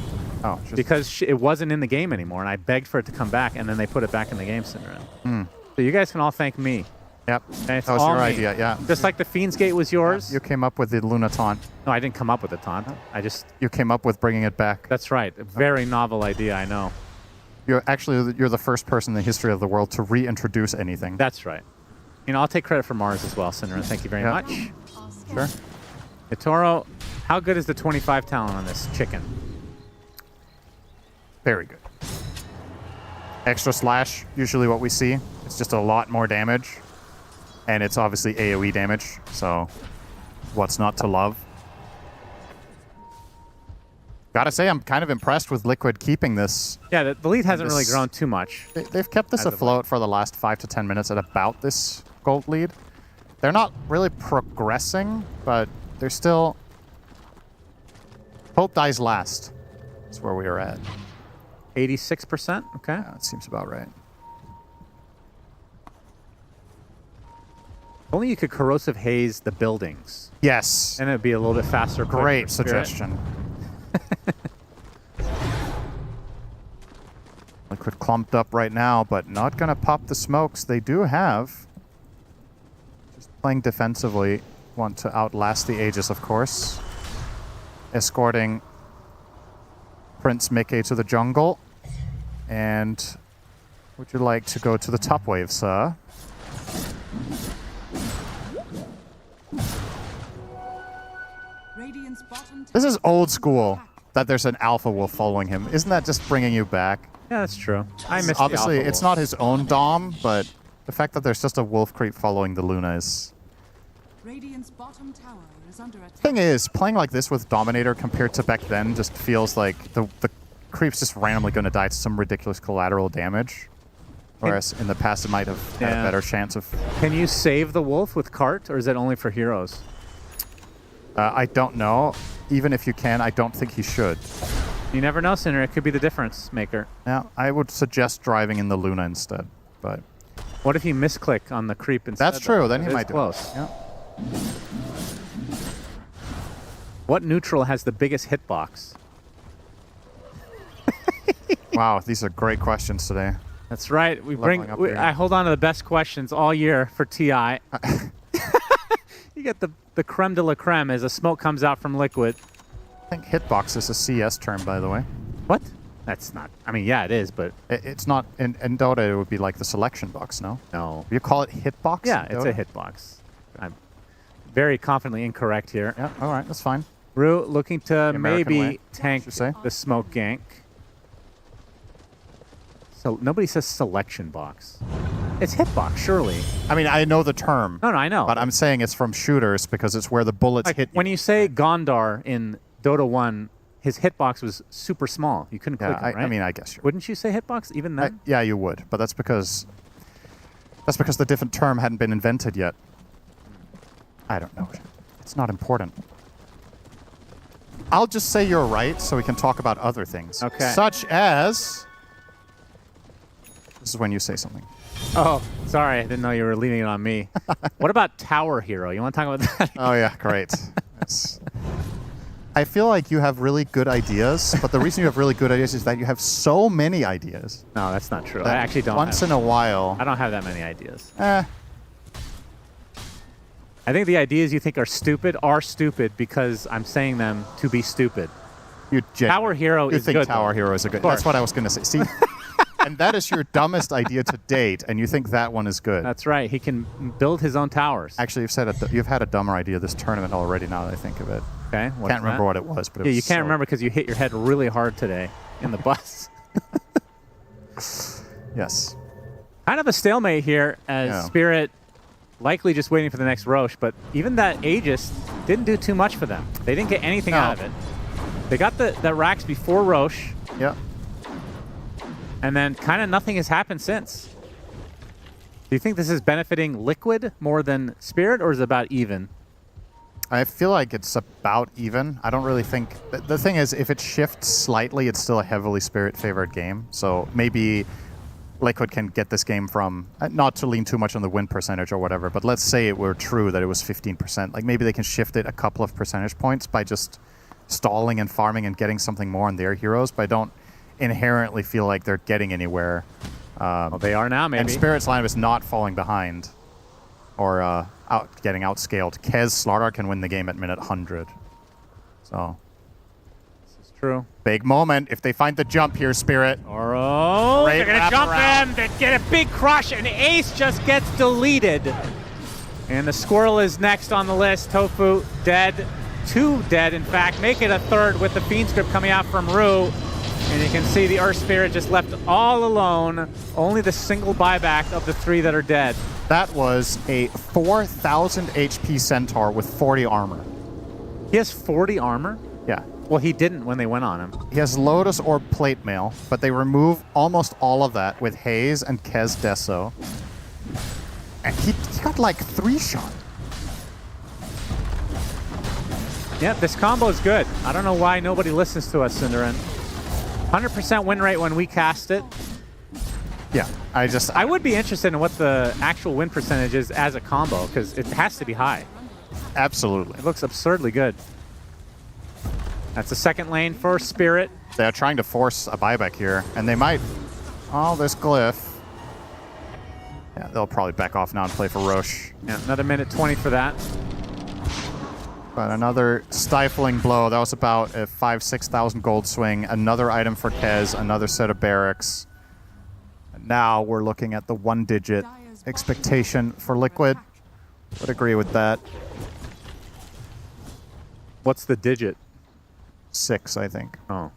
[SPEAKER 3] Oh,
[SPEAKER 2] because it wasn't in the game anymore, and I begged for it to come back, and then they put it back in the game, Cinderin. So you guys can all thank me.
[SPEAKER 3] Yep.
[SPEAKER 2] And it's
[SPEAKER 3] That was
[SPEAKER 2] all
[SPEAKER 3] your
[SPEAKER 2] me.
[SPEAKER 3] idea, yeah.
[SPEAKER 2] Just like the Fiend's Gate was yours.
[SPEAKER 3] You came up with the Luna taunt.
[SPEAKER 2] No, I didn't come up with the taunt. I just...
[SPEAKER 3] You came up with bringing it back.
[SPEAKER 2] That's right. A very novel idea, I know.
[SPEAKER 3] You're the first person in the history of the world to reintroduce anything.
[SPEAKER 2] That's right. I'll take credit for Mars as well, Cinderin. Thank you very much.
[SPEAKER 3] Sure.
[SPEAKER 2] Itoro, how good is the 25 talent on this chicken?
[SPEAKER 3] Very good. Extra slash, usually what we see. It's just a lot more damage. And it's obviously AoE damage, so what's not to love? Gotta say, I'm kind of impressed with Liquid keeping this.
[SPEAKER 2] Yeah, the lead hasn't really grown too much.
[SPEAKER 3] They've kept this afloat for the last 5 to 10 minutes at about this gold lead. They're not really progressing, but they're still... Hope dies last. That's where we are at.
[SPEAKER 2] 86%? Okay.
[SPEAKER 3] Yeah, that seems about right.
[SPEAKER 2] Only you could corrosive haze the buildings.
[SPEAKER 3] Yes.
[SPEAKER 2] And it'd be a little bit faster.
[SPEAKER 3] Great suggestion. Liquid clumped up right now, but not going to pop the smokes. They do have. Just playing defensively. Want to outlast the Aegis, of course. Escorting Prince Mickey to the jungle. And would you like to go to the top wave, sir? This is old school, that there's an alpha wolf following him. Isn't that just bringing you back?
[SPEAKER 2] Yeah, that's true. I miss
[SPEAKER 3] Obviously,
[SPEAKER 2] the alpha
[SPEAKER 3] it's
[SPEAKER 2] wolf.
[SPEAKER 3] not his own dom, but the fact that there's just a wolf creep following the Luna is...
[SPEAKER 16] Radiant's bottom tower is under attack.
[SPEAKER 3] Thing is, playing like this with Dominator compared to back then just feels like the creep's just randomly going to die to some ridiculous collateral damage. Whereas in the past, it might have had a better chance of...
[SPEAKER 2] Can you save the wolf with cart, or is it only for heroes?
[SPEAKER 3] I don't know. Even if you can, I don't think he should.
[SPEAKER 2] You never know, Sinner. It could be the difference maker.
[SPEAKER 3] Yeah, I would suggest driving in the Luna instead. But
[SPEAKER 2] what if you misclick on the creep instead?
[SPEAKER 3] that's true. Then he
[SPEAKER 2] It is
[SPEAKER 3] might do it.
[SPEAKER 2] close. Yeah. What neutral has the biggest hitbox?
[SPEAKER 3] Wow, these are great questions today.
[SPEAKER 2] That's right.
[SPEAKER 3] Leveling up here.
[SPEAKER 2] I hold on to the best questions all year for TI. You get the creme de la creme as a smoke comes out from Liquid.
[SPEAKER 3] I think hitbox is a CS term, by the way.
[SPEAKER 2] What? That's not... I mean, yeah, it is, but...
[SPEAKER 3] It's not... In Dota, it would be like the selection box, no?
[SPEAKER 2] No.
[SPEAKER 3] You call it hitbox?
[SPEAKER 2] Yeah,
[SPEAKER 3] in
[SPEAKER 2] it's a
[SPEAKER 3] Dota?
[SPEAKER 2] hitbox. I'm very confidently incorrect here.
[SPEAKER 3] Yeah, all right, that's fine.
[SPEAKER 2] Rue looking to
[SPEAKER 3] American
[SPEAKER 2] maybe
[SPEAKER 3] way,
[SPEAKER 2] tank the smoke gank. So nobody says selection box. It's hitbox, surely.
[SPEAKER 3] I mean, I know the term.
[SPEAKER 2] No, I know.
[SPEAKER 3] But I'm saying it's from shooters because it's where the bullets
[SPEAKER 2] Like,
[SPEAKER 3] hit
[SPEAKER 2] when you say Gondar in Dota 1, his hitbox was super small. You couldn't click him, right?
[SPEAKER 3] I mean, I guess
[SPEAKER 2] Wouldn't you say hitbox even then?
[SPEAKER 3] yeah, you would, but that's because the different term hadn't been invented yet. I don't know. It's not important. I'll just say you're right, so we can talk about other things.
[SPEAKER 2] Okay.
[SPEAKER 3] Such as... This is when you say something.
[SPEAKER 2] Oh, sorry. I didn't know you were leaving it on me. What about Tower Hero? You want to talk about that?
[SPEAKER 3] Oh, yeah, great. Yes. I feel like you have really good ideas, but the reason you have really good ideas is that you have so many ideas.
[SPEAKER 2] No, that's not true. I actually don't.
[SPEAKER 3] Once in a while.
[SPEAKER 2] I don't have that many ideas.
[SPEAKER 3] Eh.
[SPEAKER 2] I think the ideas you think are stupid because I'm saying them to be stupid. Tower Hero
[SPEAKER 3] You
[SPEAKER 2] is
[SPEAKER 3] think
[SPEAKER 2] good.
[SPEAKER 3] Tower
[SPEAKER 2] though.
[SPEAKER 3] Hero is a good...
[SPEAKER 2] Of course.
[SPEAKER 3] That's what I was going to say. See? And that is your dumbest idea to date, and you think that one is good.
[SPEAKER 2] That's right. He can build his own towers.
[SPEAKER 3] Actually, you've had a dumber idea this tournament already, now that I think of it.
[SPEAKER 2] Okay.
[SPEAKER 3] Can't remember what it was, but it
[SPEAKER 2] yeah,
[SPEAKER 3] was
[SPEAKER 2] you can't
[SPEAKER 3] so-
[SPEAKER 2] remember because you hit your head really hard today in the bus.
[SPEAKER 3] Yes.
[SPEAKER 2] Kind of a stalemate here as
[SPEAKER 3] Yeah.
[SPEAKER 2] Spirit likely just waiting for the next Roche, but even that Aegis didn't do too much for them. They didn't get anything
[SPEAKER 3] No.
[SPEAKER 2] out of it. They got the Rax before Roche.
[SPEAKER 3] Yeah.
[SPEAKER 2] And then kind of nothing has happened since. Do you think this is benefiting Liquid more than Spirit, or is it about even?
[SPEAKER 3] I feel like it's about even. I don't really think... The thing is, if it shifts slightly, it's still a heavily Spirit-favored game. So maybe Liquid can get this game from... Not to lean too much on the win percentage or whatever, but let's say it were true that it was 15%. Like, maybe they can shift it a couple of percentage points by just stalling and farming and getting something more on their heroes, but I don't inherently feel like they're getting anywhere.
[SPEAKER 2] Well, they are now, maybe.
[SPEAKER 3] And Spirit's lineup is not falling behind or getting outscaled. Kez Slardar can win the game at minute 100. So,
[SPEAKER 2] this is true.
[SPEAKER 3] Big moment if they find the jump here, Spirit.
[SPEAKER 2] Oh,
[SPEAKER 3] Great
[SPEAKER 2] they're going to jump
[SPEAKER 3] wraparound.
[SPEAKER 2] him. They get a big crush, and Ace just gets deleted. And the Squirrel is next on the list. Tofu dead. 2 dead, in fact. Make it a 3rd with the Fiend Script coming out from Rue. And you can see the Earth Spirit just left all alone. Only the single buyback of the 3 that are dead.
[SPEAKER 3] That was a 4,000 HP Centaur with 40 armor.
[SPEAKER 2] He has 40 armor?
[SPEAKER 3] Yeah.
[SPEAKER 2] Well, he didn't when they went on him.
[SPEAKER 3] He has Lotus or Plate Mail, but they remove almost all of that with Haze and Kez Deso. And he got like 3-shot.
[SPEAKER 2] Yeah, this combo is good. I don't know why nobody listens to us, Cinderin. 100% win rate when we cast it.
[SPEAKER 3] Yeah,
[SPEAKER 2] I would be interested in what the actual win percentage is as a combo, because it has to be high.
[SPEAKER 3] Absolutely.
[SPEAKER 2] It looks absurdly good. That's the second lane for Spirit.
[SPEAKER 3] They're trying to force a buyback here, and they might. Oh, this glyph. Yeah, they'll probably back off now and play for Roche.
[SPEAKER 2] Yeah, another minute 20 for that.
[SPEAKER 3] But another stifling blow. That was about a 5,000-6,000 gold swing. Another item for Kez, another set of barracks. And now we're looking at the 1-digit expectation for Liquid. Would agree with that.
[SPEAKER 2] What's the digit?
[SPEAKER 3] 6, I think.
[SPEAKER 2] Oh.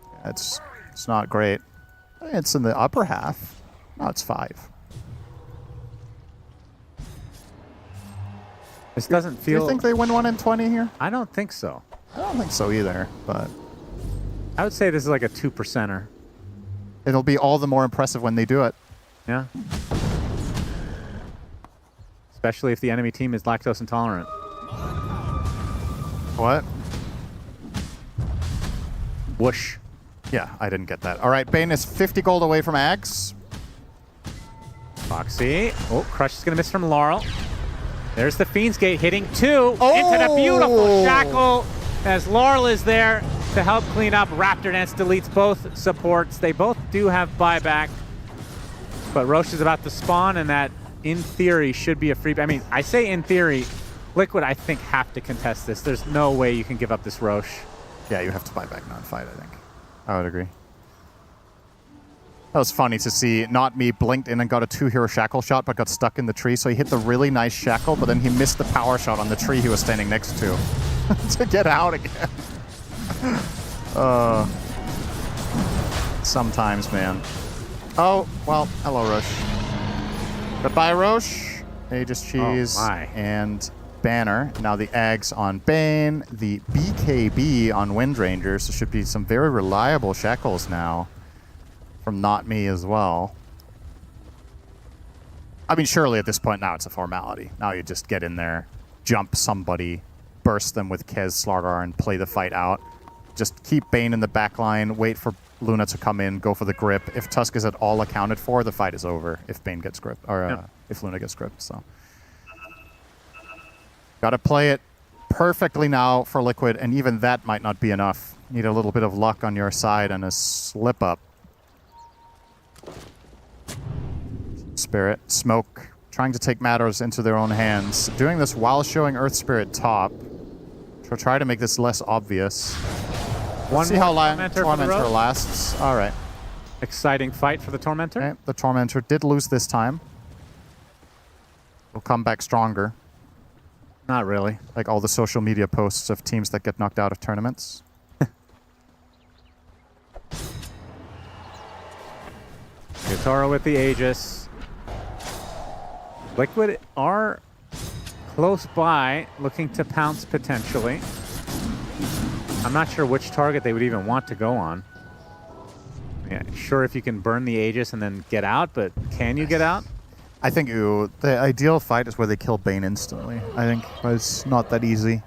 [SPEAKER 3] Yeah, it's not great. It's in the upper half. No, it's 5.
[SPEAKER 2] This doesn't feel...
[SPEAKER 3] Do you think they win 1 in 20 here?
[SPEAKER 2] I don't think so.
[SPEAKER 3] I don't think so either, but...
[SPEAKER 2] I would say this is like a 2%er.
[SPEAKER 3] It'll be all the more impressive when they do it.
[SPEAKER 2] Yeah. Especially if the enemy team is lactose intolerant.
[SPEAKER 3] What?
[SPEAKER 2] Whoosh.
[SPEAKER 3] Yeah, I didn't get that. All right, Bane is 50 gold away from Ags.
[SPEAKER 2] Foxy. Oh, Crush is going to miss from Laurel. There's the Fiend's Gate hitting 2 into the beautiful Shackle as Laurel is there to help clean up. Raptor Dance deletes both supports. They both do have buyback, but Roche is about to spawn, and that, in theory, should be a free... I mean, I say in theory, Liquid, I think, have to contest this. There's no way you can give up this Roche.
[SPEAKER 3] Yeah, you have to buy back non-fight, I think. I would agree. That was funny to see. Not Me blinked in and got a 2-hero shackle shot, but got stuck in the tree. So he hit the really nice shackle, but then he missed the power shot on the tree he was standing next to to get out again. Sometimes, man. Oh, well, hello, Roche. Goodbye, Roche. Aegis Cheese and Banner. Now the Ags on Bane, the BKB on Windranger. So should be some very reliable shackles now from Not Me as well. I mean, surely at this point now it's a formality. Now you just get in there, jump somebody, burst them with Kez Slardar, and play the fight out. Just keep Bane in the back line, wait for Luna to come in, go for the grip. If Tusk is at all accounted for, the fight is over if Bane gets gripped, or if Luna gets gripped, so. Gotta play it perfectly now for Liquid, and even that might not be enough. Need a little bit of luck on your side and a slip up. Spirit, Smoke, trying to take matters into their own hands. Doing this while showing Earth Spirit top. To try to make this less obvious. Let's see how long Tormentor lasts. All right.
[SPEAKER 2] Exciting fight for the Tormentor.
[SPEAKER 3] Okay, the Tormentor did lose this time. Will come back stronger.
[SPEAKER 2] Not really.
[SPEAKER 3] Like all the social media posts of teams that get knocked out of tournaments.
[SPEAKER 2] Guitarra with the Aegis. Liquid are close by, looking to pounce potentially. I'm not sure which target they would even want to go on. Yeah, sure if you can burn the Aegis and then get out, but can you get out?
[SPEAKER 3] I think the ideal fight is where they kill Bane instantly. I think it's not that easy.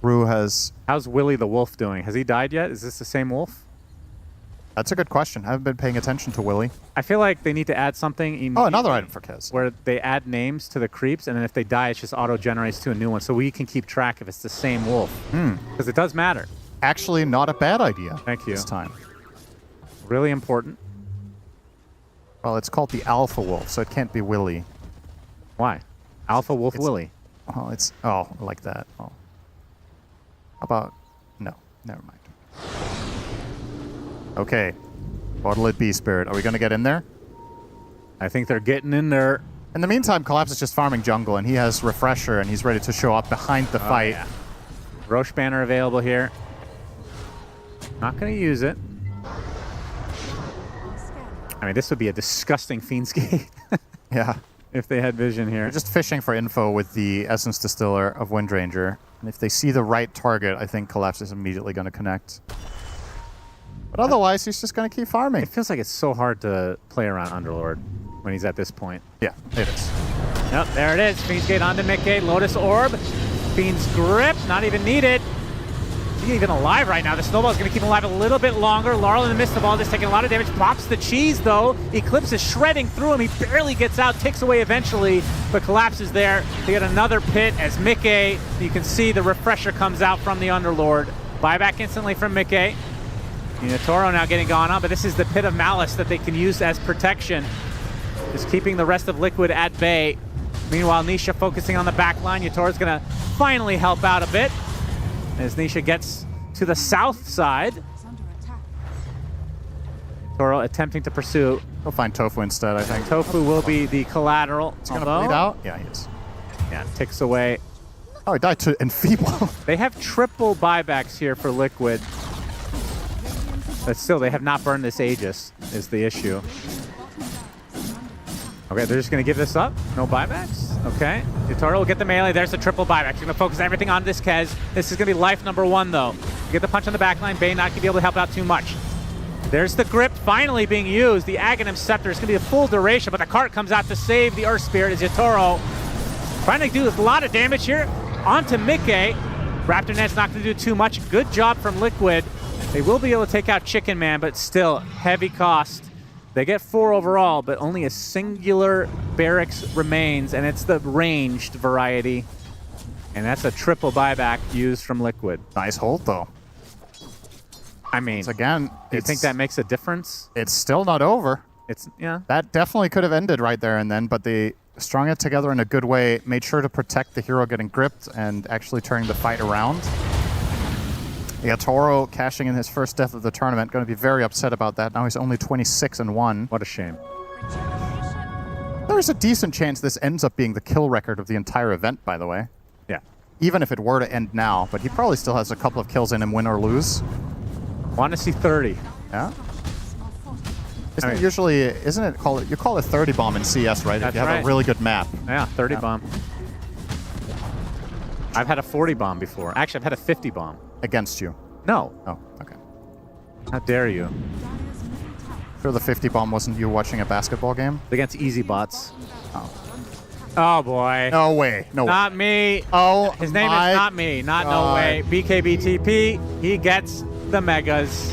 [SPEAKER 3] Rue has...
[SPEAKER 2] How's Willy the Wolf doing? Has he died yet? Is this the same wolf?
[SPEAKER 3] That's a good question. I haven't been paying attention to Willy.
[SPEAKER 2] I feel like they need to add something.
[SPEAKER 3] Oh, another item for Kez.
[SPEAKER 2] Where they add names to the creeps, and then if they die, it just auto-generates to a new one, so we can keep track if it's the same wolf. Because it does matter.
[SPEAKER 3] Actually, not a bad idea.
[SPEAKER 2] Thank you.
[SPEAKER 3] This time.
[SPEAKER 2] Really important.
[SPEAKER 3] Well, it's called the Alpha Wolf, so it can't be Willy.
[SPEAKER 2] Why? Alpha Wolf Willy.
[SPEAKER 3] Oh, it's... Oh, like that. Oh. How about... No, never mind. Okay. What'll it be, Spirit? Are we going to get in there?
[SPEAKER 2] I think they're getting in there.
[SPEAKER 3] In the meantime, Collapse is just farming jungle, and he has Refresher, and he's ready to show up behind the fight.
[SPEAKER 2] Yeah. Roche Banner available here. Not going to use it. I mean, this would be a disgusting Fiend's Gate.
[SPEAKER 3] Yeah.
[SPEAKER 2] if they had vision here.
[SPEAKER 3] They're just fishing for info with the Essence Distiller of Windranger. And if they see the right target, I think Collapse is immediately going to connect. But otherwise, he's just going to keep farming.
[SPEAKER 2] It feels like it's so hard to play around Underlord when he's at this point.
[SPEAKER 3] Yeah, it is.
[SPEAKER 2] Yep, there it is. Fiend's Gate onto Mickey. Lotus Orb. Fiend's Grip, not even needed. He's even alive right now. The Snowball's going to keep him alive a little bit longer. Laurel in the midst of all this, taking a lot of damage. Pops the cheese, though. Eclipse is shredding through him. He barely gets out, ticks away eventually, but Collapse is there to get another pit as Mickey, you can see the refresher comes out from the Underlord. Buyback instantly from Mickey. Toro now getting gone on, but this is the Pit of Malice that they can use as protection. Just keeping the rest of Liquid at bay. Meanwhile, Nisha focusing on the back line. Yatoro's going to finally help out a bit as Nisha gets to the south side. Toro attempting to pursue.
[SPEAKER 3] He'll find Tofu instead, I think.
[SPEAKER 2] Tofu will be the collateral.
[SPEAKER 3] He's going to bleed out? Yeah, he is.
[SPEAKER 2] Yeah, ticks away.
[SPEAKER 3] Oh, he died to Enfeeble.
[SPEAKER 2] They have triple buybacks here for Liquid. But still, they have not burned this Aegis, is the issue. Okay, they're just going to give this up. No buybacks. Okay. Yatoro will get the melee. There's the triple buyback. She's going to focus everything on this Kez. This is going to be life number 1, though. You get the punch on the back line. Bane not going to be able to help out too much. There's the grip finally being used. The Aghanim Scepter is going to be a full duration, but the cart comes out to save the Earth Spirit as Yatoro trying to do a lot of damage here onto Mickey. Raptor Net's not going to do too much. Good job from Liquid. They will be able to take out Chicken Man, but still, heavy cost. They get 4 overall, but only a singular barracks remains, and it's the ranged variety. And that's a triple buyback used from Liquid.
[SPEAKER 3] Nice hold, though.
[SPEAKER 2] I mean,
[SPEAKER 3] again,
[SPEAKER 2] do you think that makes a difference?
[SPEAKER 3] It's still not over.
[SPEAKER 2] Yeah.
[SPEAKER 3] That definitely could have ended right there and then, but they strung it together in a good way, made sure to protect the hero getting gripped and actually turning the fight around. Yeah, Toro cashing in his first death of the tournament. Going to be very upset about that. Now he's only 26-1.
[SPEAKER 2] What a shame.
[SPEAKER 3] There's a decent chance this ends up being the kill record of the entire event, by the way.
[SPEAKER 2] Yeah.
[SPEAKER 3] Even if it were to end now, but he probably still has a couple of kills in him, win or lose.
[SPEAKER 2] Want to see 30.
[SPEAKER 3] Yeah. Isn't it called? You call it 30 bomb in CS, right? If you have a really good map.
[SPEAKER 2] Yeah, 30 bomb. I've had a 40 bomb before. Actually, I've had a 50 bomb.
[SPEAKER 3] Against you?
[SPEAKER 2] No.
[SPEAKER 3] Oh, okay.
[SPEAKER 2] How dare you?
[SPEAKER 3] Sure the 50 bomb wasn't you watching a basketball game?
[SPEAKER 2] Against easy bots.
[SPEAKER 3] Oh.
[SPEAKER 2] Oh, boy.
[SPEAKER 3] No way. No way.
[SPEAKER 2] Not me.
[SPEAKER 3] Oh,
[SPEAKER 2] his name is not me. Not no way. BKBTP, he gets the megas.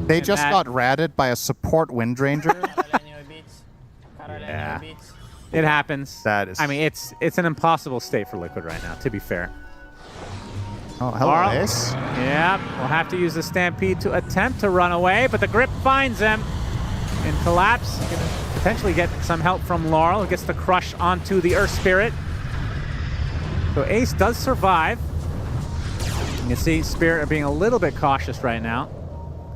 [SPEAKER 3] They just got ratted by a support Windranger.
[SPEAKER 2] Yeah. It happens.
[SPEAKER 3] That is...
[SPEAKER 2] I mean, it's an impossible state for Liquid right now, to be fair.
[SPEAKER 3] Oh, hello, Ace.
[SPEAKER 2] Yeah, we'll have to use the Stampede to attempt to run away, but the grip finds him. In Collapse, he can potentially get some help from Laurel, who gets the crush onto the Earth Spirit. So Ace does survive. You can see Spirit are being a little bit cautious right now.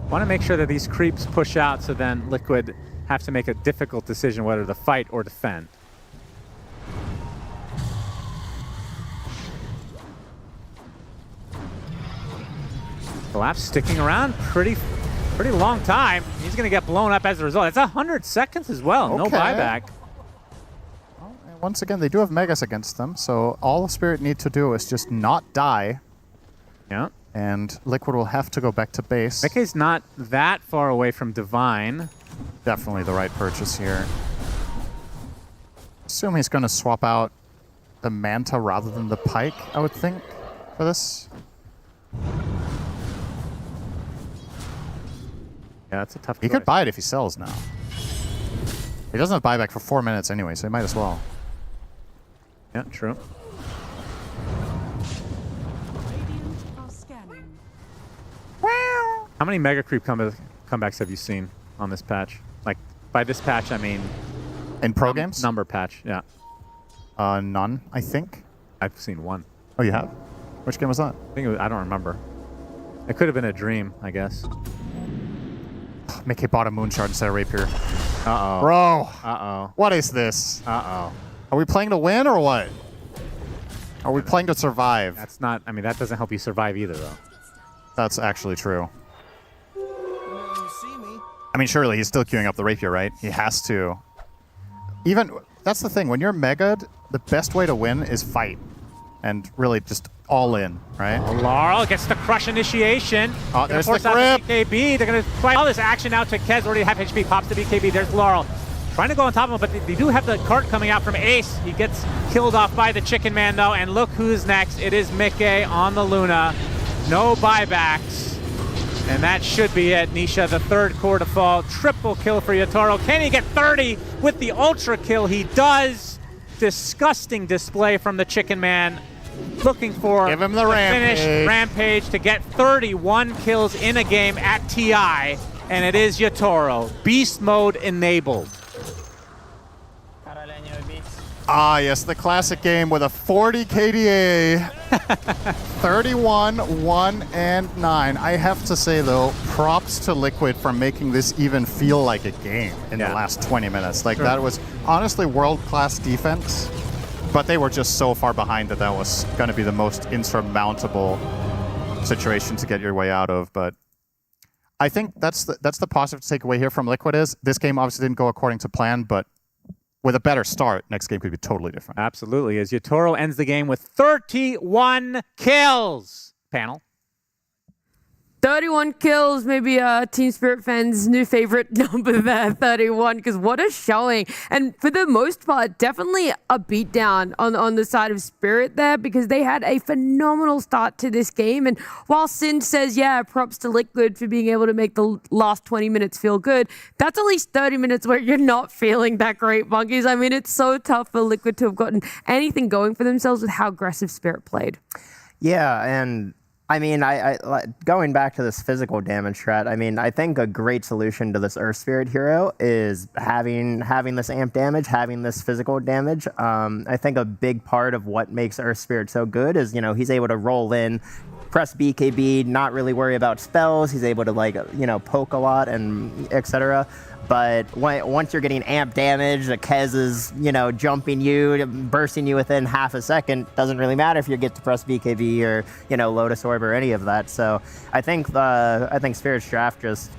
[SPEAKER 2] Want to make sure that these creeps push out, so then Liquid have to make a difficult decision whether to fight or defend. Collapse sticking around pretty long time. He's going to get blown up as a result. It's 100 seconds as well.
[SPEAKER 3] Okay.
[SPEAKER 2] No buyback.
[SPEAKER 3] Well, once again, they do have Megas against them, so all Spirit need to do is just not die.
[SPEAKER 2] Yeah.
[SPEAKER 3] And Liquid will have to go back to base.
[SPEAKER 2] Mickey's not that far away from Divine.
[SPEAKER 3] Definitely the right purchase here. Assume he's going to swap out the Manta rather than the Pike, I would think, for this.
[SPEAKER 2] Yeah, that's a tough
[SPEAKER 3] He could buy it if he sells now. He doesn't have buyback for 4 minutes anyway, so he might as well.
[SPEAKER 2] Yeah, true. How many Mega Creep comebacks have you seen on this patch? Like, by this patch, I mean...
[SPEAKER 3] In pro games?
[SPEAKER 2] Number patch, yeah.
[SPEAKER 3] None, I think.
[SPEAKER 2] I've seen one.
[SPEAKER 3] Oh, you have? Which game was that?
[SPEAKER 2] I think it was, I don't remember. It could have been a dream, I guess.
[SPEAKER 3] Mickey bought a Moonshard instead of Rapier.
[SPEAKER 2] Uh-oh.
[SPEAKER 3] Bro!
[SPEAKER 2] Uh-oh.
[SPEAKER 3] What is this?
[SPEAKER 2] Uh-oh.
[SPEAKER 3] Are we playing to win or what? Are we playing to survive?
[SPEAKER 2] That's not... I mean, that doesn't help you survive either, though.
[SPEAKER 3] That's actually true. I mean, surely he's still queuing up the Rapier, right? He has to. Even that's the thing. When you're Mega'd, the best way to win is fight. And really just all in, right?
[SPEAKER 2] Laurel gets the crush initiation.
[SPEAKER 3] Oh,
[SPEAKER 2] Gonna
[SPEAKER 3] there's the
[SPEAKER 2] force out
[SPEAKER 3] grip.
[SPEAKER 2] BKB. They're going to play all this action out to Kez, already half HP. Pops the BKB. There's Laurel. Trying to go on top of him, but they do have the cart coming out from Ace. He gets killed off by the Chicken Man, though. And look who's next. It is Mickey on the Luna. No buybacks. And that should be it. Nisha, the third core default. Triple kill for Yatoro. Can he get 30 with the ultra kill? He does. Disgusting display from the Chicken Man. Looking for
[SPEAKER 3] Give him the
[SPEAKER 2] finish
[SPEAKER 3] rampage.
[SPEAKER 2] Rampage to get 31 kills in a game at TI. And it is Yatoro. Beast mode enabled.
[SPEAKER 3] Ah, yes, the classic game with a 40 KDA. 31, 1, and 9. I have to say, though, props to Liquid for making this even feel like a game in the last 20 minutes. Like, that was honestly world-class defense, but they were just so far behind that was going to be the most insurmountable situation to get your way out of. But I think that's the positive to take away here from Liquid is this game obviously didn't go according to plan, but with a better start, next game could be totally different.
[SPEAKER 2] Absolutely, as Yatoro ends the game with 31 kills. Panel.
[SPEAKER 19] 31 kills, maybe Team Spirit fans' new favorite number there, 31, because what a showing. And for the most part, definitely a beatdown on the side of Spirit there, because they had a phenomenal start to this game. And while Sin says, yeah, props to Liquid for being able to make the last 20 minutes feel good, that's at least 30 minutes where you're not feeling that great, Monkeys. I mean, it's so tough for Liquid to have gotten anything going for themselves with how aggressive Spirit played.
[SPEAKER 20] Yeah, and I mean, I going back to this physical damage threat, I mean, I think a great solution to this Earth Spirit hero is having this amp damage, having this physical damage. I think a big part of what makes Earth Spirit so good is, you know, he's able to roll in, press BKB, not really worry about spells. He's able to, like, you know, poke a lot and etc. But once you're getting amp damage, the Kez is, you know, jumping you, bursting you within half a second. Doesn't really matter if you get to press BKB or, you know, Lotus Orb or any of that. So I think Spirit's draft just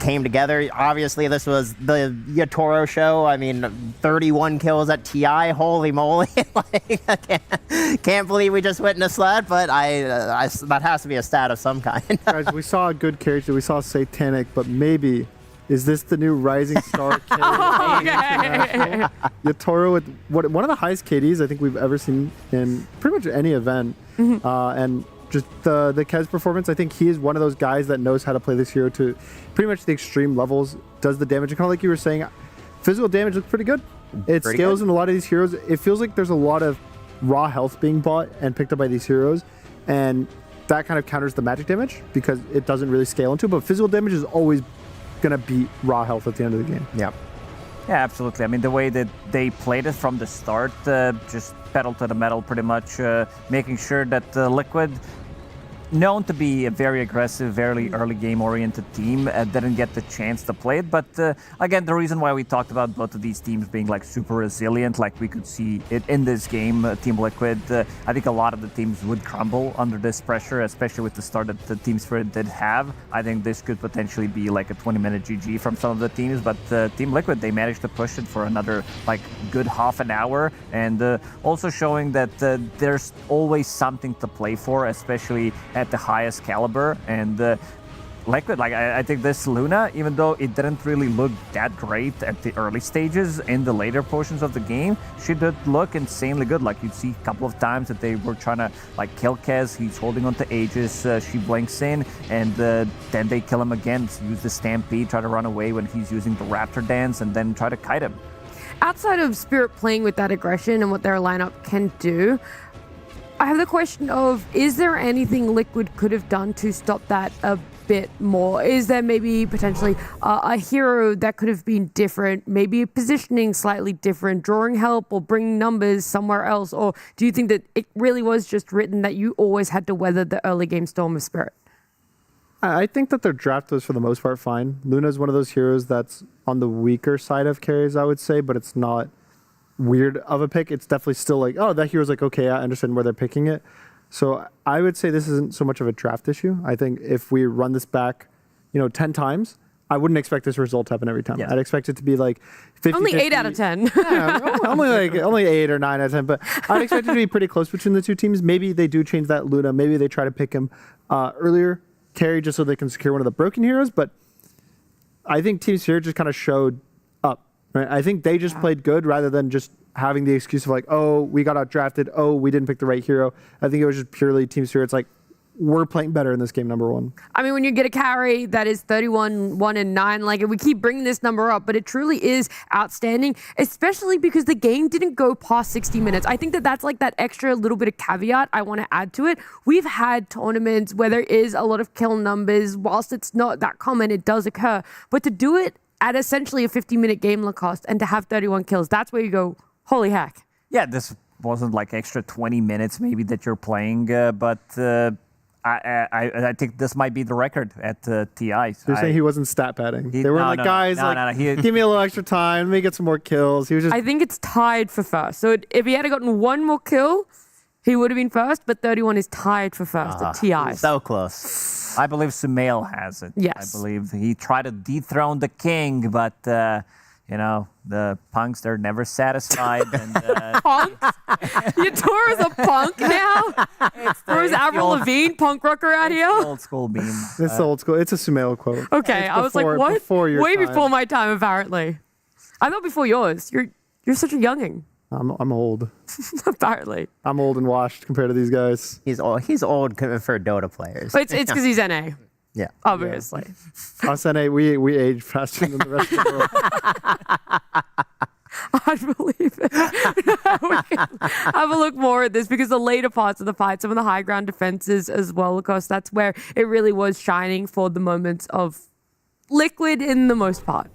[SPEAKER 20] came together. Obviously, this was the Yatoro show. I mean, 31 kills at TI. Holy moly! Like, I can't believe we just witnessed that. But that has to be a stat of some kind.
[SPEAKER 21] Guys, we saw a good character. We saw Satanic, but maybe. Is this the new rising star KD? Yatoro with one of the highest KDs I think we've ever seen in pretty much any event. And just the Kez performance, I think he is one of those guys that knows how to play this hero to pretty much the extreme levels, does the damage. And kind of like you were saying, physical damage looks pretty good. It scales in a lot of these heroes. It feels like there's a lot of raw health being bought and picked up by these heroes. And that kind of counters the magic damage because it doesn't really scale into it. But physical damage is always going to beat raw health at the end of the game.
[SPEAKER 20] Yeah.
[SPEAKER 22] Yeah, absolutely. I mean, the way that they played it from the start, just pedal to the metal pretty much, making sure that Liquid, known to be a very aggressive, very early game-oriented team, didn't get the chance to play it. But again, the reason why we talked about both of these teams being like super resilient, like we could see it in this game, Team Liquid, I think a lot of the teams would crumble under this pressure, especially with the start that the Team Spirit did have. I think this could potentially be like a 20-minute GG from some of the teams, but Team Liquid, they managed to push it for another like good half an hour, and also showing that there's always something to play for, especially at the highest caliber. And Liquid, like I think this Luna, even though it didn't really look that great at the early stages, in the later portions of the game, she did look insanely good. Like you'd see a couple of times that they were trying to like kill Kez, he's holding onto Aegis, she blinks in, and then they kill him again, use the Stampede, try to run away when he's using the Raptor Dance, and then try to kite him.
[SPEAKER 19] Outside of Spirit playing with that aggression and what their lineup can do, I have the question of, is there anything Liquid could have done to stop that a bit more? Is there maybe potentially a hero that could have been different, maybe positioning slightly different, drawing help or bringing numbers somewhere else? Or do you think that it really was just written that you always had to weather the early game storm of Spirit?
[SPEAKER 21] I think that their draft was for the most part fine. Luna is one of those heroes that's on the weaker side of carries, I would say, but it's not weird of a pick. It's definitely still like, oh, that hero's like, okay, I understand where they're picking it. So I would say this isn't so much of a draft issue. I think if we run this back, 10 times, I wouldn't expect this result to happen every time.
[SPEAKER 11] Yes.
[SPEAKER 21] I'd expect it to be like 50,
[SPEAKER 19] Only 8 out of 10.
[SPEAKER 21] Yeah, only 8 or 9 out of 10. But I'd expect it to be pretty close between the two teams. Maybe they do change that Luna. Maybe they try to pick him earlier, carry, just so they can secure one of the broken heroes. But I think Team Spirit just kind of showed up. Right? I think they just played good rather than just having the excuse of like, oh, we got outdrafted. Oh, we didn't pick the right hero. I think it was just purely Team Spirit's like, we're playing better in this game, number one.
[SPEAKER 19] I mean, when you get a carry that is 31, 1, and 9, like we keep bringing this number up, but it truly is outstanding, especially because the game didn't go past 60 minutes. I think that that's like that extra little bit of caveat I want to add to it. We've had tournaments where there is a lot of kill numbers. Whilst it's not that common, it does occur. But to do it at essentially a 50-minute game cost and to have 31 kills, that's where you go, holy heck.
[SPEAKER 22] Yeah, this wasn't like extra 20 minutes maybe that you're playing, but I think this might be the record at TI.
[SPEAKER 21] You're saying he wasn't stat padding. They weren't guys, give me a little extra time, let me get some more kills. He was just.
[SPEAKER 19] I think it's tied for first. So if he had gotten one more kill, he would have been first, but 31 is tied for first at TI.
[SPEAKER 11] So close.
[SPEAKER 22] I believe Sumail has it.
[SPEAKER 19] Yes.
[SPEAKER 22] I believe he tried to dethrone the king, but you know, the punks, they're never satisfied. And,
[SPEAKER 19] punks? Yatora's a punk now? Or is Avril Lavigne punk rocker out here?
[SPEAKER 22] Old school meme.
[SPEAKER 21] It's old school. It's a Sumail quote.
[SPEAKER 19] Okay, I was like, what?
[SPEAKER 21] Before your
[SPEAKER 19] Way
[SPEAKER 21] time.
[SPEAKER 19] before my time, apparently. I thought before yours. You're such a younging.
[SPEAKER 21] I'm old.
[SPEAKER 19] Apparently.
[SPEAKER 21] I'm old and washed compared to these guys.
[SPEAKER 11] He's old for Dota players.
[SPEAKER 19] But it's because he's NA.
[SPEAKER 11] Yeah.
[SPEAKER 19] Obviously.
[SPEAKER 21] Us NA, we age faster than the rest of the world.
[SPEAKER 19] I'd believe it. Have a look more at this because the later parts of the fight, some of the high ground defenses as well, of course, that's where it really was shining for the moments of Liquid in the most part.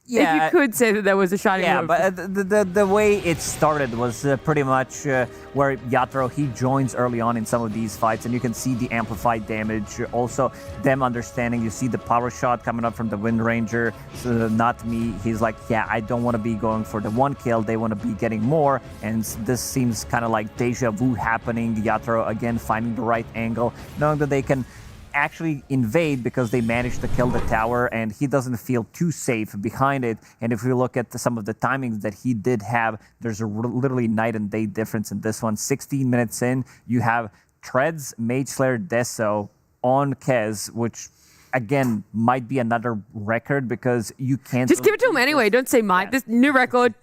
[SPEAKER 22] Yeah,
[SPEAKER 19] if you could say that there was a shining moment.
[SPEAKER 22] But the way it started was pretty much where Yatoro, he joins early on in some of these fights, and you can see the amplified damage. Also, them understanding, you see the power shot coming up from the Wind Ranger, so not me. He's like, yeah, I don't want to be going for the one kill. They want to be getting more, and this seems kind of like deja vu happening. Yatoro, again, finding the right angle, knowing that they can actually invade because they managed to kill the tower, and he doesn't feel too safe behind it. And if we look at some of the timings that he did have, there's a literally night and day difference in this one. 16 minutes in, you have Treads, Mage Slayer, Deso on Kez, which again might be another record because you can't
[SPEAKER 19] just give it to him anyway. Don't say mine. This new record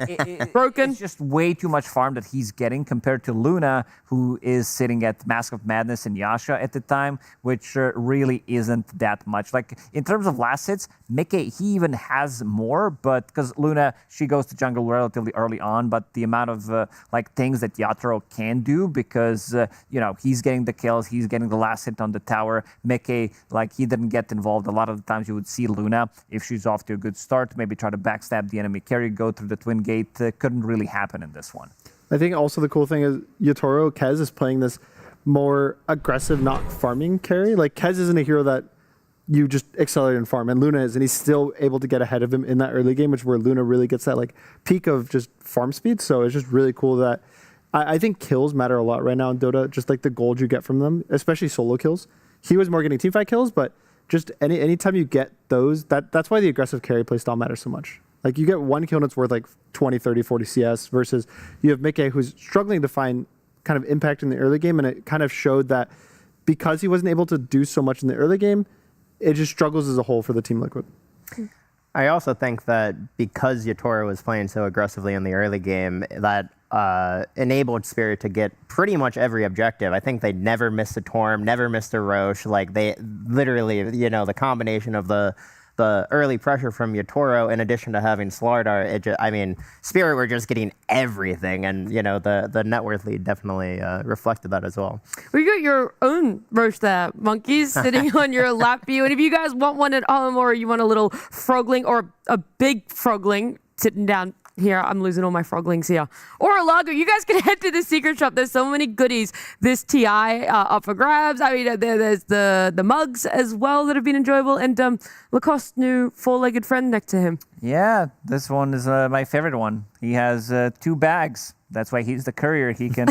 [SPEAKER 19] broken.
[SPEAKER 22] It's just way too much farm that he's getting compared to Luna, who is sitting at Mask of Madness and Yasha at the time, which really isn't that much. Like in terms of last hits, Mickey, he even has more, but because Luna, she goes to jungle relatively early on, but the amount of like things that Yatoro can do because you know, he's getting the kills, he's getting the last hit on the tower. Mickey, like he didn't get involved. A lot of the times you would see Luna, if she's off to a good start, maybe try to backstab the enemy carry, go through the twin gate. Couldn't really happen in this one.
[SPEAKER 21] I think also the cool thing is Yatoro, Kez is playing this more aggressive, not farming carry. Like Kez isn't a hero that you just accelerate and farm, and Luna is, and he's still able to get ahead of him in that early game, which is where Luna really gets that like peak of just farm speed. So it's just really cool that I think kills matter a lot right now in Dota, just like the gold you get from them, especially solo kills. He was more getting teamfight kills, but just anytime you get those, that's why the aggressive carry playstyle matters so much. Like you get one kill and it's worth like 20, 30, 40 CS versus you have Mickey who's struggling to find kind of impact in the early game, and it kind of showed that because he wasn't able to do so much in the early game, it just struggles as a whole for the Team Liquid.
[SPEAKER 20] I also think that because Yatoro was playing so aggressively in the early game, that enabled Spirit to get pretty much every objective. I think they never missed a Torm, never missed a Roche. Like they literally, you know, the combination of the early pressure from Yatoro in addition to having Slardar, I mean, Spirit were just getting everything, and you know the net worth lead definitely reflected that as well.
[SPEAKER 19] We got your own Roche there, monkeys, sitting on your lap view, and if you guys want one at home or you want a little frogling or a big frogling sitting down here, I'm losing all my froglings here. Or-a-Lago, you guys can head to the secret shop. There's so many goodies. This TI up for grabs. I mean, there's the mugs as well that have been enjoyable. And Lacoste's new four-legged friend next to him.
[SPEAKER 22] Yeah, this one is my favorite one. He has 2 bags. That's why he's the courier. He can.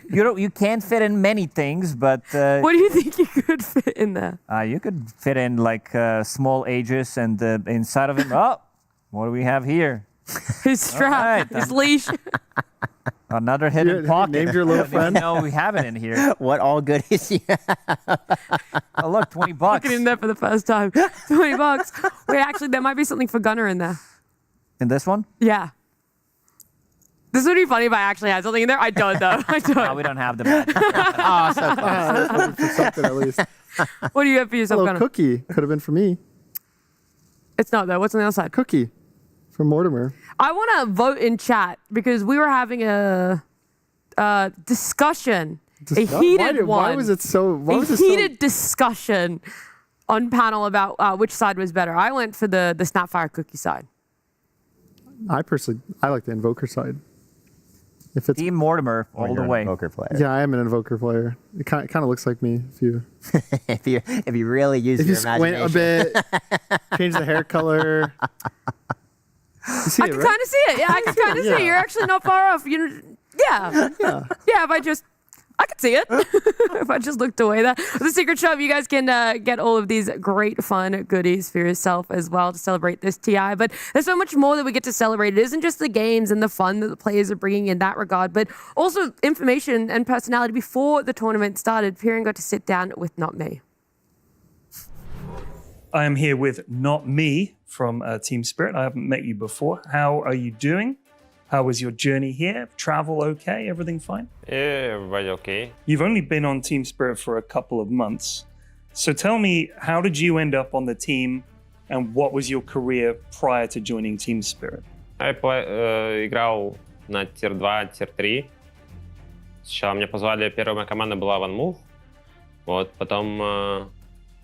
[SPEAKER 22] You can't fit in many things, but.
[SPEAKER 19] What do you think you could fit in there?
[SPEAKER 22] You could fit in like small Aegis and inside of him. Oh, what do we have here?
[SPEAKER 19] His strap, his leash.
[SPEAKER 22] Another hidden pocket.
[SPEAKER 21] Named your little friend.
[SPEAKER 22] No, we have it in here.
[SPEAKER 11] What all goodies you have?
[SPEAKER 22] Oh, look, $20.
[SPEAKER 19] Looking in there for the first time. $20. Wait, actually, there might be something for Gunnar in there.
[SPEAKER 22] In this one?
[SPEAKER 19] Yeah. This would be funny if I actually had something in there. I don't, though. I don't.
[SPEAKER 22] No, we don't have the badge.
[SPEAKER 11] Oh, so close.
[SPEAKER 21] For something at least.
[SPEAKER 19] What do you have for yourself,
[SPEAKER 21] Hello,
[SPEAKER 19] Gunnar?
[SPEAKER 21] cookie. Could have been for me.
[SPEAKER 19] It's not, though. What's on the other side?
[SPEAKER 21] Cookie. From Mortimer.
[SPEAKER 19] I want to vote in chat because we were having a discussion, a heated one.
[SPEAKER 21] Why was it so?
[SPEAKER 19] A heated discussion on panel about which side was better. I went for the Snapfire cookie side.
[SPEAKER 21] I like the Invoker side. If it's
[SPEAKER 22] Team Mortimer all the way.
[SPEAKER 11] Invoker player.
[SPEAKER 21] Yeah, I am an Invoker player. It kind of looks like me if you
[SPEAKER 11] if you really use your imagination.
[SPEAKER 21] Squint a bit, change the hair color. You see
[SPEAKER 19] I
[SPEAKER 21] it,
[SPEAKER 19] can
[SPEAKER 21] right?
[SPEAKER 19] kind of see it. Yeah, I can kind of see it. You're actually not far off. Yeah. If I just, I could see it. If I just looked away there. The secret shop, you guys can get all of these great fun goodies for yourself as well to celebrate this TI. But there's so much more that we get to celebrate. It isn't just the games and the fun that the players are bringing in that regard, but also information and personality. Before the tournament started, Piran got to sit down with Not Me.
[SPEAKER 17] I am here with Not Me from Team Spirit. I haven't met you before. How are you doing? How was your journey here? Travel okay? Everything fine?
[SPEAKER 1] Yeah, everybody okay.
[SPEAKER 17] You've only been on Team Spirit for a couple of months. So tell me, how did you end up on the team and what was your career prior to joining Team Spirit?
[SPEAKER 1] Я играл на Tier 2, Tier 3. Сначала меня позвали, первая моя команда была One Move. Вот, потом,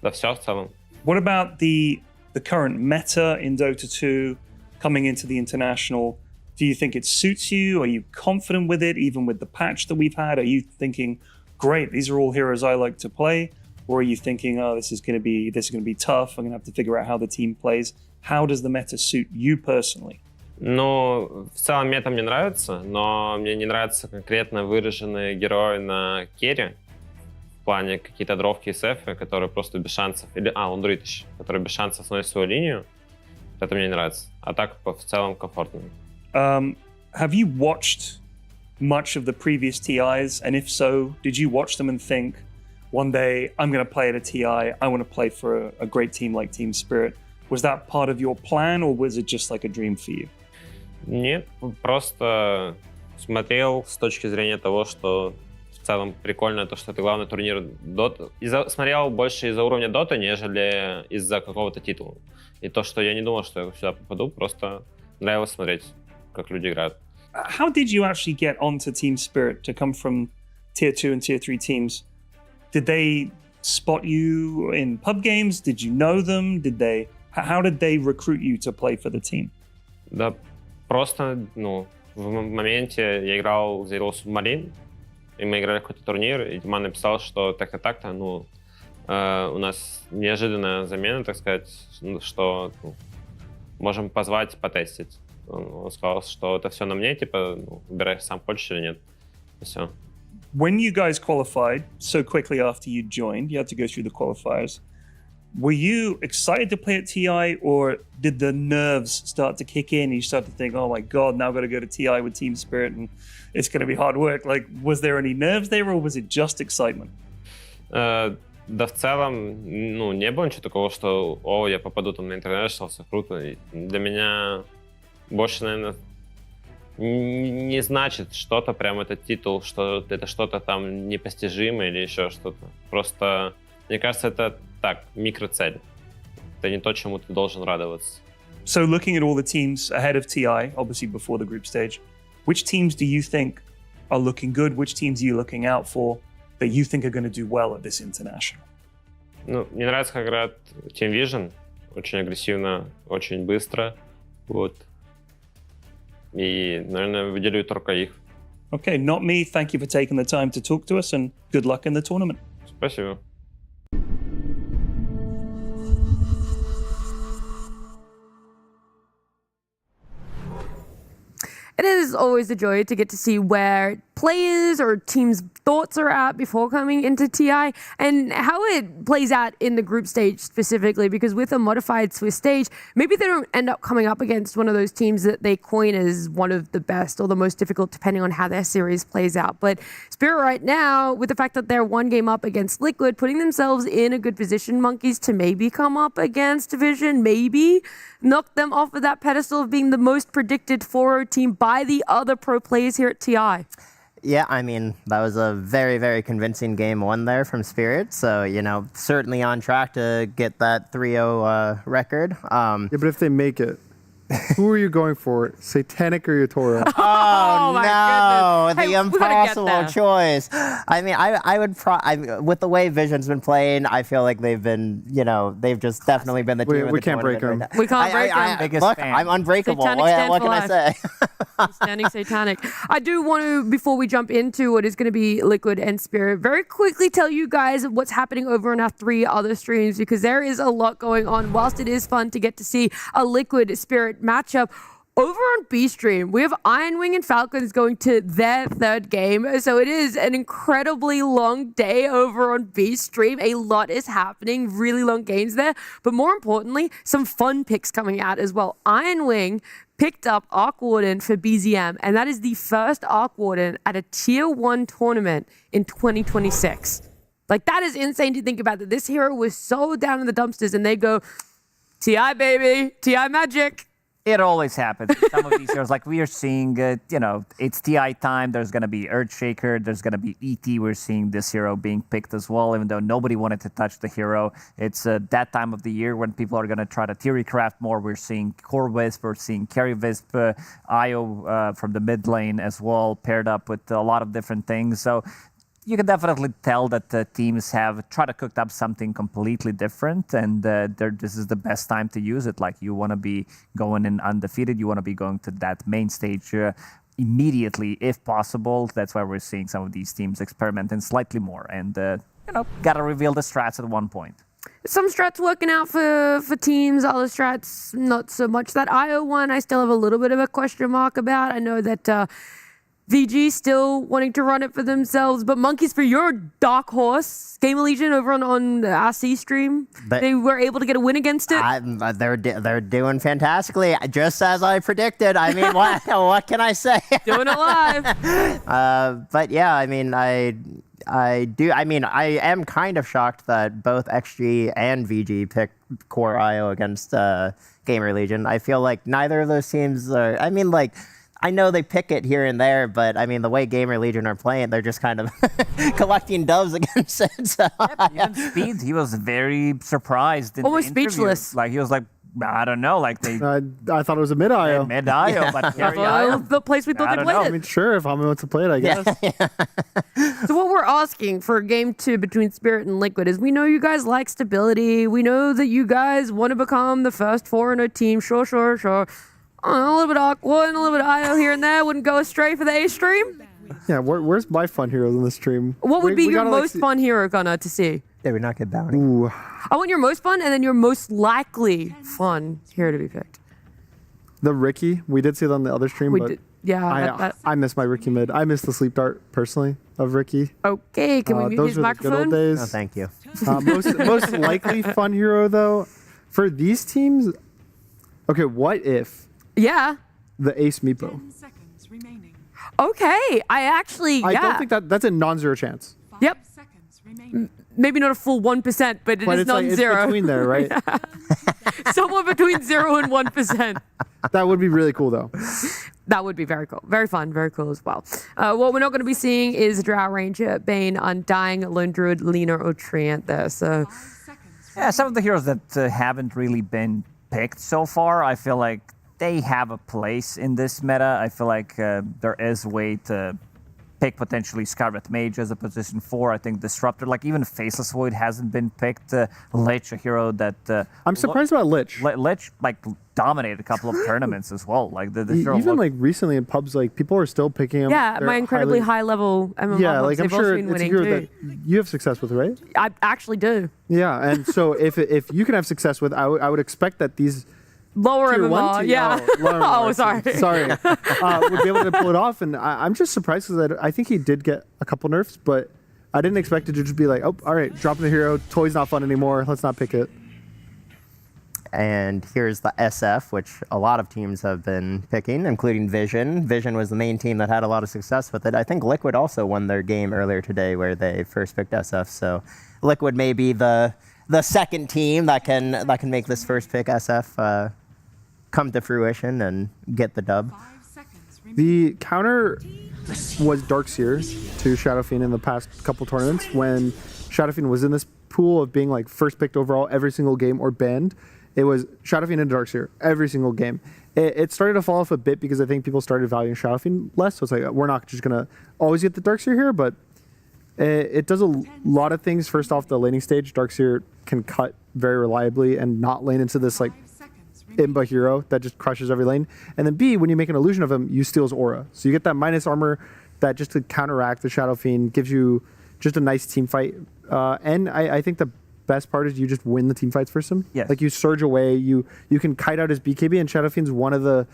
[SPEAKER 1] да все в целом.
[SPEAKER 17] What about the current meta in Dota 2 coming into the international? Do you think it suits you? Are you confident with it, even with the patch that we've had? Are you thinking, great, these are all heroes I like to play? Or are you thinking, oh, this is going to be tough. I'm going to have to figure out how the team plays. How does the meta suit you personally?
[SPEAKER 1] Ну, в целом мета мне нравится, но мне не нравятся конкретно выраженные герои на керри. В плане какие-то дровки и сефы, которые просто без шансов. Или, он друид еще, которые без шансов сносят свою линию. Это мне не нравится. А так в целом комфортно.
[SPEAKER 17] Have you watched much of the previous TIs? And if so, did you watch them and think, one day I'm going to play at a TI, I want to play for a great team like Team Spirit? Was that part of your plan, or was it just like a dream for you?
[SPEAKER 1] Нет, просто смотрел с точки зрения того, что в целом прикольно то, что это главный турнир Dota. Смотрел больше из-за уровня Dota, нежели из-за какого-то титула. И то, что я не думал, что я сюда попаду, просто нравилось смотреть, как люди играют.
[SPEAKER 17] How did you actually get onto Team Spirit to come from Tier 2 and Tier 3 teams? Did they spot you in pub games? Did you know them? How did they recruit you to play for the team?
[SPEAKER 1] Да, просто, в моменте я играл за Heroes Marine, и мы играли какой-то турнир, и Диман написал, что так-то, у нас неожиданная замена, так сказать, что можем позвать, потестить. Он сказал, что это все на мне, выбирай сам, хочешь или нет. И все.
[SPEAKER 17] When you guys qualified so quickly after you joined, you had to go through the qualifiers. Were you excited to play at TI, or did the nerves start to kick in and you start to think, oh my God, now I've got to go to TI with Team Spirit and it's going to be hard work? Like, was there any nerves there, or was it just excitement?
[SPEAKER 1] Да в целом, не было ничего такого, что, я попаду там на International, все круто. И для меня больше, наверное, не значит что-то, прям этот титул, что это что-то там непостижимое или еще что-то. Просто, мне кажется, это так, микроцель. Это не то, чему ты должен радоваться.
[SPEAKER 17] So looking at all the teams ahead of TI, obviously before the group stage, which teams do you think are looking good? Which teams are you looking out for that you think are going to do well at this international?
[SPEAKER 1] Мне нравится, как играет Team Vision. Очень агрессивно, очень быстро. Вот. И, наверное, выделю только их.
[SPEAKER 17] Okay, not me. Thank you for taking the time to talk to us, and good luck in the tournament.
[SPEAKER 1] Спасибо.
[SPEAKER 19] It is always a joy to get to see where players or teams' thoughts are at before coming into TI and how it plays out in the group stage specifically, because with a modified Swiss stage, maybe they don't end up coming up against one of those teams that they coin as one of the best or the most difficult depending on how their series plays out. But Spirit right now, with the fact that they're one game up against Liquid, putting themselves in a good position, Monkeys, to maybe come up against Vision, maybe knock them off of that pedestal of being the most predicted 4-0 team by the other pro players here at TI.
[SPEAKER 20] Yeah, I mean, that was a very, very convincing game one there from Spirit. So, you know, certainly on track to get that 3-0 record.
[SPEAKER 21] Yeah, but if they make it, who are you going for? Satanic or Yatoro?
[SPEAKER 20] Oh, no,
[SPEAKER 19] goodness. Hey,
[SPEAKER 20] the
[SPEAKER 19] we gotta get
[SPEAKER 20] impossible
[SPEAKER 19] there.
[SPEAKER 20] choice. I mean, I would with the way Vision's been playing, I feel like they've been, you know, they've just definitely been the team.
[SPEAKER 21] We can't break them.
[SPEAKER 20] Right
[SPEAKER 19] We can't break them.
[SPEAKER 20] Look, I'm unbreakable.
[SPEAKER 19] Satanic
[SPEAKER 20] What can I say?
[SPEAKER 19] Standing satanic. I do want to, before we jump into what is going to be Liquid and Spirit, very quickly tell you guys what's happening over on our 3 other streams, because there is a lot going on. Whilst it is fun to get to see a Liquid Spirit matchup, over on B stream, we have Iron Wing and Falcons going to their 3rd game. So it is an incredibly long day over on B stream. A lot is happening, really long games there. But more importantly, some fun picks coming out as well. Iron Wing picked up Arc Warden for BZM, and that is the first Arc Warden at a Tier 1 tournament in 2026. Like, that is insane to think about, that this hero was so down in the dumpsters, and they go, TI, baby, TI magic.
[SPEAKER 22] It always happens. Some of these heroes, like we are seeing, you know, it's TI time. There's going to be Earthshaker. There's going to be ET. We're seeing this hero being picked as well, even though nobody wanted to touch the hero. It's that time of the year when people are going to try to theory craft more. We're seeing Core Wisp. We're seeing Carry Wisp, IO from the mid lane as well, paired up with a lot of different things. So you can definitely tell that the teams have tried to cook up something completely different, and this is the best time to use it. Like, you want to be going in undefeated, you want to be going to that main stage immediately, if possible. That's why we're seeing some of these teams experimenting slightly more, and you know, gotta reveal the strats at one point.
[SPEAKER 19] Some strats working out for teams, other strats not so much. That IO one, I still have a little bit of a question mark about. I know that VG still wanting to run it for themselves, but Monkeys, for your dark horse, GamerLegion over on RC stream, they were able to get a win against it.
[SPEAKER 20] They're doing fantastically, just as I predicted. I mean, what can I say?
[SPEAKER 19] Doing it live.
[SPEAKER 20] But yeah, I mean, I am kind of shocked that both XG and VG picked Core IO against GamerLegion. I feel like neither of those teams are, I mean, like, I know they pick it here and there, but I mean, the way GamerLegion are playing, they're just kind of collecting doves against it. So.
[SPEAKER 22] Yep, even Speed, he was very surprised.
[SPEAKER 19] Almost speechless.
[SPEAKER 22] Like, he was like, I don't know, like they...
[SPEAKER 21] I thought it was a mid-IO.
[SPEAKER 22] Mid-IO, but
[SPEAKER 19] the place we thought they played it.
[SPEAKER 21] I mean, sure, if Hami wants to play it, I guess.
[SPEAKER 19] So what we're asking for game 2 between Spirit and Liquid is, we know you guys like stability. We know that you guys want to become the first 4-0 team. Sure. A little bit of Aqua and a little bit of IO here and there. Wouldn't go astray for the A stream.
[SPEAKER 21] Yeah, where's my fun heroes in the stream?
[SPEAKER 19] What would be your most fun hero, Gunnar, to see?
[SPEAKER 20] They would not get bounty.
[SPEAKER 21] Ooh.
[SPEAKER 19] I want your most fun and then your most likely fun hero to be picked.
[SPEAKER 21] The Ricky. We did see it on the other stream, but
[SPEAKER 19] yeah,
[SPEAKER 21] I miss my Ricky mid. I miss the sleep dart, personally, of Ricky.
[SPEAKER 19] Okay, can we mute his microphone?
[SPEAKER 21] Those were the good old days.
[SPEAKER 20] No, thank you.
[SPEAKER 21] Most likely fun hero, though, for these teams, okay, what if...
[SPEAKER 19] Yeah.
[SPEAKER 21] The Ace Meepo.
[SPEAKER 19] Okay, I
[SPEAKER 21] don't think that's a non-zero chance.
[SPEAKER 19] Yep. Maybe not a full 1%, but it is non-zero.
[SPEAKER 21] It's between there, right?
[SPEAKER 19] Somewhere between 0 and 1%.
[SPEAKER 21] That would be really cool, though.
[SPEAKER 19] That would be very cool. Very fun, very cool as well. What we're not going to be seeing is Drow Ranger, Bane, Undying, Lone Druid, Lina, or Treant there. So,
[SPEAKER 22] yeah, some of the heroes that haven't really been picked so far, I feel like they have a place in this meta. I feel like there is a way to pick potentially Scarlet Mage as a position 4. I think Disruptor, like even Faceless Void hasn't been picked. Lich, a hero that...
[SPEAKER 21] I'm surprised about Lich.
[SPEAKER 22] Lich, like, dominated a couple of tournaments as well. Like the hero
[SPEAKER 21] Even like recently in pubs, like people are still picking him.
[SPEAKER 19] Yeah,
[SPEAKER 21] They're
[SPEAKER 19] my incredibly
[SPEAKER 21] highly-
[SPEAKER 19] high level MMR
[SPEAKER 21] Yeah,
[SPEAKER 19] pubs,
[SPEAKER 21] like I'm
[SPEAKER 19] they've also
[SPEAKER 21] sure
[SPEAKER 19] been
[SPEAKER 21] it's a
[SPEAKER 19] winning
[SPEAKER 21] hero
[SPEAKER 19] too.
[SPEAKER 21] that you have success with, right?
[SPEAKER 19] I actually do.
[SPEAKER 21] Yeah, and so if you can have success with, I would expect that these
[SPEAKER 19] Lower
[SPEAKER 21] tier one
[SPEAKER 19] MMR,
[SPEAKER 21] team-
[SPEAKER 19] yeah.
[SPEAKER 21] lower
[SPEAKER 19] Oh,
[SPEAKER 21] MMR
[SPEAKER 19] sorry.
[SPEAKER 21] teams, sorry, would be able to pull it off. And I'm just surprised because I think he did get a couple nerfs, but I didn't expect it to just be like, oh, all right, dropping the hero, toy's not fun anymore, let's not pick it.
[SPEAKER 20] And here's the SF, which a lot of teams have been picking, including Vision. Vision was the main team that had a lot of success with it. I think Liquid also won their game earlier today where they first picked SF. So Liquid may be the second team that can make this first pick SF come to fruition and get the dub.
[SPEAKER 21] The counter was Darkseer to Shadow Fiend in the past couple tournaments when Shadow Fiend was in this pool of being like first picked overall every single game or banned. It was Shadow Fiend and Darkseer every single game. It started to fall off a bit because I think people started valuing Shadow Fiend less. So it's like, we're not just going to always get the Darkseer here, but it does a lot of things. First off, the laning stage, Darkseer can cut very reliably and not lane into this like Imba hero that just crushes every lane. And then B, when you make an illusion of him, you steal his aura. So you get that minus armor that just to counteract the Shadow Fiend gives you just a nice team fight. And I think the best part is you just win the team fights for him.
[SPEAKER 22] Yes.
[SPEAKER 21] Like you surge away, you can kite out his BKB, and Shadow Fiend's one of the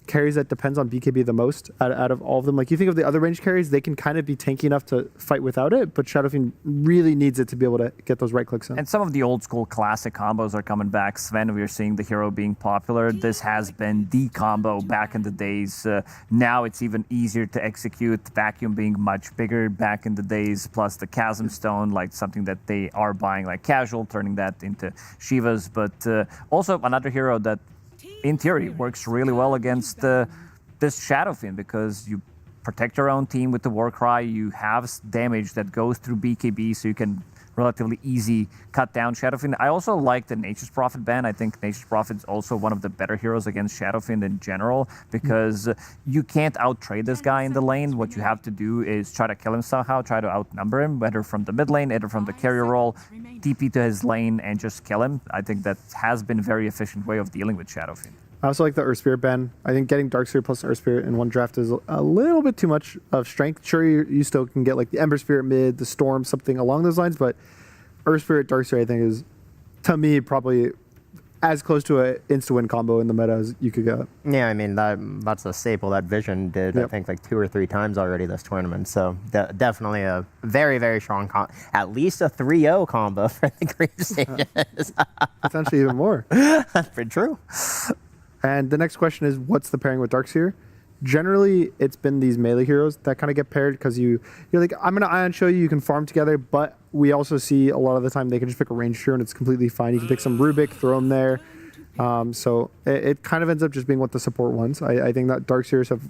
[SPEAKER 21] carries that depends on BKB the most out of all of them. Like you think of the other range carries, they can kind of be tanky enough to fight without it, but Shadow Fiend really needs it to be able to get those right clicks in.
[SPEAKER 22] And some of the old school classic combos are coming back. Sven, we are seeing the hero being popular. This has been the combo back in the days. Now it's even easier to execute. Vacuum being much bigger back in the days, plus the Chasm Stone, like something that they are buying like casual, turning that into Shivas. But also another hero that in theory works really well against this Shadow Fiend because you protect your own team with the Warcry, you have damage that goes through BKB, so you can relatively easy cut down Shadow Fiend. I also like the Nature's Prophet ban. I think Nature's Prophet is also one of the better heroes against Shadow Fiend in general because you can't out-trade this guy in the lane. What you have to do is try to kill him somehow, try to outnumber him, whether from the mid lane, either from the carrier role, TP to his lane and just kill him. I think that has been a very efficient way of dealing with Shadow Fiend.
[SPEAKER 21] I also like the Earth Spirit ban. I think getting Darkseer plus Earth Spirit in one draft is a little bit too much of strength. Sure, you still can get like the Ember Spirit mid, the Storm, something along those lines, but Earth Spirit, Darkseer, I think is, to me, probably as close to an insta-win combo in the meta as you could get.
[SPEAKER 20] Yeah, I mean, that's a staple that Vision did, I think, like 2 or 3 times already this tournament. So definitely a very, very strong at least a 3-0 combo for the Green Stages.
[SPEAKER 21] Potentially even more.
[SPEAKER 20] That's pretty true.
[SPEAKER 21] And the next question is, what's the pairing with Darkseer? Generally, it's been these melee heroes that kind of get paired because you're like, I'm going to Ion show you can farm together, but we also see a lot of the time they can just pick a ranged hero and it's completely fine. You can pick some Rubik, throw him there. So it kind of ends up just being what the support wants. I think that Darkseers have,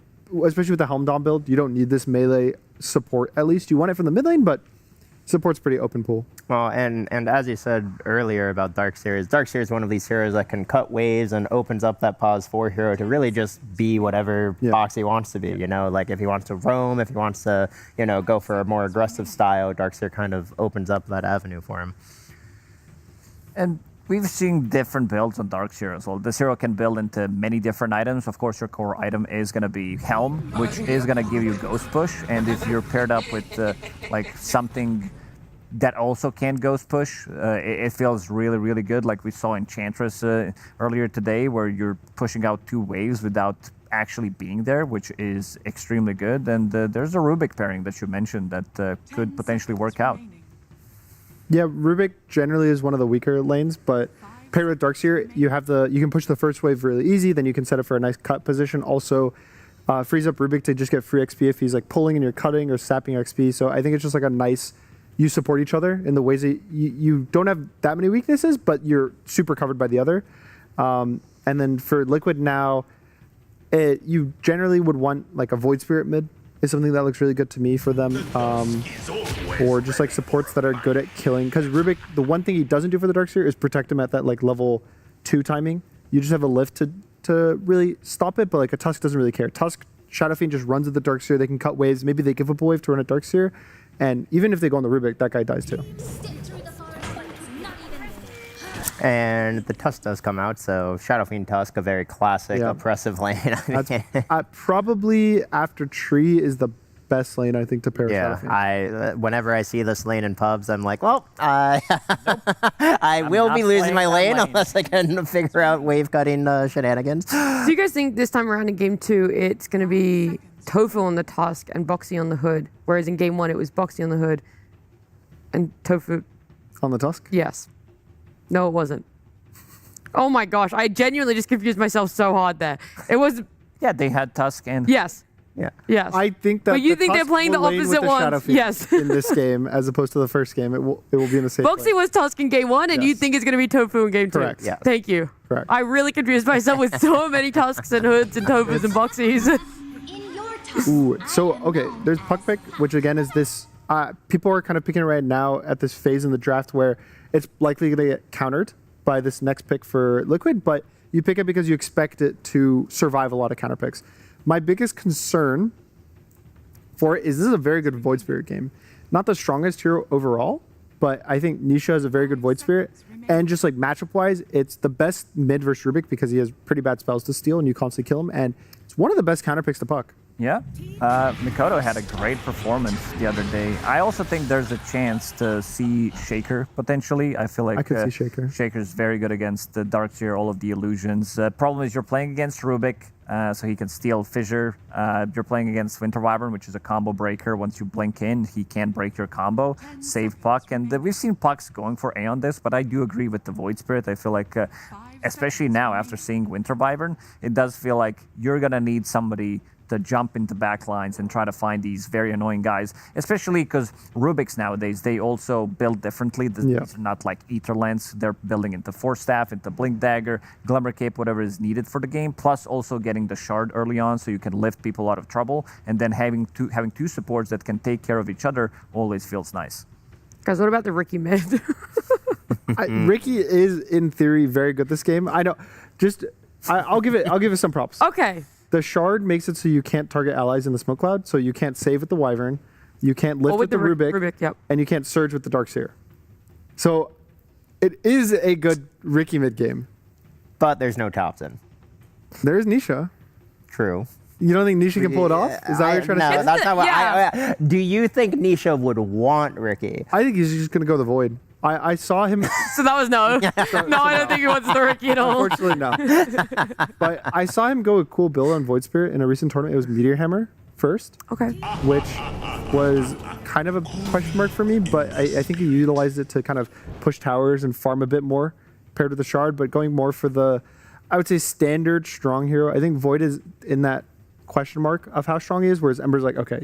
[SPEAKER 21] especially with the Helm Dom build, you don't need this melee support. At least you want it from the mid lane, but support's pretty open pool.
[SPEAKER 20] Well, and as you said earlier about Darkseer is one of these heroes that can cut waves and opens up that pause 4 hero to really just be whatever box he wants to be. You know, like if he wants to roam, if he wants to, go for a more aggressive style, Darkseer kind of opens up that avenue for him.
[SPEAKER 22] And we've seen different builds on Darkseer as well. This hero can build into many different items. Of course, your core item is going to be Helm, which is going to give you Ghost Push. And if you're paired up with like something that also can Ghost Push, it feels really, really good. Like we saw Enchantress earlier today, where you're pushing out 2 waves without actually being there, which is extremely good. And there's a Rubik pairing that you mentioned that could potentially work out.
[SPEAKER 21] Yeah, Rubik generally is one of the weaker lanes, but paired with Darkseer, you can push the first wave really easy, then you can set it for a nice cut position. Also, frees up Rubik to just get free XP if he's like pulling and you're cutting or sapping XP. So I think it's just like a nice, you support each other in the ways that you don't have that many weaknesses, but you're super covered by the other. And then for Liquid now, you generally would want like a Void Spirit mid is something that looks really good to me for them. Or just like supports that are good at killing. Because Rubik, the one thing he doesn't do for the Darkseer is protect him at that like level 2 timing. You just have a lift to really stop it, but like a Tusk doesn't really care. Tusk Shadow Fiend just runs at the Darkseer. They can cut waves. Maybe they give up a wave to run at Darkseer. And even if they go on the Rubik, that guy dies too.
[SPEAKER 20] And the Tusk does come out, so Shadow Fiend Tusk, a very classic, oppressive lane.
[SPEAKER 21] Probably after Tree is the best lane, I think, to pair Shadow Fiend.
[SPEAKER 20] Whenever I see this lane in pubs, I'm like, well, I will be losing my lane unless I can figure out wave cutting shenanigans.
[SPEAKER 19] Do you guys think this time around in game 2, it's going to be Tofu on the Tusk and Boxy on the Hood, whereas in game 1 it was Boxy on the Hood and Tofu
[SPEAKER 21] on the Tusk?
[SPEAKER 19] Yes. No, it wasn't. Oh my gosh, I genuinely just confused myself so hard there. It was...
[SPEAKER 22] Yeah, they had Tusk and...
[SPEAKER 19] Yes.
[SPEAKER 20] Yeah.
[SPEAKER 19] Yes.
[SPEAKER 21] I think that
[SPEAKER 19] But you
[SPEAKER 21] the
[SPEAKER 19] think they're
[SPEAKER 21] Tusk
[SPEAKER 19] playing the
[SPEAKER 21] will lane with
[SPEAKER 19] opposite
[SPEAKER 21] the Shadow
[SPEAKER 19] ones?
[SPEAKER 21] Fiend
[SPEAKER 19] Yes.
[SPEAKER 21] in this game, as opposed to the first game. It will be in the same
[SPEAKER 19] Boxy was Tusk in game 1, and you think it's going to be Tofu in game 2.
[SPEAKER 21] Correct. Yes.
[SPEAKER 19] Thank you.
[SPEAKER 21] Correct.
[SPEAKER 19] I really confused myself with so many Tusks and Hoods and Tofus and Boxies.
[SPEAKER 21] Ooh, so, okay, there's Puck Pick, which again is this... people are kind of picking it right now at this phase in the draft where it's likely going to get countered by this next pick for Liquid, but you pick it because you expect it to survive a lot of counter picks. My biggest concern for it is this is a very good Void Spirit game. Not the strongest hero overall, but I think Nisha has a very good Void Spirit. And just like matchup-wise, it's the best mid versus Rubik because he has pretty bad spells to steal and you constantly kill him. And it's one of the best counter picks to Puck.
[SPEAKER 22] Yeah, Mikoto had a great performance the other day. I also think there's a chance to see Shaker potentially. I feel like
[SPEAKER 21] I could see Shaker.
[SPEAKER 22] Shaker's very good against the Darkseer, all of the illusions. Problem is you're playing against Rubik, so he can steal Fissure. You're playing against Winter Wyvern, which is a combo breaker. Once you blink in, he can't break your combo. Save Puck, and we've seen Pucks going for A on this, but I do agree with the Void Spirit. I feel like, especially now after seeing Winter Wyvern, it does feel like you're gonna need somebody to jump into back lines and try to find these very annoying guys, especially because Rubiks nowadays, they also build differently. These are not like Ether Lens. They're building into Force Staff, into Blink Dagger, Glimmer Cape, whatever is needed for the game, plus also getting the Shard early on so you can lift people out of trouble, and then having two supports that can take care of each other always feels nice.
[SPEAKER 19] Guys, what about the Ricky mid?
[SPEAKER 21] Ricky is, in theory, very good this game. I know. I'll give it some props.
[SPEAKER 19] Okay.
[SPEAKER 21] The Shard makes it so you can't target allies in the Smoke Cloud, so you can't save with the Wyvern, you can't lift with the Rubik, and you can't surge with the Darkseer. So it is a good Ricky mid game.
[SPEAKER 20] But there's no Thompson.
[SPEAKER 21] There's Nisha.
[SPEAKER 20] True.
[SPEAKER 21] You don't think Nisha can pull it off? Is that what you're trying to say?
[SPEAKER 20] No, that's not what do you think Nisha would want Ricky?
[SPEAKER 21] I think he's just going to go the Void. I saw him.
[SPEAKER 19] So that was no. No, I don't think he wants the Ricky at all.
[SPEAKER 21] Unfortunately, no. But I saw him go a cool build on Void Spirit in a recent tournament. It was Meteor Hammer first.
[SPEAKER 19] Okay.
[SPEAKER 21] Which was kind of a question mark for me, but I think he utilized it to kind of push towers and farm a bit more paired with the Shard, but going more for the, I would say, standard strong hero. I think Void is in that question mark of how strong he is, whereas Ember's like, okay,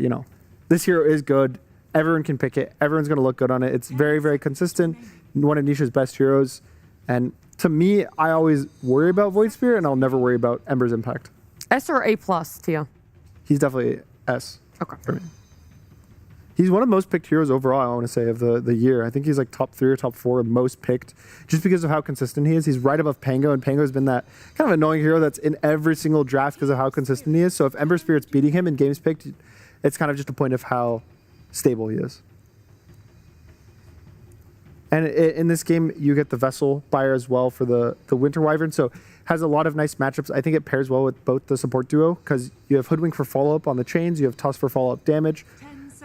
[SPEAKER 21] this hero is good. Everyone can pick it. Everyone's going to look good on it. It's very, very consistent. One of Nisha's best heroes. And to me, I always worry about Void Spirit, and I'll never worry about Ember's impact.
[SPEAKER 19] S or A+, Tia?
[SPEAKER 21] He's definitely S.
[SPEAKER 19] Okay.
[SPEAKER 21] For me. He's one of the most picked heroes overall, I want to say, of the year. I think he's like top 3 or top 4 most picked just because of how consistent he is. He's right above Pango, and Pango's been that kind of annoying hero that's in every single draft because of how consistent he is. So if Ember Spirit's beating him in games picked, it's kind of just a point of how stable he is. And in this game, you get the Vessel buyer as well for the Winter Wyvern, so has a lot of nice matchups. I think it pairs well with both the support duo because you have Hoodwink for follow-up on the chains, you have Tusk for follow-up damage.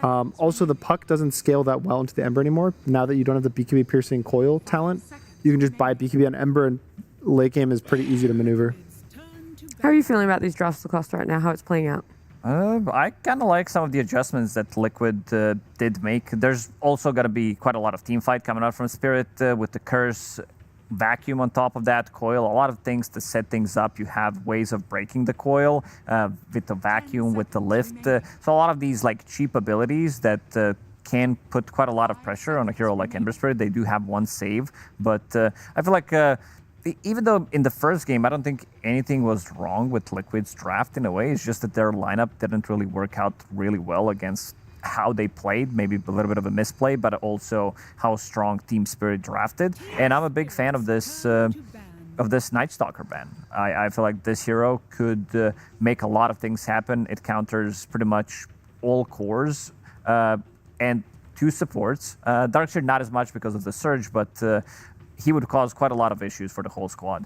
[SPEAKER 21] Also, the Puck doesn't scale that well into the Ember anymore. Now that you don't have the BKB Piercing Coil talent, you can just buy BKB on Ember, and late game is pretty easy to maneuver.
[SPEAKER 19] How are you feeling about these drafts cost right now, how it's playing out?
[SPEAKER 22] I kind of like some of the adjustments that Liquid did make. There's also going to be quite a lot of team fight coming out from Spirit with the Curse, Vacuum on top of that, Coil, a lot of things to set things up. You have ways of breaking the Coil with the Vacuum, with the Lift. So a lot of these like cheap abilities that can put quite a lot of pressure on a hero like Ember Spirit. They do have one save, but I feel like even though in the first game, I don't think anything was wrong with Liquid's draft in a way. It's just that their lineup didn't really work out really well against how they played, maybe a little bit of a misplay, but also how strong Team Spirit drafted. And I'm a big fan of this of this Night Stalker ban. I feel like this hero could make a lot of things happen. It counters pretty much all cores and 2 supports. Darkseer not as much because of the Surge, but he would cause quite a lot of issues for the whole squad.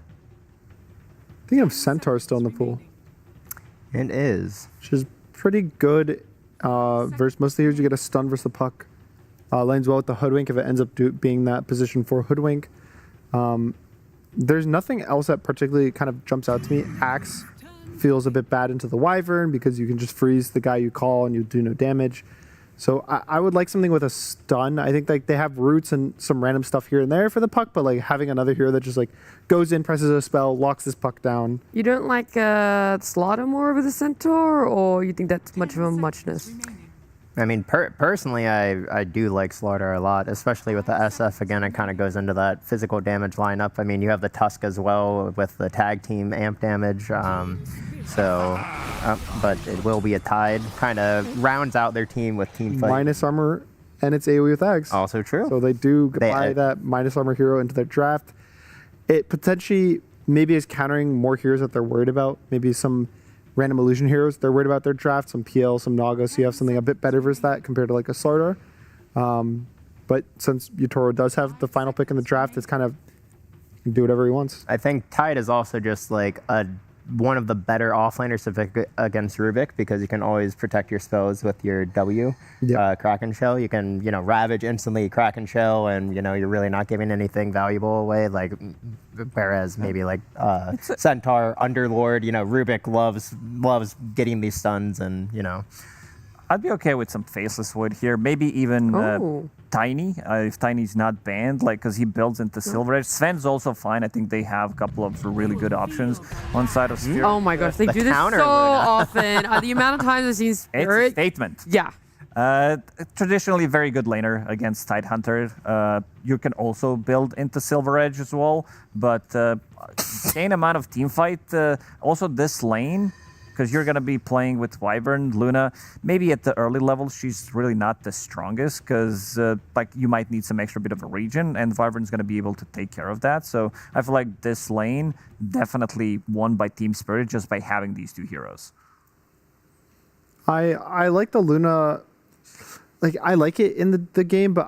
[SPEAKER 21] I think of Centaur still in the pool.
[SPEAKER 11] It is.
[SPEAKER 21] Which is pretty good versus most of the heroes. You get a stun versus the puck. Lanes well with the Hoodwink if it ends up being that position for Hoodwink. There's nothing else that particularly kind of jumps out to me. Axe feels a bit bad into the Wyvern because you can just freeze the guy you call and you do no damage. So I would like something with a stun. I think like they have roots and some random stuff here and there for the puck, but like having another hero that just like goes in, presses a spell, locks this puck down.
[SPEAKER 19] You don't like Slaughter more over the Centaur, or you think that's much of a muchness?
[SPEAKER 20] I mean, personally, I do like Slaughter a lot, especially with the SF. Again, it kind of goes into that physical damage lineup. I mean, you have the Tusk as well with the tag team amp damage. But it will be a Tide. Kind of rounds out their team with team fight.
[SPEAKER 21] Minus armor, and it's AoE with Axe.
[SPEAKER 20] Also true.
[SPEAKER 21] So they do buy that minus armor hero into their draft. It potentially maybe is countering more heroes that they're worried about. Maybe some random illusion heroes they're worried about their draft, some PL, some Naga, so you have something a bit better versus that compared to like a Slardar. But since Yutoro does have the final pick in the draft, it's kind of he can do whatever he wants.
[SPEAKER 20] I think Tide is also just like one of the better offlaners against Rubik because you can always protect your spells with your W, Kraken Shell. You can, Ravage instantly Kraken Shell, and, you're really not giving anything valuable away. Like, whereas maybe like Centaur, Underlord, Rubik loves getting these stuns, and,
[SPEAKER 22] I'd be okay with some Faceless Wood here. Maybe even Tiny, if Tiny's not banned, because he builds into Silver Edge. Sven's also fine. I think they have a couple of really good options on side of Spirit.
[SPEAKER 19] Oh my gosh, they do this so often. The amount of times I've seen Spirit.
[SPEAKER 22] It's a statement.
[SPEAKER 19] Yeah.
[SPEAKER 22] Traditionally very good laner against Tidehunter. You can also build into Silver Edge as well, but same amount of team fight. Also this lane, because you're going to be playing with Wyvern, Luna. Maybe at the early levels, she's really not the strongest because you might need some extra bit of a regen, and Wyvern's going to be able to take care of that. So I feel like this lane definitely won by Team Spirit just by having these 2 heroes.
[SPEAKER 21] I like the Luna. I like it in the game, but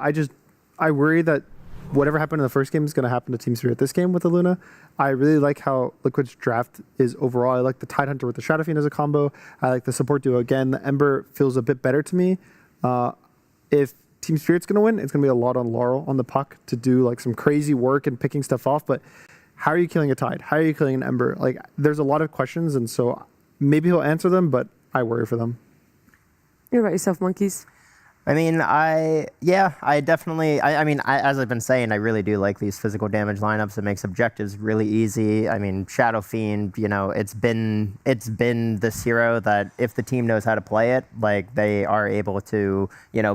[SPEAKER 21] I worry that whatever happened in the first game is going to happen to Team Spirit this game with the Luna. I really like how Liquid's draft is overall. I like the Tidehunter with the Shadow Fiend as a combo. I like the support duo again. The Ember feels a bit better to me. If Team Spirit's going to win, it's going to be a lot on Laurel on the puck to do some crazy work and picking stuff off. But how are you killing a Tide? How are you killing an Ember? There's a lot of questions, and so maybe he'll answer them, but I worry for them.
[SPEAKER 19] What about yourself, Monkeys?
[SPEAKER 20] I mean, I definitely, as I've been saying, I really do like these physical damage lineups. It makes objectives really easy. I mean, Shadow Fiend, it's been this hero that if the team knows how to play it, they are able to,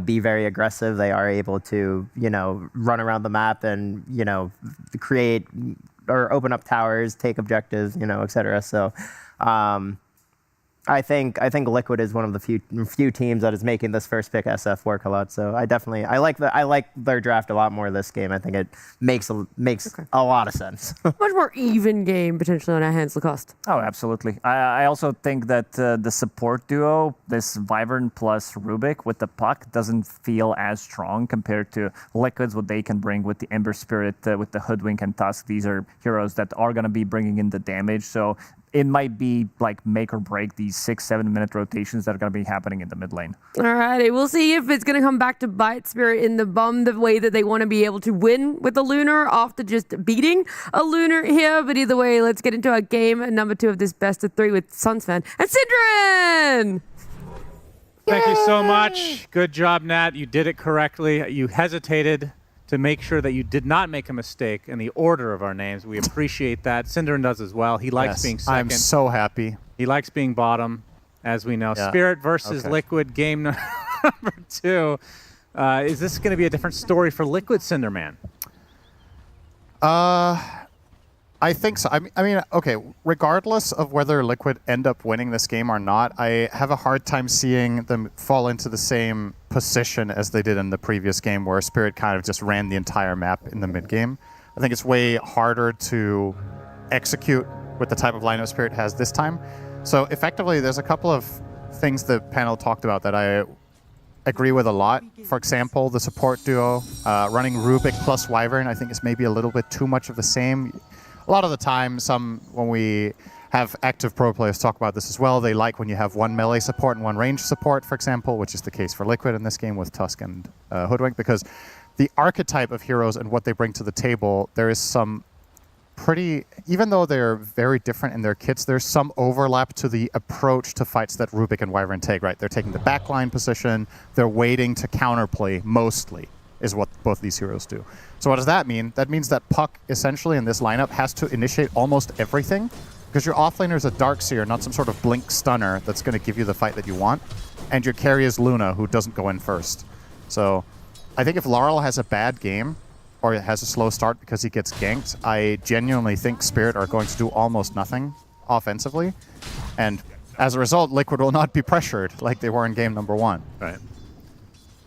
[SPEAKER 20] be very aggressive. They are able to, run around the map and, create or open up towers, take objectives, etc. So, I think Liquid is one of the few teams that is making this first pick SF work a lot. So I like their draft a lot more this game. I think it makes a lot of sense.
[SPEAKER 19] Much more even game potentially on our hands, Lacoste.
[SPEAKER 22] Oh, absolutely. I also think that the support duo, this Wyvern plus Rubik with the puck, doesn't feel as strong compared to Liquids, what they can bring with the Ember Spirit, with the Hoodwink and Tusk. These are heroes that are going to be bringing in the damage. So it might be make or break these 6-7 minute rotations that are going to be happening in the mid lane.
[SPEAKER 19] All right, we'll see if it's going to come back to bite Spirit in the bum the way that they want to be able to win with the Lunar after just beating a Lunar here. But either way, let's get into our game number 2 of this best of 3 with Sunsfan and Synderen!
[SPEAKER 2] Thank you so much. Good job, Nat. You did it correctly. You hesitated to make sure that you did not make a mistake in the order of our names. We appreciate that. Synderen does as well. He likes being second.
[SPEAKER 3] I'm so happy.
[SPEAKER 2] He likes being bottom, as we know. Yeah. Spirit versus Liquid, game number 2. Is this going to be a different story for Liquid, Cinderman?
[SPEAKER 3] I think so. I mean, okay, regardless of whether Liquid end up winning this game or not, I have a hard time seeing them fall into the same position as they did in the previous game where Spirit kind of just ran the entire map in the mid game. I think it's way harder to execute with the type of lineup Spirit has this time. So effectively, there's a couple of things the panel talked about that I agree with a lot. For example, the support duo, running Rubik plus Wyvern, I think is maybe a little bit too much of the same. A lot of the time, when we have active pro players talk about this as well, they like when you have one melee support and one range support, for example, which is the case for Liquid in this game with Tusk and Hoodwink, because the archetype of heroes and what they bring to the table, there is some pretty, even though they're very different in their kits, there's some overlap to the approach to fights that Rubik and Wyvern take, right? They're taking the backline position, they're waiting to counterplay mostly, is what both these heroes do. So what does that mean? That means that Puck, essentially in this lineup, has to initiate almost everything, because your offlaner is a Darkseer, not some sort of blink stunner that's going to give you the fight that you want, and your carry is Luna, who doesn't go in first. So I think if Laurel has a bad game, or has a slow start because he gets ganked, I genuinely think Spirit are going to do almost nothing offensively. And as a result, Liquid will not be pressured like they were in game number 1.
[SPEAKER 2] Right.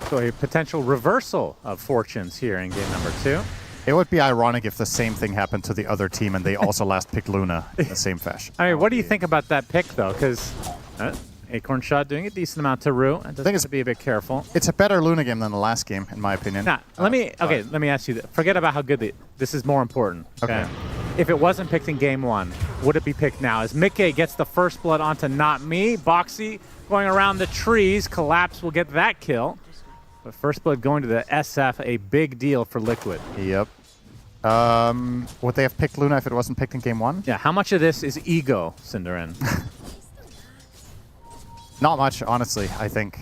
[SPEAKER 2] So a potential reversal of fortunes here in game number 2.
[SPEAKER 3] It would be ironic if the same thing happened to the other team and they also last picked Luna in the same fashion.
[SPEAKER 2] I mean, what do you think about that pick, though? Because Acorn Shot doing a decent amount to Rue. I think it's to be a bit careful.
[SPEAKER 3] It's a better Luna game than the last game, in my opinion.
[SPEAKER 2] Nah, let me ask you this. Forget about how good this is more important. Okay. If it wasn't picked in game 1, would it be picked now? As Mickey gets the first blood onto Not Me, Boxy going around the trees, Collapse will get that kill. But first blood going to the SF, a big deal for Liquid.
[SPEAKER 3] Yep. Would they have picked Luna if it wasn't picked in game 1?
[SPEAKER 2] Yeah, how much of this is ego, Cinderin?
[SPEAKER 3] Not much, honestly, I think.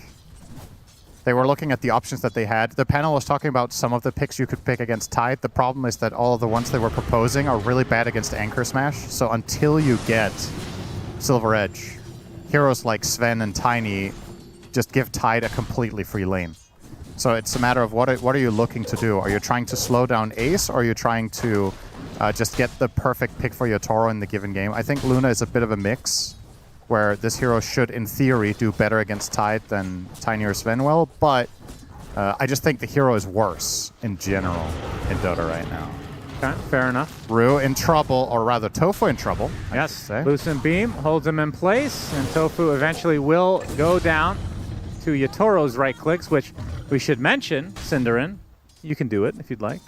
[SPEAKER 3] They were looking at the options that they had. The panel was talking about some of the picks you could pick against Tide. The problem is that all of the ones they were proposing are really bad against Anchor Smash. So until you get Silver Edge, heroes like Sven and Tiny just give Tide a completely free lane. So it's a matter of what are you looking to do? Are you trying to slow down Ace, or are you trying to just get the perfect pick for your Toro in the given game? I think Luna is a bit of a mix, where this hero should, in theory, do better against Tide than Tiny or Sven will, but I just think the hero is worse in general in Dota right now.
[SPEAKER 2] Okay, fair enough.
[SPEAKER 3] Rue in trouble, or rather Tofu in trouble.
[SPEAKER 2] Yes, Lucent Beam holds him in place, and Tofu eventually will go down to Yatoro's right clicks, which we should mention, Cinderin. You can do it if you'd like.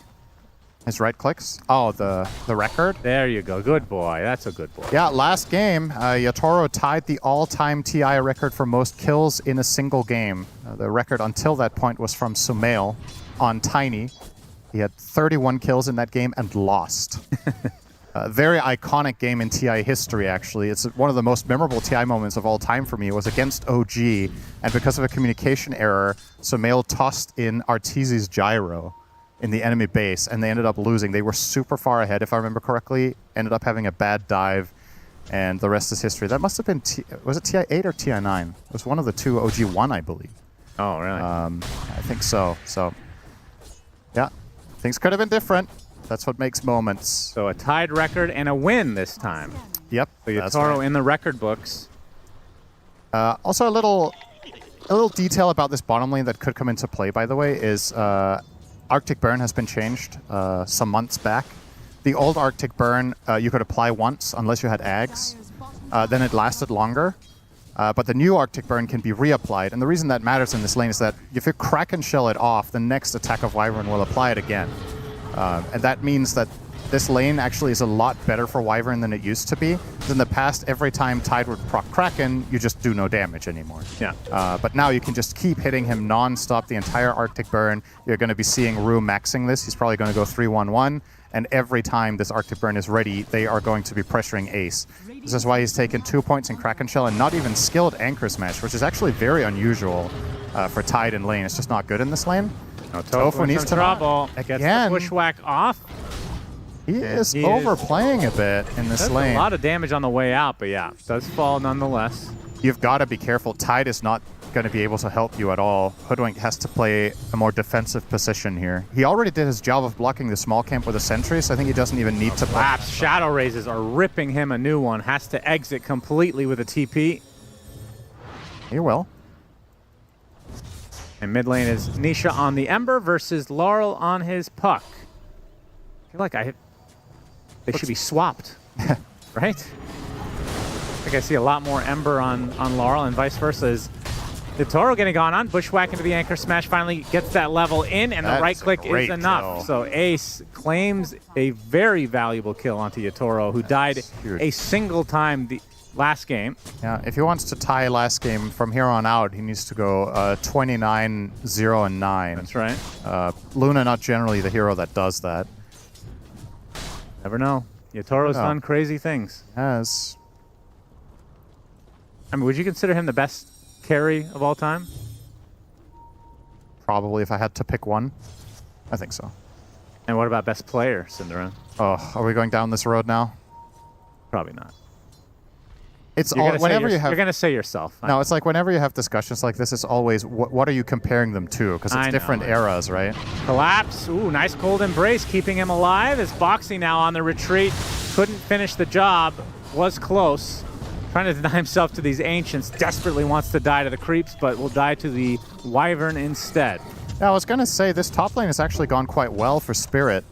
[SPEAKER 3] His right clicks? Oh, the record?
[SPEAKER 2] There you go. Good boy. That's a good boy.
[SPEAKER 3] Yeah, last game, Yatoro tied the all-time TI record for most kills in a single game. The record until that point was from Sumail on Tiny. He had 31 kills in that game and lost. A very iconic game in TI history, actually. It's one of the most memorable TI moments of all time for me. It was against OG, and because of a communication error, Sumail tossed in Arteezy's gyro in the enemy base, and they ended up losing. They were super far ahead, if I remember correctly, ended up having a bad dive, and the rest is history. That must have been, was it TI8 or TI9? It was one of the two, OG1, I believe.
[SPEAKER 2] Oh, really?
[SPEAKER 3] I think so. So, yeah, things could have been different. That's what makes moments.
[SPEAKER 2] So a tied record and a win this time.
[SPEAKER 3] Yep.
[SPEAKER 2] So Yatoro in the record books.
[SPEAKER 3] Also, a little detail about this bottom lane that could come into play, by the way, is Arctic Burn has been changed some months back. The old Arctic Burn, you could apply once unless you had Ags. Then it lasted longer. But the new Arctic Burn can be reapplied. And the reason that matters in this lane is that if you crack and shell it off, the next attack of Wyvern will apply it again. And that means that this lane actually is a lot better for Wyvern than it used to be. In the past, every time Tide would proc Kraken, you just do no damage anymore.
[SPEAKER 2] Yeah.
[SPEAKER 3] But now you can just keep hitting him non-stop the entire Arctic Burn. You're going to be seeing Rue maxing this. He's probably going to go 3-1-1. And every time this Arctic Burn is ready, they are going to be pressuring Ace. This is why he's taken 2 points in Kraken Shell and not even skilled Anchor Smash, which is actually very unusual for Tide in lane. It's just not good in this lane.
[SPEAKER 2] No, Tofu needs to trouble. Gets the bushwhack off.
[SPEAKER 3] He is overplaying a bit in this lane.
[SPEAKER 2] A lot of damage on the way out, but yeah, does fall nonetheless.
[SPEAKER 3] You've got to be careful. Tide is not going to be able to help you at all. Hoodwink has to play a more defensive position here. He already did his job of blocking the small camp with a sentry, so I think he doesn't even need to...
[SPEAKER 2] Collapse. Shadow Raises are ripping him a new one. Has to exit completely with a TP.
[SPEAKER 3] He will.
[SPEAKER 2] And mid lane is Nisha on the Ember versus Laurel on his Puck. I feel like they should be swapped. Right? I think I see a lot more Ember on Laurel and vice versa. Is Yatoro getting gone on? Bushwhack into the anchor smash, finally gets that level in, and the right click is enough.
[SPEAKER 3] Kill.
[SPEAKER 2] So Ace claims a very valuable kill onto Yatoro, who died a single time the last game.
[SPEAKER 3] Yeah, if he wants to tie last game from here on out, he needs to go 29-0-9.
[SPEAKER 2] That's right.
[SPEAKER 3] Luna not generally the hero that does that.
[SPEAKER 2] Never know. Yatoro's done crazy things.
[SPEAKER 3] Yes.
[SPEAKER 2] I mean, would you consider him the best carry of all time?
[SPEAKER 3] Probably, if I had to pick one. I think so.
[SPEAKER 2] And what about best player, Cinderin?
[SPEAKER 3] Oh, are we going down this road now?
[SPEAKER 2] Probably not.
[SPEAKER 3] It's all, whenever you have.
[SPEAKER 2] You're gonna say yourself.
[SPEAKER 3] No, it's like whenever you have discussions like this, it's always what are you comparing them to? Because it's different eras, right?
[SPEAKER 2] Collapse. Ooh, nice cold embrace, keeping him alive. As Boxy now on the retreat, couldn't finish the job. Was close. Trying to deny himself to these ancients. Desperately wants to die to the creeps, but will die to the Wyvern instead.
[SPEAKER 3] Yeah, I was gonna say this top lane has actually gone quite well for Spirit.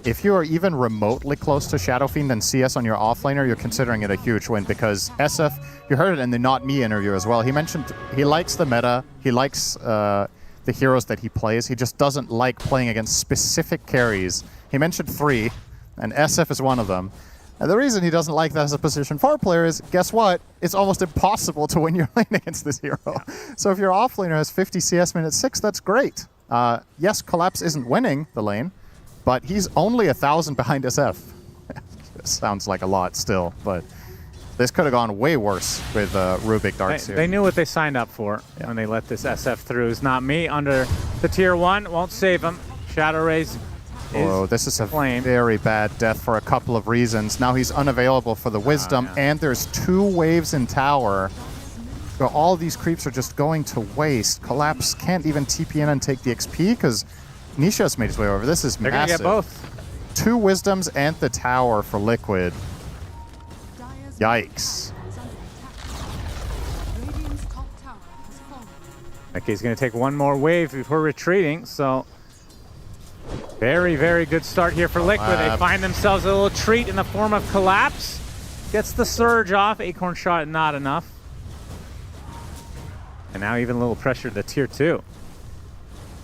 [SPEAKER 3] If you are even remotely close to Shadow Fiend and CS on your offlaner, you're considering it a huge win because SF, you heard it in the Not Me interview as well. He mentioned he likes the meta, he likes the heroes that he plays, he just doesn't like playing against specific carries. He mentioned 3, and SF is one of them. And the reason he doesn't like that as a position 4 player is, guess what? It's almost impossible to win your lane against this hero. Yeah. So if your offlaner has 50 CS minute 6, that's great. Yes, Collapse isn't winning the lane, but he's only 1,000 behind SF. Sounds like a lot still, but this could have gone way worse with Rubik Darks here.
[SPEAKER 2] They knew what they signed up for when they let this SF through. It's not me under the tier 1. Won't save him. Shadow Rays.
[SPEAKER 3] Oh, this is a very bad death for a couple of reasons. Now he's unavailable for the Wisdom, and there's 2 waves in tower. So all these creeps are just going to waste. Collapse can't even TP in and take the XP because Nisha's made his way over. This is
[SPEAKER 2] They're
[SPEAKER 3] massive.
[SPEAKER 2] They're going to get both.
[SPEAKER 3] 2 Wisdoms and the tower for Liquid. Yikes.
[SPEAKER 2] Okay, he's going to take one more wave before retreating, so very, very good start here for Liquid. They find themselves a little treat in the form of Collapse. Gets the surge off. Acorn shot, not enough. And now even a little pressure to tier 2.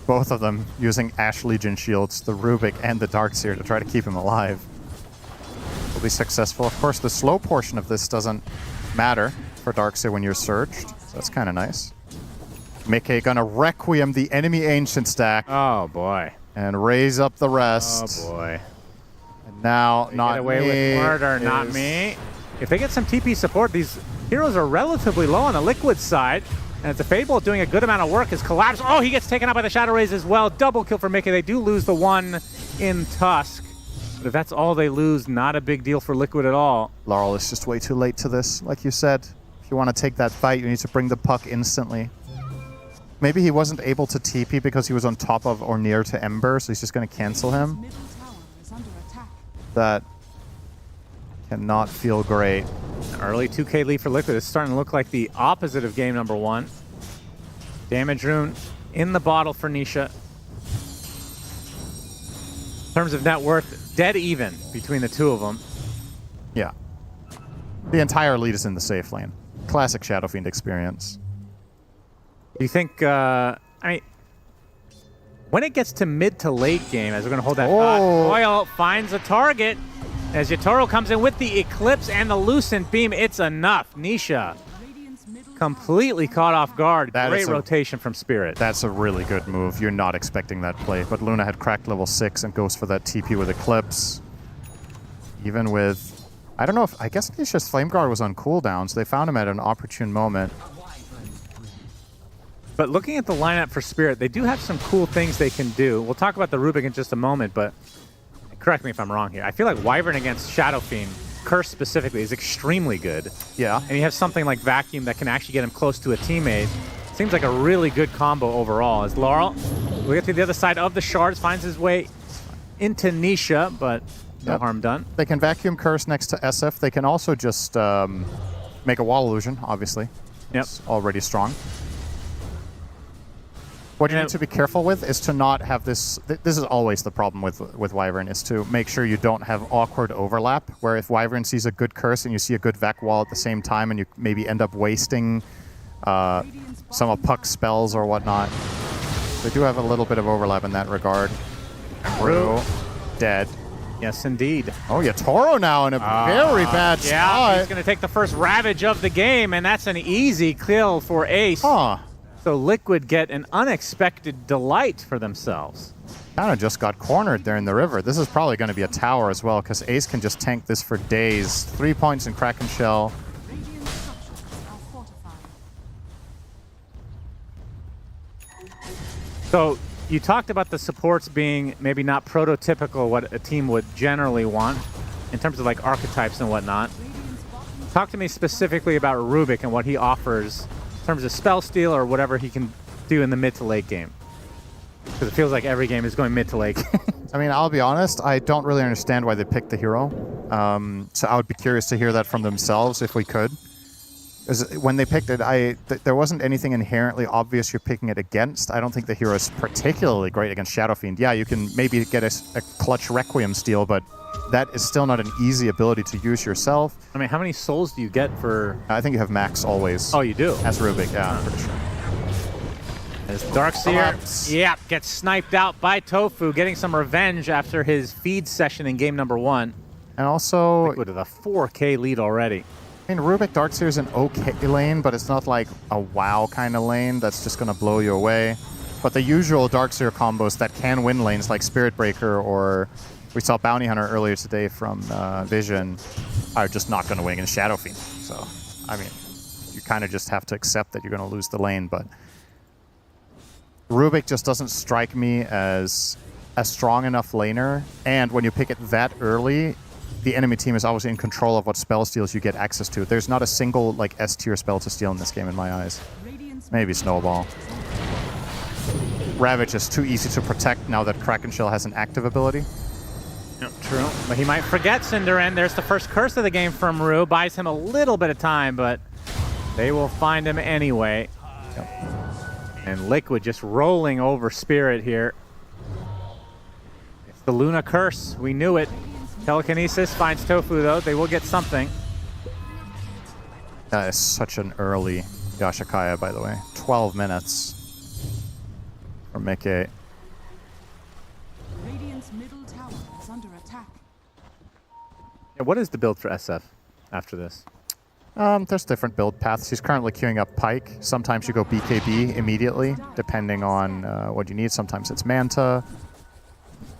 [SPEAKER 3] Both of them using Ash Legion shields, the Rubik and the Darkseer, to try to keep him alive. Will be successful. Of course, the slow portion of this doesn't matter for Darkseer when you're surged. So that's kind of nice. Mickey gonna Requiem the enemy Ancient stack.
[SPEAKER 2] Oh, boy.
[SPEAKER 3] And raise up the rest.
[SPEAKER 2] Oh, boy.
[SPEAKER 3] And now, not
[SPEAKER 2] get away with murder, not me. If they get some TP support, these heroes are relatively low on the Liquid side. And it's a Fable doing a good amount of work. His Collapse. Oh, he gets taken out by the Shadow Rays as well. Double kill for Mickey. They do lose the one in Tusk. But if that's all they lose, not a big deal for Liquid at all.
[SPEAKER 3] Laurel is just way too late to this. Like you said, if you want to take that fight, you need to bring the puck instantly. Maybe he wasn't able to TP because he was on top of or near to Ember, so he's just going to cancel him. That cannot feel great.
[SPEAKER 2] An early 2K lead for Liquid. It's starting to look like the opposite of game number 1. Damage rune in the bottle for Nisha. In terms of net worth, dead even between the 2 of them.
[SPEAKER 3] Yeah. The entire lead is in the safe lane. Classic Shadow Fiend experience.
[SPEAKER 2] Do you think, I mean, when it gets to mid to late game, as we're going to hold that thought, Oil finds a target. As Yatoro comes in with the Eclipse and the Lucent Beam, it's enough. Nisha completely caught off guard. Great rotation from Spirit.
[SPEAKER 3] That's a really good move. You're not expecting that play, but Luna had cracked level 6 and goes for that TP with Eclipse. Even with, I don't know if, I guess Nisha's Flame Guard was on cooldown, so they found him at an opportune moment.
[SPEAKER 2] But looking at the lineup for Spirit, they do have some cool things they can do. We'll talk about the Rubik in just a moment, but correct me if I'm wrong here. I feel like Wyvern against Shadow Fiend, Curse specifically, is extremely good.
[SPEAKER 3] Yeah.
[SPEAKER 2] And you have something like Vacuum that can actually get him close to a teammate. Seems like a really good combo overall. As Laurel, we get to the other side of the shards, finds his way into Nisha, but no harm done.
[SPEAKER 3] They can Vacuum Curse next to SF. They can also just make a wall illusion, obviously.
[SPEAKER 2] Yep.
[SPEAKER 3] It's already strong. What you need to be careful with is to not have this. This is always the problem with Wyvern, is to make sure you don't have awkward overlap, where if Wyvern sees a good curse and you see a good Vec wall at the same time, and you maybe end up wasting some of Puck's spells or whatnot. They do have a little bit of overlap in that regard. Rue, dead.
[SPEAKER 2] Yes, indeed.
[SPEAKER 3] Oh, yeah, Toro now in a very bad spot.
[SPEAKER 2] Yeah, he's going to take the first Ravage of the game, and that's an easy kill for Ace.
[SPEAKER 3] Huh.
[SPEAKER 2] So Liquid get an unexpected delight for themselves.
[SPEAKER 3] Kind of just got cornered there in the river. This is probably going to be a tower as well, because Ace can just tank this for days. 3 points in Kraken Shell.
[SPEAKER 2] So you talked about the supports being maybe not prototypical what a team would generally want in terms of like archetypes and whatnot. Talk to me specifically about Rubik and what he offers in terms of spell steal or whatever he can do in the mid to late game. Because it feels like every game is going mid to late.
[SPEAKER 3] I mean, I'll be honest, I don't really understand why they picked the hero. So I would be curious to hear that from themselves if we could. When they picked it, there wasn't anything inherently obvious you're picking it against. I don't think the hero is particularly great against Shadow Fiend. Yeah, you can maybe get a clutch Requiem steal, but that is still not an easy ability to use yourself.
[SPEAKER 2] I mean, how many souls do you get for...
[SPEAKER 3] I think you have max always.
[SPEAKER 2] Oh, you do?
[SPEAKER 3] As Rubik, yeah, I'm pretty sure.
[SPEAKER 2] As Darkseer, gets sniped out by Tofu, getting some revenge after his feed session in game number 1.
[SPEAKER 3] And also...
[SPEAKER 2] Liquid with a 4K lead already.
[SPEAKER 3] I mean, Rubik Darkseer is an okay lane, but it's not like a WoW kind of lane that's just going to blow you away. But the usual Darkseer combos that can win lanes, like Spirit Breaker, or we saw Bounty Hunter earlier today from Vision, are just not going to win against Shadow Fiend. So, I mean, you kind of just have to accept that you're going to lose the lane, but Rubik just doesn't strike me as a strong enough laner, and when you pick it that early, the enemy team is obviously in control of what spell steals you get access to. There's not a single like S-tier spell to steal in this game in my eyes. Maybe Snowball. Ravage is too easy to protect now that Kraken Shell has an active ability.
[SPEAKER 2] Yep, true. But he might forget Cinderin. There's the first curse of the game from Rue. Buys him a little bit of time, but they will find him anyway.
[SPEAKER 3] Yep.
[SPEAKER 2] And Liquid just rolling over Spirit here. It's the Luna curse. We knew it. Telekinesis finds Tofu, though. They will get something.
[SPEAKER 3] That is such an early Yashakaya, by the way. 12 minutes for Mickey.
[SPEAKER 16] Radiant's middle tower is under attack.
[SPEAKER 2] Yeah, what is the build for SF after this?
[SPEAKER 3] There's different build paths. He's currently queuing up Pike. Sometimes you go BKB immediately, depending on what you need. Sometimes it's Manta.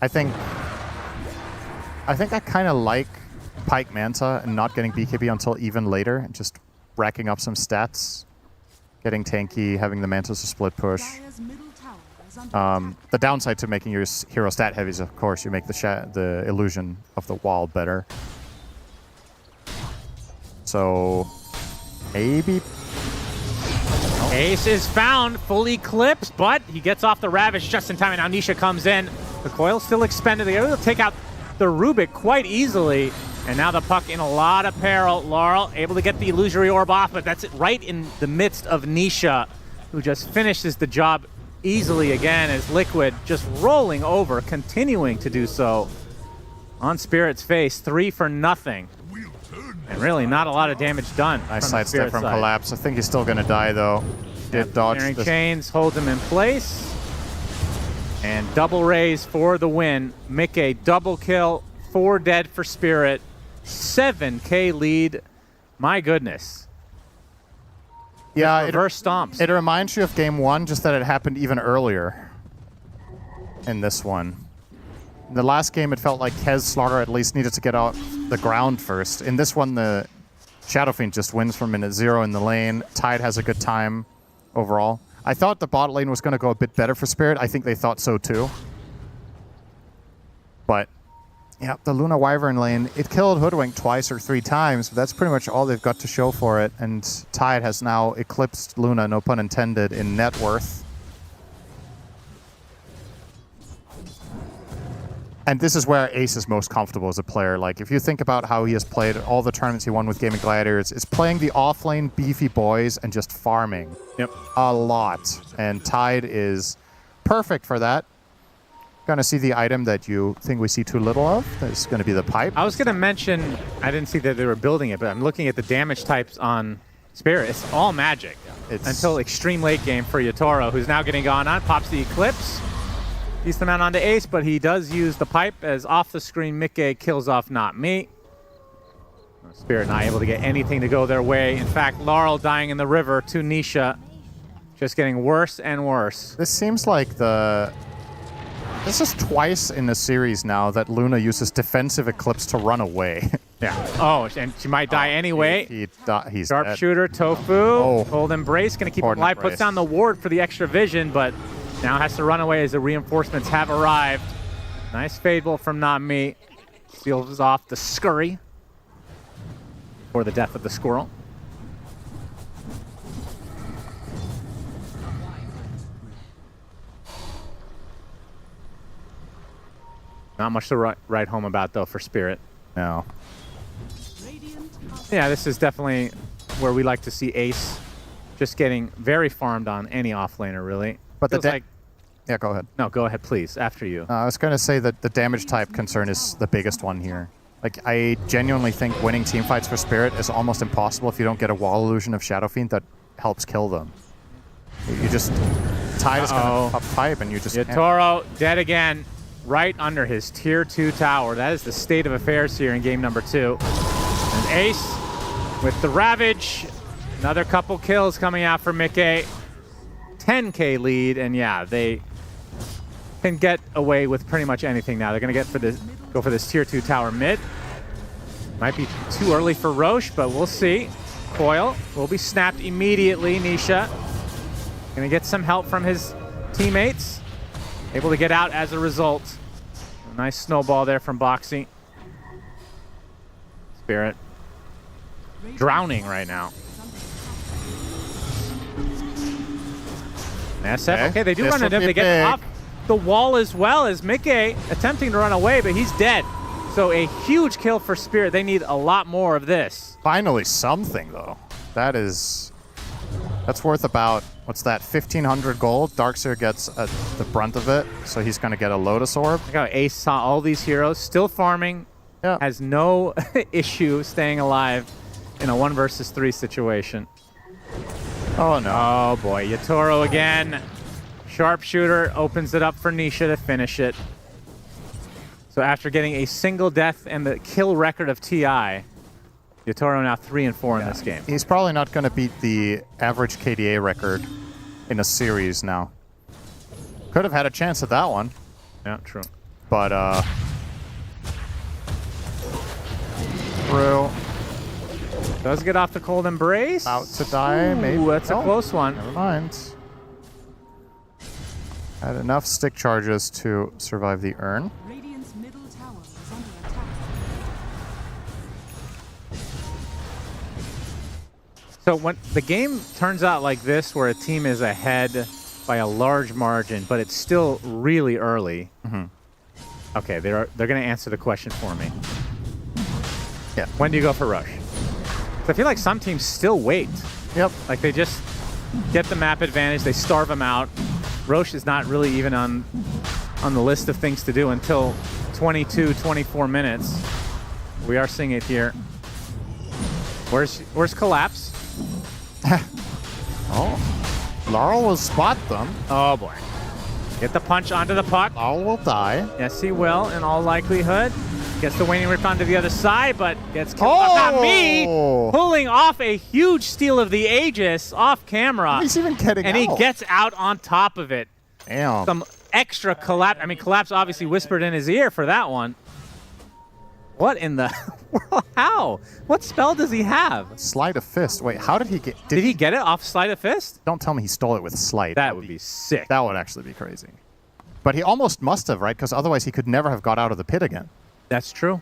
[SPEAKER 3] I think I kind of like Pike Manta and not getting BKB until even later, and just racking up some stats, getting tanky, having the Mantas to split push. The downside to making your hero stat heavy is, of course, you make the illusion of the wall better. So maybe...
[SPEAKER 2] Ace is found, fully clipped, but he gets off the Ravage just in time, and now Nisha comes in. The coil's still expended. They're able to take out the Rubik quite easily, and now the Puck in a lot of peril. Laurel able to get the illusory orb off, but that's right in the midst of Nisha, who just finishes the job easily again as Liquid just rolling over, continuing to do so on Spirit's face. 3 for nothing. And really not a lot of damage done.
[SPEAKER 3] Nice sidestep from Collapse. I think he's still going to die, though. Did dodge
[SPEAKER 2] the chains, holds him in place. And double raise for the win. Mickey, double kill, 4 dead for Spirit. 7K lead. My goodness.
[SPEAKER 3] Yeah,
[SPEAKER 2] reverse stomps.
[SPEAKER 3] It reminds you of game 1, just that it happened even earlier in this one. In the last game, it felt like Kez Slaughter at least needed to get off the ground first. In this one, the Shadow Fiend just wins from minute 0 in the lane. Tide has a good time overall. I thought the bot lane was going to go a bit better for Spirit. I think they thought so too. But, yeah, the Luna Wyvern lane, it killed Hoodwink twice or 3 times, but that's pretty much all they've got to show for it. And Tide has now eclipsed Luna, no pun intended, in net worth. And this is where Ace is most comfortable as a player. Like, if you think about how he has played all the tournaments he won with Gaming Gladiators, it's playing the offlane beefy boys and just farming.
[SPEAKER 2] Yep.
[SPEAKER 3] A lot. And Tide is perfect for that. Gonna see the item that you think we see too little of. That's gonna be the pipe.
[SPEAKER 2] I was gonna mention, I didn't see that they were building it, but I'm looking at the damage types on Spirit. It's all magic. Until extreme late game for Yatoro, who's now getting gone on. Pops the Eclipse. He's the man onto Ace, but he does use the pipe as off the screen Mickey kills off Not Me. Spirit not able to get anything to go their way. In fact, Laurel dying in the river to Nisha. Just getting worse and worse.
[SPEAKER 3] This seems like this is twice in the series now that Luna uses defensive Eclipse to run away.
[SPEAKER 2] Yeah. Oh, and she might die anyway.
[SPEAKER 3] He's
[SPEAKER 2] Sharpshooter, Tofu, Cold Embrace, going to keep him alive. Puts down the ward for the extra vision, but now has to run away as the reinforcements have arrived. Nice fade bolt from Not Me. Seals off the Scurry for the death of the squirrel. Not much to write home about, though, for Spirit.
[SPEAKER 3] No.
[SPEAKER 2] Yeah, this is definitely where we like to see Ace just getting very farmed on any offlaner, really.
[SPEAKER 3] But
[SPEAKER 2] Feels like...
[SPEAKER 3] Yeah, go ahead.
[SPEAKER 2] No, go ahead, please. After you.
[SPEAKER 3] I was going to say that the damage type concern is the biggest one here. Like, I genuinely think winning team fights for Spirit is almost impossible if you don't get a wall illusion of Shadow Fiend that helps kill them. You just... Tide is going to pipe and you just
[SPEAKER 2] Yatoro dead again. Right under his tier 2 tower. That is the state of affairs here in game number 2. And Ace with the Ravage. Another couple kills coming out for Mickey. 10k lead, and yeah, they can get away with pretty much anything now. They're going to go for this tier 2 tower mid. Might be too early for Roche, but we'll see. Coil will be snapped immediately. Nisha going to get some help from his teammates. Able to get out as a result. A nice snowball there from Boxy. Spirit drowning right now. SF, okay, they do run into him. They get off the wall as well as Mickey attempting to run away, but he's dead. So a huge kill for Spirit. They need a lot more of this.
[SPEAKER 3] Finally something, though. That's worth about, what's that, 1,500 gold. Darkseer gets the brunt of it, so he's going to get a Lotus Orb.
[SPEAKER 2] Look how Ace saw all these heroes, still farming, has no issue staying alive in a 1 versus 3 situation.
[SPEAKER 3] Oh, no.
[SPEAKER 2] Oh, boy. Yatoro again. Sharpshooter opens it up for Nisha to finish it. So after getting a single death and the kill record of TI, Yatoro now 3 and 4 in this game.
[SPEAKER 3] He's probably not going to beat the average KDA record in a series now. Could have had a chance at that one.
[SPEAKER 2] Yeah, true.
[SPEAKER 3] But, through.
[SPEAKER 2] Does get off the Cold Embrace.
[SPEAKER 3] About to die, maybe.
[SPEAKER 2] That's a close one.
[SPEAKER 3] Never mind. Had enough stick charges to survive the urn.
[SPEAKER 16] Radiant's middle tower is under attack.
[SPEAKER 2] So when the game turns out like this, where a team is ahead by a large margin, but it's still really early. Okay, they're going to answer the question for me.
[SPEAKER 3] Yeah.
[SPEAKER 2] When do you go for Rush? So I feel like some teams still wait.
[SPEAKER 3] Yep.
[SPEAKER 2] Like they just get the map advantage, they starve them out. Roche is not really even on the list of things to do until 22, 24 minutes. We are seeing it here. Where's Collapse?
[SPEAKER 3] Oh, Laurel will spot them.
[SPEAKER 2] Oh boy. Get the punch onto the puck.
[SPEAKER 3] Laurel will die.
[SPEAKER 2] Yes, he will, in all likelihood. Gets the Waning Rift onto the other side, but gets killed off. Not me! Pulling off a huge steal of the Aegis off camera.
[SPEAKER 3] He's even getting
[SPEAKER 2] and
[SPEAKER 3] out.
[SPEAKER 2] he gets out on top of it.
[SPEAKER 3] Damn.
[SPEAKER 2] Some extra Collapse. I mean, Collapse obviously whispered in his ear for that one. What in the world? How? What spell does he have?
[SPEAKER 3] Sleight of Fist. Wait, how did he get...
[SPEAKER 2] Did he get it off Sleight of Fist?
[SPEAKER 3] Don't tell me he stole it with Sleight.
[SPEAKER 2] That would be sick.
[SPEAKER 3] That would actually be crazy. But he almost must have, right? Because otherwise he could never have got out of the pit again.
[SPEAKER 2] That's true.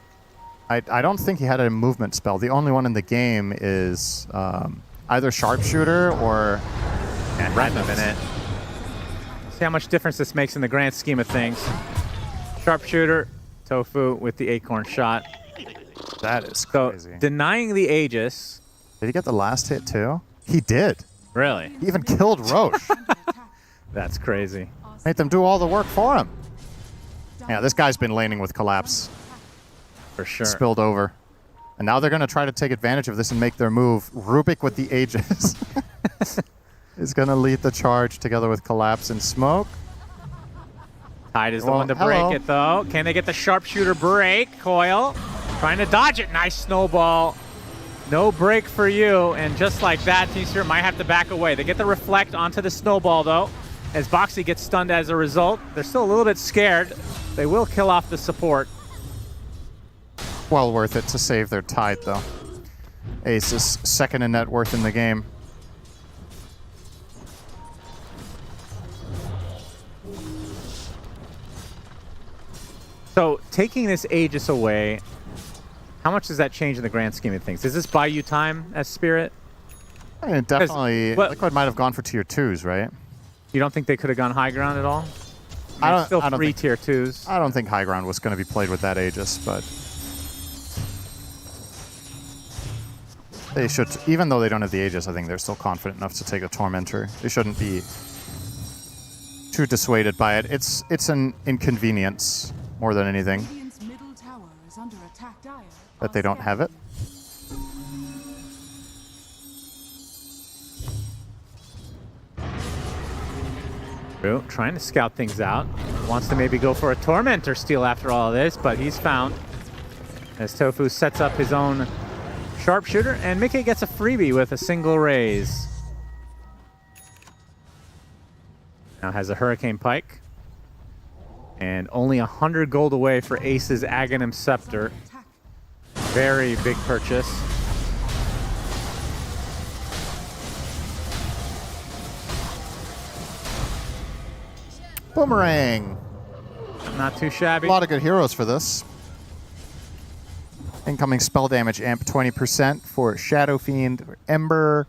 [SPEAKER 3] I don't think he had a movement spell. The only one in the game is either Sharpshooter or...
[SPEAKER 2] Right in a minute. See how much difference this makes in the grand scheme of things. Sharpshooter, Tofu with the Acorn shot.
[SPEAKER 3] That is crazy.
[SPEAKER 2] So, denying the Aegis.
[SPEAKER 3] Did he get the last hit too? He did.
[SPEAKER 2] Really?
[SPEAKER 3] He even killed Roche.
[SPEAKER 2] That's crazy.
[SPEAKER 3] Make them do all the work for him. Yeah, this guy's been laning with collapse.
[SPEAKER 2] For sure.
[SPEAKER 3] Spilled over. And now they're going to try to take advantage of this and make their move. Rubik with the Aegis is going to lead the charge together with collapse and smoke.
[SPEAKER 2] Tide is the one to break it, though. Can they get the sharpshooter break? Coil trying to dodge it. Nice snowball. No break for you. And just like that, Team Spirit might have to back away. They get the reflect onto the snowball, though, as Boxy gets stunned as a result. They're still a little bit scared. They will kill off the support.
[SPEAKER 3] Well worth it to save their Tide, though. Ace is second in net worth in the game.
[SPEAKER 2] So, taking this Aegis away, how much does that change in the grand scheme of things? Does this buy you time as Spirit?
[SPEAKER 3] I mean, definitely, Liquid might have gone for tier 2s, right?
[SPEAKER 2] You don't think they could have gone high ground at all?
[SPEAKER 3] I don't,
[SPEAKER 2] still
[SPEAKER 3] I don't
[SPEAKER 2] three
[SPEAKER 3] think,
[SPEAKER 2] tier 2s.
[SPEAKER 3] I don't think high ground was going to be played with that Aegis, but they should, even though they don't have the Aegis, I think they're still confident enough to take a Tormentor. They shouldn't be too dissuaded by it. It's an inconvenience more than anything that they don't have it.
[SPEAKER 2] Trying to scout things out. Wants to maybe go for a Tormentor steal after all of this, but he's found as Tofu sets up his own sharpshooter, and Mickey gets a freebie with a single raise. Now has a Hurricane Pike. And only 100 gold away for Ace's Aghanim Scepter. Very big purchase.
[SPEAKER 3] Boomerang.
[SPEAKER 2] Not too shabby.
[SPEAKER 3] A lot of good heroes for this. Incoming spell damage amp 20% for Shadow Fiend, Ember.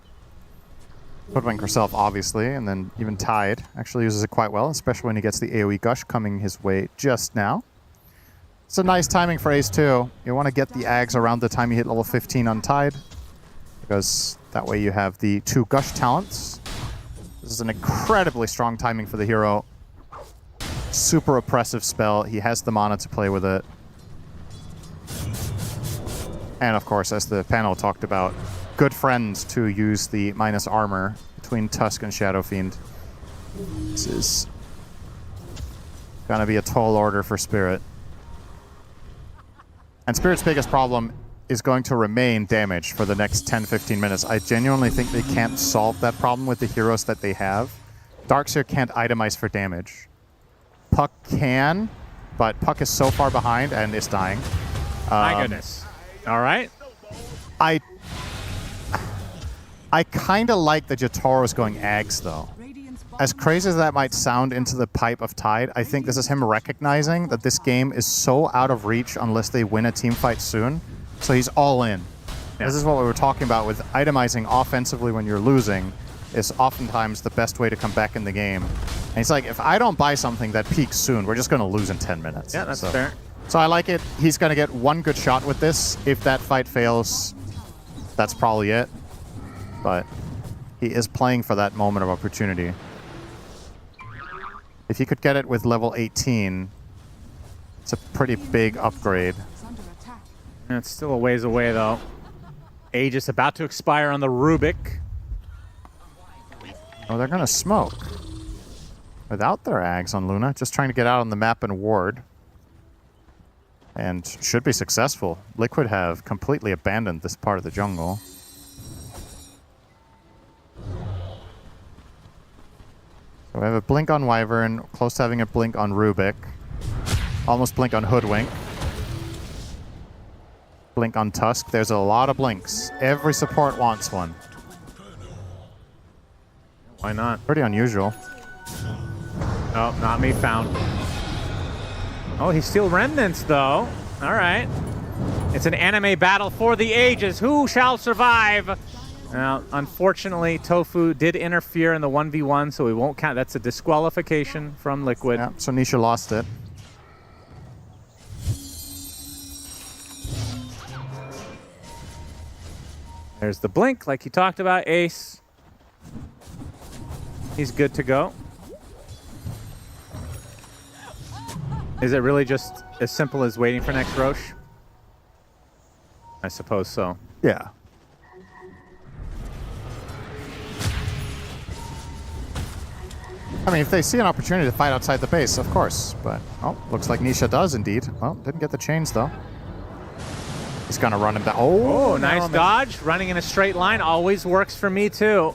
[SPEAKER 3] Hoodwink herself, obviously, and then even Tide actually uses it quite well, especially when he gets the AoE Gush coming his way just now. It's a nice timing for Ace too. You want to get the Ags around the time you hit level 15 on Tide, because that way you have the 2 Gush talents. This is an incredibly strong timing for the hero. Super oppressive spell. He has the mana to play with it. And of course, as the panel talked about, good friends to use the minus armor between Tusk and Shadow Fiend. This is gonna be a tall order for Spirit. And Spirit's biggest problem is going to remain damage for the next 10-15 minutes. I genuinely think they can't solve that problem with the heroes that they have. Darkseer can't itemize for damage. Puck can, but Puck is so far behind and is dying.
[SPEAKER 2] My goodness. All right.
[SPEAKER 3] I kind of like the Jataros going Ags, though. As crazy as that might sound into the pipe of Tide, I think this is him recognizing that this game is so out of reach unless they win a team fight soon. So he's all in. Yeah. This is what we were talking about with itemizing offensively when you're losing is oftentimes the best way to come back in the game. And he's like, if I don't buy something that peaks soon, we're just going to lose in 10 minutes.
[SPEAKER 2] Yeah, that's fair.
[SPEAKER 3] So I like it. He's going to get one good shot with this. If that fight fails, that's probably it. But he is playing for that moment of opportunity. If he could get it with level 18, it's a pretty big upgrade.
[SPEAKER 2] And it's still a ways away, though. Aegis about to expire on the Rubik.
[SPEAKER 3] Oh, they're going to smoke. Without their Ags on Luna, just trying to get out on the map and ward. And should be successful. Liquid have completely abandoned this part of the jungle. So we have a blink on Wyvern, close to having a blink on Rubik. Almost blink on Hoodwink. Blink on Tusk. There's a lot of blinks. Every support wants one.
[SPEAKER 2] Why not?
[SPEAKER 3] Pretty unusual.
[SPEAKER 2] Oh, not me found. Oh, he's still remnants, though. All right. It's an anime battle for the ages. Who shall survive? Now, unfortunately, Tofu did interfere in the 1v1, so we won't count. That's a disqualification from Liquid.
[SPEAKER 3] Yeah, so Nisha lost it.
[SPEAKER 2] There's the blink, like you talked about, Ace. He's good to go. Is it really just as simple as waiting for next Roche? I suppose so.
[SPEAKER 3] Yeah. I mean, if they see an opportunity to fight outside the base, of course. But, oh, looks like Nisha does indeed. Well, didn't get the chains, though. He's going to run him down.
[SPEAKER 2] Oh, nice dodge. Running in a straight line always works for me, too.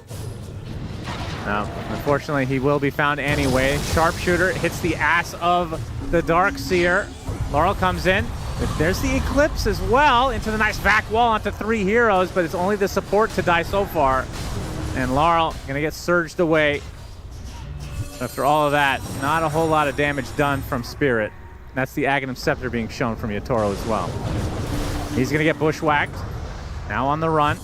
[SPEAKER 2] No, unfortunately, he will be found anyway. Sharpshooter hits the ass of the Darkseer. Laurel comes in. There's the Eclipse as well into the nice back wall onto 3 heroes, but it's only the support to die so far. And Laurel going to get surged away. After all of that, not a whole lot of damage done from Spirit. That's the Aghanim Scepter being shown from Yatoro as well. He's going to get bushwhacked. Now on the run.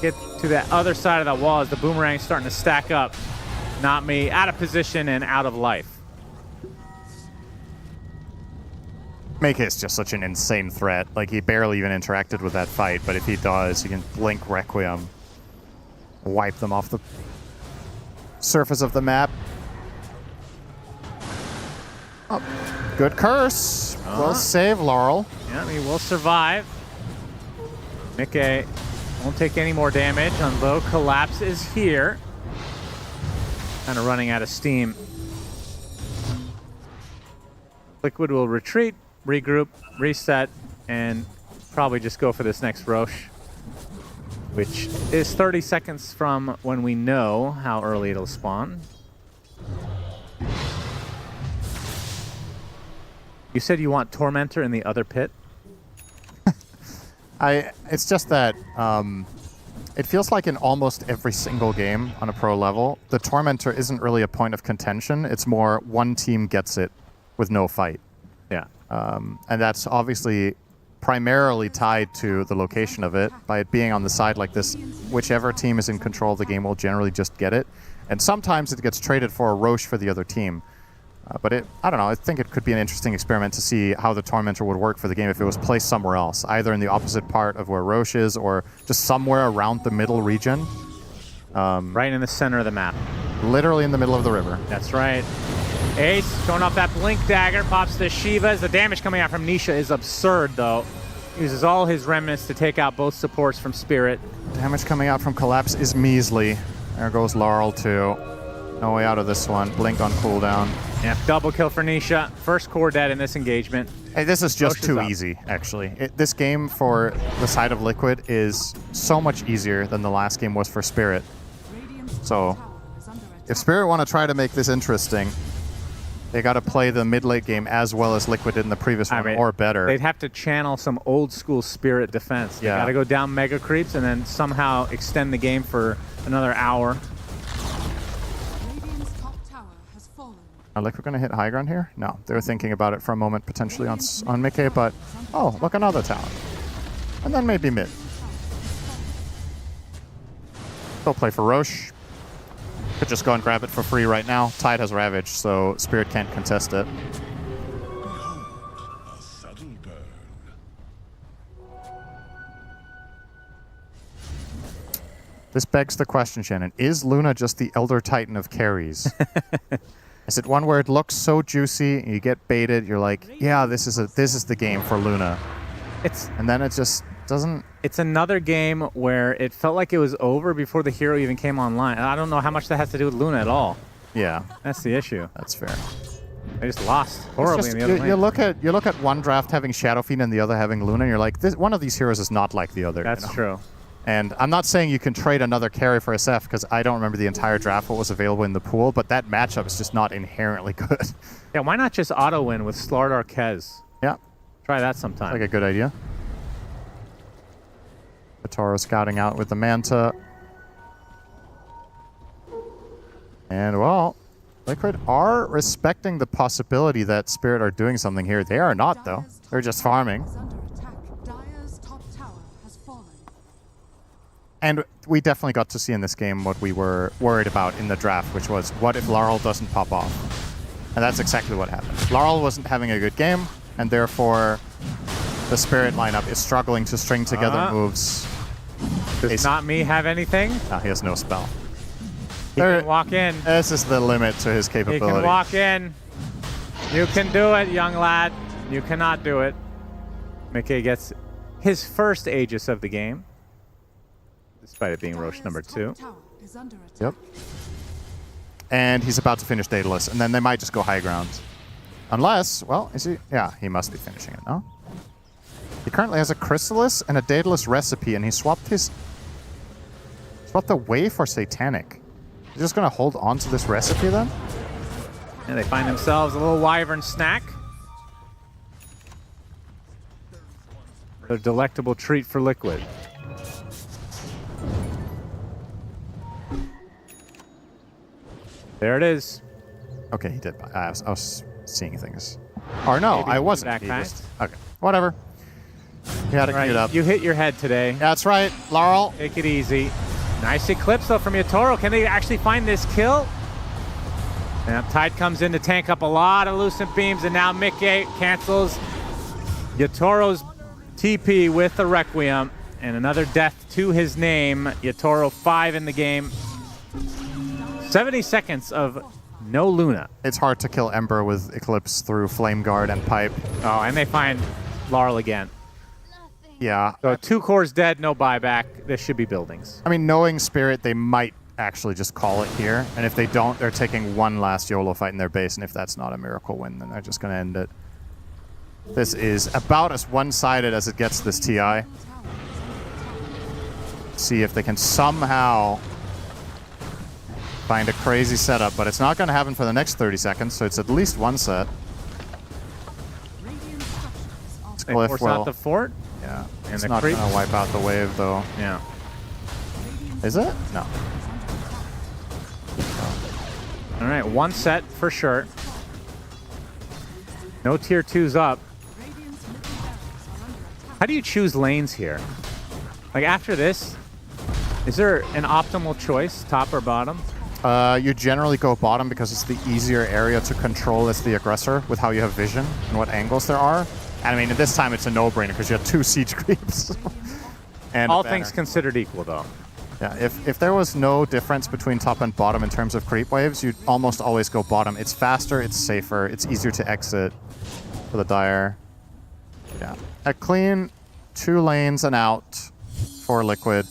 [SPEAKER 2] Get to that other side of that wall as the boomerang's starting to stack up. Not me. Out of position and out of life.
[SPEAKER 3] Make is just such an insane threat. Like, he barely even interacted with that fight, but if he does, he can blink Requiem. Wipe them off the surface of the map. Oh, good curse. Will save Laurel.
[SPEAKER 2] Yeah, he will survive. Mickey won't take any more damage, although Collapse is here. Kind of running out of steam. Liquid will retreat, regroup, reset, and probably just go for this next Roche, which is 30 seconds from when we know how early it'll spawn. You said you want Tormentor in the other pit?
[SPEAKER 3] It's just that it feels like in almost every single game on a pro level, the Tormentor isn't really a point of contention. It's more one team gets it with no fight.
[SPEAKER 2] Yeah.
[SPEAKER 3] And that's obviously primarily tied to the location of it. By it being on the side like this, whichever team is in control of the game will generally just get it. And sometimes it gets traded for a Roche for the other team. But I don't know, I think it could be an interesting experiment to see how the Tormentor would work for the game if it was placed somewhere else, either in the opposite part of where Roche is or just somewhere around the middle region.
[SPEAKER 2] Right in the center of the map.
[SPEAKER 3] Literally in the middle of the river.
[SPEAKER 2] That's right. Ace showing off that Blink Dagger, pops the Shivas. The damage coming out from Nisha is absurd, though. Uses all his remnants to take out both supports from Spirit.
[SPEAKER 3] Damage coming out from Collapse is measly. There goes Laurel, too. No way out of this one. Blink on cooldown.
[SPEAKER 2] Yeah, double kill for Nisha. First core dead in this engagement.
[SPEAKER 3] Hey, this is just too easy, actually. This game for the side of Liquid is so much easier than the last game was for Spirit. So, if Spirit want to try to make this interesting, they got to play the mid-late game as well as Liquid did in the previous one, or better.
[SPEAKER 2] They'd have to channel some old-school Spirit defense. They got to go down Mega Creeps and then somehow extend the game for another hour.
[SPEAKER 3] Are Liquid going to hit high ground here? No, they were thinking about it for a moment, potentially on Mickey, but oh, look, another tower. And then maybe mid. They'll play for Roche. Could just go and grab it for free right now. Tide has Ravage, so Spirit can't contest it. This begs the question, Shannon. Is Luna just the Elder Titan of carries? Is it one where it looks so juicy, and you get baited, you're like, yeah, this is the game for Luna. And then it just doesn't...
[SPEAKER 2] It's another game where it felt like it was over before the hero even came online. And I don't know how much that has to do with Luna at all.
[SPEAKER 3] Yeah.
[SPEAKER 2] That's the issue.
[SPEAKER 3] That's fair.
[SPEAKER 2] They just lost horribly in the other lane.
[SPEAKER 3] You look at one draft having Shadow Fiend and the other having Luna, and you're like, one of these heroes is not like the other.
[SPEAKER 2] That's true.
[SPEAKER 3] And I'm not saying you can trade another carry for SF, because I don't remember the entire draft what was available in the pool, but that matchup is just not inherently good.
[SPEAKER 2] Yeah, why not just auto-win with Slardar Kez?
[SPEAKER 3] Yeah.
[SPEAKER 2] Try that sometime.
[SPEAKER 3] Like a good idea. Toro scouting out with the Manta. And, well, Liquid are respecting the possibility that Spirit are doing something here. They are not, though. They're just farming. And we definitely got to see in this game what we were worried about in the draft, which was, what if Laurel doesn't pop off? And that's exactly what happened. Laurel wasn't having a good game, and therefore the Spirit lineup is struggling to string together moves.
[SPEAKER 2] Does not me have anything?
[SPEAKER 3] No, he has no spell.
[SPEAKER 2] He can walk in.
[SPEAKER 3] This is the limit to his capability.
[SPEAKER 2] He can walk in. You can do it, young lad. You cannot do it. Mickey gets his first Aegis of the game, despite it being Roche number 2.
[SPEAKER 3] Yep. And he's about to finish Daedalus, and then they might just go high ground. Unless, well, is he? Yeah, he must be finishing it, no? He currently has a Chrysalis and a Daedalus recipe, and he swapped away for Satanic. He's just gonna hold on to this recipe then?
[SPEAKER 2] And they find themselves a little Wyvern snack. A delectable treat for Liquid. There it is.
[SPEAKER 3] Okay, he did. I was seeing things. Or no, I wasn't. He just, okay, whatever. You had to queue it up.
[SPEAKER 2] You hit your head today.
[SPEAKER 3] That's right, Laurel.
[SPEAKER 2] Take it easy. Nice eclipse though from Yatoro. Can they actually find this kill? And Tide comes in to tank up a lot of Lucent Beams, and now Mickey cancels Yatoro's TP with the Requiem, and another death to his name. Yatoro 5 in the game. 70 seconds of no Luna.
[SPEAKER 3] It's hard to kill Ember with Eclipse through Flame Guard and Pipe.
[SPEAKER 2] Oh, and they find Laurel again.
[SPEAKER 3] Yeah.
[SPEAKER 2] So 2 cores dead, no buyback. This should be buildings.
[SPEAKER 3] I mean, knowing Spirit, they might actually just call it here. And if they don't, they're taking one last YOLO fight in their base. And if that's not a miracle win, then they're just going to end it. This is about as one-sided as it gets this TI. See if they can somehow find a crazy setup, but it's not going to happen for the next 30 seconds, so it's at least one set.
[SPEAKER 2] They force out the fort?
[SPEAKER 3] Yeah.
[SPEAKER 2] And
[SPEAKER 3] it's
[SPEAKER 2] the
[SPEAKER 3] not going
[SPEAKER 2] creep?
[SPEAKER 3] to wipe out the wave, though.
[SPEAKER 2] Yeah.
[SPEAKER 3] Is it? No.
[SPEAKER 2] All right, one set for sure. No tier 2s up. How do you choose lanes here? Like after this, is there an optimal choice, top or bottom?
[SPEAKER 3] You generally go bottom because it's the easier area to control as the aggressor with how you have vision and what angles there are. And I mean, at this time it's a no-brainer because you have 2 siege creeps. And
[SPEAKER 2] all things considered equal, though.
[SPEAKER 3] Yeah, if there was no difference between top and bottom in terms of creep waves, you'd almost always go bottom. It's faster, it's safer, it's easier to exit for the Dire. Yeah, a clean 2 lanes and out for Liquid.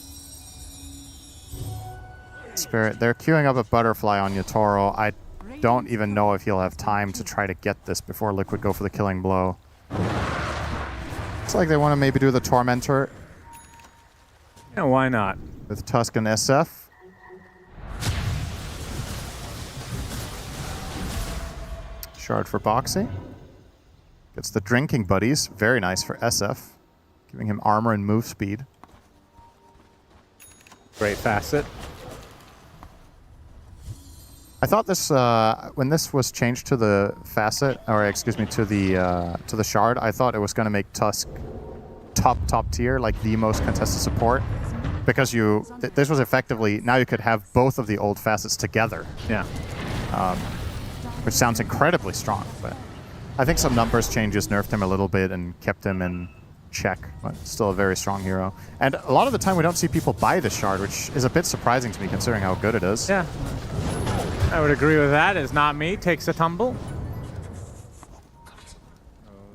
[SPEAKER 3] Spirit, they're queuing up a Butterfly on Yatoro. I don't even know if he'll have time to try to get this before Liquid go for the killing blow. Looks like they want to maybe do the Tormentor.
[SPEAKER 2] Yeah, why not?
[SPEAKER 3] With Tusk and SF. Shard for Boxy. Gets the Drinking Buddies. Very nice for SF. Giving him armor and move speed.
[SPEAKER 2] Great facet.
[SPEAKER 3] I thought this when this was changed to the facet, or excuse me, to the shard, I thought it was going to make Tusk top tier, like the most contested support, because this was effectively now you could have both of the old facets together.
[SPEAKER 2] Yeah.
[SPEAKER 3] Which sounds incredibly strong, but I think some numbers changes nerfed him a little bit and kept him in check, but still a very strong hero. And a lot of the time we don't see people buy this shard, which is a bit surprising to me considering how good it is.
[SPEAKER 2] Yeah. I would agree with that. Is not me. Takes a tumble.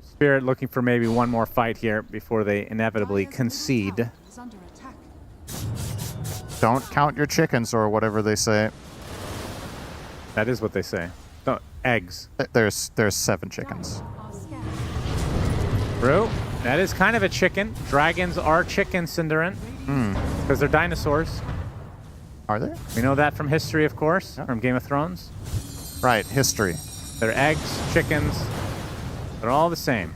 [SPEAKER 2] Spirit looking for maybe one more fight here before they inevitably concede.
[SPEAKER 3] Don't count your chickens or whatever they say.
[SPEAKER 2] That is what they say. No, eggs.
[SPEAKER 3] There's 7 chickens.
[SPEAKER 2] True. That is kind of a chicken. Dragons are chicken, Cinderin. Because they're dinosaurs.
[SPEAKER 3] Are they?
[SPEAKER 2] We know that from history, of course, from Game of Thrones.
[SPEAKER 3] Right, history.
[SPEAKER 2] They're eggs, chickens. They're all the same.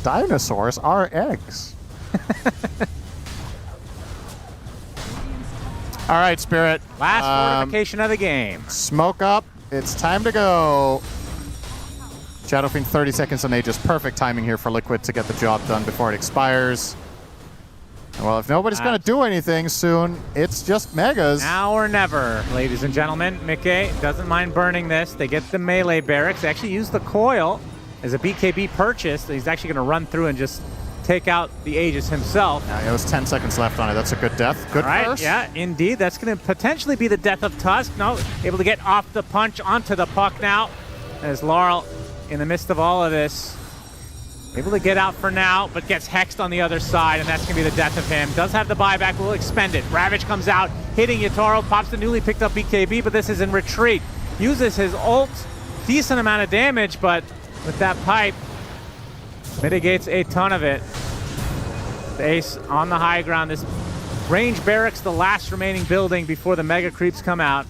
[SPEAKER 3] Dinosaurs are eggs. All right, Spirit.
[SPEAKER 2] Last fortification of the game.
[SPEAKER 3] Smoke up. It's time to go. Shadowfiend 30 seconds on Aegis. Perfect timing here for Liquid to get the job done before it expires. Well, if nobody's going to do anything soon, it's just Megas.
[SPEAKER 2] Now or never, ladies and gentlemen. Mickey doesn't mind burning this. They get the melee barracks. They actually use the coil as a BKB purchase. He's actually going to run through and just take out the Aegis himself.
[SPEAKER 3] Yeah, it was 10 seconds left on it. That's a good death. Good
[SPEAKER 2] All right,
[SPEAKER 3] curse.
[SPEAKER 2] yeah, indeed. That's going to potentially be the death of Tusk. No, able to get off the punch onto the puck now. As Laurel, in the midst of all of this, able to get out for now, but gets hexed on the other side, and that's going to be the death of him. Does have the buyback, will expend it. Ravage comes out, hitting Yatoro, pops the newly picked up BKB, but this is in retreat. Uses his ult, decent amount of damage, but with that pipe, mitigates a ton of it. The Ace on the high ground. This range barracks, the last remaining building before the mega creeps come out.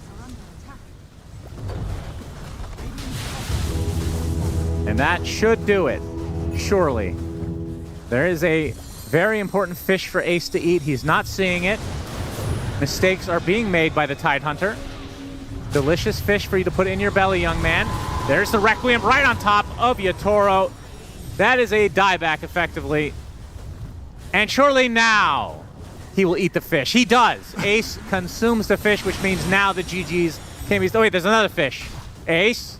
[SPEAKER 2] And that should do it, surely. There is a very important fish for Ace to eat. He's not seeing it. Mistakes are being made by the Tidehunter. Delicious fish for you to put in your belly, young man. There's the Requiem right on top of Yatoro. That is a dieback, effectively. And surely now he will eat the fish. He does. Ace consumes the fish, which means now the GGs can be... Oh, wait, there's another fish. Ace,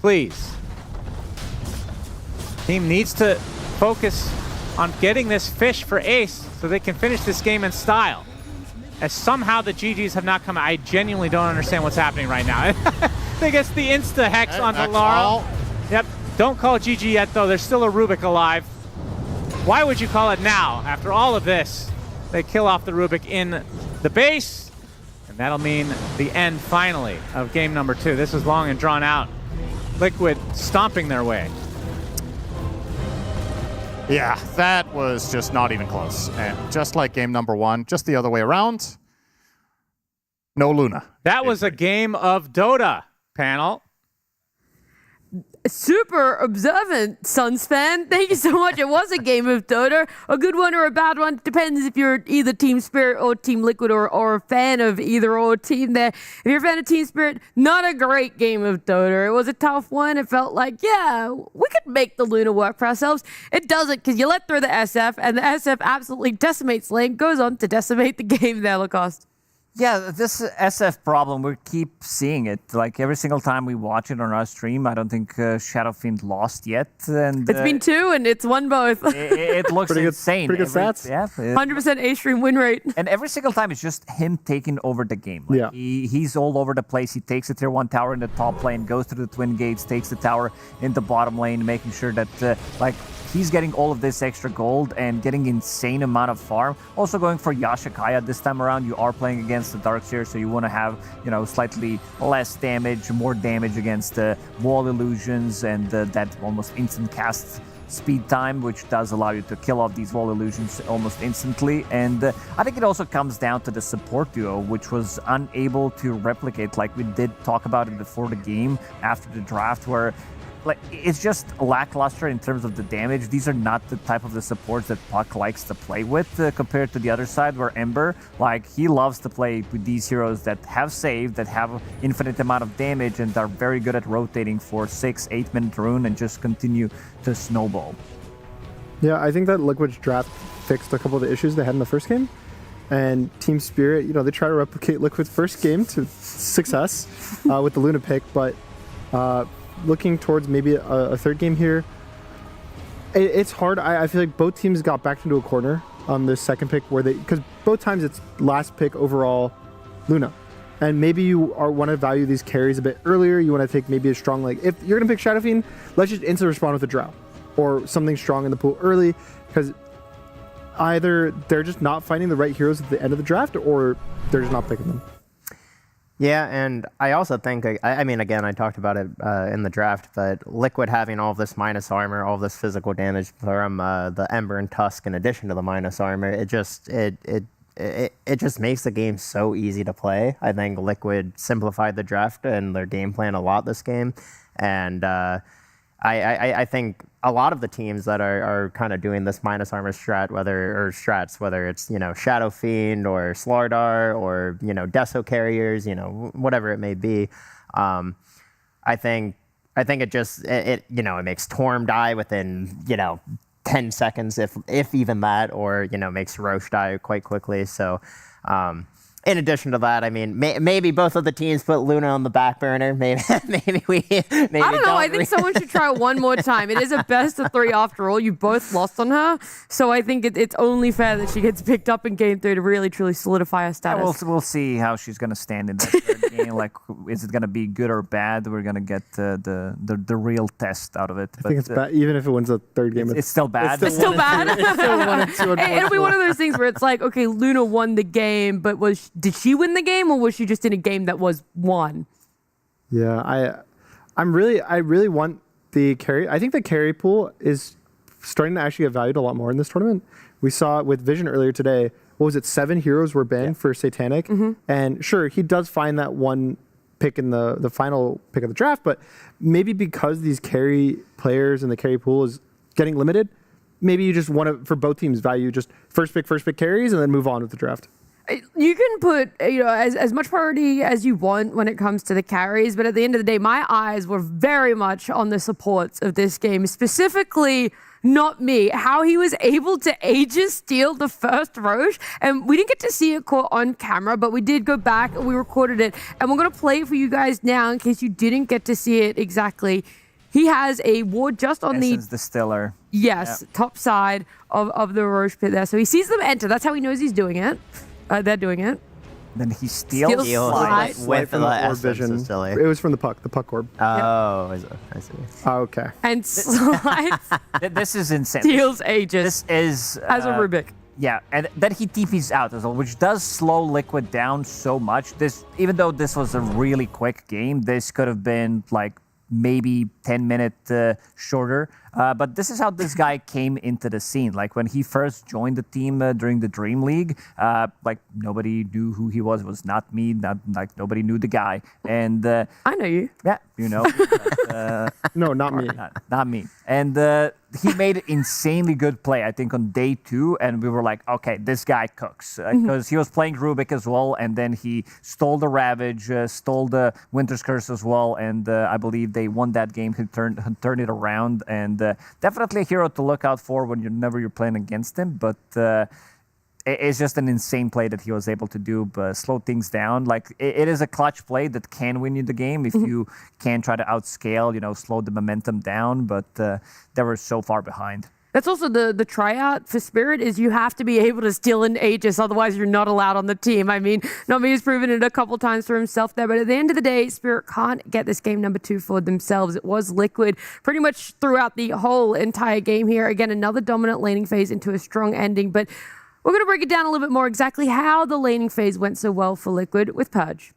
[SPEAKER 2] please. Team needs to focus on getting this fish for Ace so they can finish this game in style. As somehow the GGs have not come out. I genuinely don't understand what's happening right now. I think it's the insta-hex onto Laurel. Yep. Don't call it GG yet, though. There's still a Rubik alive. Why would you call it now? After all of this, they kill off the Rubik in the base, and that'll mean the end, finally, of game number 2. This was long and drawn out. Liquid stomping their way.
[SPEAKER 3] Yeah, that was just not even close. And just like game number 1, just the other way around, no Luna.
[SPEAKER 2] That was a game of Dota, panel.
[SPEAKER 19] Super observant, Suns fan. Thank you so much. It was a game of Dota. A good one or a bad one. Depends if you're either Team Spirit or Team Liquid or a fan of either or team there. If you're a fan of Team Spirit, not a great game of Dota. It was a tough one. It felt like, yeah, we could make the Luna work for ourselves. It doesn't, because you let through the SF, and the SF absolutely decimates lane, goes on to decimate the game there, Lacoste.
[SPEAKER 22] Yeah, this SF problem, we keep seeing it. Like every single time we watch it on our stream, I don't think Shadowfiend lost yet. And
[SPEAKER 19] it's been 2 and it's won both.
[SPEAKER 22] it looks insane.
[SPEAKER 21] Pretty good stats.
[SPEAKER 22] Yeah,
[SPEAKER 19] 100% A-stream win rate.
[SPEAKER 22] And every single time, it's just him taking over the game. Like,
[SPEAKER 21] yeah.
[SPEAKER 22] He's all over the place. He takes the tier 1 tower in the top lane, goes through the twin gates, takes the tower in the bottom lane, making sure that he's getting all of this extra gold and getting insane amount of farm. Also going for Yashikaya this time around. You are playing against the Darkseer, so you want to have, slightly less damage, more damage against wall illusions and that almost instant cast speed time, which does allow you to kill off these wall illusions almost instantly. And I think it also comes down to the support duo, which was unable to replicate, like we did talk about it before the game, after the draft, where it's just lackluster in terms of the damage. These are not the type of the supports that Puck likes to play with compared to the other side, where Ember, he loves to play with these heroes that have save, that have infinite amount of damage, and are very good at rotating for 6-8 minute rune and just continue to snowball.
[SPEAKER 21] Yeah, I think that Liquid's draft fixed a couple of the issues they had in the first game. And Team Spirit, they try to replicate Liquid's first game to success with the Luna pick, but looking towards maybe a third game here, it's hard. I feel like both teams got backed into a corner on the second pick, because both times it's last pick overall Luna, and maybe you want to value these carries a bit earlier. You want to take maybe a strong, if you're gonna pick Shadowfiend, let's just instant respond with a Drow or something strong in the pool early, because either they're just not finding the right heroes at the end of the draft, or they're just not picking them.
[SPEAKER 20] Yeah, and I also think, I mean, again, I talked about it in the draft, but Liquid having all of this minus armor, all of this physical damage from the Ember and Tusk in addition to the minus armor, it just makes the game so easy to play. I think Liquid simplified the draft and their game plan a lot this game, and I think a lot of the teams that are kind of doing this minus armor strat, whether it's Shadowfiend or Slardar or Deso carriers, whatever it may be, I think it just it makes Torm die within 10 seconds if even that, or makes Roche die quite quickly. So in addition to that, I mean, maybe both of the teams put Luna on the back burner. Maybe we. Maybe
[SPEAKER 19] I don't know. I think someone should try it one more time. It is a best of 3 after all. You both lost on her, so I think it's only fair that she gets picked up in game 3 to really truly solidify her status.
[SPEAKER 22] We'll see how she's gonna stand in that third game. Like, is it gonna be good or bad? We're gonna get the real test out of it.
[SPEAKER 21] I think it's bad. Even if it wins the third game,
[SPEAKER 22] it's still bad.
[SPEAKER 19] It's still bad.
[SPEAKER 21] It's still 1-2.
[SPEAKER 19] It'll be one of those things where it's like, okay, Luna won the game, but did she win the game, or was she just in a game that was won?
[SPEAKER 21] Yeah, I really want the carry. I think the carry pool is starting to actually get valued a lot more in this tournament. We saw it with Vision earlier today. What was it? 7 heroes were banned for Satanic, and sure, he does find that one pick in the final pick of the draft, but maybe because these carry players in the carry pool is getting limited, maybe you just want to, for both teams, value just first pick carries and then move on with the draft.
[SPEAKER 19] You can put as much priority as you want when it comes to the carries, but at the end of the day, my eyes were very much on the supports of this game, specifically not me, how he was able to Aegis steal the first Roche, and we didn't get to see it caught on camera, but we did go back and we recorded it, and we're going to play it for you guys now in case you didn't get to see it exactly. He has a ward just on
[SPEAKER 22] Essence Distiller.
[SPEAKER 19] Yes, top side of the Roche pit there, so he sees them enter. That's how he knows he's doing it. They're doing it.
[SPEAKER 22] Then he steals
[SPEAKER 20] with the
[SPEAKER 21] orb vision. It was from the puck orb.
[SPEAKER 20] Oh, I see.
[SPEAKER 21] Oh, okay.
[SPEAKER 19] And slides.
[SPEAKER 22] This is insane.
[SPEAKER 19] Steals Aegis.
[SPEAKER 22] This is
[SPEAKER 19] as a Rubik.
[SPEAKER 22] Yeah, and then he TPs out as well, which does slow Liquid down so much. Even though this was a really quick game, this could have been like maybe 10-minute shorter. But this is how this guy came into the scene. Like when he first joined the team during the Dream League, like nobody knew who he was. It was not me. Nobody knew the guy. And
[SPEAKER 19] I know you.
[SPEAKER 22] Yeah, you know. But,
[SPEAKER 21] no, not me.
[SPEAKER 22] Not me. And he made an insanely good play, I think, on day 2. And we were like, okay, this guy cooks. Because he was playing Rubik as well. And then he stole the Ravage, stole the Winter's Curse as well. And I believe they won that game. He turned it around. And definitely a hero to look out for whenever you're playing against him. But it's just an insane play that he was able to do, but slow things down. Like it is a clutch play that can win you the game if you can try to outscale, slow the momentum down. But they were so far behind.
[SPEAKER 19] That's also the tryout for Spirit is you have to be able to steal an Aegis, otherwise you're not allowed on the team. I mean, Nami has proven it a couple times for himself there, but at the end of the day, Spirit can't get this game number 2 for themselves. It was Liquid pretty much throughout the whole entire game here. Again, another dominant laning phase into a strong ending, but we're going to break it down a little bit more exactly how the laning phase went so well for Liquid with Purge.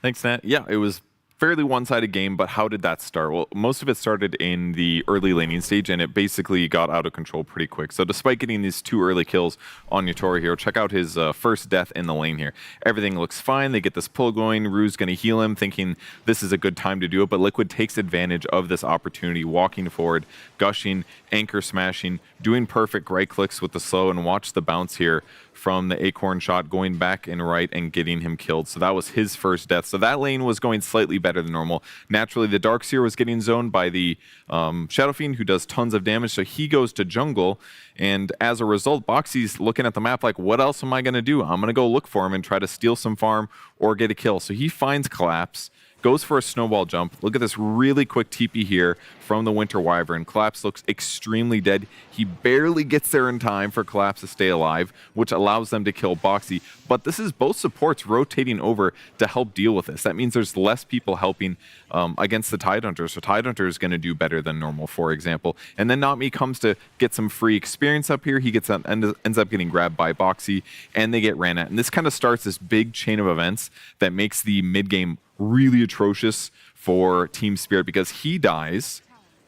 [SPEAKER 15] Thanks, Nat. Yeah, it was fairly one-sided game, but how did that start? Well, most of it started in the early laning stage, and it basically got out of control pretty quick. So despite getting these 2 early kills on Yatori here, check out his first death in the lane here. Everything looks fine. They get this pull going. Rue's going to heal him, thinking this is a good time to do it, but Liquid takes advantage of this opportunity, walking forward, gushing, anchor smashing, doing perfect right clicks with the slow, and watch the bounce here from the Acorn shot, going back and right and getting him killed. So that was his first death. So that lane was going slightly better than normal. Naturally, the Darkseer was getting zoned by the Shadow Fiend, who does tons of damage, so he goes to jungle, and as a result, Boxy's looking at the map like, what else am I going to do? I'm going to go look for him and try to steal some farm or get a kill. So he finds Collapse, goes for a snowball jump. Look at this really quick TP here from the Winter Wyvern. Collapse looks extremely dead. He barely gets there in time for Collapse to stay alive, which allows them to kill Boxy. But this is both supports rotating over to help deal with this. That means there's less people helping against the Tidehunter. So Tidehunter is going to do better than normal, for example. And then NotMe comes to get some free experience up here. He ends up getting grabbed by Boxy, and they get ran at. And this kind of starts this big chain of events that makes the mid-game really atrocious for Team Spirit, because he dies.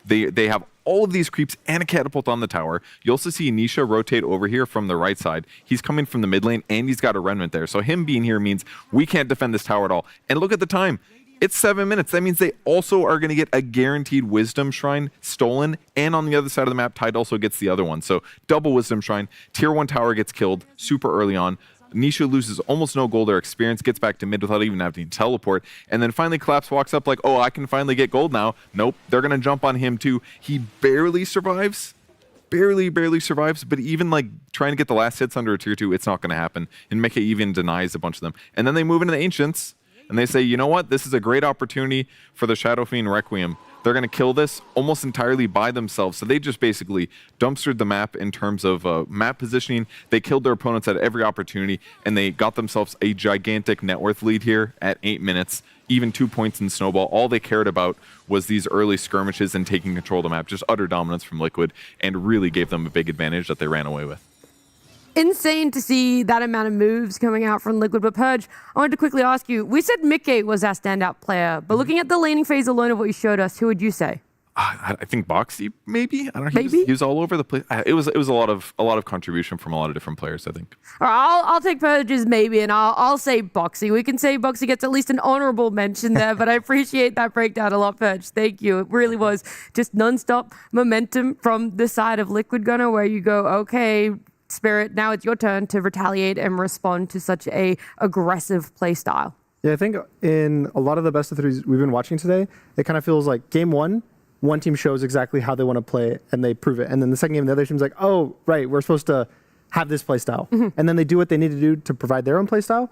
[SPEAKER 15] They have all of these creeps and a catapult on the tower. You also see Nisha rotate over here from the right side. He's coming from the mid lane, and he's got a remnant there. So him being here means we can't defend this tower at all. And look at the time. It's 7 minutes. That means they also are going to get a guaranteed Wisdom Shrine stolen. And on the other side of the map, Tide also gets the other one. So double Wisdom Shrine. Tier 1 tower gets killed super early on. Nisha loses almost no gold or experience, gets back to mid without even having to teleport, and then finally Collapse walks up like, oh, I can finally get gold now. Nope, they're going to jump on him too. He barely survives, barely survives, but even like trying to get the last hits under a tier 2, it's not going to happen. And Mika even denies a bunch of them. And then they move into the Ancients, and they say, you know what? This is a great opportunity for the Shadow Fiend Requiem. They're going to kill this almost entirely by themselves. So they just basically dumpstered the map in terms of map positioning. They killed their opponents at every opportunity, and they got themselves a gigantic net worth lead here at 8 minutes, even 2 points in Snowball. All they cared about was these early skirmishes and taking control of the map. Just utter dominance from Liquid, and really gave them a big advantage that they ran away with.
[SPEAKER 19] Insane to see that amount of moves coming out from Liquid. But Purge, I wanted to quickly ask you, we said Mickey was our standout player, but looking at the laning phase alone of what you showed us, who would you say?
[SPEAKER 15] I think Boxy, maybe. I don't know.
[SPEAKER 19] Maybe?
[SPEAKER 15] He was all over the place. It was a lot of contribution from a lot of different players, I think.
[SPEAKER 19] All right, I'll take Purge's maybe, and I'll say Boxy. We can say Boxy gets at least an honorable mention there, but I appreciate that breakdown a lot, Purge. Thank you. It really was just nonstop momentum from the side of Liquid Gunner, where you go, okay, Spirit, now it's your turn to retaliate and respond to such a aggressive play style.
[SPEAKER 21] Yeah, I think in a lot of the best of threes we've been watching today, it kind of feels like game one team shows exactly how they want to play and they prove it. And then the second game, the other team's like, oh, right, we're supposed to have this play style. And then they do what they need to do to provide their own play style.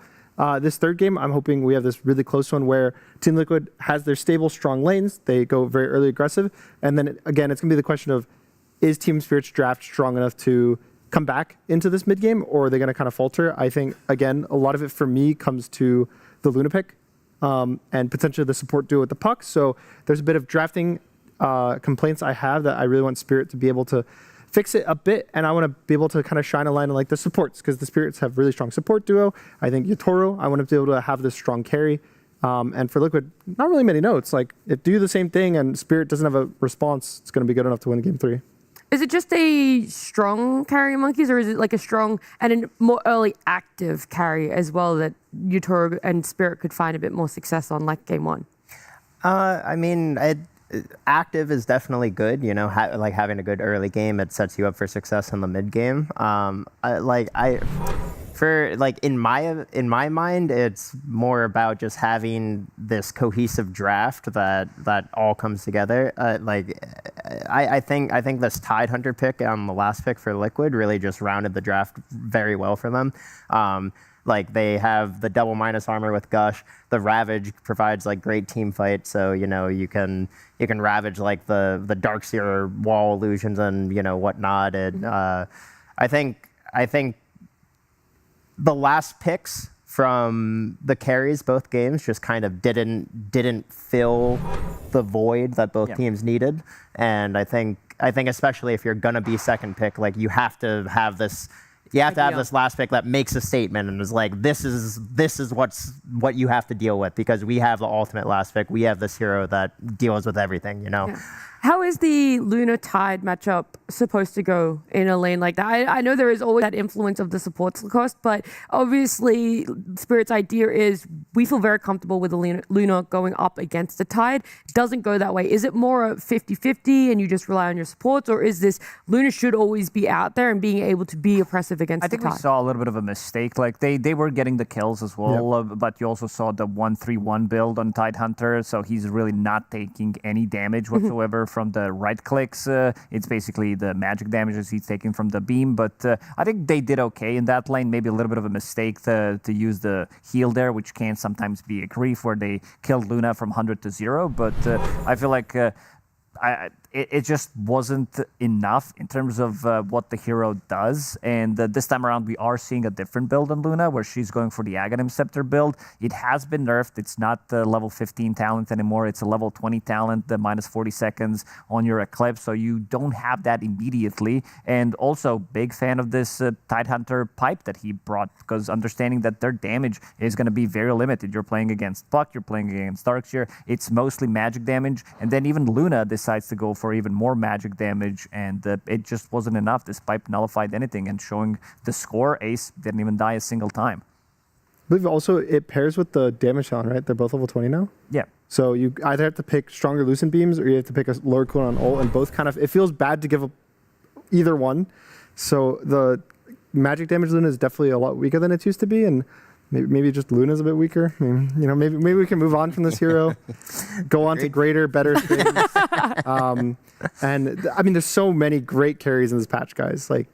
[SPEAKER 21] This third game, I'm hoping we have this really close one where Team Liquid has their stable, strong lanes. They go very early aggressive. And then again, it's going to be the question of, is Team Spirit's draft strong enough to come back into this mid game, or are they going to kind of falter? I think, again, a lot of it for me comes to the Luna pick and potentially the support duo with the puck. So there's a bit of drafting complaints I have that I really want Spirit to be able to fix it a bit, and I want to be able to kind of shine a line on like the supports, because the Spirits have really strong support duo. I think Yatoro, I want to be able to have this strong carry. And for Liquid, not really many notes. Like, if do the same thing and Spirit doesn't have a response, it's going to be good enough to win game 3.
[SPEAKER 19] Is it just a strong carry Monkeys, or is it like a strong and a more early active carry as well that Yatoro and Spirit could find a bit more success on, like game 1?
[SPEAKER 20] I mean, active is definitely good. You know, like having a good early game, it sets you up for success in the mid game. In my mind, it's more about just having this cohesive draft that all comes together. I think this Tide Hunter pick on the last pick for Liquid really just rounded the draft very well for them. Like, they have the double minus armor with Gush. The Ravage provides like great team fight, so you know you can ravage like the Darkseer wall illusions and whatnot. And I think the last picks from the carries both games just kind of didn't fill the void that both teams needed. And I think especially if you're gonna be second pick, like you have to have this. You have to have this last pick that makes a statement and is like, this is what you have to deal with, because we have the ultimate last pick. We have this hero that deals with everything, Yeah.
[SPEAKER 19] How is the Luna Tide matchup supposed to go in a lane like that? I know there is always that influence of the supports cost, but obviously Spirit's idea is we feel very comfortable with the Luna going up against the Tide. It doesn't go that way. Is it more a 50-50 and you just rely on your supports, or is this Luna should always be out there and being able to be oppressive against the Tide?
[SPEAKER 22] I think we saw a little bit of a mistake. Like they were getting the kills as well, but you also saw the 1-3-1 build on Tide Hunter, so he's really not taking any damage whatsoever from the right clicks. It's basically the magic damages he's taking from the beam, but I think they did okay in that lane. Maybe a little bit of a mistake to use the heal there, which can sometimes be a grief, where they killed Luna from 100 to 0, but I feel like it just wasn't enough in terms of what the hero does. And this time around, we are seeing a different build on Luna, where she's going for the Aghanim Scepter build. It has been nerfed. It's not the level 15 talent anymore. It's a level 20 talent, the minus 40 seconds on your Eclipse, so you don't have that immediately. And also, big fan of this Tidehunter pipe that he brought, because understanding that their damage is going to be very limited. You're playing against Puck, you're playing against Darkseer. It's mostly magic damage, and then even Luna decides to go for even more magic damage, and it just wasn't enough. This pipe nullified anything, and showing the score, Ace didn't even die a single time.
[SPEAKER 21] I believe also it pairs with the damage talent, right? They're both level 20 now?
[SPEAKER 22] Yeah.
[SPEAKER 21] So you either have to pick stronger Lucent Beams, or you have to pick a lower cooldown ult, and both kind of, it feels bad to give up either one. So the magic damage Luna is definitely a lot weaker than it used to be, and Maybe just Luna's a bit weaker. I mean, maybe we can move on from this hero, go on to greater, better things. And I mean, there's so many great carries in this patch, guys. Like,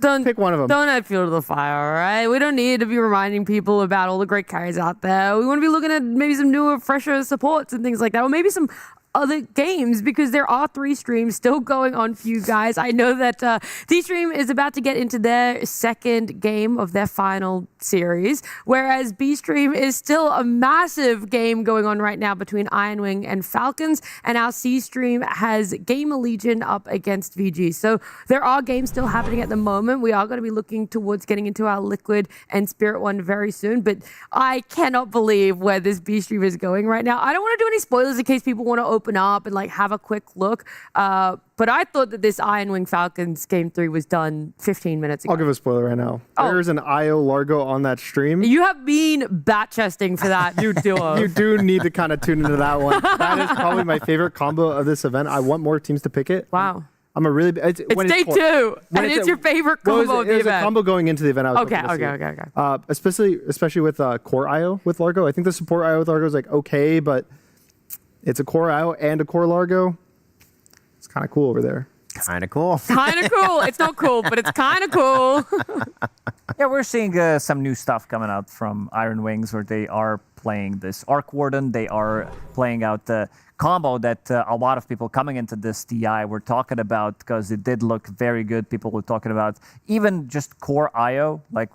[SPEAKER 19] Don't
[SPEAKER 21] pick one of them.
[SPEAKER 19] Don't add fuel to the fire, all right? We don't need to be reminding people about all the great carries out there. We want to be looking at maybe some newer, fresher supports and things like that, or maybe some other games, because there are 3 streams still going on for you guys. I know that D-Stream is about to get into their second game of their final series, whereas B-Stream is still a massive game going on right now between Ironwing and Falcons, and our C-Stream has GamerLegion up against VG. So there are games still happening at the moment. We are going to be looking towards getting into our Liquid and Spirit one very soon, but I cannot believe where this B-Stream is going right now. I don't want to do any spoilers in case people want to open up and like have a quick look. But I thought that this Ironwing Falcons Game 3 was done 15 minutes ago.
[SPEAKER 21] I'll give a spoiler right now. There's an IO Largo on that stream.
[SPEAKER 19] You have been bat-chesting for that, you duo.
[SPEAKER 21] You do need to kind of tune into that one. That is probably my favorite combo of this event. I want more teams to pick it.
[SPEAKER 19] Wow.
[SPEAKER 21] I'm a really... It's
[SPEAKER 19] day 2, and it's your favorite combo of the event.
[SPEAKER 21] It was a combo going into the event. I was
[SPEAKER 19] Okay.
[SPEAKER 21] Especially with Core IO with Largo. I think the support IO with Largo is like okay, but it's a Core IO and a Core Largo. It's kind of cool over there.
[SPEAKER 20] Kind of cool.
[SPEAKER 19] Kind of cool. It's not cool, but it's kind of cool.
[SPEAKER 22] Yeah, we're seeing some new stuff coming out from Iron Wings, where they are playing this Arc Warden. They are playing out the combo that a lot of people coming into this TI were talking about, because it did look very good. People were talking about even just core IO, like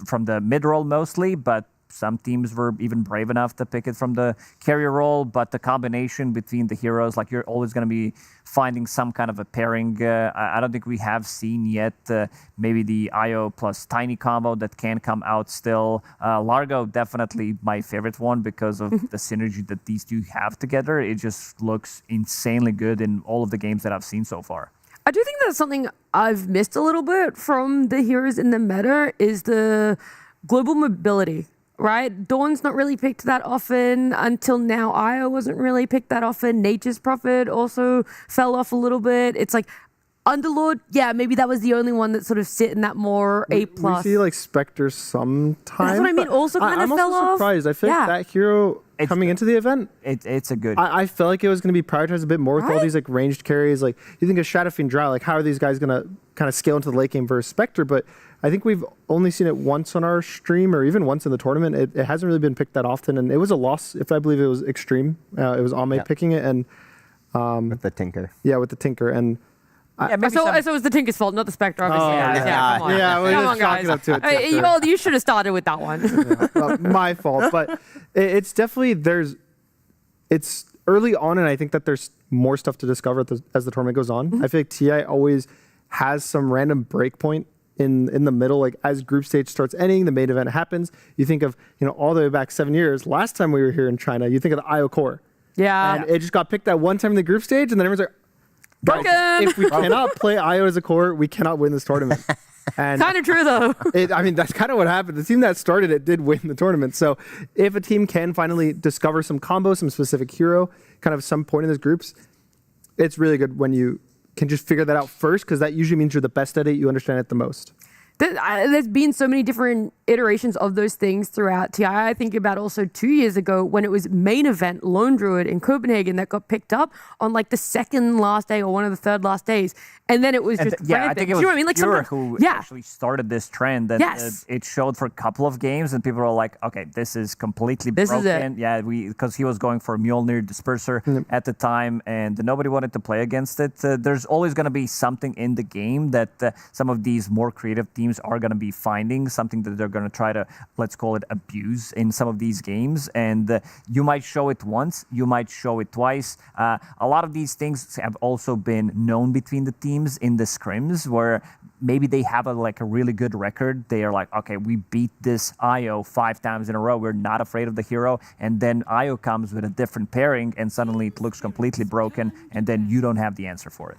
[SPEAKER 22] from the mid roll mostly, but some teams were even brave enough to pick it from the carrier role. But the combination between the heroes, like you're always going to be finding some kind of a pairing. I don't think we have seen yet maybe the IO plus Tiny combo that can come out still. Largo, definitely my favorite one because of the synergy that these two have together. It just looks insanely good in all of the games that I've seen so far.
[SPEAKER 19] I do think that's something I've missed a little bit from the heroes in the meta is the global mobility. Right? Dawn's not really picked that often until now. Io wasn't really picked that often. Nature's Prophet also fell off a little bit. It's like Underlord, yeah, maybe that was the only one that sort of sit in that more A+.
[SPEAKER 21] We see like Spectre sometimes.
[SPEAKER 19] That's what I mean, also kind of fell off.
[SPEAKER 21] I'm also surprised. I feel like that hero coming into the event,
[SPEAKER 22] it's a good...
[SPEAKER 21] I felt like it was going to be prioritized a bit more with all these like ranged carries. Like you think of Shadowfiend Drow, like how are these guys going to kind of scale into the late game versus Spectre? But I think we've only seen it once on our stream or even once in the tournament. It hasn't really been picked that often, and it was a loss. If I believe it was Xtreme, it was Ame picking it, and
[SPEAKER 20] with the Tinker.
[SPEAKER 21] Yeah, with the Tinker, and
[SPEAKER 19] so it was the Tinker's fault, not the Spectre, obviously. Come on.
[SPEAKER 21] Come on,
[SPEAKER 19] guys.
[SPEAKER 21] Up to it.
[SPEAKER 19] You should have started with that one.
[SPEAKER 21] My fault, but it's definitely it's early on, and I think that there's more stuff to discover as the tournament goes on. I feel like TI always has some random breakpoint in the middle, like as group stage starts ending, the main event happens. You think of all the way back 7 years. Last time we were here in China, you think of the IO Core.
[SPEAKER 19] Yeah,
[SPEAKER 21] and it just got picked that one time in the group stage, and then everyone's like, if we cannot play IO as a core, we cannot win this tournament. And
[SPEAKER 19] kind of true though.
[SPEAKER 21] I mean, that's kind of what happened. The team that started it did win the tournament. So if a team can finally discover some combo, some specific hero, kind of some point in those groups, it's really good when you can just figure that out first, because that usually means you're the best at it, you understand it the most.
[SPEAKER 19] There's been so many different iterations of those things throughout TI. I think about also 2 years ago when it was main event Lone Druid in Copenhagen that got picked up on like the second last day or one of the third last days. And then it was just
[SPEAKER 22] I think it was Pure who actually started this trend. And it showed for a couple of games, and people were like, okay, this is completely broken.
[SPEAKER 19] Is it.
[SPEAKER 22] Yeah, because he was going for Mjolnir Disperser at the time, and nobody wanted to play against it. There's always going to be something in the game that some of these more creative teams are going to be finding, something that they're going to try to, let's call it, abuse in some of these games. And you might show it once, you might show it twice. A lot of these things have also been known between the teams in the scrims, where maybe they have a really good record. They are like, okay, we beat this IO 5 times in a row. We're not afraid of the hero. And then IO comes with a different pairing, and suddenly it looks completely broken, and then you don't have the answer for it.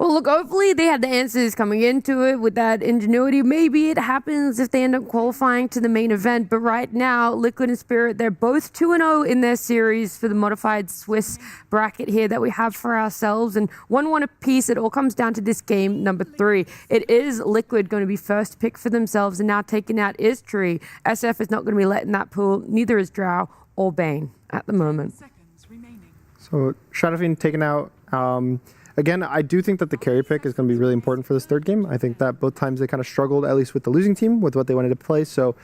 [SPEAKER 19] Well, look, hopefully they had the answers coming into it with that ingenuity. Maybe it happens if they end up qualifying to the main event. But right now, Liquid and Spirit, they're both 2-0 in their series for the modified Swiss bracket here that we have for ourselves. And 1-1 apiece. It all comes down to this game number 3. It is Liquid going to be first pick for themselves. And now taking out is Tree. SF is not going to be letting that pool. Neither is Drow or Bane at the moment.
[SPEAKER 21] So Shadowfiend taken out. Again, I do think that the carry pick is going to be really important for this third game. I think that both times they kind of struggled, at least with the losing team, with what they wanted to play. So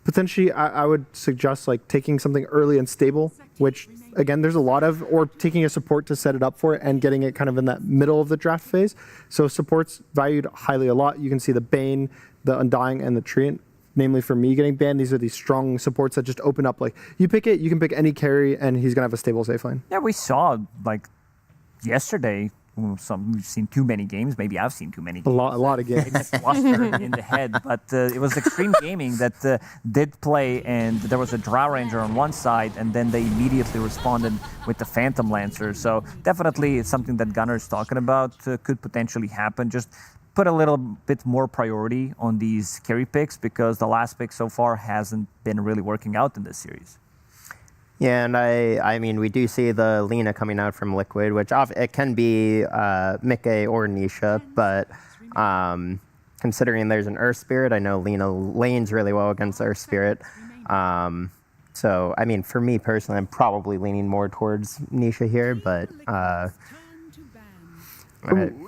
[SPEAKER 21] potentially, I would suggest like taking something early and stable, which again, there's a lot of, or taking a support to set it up for it and getting it kind of in that middle of the draft phase. So supports valued highly a lot. You can see the Bane, the Undying, and the Treant. Namely for me getting banned, these are these strong supports that just open up. Like you pick it, you can pick any carry, and he's gonna have a stable safe lane.
[SPEAKER 22] Yeah, we saw like yesterday. We've seen too many games. Maybe I've seen too many games.
[SPEAKER 21] A lot of games.
[SPEAKER 22] It's clustered in the head, but it was Xtreme Gaming that did play, and there was a Drow Ranger on one side, and then they immediately responded with the Phantom Lancer. So definitely it's something that Gunner's talking about could potentially happen. Just put a little bit more priority on these carry picks because the last pick so far hasn't been really working out in this series.
[SPEAKER 20] Yeah, and I mean, we do see the Lina coming out from Liquid, which it can be Mickey or Nisha, but considering there's an Earth Spirit, I know Lina lanes really well against Earth Spirit. So, I mean, for me personally, I'm probably leaning more towards Nisha here, but...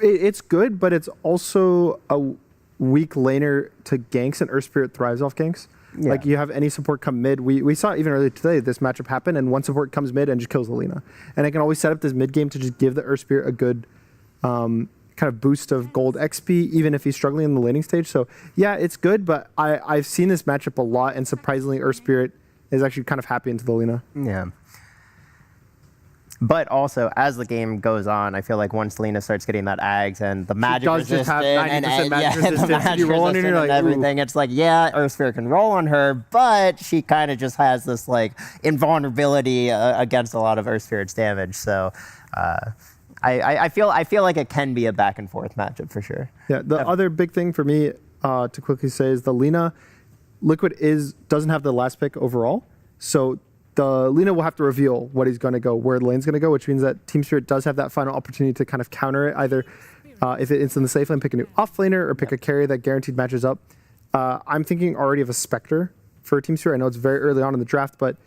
[SPEAKER 21] It's good, but it's also a weak laner to ganks, and Earth Spirit thrives off ganks. Yeah. Like you have any support come mid. We saw even earlier today this matchup happen, and one support comes mid and just kills the Lina. And I can always set up this mid game to just give the Earth Spirit a good kind of boost of gold XP, even if he's struggling in the laning stage. So yeah, it's good, but I've seen this matchup a lot, and surprisingly, Earth Spirit is actually kind of happy into the Lina.
[SPEAKER 20] Yeah. But also, as the game goes on, I feel like once Lina starts getting that Ags and the magic resistance and everything, it's like, yeah, Earth Spirit can roll on her, but she kind of just has this like invulnerability against a lot of Earth Spirit's damage. So I feel like it can be a back and forth matchup for sure.
[SPEAKER 21] Yeah, the other big thing for me to quickly say is the Lina Liquid doesn't have the last pick overall, so the Lina will have to reveal what he's going to go, where the lane's going to go, which means that Team Spirit does have that final opportunity to kind of counter it, either if it's in the safe lane, pick a new off laner or pick a carry that guaranteed matches up. I'm thinking already of a Spectre for Team Spirit. I know it's very early on in the draft, but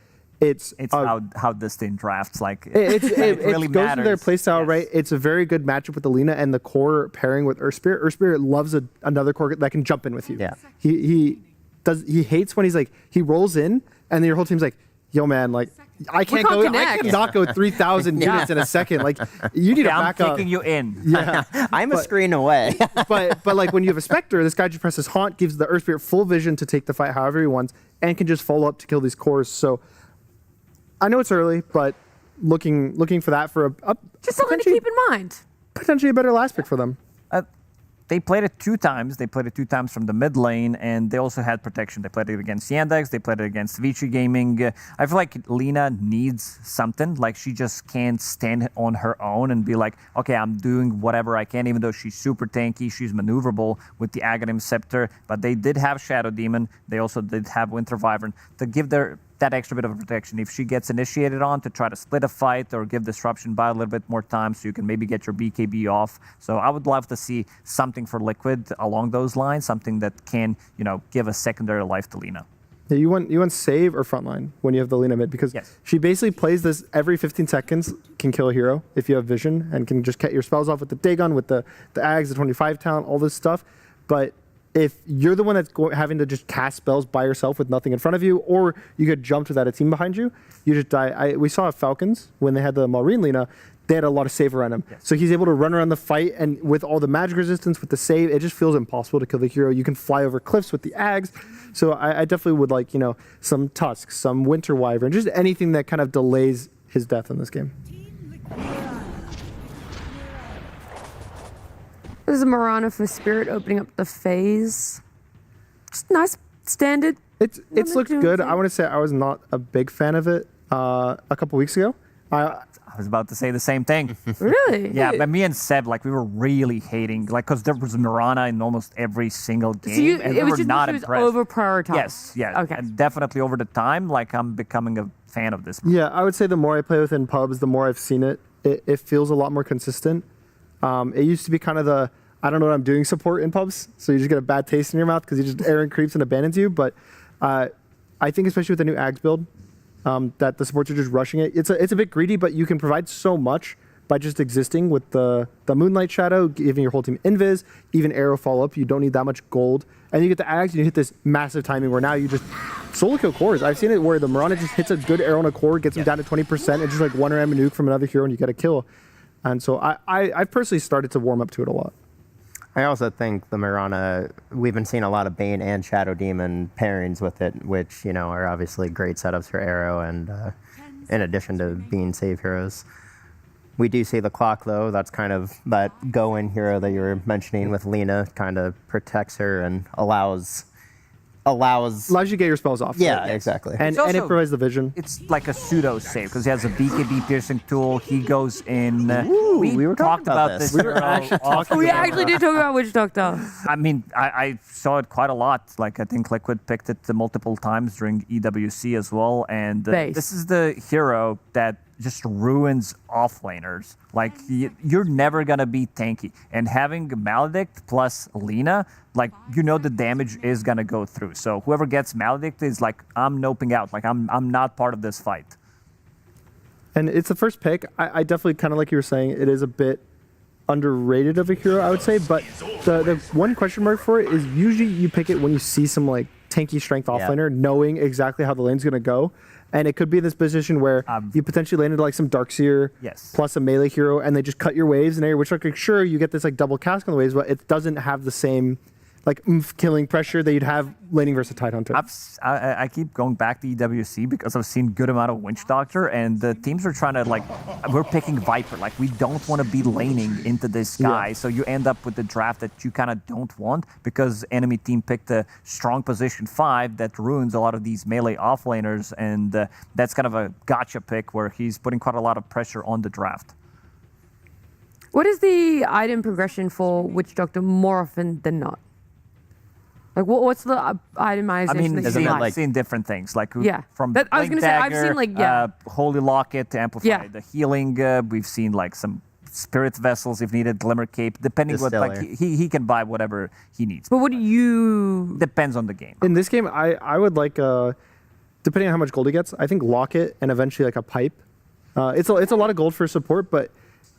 [SPEAKER 21] it's
[SPEAKER 22] how this thing drafts. Like
[SPEAKER 21] it
[SPEAKER 22] really
[SPEAKER 21] goes
[SPEAKER 22] matters.
[SPEAKER 21] to their playstyle, right? It's a very good matchup with the Lina and the core pairing with Earth Spirit. Earth Spirit loves another core that can jump in with you.
[SPEAKER 20] Yeah,
[SPEAKER 21] he hates when he's like he rolls in and then your whole team's like, yo, man, like, I cannot go 3,000 units in a second. Like, you need to back up.
[SPEAKER 22] I'm taking you in.
[SPEAKER 21] Yeah.
[SPEAKER 20] I'm a screen away.
[SPEAKER 21] but like, when you have a Spectre, this guy just presses Haunt, gives the Earth Spirit full vision to take the fight however he wants, and can just follow up to kill these cores. So, I know it's early, but looking for that for
[SPEAKER 19] just something to keep in mind.
[SPEAKER 21] Potentially a better last pick for them.
[SPEAKER 22] They played it 2 times. They played it 2 times from the mid lane, and they also had protection. They played it against Yandex. They played it against Vici Gaming. I feel like Lina needs something. Like, she just can't stand on her own and be like, okay, I'm doing whatever I can, even though she's super tanky. She's maneuverable with the Aghanim Scepter. But they did have Shadow Demon. They also did have Winter Wyvern to give that extra bit of protection. If she gets initiated on to try to split a fight or give disruption by a little bit more time so you can maybe get your BKB off. So I would love to see something for Liquid along those lines, something that can, give a secondary life to Lina.
[SPEAKER 21] Yeah, you want save or frontline when you have the Lina mid, because she basically plays this every 15 seconds, can kill a hero if you have vision, and can just cut your spells off with the Dagon, with the Ags, the 25 talent, all this stuff. But if you're the one that's having to just cast spells by yourself with nothing in front of you, or you get jumped without a team behind you, you just die. We saw Falcons, when they had the Marine Lina, they had a lot of save around him. So he's able to run around the fight, and with all the magic resistance, with the save, it just feels impossible to kill the hero. You can fly over cliffs with the Ags. So I definitely would like, some Tusks, some Winter Wyvern, just anything that kind of delays his death in this game.
[SPEAKER 19] This is a Mirana for Spirit opening up the phase. Just nice standard.
[SPEAKER 21] It's looked good. I want to say I was not a big fan of it a couple weeks ago.
[SPEAKER 22] I was about to say the same thing.
[SPEAKER 19] Really?
[SPEAKER 22] Yeah, but me and Seb, like, we were really hating, like, because there was Mirana in almost every single game, and we
[SPEAKER 19] it was
[SPEAKER 22] were
[SPEAKER 19] just
[SPEAKER 22] not
[SPEAKER 19] it was
[SPEAKER 22] impressed.
[SPEAKER 19] over prioritized.
[SPEAKER 22] Yes, yeah.
[SPEAKER 19] Okay.
[SPEAKER 22] And definitely over the time, like, I'm becoming a fan of this.
[SPEAKER 21] Yeah, I would say the more I play within pubs, the more I've seen it. It feels a lot more consistent. It used to be kind of the, I don't know what I'm doing support in pubs, so you just get a bad taste in your mouth because you just Aaron creeps and abandons you. But I think especially with the new Ags build, that the supports are just rushing it. It's a bit greedy, but you can provide so much by just existing with the Moonlight Shadow, giving your whole team invis, even arrow follow-up. You don't need that much gold. And you get the Ags, and you hit this massive timing where now you just solo kill cores. I've seen it where the Mirana just hits a good arrow on a core, gets him down to 20%, and just like one random nuke from another hero, and you get a kill. And so I personally started to warm up to it a lot.
[SPEAKER 20] I also think the Mirana, we've been seeing a lot of Bane and Shadow Demon pairings with it, which, you know, are obviously great setups for Arrow and in addition to being save heroes. We do see the clock, though. That's kind of that go-in hero that you were mentioning with Lina, kind of protects her and allows
[SPEAKER 21] you to get your spells off.
[SPEAKER 20] Yeah, exactly.
[SPEAKER 21] And it provides the vision.
[SPEAKER 22] It's like a pseudo save because he has a BKB piercing tool. He goes in.
[SPEAKER 20] We were
[SPEAKER 22] talked about this.
[SPEAKER 21] We were actually talking.
[SPEAKER 19] We actually did talk about Witch Doctor.
[SPEAKER 22] I mean, I saw it quite a lot. Like, I think Liquid picked it multiple times during EWC as well. And this is the hero that just ruins offlaners. Like, you're never going to be tanky. And having Maledict plus Lina, like, you know the damage is going to go through. So whoever gets Maledict is like, I'm noping out. Like, I'm not part of this fight.
[SPEAKER 21] And it's the first pick. I definitely, kind of like you were saying, it is a bit underrated of a hero, I would say. But the one question mark for it is usually you pick it when you see some, like, tanky strength offlaner, knowing exactly how the lane's going to go. And it could be this position where you potentially landed like some Darkseer plus a melee hero, and they just cut your waves in area, which, like, sure, you get this like double cast on the waves, but it doesn't have the same like killing pressure that you'd have laning versus Tidehunter.
[SPEAKER 22] I keep going back to EWC because I've seen good amount of Winch Doctor, and the teams are trying to, like, we're picking Viper. Like, we don't want to be laning into this guy, so you end up with the draft that you kind of don't want because enemy team picked a strong position 5 that ruins a lot of these melee offlaners, and that's kind of a gotcha pick where he's putting quite a lot of pressure on the draft.
[SPEAKER 19] What is the item progression for Witch Doctor more often than not? Like, what's the itemization?
[SPEAKER 22] I mean,
[SPEAKER 19] that you
[SPEAKER 22] I've seen different things. Like, from
[SPEAKER 19] I was
[SPEAKER 22] Blink
[SPEAKER 19] gonna say, I've
[SPEAKER 22] Dagger,
[SPEAKER 19] seen, like,
[SPEAKER 22] Holy Locket to amplify the healing. We've seen, like, some Spirit Vessels if needed, Glimmer Cape, depending what, like, he can buy whatever he needs.
[SPEAKER 19] But what do you...
[SPEAKER 22] Depends on the game.
[SPEAKER 21] In this game, I would like, depending on how much gold he gets, I think Locket and eventually, like, a Pipe. It's a lot of gold for support, but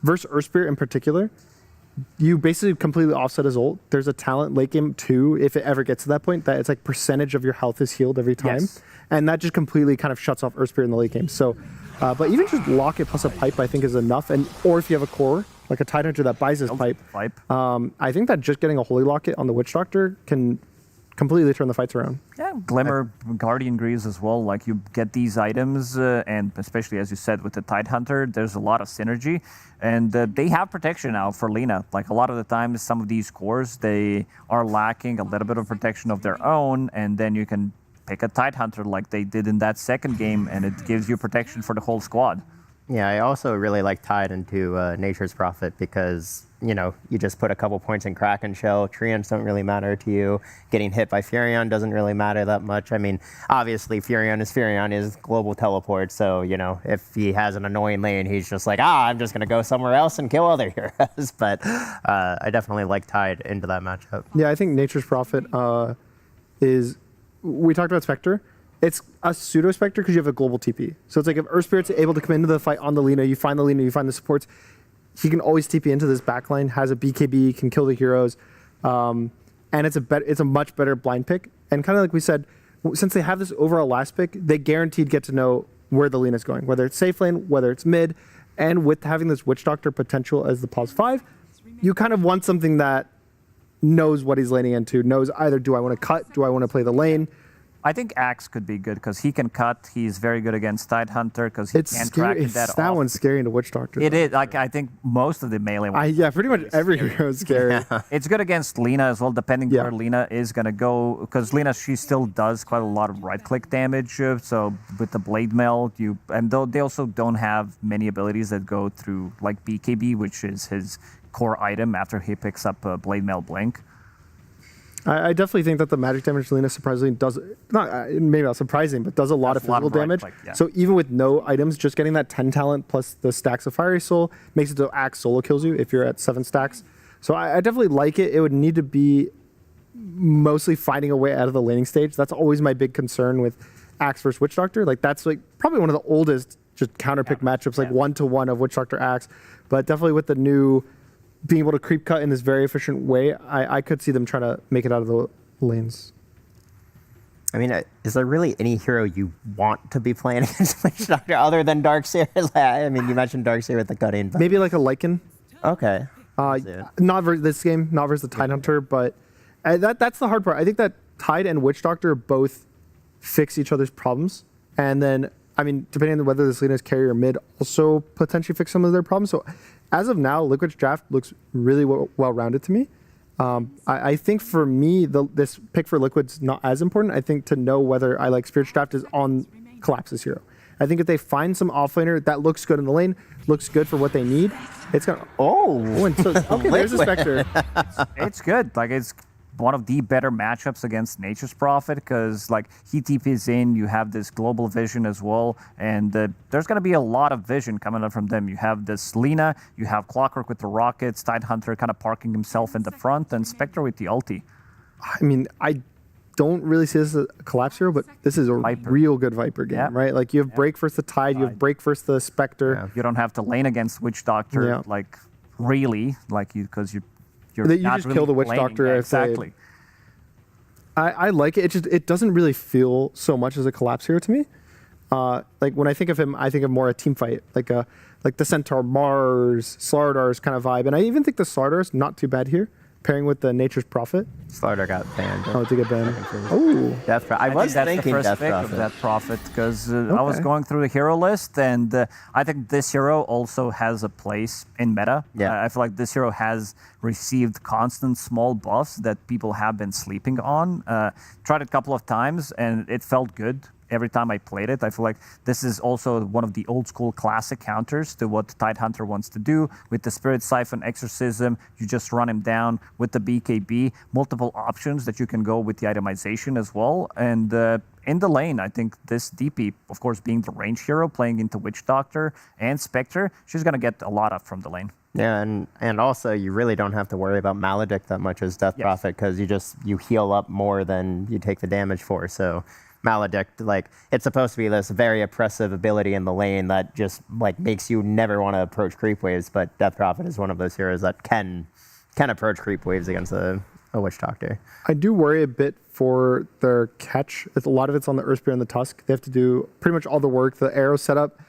[SPEAKER 21] versus Earth Spirit in particular, you basically completely offset his ult. There's a talent late game too, if it ever gets to that point, that it's like percentage of your health is healed every time. And that just completely kind of shuts off Earth Spirit in the late game. So, but even just lock it plus a pipe, I think is enough. And or if you have a core, like a Tidehunter that buys his pipe, I think that just getting a Holy Locket on the Witch Doctor can completely turn the fights around.
[SPEAKER 22] Yeah, Glimmer, Guardian Greaves as well. Like, you get these items, and especially as you said with the Tidehunter, there's a lot of synergy. And they have protection now for Lina. Like, a lot of the times, some of these cores, they are lacking a little bit of protection of their own, and then you can pick a Tidehunter like they did in that second game, and it gives you protection for the whole squad.
[SPEAKER 20] Yeah, I also really like Tide into Nature's Prophet because, you know, you just put a couple points in Kraken Shell. Treants don't really matter to you. Getting hit by Furion doesn't really matter that much. I mean, obviously, Furion is global teleport, so, you know, if he has an annoying lane, he's just like, I'm just going to go somewhere else and kill other heroes. But I definitely like Tide into that matchup.
[SPEAKER 21] Yeah, I think Nature's Prophet is... We talked about Spectre. It's a pseudo Spectre because you have a global TP. So it's like if Earth Spirit's able to come into the fight on the Lina, you find the supports, he can always TP into this backline, has a BKB, can kill the heroes, and it's a much better blind pick. And kind of like we said, since they have this overall last pick, they guaranteed get to know where the Lina's going, whether it's safe lane, whether it's mid, and with having this Witch Doctor potential as the pause 5, you kind of want something that knows what he's laning into, knows either do I want to cut, do I want to play the lane,
[SPEAKER 22] I think Axe could be good because he can cut. He's very good against Tidehunter because he can't track that off.
[SPEAKER 21] That one's scary into Witch Doctor.
[SPEAKER 22] It is. Like, I think most of the melee ones.
[SPEAKER 21] Yeah, pretty much every hero is scary.
[SPEAKER 22] It's good against Lina as well, depending where Lina is going to go. Because Lina, she still does quite a lot of right-click damage. So with the Blade Mail, they also don't have many abilities that go through, like BKB, which is his core item after he picks up Blade Mail Blink.
[SPEAKER 21] I definitely think that the magic damage Lina surprisingly does, maybe not surprising, but does a lot of physical damage. So even with no items, just getting that 10 talent plus the stacks of Fiery Soul makes it so Axe solo kills you if you're at 7 stacks. So I definitely like it. It would need to be mostly finding a way out of the laning stage. That's always my big concern with Axe versus Witch Doctor. Like that's like probably one of the oldest just counterpick matchups, like 1-to-1 of Witch Doctor Axe. But definitely with the new being able to creep cut in this very efficient way, I could see them trying to make it out of the lanes.
[SPEAKER 20] I mean, is there really any hero you want to be playing against Witch Doctor other than Darkseer? I mean, you mentioned Darkseer with the cutting. But...
[SPEAKER 21] Maybe like a Lycan.
[SPEAKER 20] Okay.
[SPEAKER 21] Not versus this game, not versus the Tidehunter, but that's the hard part. I think that Tide and Witch Doctor both fix each other's problems. And then, I mean, depending on whether this Lina is carry or mid, also potentially fix some of their problems. So as of now, Liquid's draft looks really well-rounded to me. I think for me, this pick for Liquid's not as important. I think to know whether I like Spirit's draft is on Collapse's hero. I think if they find some offlaner that looks good in the lane, looks good for what they need, it's gonna. Okay, there's a Spectre.
[SPEAKER 22] It's good. Like it's one of the better matchups against Nature's Prophet because like he TPs in, you have this global vision as well, and there's going to be a lot of vision coming up from them. You have this Lina, you have Clockwork with the rockets, Tidehunter kind of parking himself in the front, and Spectre with the ulti.
[SPEAKER 21] I mean, I don't really see this as a Collapse hero, but this is a real good Viper game, right? Like you have Break versus the Tide, you have Break versus the Spectre.
[SPEAKER 22] Yeah. You don't have to lane against Witch Doctor, like really, like you because you
[SPEAKER 21] just kill the Witch Doctor.
[SPEAKER 22] Exactly.
[SPEAKER 21] I like it. It doesn't really feel so much as a Collapse hero to me. Like when I think of him, I think of more a team fight, like the Centaur Mars, Slardars kind of vibe. And I even think the Slardars not too bad here, pairing with the Nature's Prophet.
[SPEAKER 20] Slardar got banned.
[SPEAKER 21] Oh, to get banned. Oh,
[SPEAKER 20] Death Prophet. I was thinking
[SPEAKER 22] the first
[SPEAKER 20] Death
[SPEAKER 22] pick
[SPEAKER 20] Prophet.
[SPEAKER 22] of Death Prophet because I was going through the hero list, and I think this hero also has a place in meta. I feel like this hero has received constant small buffs that people have been sleeping on. Tried it a couple of times, and it felt good. Every time I played it, I feel like this is also one of the old school classic counters to what Tidehunter wants to do. With the Spirit Siphon Exorcism, you just run him down with the BKB, multiple options that you can go with the itemization as well. And in the lane, I think this DP, of course, being the range hero, playing into Witch Doctor and Spectre, she's going to get a lot up from the lane.
[SPEAKER 20] Yeah, and also you really don't have to worry about Maledict that much as Death Prophet because you heal up more than you take the damage for. So Maledict, like it's supposed to be this very oppressive ability in the lane that just like makes you never want to approach creep waves, but Death Prophet is one of those heroes that can approach creep waves against a Witch Doctor.
[SPEAKER 21] I do worry a bit for their catch. A lot of it's on the Earth Spear and the Tusk. They have to do pretty much all the work. The arrow setup.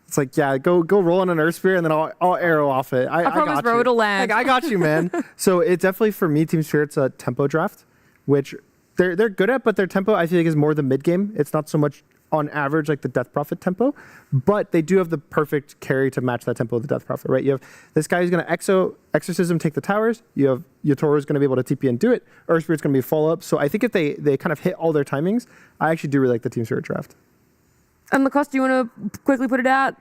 [SPEAKER 21] It's like, yeah, go roll on an Earth Spear and then I'll arrow off it. I
[SPEAKER 19] promise bro, it'll land.
[SPEAKER 21] Like, I got you, man. So it definitely, for me, Team Spirit's a tempo draft, which they're good at, but their tempo, I feel like, is more the mid-game. It's not so much on average like the Death Prophet tempo, but they do have the perfect carry to match that tempo of the Death Prophet, right? You have this guy who's going to Exorcism, take the towers. You have Yotoro's going to be able to TP and do it. Earth Spirit's going to be follow-up. So I think if they kind of hit all their timings, I actually do really like the Team Spirit draft.
[SPEAKER 19] And Lacoste, do you want to quickly put it out?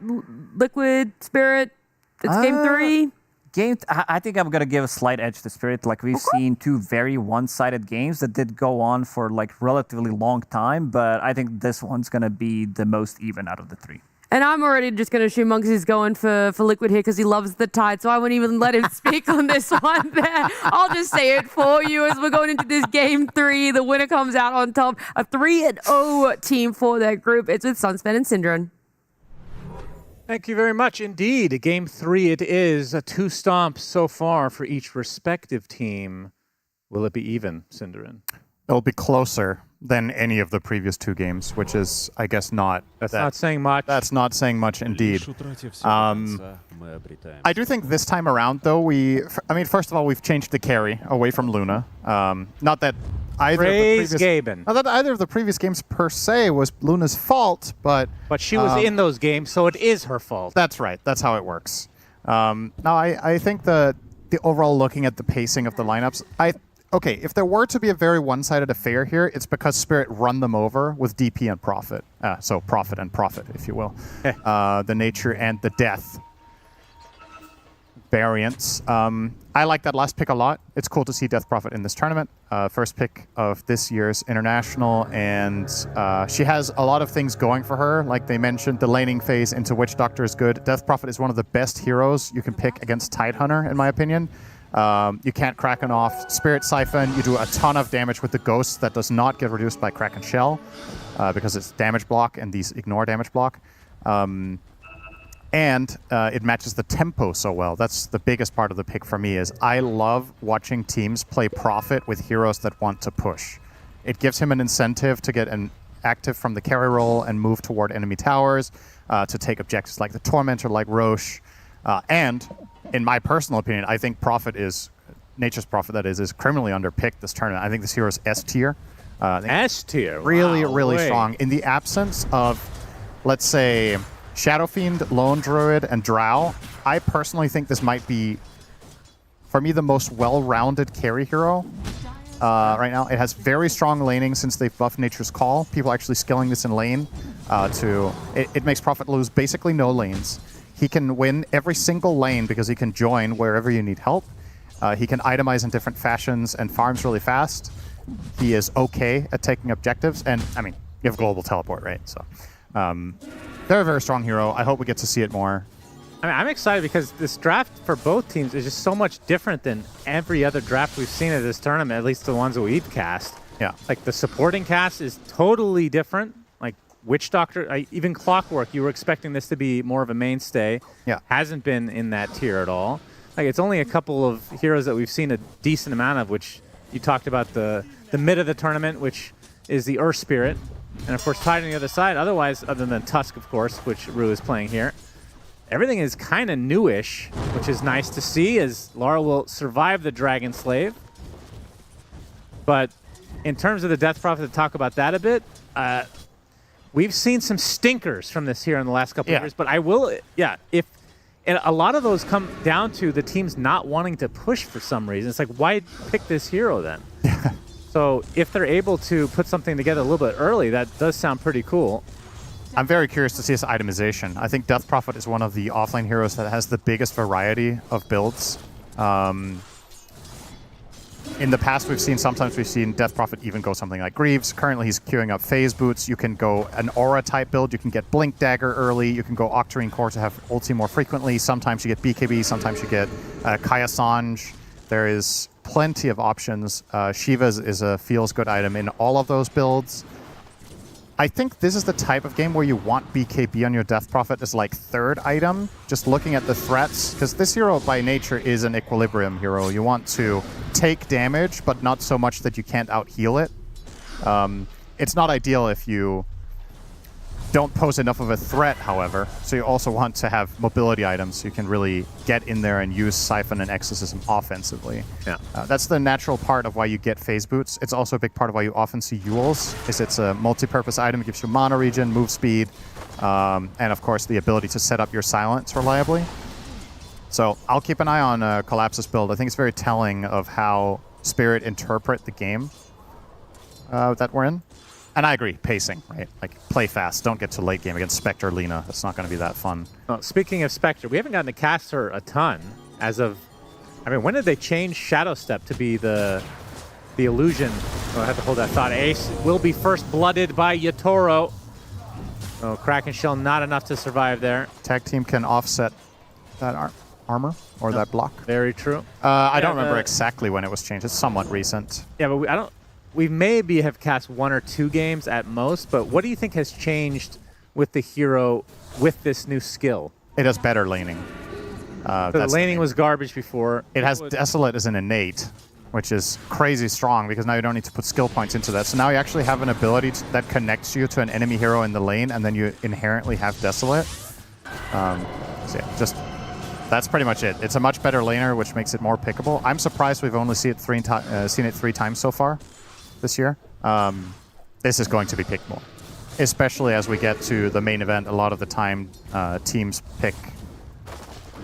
[SPEAKER 19] Liquid, Spirit, it's game 3.
[SPEAKER 22] I think I'm going to give a slight edge to Spirit. Like we've seen two very one-sided games that did go on for like relatively long time, but I think this one's going to be the most even out of the 3.
[SPEAKER 19] And I'm already just going to assume Monks is going for Liquid here because he loves the Tide, so I won't even let him speak on this one there. I'll just say it for you as we're going into this game 3. The winner comes out on top. A 3-0 team for their group. It's with Sunspen and Syndron.
[SPEAKER 2] Thank you very much indeed. Game 3 it is. 2 stomps so far for each respective team. Will it be even, Syndron?
[SPEAKER 3] It'll be closer, than any of the previous 2 games, which is, I guess, not.
[SPEAKER 2] That's not saying much.
[SPEAKER 3] That's not saying much indeed. I do think this time around, though, first of all, we've changed the carry away from Luna. Not that either of the previous games per se was Luna's fault, but
[SPEAKER 2] she was in those games, so it is her fault.
[SPEAKER 3] That's right. That's how it works. Now, I think the overall looking at the pacing of the lineups, if there were to be a very one-sided affair here, it's because Spirit run them over with DP and Prophet. So Prophet and Prophet, if you will. The nature and the death variants. I like that last pick a lot. It's cool to see Death Prophet in this tournament. First pick of this year's International, and she has a lot of things going for her. Like they mentioned, the laning phase into Witch Doctor is good. Death Prophet is one of the best heroes you can pick against Tidehunter, in my opinion. You can't Kraken off Spirit Siphon. You do a ton of damage with the Ghosts that does not get reduced by Kraken Shell because it's damage block and these ignore damage block. And it matches the tempo so well. That's the biggest part of the pick for me is I love watching teams play Prophet with heroes that want to push. It gives him an incentive to get an active from the carry role and move toward enemy towers, to take objectives like the Tormentor, like Roche. And in my personal opinion, I think Prophet is, Nature's Prophet that is criminally underpicked this tournament. I think this hero is S tier.
[SPEAKER 2] S tier?
[SPEAKER 3] Really strong. In the absence of, let's say, Shadow Fiend, Lone Druid, and Drow, I personally think this might be, for me, the most well-rounded carry hero right now. It has very strong laning since they've buffed Nature's Call. People are actually skilling this in lane. It makes Prophet lose basically no lanes. He can win every single lane because he can join wherever you need help. He can itemize in different fashions and farms really fast. He is okay at taking objectives. And, I mean, you have Global Teleport, right? So, they're a very strong hero. I hope we get to see it more.
[SPEAKER 2] I mean, I'm excited because this draft for both teams is just so much different than every other draft we've seen at this tournament, at least the ones that we've cast.
[SPEAKER 3] Yeah.
[SPEAKER 2] Like, the supporting cast is totally different. Like, Witch Doctor, even Clockwork, you were expecting this to be more of a mainstay.
[SPEAKER 3] Yeah.
[SPEAKER 2] Hasn't been in that tier at all. Like, it's only a couple of heroes that we've seen a decent amount of, which you talked about the mid of the tournament, which is the Earth Spirit. And, of course, Tide on the other side. Otherwise, other than Tusk, of course, which Rue is playing here, everything is kind of newish, which is nice to see, as Lara will survive the Dragon Slave. But in terms of the Death Prophet, to talk about that a bit, we've seen some stinkers from this here in the last couple of years. But I will, and a lot of those come down to the teams not wanting to push for some reason. It's like, why pick this hero then? So if they're able to put something together a little bit early, that does sound pretty cool.
[SPEAKER 3] I'm very curious to see his itemization. I think Death Prophet is one of the offlane heroes that has the biggest variety of builds. In the past, sometimes we've seen Death Prophet even go something like Greaves. Currently, he's queuing up Phase Boots. You can go an Aura type build. You can get Blink Dagger early. You can go Octarine Core to have ulti more frequently. Sometimes you get BKB. Sometimes you get Kaya Sange. There is plenty of options. Shiva is a feels-good item in all of those builds. I think this is the type of game where you want BKB on your Death Prophet as like third item, just looking at the threats, because this hero by nature is an equilibrium hero. You want to take damage, but not so much that you can't out-heal it. It's not ideal if you don't pose enough of a threat, however, so you also want to have mobility items so you can really get in there and use Siphon and Exorcism offensively.
[SPEAKER 2] Yeah.
[SPEAKER 3] That's the natural part of why you get Phase Boots. It's also a big part of why you often see Yules, is it's a multi-purpose item. It gives you mana regen, move speed, and of course the ability to set up your silence reliably. So I'll keep an eye on Collapse's build. I think it's very telling of how Spirit interpret the game that we're in. And I agree, pacing, right? Like, play fast. Don't get to late game against Spectre Lina. It's not going to be that fun.
[SPEAKER 2] Well, speaking of Spectre, we haven't gotten to cast her a ton as of... I mean, when did they change Shadow Step to be the illusion? Oh, I have to hold that thought. Ace will be first blooded by Yatoro. Oh, Kraken Shell not enough to survive there.
[SPEAKER 3] Tag team can offset that armor or that block.
[SPEAKER 2] Very true.
[SPEAKER 3] I don't remember exactly when it was changed. It's somewhat recent.
[SPEAKER 2] Yeah, but we maybe have cast 1 or 2 games at most, but what do you think has changed with the hero with this new skill?
[SPEAKER 3] It has better laning.
[SPEAKER 2] The laning was garbage before.
[SPEAKER 3] It has Desolate as an innate. which is crazy strong because now you don't need to put skill points into that. So now you actually have an ability that connects you to an enemy hero in the lane, and then you inherently have Desolate. So yeah, just that's pretty much it. It's a much better laner, which makes it more pickable. I'm surprised we've only seen it 3 times so far this year. This is going to be picked more, especially as we get to the main event. A lot of the time, teams pick.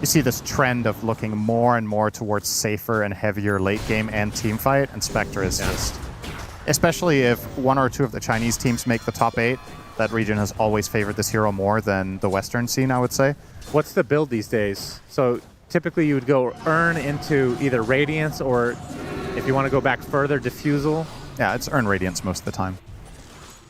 [SPEAKER 3] You see this trend of looking more and more towards safer and heavier late game and team fight, and Spectre is just, especially if 1 or 2 of the Chinese teams make the top 8, that region has always favored this hero more than the Western scene, I would say.
[SPEAKER 2] What's the build these days? So typically you would go Earn into either Radiance, or if you want to go back further, Diffusal.
[SPEAKER 3] Yeah, it's Earn Radiance most of the time.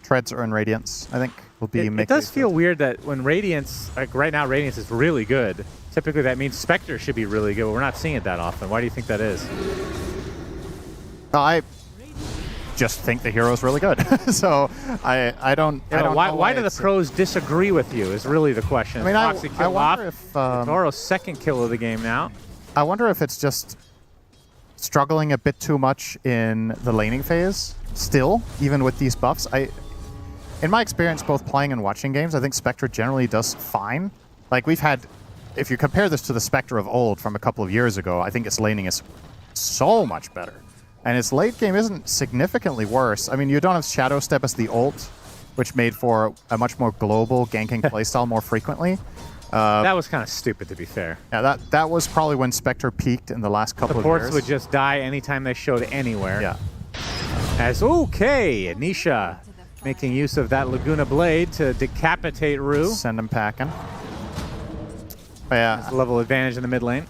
[SPEAKER 3] Treads Earn Radiance, I think, will be...
[SPEAKER 2] It does feel weird that when Radiance, like right now Radiance is really good, typically that means Spectre should be really good, but we're not seeing it that often. Why do you think that is?
[SPEAKER 3] I just think the hero is really good. So I don't know
[SPEAKER 2] why do the pros disagree with you is really the question.
[SPEAKER 3] I mean, I wonder if...
[SPEAKER 2] Toro's second kill of the game now.
[SPEAKER 3] I wonder if it's just struggling a bit too much in the laning phase still, even with these buffs. In my experience, both playing and watching games, I think Spectre generally does fine. Like, we've had... If you compare this to the Spectre of old from a couple of years ago, I think its laning is so much better. And its late game isn't significantly worse. I mean, you don't have Shadow Step as the ult, which made for a much more global ganking playstyle more frequently.
[SPEAKER 2] That was kind of stupid, to be fair.
[SPEAKER 3] Yeah, that was probably when Spectre peaked in the last couple of years.
[SPEAKER 2] Supports would just die anytime they showed anywhere.
[SPEAKER 3] Yeah.
[SPEAKER 2] Okay, Nisha making use of that Laguna Blade to decapitate Rue.
[SPEAKER 3] Send him packing. But yeah,
[SPEAKER 2] level advantage in the mid lane.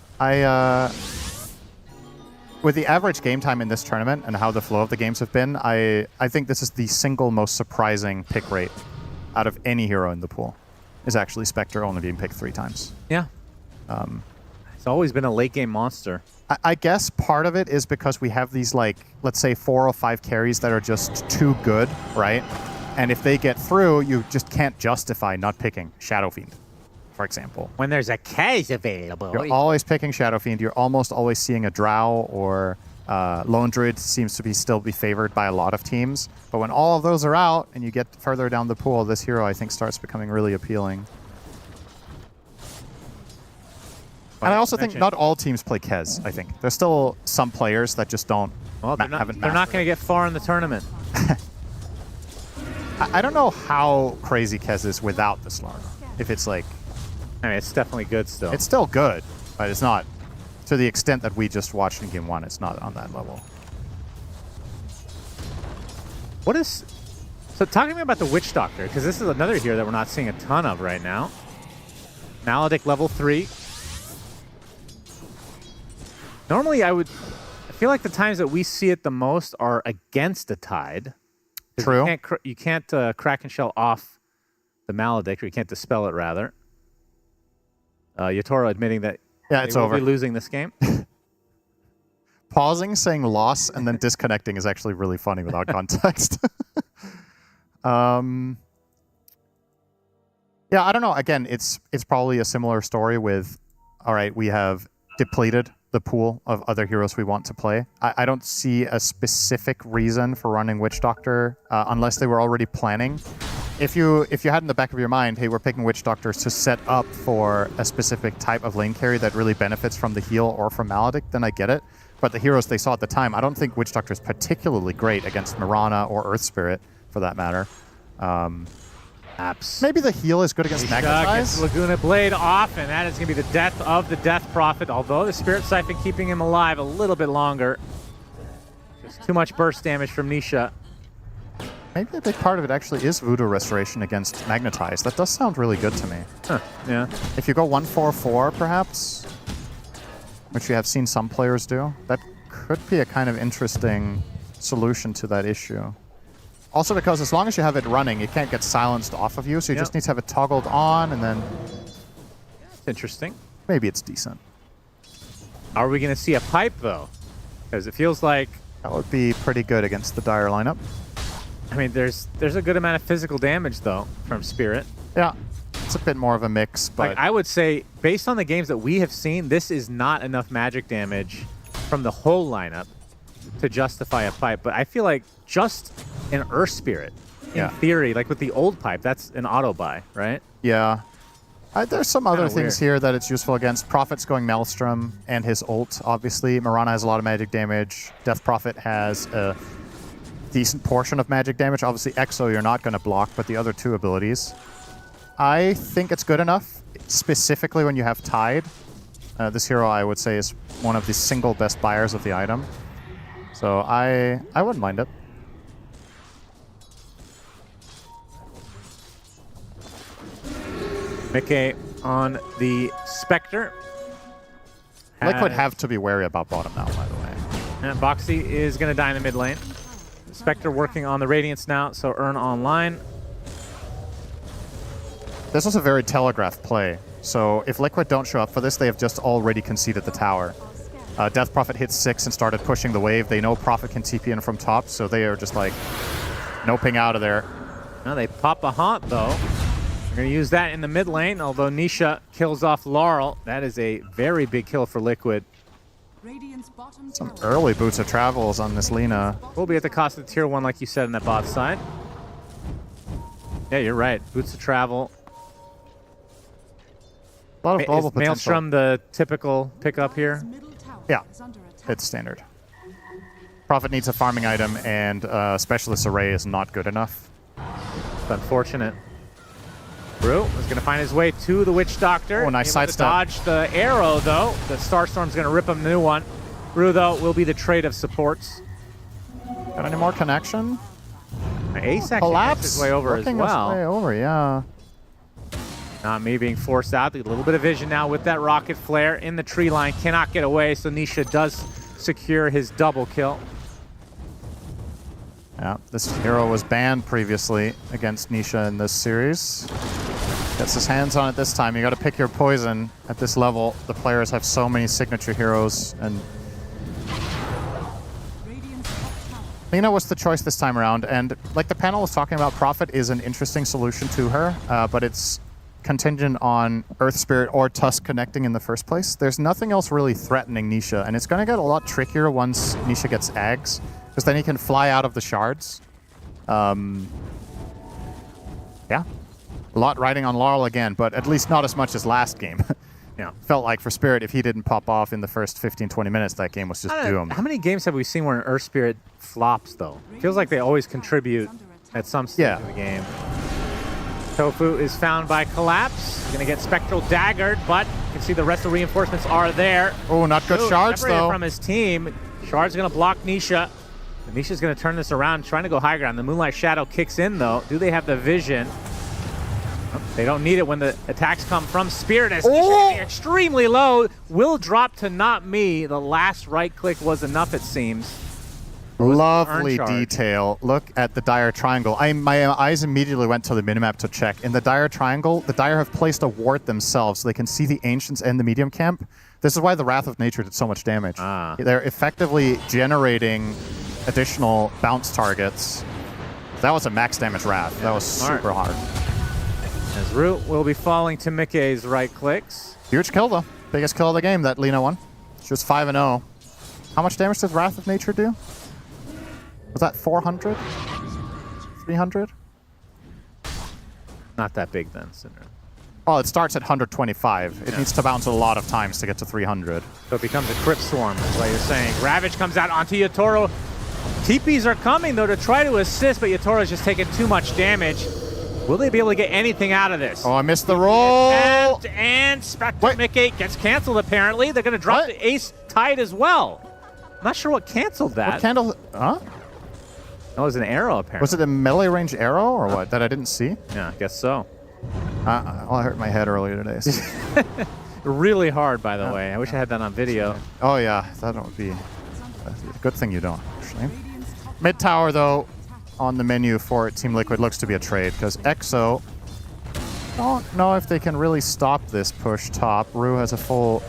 [SPEAKER 3] With the average game time in this tournament and how the flow of the games have been, I think this is the single most surprising pick rate out of any hero in the pool, is actually Spectre only being picked 3 times.
[SPEAKER 2] Yeah. It's always been a late game monster.
[SPEAKER 3] I guess part of it is because we have these, like, let's say 4 or 5 carries that are just too good, right? And if they get through, you just can't justify not picking Shadow Fiend, for example.
[SPEAKER 2] When there's a case available.
[SPEAKER 3] You're always picking Shadow Fiend. You're almost always seeing a Drow, or Lone Druid seems to still be favored by a lot of teams. But when all of those are out and you get further down the pool, this hero, I think, starts becoming really appealing. And I also think not all teams play Kez, I think. There's still some players that just don't
[SPEAKER 2] they're not going to get far in the tournament.
[SPEAKER 3] I don't know how crazy Kez is without the Slark. If it's like...
[SPEAKER 2] I mean, it's definitely good still.
[SPEAKER 3] It's still good, but it's not to the extent that we just watched in Game 1. It's not on that level.
[SPEAKER 2] What is... So talk to me about the Witch Doctor, because this is another hero that we're not seeing a ton of right now. Maledict level 3. Normally, I feel like the times that we see it the most are against a Tide.
[SPEAKER 3] True.
[SPEAKER 2] You can't Kraken Shell off the Maledict, or you can't dispel it, rather. Yatoro admitting that
[SPEAKER 3] it's
[SPEAKER 2] they will
[SPEAKER 3] over.
[SPEAKER 2] be losing this game.
[SPEAKER 3] Pausing, saying loss, and then disconnecting is actually really funny without context. Yeah, I don't know. Again, it's probably a similar story with, all right, we have depleted the pool of other heroes we want to play. I don't see a specific reason for running Witch Doctor unless they were already planning. If you had in the back of your mind, hey, we're picking Witch Doctors to set up for a specific type of lane carry that really benefits from the heal or from Maledict, then I get it. But the heroes they saw at the time, I don't think Witch Doctor is particularly great against Mirana or Earth Spirit, for that matter. Maybe the heal is good against Magnetize.
[SPEAKER 2] Laguna Blade off, and that is going to be the death of the Death Prophet, although the Spirit Siphon keeping him alive a little bit longer. Just too much burst damage from Nisha.
[SPEAKER 3] Maybe a big part of it actually is Voodoo Restoration against Magnetize. That does sound really good to me.
[SPEAKER 2] Huh, yeah.
[SPEAKER 3] If you go 1-4-4, perhaps, which you have seen some players do, that could be a kind of interesting solution to that issue. Also because as long as you have it running, it can't get silenced off of you, so you just need to have it toggled on, and then...
[SPEAKER 2] It's interesting.
[SPEAKER 3] Maybe it's decent.
[SPEAKER 2] Are we going to see a pipe, though? Because it feels like...
[SPEAKER 3] That would be pretty good against the Dire lineup.
[SPEAKER 2] I mean, there's a good amount of physical damage, though, from Spirit.
[SPEAKER 3] Yeah, it's a bit more of a mix, but...
[SPEAKER 2] Like, I would say, based on the games that we have seen, this is not enough magic damage from the whole lineup to justify a pipe, but I feel like just an Earth Spirit, in theory, like with the old pipe, that's an auto buy, right?
[SPEAKER 3] Yeah. There's some other things
[SPEAKER 2] weird.
[SPEAKER 3] here that it's useful against. Prophet's going Maelstrom and his ult, obviously. Mirana has a lot of magic damage. Death Prophet has a decent portion of magic damage. Obviously, Exo you're not going to block, but the other two abilities. I think it's good enough, specifically when you have Tide. This hero, I would say, is one of the single best buyers of the item. So I wouldn't mind it.
[SPEAKER 2] Mickey on the Spectre.
[SPEAKER 3] Liquid have to be wary about bottom now, by the way.
[SPEAKER 2] And Boxy is going to die in the mid lane. Spectre working on the Radiance now, so Earn online.
[SPEAKER 3] This was a very telegraphed play. So if Liquid don't show up for this, they have just already conceded the tower. Death Prophet hit 6 and started pushing the wave. They know Prophet can TP in from top, so they are just like noping out of there.
[SPEAKER 2] Now they pop a haunt, though. They're going to use that in the mid lane, although Nisha kills off Laurel. That is a very big kill for Liquid.
[SPEAKER 3] Some early boots of travels on this Lina.
[SPEAKER 2] Will be at the cost of the tier 1, like you said, in that bot side. Yeah, you're right. Boots of travel.
[SPEAKER 3] A lot of global
[SPEAKER 2] Is Maelstrom the typical pickup here?
[SPEAKER 3] Yeah, it's standard. Prophet needs a farming item, and Specialist Array is not good enough.
[SPEAKER 2] It's unfortunate. Brew is going to find his way to the Witch Doctor.
[SPEAKER 3] Oh, nice sidestep.
[SPEAKER 2] Dodge the arrow, though. The Starstorm's going to rip him a new one. Brew, though, will be the trade of supports.
[SPEAKER 3] Got any more connection?
[SPEAKER 2] Ace actually makes his way over as well.
[SPEAKER 3] His way over, yeah.
[SPEAKER 2] Not me being forced out. A little bit of vision now with that rocket flare in the tree line. Cannot get away, so Nisha does secure his double kill.
[SPEAKER 3] Yeah, this hero was banned previously against Nisha in this series. Gets his hands on it this time. You got to pick your poison at this level. The players have so many signature heroes, and Lina was the choice this time around. And like the panel was talking about, Prophet is an interesting solution to her, but it's contingent on Earth Spirit or Tusk connecting in the first place. There's nothing else really threatening Nisha, and it's going to get a lot trickier once Nisha gets Ags, because then he can fly out of the shards. Yeah. A lot riding on Laurel again, but at least not as much as last game. Yeah, felt like for Spirit, if he didn't pop off in the first 15-20 minutes, that game was just doomed.
[SPEAKER 2] How many games have we seen where an Earth Spirit flops, though? Feels like they always contribute at some stage of the game. Tofu is found by Collapse. Gonna get Spectral daggered, but you can see the rest of the reinforcements are there.
[SPEAKER 3] Oh, not good shards, though.
[SPEAKER 2] From his team. Shard's gonna block Nisha. And Nisha's gonna turn this around, trying to go high ground. The Moonlight Shadow kicks in, though. Do they have the vision? They don't need it when the attacks come from Spirit. As Nisha extremely low, will drop to not me. The last right click was enough, it seems.
[SPEAKER 3] Lovely detail. Look at the Dire Triangle. My eyes immediately went to the minimap to check. In the Dire Triangle, the Dire have placed a ward themselves so they can see the Ancients and the medium camp. This is why the Wrath of Nature did so much damage. They're effectively generating additional bounce targets. That was a max damage Wrath. That was super hard.
[SPEAKER 2] As Root will be falling to Mickey's right clicks.
[SPEAKER 3] Huge kill, though. Biggest kill of the game that Lina won. She was 5-0. How much damage does Wrath of Nature do? Was that 400? 300?
[SPEAKER 2] Not that big then, Cinder.
[SPEAKER 3] Oh, it starts at 125. It needs to bounce a lot of times to get to 300.
[SPEAKER 2] So it becomes a Crypt Swarm, is what you're saying. Ravage comes out onto Yatoro. TPs are coming, though, to try to assist, but Yatoro's just taking too much damage. Will they be able to get anything out of this?
[SPEAKER 3] Oh, I missed the roll!
[SPEAKER 2] And Spectre Mickey gets canceled, apparently. They're going to drop the Ace Tide as well. I'm not sure what canceled that.
[SPEAKER 3] What candle? Huh?
[SPEAKER 2] That was an arrow, apparently.
[SPEAKER 3] Was it a melee range arrow or what that I didn't see?
[SPEAKER 2] Yeah, I guess so.
[SPEAKER 3] I hurt my head earlier today. So.
[SPEAKER 2] Really hard, by the way. I wish I had that on video.
[SPEAKER 3] Oh, yeah. That would be a good thing you don't, actually. Mid tower, though, on the menu for Team Liquid looks to be a trade, because Exo don't know if they can really stop this push top. Rue has a full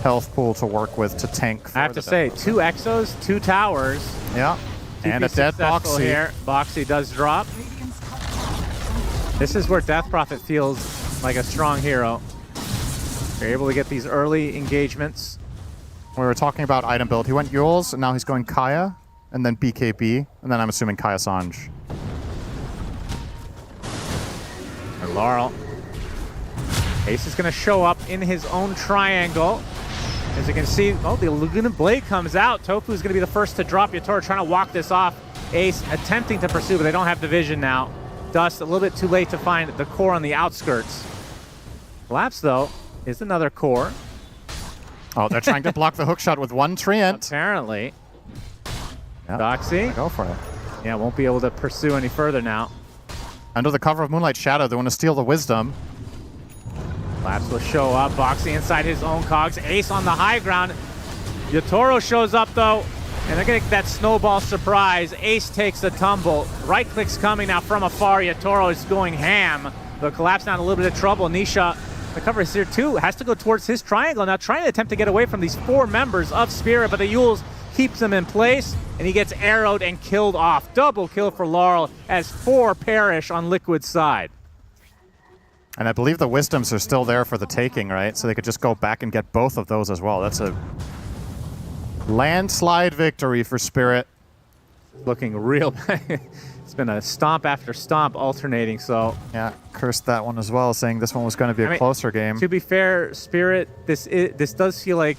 [SPEAKER 3] health pool to work with to tank.
[SPEAKER 2] I have to say, 2 Exos, 2 towers.
[SPEAKER 3] Yeah. And a dead Boxy.
[SPEAKER 2] Here. Boxy does drop. This is where Death Prophet feels like a strong hero. They're able to get these early engagements.
[SPEAKER 3] We were talking about item build. He went Yules, and now he's going Kaya, and then BKB, and then I'm assuming Kaya Sanj.
[SPEAKER 2] And Laurel. Ace is going to show up in his own triangle. As you can see, oh, the Laguna Blade comes out. Tofu is going to be the first to drop. Yatoro trying to walk this off. Ace attempting to pursue, but they don't have the vision now. Dust a little bit too late to find the core on the outskirts. Collapse, though, is another core.
[SPEAKER 3] Oh, they're trying to block the hookshot with one Treant.
[SPEAKER 2] Apparently.
[SPEAKER 3] Yep.
[SPEAKER 2] Doxy.
[SPEAKER 3] Go for it.
[SPEAKER 2] Yeah, won't be able to pursue any further now.
[SPEAKER 3] Under the cover of Moonlight Shadow, they want to steal the Wisdom.
[SPEAKER 2] Collapse will show up. Boxy inside his own cogs. Ace on the high ground. Yatoro shows up, though. And they're going to get that snowball surprise. Ace takes a tumble. Right click's coming now from afar. Yatoro is going ham. The Collapse now in a little bit of trouble. Nisha, the cover is here too, has to go towards his triangle. Now trying to attempt to get away from these 4 members of Spirit, but the Yules keeps him in place, and he gets arrowed and killed off. Double kill for Laurel as 4 perish on Liquid's side.
[SPEAKER 3] And I believe the Wisdoms are still there for the taking, right? So they could just go back and get both of those as well. That's a landslide victory for Spirit.
[SPEAKER 2] Looking real. It's been a stomp after stomp alternating, so.
[SPEAKER 3] Yeah, cursed that one as well, saying this one was going to be a closer game.
[SPEAKER 2] To be fair, Spirit, this does feel like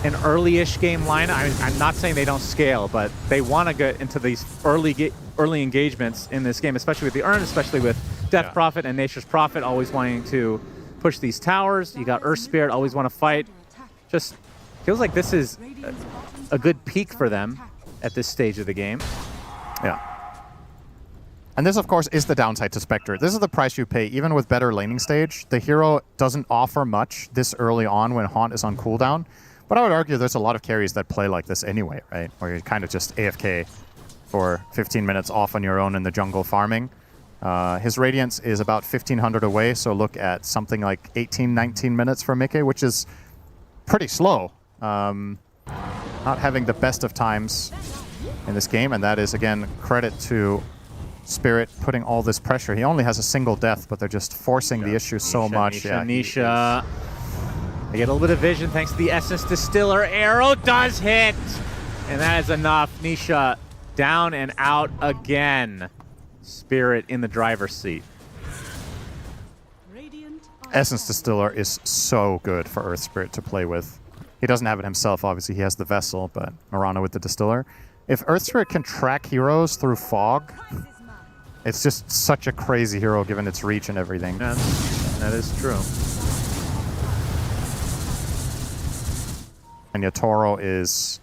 [SPEAKER 2] an early-ish game line. I'm not saying they don't scale, but they want to get into these early engagements in this game, especially with the Urn, especially with Death Prophet and Nature's Prophet always wanting to push these towers. You got Earth Spirit always want to fight. Just feels like this is a good peak for them at this stage of the game.
[SPEAKER 3] Yeah. And this, of course, is the downside to Spectre. This is the price you pay, even with better laning stage. The hero doesn't offer much this early on when Haunt is on cooldown. But I would argue there's a lot of carries that play like this anyway, right? Where you're kind of just AFK for 15 minutes off on your own in the jungle farming. His Radiance is about 1,500 away, so look at something like 18, 19 minutes for Mickey, which is pretty slow. Not having the best of times in this game, and that is, again, credit to Spirit putting all this pressure. He only has a single death, but they're just forcing the issue so much.
[SPEAKER 2] Nisha. They get a little bit of vision thanks to the Essence Distiller. Arrow does hit, and that is enough. Nisha down and out again. Spirit in the driver's seat.
[SPEAKER 3] Essence Distiller is so good for Earth Spirit to play with. He doesn't have it himself, obviously. He has the Vessel, but Marana with the Distiller. If Earth Spirit can track heroes through fog, it's just such a crazy hero given its reach and everything.
[SPEAKER 2] Yeah, that is true.
[SPEAKER 3] And Yatoro is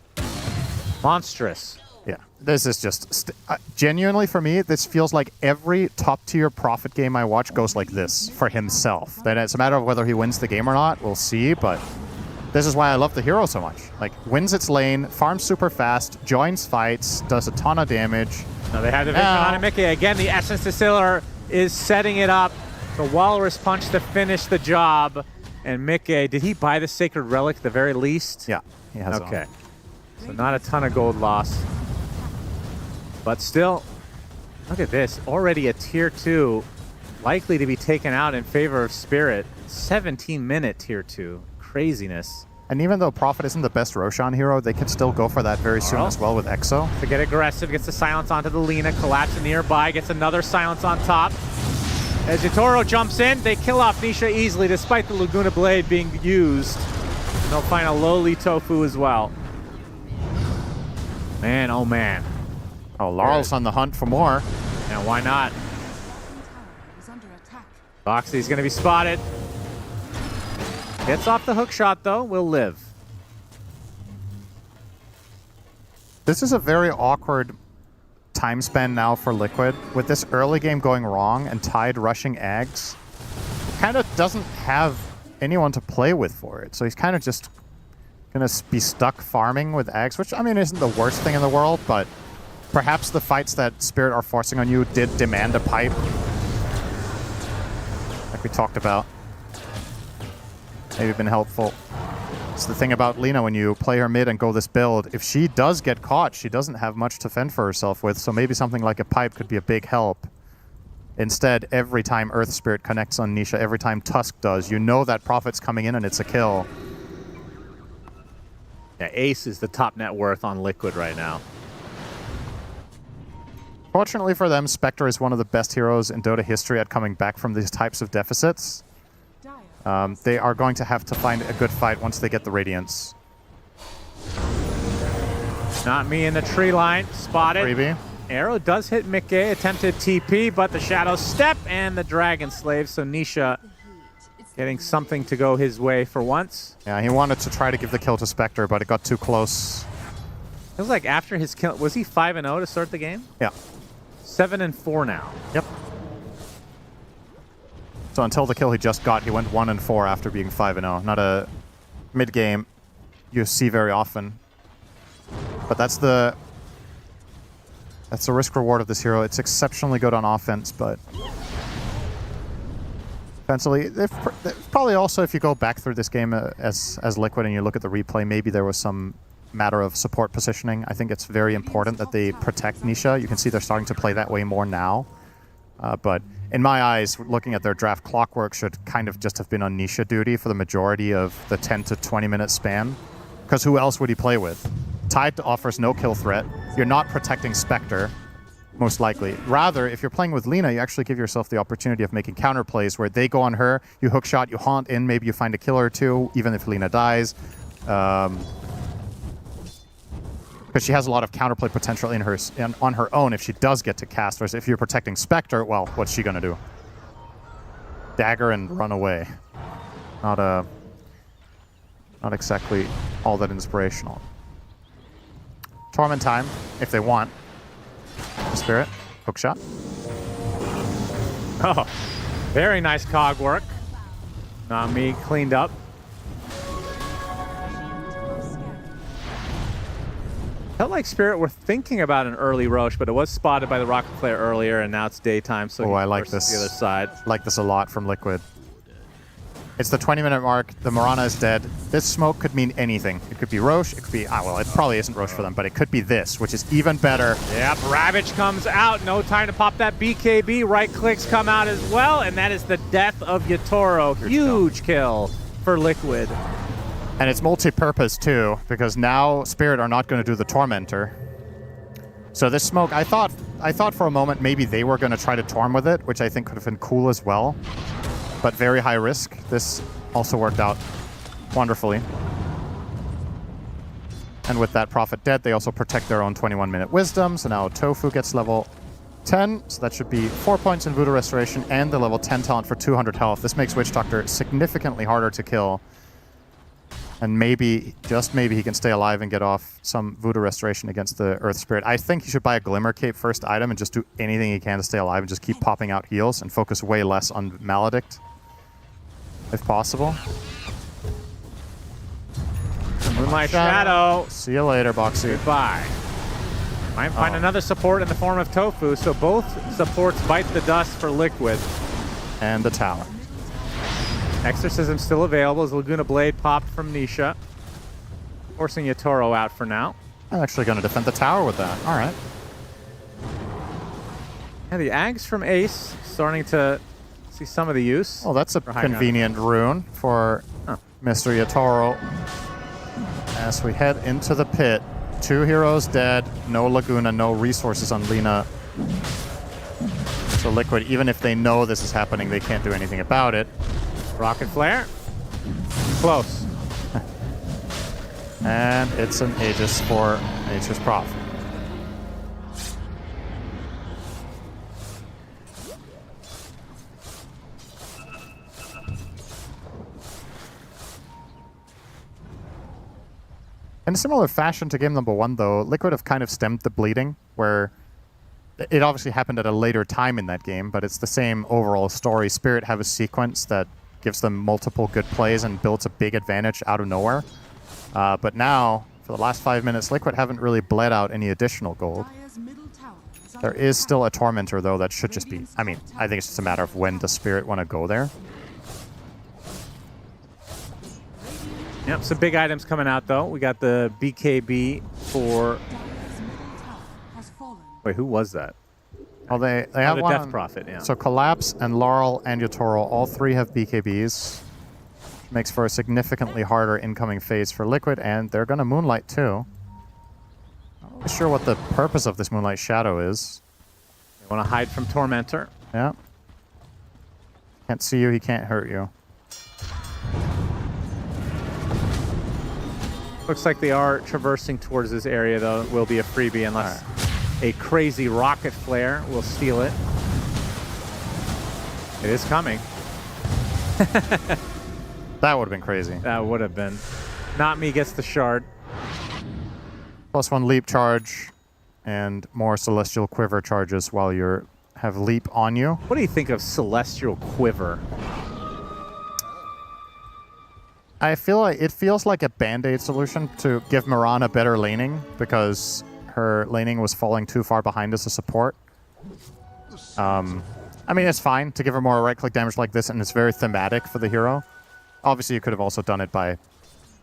[SPEAKER 2] monstrous.
[SPEAKER 3] Yeah, this is just genuinely for me. This feels like every top-tier Prophet game I watch goes like this for himself. Then it's a matter of whether he wins the game or not. We'll see, but this is why I love the hero so much. Like, wins its lane, farms super fast, joins fights, does a ton of damage.
[SPEAKER 2] Now they have the vision on Mickey. Again, the Essence Distiller is setting it up. The Walrus Punch to finish the job. And Mickey, did he buy the Sacred Relic at the very least?
[SPEAKER 3] Yeah, he has.
[SPEAKER 2] Okay. So not a ton of gold lost. But still, look at this. Already a tier 2 likely to be taken out in favor of Spirit. 17-minute tier 2. Craziness.
[SPEAKER 3] And even though Prophet isn't the best Roshan hero, they can still go for that very soon as well with Exo.
[SPEAKER 2] To get aggressive, gets the silence onto the Lina, collapsing nearby, gets another silence on top. As Yatoro jumps in, they kill off Nisha easily despite the Laguna Blade being used. And they'll find a lowly Tofu as well. Man, oh man.
[SPEAKER 3] Oh, Laurel's on the hunt for more.
[SPEAKER 2] And why not? Boxy's going to be spotted. Gets off the hook shot, though. Will live.
[SPEAKER 3] This is a very awkward time span now for Liquid. With this early game going wrong and Tide rushing Ags, kind of doesn't have anyone to play with for it. So he's kind of just going to be stuck farming with Ags, which, I mean, isn't the worst thing in the world, but perhaps the fights that Spirit are forcing on you did demand a pipe, like we talked about. Maybe been helpful. It's the thing about Lina when you play her mid and go this build. If she does get caught, she doesn't have much to fend for herself with, so maybe something like a pipe could be a big help. Instead, every time Earth Spirit connects on Nisha, every time Tusk does, you know that Prophet's coming in and it's a kill.
[SPEAKER 2] Yeah, Ace is the top net worth on Liquid right now.
[SPEAKER 3] Fortunately for them, Spectre is one of the best heroes in Dota history at coming back from these types of deficits. They are going to have to find a good fight once they get the Radiance.
[SPEAKER 2] Not me in the tree line. Spotted.
[SPEAKER 3] Freebie.
[SPEAKER 2] Arrow does hit Mickey. Attempted TP, but the Shadow Step and the Dragon Slave. So Nisha getting something to go his way for once.
[SPEAKER 3] Yeah, he wanted to try to give the kill to Spectre, but it got too close.
[SPEAKER 2] It was like after his kill. Was he 5-0 to start the game?
[SPEAKER 3] Yeah.
[SPEAKER 2] 7-4 now.
[SPEAKER 3] Yep. So until the kill he just got, he went 1-4 after being 5-0. Not a mid-game you see very often. But that's the risk-reward of this hero. It's exceptionally good on offense, but defensively, they've probably also, if you go back through this game as Liquid and you look at the replay, maybe there was some matter of support positioning. I think it's very important that they protect Nisha. You can see they're starting to play that way more now. But in my eyes, looking at their draft clockwork should kind of just have been on Nisha duty for the majority of the 10 to 20 minute span. Because who else would he play with? Tide offers no kill threat. You're not protecting Spectre, most likely. Rather, if you're playing with Lina, you actually give yourself the opportunity of making counter plays where they go on her, you hookshot, you haunt in, maybe you find a kill or two, even if Lina dies. Because she has a lot of counterplay potential on her own if she does get to cast. Whereas if you're protecting Spectre, well, what's she going to do? Dagger and run away. Not exactly all that inspirational. Torment time, if they want. Spirit, hookshot.
[SPEAKER 2] Oh, very nice cog work. Nami cleaned up. Felt like Spirit were thinking about an early Roche, but it was spotted by the Rocket Flare earlier, and now it's daytime, so
[SPEAKER 3] I like this.
[SPEAKER 2] The other side.
[SPEAKER 3] Like this a lot from Liquid. It's the 20-minute mark. The Mirana is dead. This smoke could mean anything. It could be Roche. It could be... well, it probably isn't Roche for them, but it could be this, which is even better.
[SPEAKER 2] Yep, Ravage comes out. No time to pop that BKB. Right clicks come out as well, and that is the death of Yatoro. Huge kill for Liquid.
[SPEAKER 3] And it's multi-purpose, too, because now Spirit are not going to do the Tormentor. So this smoke, I thought for a moment maybe they were going to try to Torm with it, which I think could have been cool as well. But very high risk. This also worked out wonderfully. And with that Prophet dead, they also protect their own 21-minute Wisdom. So now Tofu gets level 10. So that should be 4 points in Voodoo Restoration and the level 10 talent for 200 health. This makes Witch Doctor significantly harder to kill. And maybe, just maybe, he can stay alive and get off some Voodoo Restoration against the Earth Spirit. I think he should buy a Glimmer Cape first item and just do anything he can to stay alive and just keep popping out heals and focus way less on Maledict, if possible.
[SPEAKER 2] Moonlight Shadow.
[SPEAKER 3] See you later, Boxy.
[SPEAKER 2] Goodbye. Might find another support in the form of Tofu, so both supports bite the dust for Liquid.
[SPEAKER 3] And the tower.
[SPEAKER 2] Exorcism still available as Laguna Blade popped from Nisha. Forcing Yatoro out for now.
[SPEAKER 3] I'm actually going to defend the tower with that. All right.
[SPEAKER 2] Yeah, the Ags from Ace starting to see some of the use.
[SPEAKER 3] Oh, that's a convenient rune for Mr. Yatoro. As we head into the pit. 2 heroes dead, no Laguna, no resources on Lina. So Liquid, even if they know this is happening, they can't do anything about it.
[SPEAKER 2] Rocket Flare. Close.
[SPEAKER 3] And it's an Aegis for Nature's Prophet. In a similar fashion to game number 1, though, Liquid have kind of stemmed the bleeding, where it obviously happened at a later time in that game, but it's the same overall story. Spirit have a sequence that gives them multiple good plays and builds a big advantage out of nowhere. But now, for the last 5 minutes, Liquid haven't really bled out any additional gold. There is still a Tormentor, though, that should just be... I mean, I think it's just a matter of when does Spirit want to go there.
[SPEAKER 2] Yep, some big items coming out, though. We got the BKB for... Wait, who was that?
[SPEAKER 3] Well, they have
[SPEAKER 2] Death Prophet, yeah.
[SPEAKER 3] So Collapse and Laurel and Yatoro, all 3 have BKBs. makes for a significantly harder incoming phase for Liquid, and they're going to Moonlight too. Not really sure what the purpose of this Moonlight Shadow is.
[SPEAKER 2] They want to hide from Tormentor.
[SPEAKER 3] Yeah. Can't see you, he can't hurt you.
[SPEAKER 2] Looks like they are traversing towards this area, though. It will be a freebie unless a crazy rocket flare will steal it. It is coming.
[SPEAKER 3] That would have been crazy.
[SPEAKER 2] That would have been. Not me gets the shard.
[SPEAKER 3] +1 leap charge and more Celestial Quiver charges while you have leap on you.
[SPEAKER 2] What do you think of Celestial Quiver?
[SPEAKER 3] I feel like it feels like a band-aid solution to give Mirana better laning because her laning was falling too far behind as a support. I mean, it's fine to give her more right-click damage like this, and it's very thematic for the hero. Obviously, you could have also done it by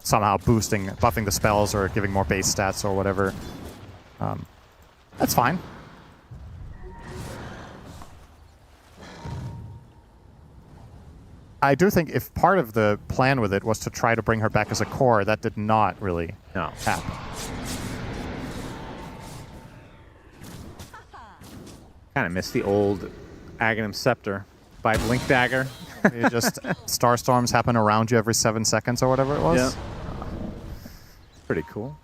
[SPEAKER 3] somehow buffing the spells or giving more base stats or whatever. That's fine. I do think if part of the plan with it was to try to bring her back as a core, that did not really happen.
[SPEAKER 2] Kind of missed the old Aghanim Scepter by Blink Dagger.
[SPEAKER 3] You just Starstorms happen around you every 7 seconds or whatever it was.
[SPEAKER 2] Yeah. Pretty cool.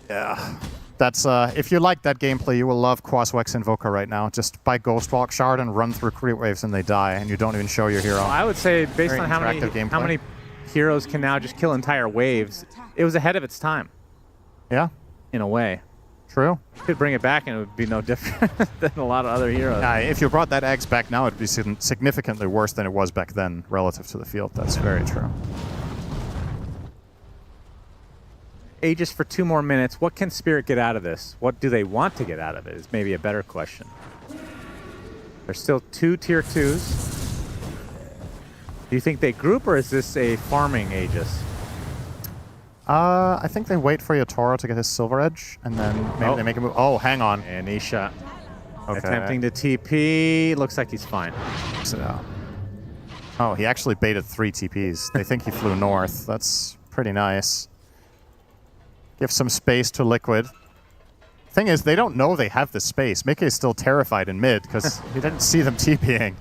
[SPEAKER 3] Yeah. That's if you like that gameplay, you will love Quaswex Invoker right now. Just buy Ghostwalk Shard and run through creep waves and they die, and you don't even show your hero.
[SPEAKER 2] Well, I would say based
[SPEAKER 3] Very
[SPEAKER 2] on how many heroes can now just kill entire waves, it was ahead of its time.
[SPEAKER 3] Yeah.
[SPEAKER 2] In a way.
[SPEAKER 3] True.
[SPEAKER 2] Could bring it back and it would be no different than a lot of other heroes.
[SPEAKER 3] If you brought that Axe back now, it'd be significantly worse than it was back then relative to the field. That's very true.
[SPEAKER 2] Aegis for 2 more minutes. What can Spirit get out of this? What do they want to get out of it is maybe a better question. There's still 2 tier 2s. Do you think they group, or is this a farming Aegis?
[SPEAKER 3] I think they wait for Yotaro to get his Silver Edge, and then maybe they make a move. Oh, hang on.
[SPEAKER 2] And Isha
[SPEAKER 3] Okay.
[SPEAKER 2] attempting to TP. Looks like he's fine.
[SPEAKER 3] So, oh, he actually baited 3 TPs. They think he flew north. That's pretty nice. Give some space to Liquid. Thing is, they don't know they have this space. Mickey is still terrified in mid because he didn't see them TPing.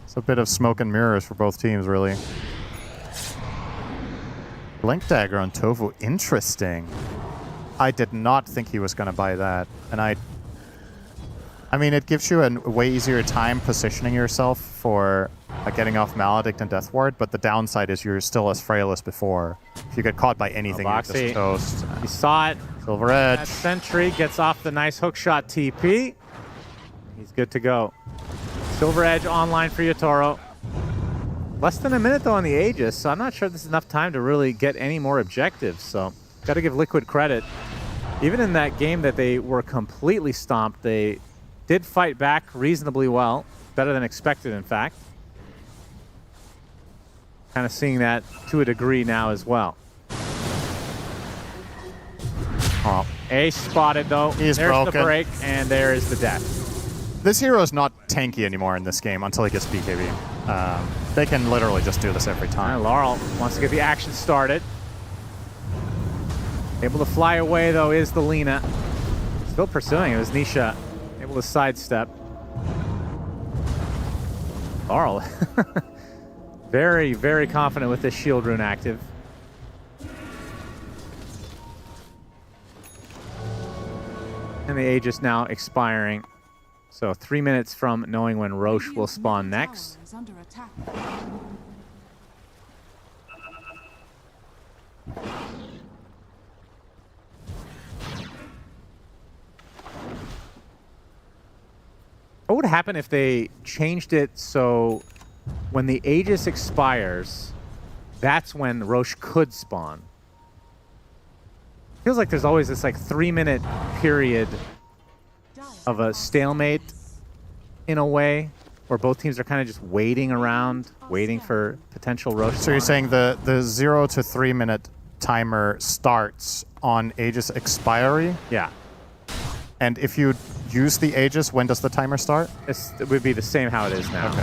[SPEAKER 3] It's a bit of smoke and mirrors for both teams, really. Blink Dagger on Tovu. Interesting. I did not think he was going to buy that. And I mean, it gives you a way easier time positioning yourself for getting off Maledict and Death Ward, but the downside is you're still as frail as before. If you get caught by anything, you're just toast.
[SPEAKER 2] He saw it.
[SPEAKER 3] Silver Edge.
[SPEAKER 2] That Sentry gets off the nice hookshot TP. He's good to go. Silver Edge online for Yotaro. Less than a minute, though, on the Aegis, so I'm not sure this is enough time to really get any more objectives, so got to give Liquid credit. Even in that game that they were completely stomped, they did fight back reasonably well. Better than expected, in fact. Kind of seeing that to a degree now as well. Oh, Ace spotted, though.
[SPEAKER 3] He's
[SPEAKER 2] There's
[SPEAKER 3] broken.
[SPEAKER 2] the break, and there is the death.
[SPEAKER 3] This hero is not tanky anymore in this game until he gets BKB. They can literally just do this every time.
[SPEAKER 2] Laurel wants to get the action started. Able to fly away, though, is the Lina. Still pursuing. It was Nisha. Able to sidestep. Laurel. Very, very confident with this shield rune active. And the Aegis now expiring. So 3 minutes from knowing when Roche will spawn next. What would happen if they changed it so when the Aegis expires, that's when Roche could spawn? Feels like there's always this like 3-minute period of a stalemate in a way, where both teams are kind of just waiting around, waiting for potential Roche.
[SPEAKER 3] So you're saying the 0 to 3 minute timer starts on Aegis expiry?
[SPEAKER 2] Yeah.
[SPEAKER 3] And if you use the Aegis, when does the timer start?
[SPEAKER 2] It would be the same how it is now. Okay.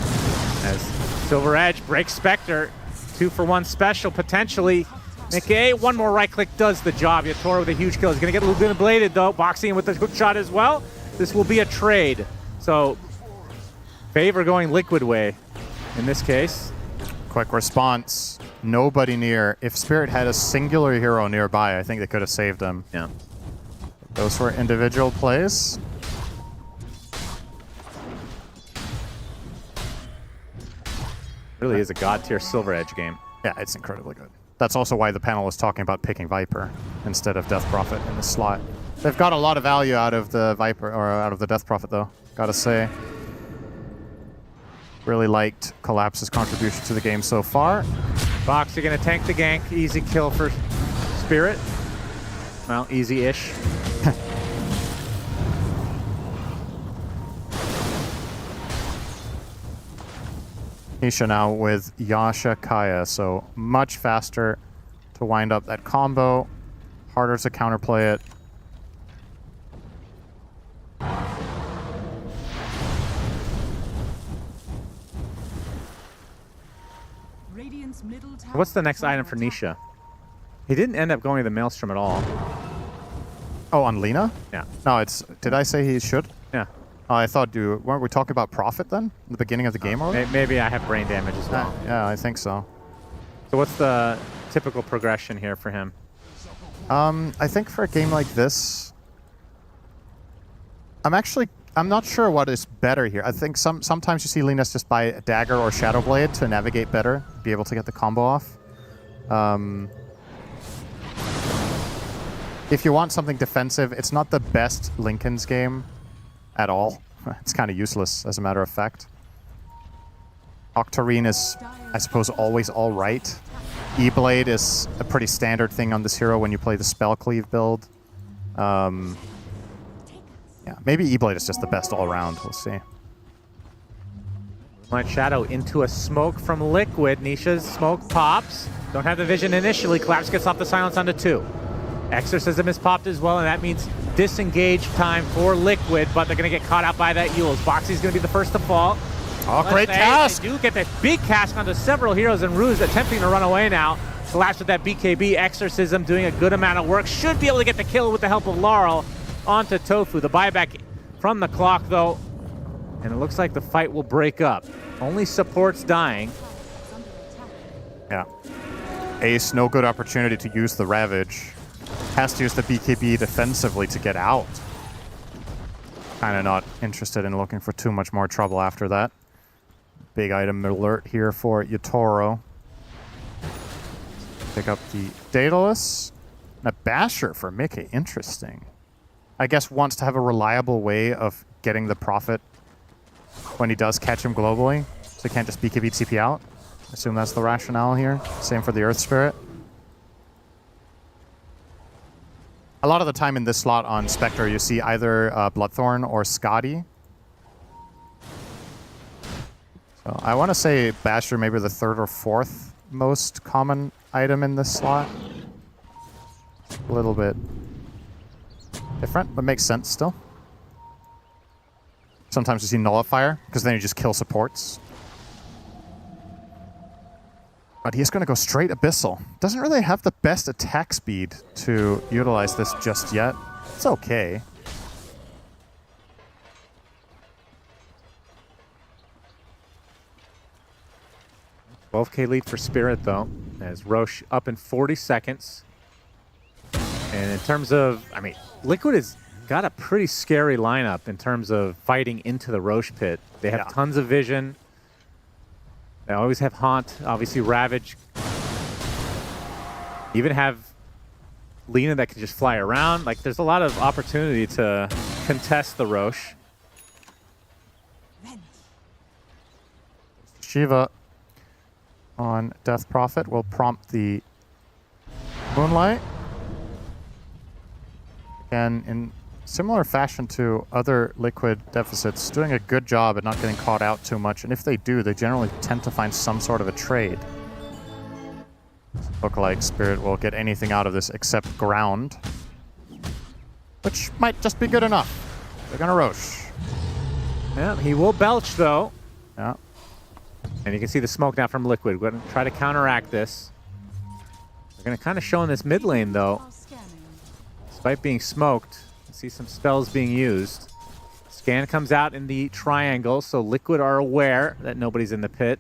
[SPEAKER 2] As Silver Edge breaks Spectre. 2-for-1 special, potentially. Mickey, one more right click does the job. Yatoro with a huge kill. He's going to get a little bit bladed, though. Boxing in with the hook shot as well. This will be a trade. So, favor going Liquid way in this case.
[SPEAKER 3] Quick response. Nobody near. If Spirit had a singular hero nearby, I think they could have saved him.
[SPEAKER 2] Yeah.
[SPEAKER 3] Those were individual plays.
[SPEAKER 2] Really is a god tier Silver Edge game.
[SPEAKER 3] Yeah, it's incredibly good. That's also why the panel is talking about picking Viper instead of Death Prophet in the slot. They've got a lot of value out of the Viper, or out of the Death Prophet, though, gotta say. Really liked Collapse's contribution to the game so far.
[SPEAKER 2] Boxy gonna tank the gank. Easy kill for Spirit. Well, easy-ish.
[SPEAKER 3] Nisha now with Yasha Kaya, so much faster to wind up that combo. Harder to counterplay it.
[SPEAKER 16] Radiant's middle tower.
[SPEAKER 2] What's the next item for Nisha? He didn't end up going to the Maelstrom at all.
[SPEAKER 3] Oh, on Lina?
[SPEAKER 2] Yeah.
[SPEAKER 3] No, it's... Did I say he should?
[SPEAKER 2] Yeah.
[SPEAKER 3] Oh, I thought, weren't we talking about Prophet then? In the beginning of the game already?
[SPEAKER 2] Maybe I have brain damage as well.
[SPEAKER 3] Yeah, I think so.
[SPEAKER 2] So what's the typical progression here for him?
[SPEAKER 3] I think for a game like this, I'm not sure what is better here. I think sometimes you see Linus just buy a dagger or Shadow Blade to navigate better, be able to get the combo off. If you want something defensive, it's not the best Lincoln's game at all. It's kind of useless, as a matter of fact. Octarine is, I suppose, always all right. E-Blade is a pretty standard thing on this hero when you play the Spell Cleave build. Yeah, maybe E-Blade is just the best all around. We'll see.
[SPEAKER 2] Moonlight Shadow into a smoke from Liquid. Nisha's smoke pops. Don't have the vision initially. Collapse gets off the silence onto 2. Exorcism is popped as well, and that means disengage time for Liquid, but they're going to get caught out by that Yules. Boxy's going to be the first to fall.
[SPEAKER 3] Oh, great cast!
[SPEAKER 2] They do get that big cast onto several heroes, and Ruse attempting to run away now. Collapse with that BKB. Exorcism doing a good amount of work. Should be able to get the kill with the help of Laurel onto Tofu. The buyback from the clock, though, and it looks like the fight will break up. Only support's dying.
[SPEAKER 3] Yeah. Ace, no good opportunity to use the Ravage. Has to use the BKB defensively to get out. Kind of not interested in looking for too much more trouble after that. Big item alert here for Yatoro. Pick up the Daedalus. And a Basher for Mickey. Interesting. I guess wants to have a reliable way of getting the Prophet when he does catch him globally. So he can't just BKB TP out. I assume that's the rationale here. Same for the Earth Spirit. A lot of the time in this slot on Spectre, you see either Bloodthorn or Scotty. So I want to say Basher maybe the 3rd or 4th most common item in this slot. A little bit different, but makes sense still. Sometimes you see Nullifier, because then you just kill supports. But he's going to go straight Abyssal. Doesn't really have the best attack speed to utilize this just yet. It's okay.
[SPEAKER 2] $12K lead for Spirit, though, as Roche up in 40 seconds. And in terms of, I mean, Liquid has got a pretty scary lineup in terms of fighting into the Roche pit. They have tons of vision. They always have Haunt, obviously Ravage. Even have Lina that can just fly around. Like, there's a lot of opportunity to contest the Roche.
[SPEAKER 3] Shiva on Death Prophet will prompt the Moonlight. Again, in similar fashion to other Liquid deficits, doing a good job at not getting caught out too much. And if they do, they generally tend to find some sort of a trade. Look like Spirit will get anything out of this except ground, which might just be good enough. They're gonna Roche.
[SPEAKER 2] Yeah, he will belch though.
[SPEAKER 3] Yeah.
[SPEAKER 2] And you can see the smoke now from Liquid. We're going to try to counteract this. They're going to kind of show in this mid lane, though. Despite being smoked, you see some spells being used. Scan comes out in the triangle, so Liquid are aware that nobody's in the pit.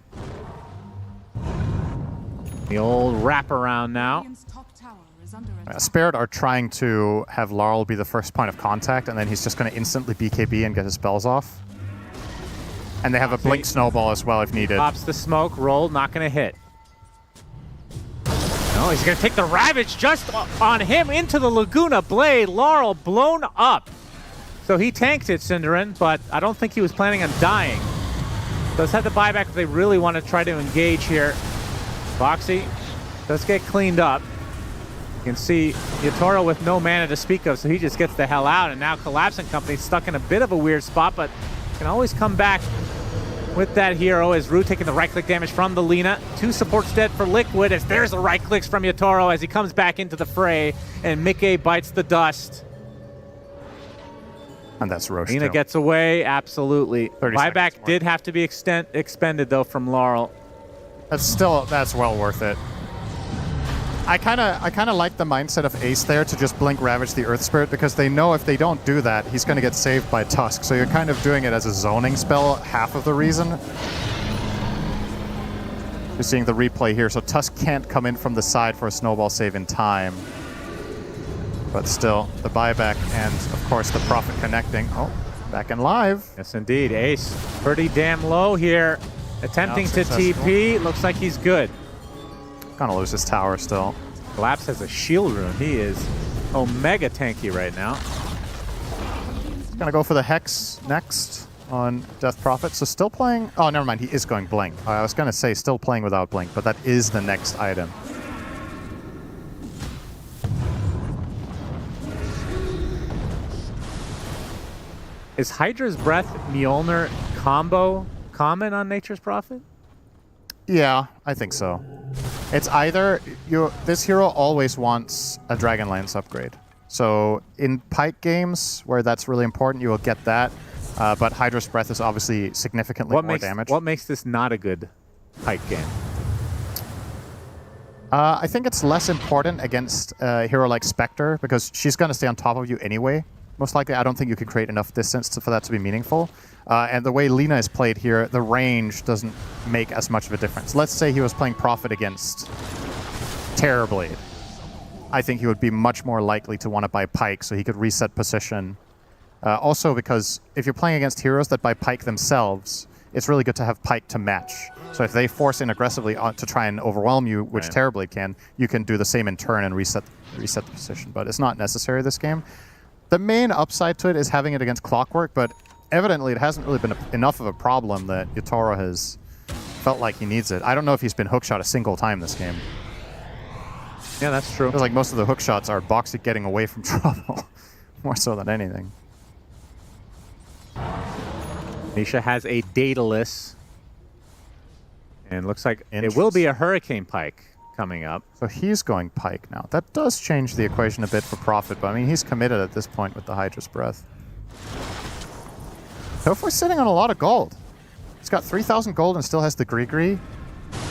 [SPEAKER 2] The old wraparound now.
[SPEAKER 3] Spirit are trying to have Laurel be the first point of contact, and then he's just going to instantly BKB and get his spells off. And they have a blink snowball as well if needed.
[SPEAKER 2] Pops the smoke, roll, not going to hit. No, he's going to take the Ravage just on him into the Laguna Blade. Laurel blown up. So he tanked it, Cinderin, but I don't think he was planning on dying. Does have the buyback if they really want to try to engage here. Boxy does get cleaned up. You can see Yatoro with no mana to speak of, so he just gets the hell out. And now Collapse and company stuck in a bit of a weird spot, but can always come back with that hero as Rue taking the right-click damage from the Lina. 2 supports dead for Liquid as there's the right-clicks from Yatoro as he comes back into the fray, and Mickey bites the dust.
[SPEAKER 3] And that's Roche.
[SPEAKER 2] Lina gets away, absolutely. Buyback did have to be expended, though, from Laurel.
[SPEAKER 3] That's well worth it. I kind of like the mindset of Ace there to just blink Ravage the Earth Spirit, because they know if they don't do that, he's going to get saved by Tusk. So you're kind of doing it as a zoning spell, half of the reason. You're seeing the replay here, so Tusk can't come in from the side for a snowball save in time. But still, the buyback and, of course, the Prophet connecting. Oh, back in live.
[SPEAKER 2] Yes, indeed. Ace pretty damn low here. Attempting to TP. Looks like he's good.
[SPEAKER 3] Gonna lose his tower still.
[SPEAKER 2] Collapse has a shield rune. He is omega tanky right now.
[SPEAKER 3] He's gonna go for the Hex next on Death Prophet. So still playing... Oh, never mind. He is going Blink. I was gonna say still playing without Blink, but that is the next item.
[SPEAKER 2] Is Hydra's Breath Mjolnir combo common on Nature's Prophet?
[SPEAKER 3] Yeah, I think so. It's either this hero always wants a Dragonlance upgrade. So in Pike games where that's really important, you will get that. But Hydra's Breath is obviously significantly more damage.
[SPEAKER 2] What makes this not a good Pike game?
[SPEAKER 3] I think it's less important against a hero like Spectre because she's going to stay on top of you anyway. Most likely, I don't think you can create enough distance for that to be meaningful. And the way Lina is played here, the range doesn't make as much of a difference. Let's say he was playing Prophet against Terrorblade. I think he would be much more likely to want to buy Pike so he could reset position. Also because if you're playing against heroes that buy Pike themselves, it's really good to have Pike to match. So if they force in aggressively to try and overwhelm you, which Terrorblade can, you can do the same in turn and reset the position. But it's not necessary this game. The main upside to it is having it against Clockwork, but evidently it hasn't really been enough of a problem that Yatoro has felt like he needs it. I don't know if he's been hookshot a single time this game.
[SPEAKER 2] Yeah, that's true.
[SPEAKER 3] Feels like most of the hookshots are Boxy getting away from trouble, more so than anything.
[SPEAKER 2] Nisha has a Daedalus, and looks like it will be a Hurricane Pike coming up.
[SPEAKER 3] So he's going Pike now. That does change the equation a bit for Prophet, but I mean, he's committed at this point with the Hydra's Breath. Tofu's sitting on a lot of gold. He's got 3,000 gold and still has the Gree.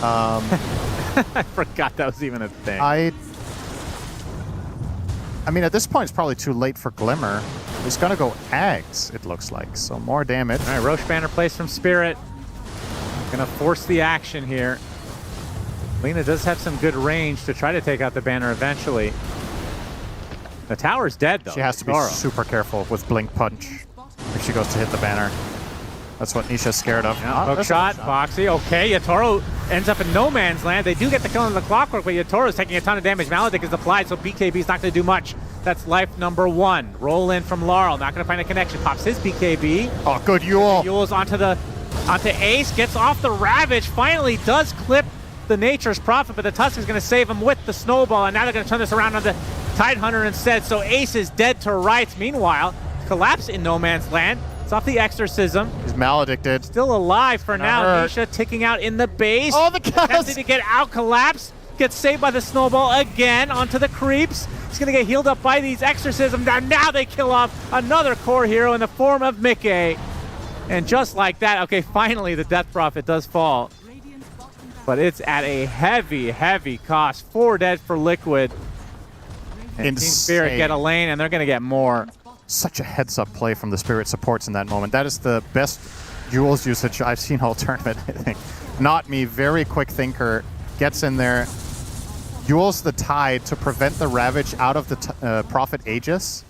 [SPEAKER 2] I forgot that was even a thing.
[SPEAKER 3] I mean, at this point, it's probably too late for Glimmer. He's going to go Ags, it looks like. So more damage.
[SPEAKER 2] All right, Roche Banner plays from Spirit. Going to force the action here. Lina does have some good range to try to take out the banner eventually. The tower's dead, though.
[SPEAKER 3] She has to be super careful with Blink Punch if she goes to hit the banner. That's what Nisha's scared of.
[SPEAKER 2] Yeah, hook shot, Boxy. Okay, Yatoro ends up in no man's land. They do get the kill on the Clockwork, but Yatoro's taking a ton of damage. Maledict is applied, so BKB's not going to do much. That's life number 1. Roll in from Laurel. Not going to find a connection. Pops his BKB.
[SPEAKER 3] Oh, good Yule.
[SPEAKER 2] Yule's onto Ace. Gets off the Ravage. Finally does clip the Nature's Prophet, but the Tusk is going to save him with the Snowball, and now they're going to turn this around on the Tidehunter instead. So Ace is dead to rights. Meanwhile, Collapse in no man's land. It's off the Exorcism.
[SPEAKER 3] He's maledicted.
[SPEAKER 2] Still alive for now. Nisha ticking out in the base.
[SPEAKER 3] Oh, the cast!
[SPEAKER 2] Attempting to get out. Collapse. Gets saved by the Snowball again onto the creeps. He's going to get healed up by these Exorcisms. Now they kill off another core hero in the form of Mickey. And just like that, okay, finally the Death Prophet does fall. but it's at a heavy, heavy cost. 4 dead for Liquid. And Team Spirit get a lane, and they're going to get more.
[SPEAKER 3] Such a heads-up play from the Spirit supports in that moment. That is the best Jules usage I've seen all tournament, I think. Not me, very quick thinker, gets in there, Jules the Tide to prevent the Ravage out of the Prophet Aegis.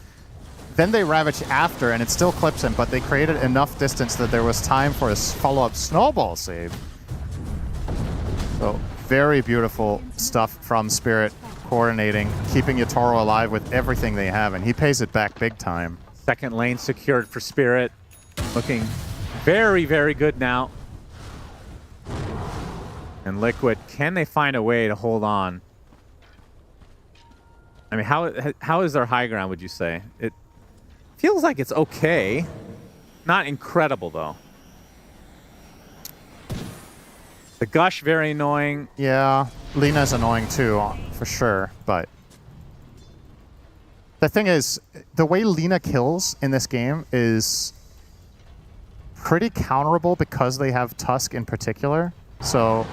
[SPEAKER 3] Then they Ravage after, and it still clips him, but they created enough distance that there was time for a follow-up snowball save. So, very beautiful stuff from Spirit, coordinating, keeping Yatoro alive with everything they have, and he pays it back big time.
[SPEAKER 2] Second lane secured for Spirit. Looking very, very good now. And Liquid, can they find a way to hold on? I mean, how is their high ground, would you say? It feels like it's okay. Not incredible, though. The Gush, very annoying.
[SPEAKER 3] Yeah, Lina's annoying too, for sure, but the thing is, the way Lina kills in this game is pretty counterable because they have Tusk in particular. So,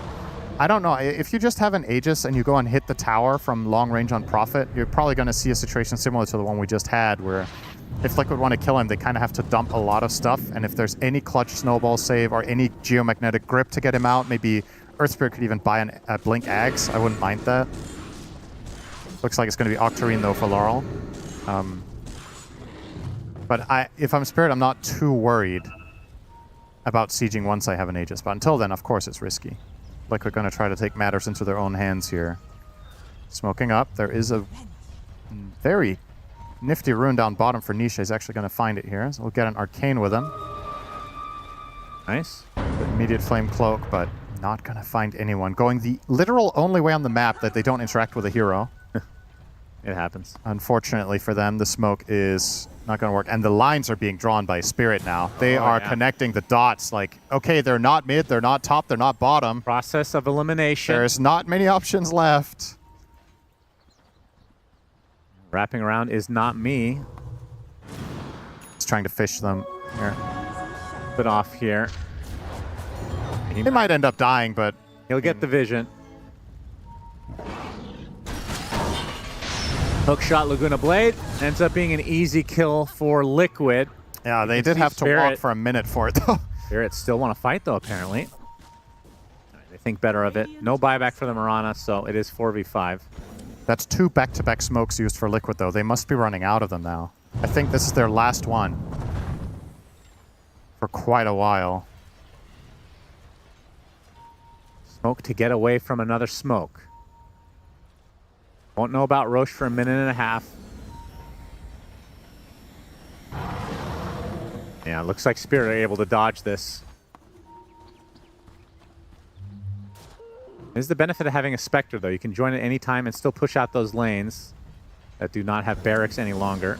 [SPEAKER 3] I don't know. If you just have an Aegis and you go and hit the tower from long range on Prophet, you're probably going to see a situation similar to the one we just had, where if Liquid want to kill him, they kind of have to dump a lot of stuff, and if there's any clutch snowball save or any geomagnetic grip to get him out, maybe Earth Spirit could even buy a Blink Axe. I wouldn't mind that. Looks like it's going to be Octarine, though, for Laurel. But if I'm Spirit, I'm not too worried about sieging once I have an Aegis. But until then, of course, it's risky. Liquid going to try to take matters into their own hands here. Smoking up. There is a very nifty rune down bottom for Nisha. He's actually going to find it here. So we'll get an Arcane with him.
[SPEAKER 2] Nice.
[SPEAKER 3] Immediate Flame Cloak, but not going to find anyone. Going the literal only way on the map that they don't interact with a hero.
[SPEAKER 2] It happens.
[SPEAKER 3] Unfortunately for them, the smoke is not going to work. And the lines are being drawn by Spirit now. They are connecting the dots like, okay, they're not mid, they're not top, they're not bottom.
[SPEAKER 2] Process of elimination.
[SPEAKER 3] There's not many options left.
[SPEAKER 2] Wrapping around is not me.
[SPEAKER 3] He's trying to fish them here.
[SPEAKER 2] Bit off here.
[SPEAKER 3] He might end up dying, but
[SPEAKER 2] he'll get the vision. Hookshot Laguna Blade ends up being an easy kill for Liquid.
[SPEAKER 3] Yeah, they did have to walk for a minute for it, though.
[SPEAKER 2] Spirit still want to fight, though, apparently. They think better of it. No buyback for the Mirana, so it is 4v5.
[SPEAKER 3] That's 2 back-to-back smokes used for Liquid, though. They must be running out of them now. I think this is their last one for quite a while.
[SPEAKER 2] Smoke to get away from another smoke. Won't know about Roche for a minute and a half. Yeah, looks like Spirit are able to dodge this. This is the benefit of having a Spectre, though. You can join at any time and still push out those lanes that do not have barracks any longer.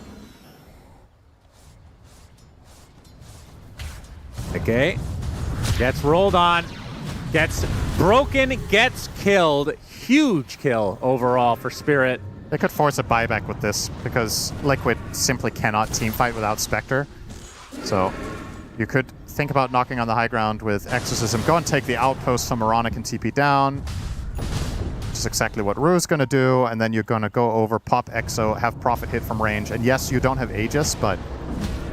[SPEAKER 2] Okay. Gets rolled on. Gets broken. Gets killed. Huge kill overall for Spirit.
[SPEAKER 3] They could force a buyback with this because Liquid simply cannot teamfight without Spectre. So you could think about knocking on the high ground with Exorcism. Go and take the outpost so Mirana can TP down. Which is exactly what Rue's going to do. And then you're going to go over, pop Exo, have Prophet hit from range. And yes, you don't have Aegis, but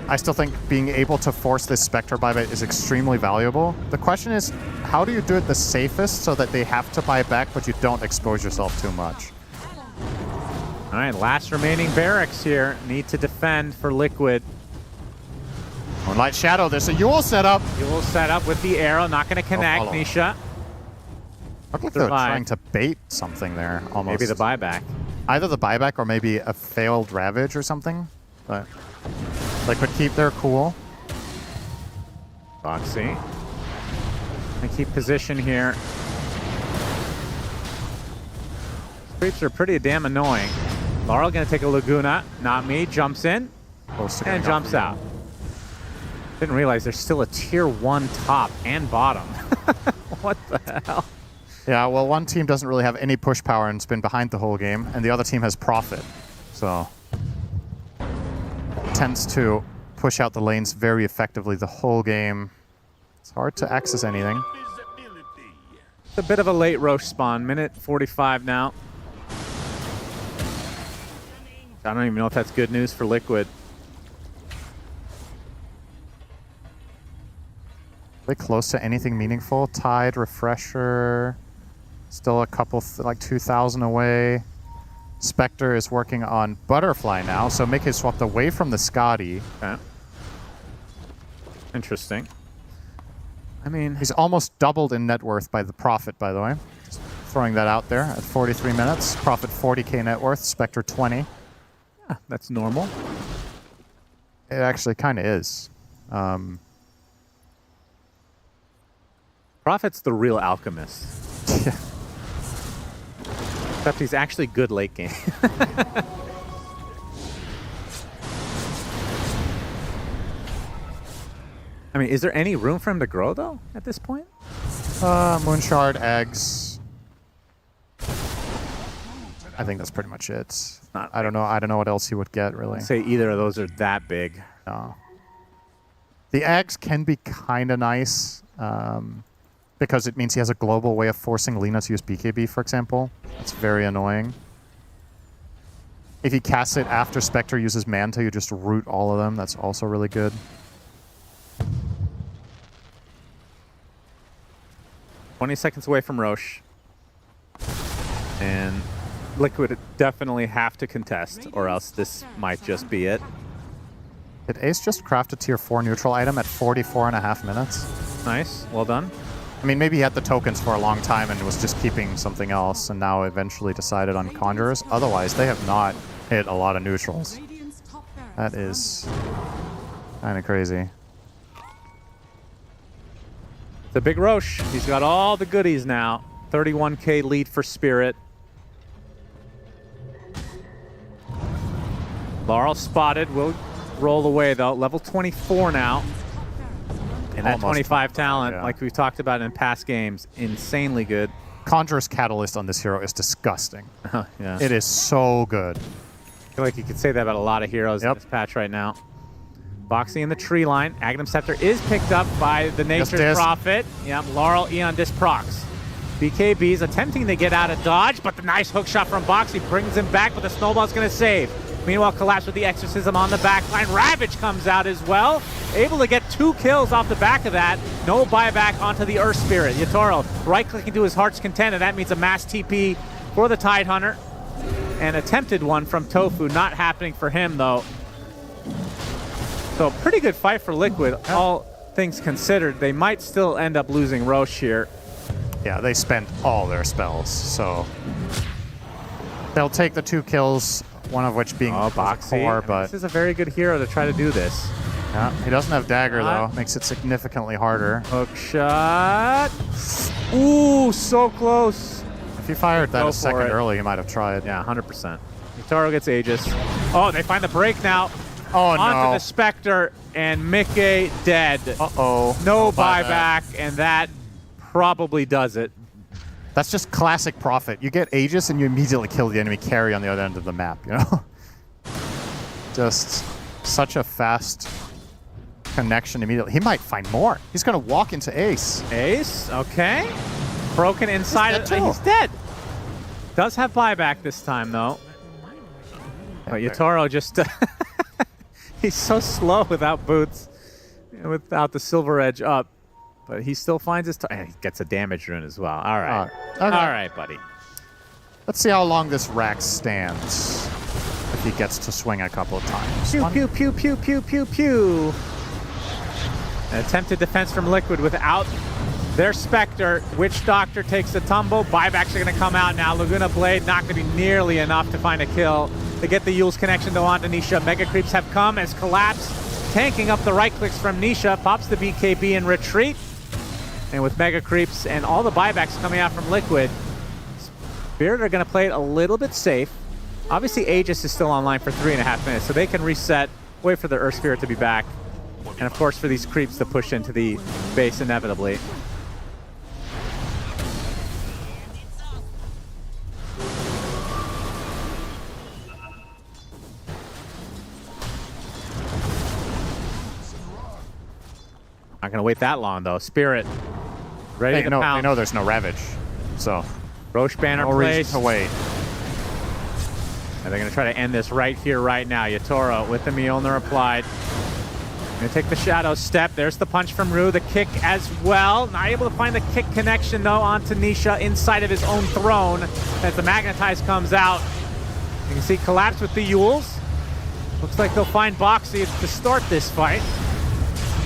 [SPEAKER 3] I still think being able to force this Spectre buyback is extremely valuable. The question is, how do you do it the safest so that they have to buy back, but you don't expose yourself too much?
[SPEAKER 2] All right, last remaining barracks here. Need to defend for Liquid.
[SPEAKER 3] Moonlight Shadow, there's a Yule setup.
[SPEAKER 2] Yule setup with the arrow, not going to connect, Nisha.
[SPEAKER 3] Looked like they're trying to bait something there, almost.
[SPEAKER 2] Maybe the buyback.
[SPEAKER 3] Either the buyback or maybe a failed Ravage or something. But Liquid keep their cool.
[SPEAKER 2] Foxy. They keep position here. Creeps are pretty damn annoying. Laurel gonna take a Laguna. Not me. Jumps in. And jumps out. Didn't realize there's still a tier 1 top and bottom. What the hell?
[SPEAKER 3] Yeah, well, one team doesn't really have any push power and has been behind the whole game, and the other team has Prophet. So tends to push out the lanes very effectively the whole game. It's hard to access anything.
[SPEAKER 2] It's a bit of a late Roche spawn. Minute 45 now. I don't even know if that's good news for Liquid.
[SPEAKER 3] Are they close to anything meaningful? Tide, Refresher, still a couple, like 2,000 away. Spectre is working on Butterfly now, so Mickey swapped away from the Scotty.
[SPEAKER 2] Okay. Interesting. I mean,
[SPEAKER 3] he's almost doubled in net worth by the Prophet, by the way. Just throwing that out there at 43 minutes. Prophet 40k net worth, Spectre 20.
[SPEAKER 2] Yeah, that's normal.
[SPEAKER 3] It actually kind of is.
[SPEAKER 2] Prophet's the real alchemist.
[SPEAKER 3] Yeah.
[SPEAKER 2] Except he's actually good late game. I mean, is there any room for him to grow, though, at this point?
[SPEAKER 3] Moonshard, eggs. I think that's pretty much it. I don't know. I don't know what else he would get, really.
[SPEAKER 2] I'd say either of those are that big.
[SPEAKER 3] No. The eggs can be kind of nice, because it means he has a global way of forcing Lina to use BKB, for example. That's very annoying. If he casts it after Spectre uses Manta, you just root all of them. That's also really good.
[SPEAKER 2] "20 seconds away from Roche. And Liquid definitely have to contest, or else this might just be it.
[SPEAKER 3] Did Ace just craft a tier 4 neutral item at 44.5 minutes?
[SPEAKER 2] Nice. Well done.
[SPEAKER 3] I mean, maybe he had the tokens for a long time and was just keeping something else, and now eventually decided on Conjurers. Otherwise, they have not hit a lot of neutrals. That is kind of crazy.
[SPEAKER 2] The big Roche. He's got all the goodies now. 31k lead for Spirit. Laurel spotted. Will roll away, though. Level 24 now. And that 25 talent, like we've talked about in past games, insanely good.
[SPEAKER 3] Conjurer's Catalyst on this hero is disgusting.
[SPEAKER 2] Yeah.
[SPEAKER 3] It is so good.
[SPEAKER 2] I feel like you could say that about a lot of heroes in this patch right now. Boxing in the tree line. Aghanim Scepter is picked up by the Nature's Prophet. Yep, Laurel, Eon Disc procs. BKB's attempting to get out of dodge, but the nice hook shot from Boxy brings him back, but the snowball's going to save. Meanwhile, Collapse with the Exorcism on the back line. Ravage comes out as well. Able to get 2 kills off the back of that. No buyback onto the Earth Spirit. Yatoro right-clicking to his heart's content, and that means a mass TP for the Tidehunter. An attempted one from Tofu, not happening for him, though. So, pretty good fight for Liquid, all things considered. They might still end up losing Roche here.
[SPEAKER 3] Yeah, they spent all their spells, so they'll take the 2 kills, one of which being
[SPEAKER 2] Boxy.
[SPEAKER 3] core, but
[SPEAKER 2] this is a very good hero to try to do this.
[SPEAKER 3] Yeah, he doesn't have dagger though, makes it significantly harder.
[SPEAKER 2] Hook shot. Ooh, so close.
[SPEAKER 3] If he fired that a second early, he might have tried.
[SPEAKER 2] Yeah, 100%. Yatoro gets Aegis. Oh, they find the break now.
[SPEAKER 3] Oh,
[SPEAKER 2] onto
[SPEAKER 3] no.
[SPEAKER 2] the Spectre, and Mickey dead.
[SPEAKER 3] Uh-oh.
[SPEAKER 2] No buyback, and that probably does it.
[SPEAKER 3] That's just classic Prophet. You get Aegis and you immediately kill the enemy carry on the other end of the map, you know? Just such a fast connection immediately. He might find more. He's going to walk into Ace.
[SPEAKER 2] Ace, okay. Broken inside. He's dead. Does have buyback this time, though. But Yatoro just... he's so slow without boots, without the silver edge up. But he still finds his... and he gets a damage rune as well. All right.
[SPEAKER 3] Okay.
[SPEAKER 2] All right, buddy.
[SPEAKER 3] Let's see how long this Rax stands. If he gets to swing a couple of times.
[SPEAKER 2] Pew, pew, pew, pew, pew, pew, pew. An attempted defense from Liquid without their Spectre. Witch Doctor takes the tumble. Buybacks are going to come out now. Laguna Blade not going to be nearly enough to find a kill. To get the Yule's connection though onto Nisha. Mega Creeps have come as Collapse tanking up the right clicks from Nisha. Pops the BKB in retreat. And with Mega Creeps and all the buybacks coming out from Liquid, Spirit are going to play it a little bit safe. Obviously, Aegis is still online for 3.5 minutes, so they can reset, wait for the Earth Spirit to be back, and of course for these creeps to push into the base inevitably. Not going to wait that long, though. Spirit ready to pounce.
[SPEAKER 3] They know there's no Ravage. So,
[SPEAKER 2] Roche banner
[SPEAKER 3] no reason
[SPEAKER 2] placed.
[SPEAKER 3] to wait.
[SPEAKER 2] And they're going to try to end this right here, right now. Yatoro with the Mjolnir applied. Going to take the shadow step. There's the punch from Rue. The kick as well. Not able to find the kick connection, though, onto Nisha inside of his own throne as the Magnetize comes out. You can see Collapse with the Yules. Looks like they'll find Boxy to start this fight.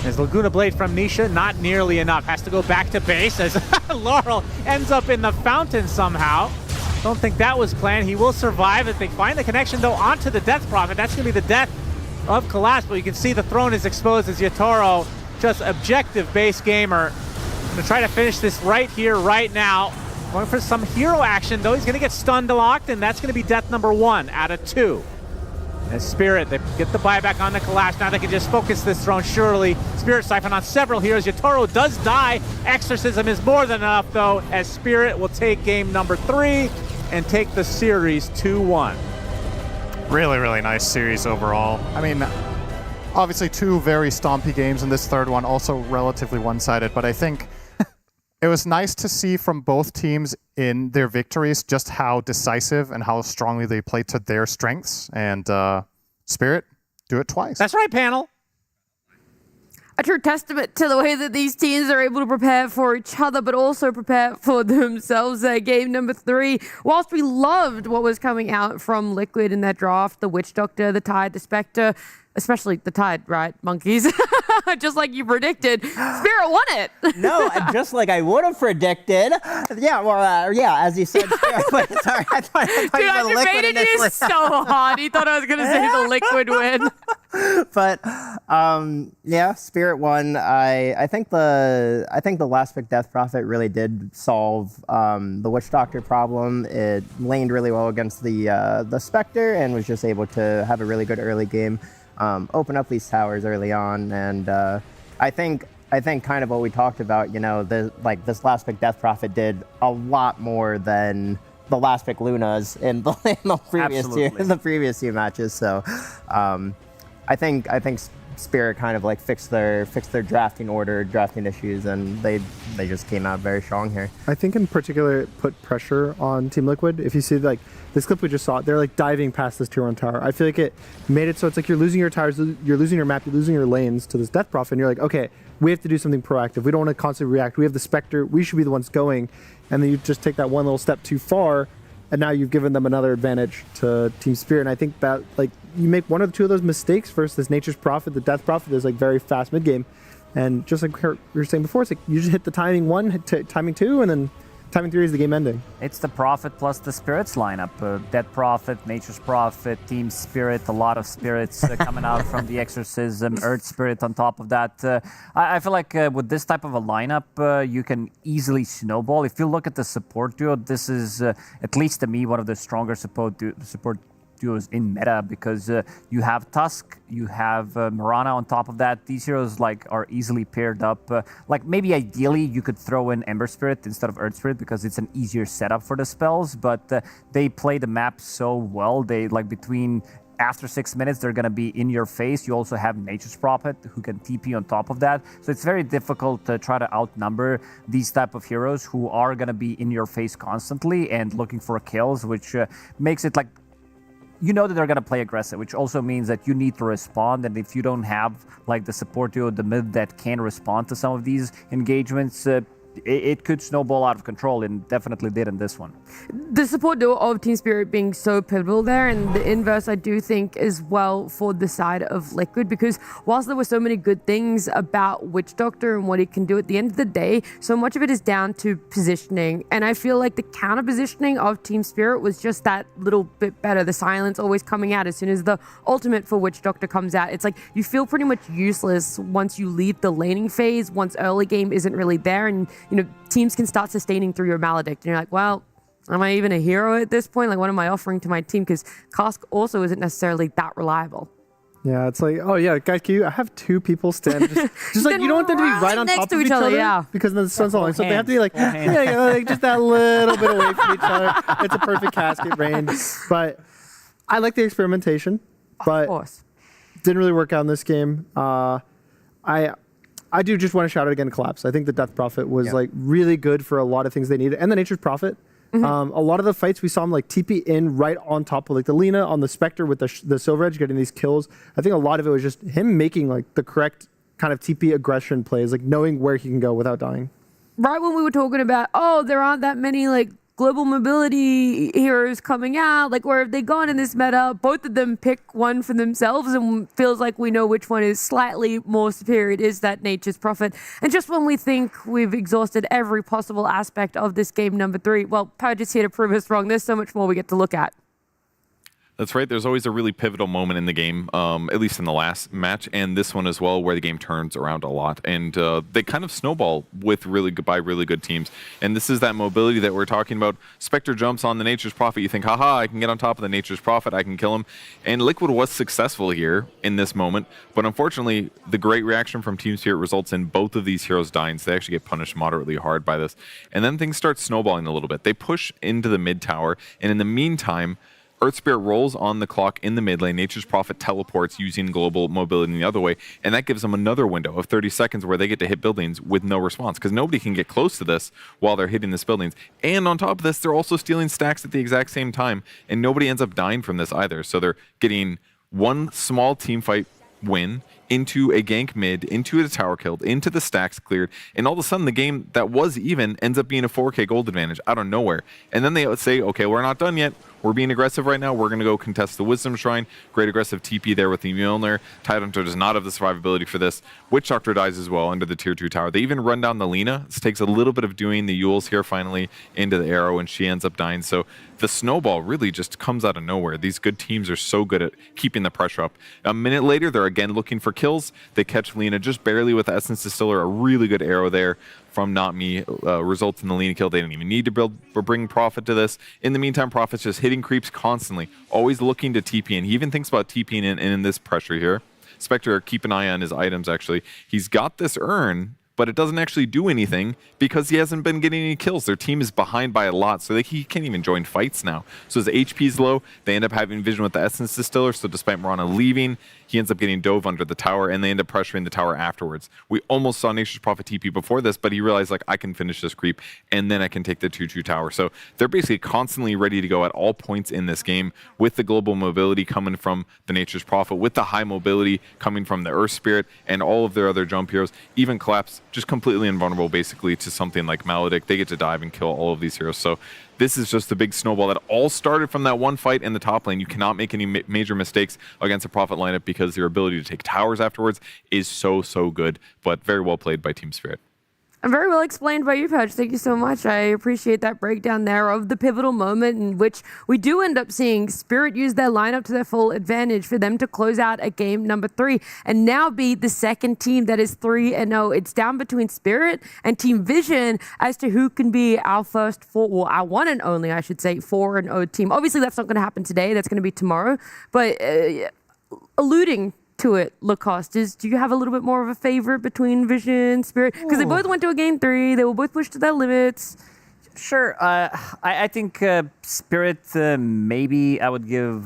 [SPEAKER 2] As Laguna Blade from Nisha, not nearly enough. Has to go back to base as Laurel ends up in the fountain somehow. Don't think that was planned. He will survive if they find the connection, though, onto the Death Prophet. That's going to be the death of Collapse, but you can see the throne is exposed as Yatoro, just objective base gamer. Going to try to finish this right here, right now. Going for some hero action, though. He's going to get stunned locked, and that's going to be death number 1 out of 2. As Spirit, they get the buyback on the Collapse. Now they can just focus this throne, surely. Spirit siphon on several heroes. Yatoro does die. Exorcism is more than enough, though, as Spirit will take game number 3 and take the series 2-1.
[SPEAKER 3] Really, really nice series overall. I mean, obviously 2 very stompy games in this third one, also relatively one-sided, but I think it was nice to see from both teams in their victories just how decisive and how strongly they played to their strengths. And Spirit, do it twice.
[SPEAKER 2] That's right, panel.
[SPEAKER 19] A true testament to the way that these teams are able to prepare for each other, but also prepare for themselves. Game number 3. Whilst we loved what was coming out from Liquid in that draft, the Witch Doctor, the Tide, the Spectre, especially the Tide, right, monkeys? Just like you predicted, Spirit won it.
[SPEAKER 11] No, just like I would have predicted. Yeah, well, yeah, as you said, Spirit, but sorry, I thought
[SPEAKER 19] Dude,
[SPEAKER 11] you
[SPEAKER 19] I
[SPEAKER 11] were Liquid
[SPEAKER 19] debated you
[SPEAKER 11] initially.
[SPEAKER 19] so hard. He thought I was going to say the Liquid win.
[SPEAKER 20] But yeah, Spirit won. I think the last pick Death Prophet really did solve the Witch Doctor problem. It laned really well against the Spectre and was just able to have a really good early game. Open up these towers early on, and I think kind of what we talked about, you know, this last pick Death Prophet did a lot more than the last pick Luna's in the previous two matches. So I think Spirit kind of like fixed their drafting issues, and they just came out very strong here.
[SPEAKER 21] I think in particular it put pressure on Team Liquid. If you see like this clip we just saw, they're like diving past this tier 1 tower. I feel like it made it so it's like you're losing your towers, you're losing your map, you're losing your lanes to this Death Prophet, and you're like, okay, we have to do something proactive. We don't want to constantly react. We have the Spectre, we should be the ones going, and then you just take that one little step too far, and now you've given them another advantage to Team Spirit. And I think that like you make one or two of those mistakes versus this Nature's Prophet, the Death Prophet is like very fast mid game, and just like we were saying before, it's like you just hit the timing 1, hit timing 2, and then timing 3 is the game ending.
[SPEAKER 22] It's the Prophet plus the Spirits lineup. Dead Prophet, Nature's Prophet, Team Spirit, a lot of Spirits coming out from the Exorcism, Earth Spirit on top of that. I feel like with this type of a lineup, you can easily snowball. If you look at the support duo, this is, at least to me, one of the stronger support duos in meta, because you have Tusk, you have Mirana on top of that. These heroes like are easily paired up. Like maybe ideally you could throw in Ember Spirit instead of Earth Spirit because it's an easier setup for the spells, but they play the map so well. They like between after 6 minutes, they're going to be in your face. You also have Nature's Prophet who can TP on top of that. So it's very difficult to try to outnumber these type of heroes who are going to be in your face constantly and looking for kills, which makes it like, you know that they're going to play aggressive, which also means that you need to respond. And if you don't have like the support duo, the mid that can respond to some of these engagements, it could snowball out of control, and definitely did in this one.
[SPEAKER 19] The support duo of Team Spirit being so pivotal there, and the inverse I do think as well for the side of Liquid, because whilst there were so many good things about Witch Doctor and what he can do, at the end of the day, so much of it is down to positioning, and I feel like the counter positioning of Team Spirit was just that little bit better. The silence always coming out as soon as the ultimate for Witch Doctor comes out. It's like you feel pretty much useless once you leave the laning phase, once early game isn't really there, and you know, teams can start sustaining through your Maledict. And you're like, well, am I even a hero at this point? Like, what am I offering to my team? Because Cask also isn't necessarily that reliable.
[SPEAKER 21] Yeah, it's like, oh yeah, guys, I have 2 people stand just like you don't want them to be right on top of each other,
[SPEAKER 19] yeah.
[SPEAKER 21] Because then the sun's falling. So they have to be like, like just that little bit away from each other. It's a perfect casket range. But I like the experimentation, but didn't really work out in this game. I do just want to shout out again Collapse. I think the Death Prophet was like really good for a lot of things they needed, and the Nature's Prophet. A lot of the fights we saw him like TP in right on top of like the Lina on the Spectre with the Silver Edge getting these kills. I think a lot of it was just him making like the correct kind of TP aggression plays, like knowing where he can go without dying.
[SPEAKER 19] Right when we were talking about, oh, there aren't that many like global mobility heroes coming out, like where have they gone in this meta? Both of them pick one for themselves and feels like we know which one is slightly more superior. It is that Nature's Prophet. And just when we think we've exhausted every possible aspect of this game number 3, well, Purge is here to prove us wrong. There's so much more we get to look at.
[SPEAKER 15] That's right. There's always a really pivotal moment in the game, at least in the last match, and this one as well, where the game turns around a lot. And they kind of snowball with really good teams. And this is that mobility that we're talking about. Spectre jumps on the Nature's Prophet. You think, haha, I can get on top of the Nature's Prophet. I can kill him. And Liquid was successful here in this moment. But unfortunately, the great reaction from Team Spirit results in both of these heroes dying. So they actually get punished moderately hard by this. And then things start snowballing a little bit. They push into the mid tower. And in the meantime, Earth Spirit rolls on the clock in the mid lane. Nature's Prophet teleports using global mobility in the other way, and that gives them another window of 30 seconds where they get to hit buildings with no response, because nobody can get close to this while they're hitting this buildings. And on top of this, they're also stealing stacks at the exact same time, and nobody ends up dying from this either. So they're getting one small team fight win into a gank mid, into a tower killed, into the stacks cleared, and all of a sudden the game that was even ends up being a 4K gold advantage out of nowhere. And then they say, okay, we're not done yet. We're being aggressive right now. We're going to go contest the Wisdom Shrine. Great aggressive TP there with the Mjolnir. Tidehunter does not have the survivability for this. Witch Doctor dies as well under the tier 2 tower. They even run down the Lina. This takes a little bit of doing the Yules here finally into the arrow, and she ends up dying. So the snowball really just comes out of nowhere. These good teams are so good at keeping the pressure up. A minute later, they're again looking for kills. They catch Lina just barely with the Essence Distiller. A really good arrow there from Not Me results in the Lina kill. They didn't even need to bring Prophet to this. In the meantime, Prophet's just hitting creeps constantly, always looking to TP, and he even thinks about TPing in this pressure here. Spectre, keep an eye on his items, actually. He's got this urn, but it doesn't actually do anything because he hasn't been getting any kills. Their team is behind by a lot, so he can't even join fights now. So his HP is low. They end up having vision with the Essence Distiller, so despite Mirana leaving, he ends up getting dove under the tower, and they end up pressuring the tower afterwards. We almost saw Nature's Prophet TP before this, but he realized, like, I can finish this creep, and then I can take the 2-2 tower. So they're basically constantly ready to go at all points in this game, with the global mobility coming from the Nature's Prophet, with the high mobility coming from the Earth Spirit, and all of their other jump heroes. Even Collapse, just completely invulnerable, basically, to something like Maledict. They get to dive and kill all of these heroes. So this is just a big snowball that all started from that one fight in the top lane. You cannot make any major mistakes against a Prophet lineup because their ability to take towers afterwards is so good, but very well played by Team Spirit.
[SPEAKER 19] And very well explained by you, Pudge. Thank you so much. I appreciate that breakdown there of the pivotal moment in which we do end up seeing Spirit use their lineup to their full advantage for them to close out a game number 3 and now be the second team that is 3-0. It's down between Spirit and Team Vision as to who can be our first our one and only, I should say, 4-0 team. Obviously, that's not going to happen today. That's going to be tomorrow. But alluding to it, Lacoste, do you have a little bit more of a favorite between Vision, Spirit? Because they both went to a game 3. They were both pushed to their limits.
[SPEAKER 22] Sure. I think Spirit, maybe I would give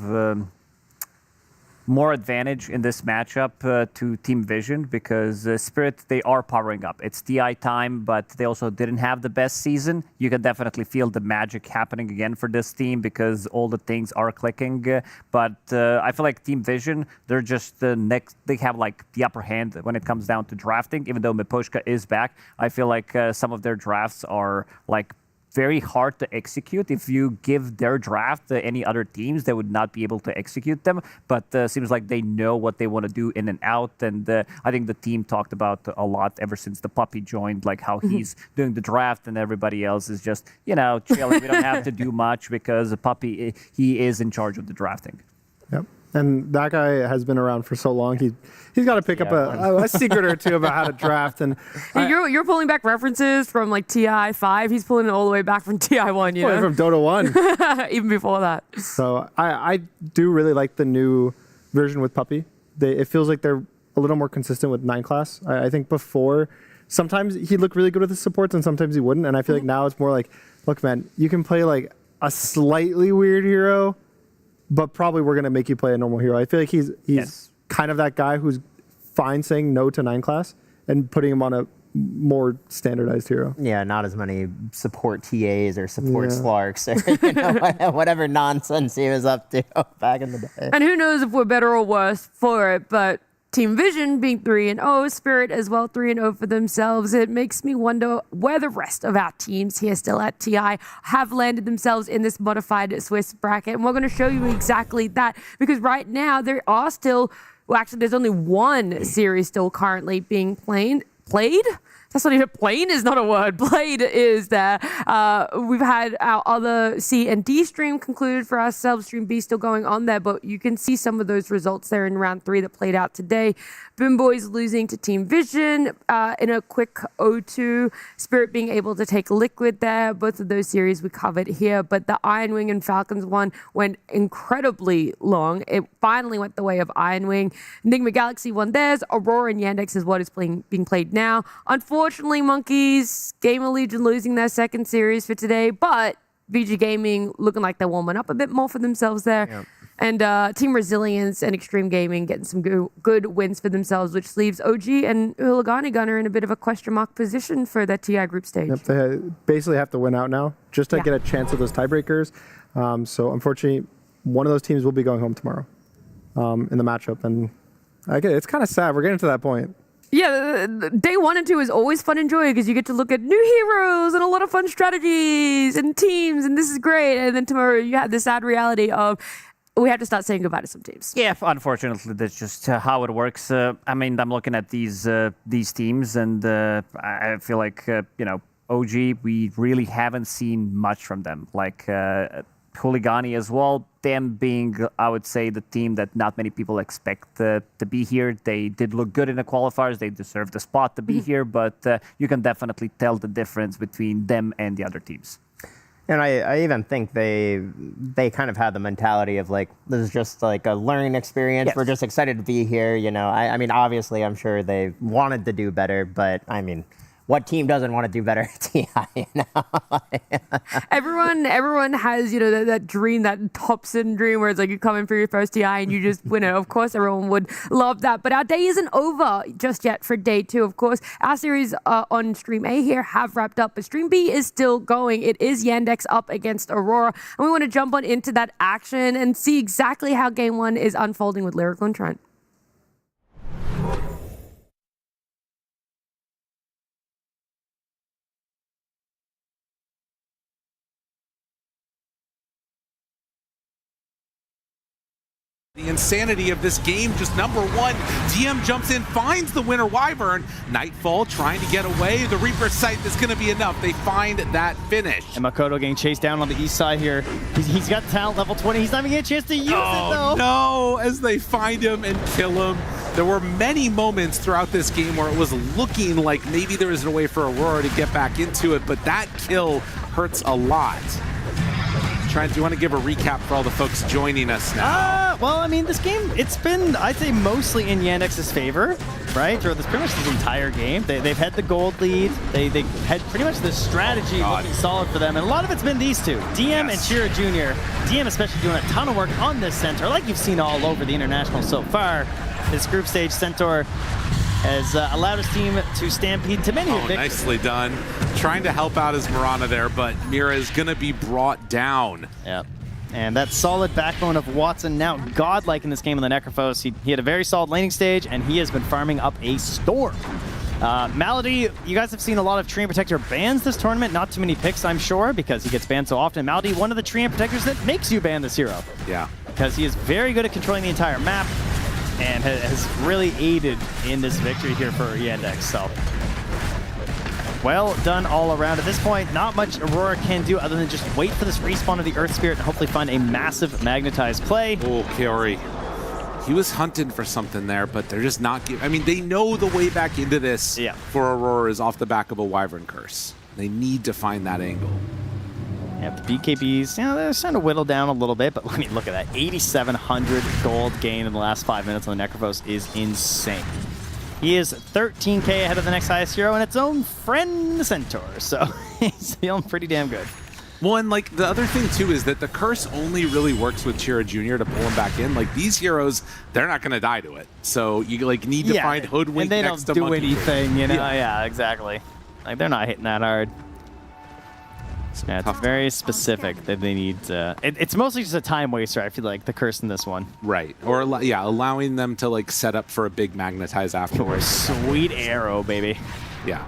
[SPEAKER 22] more advantage in this matchup to Team Vision because Spirit, they are powering up. It's TI time, but they also didn't have the best season. You can definitely feel the magic happening again for this team because all the things are clicking. But I feel like Team Vision, they're just the next, they have like the upper hand when it comes down to drafting. Even though Miposhka is back, I feel like some of their drafts are like very hard to execute. If you give their draft to any other teams, they would not be able to execute them. But seems like they know what they want to do in and out. And I think the team talked about a lot ever since the puppy joined, like how he's doing the draft and everybody else is just, you know, chilling. We don't have to do much because the puppy, he is in charge of the drafting.
[SPEAKER 21] Yep. And that guy has been around for so long. He's got to pick up a secret or two about how to draft. And
[SPEAKER 19] you're pulling back references from like TI 5. He's pulling it all the way back from TI 1. You know,
[SPEAKER 21] from Dota 1,
[SPEAKER 19] even before that.
[SPEAKER 21] So I do really like the new version with Puppy. It feels like they're a little more consistent with 9 class. I think before, sometimes he'd look really good with his supports and sometimes he wouldn't. And I feel like now it's more like, look, man, you can play like a slightly weird hero, but probably we're going to make you play a normal hero. I feel like he's kind of that guy who's fine saying no to 9 class and putting him on a more standardized hero.
[SPEAKER 20] Yeah, not as many support TAs or support Slarks or whatever nonsense he was up to back in the day.
[SPEAKER 19] And who knows if we're better or worse for it, but Team Vision being 3-0, Spirit as well 3-0 for themselves. It makes me wonder where the rest of our teams here still at TI have landed themselves in this modified Swiss bracket. And we're going to show you exactly that, because right now there are still, well, actually there's only one series still currently being played. That's not even playing is not a word. Played is there. We've had our other C and D stream concluded for ourselves. Stream B still going on there, but you can see some of those results there in round 3 that played out today. Boom Boys losing to Team Vision in a quick 0-2. Spirit being able to take Liquid there. Both of those series we covered here, but the Iron Wing and Falcons one went incredibly long. It finally went the way of Iron Wing. Nigma Galaxy won theirs. Aurora and Yandex is what is being played now. Unfortunately, Monkeys, GamerLegion losing their second series for today, but Vici Gaming looking like they're warming up a bit more for themselves there. Yep. And Team Resilience and Xtreme Gaming getting some good wins for themselves, which leaves OG and HULIGANI Gunner in a bit of a question mark position for that TI group stage.
[SPEAKER 21] Yep, they basically have to win out now just to get a chance at those tiebreakers. So unfortunately, one of those teams will be going home tomorrow in the matchup. And it's kind of sad. We're getting to that point.
[SPEAKER 19] Yeah, day 1 and 2 is always fun and joy because you get to look at new heroes and a lot of fun strategies and teams, and this is great. And then tomorrow you have the sad reality of we have to start saying goodbye to some teams.
[SPEAKER 22] Yeah, unfortunately, that's just how it works. I mean, I'm looking at these teams, and I feel like OG, we really haven't seen much from them. Like HULIGANI as well, them being, I would say, the team that not many people expect to be here. They did look good in the qualifiers. They deserved the spot to be here, but you can definitely tell the difference between them and the other teams.
[SPEAKER 20] And I even think they kind of had the mentality of like, this is just like a learning experience. Yes. We're just excited to be here. I mean, obviously, I'm sure they wanted to do better, but I mean, what team doesn't want to do better at TI?
[SPEAKER 19] Everyone has that dream, that Thompson dream, where it's like you come in for your first TI and you just win it. Of course, everyone would love that. But our day isn't over just yet for day 2. Of course, our series on Stream A here have wrapped up, but Stream B is still going. It is Yandex up against Aurora, and we want to jump on into that action and see exactly how Game 1 is unfolding with Lyrical and Trent.
[SPEAKER 8] The insanity of this game, just number 1. DM jumps in, finds the winner, Wyvern. Nightfall trying to get away. The Reaper sight is going to be enough. They find that finish.
[SPEAKER 14] And Makoto getting chased down on the east side here. He's got talent level 20. He's not even getting a chance to use it, though.
[SPEAKER 8] No, as they find him and kill him. There were many moments throughout this game where it was looking like maybe there was a way for Aurora to get back into it, but that kill hurts a lot. Trent, do you want to give a recap for all the folks joining us now?
[SPEAKER 14] Well, I mean, this game, it's been, I'd say, mostly in Yandex's favor, right? Throughout this, pretty much this entire game. They've had the gold lead. They had pretty much the strategy looking solid for them, and a lot of it's been these two, DM and Shira Jr. DM especially doing a ton of work on this Centaur, like you've seen all over the International so far. This group stage Centaur has allowed his team to stampede to many victories.
[SPEAKER 8] Nicely done. Trying to help out his Mirana there, but Mira is going to be brought down.
[SPEAKER 14] Yep. And that solid backbone of Watson, now godlike in this game on the Necrophos. He had a very solid laning stage, and he has been farming up a storm. Malady, you guys have seen a lot of Treant Protector bans this tournament. Not too many picks, I'm sure, because he gets banned so often. Malady, one of the Treant Protectors that makes you ban this hero.
[SPEAKER 8] Yeah.
[SPEAKER 14] Because he is very good at controlling the entire map, and has really aided in this victory here for Yandex. So, well done all around. At this point, not much Aurora can do other than just wait for this respawn of the Earth Spirit and hopefully find a massive magnetized play.
[SPEAKER 8] Oh, Kiori. He was hunting for something there, but they're just not giving. I mean, they know the way back into this for Aurora is off the back of a Wyvern Curse. They need to find that angle.
[SPEAKER 14] Yeah, the BKBs, they're starting to whittle down a little bit, but I mean, look at that. 8,700 gold gain in the last 5 minutes on the Necrophos is insane. He is 13k ahead of the next highest hero and its own friend, the Centaur, so he's feeling pretty damn good.
[SPEAKER 8] Well, and like the other thing too is that the curse only really works with Chira Jr. to pull him back in. Like these heroes, they're not going to die to it. So you like need to find Hoodwink
[SPEAKER 14] and they
[SPEAKER 8] next
[SPEAKER 14] don't
[SPEAKER 8] to
[SPEAKER 14] do
[SPEAKER 8] Monkey
[SPEAKER 14] anything,
[SPEAKER 8] King.
[SPEAKER 14] you know? Yeah, exactly. Like they're not hitting that hard. So, yeah, it's very specific that they need. It's mostly just a time waster. I feel like the curse in this one.
[SPEAKER 8] Right. Or allowing them to like set up for a big magnetize afterwards.
[SPEAKER 14] Sweet arrow, baby.
[SPEAKER 8] Yeah.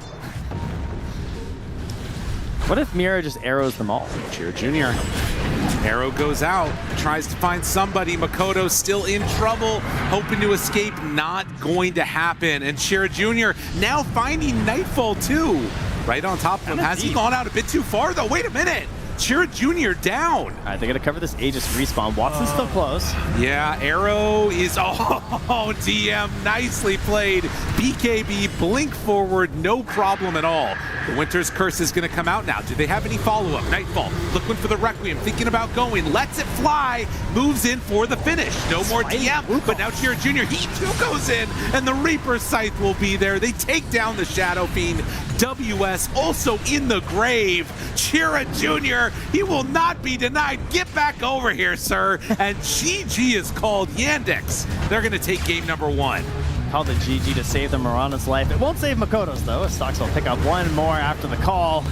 [SPEAKER 14] What if Mira just arrows them all?
[SPEAKER 8] Chira Jr. Arrow goes out, tries to find somebody. Makoto still in trouble, hoping to escape. Not going to happen. And Chira Jr. now finding Nightfall too. Right on top of him. Has he gone out a bit too far though? Wait a minute. Chira Jr. down.
[SPEAKER 14] All right, they're going to cover this Aegis respawn. Watson's still close.
[SPEAKER 8] Yeah, Arrow is, DM, nicely played. BKB, blink forward, no problem at all. The Winter's Curse is going to come out now. Do they have any follow-up? Nightfall, looking for the Requiem, thinking about going, lets it fly, moves in for the finish. No more DM, but now Chira Jr., he too goes in, and the Reaper Scythe will be there. They take down the Shadow Fiend. WS also in the grave. Chira Jr., he will not be denied. Get back over here, sir. And GG is called Yandex. They're going to take game number 1.
[SPEAKER 14] Called the GG to save the Mirana's life. It won't save Makoto's, though. Stocks will pick up one more after the call.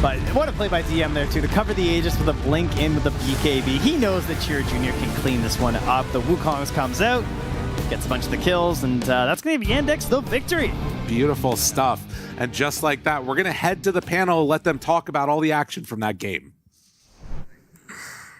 [SPEAKER 14] But what a play by DM there, too, to cover the Aegis with a blink in with the BKB. He knows that Chira Jr. can clean this one up. The Wukongs comes out, gets a bunch of the kills, and that's going to give Yandex the victory.
[SPEAKER 8] Beautiful stuff. And just like that, we're going to head to the panel, let them talk about all the action from that game.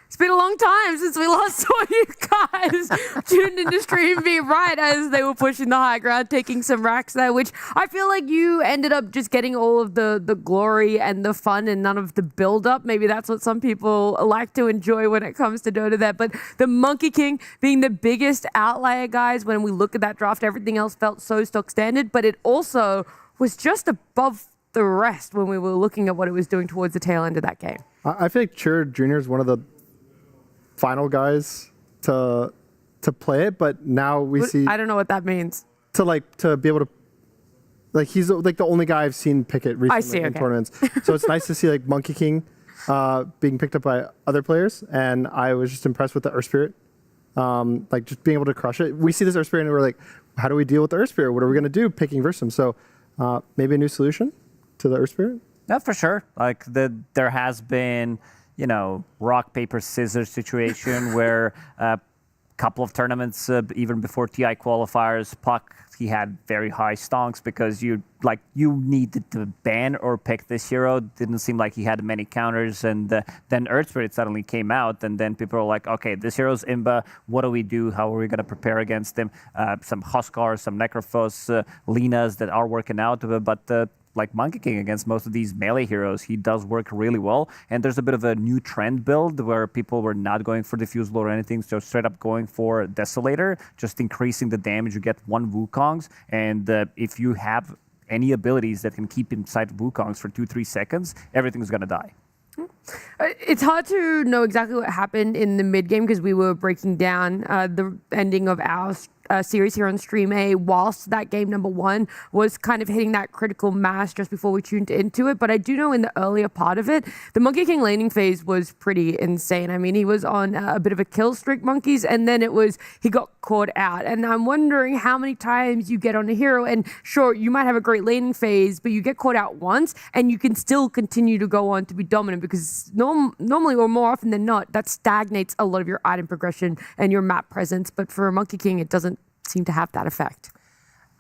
[SPEAKER 19] It's been a long time since we last saw you guys tuned into Stream V right as they were pushing the high ground, taking some racks there, which I feel like you ended up just getting all of the glory and the fun and none of the build-up. Maybe that's what some people like to enjoy when it comes to Dota there. But the Monkey King being the biggest outlier, guys, when we look at that draft, everything else felt so stock standard, but it also was just above the rest when we were looking at what it was doing towards the tail end of that game.
[SPEAKER 21] I feel like Chira Jr. is one of the final guys to play it, but now we see.
[SPEAKER 19] I don't know what that means.
[SPEAKER 21] To be able to, like, he's like the only guy I've seen pick it recently in tournaments. So it's nice to see like Monkey King being picked up by other players, and I was just impressed with the Earth Spirit, like just being able to crush it. We see this Earth Spirit and we're like, how do we deal with the Earth Spirit? What are we gonna do picking versus him? So maybe a new solution to the Earth Spirit.
[SPEAKER 22] No, for sure. Like there has been, you know, rock, paper, scissors situation where a couple of tournaments, even before TI qualifiers, Puck, he had very high stonks because you needed to ban or pick this hero. Didn't seem like he had many counters, and then Earth Spirit suddenly came out, and then people were like, okay, this hero's Imba, what do we do? How are we going to prepare against him? Some Huskars, some Necrophos, Linas that are working out, but like Monkey King against most of these melee heroes, he does work really well. And there's a bit of a new trend build where people were not going for Diffusal or anything, so straight up going for Desolator, just increasing the damage. You get 1 Wukongs, and if you have any abilities that can keep inside Wukongs for 2-3 seconds, everything's gonna die.
[SPEAKER 19] It's hard to know exactly what happened in the mid game because we were breaking down the ending of our series here on Stream A whilst that game number 1 was kind of hitting that critical mass just before we tuned into it. But I do know in the earlier part of it, the Monkey King laning phase was pretty insane. I mean, he was on a bit of a kill streak, monkeys, and then he got caught out. And I'm wondering how many times you get on a hero, and sure, you might have a great laning phase, but you get caught out once and you can still continue to go on to be dominant because normally or more often than not, that stagnates a lot of your item progression and your map presence. But for a Monkey King, it doesn't seem to have that effect.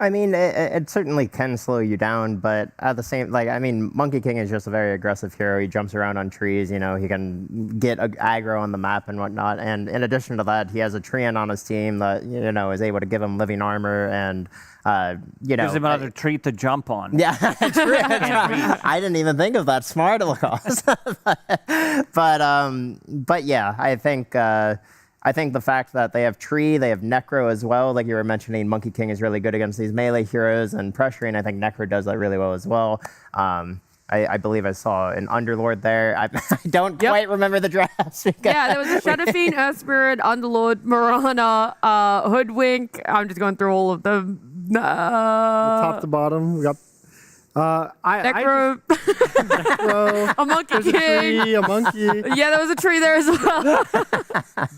[SPEAKER 20] I mean, it certainly can slow you down, but at the same, Monkey King is just a very aggressive hero. He jumps around on trees, you know, he can get aggro on the map and whatnot. And in addition to that, he has a Treant on his team that, you know, is able to give him living armor and, you know.
[SPEAKER 22] Gives him another tree to jump on.
[SPEAKER 20] Yeah, true. I didn't even think of that. Smart, Lacoste. But yeah, I think the fact that they have Tree, they have Necro as well, like you were mentioning, Monkey King is really good against these melee heroes and pressuring. I think Necro does that really well as well. I believe I saw an Underlord there. I don't quite remember the drafts.
[SPEAKER 19] Yeah, there was a Shadow Fiend, Earth Spirit, Underlord, Mirana, Hoodwink. I'm just going through all of them.
[SPEAKER 21] Top to bottom, we got
[SPEAKER 19] Necro. A monkey
[SPEAKER 21] There's a tree, a monkey.
[SPEAKER 19] Yeah, there was a tree there as well.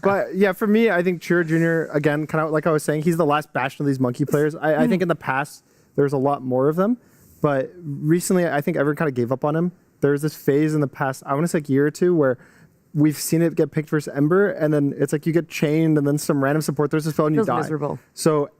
[SPEAKER 21] But yeah, for me, I think Chiro Jr., again, kind of like I was saying, he's the last bastion of these monkey players. I think in the past, there's a lot more of them. But recently, I think everyone kind of gave up on him. There was this phase in the past, I want to say like a year or two, where we've seen it get picked versus Ember, and then it's like you get chained, and then some random support throws this spell and you die.
[SPEAKER 19] Miserable.
[SPEAKER 21] So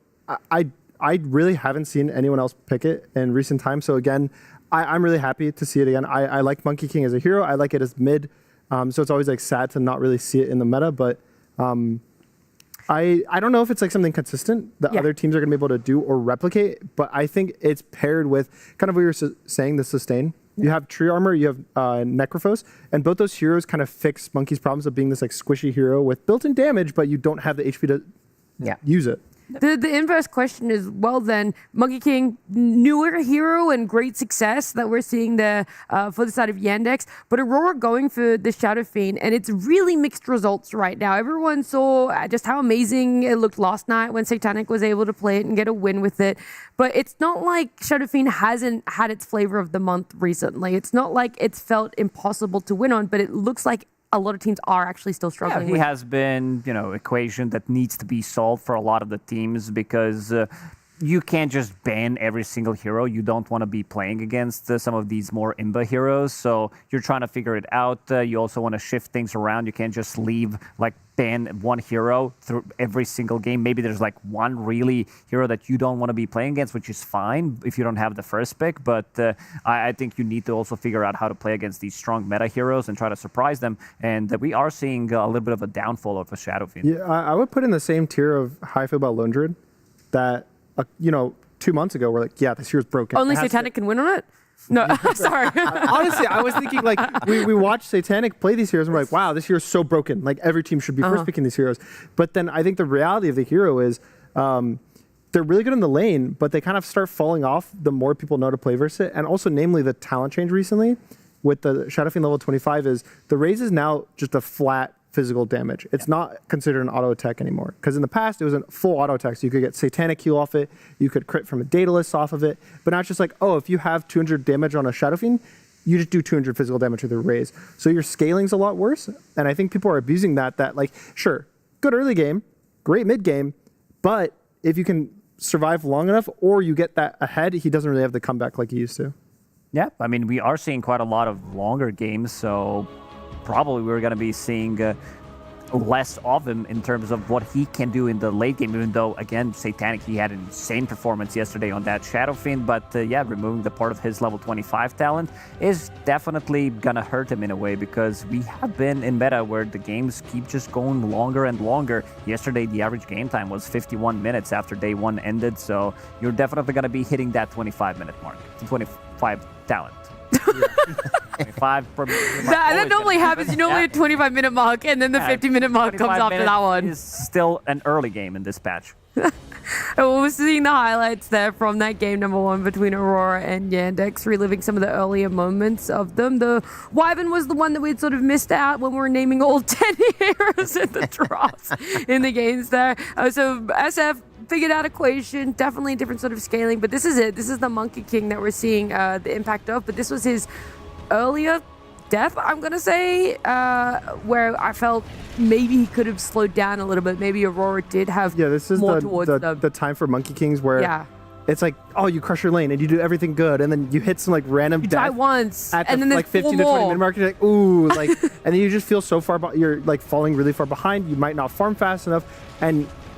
[SPEAKER 21] I really haven't seen anyone else pick it in recent times. So again, I'm really happy to see it again. I like Monkey King as a hero. I like it as mid. So it's always like sad to not really see it in the meta, but I don't know if it's like something consistent that other teams are going to be able to do or replicate, but I think it's paired with kind of what you were saying, the sustain. You have Tree Armor, you have Necrophos, and both those heroes kind of fix Monkey's problems of being this like squishy hero with built-in damage, but you don't have the HP to use it.
[SPEAKER 19] The inverse question is, well then, Monkey King, newer hero and great success that we're seeing there for the side of Yandex, but Aurora going for the Shadow Fiend, and it's really mixed results right now. Everyone saw just how amazing it looked last night when Satanic was able to play it and get a win with it, but it's not like Shadow Fiend hasn't had its flavor of the month recently. It's not like it's felt impossible to win on, but it looks like a lot of teams are actually still struggling.
[SPEAKER 22] He has been, equation that needs to be solved for a lot of the teams because you can't just ban every single hero. You don't want to be playing against some of these more Imba heroes, so you're trying to figure it out. You also want to shift things around. You can't just leave, ban one hero through every single game. Maybe there's one really hero that you don't want to be playing against, which is fine if you don't have the first pick, but I think you need to also figure out how to play against these strong meta heroes and try to surprise them, and we are seeing a little bit of a downfall of a Shadow Fiend.
[SPEAKER 21] Yeah, I would put in the same tier of how I feel about Lone Druid that 2 months ago, we're like, yeah, this hero's broken.
[SPEAKER 19] Only Satanic can win on it? No, sorry.
[SPEAKER 21] Honestly, I was thinking we watched Satanic play these heroes and we're like, wow, this hero's so broken. Every team should be first picking these heroes. But then I think the reality of the hero is they're really good in the lane, but they kind of start falling off the more people know to play versus it. And also, namely, the talent change recently with the Shadow Fiend level 25 is the raise is now just a flat physical damage. It's not considered an auto attack anymore. Because in the past, it was a full auto attack. So you could get Satanic heal off it. You could crit from a Daedalus off of it. But now it's just if you have 200 damage on a Shadow Fiend, you just do 200 physical damage with a raise. So your scaling's a lot worse. And I think people are abusing that sure, good early game, great mid game, but if you can survive long enough or you get that ahead, he doesn't really have the comeback like he used to.
[SPEAKER 22] Yeah, we are seeing quite a lot of longer games, so probably we're going to be seeing less of him in terms of what he can do in the late game, even though, again, Satanic, he had an insane performance yesterday on that Shadow Fiend, but removing the part of his level 25 talent is definitely going to hurt him in a way, because we have been in meta where the games keep just going longer and longer. Yesterday, the average game time was 51 minutes after day one ended, so you're definitely going to be hitting that 25-minute mark, 25 talent. 25 per
[SPEAKER 19] that normally happens. You normally hit 25-minute mark, and then the 50-minute mark comes after that one.
[SPEAKER 22] It's still an early game in this patch.
[SPEAKER 19] We're seeing the highlights there from that game number one between Aurora and Yandex, reliving some of the earlier moments of them. The Wyvern was the one that we'd sort of missed out when we were naming all 10 heroes in the drops in the games there. So SF figured out equation, definitely a different sort of scaling, but this is it. This is the Monkey King that we're seeing the impact of, but this was his earlier death, I'm going to say, where I felt maybe he could have slowed down a little bit. Maybe Aurora did have
[SPEAKER 21] this is
[SPEAKER 19] more towards
[SPEAKER 21] the time for Monkey Kings where it's you crush your lane and you do everything good, and then you hit some random
[SPEAKER 19] you
[SPEAKER 21] death
[SPEAKER 19] die once,
[SPEAKER 21] at
[SPEAKER 19] and
[SPEAKER 21] the,
[SPEAKER 19] then there's
[SPEAKER 21] 15 to 20 minute mark. You're ooh, and then you just feel so far, you're falling really far behind. You might not farm fast enough,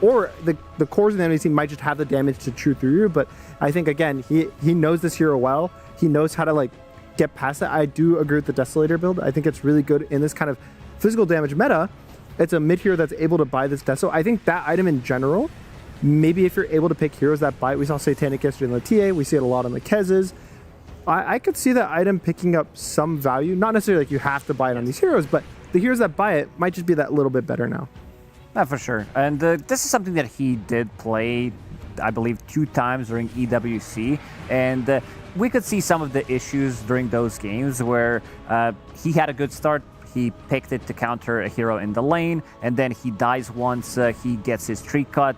[SPEAKER 21] or the cores of the enemy team might just have the damage to chew through you. But I think again, he knows this hero well. He knows how to get past it. I do agree with the Desolator build. I think it's really good in this kind of physical damage meta. It's a mid hero that's able to buy this Deso. I think that item in general, maybe if you're able to pick heroes that buy it, we saw Satanic yesterday in the TA, we see it a lot on the Kez's. I could see that item picking up some value. Not necessarily you have to buy it on these heroes, but the heroes that buy it might just be that little bit better now.
[SPEAKER 22] For sure. And this is something that he did play, I believe, 2 times during EWC. And we could see some of the issues during those games where he had a good start. He picked it to counter a hero in the lane, and then he dies once. He gets his tree cut.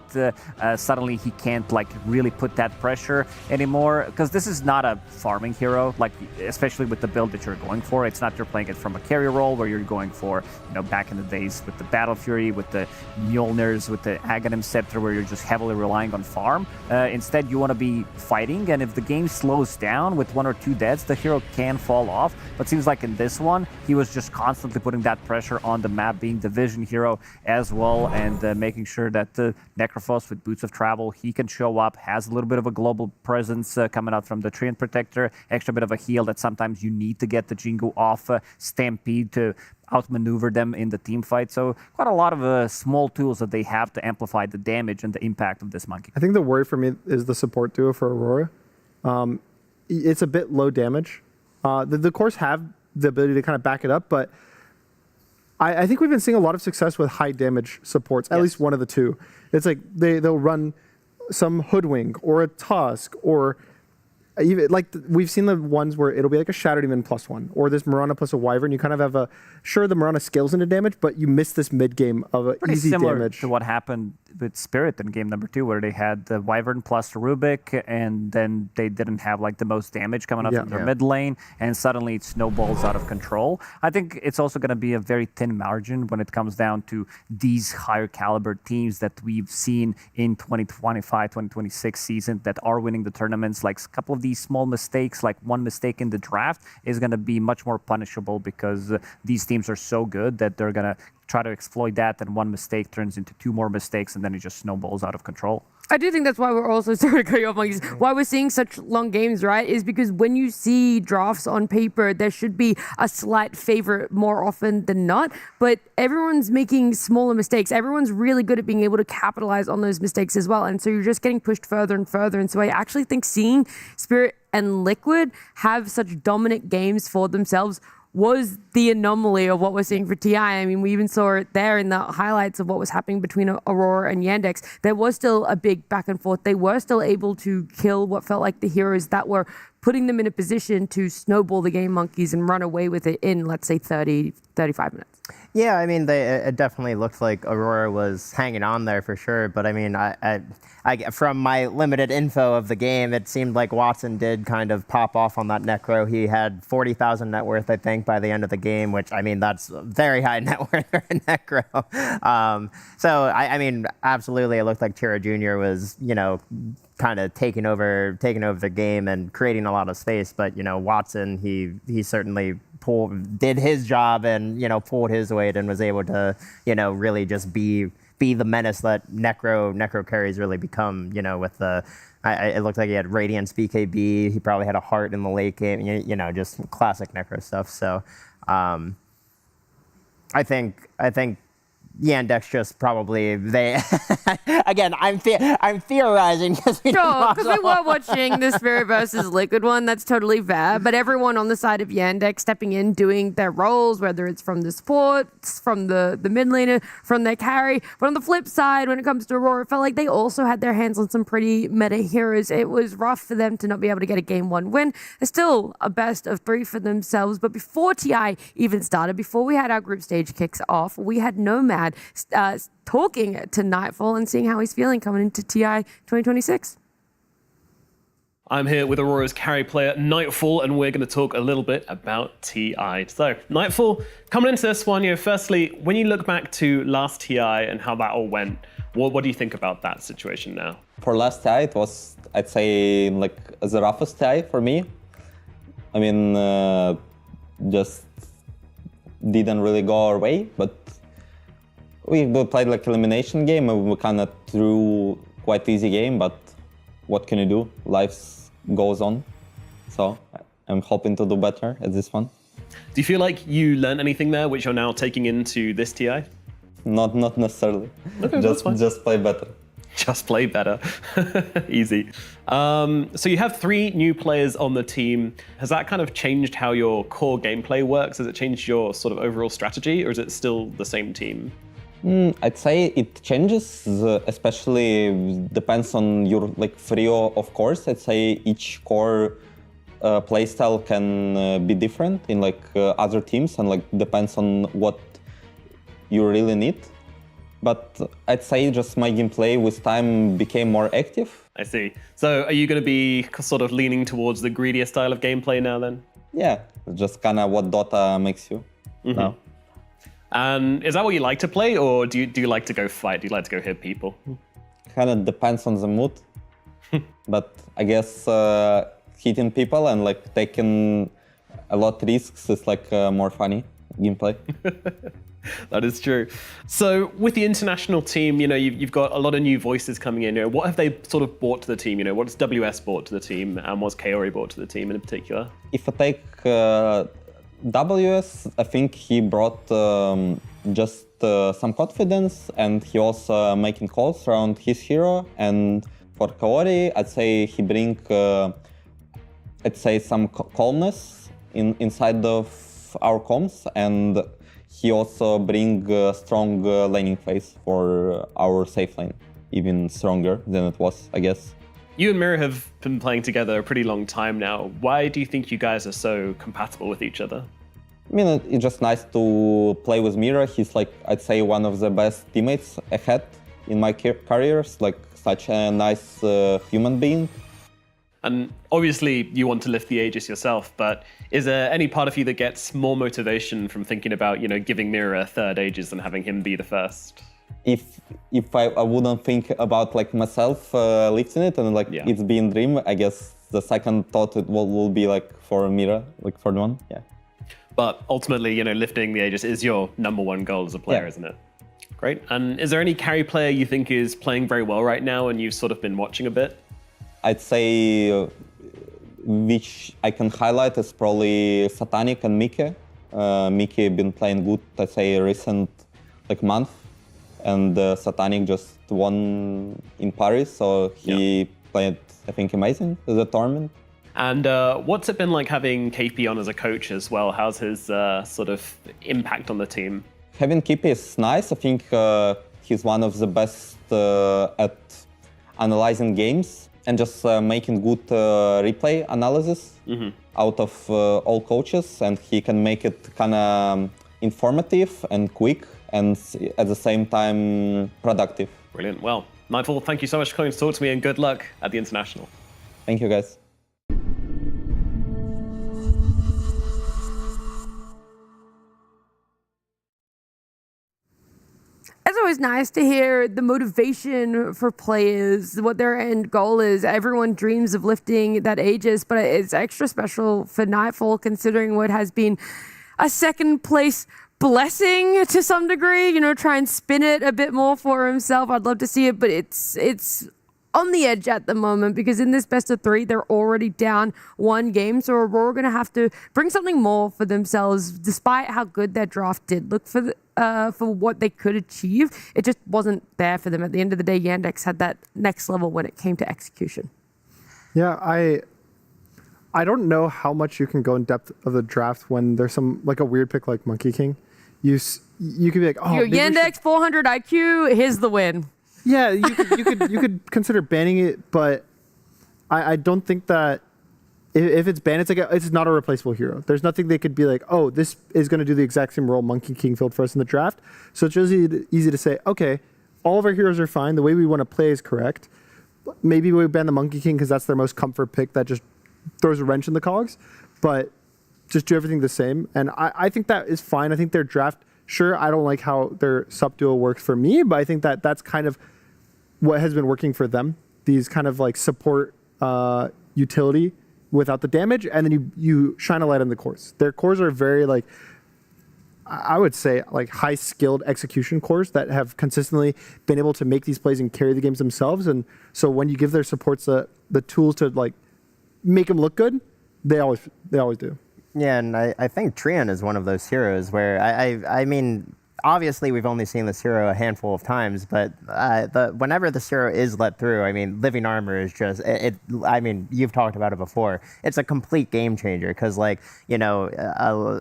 [SPEAKER 22] Suddenly he can't like really put that pressure anymore, because this is not a farming hero, like especially with the build that you're going for. It's not you're playing it from a carry role where you're going for, you know, back in the days with the Battle Fury, with the Mjolnirs, with the Aghanim Scepter, where you're just heavily relying on farm. Instead, you want to be fighting, and if the game slows down with 1 or 2 deaths, the hero can fall off. But seems like in this one, he was just constantly putting that pressure on the map, being the vision hero as well, and making sure that the Necrophos with Boots of Travel, he can show up, has a little bit of a global presence coming out from the Treant Protector, extra bit of a heal that sometimes you need to get the Jingu off Stampede to outmaneuver them in the team fight. So quite a lot of small tools that they have to amplify the damage and the impact of this monkey.
[SPEAKER 21] I think the worry for me is the support duo for Aurora. It's a bit low damage. The cores have the ability to kind of back it up, but I think we've been seeing a lot of success with high damage supports, at least one of the two. It's like they'll run some Hoodwink or a Tusk, or even like we've seen the ones where it'll be like a Shadow Demon +1 or this Mirana plus a Wyvern. You kind of have a, sure, the Mirana scales into damage, but you miss this mid game of a
[SPEAKER 22] Pretty
[SPEAKER 21] easy
[SPEAKER 22] similar
[SPEAKER 21] damage.
[SPEAKER 22] to what happened with Spirit in game number 2, where they had the Wyvern plus Rubik, and then they didn't have like the most damage coming up from their mid lane, and suddenly it snowballs out of control. I think it's also going to be a very thin margin when it comes down to these higher caliber teams that we've seen in 2025, 2026 season that are winning the tournaments. Like a couple of these small mistakes, like one mistake in the draft, is going to be much more punishable, because these teams are so good that they're going to try to exploit that, and one mistake turns into 2 more mistakes, and then it just snowballs out of control.
[SPEAKER 19] I do think that's why we're also, sorry to cut you off, monkeys, why we're seeing such long games, right? Is because when you see drafts on paper, there should be a slight favorite more often than not, but everyone's making smaller mistakes. Everyone's really good at being able to capitalize on those mistakes as well, and so you're just getting pushed further and further. And so I actually think seeing Spirit and Liquid have such dominant games for themselves was the anomaly of what we're seeing for TI. I mean, we even saw it there in the highlights of what was happening between Aurora and Yandex. There was still a big back and forth. They were still able to kill what felt like the heroes that were putting them in a position to snowball the game monkeys and run away with it in, let's say, 30, 35 minutes.
[SPEAKER 20] Yeah, I mean, it definitely looked like Aurora was hanging on there for sure. But I mean, I from my limited info of the game, it seemed like Watson did kind of pop off on that Necro. He had 40,000 net worth, I think, by the end of the game, which, I mean, that's very high net worth for a Necro. So, I mean, absolutely, it looked like Tira Jr. was, you know, kind of taking over the game and creating a lot of space. But, you know, Watson, he certainly did his job and, you know, pulled his weight and was able to, you know, really just be the menace that Necro carries really become, you know, with the, it looked like he had Radiance BKB, he probably had a heart in the late game, you know, just classic Necro stuff. So I think Yandex just probably again. I'm theorizing because we
[SPEAKER 19] were watching the Spirit versus Liquid one. That's totally fair. But everyone on the side of Yandex stepping in, doing their roles, whether it's from the supports, from the mid laner, from their carry. But on the flip side, when it comes to Aurora, it felt like they also had their hands on some pretty meta heroes. It was rough for them to not be able to get a game 1 win. It's still a best of 3 for themselves. But before TI even started, before we had our group stage kicks off, we had Nomad talking to Nightfall and seeing how he's feeling coming into TI 2026.
[SPEAKER 4] I'm here with Aurora's carry player, Nightfall, and we're going to talk a little bit about TI. So, Nightfall, coming into this one, you know, firstly, when you look back to last TI and how that all went, what do you think about that situation now?
[SPEAKER 12] For last TI, it was, I'd say, like the roughest TI for me. I mean, just didn't really go our way, but we played like elimination game. We kind of threw quite easy game, but what can you do? Life goes on. So I'm hoping to do better at this one.
[SPEAKER 4] Do you feel like you learned anything there, which you're now taking into this TI?
[SPEAKER 12] Not necessarily.
[SPEAKER 4] Okay,
[SPEAKER 12] just play better.
[SPEAKER 4] Just play better. Easy. So you have 3 new players on the team. Has that kind of changed how your core gameplay works? Has it changed your sort of overall strategy, or is it still the same team?
[SPEAKER 12] I'd say it changes, especially depends on your like trio of cores. I'd say each core playstyle can be different in like other teams, and like depends on what you really need. But I'd say just my gameplay with time became more active.
[SPEAKER 4] I see. So are you going to be sort of leaning towards the greedier style of gameplay now then?
[SPEAKER 12] Yeah, just kind of what Dota makes you now.
[SPEAKER 4] And is that what you like to play, or do you like to go fight? Do you like to go hit people?
[SPEAKER 12] Kind of depends on the mood. But I guess hitting people and like taking a lot of risks is like more funny gameplay.
[SPEAKER 4] That is true. So with the international team, you've got a lot of new voices coming in. What have they sort of brought to the team? What has WS brought to the team, and what's Kaori brought to the team in particular?
[SPEAKER 12] If I take WS, I think he brought just some confidence, and he also making calls around his hero. And for Kaori, I'd say he bring, some calmness inside of our comms, and he also bring a strong laning phase for our safe lane, even stronger than it was, I guess.
[SPEAKER 4] You and Mira have been playing together a pretty long time now. Why do you think you guys are so compatible with each other?
[SPEAKER 12] I mean, it's just nice to play with Mira. He's like, I'd say, one of the best teammates I had in my career. Like, such a nice human being.
[SPEAKER 4] And obviously you want to lift the Aegis yourself, but is there any part of you that gets more motivation from thinking about, giving Mira a third Aegis and having him be the first?
[SPEAKER 12] If I wouldn't think about like myself lifting it and like it's been dream, I guess the second thought it will be like for Mira, like for the one, yeah.
[SPEAKER 4] But ultimately, lifting the Aegis is your #1 goal as a player, isn't it? Great. And is there any carry player you think is playing very well right now and you've sort of been watching a bit?
[SPEAKER 12] I'd say which I can highlight is probably Satanic and Mickey. Mickey been playing good, I'd say, recent like month, and Satanic just won in Paris, so he played, I think, amazing at the tournament.
[SPEAKER 4] And what's it been like having KP on as a coach as well? How's his sort of impact on the team?
[SPEAKER 12] Having KP is nice. I think he's one of the best at analyzing games and just making good replay analysis out of all coaches, and he can make it kind of informative and quick, and at the same time productive.
[SPEAKER 4] Brilliant. Well, Nightfall, thank you so much for coming to talk to me, and good luck at the International.
[SPEAKER 12] Thank you, guys.
[SPEAKER 19] It's always nice to hear the motivation for players, what their end goal is. Everyone dreams of lifting that Aegis, but it's extra special for Nightfall considering what has been a second place blessing to some degree. Try and spin it a bit more for himself. I'd love to see it, but it's on the edge at the moment because in this best of 3, they're already down 1 game. So Aurora are going to have to bring something more for themselves, despite how good their draft did look for what they could achieve. It just wasn't there for them. At the end of the day, Yandex had that next level when it came to execution.
[SPEAKER 21] Yeah, I don't know how much you can go in depth of the draft when there's some like a weird pick like Monkey King. You could be like, oh,
[SPEAKER 19] your Yandex 400 IQ, here's the win.
[SPEAKER 21] Yeah, you could consider banning it, but I don't think that if it's banned, it's not a replaceable hero. There's nothing they could be like, oh, this is going to do the exact same role Monkey King filled for us in the draft. So it's really easy to say, okay, all of our heroes are fine. The way we want to play is correct. Maybe we ban the Monkey King because that's their most comfort pick that just throws a wrench in the cogs, but just do everything the same. And I think that is fine. I think their draft, sure, I don't like how their sub-duo works for me, but I think that that's kind of what has been working for them. These kind of like support utility without the damage, and then you shine a light on the cores. Their cores are very like, I would say like high skilled execution cores that have consistently been able to make these plays and carry the games themselves. And so when you give their supports the tools to like make them look good, they always do.
[SPEAKER 20] Yeah, and I think Trion is one of those heroes where I mean, obviously we've only seen this hero a handful of times, but whenever this hero is let through, I mean, Living Armor is just I mean, you've talked about it before. It's a complete game changer because, like, you know,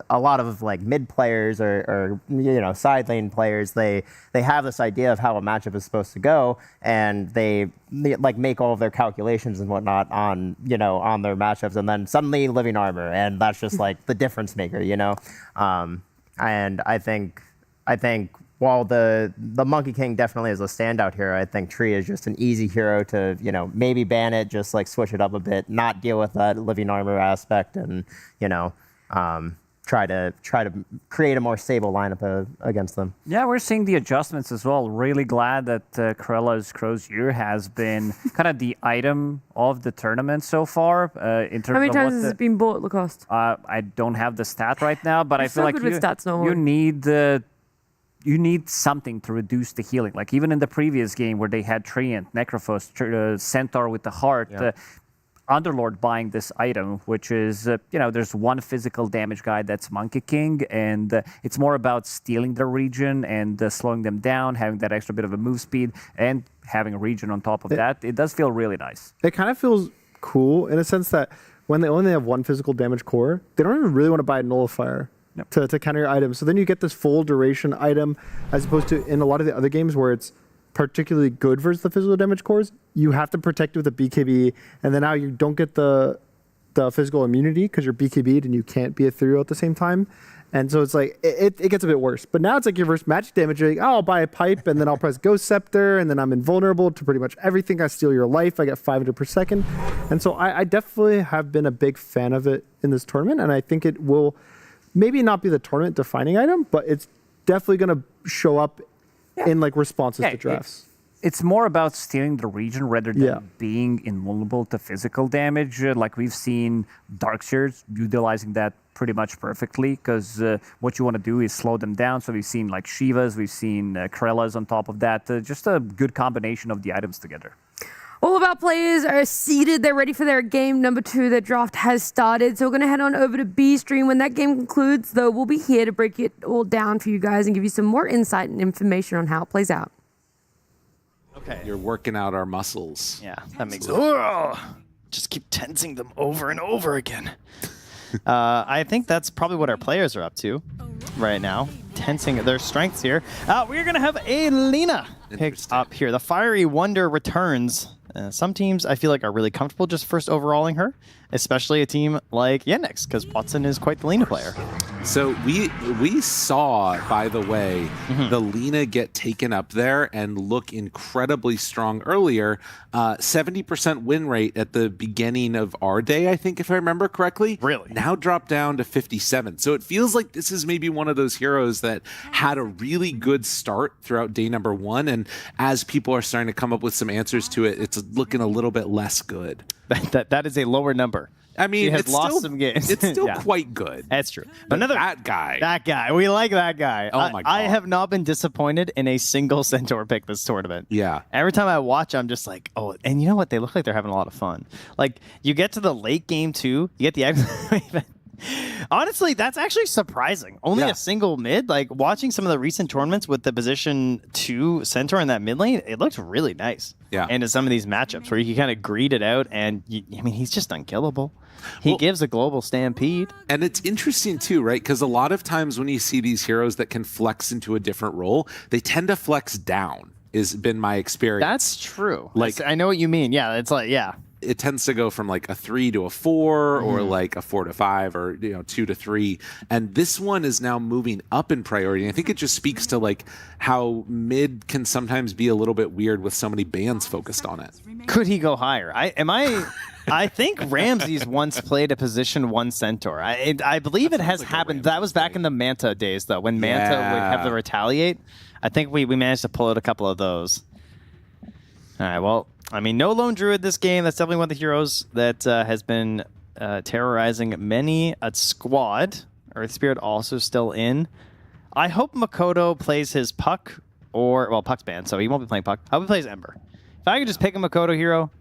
[SPEAKER 20] a lot of like mid players or you know, side lane players, they have this idea of how a matchup is supposed to go, and they like make all of their calculations and whatnot on, you know, on their matchups, and then suddenly Living Armor, and that's just like the difference maker, you know. And I think while the Monkey King definitely is a standout hero, I think Tree is just an easy hero to, you know, maybe ban it, just like switch it up a bit, not deal with that Living Armor aspect, and, you know, try to create a more stable lineup against them.
[SPEAKER 22] Yeah, we're seeing the adjustments as well. Really glad that Corellas Crozier has been kind of the item of the tournament so far. In terms
[SPEAKER 19] How many
[SPEAKER 22] of
[SPEAKER 19] times has it been bought, Lacoste?
[SPEAKER 22] I don't have the stat right now, but I feel like
[SPEAKER 19] with stats, no
[SPEAKER 22] you
[SPEAKER 19] one.
[SPEAKER 22] you need something to reduce the healing. Like even in the previous game where they had Treant, Necrophos, Centaur with the heart, Underlord buying this item, which is, you know, there's one physical damage guy that's Monkey King, and it's more about stealing the region and slowing them down, having that extra bit of a move speed, and having a region on top of that. It does feel really nice.
[SPEAKER 21] It kind of feels cool in a sense that when they only have one physical damage core, they don't even really want to buy a nullifier to counter your item. So then you get this full duration item, as opposed to in a lot of the other games where it's particularly good versus the physical damage cores, you have to protect it with a BKB, and then now you don't get the physical immunity because you're BKB'd and you can't be ethereal at the same time. And so it's like, it gets a bit worse. But now it's like your reverse magic damage. You're like, oh, I'll buy a pipe, and then I'll press Ghost Scepter, and then I'm invulnerable to pretty much everything. I steal your life. I get 500 per second. And so I definitely have been a big fan of it in this tournament, and I think it will maybe not be the tournament defining item, but it's definitely going to show up in like responses to drafts.
[SPEAKER 22] It's more about stealing the region rather than being invulnerable to physical damage. Like we've seen Darkseers utilizing that pretty much perfectly, because what you want to do is slow them down. So we've seen like Shivas, we've seen Corellas on top of that. Just a good combination of the items together.
[SPEAKER 19] All of our players are seated. They're ready for their game number 2. Their draft has started. So we're going to head on over to B stream. When that game concludes, though, we'll be here to break it all down for you guys and give you some more insight and information on how it plays out.
[SPEAKER 8] Okay. You're working out our muscles.
[SPEAKER 14] Yeah, that makes sense. Just keep tensing them over and over again. I think that's probably what our players are up to right now. Tensing their strengths here. We're going to have a Lina picked up here. The Fiery Wonder returns. Some teams I feel like are really comfortable just first overalling her, especially a team like Yandex, because Watson is quite the Lina player.
[SPEAKER 8] So we saw, by the way, the Lina get taken up there and look incredibly strong earlier. 70% win rate at the beginning of our day, I think, if I remember correctly.
[SPEAKER 14] Really?
[SPEAKER 8] Now dropped down to 57. So it feels like this is maybe one of those heroes that had a really good start throughout day number 1. And as people are starting to come up with some answers to it, it's looking a little bit less good.
[SPEAKER 14] That is a lower number.
[SPEAKER 8] I mean,
[SPEAKER 14] she has
[SPEAKER 8] it's
[SPEAKER 14] lost
[SPEAKER 8] still,
[SPEAKER 14] some games.
[SPEAKER 8] It's still quite good.
[SPEAKER 14] That's true.
[SPEAKER 8] But that guy.
[SPEAKER 14] We like that guy.
[SPEAKER 8] Oh my God.
[SPEAKER 14] I have not been disappointed in a single Centaur pick this tournament.
[SPEAKER 8] Yeah.
[SPEAKER 14] Every time I watch, I'm just like, oh, and you know what? They look like they're having a lot of fun. Like, you get to the late game too, you get the honestly, that's actually surprising. Only a single mid. Like, watching some of the recent tournaments with the position 2 Centaur in that mid lane, it looked really nice.
[SPEAKER 8] Yeah.
[SPEAKER 14] Into some of these matchups where you can kind of greed it out, and I mean, he's just unkillable. He gives a global stampede.
[SPEAKER 8] And it's interesting too, right? Because a lot of times when you see these heroes that can flex into a different role, they tend to flex down, has been my experience.
[SPEAKER 14] That's true.
[SPEAKER 8] Like,
[SPEAKER 14] I know what you mean. Yeah, it's like,
[SPEAKER 8] it tends to go from like a 3 to a 4 or like a 4 to 5 or 2 to 3, and this one is now moving up in priority. I think it just speaks to like how mid can sometimes be a little bit weird with so many bans focused on it.
[SPEAKER 14] Could he go higher? I think Ramses once played a position 1 Centaur. I believe it has happened. That was back in the Manta days though, when Manta would have the retaliate. I think we managed to pull out a couple of those. All right, well, I mean, no Lone Druid this game. That's definitely one of the heroes that has been terrorizing many a squad. Earth Spirit also still in. I hope Makoto plays his Puck, well, Puck's banned, so he won't be playing Puck. I hope he plays Ember. If I could just pick a Makoto hero,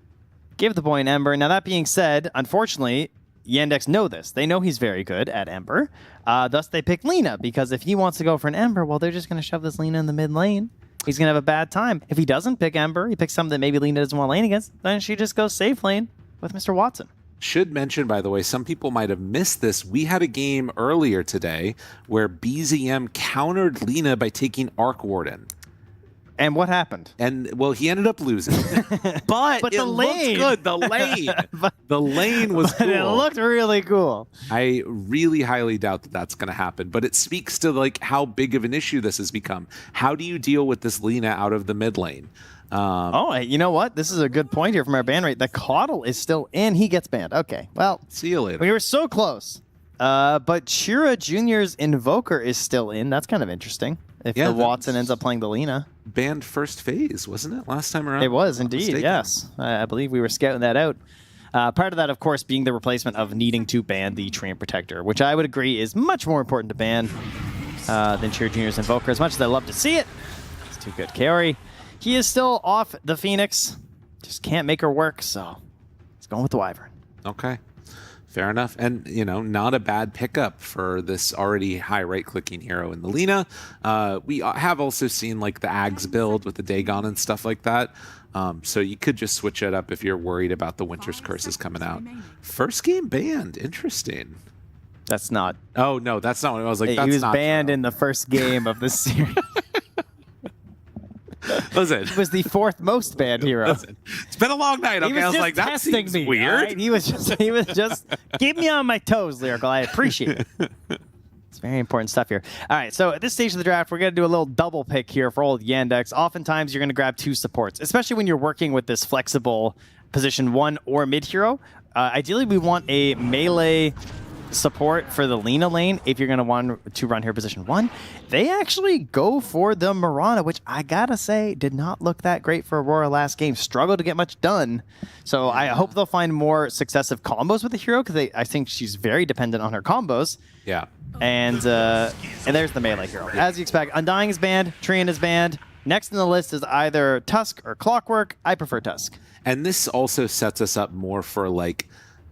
[SPEAKER 14] give the boy an Ember. Now, that being said, unfortunately, Yandex know this. They know he's very good at Ember. Thus, they pick Lina, because if he wants to go for an Ember, well, they're just going to shove this Lina in the mid lane. He's going to have a bad time. If he doesn't pick Ember, he picks something that maybe Lina doesn't want to lane against, then she just goes safe lane with Mr. Watson.
[SPEAKER 8] Should mention, by the way, some people might have missed this. We had a game earlier today where BZM countered Lina by taking Arc Warden.
[SPEAKER 14] And what happened?
[SPEAKER 8] And, well, he ended up losing. but
[SPEAKER 14] the
[SPEAKER 8] it
[SPEAKER 14] lane.
[SPEAKER 8] looked good. The lane. The lane was cool.
[SPEAKER 14] It looked really cool.
[SPEAKER 8] I really highly doubt that that's going to happen. But it speaks to like how big of an issue this has become. How do you deal with this Lina out of the mid lane?
[SPEAKER 14] You know what? This is a good point here from our ban rate. The Coddle is still in. He gets banned. Okay, well.
[SPEAKER 8] See you later.
[SPEAKER 14] We were so close. But Shira Jr.'s Invoker is still in. That's kind of interesting. If the Watson ends up playing the Lina.
[SPEAKER 8] Banned first phase, wasn't it? Last time around?
[SPEAKER 14] It was indeed, yes. I believe we were scouting that out. Part of that, of course, being the replacement of needing to ban the Treant Protector, which I would agree is much more important to ban than Shira Jr.'s Invoker, as much as I love to see it. It's too good. Kaori, he is still off the Phoenix. Just can't make her work, so he's going with the Wyvern.
[SPEAKER 8] Okay. Fair enough. And, you know, not a bad pickup for this already high right-clicking hero in the Lina. We have also seen, like, the Ags build with the Dagon and stuff like that. So you could just switch it up if you're worried about the Winter's Curses coming out. First game banned. Interesting.
[SPEAKER 14] That's not...
[SPEAKER 8] Oh, no, that's not what I was like. That's
[SPEAKER 14] he was
[SPEAKER 8] not
[SPEAKER 14] banned
[SPEAKER 8] true.
[SPEAKER 14] in the first game of the series.
[SPEAKER 8] Listen.
[SPEAKER 14] He was the fourth most banned hero.
[SPEAKER 8] Listen, it's been a long night. Okay, I was like, that seems weird.
[SPEAKER 14] Right? He was just keep me on my toes, Lyrical. I appreciate it. It's very important stuff here. All right, so at this stage of the draft, we're going to do a little double pick here for old Yandex. Oftentimes, you're going to grab two supports, especially when you're working with this flexible position 1 or mid hero. Ideally, we want a melee support for the Lina lane if you're going to want to run here position 1. They actually go for the Mirana, which I gotta say did not look that great for Aurora last game. Struggled to get much done. So I hope they'll find more successive combos with the hero, because I think she's very dependent on her combos.
[SPEAKER 8] Yeah.
[SPEAKER 14] And there's the melee hero. As you expect, Undying is banned, Treant is banned. Next in the list is either Tusk or Clockwork. I prefer Tusk.
[SPEAKER 8] And this also sets us up more for like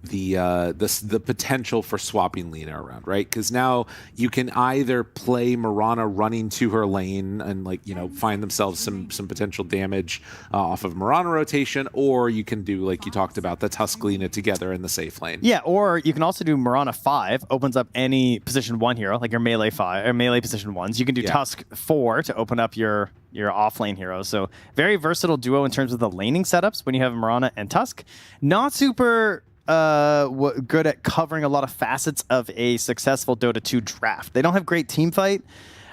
[SPEAKER 8] the potential for swapping Lina around, right? Because now you can either play Mirana running to her lane and, like, you know, find themselves some potential damage off of Mirana rotation, or you can do, like you talked about, the Tusk Lina together in the safe lane.
[SPEAKER 14] Yeah, or you can also do Mirana 5, opens up any position 1 hero, like your melee 5 or melee position 1s. You can do Tusk 4 to open up your off lane heroes. So very versatile duo in terms of the laning setups when you have Mirana and Tusk. Not super good at covering a lot of facets of a successful Dota 2 draft. They don't have great team fight.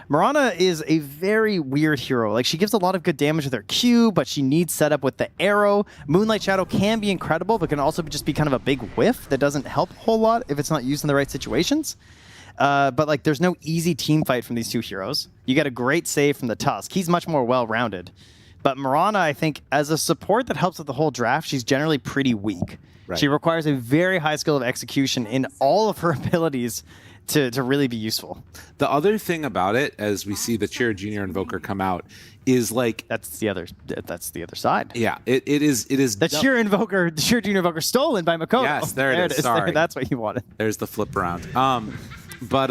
[SPEAKER 14] Mirana is a very weird hero. Like, she gives a lot of good damage with her Q, but she needs setup with the arrow. Moonlight Shadow can be incredible, but can also just be kind of a big whiff that doesn't help a whole lot if it's not used in the right situations. But like, there's no easy team fight from these two heroes. You get a great save from the Tusk. He's much more well-rounded. But Mirana, I think, as a support that helps with the whole draft, she's generally pretty weak. Right. She requires a very high skill of execution in all of her abilities to really be useful.
[SPEAKER 8] The other thing about it, as we see the Shira Jr. Invoker come out, is like
[SPEAKER 14] that's the other side.
[SPEAKER 8] Yeah, it is
[SPEAKER 14] the Shira Jr. Invoker stolen by Makoto.
[SPEAKER 8] Yes, there it is. Sorry,
[SPEAKER 14] that's what you wanted.
[SPEAKER 8] There's the flip around. But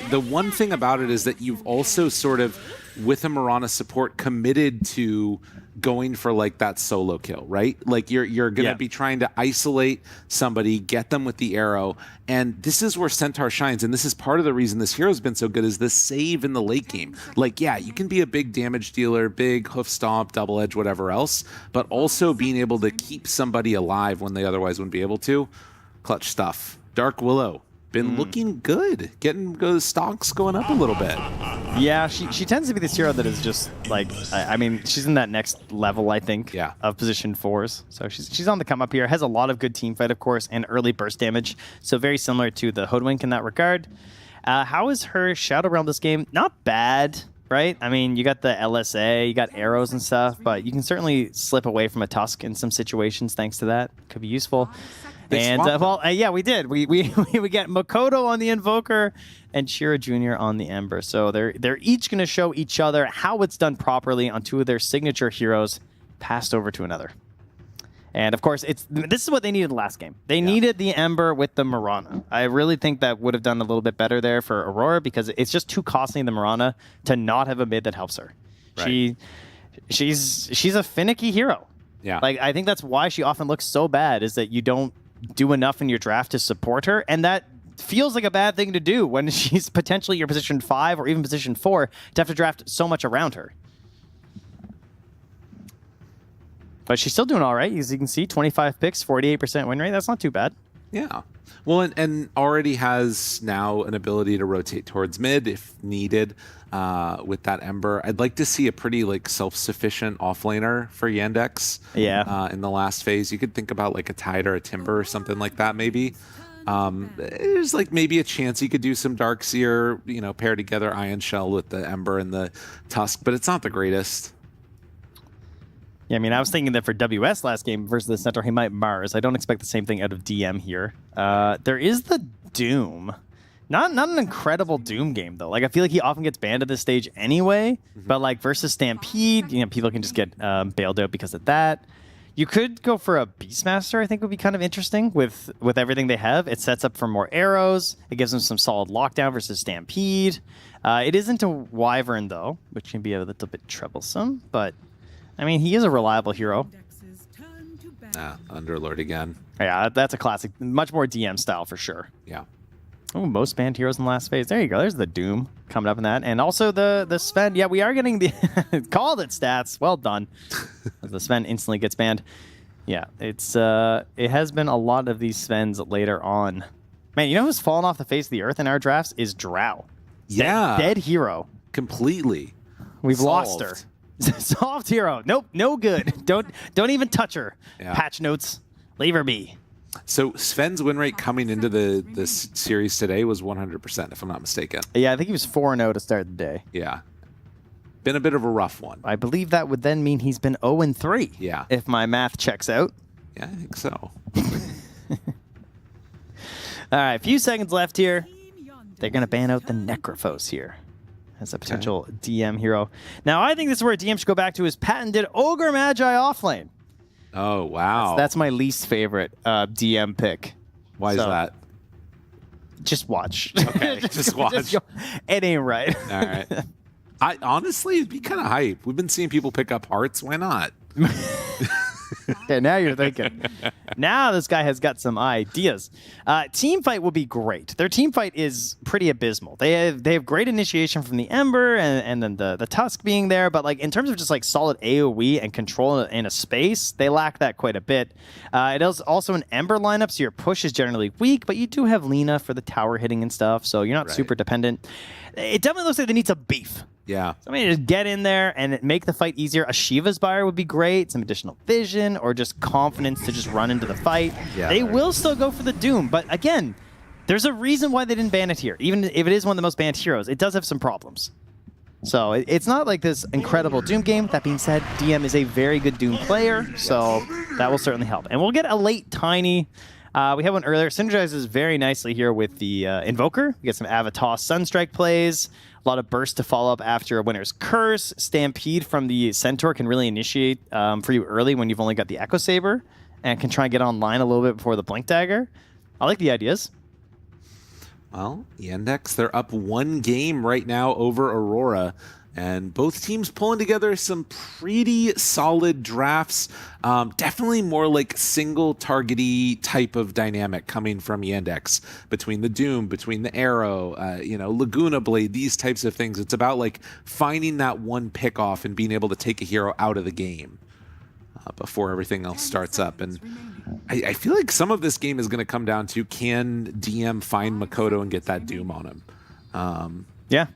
[SPEAKER 8] the one thing about it is that you've also sort of, with a Mirana support, committed to going for like that solo kill, right? Like you're gonna be trying to isolate somebody, get them with the arrow, and this is where Centaur shines. And this is part of the reason this hero's been so good, is this save in the late game. Like, yeah, you can be a big damage dealer, big hoof stomp, double edge, whatever else, but also being able to keep somebody alive when they otherwise wouldn't be able to. Clutch stuff. Dark Willow been looking good, getting those stocks going up a little bit.
[SPEAKER 14] Yeah, she tends to be this hero that is just like, I mean, she's in that next level, I think, of position 4s. So she's on the come up here. Has a lot of good team fight, of course, and early burst damage. So very similar to the Hoodwink in that regard. How is her Shadow Realm this game? Not bad, right? I mean, you got the LSA, you got arrows and stuff, but you can certainly slip away from a Tusk in some situations thanks to that. Could be useful. And yeah, we did. We get Makoto on the Invoker and Shira Jr. on the Ember. So they're each going to show each other how it's done properly on two of their signature heroes passed over to another. And of course, this is what they needed last game. They needed the Ember with the Mirana. I really think that would have done a little bit better there for Aurora because it's just too costly in the Mirana to not have a mid that helps her.
[SPEAKER 8] Right.
[SPEAKER 14] She's a finicky hero.
[SPEAKER 8] Yeah.
[SPEAKER 14] Like I think that's why she often looks so bad is that you don't do enough in your draft to support her, and that feels like a bad thing to do when she's potentially your position 5 or even position 4 to have to draft so much around her. But she's still doing all right. As you can see, 25 picks, 48% win rate. That's not too bad.
[SPEAKER 8] Yeah. Well, and already has now an ability to rotate towards mid if needed with that Ember. I'd like to see a pretty like self-sufficient offlaner for Yandex.
[SPEAKER 14] Yeah.
[SPEAKER 8] In the last phase, you could think about like a Tide or a Timber or something like that maybe. There's like maybe a chance you could do some Darkseer, you know, pair together Ion Shell with the Ember and the Tusk, but it's not the greatest.
[SPEAKER 14] Yeah, I mean, I was thinking that for WS last game versus the Centaur, he might Mars. I don't expect the same thing out of DM here. There is the Doom. Not an incredible Doom game, though. Like, I feel like he often gets banned at this stage anyway, but like versus Stampede, you know, people can just get bailed out because of that. You could go for a Beastmaster, I think would be kind of interesting with everything they have. It sets up for more arrows. It gives them some solid lockdown versus Stampede. It isn't a Wyvern, though, which can be a little bit troublesome, but I mean, he is a reliable hero.
[SPEAKER 8] Underlord again.
[SPEAKER 14] Yeah, that's a classic. Much more DM style for sure.
[SPEAKER 8] Yeah.
[SPEAKER 14] Oh, most banned heroes in the last phase. There you go. There's the Doom coming up in that. And also the Sven. Yeah, we are getting the... called it stats. Well done. As the Sven instantly gets banned. Yeah, it has been a lot of these Svens later on. Man, you know who's fallen off the face of the earth in our drafts is Drow.
[SPEAKER 8] Yeah.
[SPEAKER 14] Dead hero.
[SPEAKER 8] Completely.
[SPEAKER 14] We've
[SPEAKER 8] Solved.
[SPEAKER 14] lost her. Soft hero. Nope, no good. Don't even touch her.
[SPEAKER 8] Yeah.
[SPEAKER 14] Patch notes. Leave her be.
[SPEAKER 8] So Sven's win rate coming into the series today was 100%, if I'm not mistaken.
[SPEAKER 14] Yeah, I think he was 4-0 to start the day.
[SPEAKER 8] Yeah. Been a bit of a rough one.
[SPEAKER 14] I believe that would then mean he's been 0-3.
[SPEAKER 8] Yeah.
[SPEAKER 14] If my math checks out.
[SPEAKER 8] Yeah, I think so.
[SPEAKER 14] All right, a few seconds left here. They're going to ban out the Necrophos here as a potential DM hero. Now, I think this is where DM should go back to his patented Ogre Magi offlane.
[SPEAKER 8] Oh, wow.
[SPEAKER 14] That's my least favorite DM pick.
[SPEAKER 8] Why is that?
[SPEAKER 14] Just watch.
[SPEAKER 8] Okay, just watch.
[SPEAKER 14] It ain't right.
[SPEAKER 8] All right. Honestly, it'd be kind of hype. We've been seeing people pick up hearts. Why not?
[SPEAKER 14] Okay, now you're thinking. Now this guy has got some ideas. Team fight will be great. Their team fight is pretty abysmal. They have great initiation from the Ember and then the Tusk being there, but like in terms of just like solid AoE and control in a space, they lack that quite a bit. It is also an Ember lineup, so your push is generally weak, but you do have Lina for the tower hitting and stuff, so you're not super dependent. It definitely looks like they need some beef.
[SPEAKER 8] Yeah.
[SPEAKER 14] So I mean, just get in there and make the fight easier. A Shiva's Buyer would be great. Some additional vision or just confidence to just run into the fight.
[SPEAKER 8] Yeah,
[SPEAKER 14] they will still go for the Doom, but again, there's a reason why they didn't ban it here. Even if it is one of the most banned heroes, it does have some problems. So it's not like this incredible Doom game. That being said, DM is a very good Doom player, so that will certainly help. And we'll get a late Tiny. We had one earlier. Synergizes very nicely here with the Invoker. We get some Avatar Sunstrike plays. A lot of burst to follow up after a Winter's Curse. Stampede from the Centaur can really initiate for you early when you've only got the Echo Saber and can try and get online a little bit before the Blink Dagger. I like the ideas.
[SPEAKER 8] Well, Yandex, they're up 1 game right now over Aurora. And both teams pulling together some pretty solid drafts. Definitely more like single targety type of dynamic coming from Yandex between the Doom, between the Arrow, Laguna Blade, these types of things. It's about like finding that one pick off and being able to take a hero out of the game before everything else starts up. And I feel like some of this game is going to come down to, can DM find Makoto and get that Doom on him?
[SPEAKER 14] Yeah.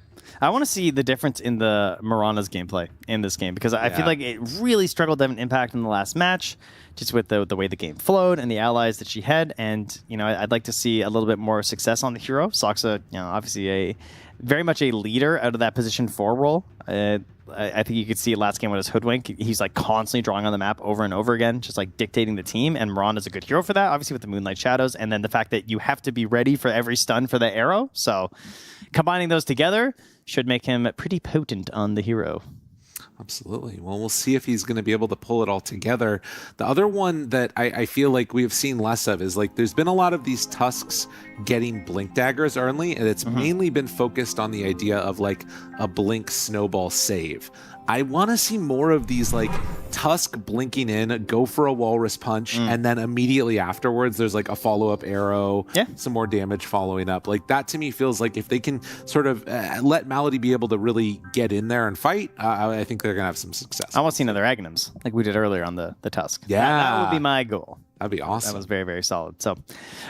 [SPEAKER 14] I want to see the difference in the Mirana's gameplay in this game, because I feel like it really struggled to have an impact in the last match, just with the way the game flowed and the allies that she had. And, I'd like to see a little bit more success on the hero. Saksa, obviously very much a leader out of that position 4 role. I think you could see last game with his Hoodwink. He's like constantly drawing on the map over and over again, just like dictating the team. And Mirana's a good hero for that, obviously with the Moonlight Shadows. And then the fact that you have to be ready for every stun for the arrow. So combining those together should make him pretty potent on the hero.
[SPEAKER 8] Absolutely. Well, we'll see if he's going to be able to pull it all together. The other one that I feel like we have seen less of is like there's been a lot of these Tusks getting blink daggers early, and it's mainly been focused on the idea of like a blink snowball save. I want to see more of these like Tusk blinking in, go for a walrus punch, and then immediately afterwards there's like a follow-up arrow, some more damage following up. Like that to me feels like if they can sort of let Malady be able to really get in there and fight, I think they're going to have some success.
[SPEAKER 14] I want to see another Aghanims like we did earlier on the Tusk.
[SPEAKER 8] Yeah.
[SPEAKER 14] That would be my goal.
[SPEAKER 8] That'd be awesome.
[SPEAKER 14] That was very, very solid. So,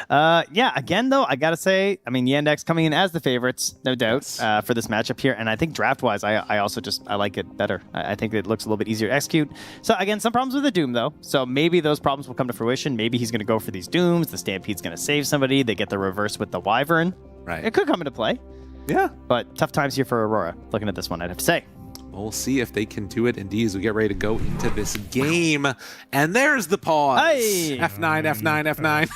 [SPEAKER 14] yeah, again, though, I got to say, I mean, Yandex coming in as the favorites, no doubt, for this matchup here. And I think draft-wise, I also I like it better. I think it looks a little bit easier to execute. So, again, some problems with the Doom, though. So maybe those problems will come to fruition. Maybe he's going to go for these Dooms. The Stampede's going to save somebody. They get the reverse with the Wyvern.
[SPEAKER 8] Right.
[SPEAKER 14] It could come into play.
[SPEAKER 8] Yeah.
[SPEAKER 14] But tough times here for Aurora, looking at this one, I'd have to say.
[SPEAKER 8] We'll see if they can do it indeed as we get ready to go into this game. And there's the pause.
[SPEAKER 14] Hey!
[SPEAKER 8] F9, F9,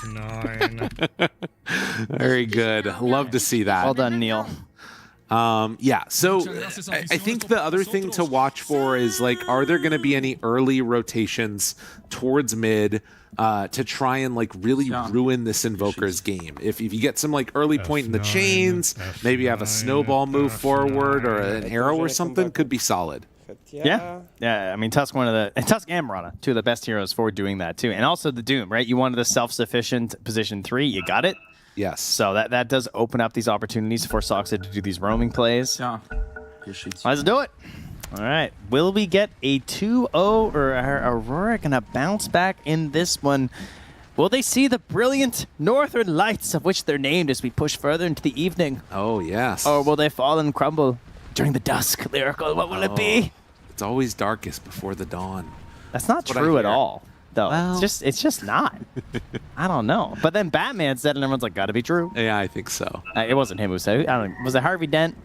[SPEAKER 8] F9. Very good. Love to see that.
[SPEAKER 14] Well done, Neil.
[SPEAKER 8] Yeah, so I think the other thing to watch for is like, are there going to be any early rotations towards mid to try and like really ruin this Invoker's game? If you get some like early point in the chains, maybe have a snowball move forward or an arrow or something, could be solid.
[SPEAKER 14] Yeah. I mean, Tusk Tusk and Murata, two of the best heroes for doing that too, and also the Doom, right? You wanted the self-sufficient position 3, you got it.
[SPEAKER 8] Yes.
[SPEAKER 14] So that does open up these opportunities for Soxa to do these roaming plays.
[SPEAKER 9] Yeah.
[SPEAKER 14] Let's do it. All right. Will we get a 2-0 or are Aurora going to bounce back in this one? Will they see the brilliant northern lights of which they're named as we push further into the evening?
[SPEAKER 8] Oh, yes.
[SPEAKER 14] Or will they fall and crumble during the dusk? Lyrical, what will it be?
[SPEAKER 8] It's always darkest before the dawn.
[SPEAKER 14] That's not true at all. Though it's just not. I don't know. But then Batman said, and everyone's like, "Gotta be true."
[SPEAKER 8] Yeah, I think so.
[SPEAKER 14] It wasn't him who said it. I don't know. Was it Harvey Dent?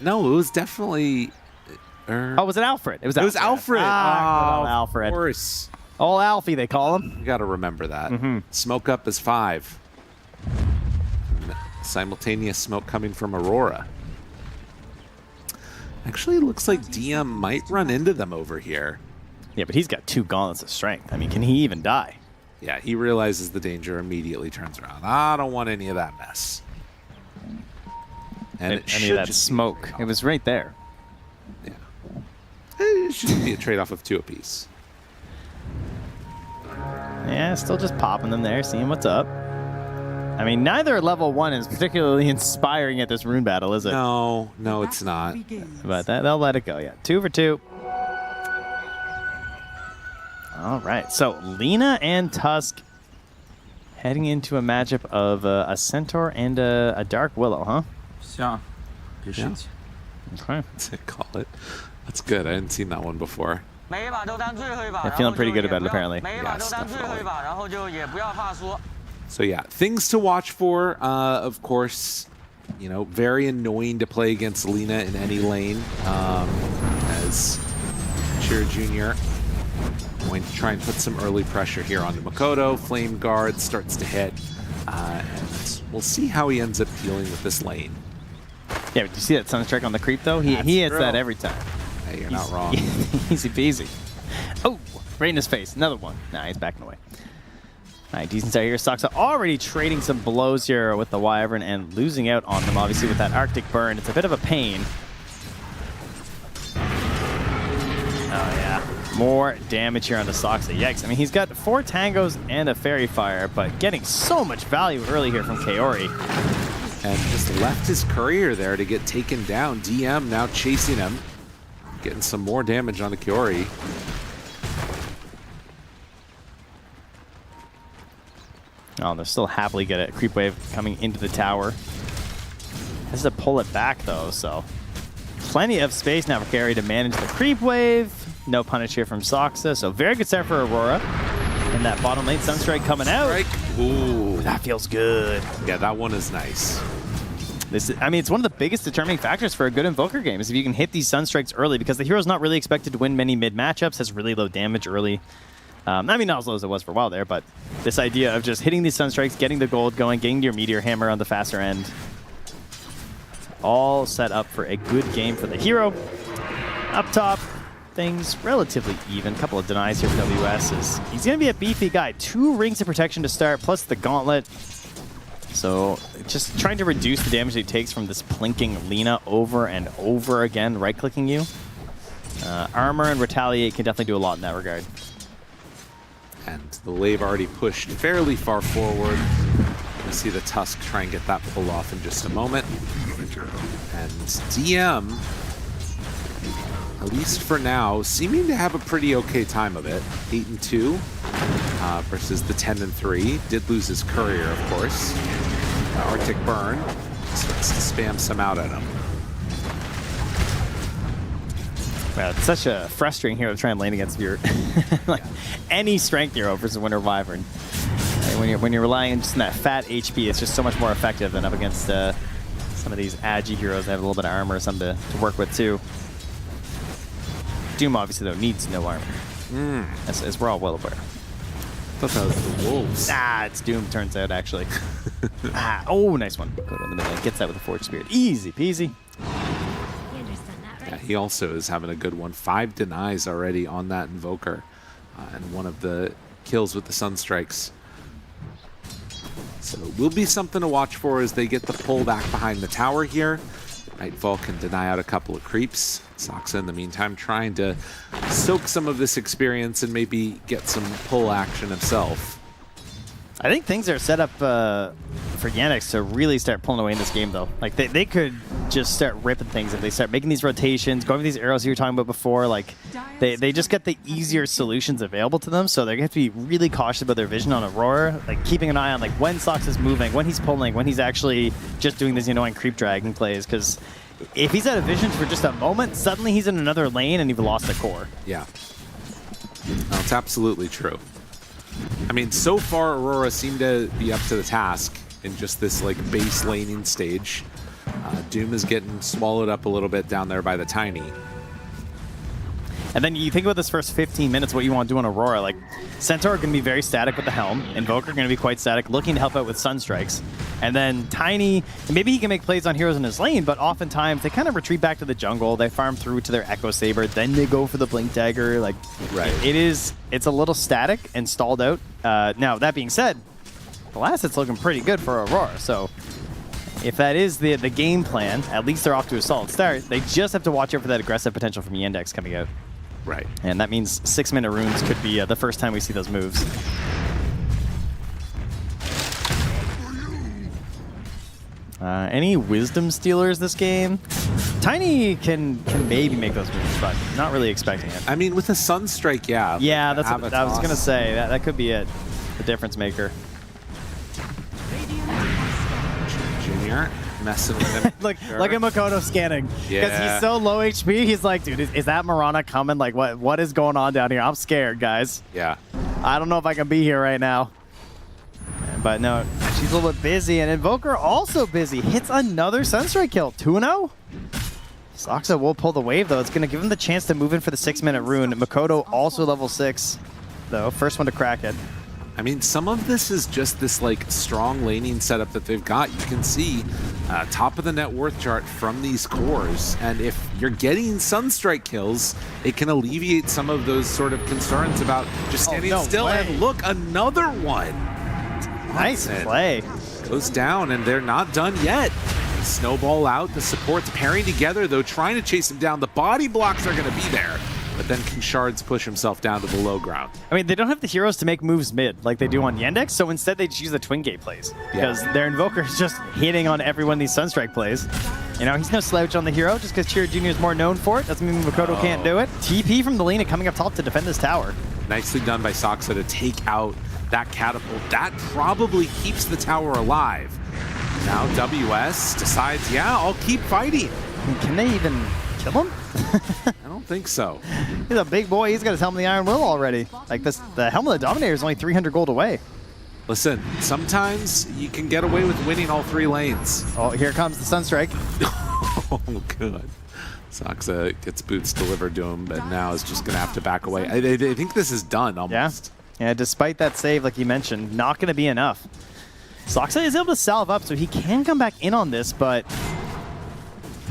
[SPEAKER 8] No, it was definitely.
[SPEAKER 14] Oh, was it Alfred? It was
[SPEAKER 8] Alfred.
[SPEAKER 14] Alfred.
[SPEAKER 8] Of course.
[SPEAKER 14] Old Alfie, they call him.
[SPEAKER 8] You got to remember that. Smoke up is 5. Simultaneous smoke coming from Aurora. Actually, it looks like DM might run into them over here.
[SPEAKER 14] Yeah, but he's got 2 gauntlets of strength. I mean, can he even die?
[SPEAKER 8] Yeah, he realizes the danger, immediately turns around. I don't want any of that mess. And
[SPEAKER 14] any of that smoke. It was right there.
[SPEAKER 8] Yeah. It should be a trade-off of 2 apiece.
[SPEAKER 14] Yeah, still just popping them there, seeing what's up. I mean, neither level 1 is particularly inspiring at this rune battle, is it?
[SPEAKER 8] No, it's not.
[SPEAKER 14] But they'll let it go, yeah. 2 for 2. All right, so Lina and Tusk heading into a matchup of a Centaur and a Dark Willow, huh?
[SPEAKER 9] Yeah.
[SPEAKER 14] Okay.
[SPEAKER 8] Call it. That's good. I hadn't seen that one before.
[SPEAKER 14] They're feeling pretty good about it, apparently.
[SPEAKER 8] Yes, definitely. So yeah, things to watch for. Of course, you know, very annoying to play against Lina in any lane. As Cheer Jr. going to try and put some early pressure here onto Makoto. Flame Guard starts to hit. And we'll see how he ends up dealing with this lane.
[SPEAKER 14] Yeah, but you see that Sunstrike on the creep, though? He hits that every time.
[SPEAKER 8] Hey, you're not wrong.
[SPEAKER 14] Easy peasy. Oh, right in his face. Another one. Nah, he's backing away. All right, decent start here. Soxa already trading some blows here with the Wyvern and losing out on them, obviously, with that Arctic Burn. It's a bit of a pain. Oh, yeah. More damage here on the Soxa. Yikes. I mean, he's got 4 Tangos and a Fairy Fire, but getting so much value early here from Kaori.
[SPEAKER 8] And just left his courier there to get taken down. DM now chasing him. Getting some more damage on the Kaori.
[SPEAKER 14] Oh, they'll still happily get a creep wave coming into the tower. Has to pull it back, though, so plenty of space now for Kaori to manage the creep wave. No punish here from Soxa, so very good start for Aurora. And that bottom lane Sunstrike coming out.
[SPEAKER 8] Ooh,
[SPEAKER 14] that feels good.
[SPEAKER 8] Yeah, that one is nice.
[SPEAKER 14] I mean, it's one of the biggest determining factors for a good Invoker game is if you can hit these Sunstrikes early, because the hero's not really expected to win many mid matchups, has really low damage early. I mean, not as low as it was for a while there, but this idea of just hitting these Sunstrikes, getting the gold going, getting your Meteor Hammer on the faster end, all set up for a good game for the hero. Up top, things relatively even. A couple of denies here for WS. He's going to be a beefy guy. 2 rings of protection to start, plus the gauntlet. So just trying to reduce the damage that he takes from this plinking Lina over and over again, right-clicking you. Armor and Retaliate can definitely do a lot in that regard.
[SPEAKER 8] And the Lave already pushed fairly far forward. We'll see the Tusk try and get that pull off in just a moment. And DM, at least for now, seeming to have a pretty okay time of it. 8-2 versus the 10-3. Did lose his courier, of course. Arctic Burn starts to spam some out at him.
[SPEAKER 14] Well, it's such a frustrating hero to try and lane against your like any strength hero versus Winter Wyvern. When you're relying on just that fat HP, it's just so much more effective than up against some of these agi heroes that have a little bit of armor or something to work with too. Doom obviously though needs no armor, as we're all well aware.
[SPEAKER 8] I thought that was the wolves.
[SPEAKER 14] Ah, it's Doom turns out actually. Oh, nice one. Go to the middle and gets that with a Forge Spirit. Easy peasy.
[SPEAKER 8] Yeah, he also is having a good one. 5 denies already on that Invoker. And one of the kills with the Sunstrikes. So it will be something to watch for as they get the pull back behind the tower here. Nightfall can deny out a couple of creeps. Soxa, in the meantime, trying to soak some of this experience and maybe get some pull action himself.
[SPEAKER 14] I think things are set up for Yandex to really start pulling away in this game, though. Like, they could just start ripping things if they start making these rotations, going with these arrows you were talking about before. Like, they just get the easier solutions available to them, so they're going to have to be really cautious about their vision on Aurora, like keeping an eye on like when Sox is moving, when he's pulling, when he's actually just doing these annoying creep dragging plays, because if he's out of vision for just a moment, suddenly he's in another lane and you've lost the core.
[SPEAKER 8] Yeah. No, it's absolutely true. I mean, so far, Aurora seemed to be up to the task in just this like base laning stage. Doom is getting swallowed up a little bit down there by the Tiny.
[SPEAKER 14] And then you think about this first 15 minutes, what you want to do on Aurora. Like, Centaur going to be very static with the Helm. Invoker going to be quite static, looking to help out with Sunstrikes. And then Tiny, maybe he can make plays on heroes in his lane, but oftentimes they kind of retreat back to the jungle. They farm through to their Echo Saber, then they go for the Blink Dagger. Like,
[SPEAKER 8] right.
[SPEAKER 14] It's a little static and stalled out. Now, that being said, the last hit's looking pretty good for Aurora. So if that is the game plan, at least they're off to a solid start. They just have to watch out for that aggressive potential from Yandex coming out.
[SPEAKER 8] Right.
[SPEAKER 14] And that means 6-minute runes could be the first time we see those moves. Any Wisdom Stealers this game? Tiny can maybe make those moves, but not really expecting it.
[SPEAKER 8] I mean, with a Sunstrike, yeah.
[SPEAKER 14] Yeah, that's what I was going to say. That could be it. The difference maker.
[SPEAKER 8] Junior messing with him.
[SPEAKER 14] Look at Makoto scanning. Because he's so low HP, he's like, dude, is that Mirana coming? Like, what is going on down here? I'm scared, guys.
[SPEAKER 8] Yeah.
[SPEAKER 14] I don't know if I can be here right now. But no, she's a little bit busy. And Invoker also busy. Hits another Sunstrike kill. 2-0. Soxa will pull the wave, though. It's going to give him the chance to move in for the 6-minute rune. Makoto also level 6, though. First one to crack it.
[SPEAKER 8] I mean, some of this is just this like strong laning setup that they've got. You can see top of the net worth chart from these cores, and if you're getting Sunstrike kills, it can alleviate some of those sort of concerns about just standing still. And look, another one.
[SPEAKER 14] Nice play.
[SPEAKER 8] Goes down, and they're not done yet. Snowball out. The supports pairing together, though, trying to chase him down. The body blocks are going to be there. But then can Shards push himself down to the low ground?
[SPEAKER 14] I mean, they don't have the heroes to make moves mid like they do on Yandex, so instead they just use the Twin Gate plays. Because their Invoker is just hitting on everyone these Sunstrike plays. You know, he's no slouch on the hero just because Chira Jr. is more known for it. Doesn't mean Makoto can't do it. TP from the Lina coming up top to defend this tower.
[SPEAKER 8] Nicely done by Soxa to take out that catapult. That probably keeps the tower alive. Now WS decides, yeah, I'll keep fighting.
[SPEAKER 14] Can they even kill him?
[SPEAKER 8] I don't think so.
[SPEAKER 14] He's a big boy. He's got his Helm of the Iron Will already. Like this, the Helm of the Dominator is only 300 gold away.
[SPEAKER 8] Listen, sometimes you can get away with winning all 3 lanes.
[SPEAKER 14] Oh, here comes the Sunstrike.
[SPEAKER 8] Oh, good. Soxa gets boots delivered to him, but now is just going to have to back away. I think this is done almost.
[SPEAKER 14] Yeah, despite that save, like you mentioned, not going to be enough. Soxa is able to salve up, so he can come back in on this, but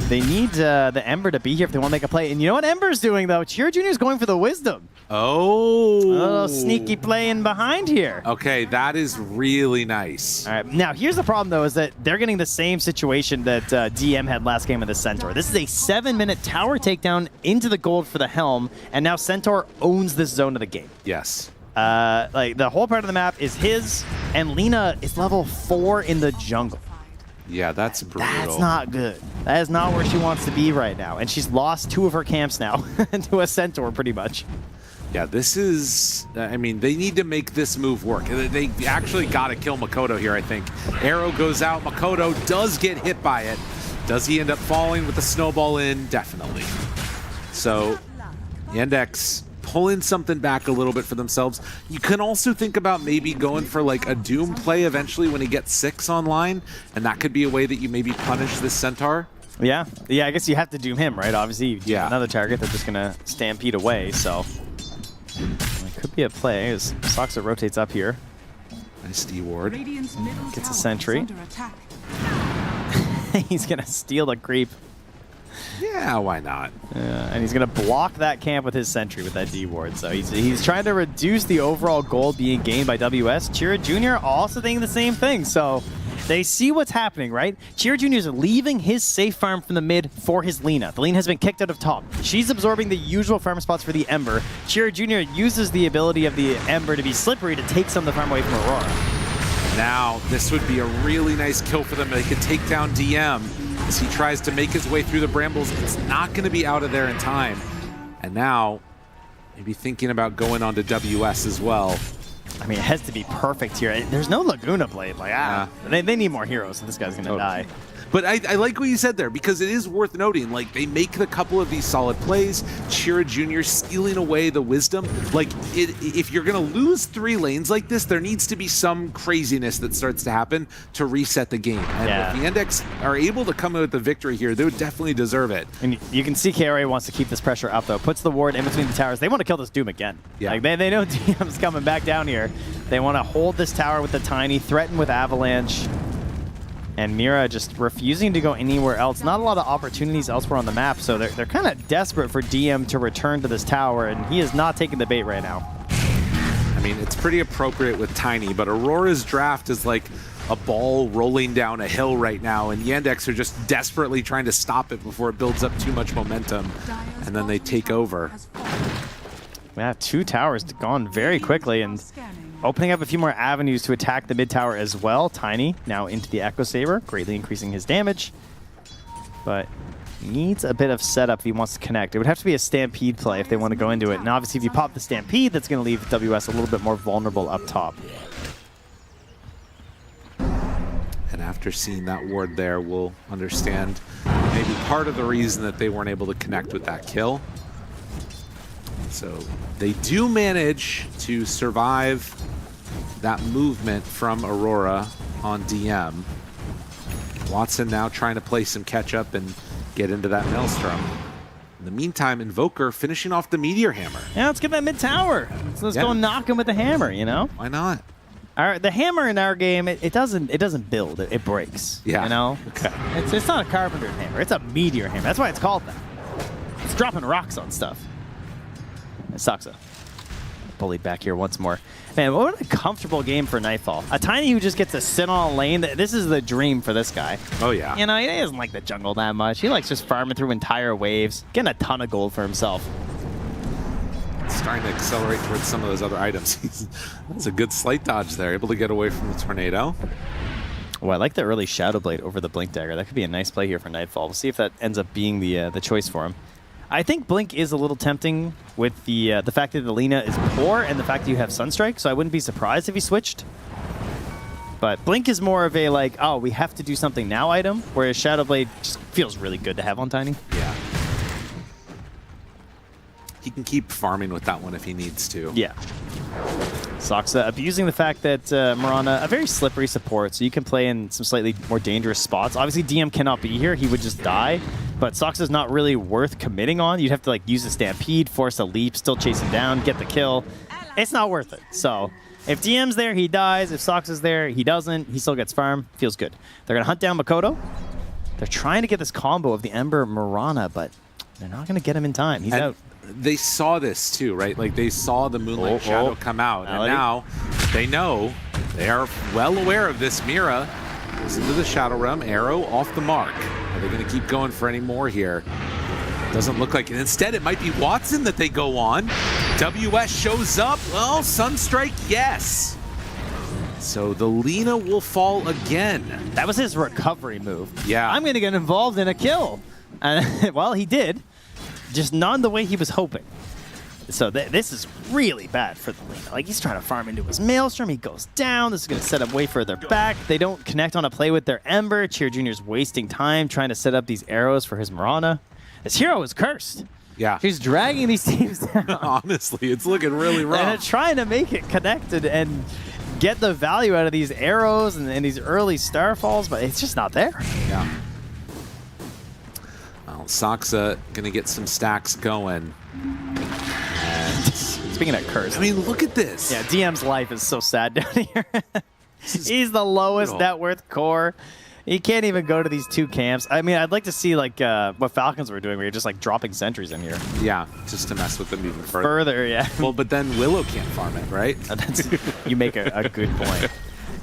[SPEAKER 14] They need the Ember to be here if they want to make a play. And you know what Ember's doing, though? Chira Jr. is going for the Wisdom.
[SPEAKER 8] Oh.
[SPEAKER 14] A little sneaky play in behind here.
[SPEAKER 8] Okay, that is really nice.
[SPEAKER 14] All right, now here's the problem, though, is that they're getting the same situation that DM had last game of the Centaur. This is a 7-minute tower takedown into the gold for the Helm, and now Centaur owns this zone of the game.
[SPEAKER 8] Yes.
[SPEAKER 14] Like, the whole part of the map is his, and Lina is level 4 in the jungle.
[SPEAKER 8] Yeah, that's brutal.
[SPEAKER 14] That's not good. That is not where she wants to be right now, and she's lost 2 of her camps now to a Centaur, pretty much.
[SPEAKER 8] Yeah, this is, I mean, they need to make this move work. They actually got to kill Makoto here, I think. Arrow goes out. Makoto does get hit by it. Does he end up falling with the snowball in? Definitely. So, Yandex pulling something back a little bit for themselves. You can also think about maybe going for like a Doom play eventually when he gets 6 online, and that could be a way that you maybe punish this Centaur.
[SPEAKER 14] Yeah, I guess you have to Doom him, right? Obviously, you Doom another target, they're just going to stampede away, so... It could be a play as Soxa rotates up here.
[SPEAKER 8] Nice D-ward.
[SPEAKER 14] Gets a sentry. He's going to steal the creep.
[SPEAKER 8] Yeah, why not?
[SPEAKER 14] And he's going to block that camp with his sentry with that D-ward. So he's trying to reduce the overall gold being gained by WS. Chira Jr. also thinking the same thing. So they see what's happening, right? Chira Jr. is leaving his safe farm from the mid for his Lina. The Lina has been kicked out of top. She's absorbing the usual farm spots for the Ember. Chira Jr. uses the ability of the Ember to be slippery to take some of the farm away from Aurora.
[SPEAKER 8] Now, this would be a really nice kill for them. They could take down DM as he tries to make his way through the brambles. It's not going to be out of there in time. And now, maybe thinking about going on to WS as well.
[SPEAKER 14] I mean, it has to be perfect here. There's no Laguna Blade. Like, they need more heroes, so this guy's going to die.
[SPEAKER 8] But I like what you said there, because it is worth noting, like, they make a couple of these solid plays. Chira Jr. stealing away the wisdom. Like, if you're going to lose 3 lanes like this, there needs to be some craziness that starts to happen to reset the game. And if the Yandex are able to come out with the victory here, they would definitely deserve it.
[SPEAKER 14] And you can see KRA wants to keep this pressure up, though. Puts the ward in between the towers. They want to kill this Doom again.
[SPEAKER 8] Yeah.
[SPEAKER 14] Like, they know DM's coming back down here. They want to hold this tower with the Tiny, threaten with Avalanche. And Mira just refusing to go anywhere else. Not a lot of opportunities elsewhere on the map, so they're kind of desperate for DM to return to this tower, and he is not taking the bait right now.
[SPEAKER 8] I mean, it's pretty appropriate with Tiny, but Aurora's draft is like a ball rolling down a hill right now, and Yandex are just desperately trying to stop it before it builds up too much momentum, and then they take over.
[SPEAKER 14] We have 2 towers gone very quickly, and opening up a few more avenues to attack the mid tower as well. Tiny now into the Echo Saber, greatly increasing his damage. But needs a bit of setup if he wants to connect. It would have to be a Stampede play if they want to go into it. And obviously if you pop the Stampede, that's going to leave WS a little bit more vulnerable up top.
[SPEAKER 8] And after seeing that ward there, we'll understand maybe part of the reason that they weren't able to connect with that kill. So they do manage to survive that movement from Aurora on DM. Watson now trying to play some catch-up and get into that Maelstrom. In the meantime, Invoker finishing off the Meteor Hammer.
[SPEAKER 14] Yeah, let's get that mid tower. So let's go knock him with the hammer, you know?
[SPEAKER 8] Why not?
[SPEAKER 14] The hammer in our game, it doesn't build, it breaks.
[SPEAKER 8] Yeah.
[SPEAKER 14] You know?
[SPEAKER 8] Okay.
[SPEAKER 14] It's not a carpenter's hammer, it's a meteor hammer. That's why it's called that. It's dropping rocks on stuff. Soxa bullied back here once more. Man, what a comfortable game for Nightfall. A Tiny who just gets to sit on a lane. This is the dream for this guy.
[SPEAKER 8] Oh, yeah.
[SPEAKER 14] You know, he doesn't like the jungle that much. He likes just farming through entire waves, getting a ton of gold for himself.
[SPEAKER 8] Starting to accelerate towards some of those other items. That's a good slight dodge there, able to get away from the tornado.
[SPEAKER 14] Oh, I like the early Shadow Blade over the Blink Dagger. That could be a nice play here for Nightfall. We'll see if that ends up being the choice for him. I think Blink is a little tempting with the fact that the Lina is poor and the fact that you have Sunstrike, so I wouldn't be surprised if he switched. But Blink is more of a like, oh, we have to do something now item, whereas Shadow Blade just feels really good to have on Tiny.
[SPEAKER 8] Yeah. He can keep farming with that one if he needs to.
[SPEAKER 14] Yeah. Soxa abusing the fact that Mirana, a very slippery support, so you can play in some slightly more dangerous spots. Obviously, DM cannot be here. He would just die. But Soxa's not really worth committing on. You'd have to like use a Stampede, force a leap, still chase him down, get the kill. It's not worth it. So if DM's there, he dies. If Soxa's there, he doesn't. He still gets farm. Feels good. They're going to hunt down Makoto. They're trying to get this combo of the Ember Mirana, but they're not going to get him in time. He's out.
[SPEAKER 8] They saw this too, right? Like they saw the Moonlight Shadow come out, and now they know, they are well aware of this. Mira goes into the Shadow Realm, arrow off the mark. Are they going to keep going for any more here? Doesn't look like it. Instead, it might be Watson that they go on. WS shows up. Well, Sunstrike, yes. So the Lina will fall again.
[SPEAKER 14] That was his recovery move.
[SPEAKER 8] Yeah.
[SPEAKER 14] I'm going to get involved in a kill. And well, he did. Just not the way he was hoping. So this is really bad for the Lina. Like, he's trying to farm into his Maelstrom. He goes down. This is going to set up way further back. They don't connect on a play with their Ember. Cheer Jr.'s wasting time trying to set up these arrows for his Mirana. This hero is cursed.
[SPEAKER 8] Yeah.
[SPEAKER 14] She's dragging these teams down.
[SPEAKER 8] Honestly, it's looking really rough.
[SPEAKER 14] And trying to make it connected and get the value out of these arrows and these early Starfalls, but it's just not there.
[SPEAKER 8] Yeah. Well, Saksa gonna get some stacks going.
[SPEAKER 14] Speaking of curse,
[SPEAKER 8] I mean, look at this.
[SPEAKER 14] Yeah, DM's life is so sad down here. He's the lowest net worth core. He can't even go to these two camps. I mean, I'd like to see like what Falcons were doing, where you're just like dropping sentries in here.
[SPEAKER 8] Yeah, just to mess with them even further.
[SPEAKER 14] Yeah.
[SPEAKER 8] Well, but then Willow can't farm it, right?
[SPEAKER 14] You make a good point.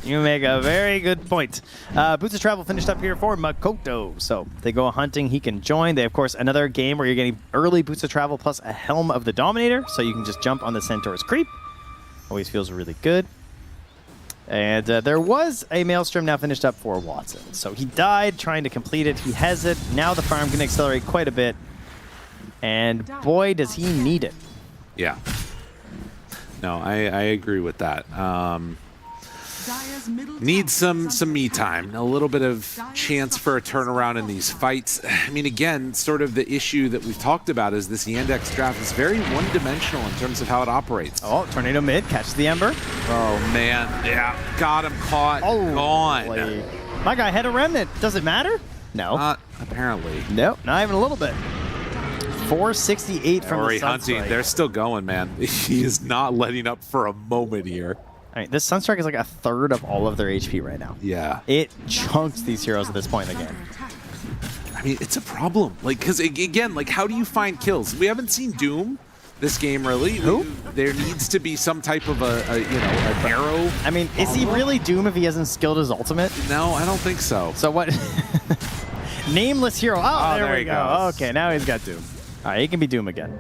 [SPEAKER 14] You make a very good point. Boots of Travel finished up here for Makoto. So they go hunting, he can join. They, of course, another game where you're getting early Boots of Travel plus a Helm of the Dominator, so you can just jump on the Centaur's creep. Always feels really good. And there was a Maelstrom now finished up for Watson. So he died trying to complete it. He has it. Now the farm can accelerate quite a bit. And boy, does he need it.
[SPEAKER 8] Yeah. No, I agree with that. Needs some me time, a little bit of chance for a turnaround in these fights. I mean, again, sort of the issue that we've talked about is this Yandex draft is very one-dimensional in terms of how it operates.
[SPEAKER 14] Oh, Tornado mid, catches the Ember.
[SPEAKER 8] Oh, man. Yeah, got him caught.
[SPEAKER 14] Oh,
[SPEAKER 8] gone.
[SPEAKER 14] Boy. My guy had a Remnant. Does it matter? No.
[SPEAKER 8] Not apparently.
[SPEAKER 14] Nope, not even a little bit. 468 from the
[SPEAKER 8] hunting. They're still going, man. He is not letting up for a moment here.
[SPEAKER 14] I mean, this Sunstrike is like a third of all of their HP right now.
[SPEAKER 8] Yeah.
[SPEAKER 14] It chunks these heroes at this point in the game.
[SPEAKER 8] I mean, it's a problem. Like, because again, like, how do you find kills? We haven't seen Doom this game, really.
[SPEAKER 14] Who?
[SPEAKER 8] There needs to be some type of an arrow.
[SPEAKER 14] I mean, is he really Doom if he hasn't skilled his ultimate?
[SPEAKER 8] No, I don't think so.
[SPEAKER 14] So what? Nameless hero. Oh, there we go.
[SPEAKER 8] Goes.
[SPEAKER 14] Okay, now he's got Doom. All right, he can be Doom again.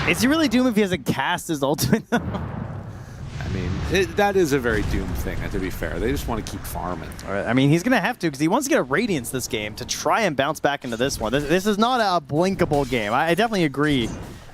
[SPEAKER 14] Is he really Doom if he hasn't cast his ultimate?
[SPEAKER 8] I mean, that is a very Doom thing, to be fair. They just want to keep farming.
[SPEAKER 14] All right, I mean, he's going to have to because he wants to get a Radiance this game to try and bounce back into this one. This is not a blinkable game. I definitely agree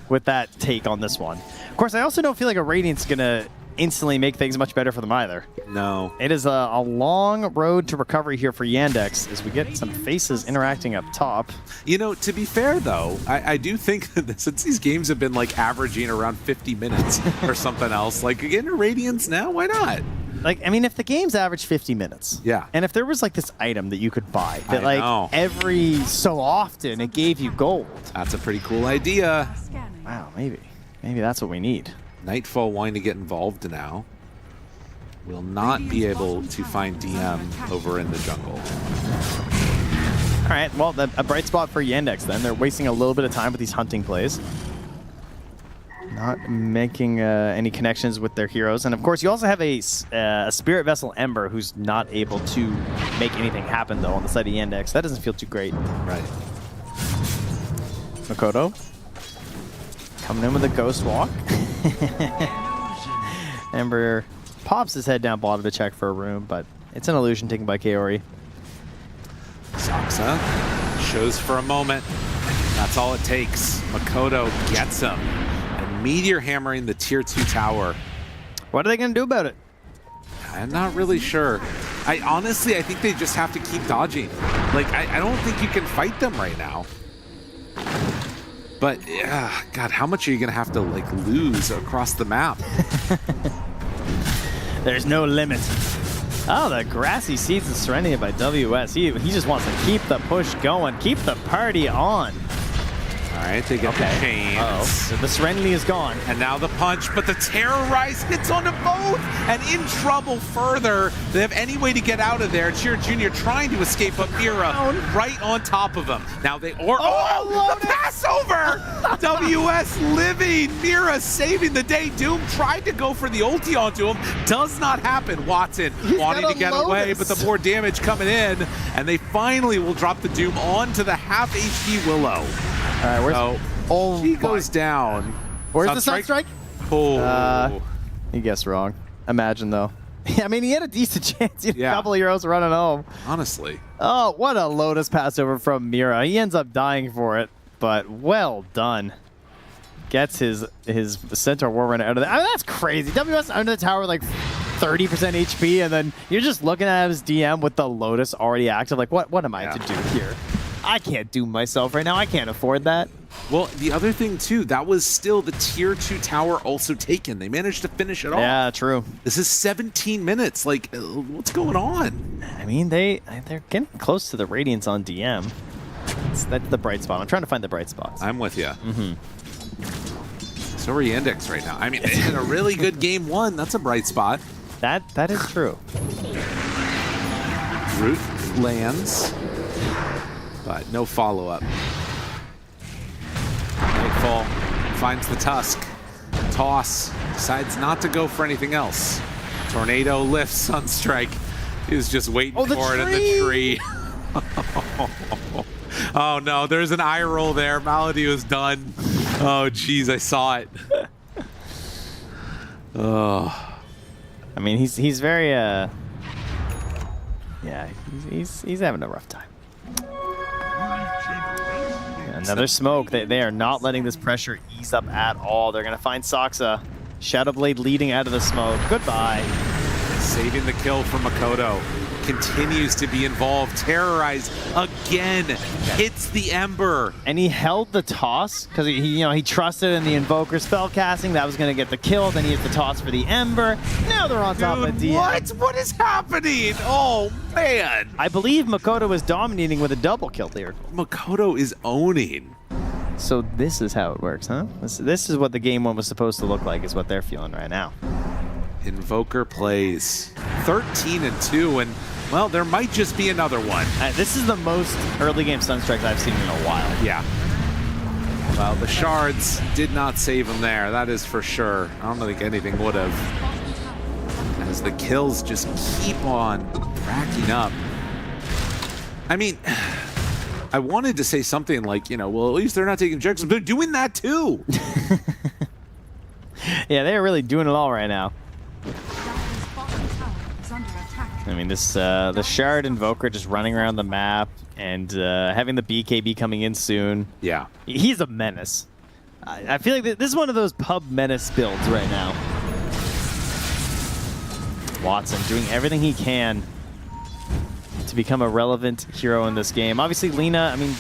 [SPEAKER 14] with that take on this one. Of course, I also don't feel like a Radiance is going to instantly make things much better for them either.
[SPEAKER 8] No.
[SPEAKER 14] It is a long road to recovery here for Yandex as we get some faces interacting up top.
[SPEAKER 8] You know, to be fair, though, I do think that since these games have been, like, averaging around 50 minutes or something else, like, getting a Radiance now, why not?
[SPEAKER 14] Like, I mean, if the game's average 50 minutes,
[SPEAKER 8] yeah,
[SPEAKER 14] and if there was, like, this item that you could buy that, like, every so often it gave you gold.
[SPEAKER 8] That's a pretty cool idea.
[SPEAKER 14] Wow, maybe. Maybe that's what we need.
[SPEAKER 8] Nightfall wanting to get involved now. Will not be able to find DM over in the jungle.
[SPEAKER 14] All right, well, a bright spot for Yandex then. They're wasting a little bit of time with these hunting plays. Not making any connections with their heroes. And of course, you also have a Spirit Vessel Ember who's not able to make anything happen, though, on the side of Yandex. That doesn't feel too great.
[SPEAKER 8] Right.
[SPEAKER 14] Makoto coming in with a Ghost Walk. Ember pops his head down bottom to check for a room, but it's an illusion taken by Kaori.
[SPEAKER 8] Saksa shows for a moment. That's all it takes. Makoto gets him. And Meteor hammering the tier 2 tower.
[SPEAKER 14] What are they going to do about it?
[SPEAKER 8] I'm not really sure. Honestly, I think they just have to keep dodging. Like, I don't think you can fight them right now. But, God, how much are you going to have to, like, lose across the map?
[SPEAKER 14] There's no limit. Oh, the Grassy Seeds is surrendering by WS. He just wants to keep the push going, keep the party on.
[SPEAKER 8] All right, they get the chains.
[SPEAKER 14] Uh-oh. The Serenity is gone.
[SPEAKER 8] And now the punch, but the Terrorize hits onto both, and in trouble further. They have any way to get out of there. Cheer Jr. trying to escape, but Mira right on top of him. Now they, the Passover! WS living, Mira saving the day. Doom tried to go for the ulti onto him, does not happen. Watson wanting to get away, but the more damage coming in, and they finally will drop the Doom onto the half HP Willow.
[SPEAKER 14] All right,
[SPEAKER 8] he goes down.
[SPEAKER 14] Where's the Sunstrike?
[SPEAKER 8] Oh.
[SPEAKER 14] You guessed wrong. Imagine, though. I mean, he had a decent chance. He had a couple of heroes running home.
[SPEAKER 8] Honestly.
[SPEAKER 14] Oh, what a Lotus Passover from Mira. He ends up dying for it, but well done. Gets his Centaur War Runner out of there. I mean, that's crazy. WS under the tower like 30% HP, and then you're just looking at his DM with the Lotus already active. Like, what am I to do here? I can't doom myself right now. I can't afford that.
[SPEAKER 8] Well, the other thing, too, that was still the tier 2 tower also taken. They managed to finish it off.
[SPEAKER 14] Yeah, true.
[SPEAKER 8] This is 17 minutes. Like, what's going on?
[SPEAKER 14] I mean, they're getting close to the Radiance on DM. That's the bright spot. I'm trying to find the bright spots.
[SPEAKER 8] I'm with you. So are Yandex right now. I mean, they had a really good game 1. That's a bright spot.
[SPEAKER 14] That is true.
[SPEAKER 8] Root lands, but no follow-up. Nightfall finds the Tusk. Toss decides not to go for anything else. Tornado lifts Sunstrike. He's just waiting for it in the tree. Oh no, there's an eye roll there. Malady was done. Oh geez, I saw it. Oh.
[SPEAKER 14] I mean, he's very yeah, he's having a rough time. Another smoke. They are not letting this pressure ease up at all. They're gonna find Soxa. Shadowblade leading out of the smoke. Goodbye.
[SPEAKER 8] Saving the kill from Makoto. Continues to be involved. Terrorize again. Hits the Ember.
[SPEAKER 14] And he held the toss because he trusted in the Invoker spell casting. That was going to get the kill. Then he hit the toss for the Ember. Now they're on top of DM.
[SPEAKER 8] What? What is happening? Oh, man.
[SPEAKER 14] I believe Makoto was dominating with a double kill there.
[SPEAKER 8] Makoto is owning.
[SPEAKER 14] So this is how it works, huh? This is what the game 1 was supposed to look like, is what they're feeling right now.
[SPEAKER 8] Invoker plays 13-2, and well, there might just be another one.
[SPEAKER 14] This is the most early game Sunstrike I've seen in a while.
[SPEAKER 8] Yeah. Well, the shards did not save him there, that is for sure. I don't think anything would have. As the kills just keep on racking up. I mean, I wanted to say something like, well, at least they're not taking objectives, but they're doing that too.
[SPEAKER 14] Yeah, they're really doing it all right now. I mean, this the Shard Invoker just running around the map and having the BKB coming in soon.
[SPEAKER 8] Yeah.
[SPEAKER 14] He's a menace. I feel like this is one of those pub menace builds right now. Watson doing everything he can to become a relevant hero in this game. Obviously, Lina, I mean,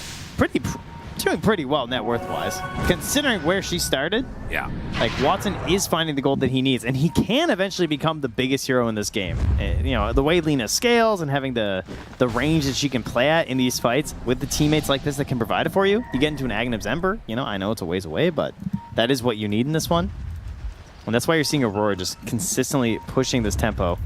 [SPEAKER 14] doing pretty well net worth-wise. Considering where she started,
[SPEAKER 8] yeah.
[SPEAKER 14] Like, Watson is finding the gold that he needs, and he can eventually become the biggest hero in this game. The way Lina scales and having the range that she can play at in these fights with the teammates like this that can provide it for you. You get into an Agnum's Ember, I know it's a ways away, but that is what you need in this one. And that's why you're seeing Aurora just consistently pushing this tempo.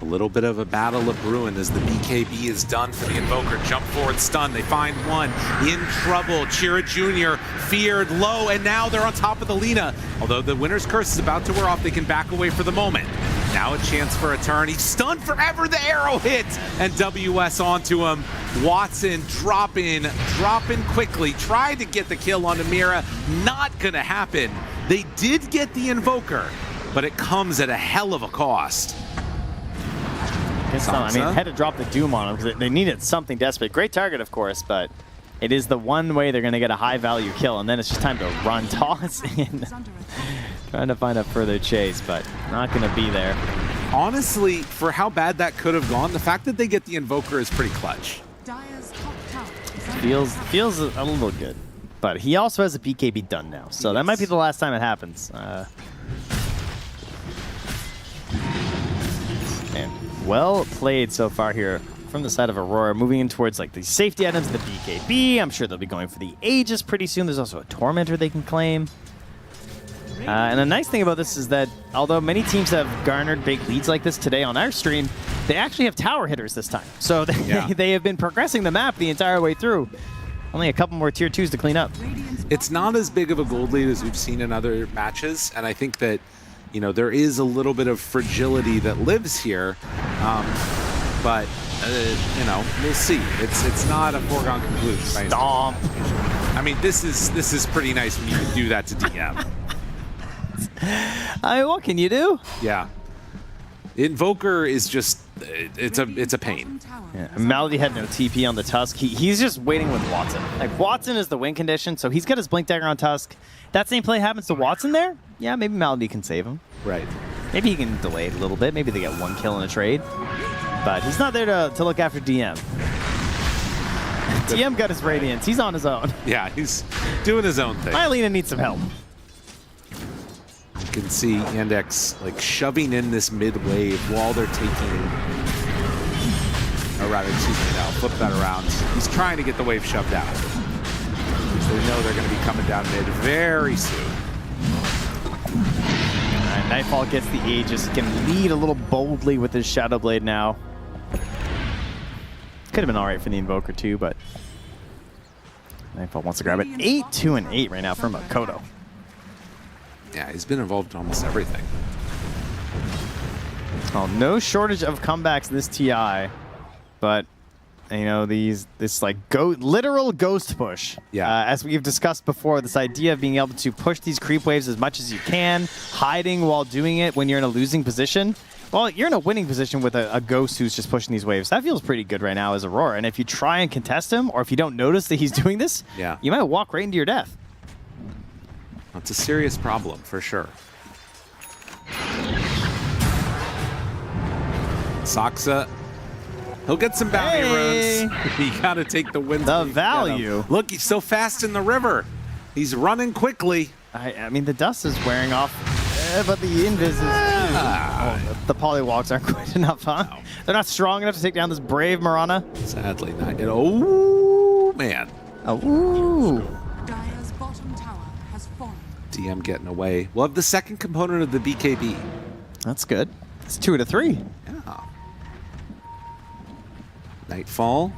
[SPEAKER 8] A little bit of a battle of brewing as the BKB is done for the Invoker. Jump forward stun. They find one. In trouble. Chira Jr. feared low, and now they're on top of the Lina. Although the Winner's Curse is about to wear off, they can back away for the moment. Now a chance for a turn. He's stunned forever. The arrow hits, and WS onto him. Watson dropping quickly. Tried to get the kill on Mira. Not gonna happen. They did get the Invoker, but it comes at a hell of a cost.
[SPEAKER 14] I mean, had to drop the Doom on him because they needed something desperate. Great target, of course, but it is the one way they're going to get a high-value kill, and then it's just time to run toss in. Trying to find a further chase, but not going to be there.
[SPEAKER 8] Honestly, for how bad that could have gone, the fact that they get the Invoker is pretty clutch.
[SPEAKER 14] Feels a little good. But he also has a BKB done now, so that might be the last time it happens. Man, well played so far here from the side of Aurora, moving in towards like the safety items, the BKB. I'm sure they'll be going for the Aegis pretty soon. There's also a Tormentor they can claim. And the nice thing about this is that although many teams have garnered big leads like this today on our stream, they actually have tower hitters this time. So they have been progressing the map the entire way through. Only a couple more tier 2s to clean up.
[SPEAKER 8] It's not as big of a gold lead as we've seen in other matches, and I think that, you know, there is a little bit of fragility that lives here, but you know, we'll see. It's not a foregone conclusion.
[SPEAKER 14] Stomp.
[SPEAKER 8] I mean, this is pretty nice when you can do that to DM.
[SPEAKER 14] I mean, what can you do?
[SPEAKER 8] Yeah. Invoker is just, it's a pain.
[SPEAKER 14] Yeah. Malady had no TP on the Tusk. He's just waiting with Watson. Like, Watson is the win condition, so he's got his Blink Dagger on Tusk. That same play happens to Watson there, yeah, maybe Malady can save him.
[SPEAKER 8] Right.
[SPEAKER 14] Maybe he can delay it a little bit. Maybe they get 1 kill in a trade. But he's not there to look after DM. DM got his Radiance. He's on his own.
[SPEAKER 8] Yeah, he's doing his own thing.
[SPEAKER 14] Mylena needs some help.
[SPEAKER 8] You can see Yandex like shoving in this mid wave while they're taking, or rather, excuse me, now flip that around. He's trying to get the wave shoved out. So we know they're going to be coming down mid very soon.
[SPEAKER 14] Alright, Nightfall gets the Aegis. He can lead a little boldly with his Shadow Blade now. Could have been alright for the Invoker too, but Nightfall wants to grab it. 8-2 and 8 right now for Makoto.
[SPEAKER 8] Yeah, he's been involved in almost everything.
[SPEAKER 14] Oh, no shortage of comebacks this TI, but you know, this like literal ghost push.
[SPEAKER 8] Yeah.
[SPEAKER 14] As we've discussed before, this idea of being able to push these creep waves as much as you can, hiding while doing it when you're in a losing position. Well, you're in a winning position with a ghost who's just pushing these waves. That feels pretty good right now as Aurora. And if you try and contest him, or if you don't notice that he's doing this,
[SPEAKER 8] yeah,
[SPEAKER 14] you might walk right into your death.
[SPEAKER 8] That's a serious problem for sure. Saksa, he'll get some bounty runes. You gotta take the wins.
[SPEAKER 14] The value.
[SPEAKER 8] Look, he's so fast in the river. He's running quickly.
[SPEAKER 14] I mean, the dust is wearing off, but the invis is... the polywalks aren't quite enough, huh? No. They're not strong enough to take down this brave Marana.
[SPEAKER 8] Sadly not. Oh, man.
[SPEAKER 14] Oh.
[SPEAKER 16] Dire's bottom tower has fallen.
[SPEAKER 8] DM getting away. We'll have the second component of the BKB.
[SPEAKER 14] That's good. It's 2 to 3.
[SPEAKER 8] Yeah. Nightfall.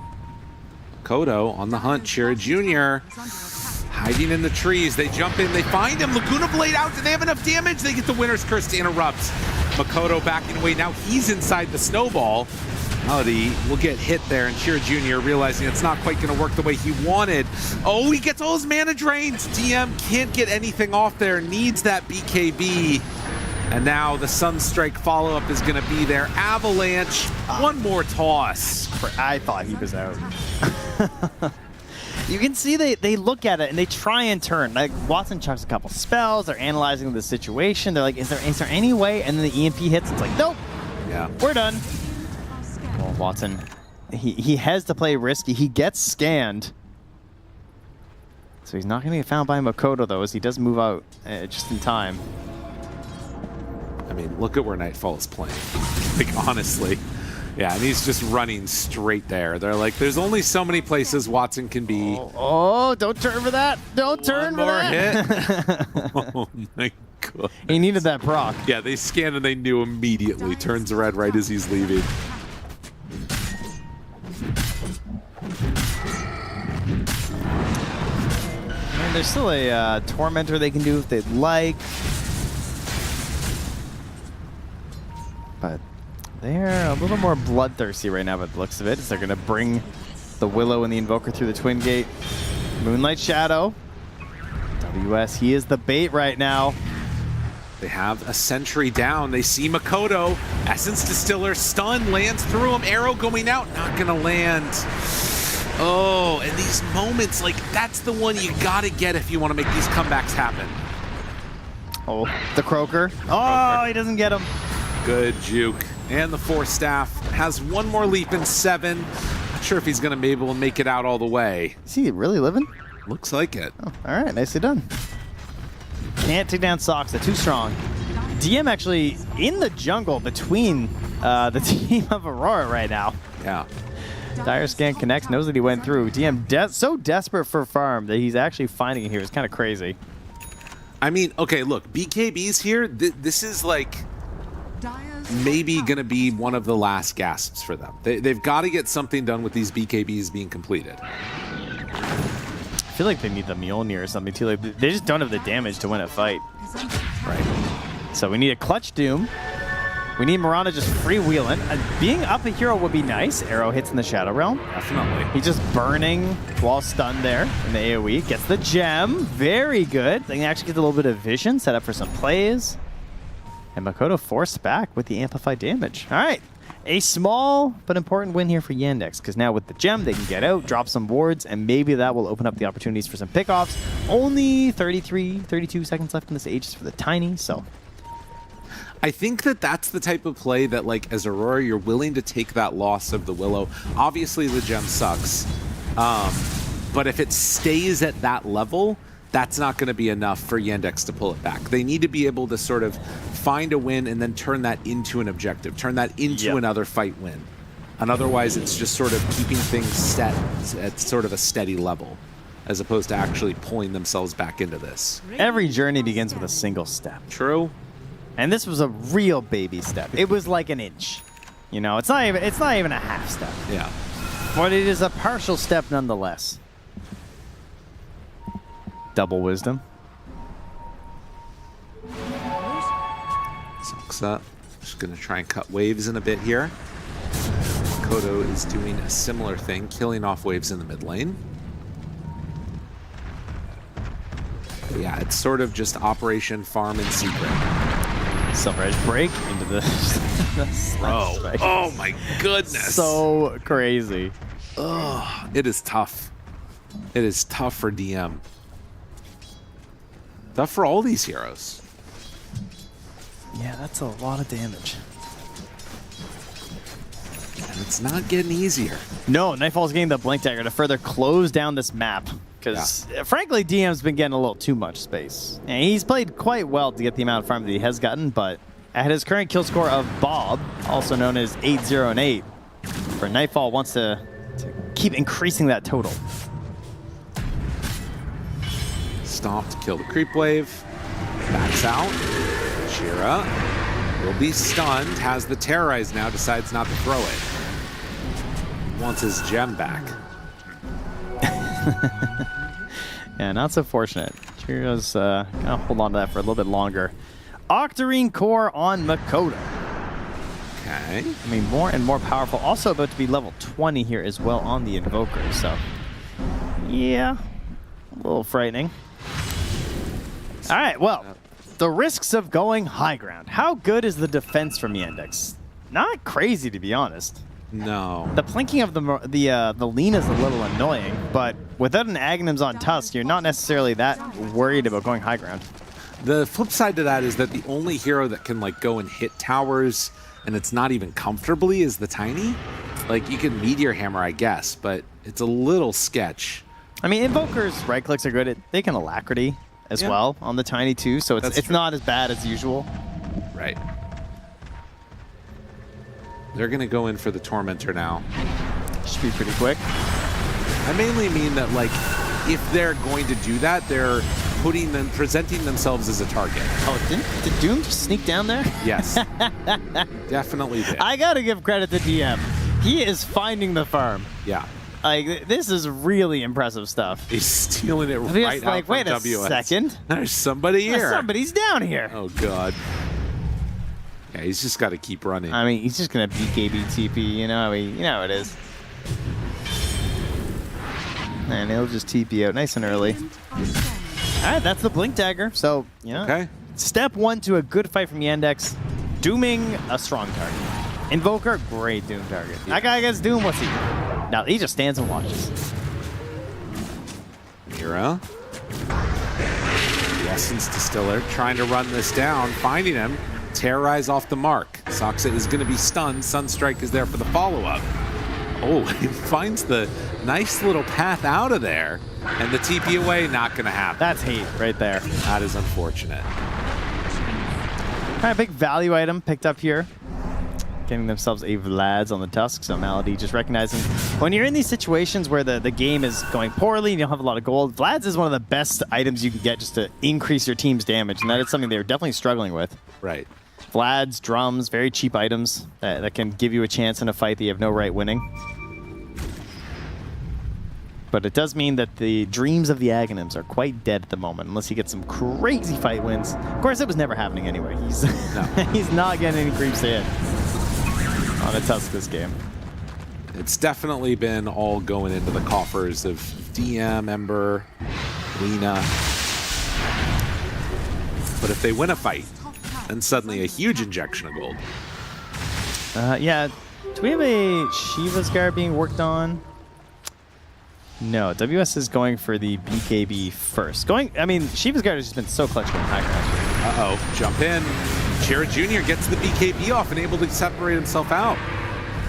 [SPEAKER 8] Kodo on the hunt. Shira Jr. hiding in the trees. They jump in. They find him. Laguna Blade out. Do they have enough damage? They get the Winter's Curse to interrupt. Makoto backing away. Now he's inside the snowball. Malady will get hit there, and Shira Jr. realizing it's not quite going to work the way he wanted. Oh, he gets all his mana drained. DM can't get anything off there. Needs that BKB. And now the Sunstrike follow-up is going to be there. Avalanche, one more toss.
[SPEAKER 14] I thought he was out. You can see they look at it and they try and turn. Like, Watson chucks a couple spells. They're analyzing the situation. They're like, is there any way? And then the EMP hits. It's like, nope.
[SPEAKER 8] Yeah.
[SPEAKER 14] We're done. Well, Watson, he has to play risky. He gets scanned. So he's not going to get found by Makoto, though, as he does move out just in time.
[SPEAKER 8] I mean, look at where Nightfall is playing. Like, honestly. Yeah, and he's just running straight there. They're like, there's only so many places Watson can be.
[SPEAKER 14] Oh, don't turn for that. Don't turn for that.
[SPEAKER 8] Oh, my God.
[SPEAKER 14] He needed that proc.
[SPEAKER 8] Yeah, they scanned and they knew immediately. Turns red right as he's leaving.
[SPEAKER 14] And there's still a Tormentor they can do if they'd like. But they're a little more bloodthirsty right now by the looks of it, as they're going to bring the Willow and the Invoker through the Twin Gate. Moonlight Shadow. WS, he is the bait right now.
[SPEAKER 8] They have a sentry down. They see Makoto. Essence Distiller stun lands through him. Arrow going out, not going to land. Oh, and these moments, like, that's the one you got to get if you want to make these comebacks happen.
[SPEAKER 14] Oh, the Croaker. Oh, he doesn't get him.
[SPEAKER 8] Good juke. And the Force Staff has one more leap in 7. Not sure if he's going to be able to make it out all the way.
[SPEAKER 14] Is he really living?
[SPEAKER 8] Looks like it.
[SPEAKER 14] Oh, all right, nicely done. Can't take down Sox, they're too strong. DM actually in the jungle between the team of Aurora right now.
[SPEAKER 8] Yeah.
[SPEAKER 14] Dire Scan connects, knows that he went through. DM so desperate for farm that he's actually finding it here. It's kind of crazy.
[SPEAKER 8] I mean, okay, look, BKB's here. This is like maybe going to be one of the last gasps for them. They've got to get something done with these BKBs being completed.
[SPEAKER 14] I feel like they need the Mjolnir or something too. Like, they just don't have the damage to win a fight. Right. So we need a clutch Doom. We need Mirana just freewheeling. Being up a hero would be nice. Arrow hits in the Shadow Realm.
[SPEAKER 8] Definitely.
[SPEAKER 14] He's just burning while stunned there in the AoE. Gets the gem. Very good. They can actually get a little bit of vision, set up for some plays. And Makoto forced back with the amplified damage. All right. A small but important win here for Yandex, because now with the gem, they can get out, drop some wards, and maybe that will open up the opportunities for some pickoffs. Only 32 seconds left in this age for the Tiny, so...
[SPEAKER 8] I think that that's the type of play that, like, as Aurora, you're willing to take that loss of the Willow. Obviously, the gem sucks. But if it stays at that level, that's not going to be enough for Yandex to pull it back. They need to be able to sort of find a win and then turn that into an objective, turn that into another fight win. And otherwise, it's just sort of keeping things set at sort of a steady level, as opposed to actually pulling themselves back into this.
[SPEAKER 14] Every journey begins with a single step.
[SPEAKER 8] True.
[SPEAKER 14] And this was a real baby step. It was like an inch. You know, it's not even a half step.
[SPEAKER 8] Yeah.
[SPEAKER 14] But it is a partial step nonetheless. Double wisdom.
[SPEAKER 8] Soxa just going to try and cut waves in a bit here. Kodo is doing a similar thing, killing off waves in the mid lane. But yeah, it's sort of just Operation Farm in secret.
[SPEAKER 14] Silver Edge break into the slash.
[SPEAKER 8] Oh my goodness.
[SPEAKER 14] So crazy.
[SPEAKER 8] Ugh, it is tough. It is tough for DM. Tough for all these heroes.
[SPEAKER 14] Yeah, that's a lot of damage.
[SPEAKER 8] And it's not getting easier.
[SPEAKER 14] No, Nightfall's getting the Blink Dagger to further close down this map. Because, frankly, DM's been getting a little too much space. And he's played quite well to get the amount of farm that he has gotten, but at his current kill score of Bob, also known as 8-0 and 8, for Nightfall wants to keep increasing that total.
[SPEAKER 8] Stomp to kill the creep wave. Backs out. Shira will be stunned, has the Terrorize now, decides not to throw it. Wants his gem back.
[SPEAKER 14] Yeah, not so fortunate. Shira's gonna hold on to that for a little bit longer. Octarine Core on Makoto.
[SPEAKER 8] Okay.
[SPEAKER 14] I mean, more and more powerful. Also about to be level 20 here as well on the Invoker, so... yeah, a little frightening. All right, well, the risks of going high ground. How good is the defense from Yandex? Not crazy, to be honest.
[SPEAKER 8] No.
[SPEAKER 14] The plinking of the lean is a little annoying, but without an Aghanims on Tusk, you're not necessarily that worried about going high ground.
[SPEAKER 8] The flip side to that is that the only hero that can like go and hit towers, and it's not even comfortably, is the Tiny. Like, you can Meteor Hammer, I guess, but it's a little sketch.
[SPEAKER 14] I mean, Invokers right clicks are good. They can Alacrity as well on the Tiny too, so it's not as bad as usual.
[SPEAKER 8] Right. They're going to go in for the Tormentor now.
[SPEAKER 14] Should be pretty quick.
[SPEAKER 8] I mainly mean that, like, if they're going to do that, they're presenting themselves as a target.
[SPEAKER 14] Oh, did Doom just sneak down there?
[SPEAKER 8] Yes. Definitely did.
[SPEAKER 14] I got to give credit to DM. He is finding the farm.
[SPEAKER 8] Yeah.
[SPEAKER 14] Like, this is really impressive stuff.
[SPEAKER 8] He's stealing it right out
[SPEAKER 14] like,
[SPEAKER 8] from
[SPEAKER 14] wait a
[SPEAKER 8] WS.
[SPEAKER 14] second.
[SPEAKER 8] There's somebody here.
[SPEAKER 14] Somebody's down here.
[SPEAKER 8] Oh, God. Yeah, he's just got to keep running.
[SPEAKER 14] I mean, he's just going to BKB TP, you know how it is. And he'll just TP out nice and early. All right, that's the Blink Dagger. So,
[SPEAKER 8] okay.
[SPEAKER 14] Step one to a good fight from Yandex. Dooming a strong target. Invoker, great Doom target. That guy gets Doom, what's he? Now, he just stands and watches.
[SPEAKER 8] Mira. The Essence Distiller trying to run this down, finding him. Terrorize off the mark. Soxa is going to be stunned. Sunstrike is there for the follow-up. Oh, he finds the nice little path out of there. And the TP away, not going to happen.
[SPEAKER 14] That's hate right there.
[SPEAKER 8] That is unfortunate.
[SPEAKER 14] All right, big value item picked up here. getting themselves a Vlad's on the Tusk. So Malady just recognizing when you're in these situations where the game is going poorly and you don't have a lot of gold, Vlad's is one of the best items you can get just to increase your team's damage, and that is something they're definitely struggling with.
[SPEAKER 8] Right.
[SPEAKER 14] Vlad's, drums, very cheap items that can give you a chance in a fight that you have no right winning. But it does mean that the dreams of the Aghanims are quite dead at the moment, unless he gets some crazy fight wins. Of course, it was never happening anyway. He's he's not getting any creeps to hit on a Tusk this game.
[SPEAKER 8] It's definitely been all going into the coffers of DM, Ember, Lina. But if they win a fight, then suddenly a huge injection of gold.
[SPEAKER 14] Yeah. Do we have a Shiva's Guard being worked on? No, WS is going for the BKB first. I mean, Shiva's Guard has just been so clutch going high ground.
[SPEAKER 8] Uh-oh, jump in. Chira Jr. gets the BKB off and able to separate himself out.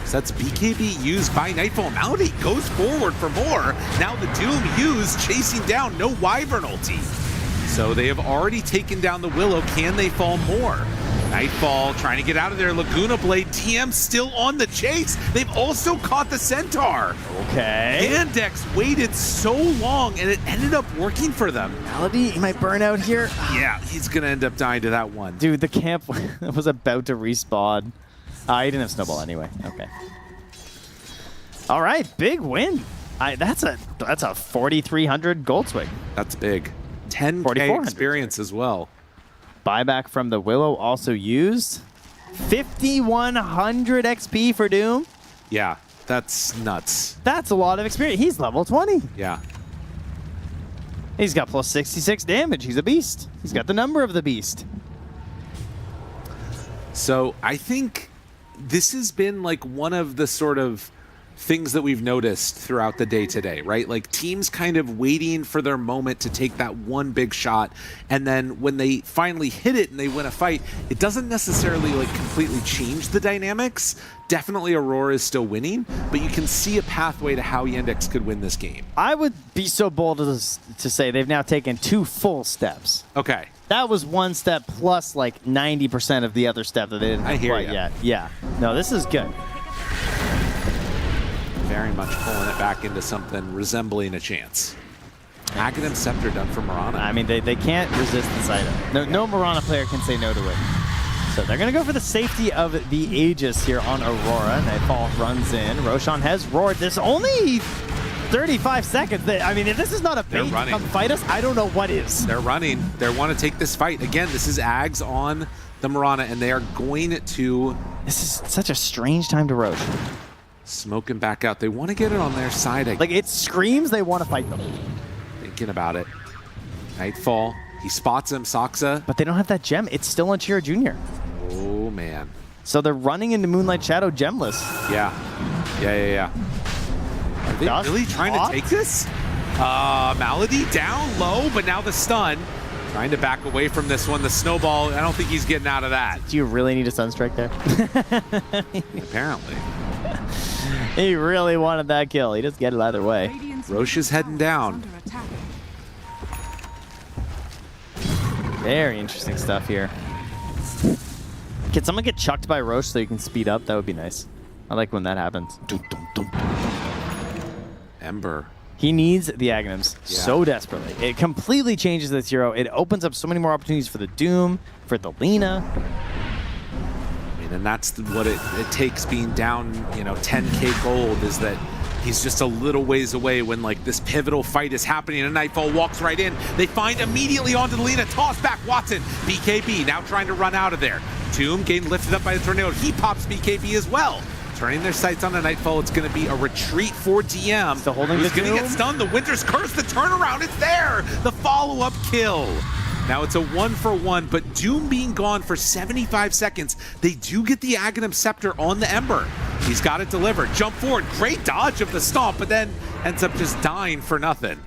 [SPEAKER 8] So that's BKB used by Nightfall. Malady goes forward for more. Now the Doom used, chasing down, no Wyvern ulti. So they have already taken down the Willow. Can they fall more? Nightfall trying to get out of there. Laguna Blade, TM still on the chase. They've also caught the Centaur.
[SPEAKER 14] Okay.
[SPEAKER 8] Yandex waited so long and it ended up working for them.
[SPEAKER 14] Malady, he might burn out here.
[SPEAKER 8] Yeah, he's going to end up dying to that one.
[SPEAKER 14] Dude, the camp was about to respawn. He didn't have Snowball anyway. Okay. All right, big win. That's a 4,300 gold swing.
[SPEAKER 8] That's big. 10K experience as well.
[SPEAKER 14] Buyback from the Willow also used. 5,100 XP for Doom.
[SPEAKER 8] Yeah, that's nuts.
[SPEAKER 14] That's a lot of experience. He's level 20.
[SPEAKER 8] Yeah.
[SPEAKER 14] He's got plus 66 damage. He's a beast. He's got the number of the beast.
[SPEAKER 8] So I think this has been like one of the sort of things that we've noticed throughout the day today, right? Like teams kind of waiting for their moment to take that one big shot, and then when they finally hit it and they win a fight, it doesn't necessarily like completely change the dynamics. Definitely Aurora is still winning, but you can see a pathway to how Yandex could win this game.
[SPEAKER 14] I would be so bold to say they've now taken 2 full steps.
[SPEAKER 8] Okay.
[SPEAKER 14] That was 1 step plus like 90% of the other step that they didn't have quite yet. Yeah. No, this is good.
[SPEAKER 8] Very much pulling it back into something resembling a chance. Aghanim Scepter done for Mirana.
[SPEAKER 14] I mean, they can't resist this item. No Mirana player can say no to it. So they're going to go for the safety of the Aegis here on Aurora. Nightfall runs in. Roshan has roared. There's only 35 seconds. I mean, if this is not a bait to come fight us, I don't know what is.
[SPEAKER 8] They're running. They want to take this fight. Again, this is Ags on the Mirana, and they are going to...
[SPEAKER 14] This is such a strange time to Roche.
[SPEAKER 8] Smoking back out. They want to get it on their side again.
[SPEAKER 14] Like, it screams they want to fight them.
[SPEAKER 8] Thinking about it. Nightfall. He spots him, Saksa.
[SPEAKER 14] But they don't have that gem. It's still on Chira Jr.
[SPEAKER 8] Oh, man.
[SPEAKER 14] So they're running into Moonlight Shadow gemless.
[SPEAKER 8] Yeah. Yeah. Are they really trying to take this? Malady down low, but now the stun. Trying to back away from this one. The snowball, I don't think he's getting out of that.
[SPEAKER 14] Do you really need a Sunstrike there?
[SPEAKER 8] Apparently.
[SPEAKER 14] He really wanted that kill. He just get it either way.
[SPEAKER 8] Roche is heading down.
[SPEAKER 14] Very interesting stuff here. Can someone get chucked by Roche so you can speed up? That would be nice. I like when that happens.
[SPEAKER 8] Ember.
[SPEAKER 14] He needs the Aghanims so desperately. It completely changes this hero. It opens up so many more opportunities for the Doom, for the Lina.
[SPEAKER 8] And that's what it takes being down, 10K gold, is that he's just a little ways away when like this pivotal fight is happening and Nightfall walks right in. They find immediately onto the Lina, toss back Watson. BKB now trying to run out of there. Doom getting lifted up by the tornado. He pops BKB as well. Turning their sights on the Nightfall. It's going to be a retreat for DM.
[SPEAKER 14] Still holding
[SPEAKER 8] Who's going to get stunned? The Winter's Curse, the turnaround, it's there! The follow-up kill. Now it's a 1-for-1, but Doom being gone for 75 seconds, they do get the Aghanim Scepter on the Ember. He's got it delivered. Jump forward. Great dodge of the stomp, but then ends up just dying for nothing.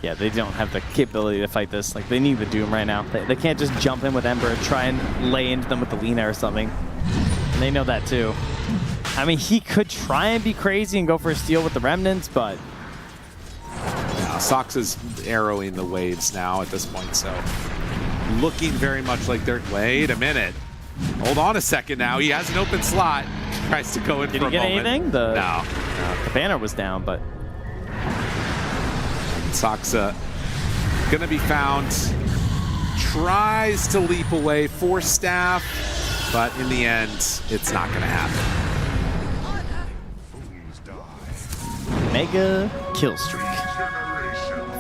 [SPEAKER 14] Yeah, they don't have the capability to fight this. Like, they need the Doom right now. They can't just jump in with Ember and try and lay into them with the Lina or something. And they know that too. I mean, he could try and be crazy and go for a steal with the Remnants, but...
[SPEAKER 8] Sox is arrowing the waves now at this point, so looking very much like they're... Wait a minute. Hold on a second now. He has an open slot. Tries to go in
[SPEAKER 14] Did
[SPEAKER 8] for
[SPEAKER 14] he
[SPEAKER 8] a
[SPEAKER 14] get
[SPEAKER 8] moment.
[SPEAKER 14] anything?
[SPEAKER 8] No.
[SPEAKER 14] The banner was down, but
[SPEAKER 8] Soxa gonna be found. Tries to leap away for Staff, but in the end, it's not gonna happen.
[SPEAKER 14] mega kill streak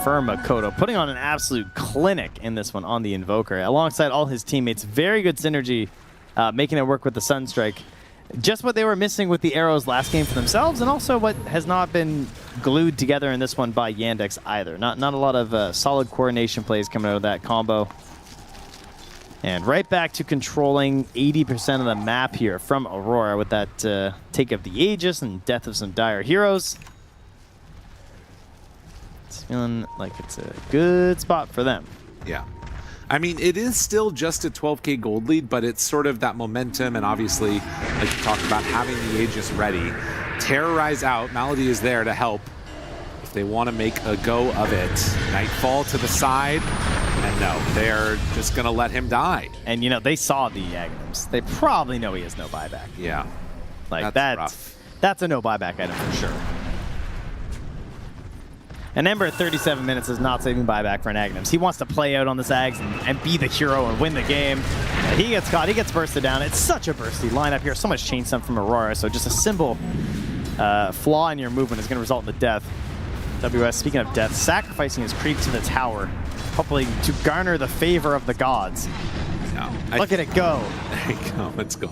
[SPEAKER 14] for Makoto, putting on an absolute clinic in this one on the Invoker, alongside all his teammates. Very good synergy, making it work with the Sunstrike. Just what they were missing with the arrows last game for themselves, and also what has not been glued together in this one by Yandex either. Not a lot of solid coordination plays coming out of that combo. And right back to controlling 80% of the map here from Aurora with that take of the Aegis and death of some dire heroes. It's feeling like it's a good spot for them.
[SPEAKER 8] Yeah. I mean, it is still just a 12k gold lead, but it's sort of that momentum, and obviously, like you talked about, having the Aegis ready. Terrorize out. Malady is there to help if they want to make a go of it. Nightfall to the side, and no, they're just going to let him die.
[SPEAKER 14] And, you know, they saw the Agnums. They probably know he has no buyback.
[SPEAKER 8] Yeah.
[SPEAKER 14] Like,
[SPEAKER 8] That's
[SPEAKER 14] that's a no buyback item for sure. And Ember at 37 minutes is not saving buyback for an Agnums. He wants to play out on the Zags and be the hero and win the game. He gets caught, he gets bursted down. It's such a bursty lineup here. So much chain stun from Aurora, so just a simple flaw in your movement is going to result in the death. WS, speaking of death, sacrificing his creep to the tower, hopefully to garner the favor of the gods.
[SPEAKER 8] No,
[SPEAKER 14] Look at it go.
[SPEAKER 8] There you go, let's go.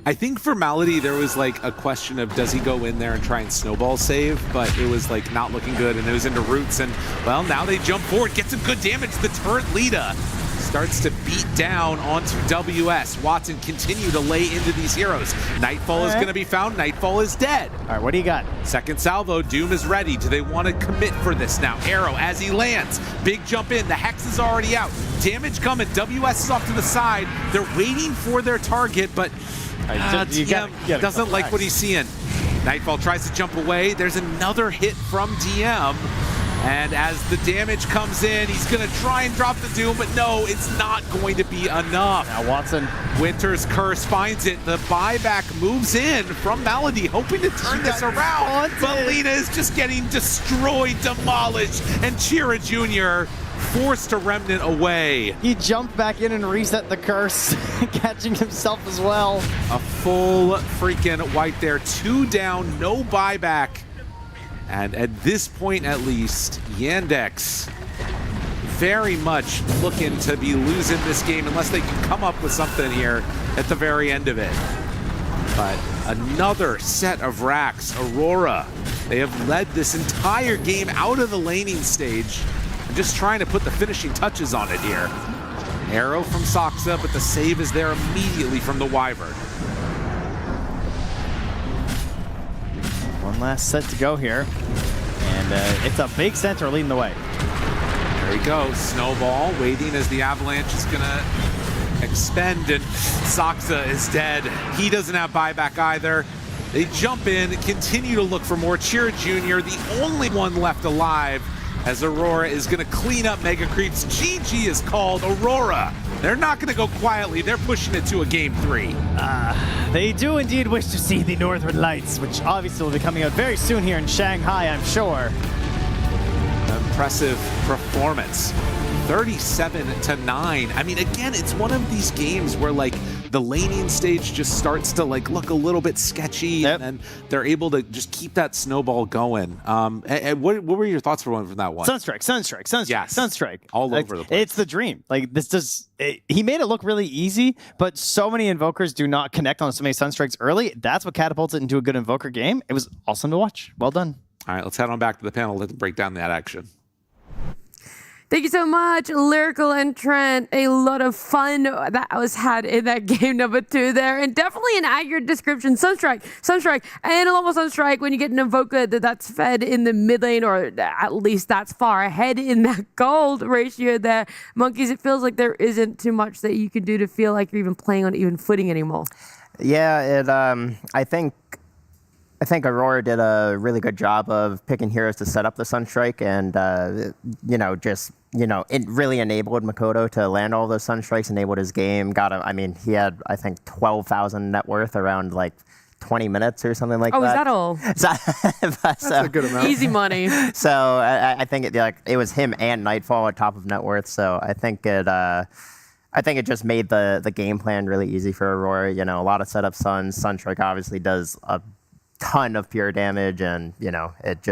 [SPEAKER 8] I think for Malady, there was like a question of does he go in there and try and snowball save, but it was like not looking good, and it was into roots, and well, now they jump forward, get some good damage. The turret Lita starts to beat down onto WS. Watson continue to lay into these heroes. Nightfall is going to be found. Nightfall is dead.
[SPEAKER 14] All right, what do you got?
[SPEAKER 8] Second salvo. Doom is ready. Do they want to commit for this now? Arrow as he lands. Big jump in. The Hex is already out. Damage coming. WS is off to the side. They're waiting for their target, but DM doesn't like what he's seeing. Nightfall tries to jump away. There's another hit from DM. And as the damage comes in, he's going to try and drop the Doom, but no, it's not going to be enough.
[SPEAKER 14] Now Watson.
[SPEAKER 8] Winter's Curse finds it. The buyback moves in from Malady, hoping to turn this around. But Lita is just getting destroyed, demolished, and Chira Jr. forced to Remnant away.
[SPEAKER 14] He jumped back in and reset the curse, catching himself as well.
[SPEAKER 8] A full freaking wipe there. 2 down, no buyback. And at this point, at least, Yandex very much looking to be losing this game unless they can come up with something here at the very end of it. But another set of racks. Aurora, they have led this entire game out of the laning stage and just trying to put the finishing touches on it here. Arrow from Soxa, but the save is there immediately from the Wyvern.
[SPEAKER 14] One last set to go here, and it's a big center leading the way.
[SPEAKER 8] There we go, Snowball waiting as the Avalanche is gonna expend, and Soxa is dead. He doesn't have buyback either. They jump in, continue to look for more. Chira Jr., the only one left alive, as Aurora is gonna clean up Mega Creeps. GG is called. Aurora, they're not gonna go quietly, they're pushing it to a game 3.
[SPEAKER 14] They do indeed wish to see the Northern Lights, which obviously will be coming out very soon here in Shanghai, I'm sure.
[SPEAKER 8] Impressive performance. 37-9. I mean, again, it's one of these games where like the laning stage just starts to like look a little bit sketchy, and then they're able to just keep that snowball going. And what were your thoughts from that one?
[SPEAKER 14] Sunstrike,
[SPEAKER 8] yes.
[SPEAKER 14] Sunstrike.
[SPEAKER 8] All
[SPEAKER 14] like,
[SPEAKER 8] over the place.
[SPEAKER 14] It's the dream. Like this he made it look really easy, but so many Invokers do not connect on so many Sunstrikes early. That's what catapults it into a good Invoker game. It was awesome to watch. Well done.
[SPEAKER 8] All right, let's head on back to the panel. Let's break down that action.
[SPEAKER 19] Thank you so much, Lyrical and Trent. A lot of fun that was had in that game number 2 there, and definitely an accurate description. Sunstrike, and a normal Sunstrike when you get an Invoker that's fed in the mid lane, or at least that's far ahead in that gold ratio there. Monkeys, it feels like there isn't too much that you can do to feel like you're even playing on even footing anymore.
[SPEAKER 20] Yeah, I think I think Aurora did a really good job of picking heroes to set up the Sunstrike, and it really enabled Makoto to land all those Sunstrikes, enabled his game. He had, I think, 12,000 net worth around like 20 minutes or something like that.
[SPEAKER 19] Oh, is that all?
[SPEAKER 20] That's
[SPEAKER 21] a good amount.
[SPEAKER 19] Easy money.
[SPEAKER 20] So I think it was him and Nightfall on top of net worth. So I think it just made the game plan really easy for Aurora. A lot of setup stuns. Sunstrike obviously does a ton of pure damage, and it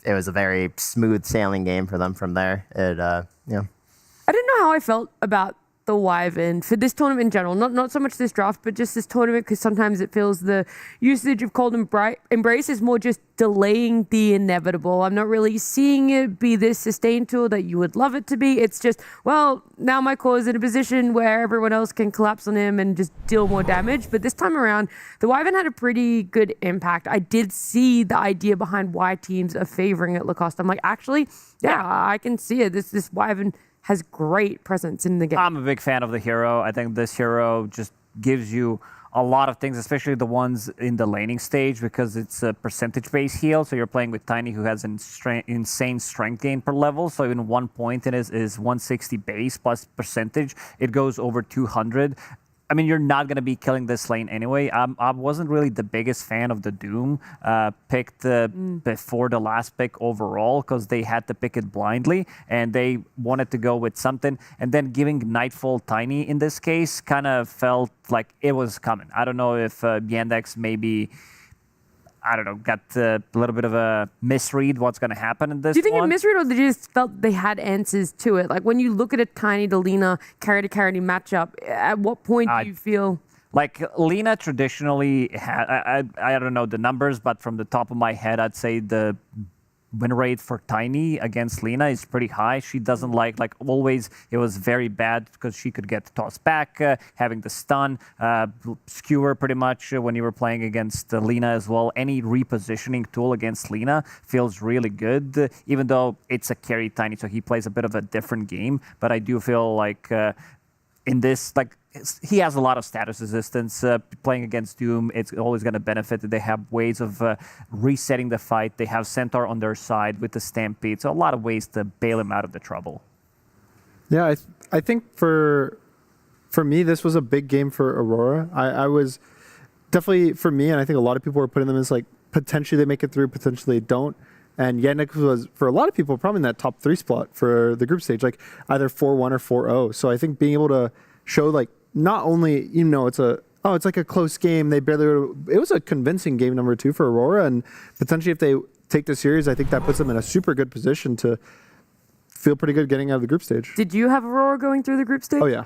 [SPEAKER 20] was a very smooth sailing game for them from there.
[SPEAKER 19] I didn't know how I felt about the Wyvern for this tournament in general. Not so much this draft, but just this tournament, because sometimes it feels the usage of Cold Embrace is more just delaying the inevitable. I'm not really seeing it be this sustained tool that you would love it to be. It's just, well, now my core is in a position where everyone else can collapse on him and just deal more damage. But this time around, the Wyvern had a pretty good impact. I did see the idea behind why teams are favoring it, Lacoste. I'm like, actually, yeah, I can see it. This Wyvern has great presence in the game.
[SPEAKER 22] I'm a big fan of the hero. I think this hero just gives you a lot of things, especially the ones in the laning stage, because it's a percentage-based heal. So you're playing with Tiny, who has insane strength gain per level. So even 1 point in is 160 base plus percentage. It goes over 200. I mean, you're not going to be killing this lane anyway. I wasn't really the biggest fan of the Doom picked before the last pick overall, because they had to pick it blindly and they wanted to go with something. And then giving Nightfall Tiny in this case kind of felt like it was coming. I don't know if Yandex maybe, got a little bit of a misread what's going to happen in this.
[SPEAKER 19] Do you think
[SPEAKER 22] one.
[SPEAKER 19] it misread, or they just felt they had answers to it? Like when you look at a Tiny to Lina carry-to-carry matchup, at what point do you feel...
[SPEAKER 22] Like Lina traditionally had, I don't know the numbers, but from the top of my head, I'd say the win rate for Tiny against Lina is pretty high. She doesn't like always, it was very bad because she could get tossed back, having the stun, skewer pretty much when you were playing against Lina as well. Any repositioning tool against Lina feels really good, even though it's a carry Tiny, so he plays a bit of a different game. But I do feel like in this, he has a lot of status resistance. Playing against Doom, it's always going to benefit. They have ways of resetting the fight. They have Centaur on their side with the Stampede. So a lot of ways to bail him out of the trouble.
[SPEAKER 21] Yeah, I think for me, this was a big game for Aurora. I was definitely, for me, and I think a lot of people were putting them as potentially they make it through, potentially they don't. And Yandex was, for a lot of people, probably in that top 3 spot for the group stage, either 4-1 or 4-0. So I think being able to show not only, it's like a close game. It was a convincing game number 2 for Aurora, and potentially if they take the series, I think that puts them in a super good position to feel pretty good getting out of the group stage.
[SPEAKER 19] Did you have Aurora going through the group stage?
[SPEAKER 21] Oh, yeah.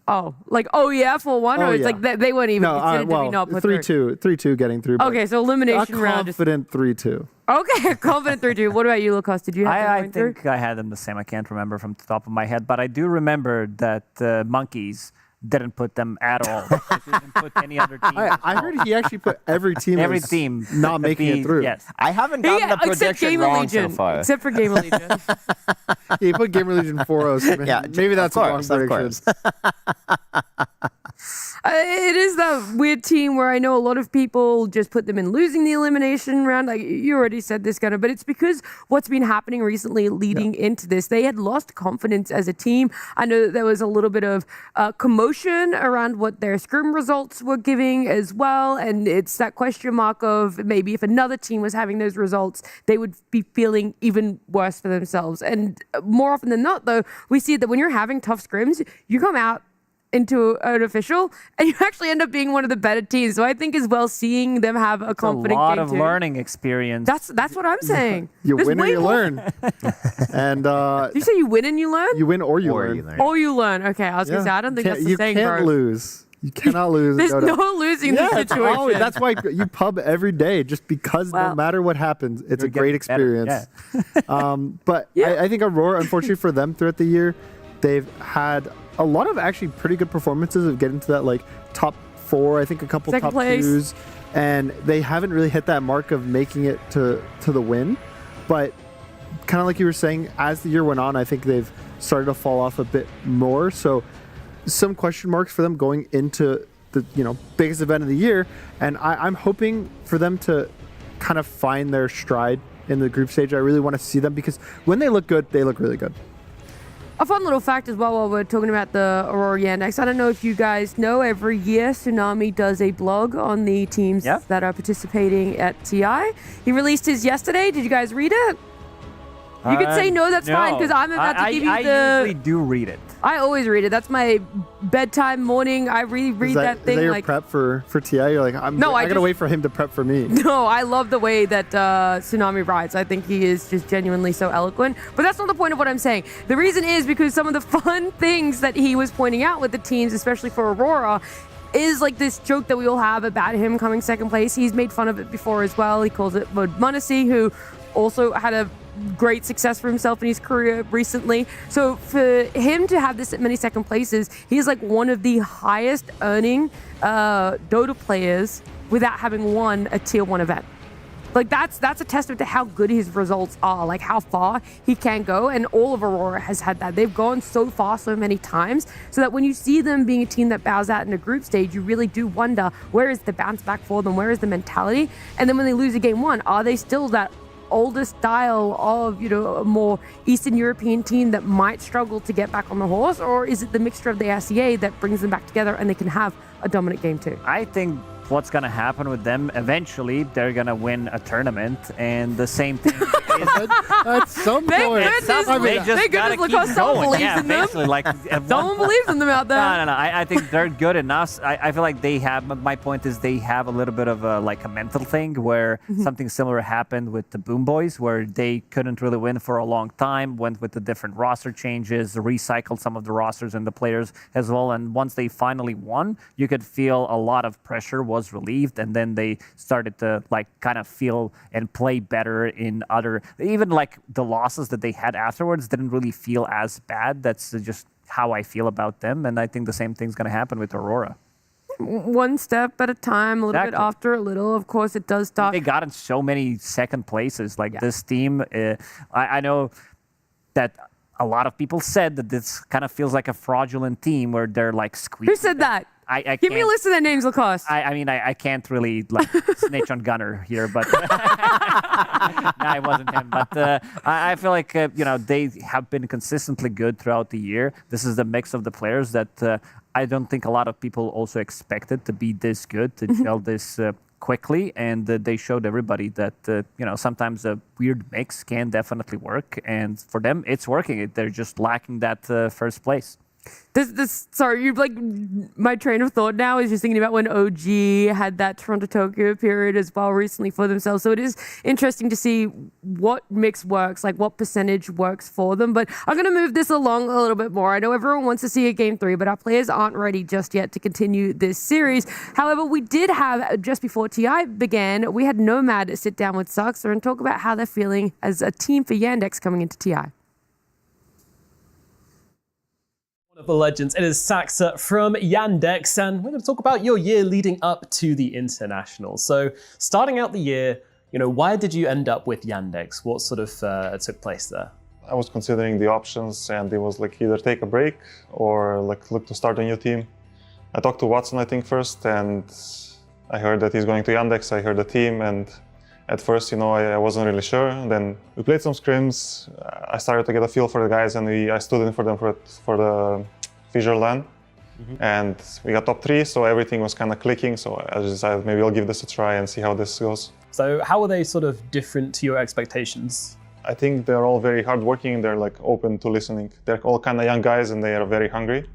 [SPEAKER 19] Oh, 4-1, or it's like they weren't even considered to be not put
[SPEAKER 21] 3-2 getting through.
[SPEAKER 19] Okay, so elimination round.
[SPEAKER 21] Confident 3-2.
[SPEAKER 19] Okay, confident 3-2. What about you, Lacoste? Did you have
[SPEAKER 22] I think I had them the same. I can't remember from the top of my head, but I do remember that Monkeys didn't put them at all. They didn't put any other team.
[SPEAKER 21] I heard he actually put every team not making it through.
[SPEAKER 22] Yes.
[SPEAKER 20] I haven't gotten the prediction wrong so far.
[SPEAKER 19] Except for GamerLegion.
[SPEAKER 21] He put GamerLegion 4-0. So yeah, maybe that's a wrong prediction.
[SPEAKER 19] It is that weird team where I know a lot of people just put them in losing the elimination round. Like you already said this, Gunnar, but it's because what's been happening recently leading into this. They had lost confidence as a team. I know that there was a little bit of commotion around what their scrim results were giving as well. And it's that question mark of maybe if another team was having those results, they would be feeling even worse for themselves. And more often than not, though, we see that when you're having tough scrims, you come out into an official, and you actually end up being one of the better teams. So I think as well, seeing them have a confident game
[SPEAKER 22] a lot of learning experience.
[SPEAKER 19] That's what I'm saying.
[SPEAKER 21] You win or you learn. And
[SPEAKER 19] did you say you win and you learn?
[SPEAKER 21] You win or you learn.
[SPEAKER 19] Or you learn. Okay, I was gonna say I don't think that's the saying, bro.
[SPEAKER 21] You can't lose. You cannot lose.
[SPEAKER 19] There's no losing in this situation.
[SPEAKER 21] That's why you pub every day, just because no matter what happens, it's a great experience. But I think Aurora, unfortunately for them throughout the year, they've had a lot of actually pretty good performances of getting to that top 4, I think a couple
[SPEAKER 19] Second
[SPEAKER 21] top
[SPEAKER 19] place.
[SPEAKER 21] 2s, and they haven't really hit that mark of making it to the win. But kind of like you were saying, as the year went on, I think they've started to fall off a bit more. So some question marks for them going into the biggest event of the year, and I'm hoping for them to kind of find their stride in the group stage. I really want to see them because when they look good, they look really good.
[SPEAKER 19] A fun little fact as well while we're talking about the Aurora Yandex. I don't know if you guys know, every year Tsunami does a blog on the teams that are participating at TI. He released his yesterday. Did you guys read it? You could say no, that's fine, because I'm about to give you
[SPEAKER 22] I usually do read it.
[SPEAKER 19] I always read it. That's my bedtime morning. I really read that thing.
[SPEAKER 21] Is that your
[SPEAKER 19] like
[SPEAKER 21] prep for TI? You're like, I gotta wait for him to prep for me.
[SPEAKER 19] No, I love the way that Tsunami writes. I think he is just genuinely so eloquent. But that's not the point of what I'm saying. The reason is because some of the fun things that he was pointing out with the teams, especially for Aurora, is like this joke that we all have about him coming second place. He's made fun of it before as well. He calls it Munacy, who also had a great success for himself in his career recently. So for him to have this many second places, he's like one of the highest earning Dota players without having won a tier 1 event. Like that's a testament to how good his results are, like how far he can go, and all of Aurora has had that. They've gone so far so many times, so that when you see them being a team that bows out in a group stage, you really do wonder, where is the bounce back for them? Where is the mentality? And then when they lose a game 1, are they still that older style of, you know, a more Eastern European team that might struggle to get back on the horse, or is it the mixture of the RCA that brings them back together and they can have a dominant game 2?
[SPEAKER 22] I think what's going to happen with them, eventually they're going to win a tournament, and the same thing
[SPEAKER 21] at some point.
[SPEAKER 22] They just got to keep going. Yeah, basically, like
[SPEAKER 19] someone believes in them out there.
[SPEAKER 22] No. I think they're good enough. I feel like they have. My point is they have a little bit of a mental thing where something similar happened with the Boom Boys, where they couldn't really win for a long time. Went with the different roster changes, recycled some of the rosters and the players as well. And once they finally won, you could feel a lot of pressure was relieved, and then they started to kind of feel and play better in other. Even like the losses that they had afterwards didn't really feel as bad. That's just how I feel about them, and I think the same thing's going to happen with Aurora.
[SPEAKER 19] One step at a time, a little bit after a little. Of course, it does start.
[SPEAKER 22] They got in so many second places. This team, I know that a lot of people said that this kind of feels like a fraudulent team where they're squeezing.
[SPEAKER 19] Who said that? Give me a list of their names, Lacoste.
[SPEAKER 22] I mean, I can't really snitch on Gunner here, but no, it wasn't him. But I feel like they have been consistently good throughout the year. This is the mix of the players that I don't think a lot of people also expected to be this good, to gel this quickly, and they showed everybody that sometimes a weird mix can definitely work, and for them it's working. They're just lacking that first place.
[SPEAKER 19] Sorry, my train of thought now is just thinking about when OG had that Toronto-Tokyo period as well recently for themselves. So it is interesting to see what mix works, what percentage works for them. But I'm going to move this along a little bit more. I know everyone wants to see a game 3, but our players aren't ready just yet to continue this series. However, we did have, just before TI began, we had Nomad sit down with Saxa and talk about how they're feeling as a team for Yandex coming into TI.
[SPEAKER 4] One of the legends. It is Saxa from Yandex, and we're going to talk about your year leading up to the international. So, starting out the year, why did you end up with Yandex? What sort of took place there?
[SPEAKER 10] I was considering the options, and it was either take a break or look to start a new team. I talked to Watson, I think, first, and I heard that he's going to Yandex. I heard the team, and at first, I wasn't really sure. And then we played some scrims. I started to get a feel for the guys, and I stood in for them for the visual LAN. And we got top 3, so everything was kind of clicking. So I decided maybe I'll give this a try and see how this goes.
[SPEAKER 4] So how are they sort of different to your expectations?
[SPEAKER 10] I think they're all very hardworking. They're open to listening. They're all kind of young guys, and they are very hungry.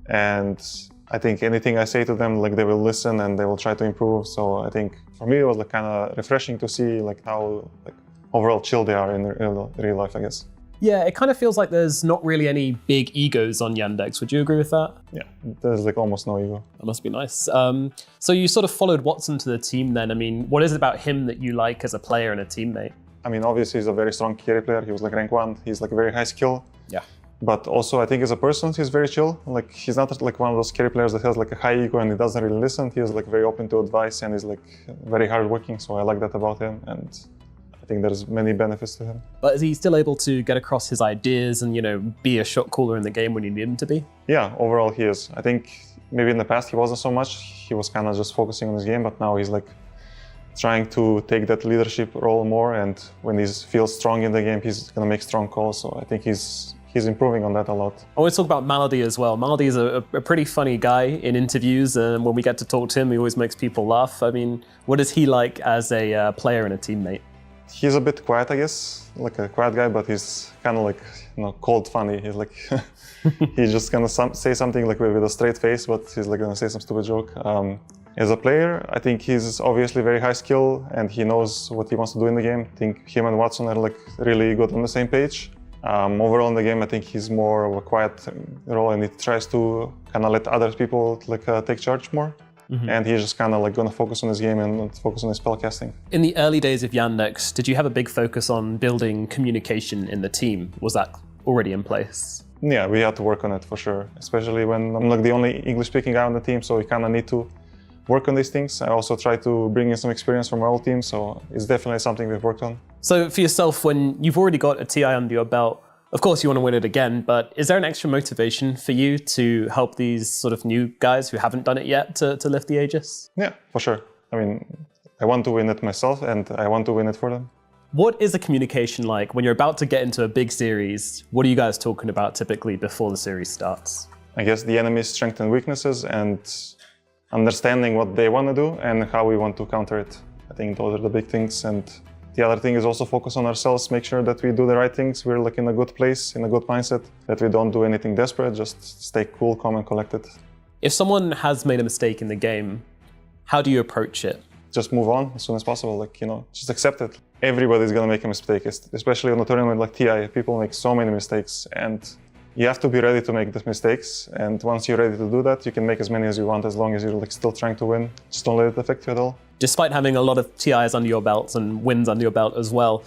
[SPEAKER 10] And I think anything I say to them, they will listen and they will try to improve. So I think for me it was kind of refreshing to see how overall chill they are in real life, I guess.
[SPEAKER 4] Yeah, it kind of feels like there's not really any big egos on Yandex. Would you agree with that?
[SPEAKER 10] Yeah, there's almost no ego.
[SPEAKER 4] That must be nice. So you sort of followed Watson to the team then. I mean, what is it about him that you like as a player and a teammate?
[SPEAKER 10] I mean, obviously he's a very strong carry player. He was rank 1. He's very high skill.
[SPEAKER 4] Yeah.
[SPEAKER 10] But also, I think as a person, he's very chill. He's not one of those carry players that has a high ego and he doesn't really listen. He's very open to advice and he's very hardworking. So I like that about him, and I think there's many benefits to him.
[SPEAKER 4] But is he still able to get across his ideas and be a shot caller in the game when you need him to be?
[SPEAKER 10] Yeah, overall he is. I think maybe in the past he wasn't so much. He was kind of just focusing on his game, but now he's trying to take that leadership role more, and when he feels strong in the game, he's going to make strong calls. So I think he's improving on that a lot.
[SPEAKER 4] I want to talk about Malady as well. Malady is a pretty funny guy in interviews, and when we get to talk to him, he always makes people laugh. I mean, what is he like as a player and a teammate?
[SPEAKER 10] He's a bit quiet, I guess, like a quiet guy, but he's kind of like, cold funny. He's like, he's just gonna say something like with a straight face, but he's like gonna say some stupid joke. As a player, I think he's obviously very high skill and he knows what he wants to do in the game. I think him and Watson are like really good on the same page. Overall in the game, I think he's more of a quiet role and he tries to kind of let other people like take charge more. And he's just kind of like going to focus on his game and focus on his spellcasting.
[SPEAKER 4] In the early days of Yandex, did you have a big focus on building communication in the team? Was that already in place?
[SPEAKER 10] Yeah, we had to work on it for sure, especially when I'm like the only English-speaking guy on the team, so we kind of need to work on these things. I also try to bring in some experience from my old team, so it's definitely something we've worked on.
[SPEAKER 4] So for yourself, when you've already got a TI under your belt, of course you want to win it again, but is there an extra motivation for you to help these sort of new guys who haven't done it yet to lift the Aegis?
[SPEAKER 10] Yeah, for sure. I mean, I want to win it myself and I want to win it for them.
[SPEAKER 4] What is the communication like when you're about to get into a big series? What are you guys talking about typically before the series starts?
[SPEAKER 10] I guess the enemy's strengths and weaknesses and understanding what they want to do and how we want to counter it. I think those are the big things. And the other thing is also focus on ourselves, make sure that we do the right things. We're like in a good place, in a good mindset, that we don't do anything desperate, just stay cool, calm and collected.
[SPEAKER 4] If someone has made a mistake in the game, how do you approach it?
[SPEAKER 10] Just move on as soon as possible, like, just accept it. Everybody's gonna make a mistake, especially on a tournament like TI. People make so many mistakes and you have to be ready to make those mistakes. And once you're ready to do that, you can make as many as you want as long as you're like still trying to win. Just don't let it affect you at all.
[SPEAKER 4] Despite having a lot of TIs under your belts and wins under your belt as well,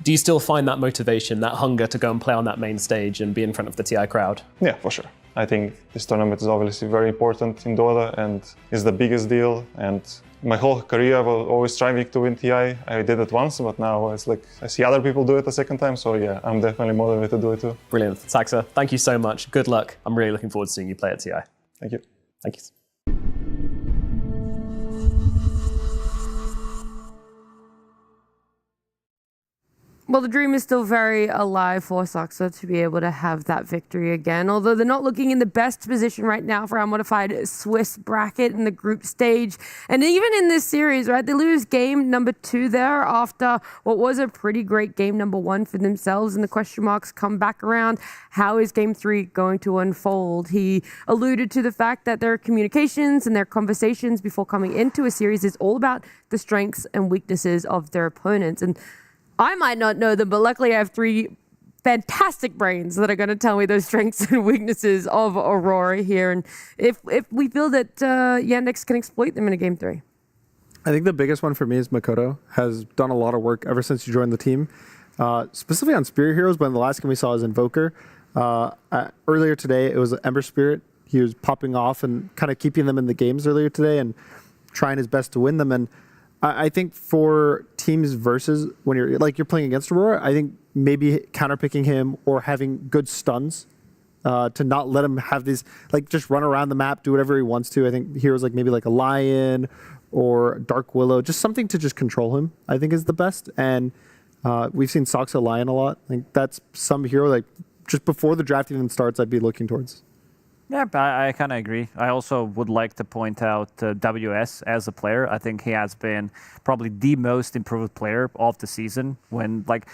[SPEAKER 4] do you still find that motivation, that hunger to go and play on that main stage and be in front of the TI crowd?
[SPEAKER 10] Yeah, for sure. I think this tournament is obviously very important in Dota and is the biggest deal. And my whole career I was always striving to win TI. I did it once, but now it's like I see other people do it a second time. So yeah, I'm definitely motivated to do it too.
[SPEAKER 4] Brilliant. Saxa, thank you so much. Good luck. I'm really looking forward to seeing you play at TI.
[SPEAKER 10] Thank you.
[SPEAKER 4] Thank you.
[SPEAKER 19] Well, the dream is still very alive for Saxa to be able to have that victory again, although they're not looking in the best position right now for our modified Swiss bracket in the group stage. And even in this series, right, they lose game number 2 there after what was a pretty great game number 1 for themselves, and the question marks come back around. How is game 3 going to unfold? He alluded to the fact that their communications and their conversations before coming into a series is all about the strengths and weaknesses of their opponents. And I might not know them, but luckily I have 3 fantastic brains that are going to tell me those strengths and weaknesses of Aurora here. And if we feel that Yandex can exploit them in a game 3.
[SPEAKER 21] I think the biggest one for me is Makoto has done a lot of work ever since he joined the team, specifically on Spirit Heroes. But the last game we saw was Invoker. Earlier today, it was Ember Spirit. He was popping off and kind of keeping them in the games earlier today and trying his best to win them. And I think for teams versus when you're playing against Aurora, I think maybe counterpicking him or having good stuns to not let him have these, like, just run around the map, do whatever he wants to. I think heroes like maybe like a Lion or Dark Willow, just something to just control him, I think is the best. And we've seen Saxa Lion a lot. I think that's some hero, like, just before the draft even starts, I'd be looking towards.
[SPEAKER 22] Yeah, I kind of agree. I also would like to point out WS as a player. I think he has been probably the most improved player of the season. When, like,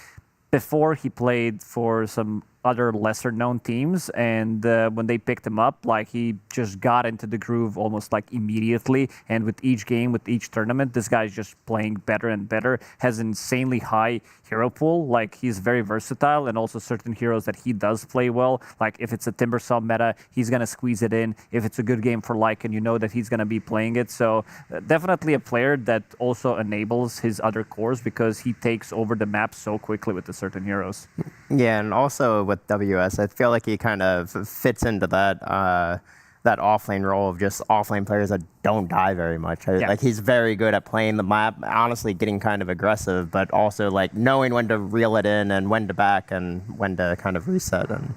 [SPEAKER 22] before he played for some other lesser known teams, and when they picked him up, like, he just got into the groove almost like immediately. And with each game, with each tournament, this guy's just playing better and better, has insanely high hero pool. Like, he's very versatile, and also certain heroes that he does play well. Like, if it's a Timbersaw meta, he's going to squeeze it in. If it's a good game for Lycan, you know that he's going to be playing it. So definitely a player that also enables his other cores because he takes over the map so quickly with the certain heroes.
[SPEAKER 20] Yeah, and also with WS, I feel like he kind of fits into that that offlane role of just offlane players that don't die very much.
[SPEAKER 22] Yeah.
[SPEAKER 20] Like, he's very good at playing the map, honestly getting kind of aggressive, but also like knowing when to reel it in and when to back and when to kind of reset. And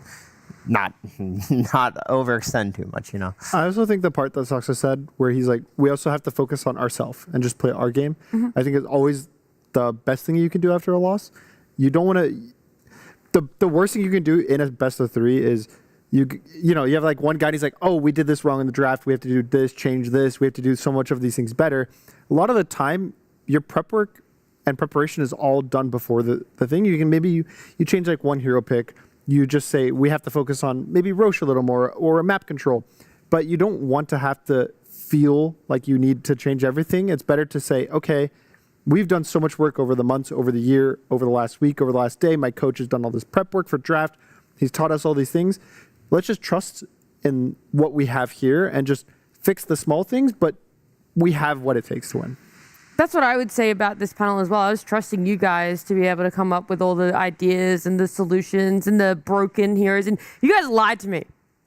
[SPEAKER 20] not overextend too much, you know.
[SPEAKER 21] I also think the part that Soxa said, where he's like, we also have to focus on ourselves and just play our game. I think it's always the best thing you can do after a loss. You don't want to. The worst thing you can do in a best of 3 is you have like one guy and he's like, oh, we did this wrong in the draft. We have to do this, change this. We have to do so much of these things better. A lot of the time, your prep work and preparation is all done before the thing. You can maybe you change like one hero pick. You just say we have to focus on maybe Roche a little more or a map control, but you don't want to have to feel like you need to change everything. It's better to say, okay, we've done so much work over the months, over the year, over the last week, over the last day. My coach has done all this prep work for draft. He's taught us all these things. Let's just trust in what we have here and just fix the small things, but we have what it takes to win.
[SPEAKER 19] That's what I would say about this panel as well. I was trusting you guys to be able to come up with all the ideas and the solutions and the broken heroes. And you guys lied to me.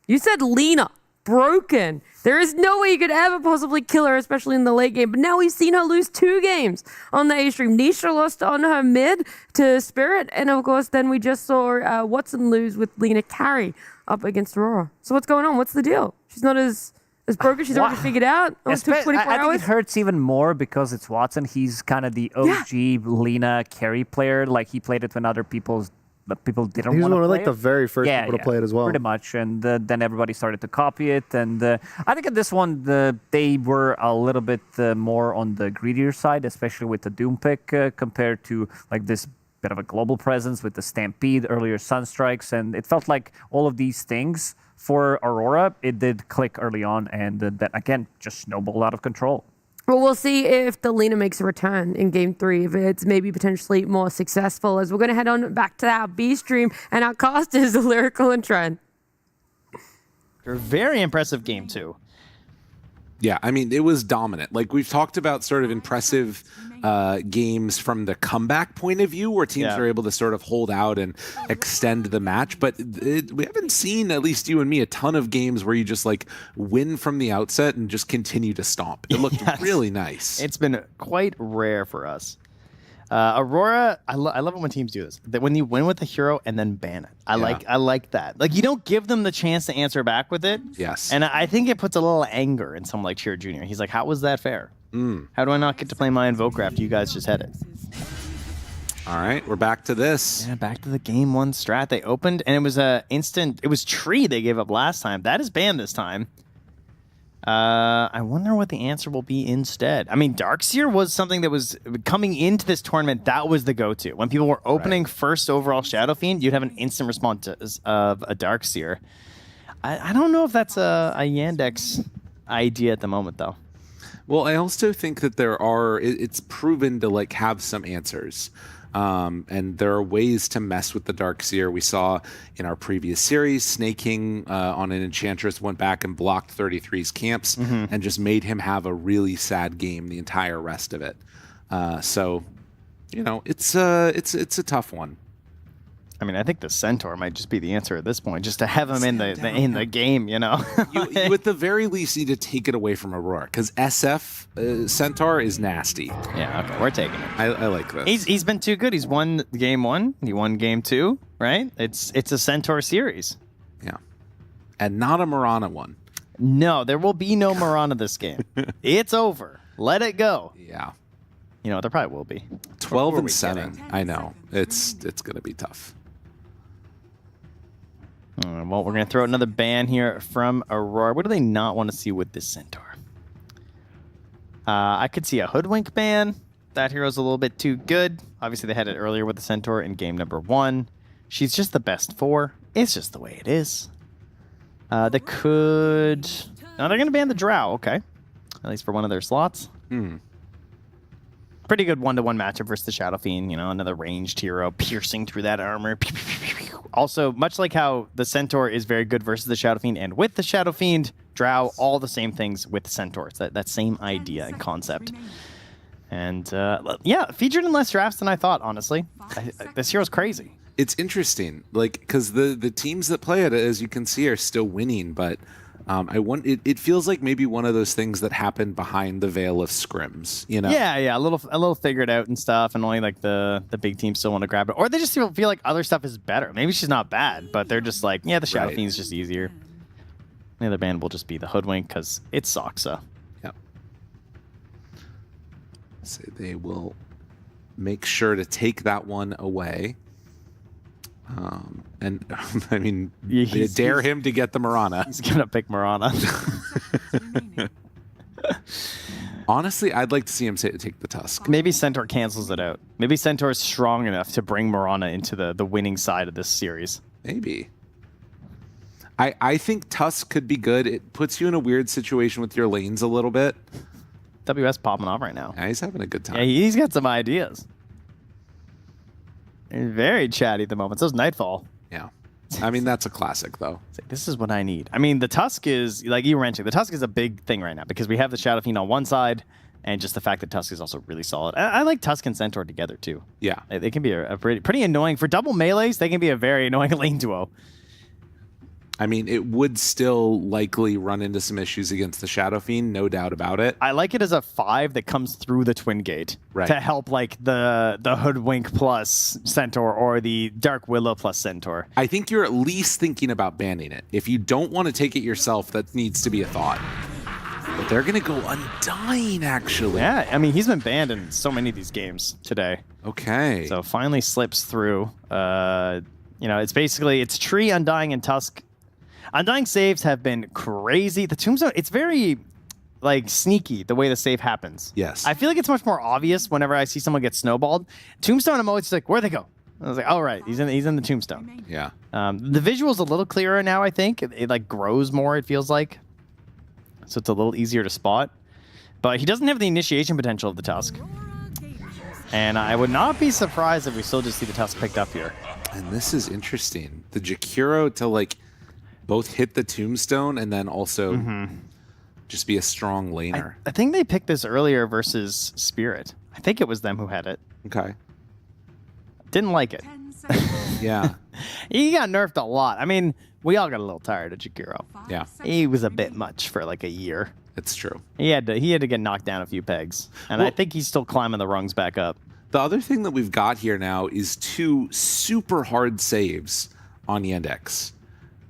[SPEAKER 19] You said Lina, broken. There is no way you could ever possibly kill her, especially in the late game. But now we've seen her lose 2 games on the A-Stream. Nisha lost on her mid to Spirit. And of course, then we just saw Watson lose with Lina carry up against Aurora. So what's going on? What's the deal? She's not as broken. She's already figured out. It took 24
[SPEAKER 22] I think
[SPEAKER 19] hours.
[SPEAKER 22] it hurts even more because it's Watson. He's kind of the OG Lina carry player. Like he played it when other people didn't want to play.
[SPEAKER 21] He was one of like
[SPEAKER 22] it.
[SPEAKER 21] the very first people to play it as well.
[SPEAKER 22] Pretty much, and then everybody started to copy it. And I think at this one, they were a little bit more on the greedier side, especially with the Doom pick compared to like this bit of a global presence with the Stampede, earlier Sunstrikes, and it felt like all of these things for Aurora, it did click early on, and that again just snowballed out of control.
[SPEAKER 19] Well, we'll see if the Lina makes a return in Game 3, if it's maybe potentially more successful, as we're going to head on back to our B stream, and our casters, Lyrical and Trent.
[SPEAKER 14] A very impressive Game 2.
[SPEAKER 8] Yeah, I mean, it was dominant. Like, we've talked about sort of impressive games from the comeback point of view, where teams are able to sort of hold out and extend the match. But we haven't seen, at least you and me, a ton of games where you just, like, win from the outset and just continue to stomp. It looked really nice.
[SPEAKER 14] It's been quite rare for us. Aurora, I love it when teams do this. That when you win with a hero and then ban it. I like that. Like, you don't give them the chance to answer back with it.
[SPEAKER 8] Yes.
[SPEAKER 14] And I think it puts a little anger in someone like Cheer Jr. He's like, how was that fair? How do I not get to play my Invoke after you guys just had it?
[SPEAKER 8] All right, we're back to this.
[SPEAKER 14] Yeah, back to the Game 1 strat. They opened, and it was instant. It was Tree they gave up last time. That is banned this time. I wonder what the answer will be instead. I mean, Darkseer was something that was coming into this tournament. That was the go-to. When people were opening first overall Shadow Fiend, you'd have an instant response of a Darkseer. I don't know if that's a Yandex idea at the moment, though.
[SPEAKER 8] Well, I also think that it's proven to like have some answers. And there are ways to mess with the Darkseer. We saw in our previous series, Snaking on an Enchantress went back and blocked 33's camps and just made him have a really sad game the entire rest of it. So, you know, it's a tough one.
[SPEAKER 14] I mean, I think the Centaur might just be the answer at this point, just to have him in the game, you know?
[SPEAKER 8] you at the very least need to take it away from Aurora, because SF Centaur is nasty.
[SPEAKER 14] Yeah, okay, we're taking it.
[SPEAKER 8] I like this.
[SPEAKER 14] He's been too good. He's won Game 1, he won Game 2, right? It's a Centaur series.
[SPEAKER 8] Yeah. And not a Mirana one.
[SPEAKER 14] No, there will be no Mirana this game. It's over. Let it go.
[SPEAKER 8] Yeah.
[SPEAKER 14] You know, there probably will be.
[SPEAKER 8] 12 and 7. I know. It's going to be tough.
[SPEAKER 14] Well, we're going to throw another ban here from Aurora. What do they not want to see with this Centaur? I could see a Hoodwink ban. That hero's a little bit too good. Obviously, they had it earlier with the Centaur in game number 1. She's just the best 4. It's just the way it is. They could... No, they're going to ban the Drow. Okay. At least for one of their slots. Pretty good 1-to-1 matchup versus the Shadow Fiend. You know, another ranged hero piercing through that armor. Also, much like how the Centaur is very good versus the Shadow Fiend, and with the Shadow Fiend, Drow, all the same things with Centaur. It's that same idea and concept. And yeah, featured in less drafts than I thought, honestly. This hero's crazy.
[SPEAKER 8] It's interesting, like, because the teams that play it, as you can see, are still winning, but It feels like maybe one of those things that happened behind the veil of scrims, you know?
[SPEAKER 14] Yeah, a little figured out and stuff, and only like the big teams still want to grab it, or they just feel like other stuff is better. Maybe she's not bad, but they're just like, yeah, the Shadow Fiend's just easier. The other band will just be the Hoodwink because it's Soxa.
[SPEAKER 8] Yep. So they will make sure to take that one away. And I mean, they dare him to get the Marana.
[SPEAKER 14] He's gonna pick Marana.
[SPEAKER 8] Honestly, I'd like to see him take the Tusk.
[SPEAKER 14] Maybe Centaur cancels it out. Maybe Centaur is strong enough to bring Marana into the winning side of this series.
[SPEAKER 8] Maybe. I think Tusk could be good. It puts you in a weird situation with your lanes a little bit.
[SPEAKER 14] WS popping off right now.
[SPEAKER 8] Yeah, he's having a good time.
[SPEAKER 14] Yeah, he's got some ideas. He's very chatty at the moment. So's Nightfall.
[SPEAKER 8] Yeah. I mean, that's a classic, though.
[SPEAKER 14] This is what I need. I mean, the Tusk is, like you were mentioning, the Tusk is a big thing right now because we have the Shadow Fiend on one side, and just the fact that Tusk is also really solid. I like Tusk and Centaur together, too.
[SPEAKER 8] Yeah.
[SPEAKER 14] They can be a pretty annoying. For double melees, they can be a very annoying lane duo.
[SPEAKER 8] I mean, it would still likely run into some issues against the Shadow Fiend, no doubt about it.
[SPEAKER 14] I like it as a 5 that comes through the Twin Gate to help like the Hoodwink plus Centaur or the Dark Willow plus Centaur.
[SPEAKER 8] I think you're at least thinking about banning it. If you don't want to take it yourself, that needs to be a thought. But they're going to go Undying, actually.
[SPEAKER 14] Yeah, I mean, he's been banned in so many of these games today.
[SPEAKER 8] Okay.
[SPEAKER 14] So finally slips through. It's Tree, Undying, and Tusk. Undying saves have been crazy. The Tombstone, it's very like sneaky the way the save happens.
[SPEAKER 8] Yes.
[SPEAKER 14] I feel like it's much more obvious whenever I see someone get snowballed. Tombstone, I'm always like, where'd they go? I was like, oh, right, he's in the Tombstone.
[SPEAKER 8] Yeah.
[SPEAKER 14] The visual's a little clearer now, I think. It like grows more, it feels like. So it's a little easier to spot. But he doesn't have the initiation potential of the Tusk. And I would not be surprised if we still just see the Tusk picked up here.
[SPEAKER 8] And this is interesting. The Jakiro to like both hit the Tombstone and then also just be a strong laner.
[SPEAKER 14] I think they picked this earlier versus Spirit. I think it was them who had it.
[SPEAKER 8] Okay.
[SPEAKER 14] Didn't like it.
[SPEAKER 8] Yeah.
[SPEAKER 14] He got nerfed a lot. I mean, we all got a little tired of Jakiro.
[SPEAKER 8] Yeah.
[SPEAKER 14] He was a bit much for like a year.
[SPEAKER 8] It's true.
[SPEAKER 14] He had to get knocked down a few pegs. And I think he's still climbing the rungs back up.
[SPEAKER 8] The other thing that we've got here now is 2 super hard saves on Yandex.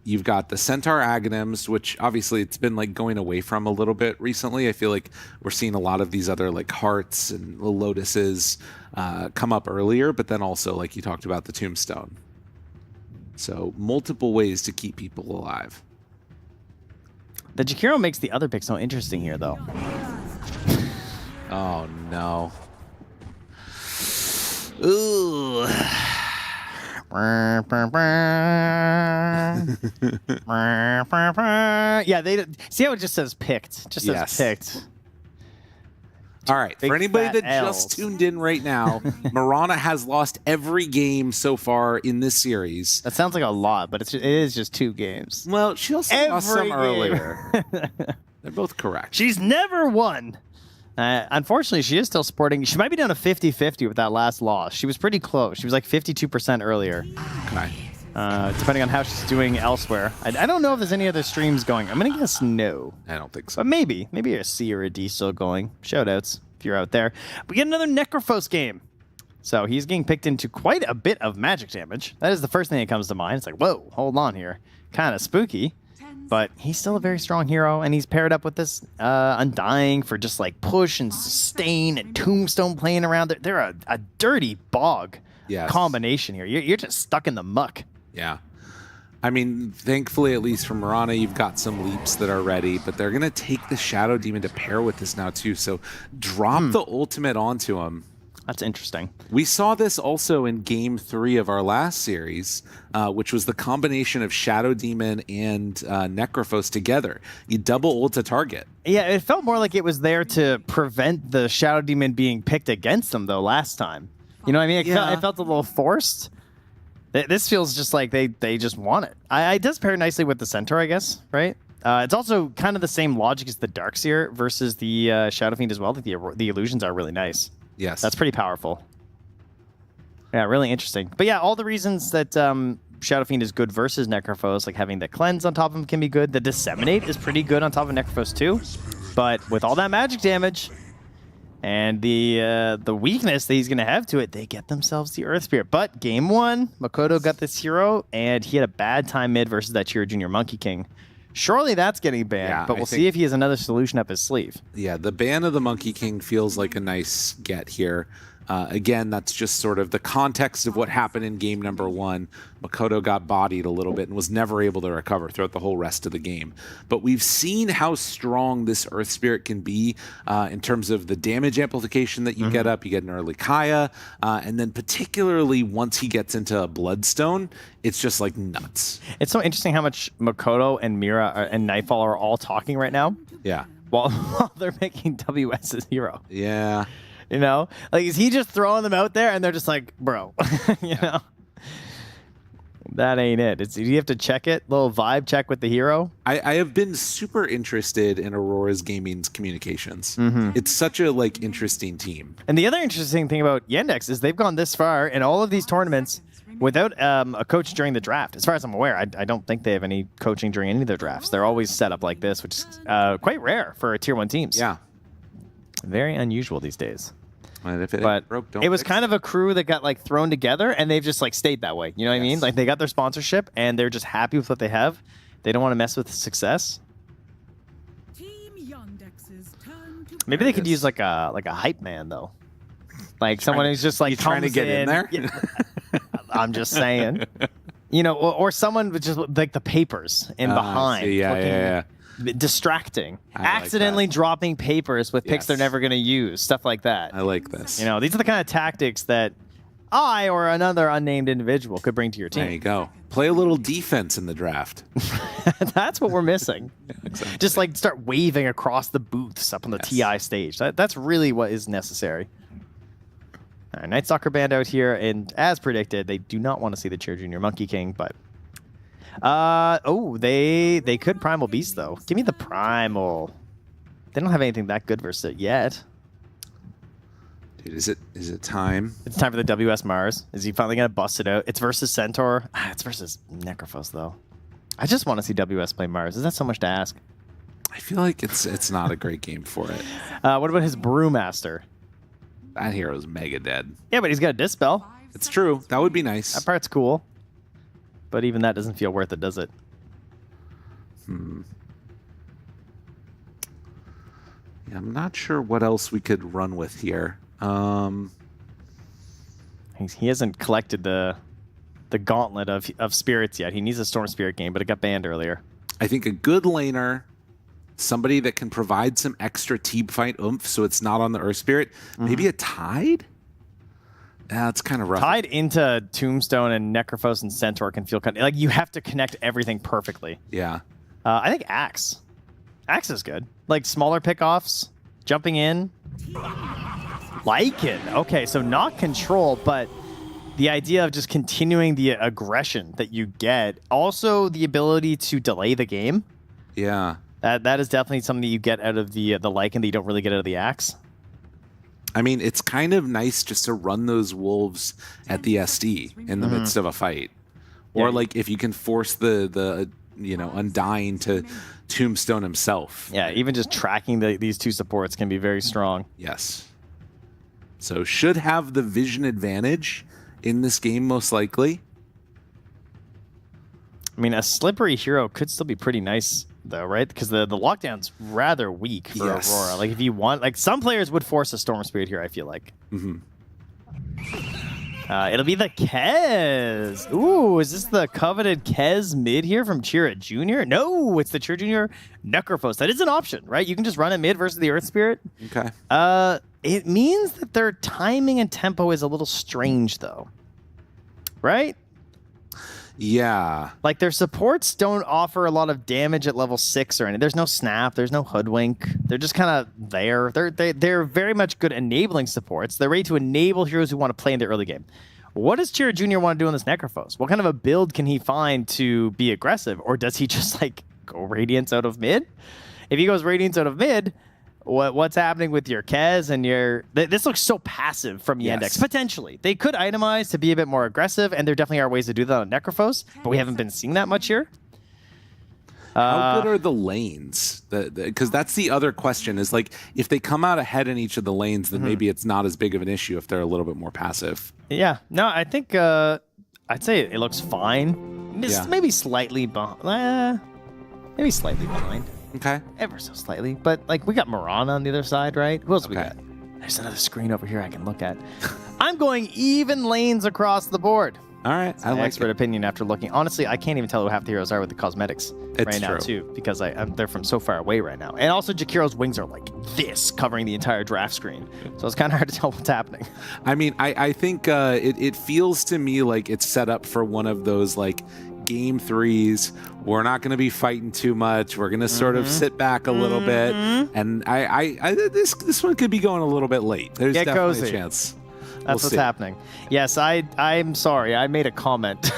[SPEAKER 8] You've got the Centaur Aghanims, which obviously it's been like going away from a little bit recently. I feel like we're seeing a lot of these other like Hearts and the Lotuses come up earlier, but then also like you talked about the Tombstone. So multiple ways to keep people alive.
[SPEAKER 14] The Jakiro makes the other pick so interesting here, though.
[SPEAKER 8] Oh, no. Ooh.
[SPEAKER 14] Yeah, they see how it just says picked. Just says picked.
[SPEAKER 8] All right,
[SPEAKER 14] Big
[SPEAKER 8] for anybody
[SPEAKER 14] fat
[SPEAKER 8] that
[SPEAKER 14] L's.
[SPEAKER 8] just tuned in right now, Marana has lost every game so far in this series.
[SPEAKER 14] That sounds like a lot, but it is just 2 games.
[SPEAKER 8] Well, she also lost some earlier. They're both correct.
[SPEAKER 14] She's never won. Unfortunately, she is still sporting. She might be down to 50-50 with that last loss. She was pretty close. She was like 52% earlier.
[SPEAKER 8] Okay.
[SPEAKER 14] Depending on how she's doing elsewhere. I don't know if there's any other streams going. I'm going to guess no.
[SPEAKER 8] I don't think so.
[SPEAKER 14] But maybe. Maybe a C or a D still going. Shoutouts if you're out there. We get another Necrophos game. So he's getting picked into quite a bit of magic damage. That is the first thing that comes to mind. It's like, whoa, hold on here. Kind of spooky. But he's still a very strong hero, and he's paired up with this Undying for just like push and sustain and Tombstone playing around. They're a dirty bog combination here. You're just stuck in the muck.
[SPEAKER 8] Yeah. I mean, thankfully, at least for Marana, you've got some leaps that are ready, but they're going to take the Shadow Demon to pair with this now, too. So drop the ultimate onto him.
[SPEAKER 14] That's interesting.
[SPEAKER 8] We saw this also in Game 3 of our last series, which was the combination of Shadow Demon and Necrophos together. You double ult a target.
[SPEAKER 14] Yeah, it felt more like it was there to prevent the Shadow Demon being picked against them, though, last time. You know what I mean? It felt a little forced. This feels just like they just want it. It does pair nicely with the Centaur, I guess, right? It's also kind of the same logic as the Darkseer versus the Shadow Fiend as well. Like the illusions are really nice.
[SPEAKER 8] Yes.
[SPEAKER 14] That's pretty powerful. Yeah, really interesting. But yeah, all the reasons that Shadow Fiend is good versus Necrophos. Like having the cleanse on top of him can be good. The Disseminate is pretty good on top of Necrophos too. But with all that magic damage and the weakness that he's going to have to it, they get themselves the Earth Spirit. But game 1, Makoto got this hero, and he had a bad time mid versus that Chiro Jr. Monkey King. Surely that's getting banned, but we'll see if he has another solution up his sleeve.
[SPEAKER 8] Yeah, the ban of the Monkey King feels like a nice get here. Again, that's just sort of the context of what happened in game number 1. Makoto got bodied a little bit and was never able to recover throughout the whole rest of the game. But we've seen how strong this Earth Spirit can be in terms of the damage amplification that you get up. You get an early Kaya, and then particularly once he gets into Bloodstone, it's just like nuts.
[SPEAKER 14] It's so interesting how much Makoto and Mira and Nightfall are all talking right now.
[SPEAKER 8] Yeah.
[SPEAKER 14] While they're making WS his hero.
[SPEAKER 8] Yeah.
[SPEAKER 14] You know, like, is he just throwing them out there and they're just like, bro, you know, that ain't it. You have to check it, little vibe check with the hero.
[SPEAKER 8] I have been super interested in Aurora's Gaming's communications. It's such a interesting team.
[SPEAKER 14] And the other interesting thing about Yandex is they've gone this far in all of these tournaments without a coach during the draft. As far as I'm aware, I don't think they have any coaching during any of their drafts. They're always set up like this, which is quite rare for tier 1 teams.
[SPEAKER 8] Yeah.
[SPEAKER 14] Very unusual these days.
[SPEAKER 8] If it
[SPEAKER 14] but
[SPEAKER 8] broke, don't
[SPEAKER 14] it was
[SPEAKER 8] fix
[SPEAKER 14] kind of a crew that got thrown together, and they've just stayed that way. You know what I mean? Like, they got their sponsorship, and they're just happy with what they have. They don't want to mess with success. Maybe they could use like a hype man though, like someone who's just
[SPEAKER 8] you trying to get in there.
[SPEAKER 14] I'm just saying, you know, or someone with just like the papers in behind.
[SPEAKER 8] Yeah.
[SPEAKER 14] Distracting, accidentally dropping papers with picks they're never going to use, stuff like that.
[SPEAKER 8] I like this.
[SPEAKER 14] You know, these are the kind of tactics that I or another unnamed individual could bring to your team.
[SPEAKER 8] There you go. Play a little defense in the draft.
[SPEAKER 14] That's what we're missing.
[SPEAKER 8] Exactly.
[SPEAKER 14] Just start waving across the booths up on the TI stage. That's really what is necessary. All right, Night Stalker band out here, and as predicted, they do not want to see the Chiro Jr. Monkey King, but they could Primal Beast though. Give me the Primal. They don't have anything that good versus it yet.
[SPEAKER 8] Dude, is it time?
[SPEAKER 14] It's time for the WS Mars. Is he finally gonna bust it out? It's versus Centaur. It's versus Necrophos though. I just want to see WS play Mars. Is that so much to ask?
[SPEAKER 8] I feel like it's not a great game for it.
[SPEAKER 14] What about his Brewmaster?
[SPEAKER 8] That hero's mega dead.
[SPEAKER 14] Yeah, but he's got a Dispel.
[SPEAKER 8] It's true. That would be nice.
[SPEAKER 14] That part's cool. But even that doesn't feel worth it, does it?
[SPEAKER 8] Yeah, I'm not sure what else we could run with here.
[SPEAKER 14] He hasn't collected the gauntlet of spirits yet. He needs a Storm Spirit game, but it got banned earlier.
[SPEAKER 8] I think a good laner, somebody that can provide some extra team fight oomph so it's not on the Earth Spirit. Maybe a Tide? Yeah, it's kind of rough.
[SPEAKER 14] Tied into Tombstone and Necrophos and Centaur can feel kind of like you have to connect everything perfectly.
[SPEAKER 8] Yeah.
[SPEAKER 14] I think Axe. Axe is good. Like smaller pickoffs, jumping in. Like it. Okay, so not control, but the idea of just continuing the aggression that you get. Also, the ability to delay the game.
[SPEAKER 8] Yeah.
[SPEAKER 14] That is definitely something that you get out of the Lycan that you don't really get out of the Axe.
[SPEAKER 8] I mean, it's kind of nice just to run those wolves at the SD in the midst of a fight. Or like if you can force the Undying to Tombstone himself.
[SPEAKER 14] Yeah, even just tracking these two supports can be very strong.
[SPEAKER 8] Yes. So should have the vision advantage in this game most likely.
[SPEAKER 14] I mean, a slippery hero could still be pretty nice though, right? Because the lockdown's rather weak for Aurora. Like if you want, like some players would force a Storm Spirit here, I feel like. It'll be the Kez. Ooh, is this the coveted Kez mid here from Chiro Jr.? No, it's the Chiro Jr. Necrophos. That is an option, right? You can just run it mid versus the Earth Spirit.
[SPEAKER 8] Okay.
[SPEAKER 14] It means that their timing and tempo is a little strange though, right?
[SPEAKER 8] Yeah.
[SPEAKER 14] Like their supports don't offer a lot of damage at level 6 or anything. There's no snap. There's no hoodwink. They're just kind of there. They're very much good enabling supports. They're ready to enable heroes who want to play in the early game. What does Chiro Jr. want to do in this Necrophos? What kind of a build can he find to be aggressive? Or does he just like go Radiance out of mid? If he goes Radiance out of mid, what's happening with your Kez and your... This looks so passive from Yandex.
[SPEAKER 8] Yes.
[SPEAKER 14] Potentially. They could itemize to be a bit more aggressive, and there definitely are ways to do that on Necrophos, but we haven't been seeing that much here.
[SPEAKER 8] How good are the lanes? Because that's the other question is like, if they come out ahead in each of the lanes, then maybe it's not as big of an issue if they're a little bit more passive.
[SPEAKER 14] Yeah. No, I think I'd say it looks fine. Just maybe slightly behind. Maybe slightly behind.
[SPEAKER 8] Okay.
[SPEAKER 14] Ever so slightly. But like we got Moran on the other side, right? Who else we got? There's another screen over here I can look at. I'm going even lanes across the board.
[SPEAKER 8] All right,
[SPEAKER 14] I like expert opinion after looking. Honestly, I can't even tell who half the heroes are with the cosmetics right now too, because they're from so far away right now. And also, Jakiro's wings are like this, covering the entire draft screen. So it's kind of hard to tell what's happening.
[SPEAKER 8] I mean, I think it feels to me like it's set up for one of those like game threes. We're not going to be fighting too much. We're going to sort of sit back a little bit, and this one could be going a little bit late. There's definitely a chance.
[SPEAKER 14] That's what's happening. Yes, I'm sorry. I made a comment.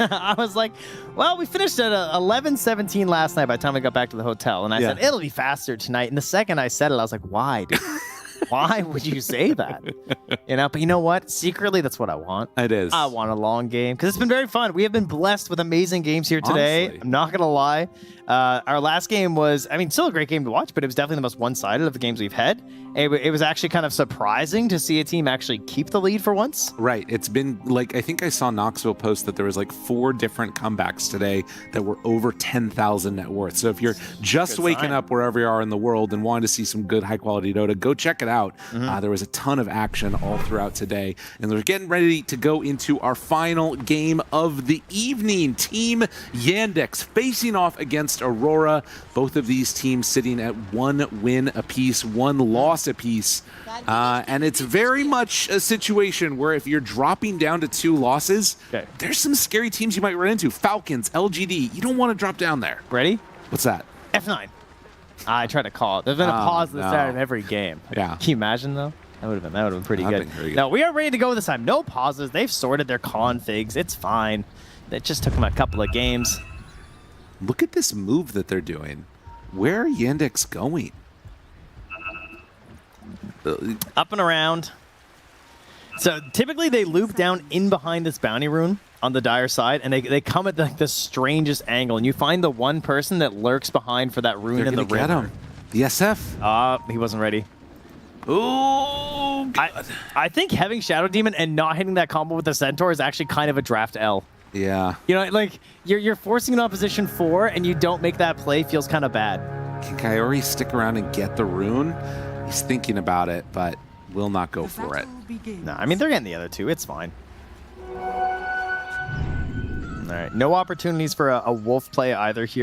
[SPEAKER 14] I was like, well, we finished at 11:17 last night by the time we got back to the hotel. And I said, it'll be faster tonight. And the second I said it, I was like, why, dude? Why would you say that? But you know what? Secretly, that's what I want.
[SPEAKER 8] It is.
[SPEAKER 14] I want a long game because it's been very fun. We have been blessed with amazing games here today.
[SPEAKER 8] Honestly.
[SPEAKER 14] I'm not going to lie. Our last game was, still a great game to watch, but it was definitely the most one-sided of the games we've had. It was actually kind of surprising to see a team actually keep the lead for once.
[SPEAKER 8] Right. It's been like, I think I saw Knoxville post that there was like 4 different comebacks today that were over 10,000 net worth. So if you're just waking up wherever you are in the world and wanting to see some good high-quality Dota, go check it out. There was a ton of action all throughout today. And we're getting ready to go into our final game of the evening. Team Yandex facing off against Aurora. Both of these teams sitting at 1 win apiece, 1 loss apiece. And it's very much a situation where if you're dropping down to 2 losses, there's some scary teams you might run into. Falcons, LGD. You don't want to drop down there.
[SPEAKER 14] Ready?
[SPEAKER 8] What's that?
[SPEAKER 14] F9. I tried to call it. There's been a pause at the start of every game.
[SPEAKER 8] Yeah.
[SPEAKER 14] Can you imagine though? That would have been pretty good. No, we are ready to go this time. No pauses. They've sorted their configs. It's fine. It just took them a couple of games.
[SPEAKER 8] Look at this move that they're doing. Where are Yandex going?
[SPEAKER 14] Up and around. So typically they loop down in behind this bounty rune on the dire side, and they come at the strangest angle, and you find the one person that lurks behind for that rune in the river.
[SPEAKER 8] Get him. The SF.
[SPEAKER 14] He wasn't ready. Ooh, I think having Shadow Demon and not hitting that combo with the Centaur is actually kind of a draft L.
[SPEAKER 8] Yeah.
[SPEAKER 14] You know, like you're forcing an opposition 4, and you don't make that play feels kind of bad.
[SPEAKER 8] Can Coyote stick around and get the rune? He's thinking about it, but will not go for it.
[SPEAKER 14] No, they're getting the other 2. It's fine. All right, no opportunities for a wolf play either here.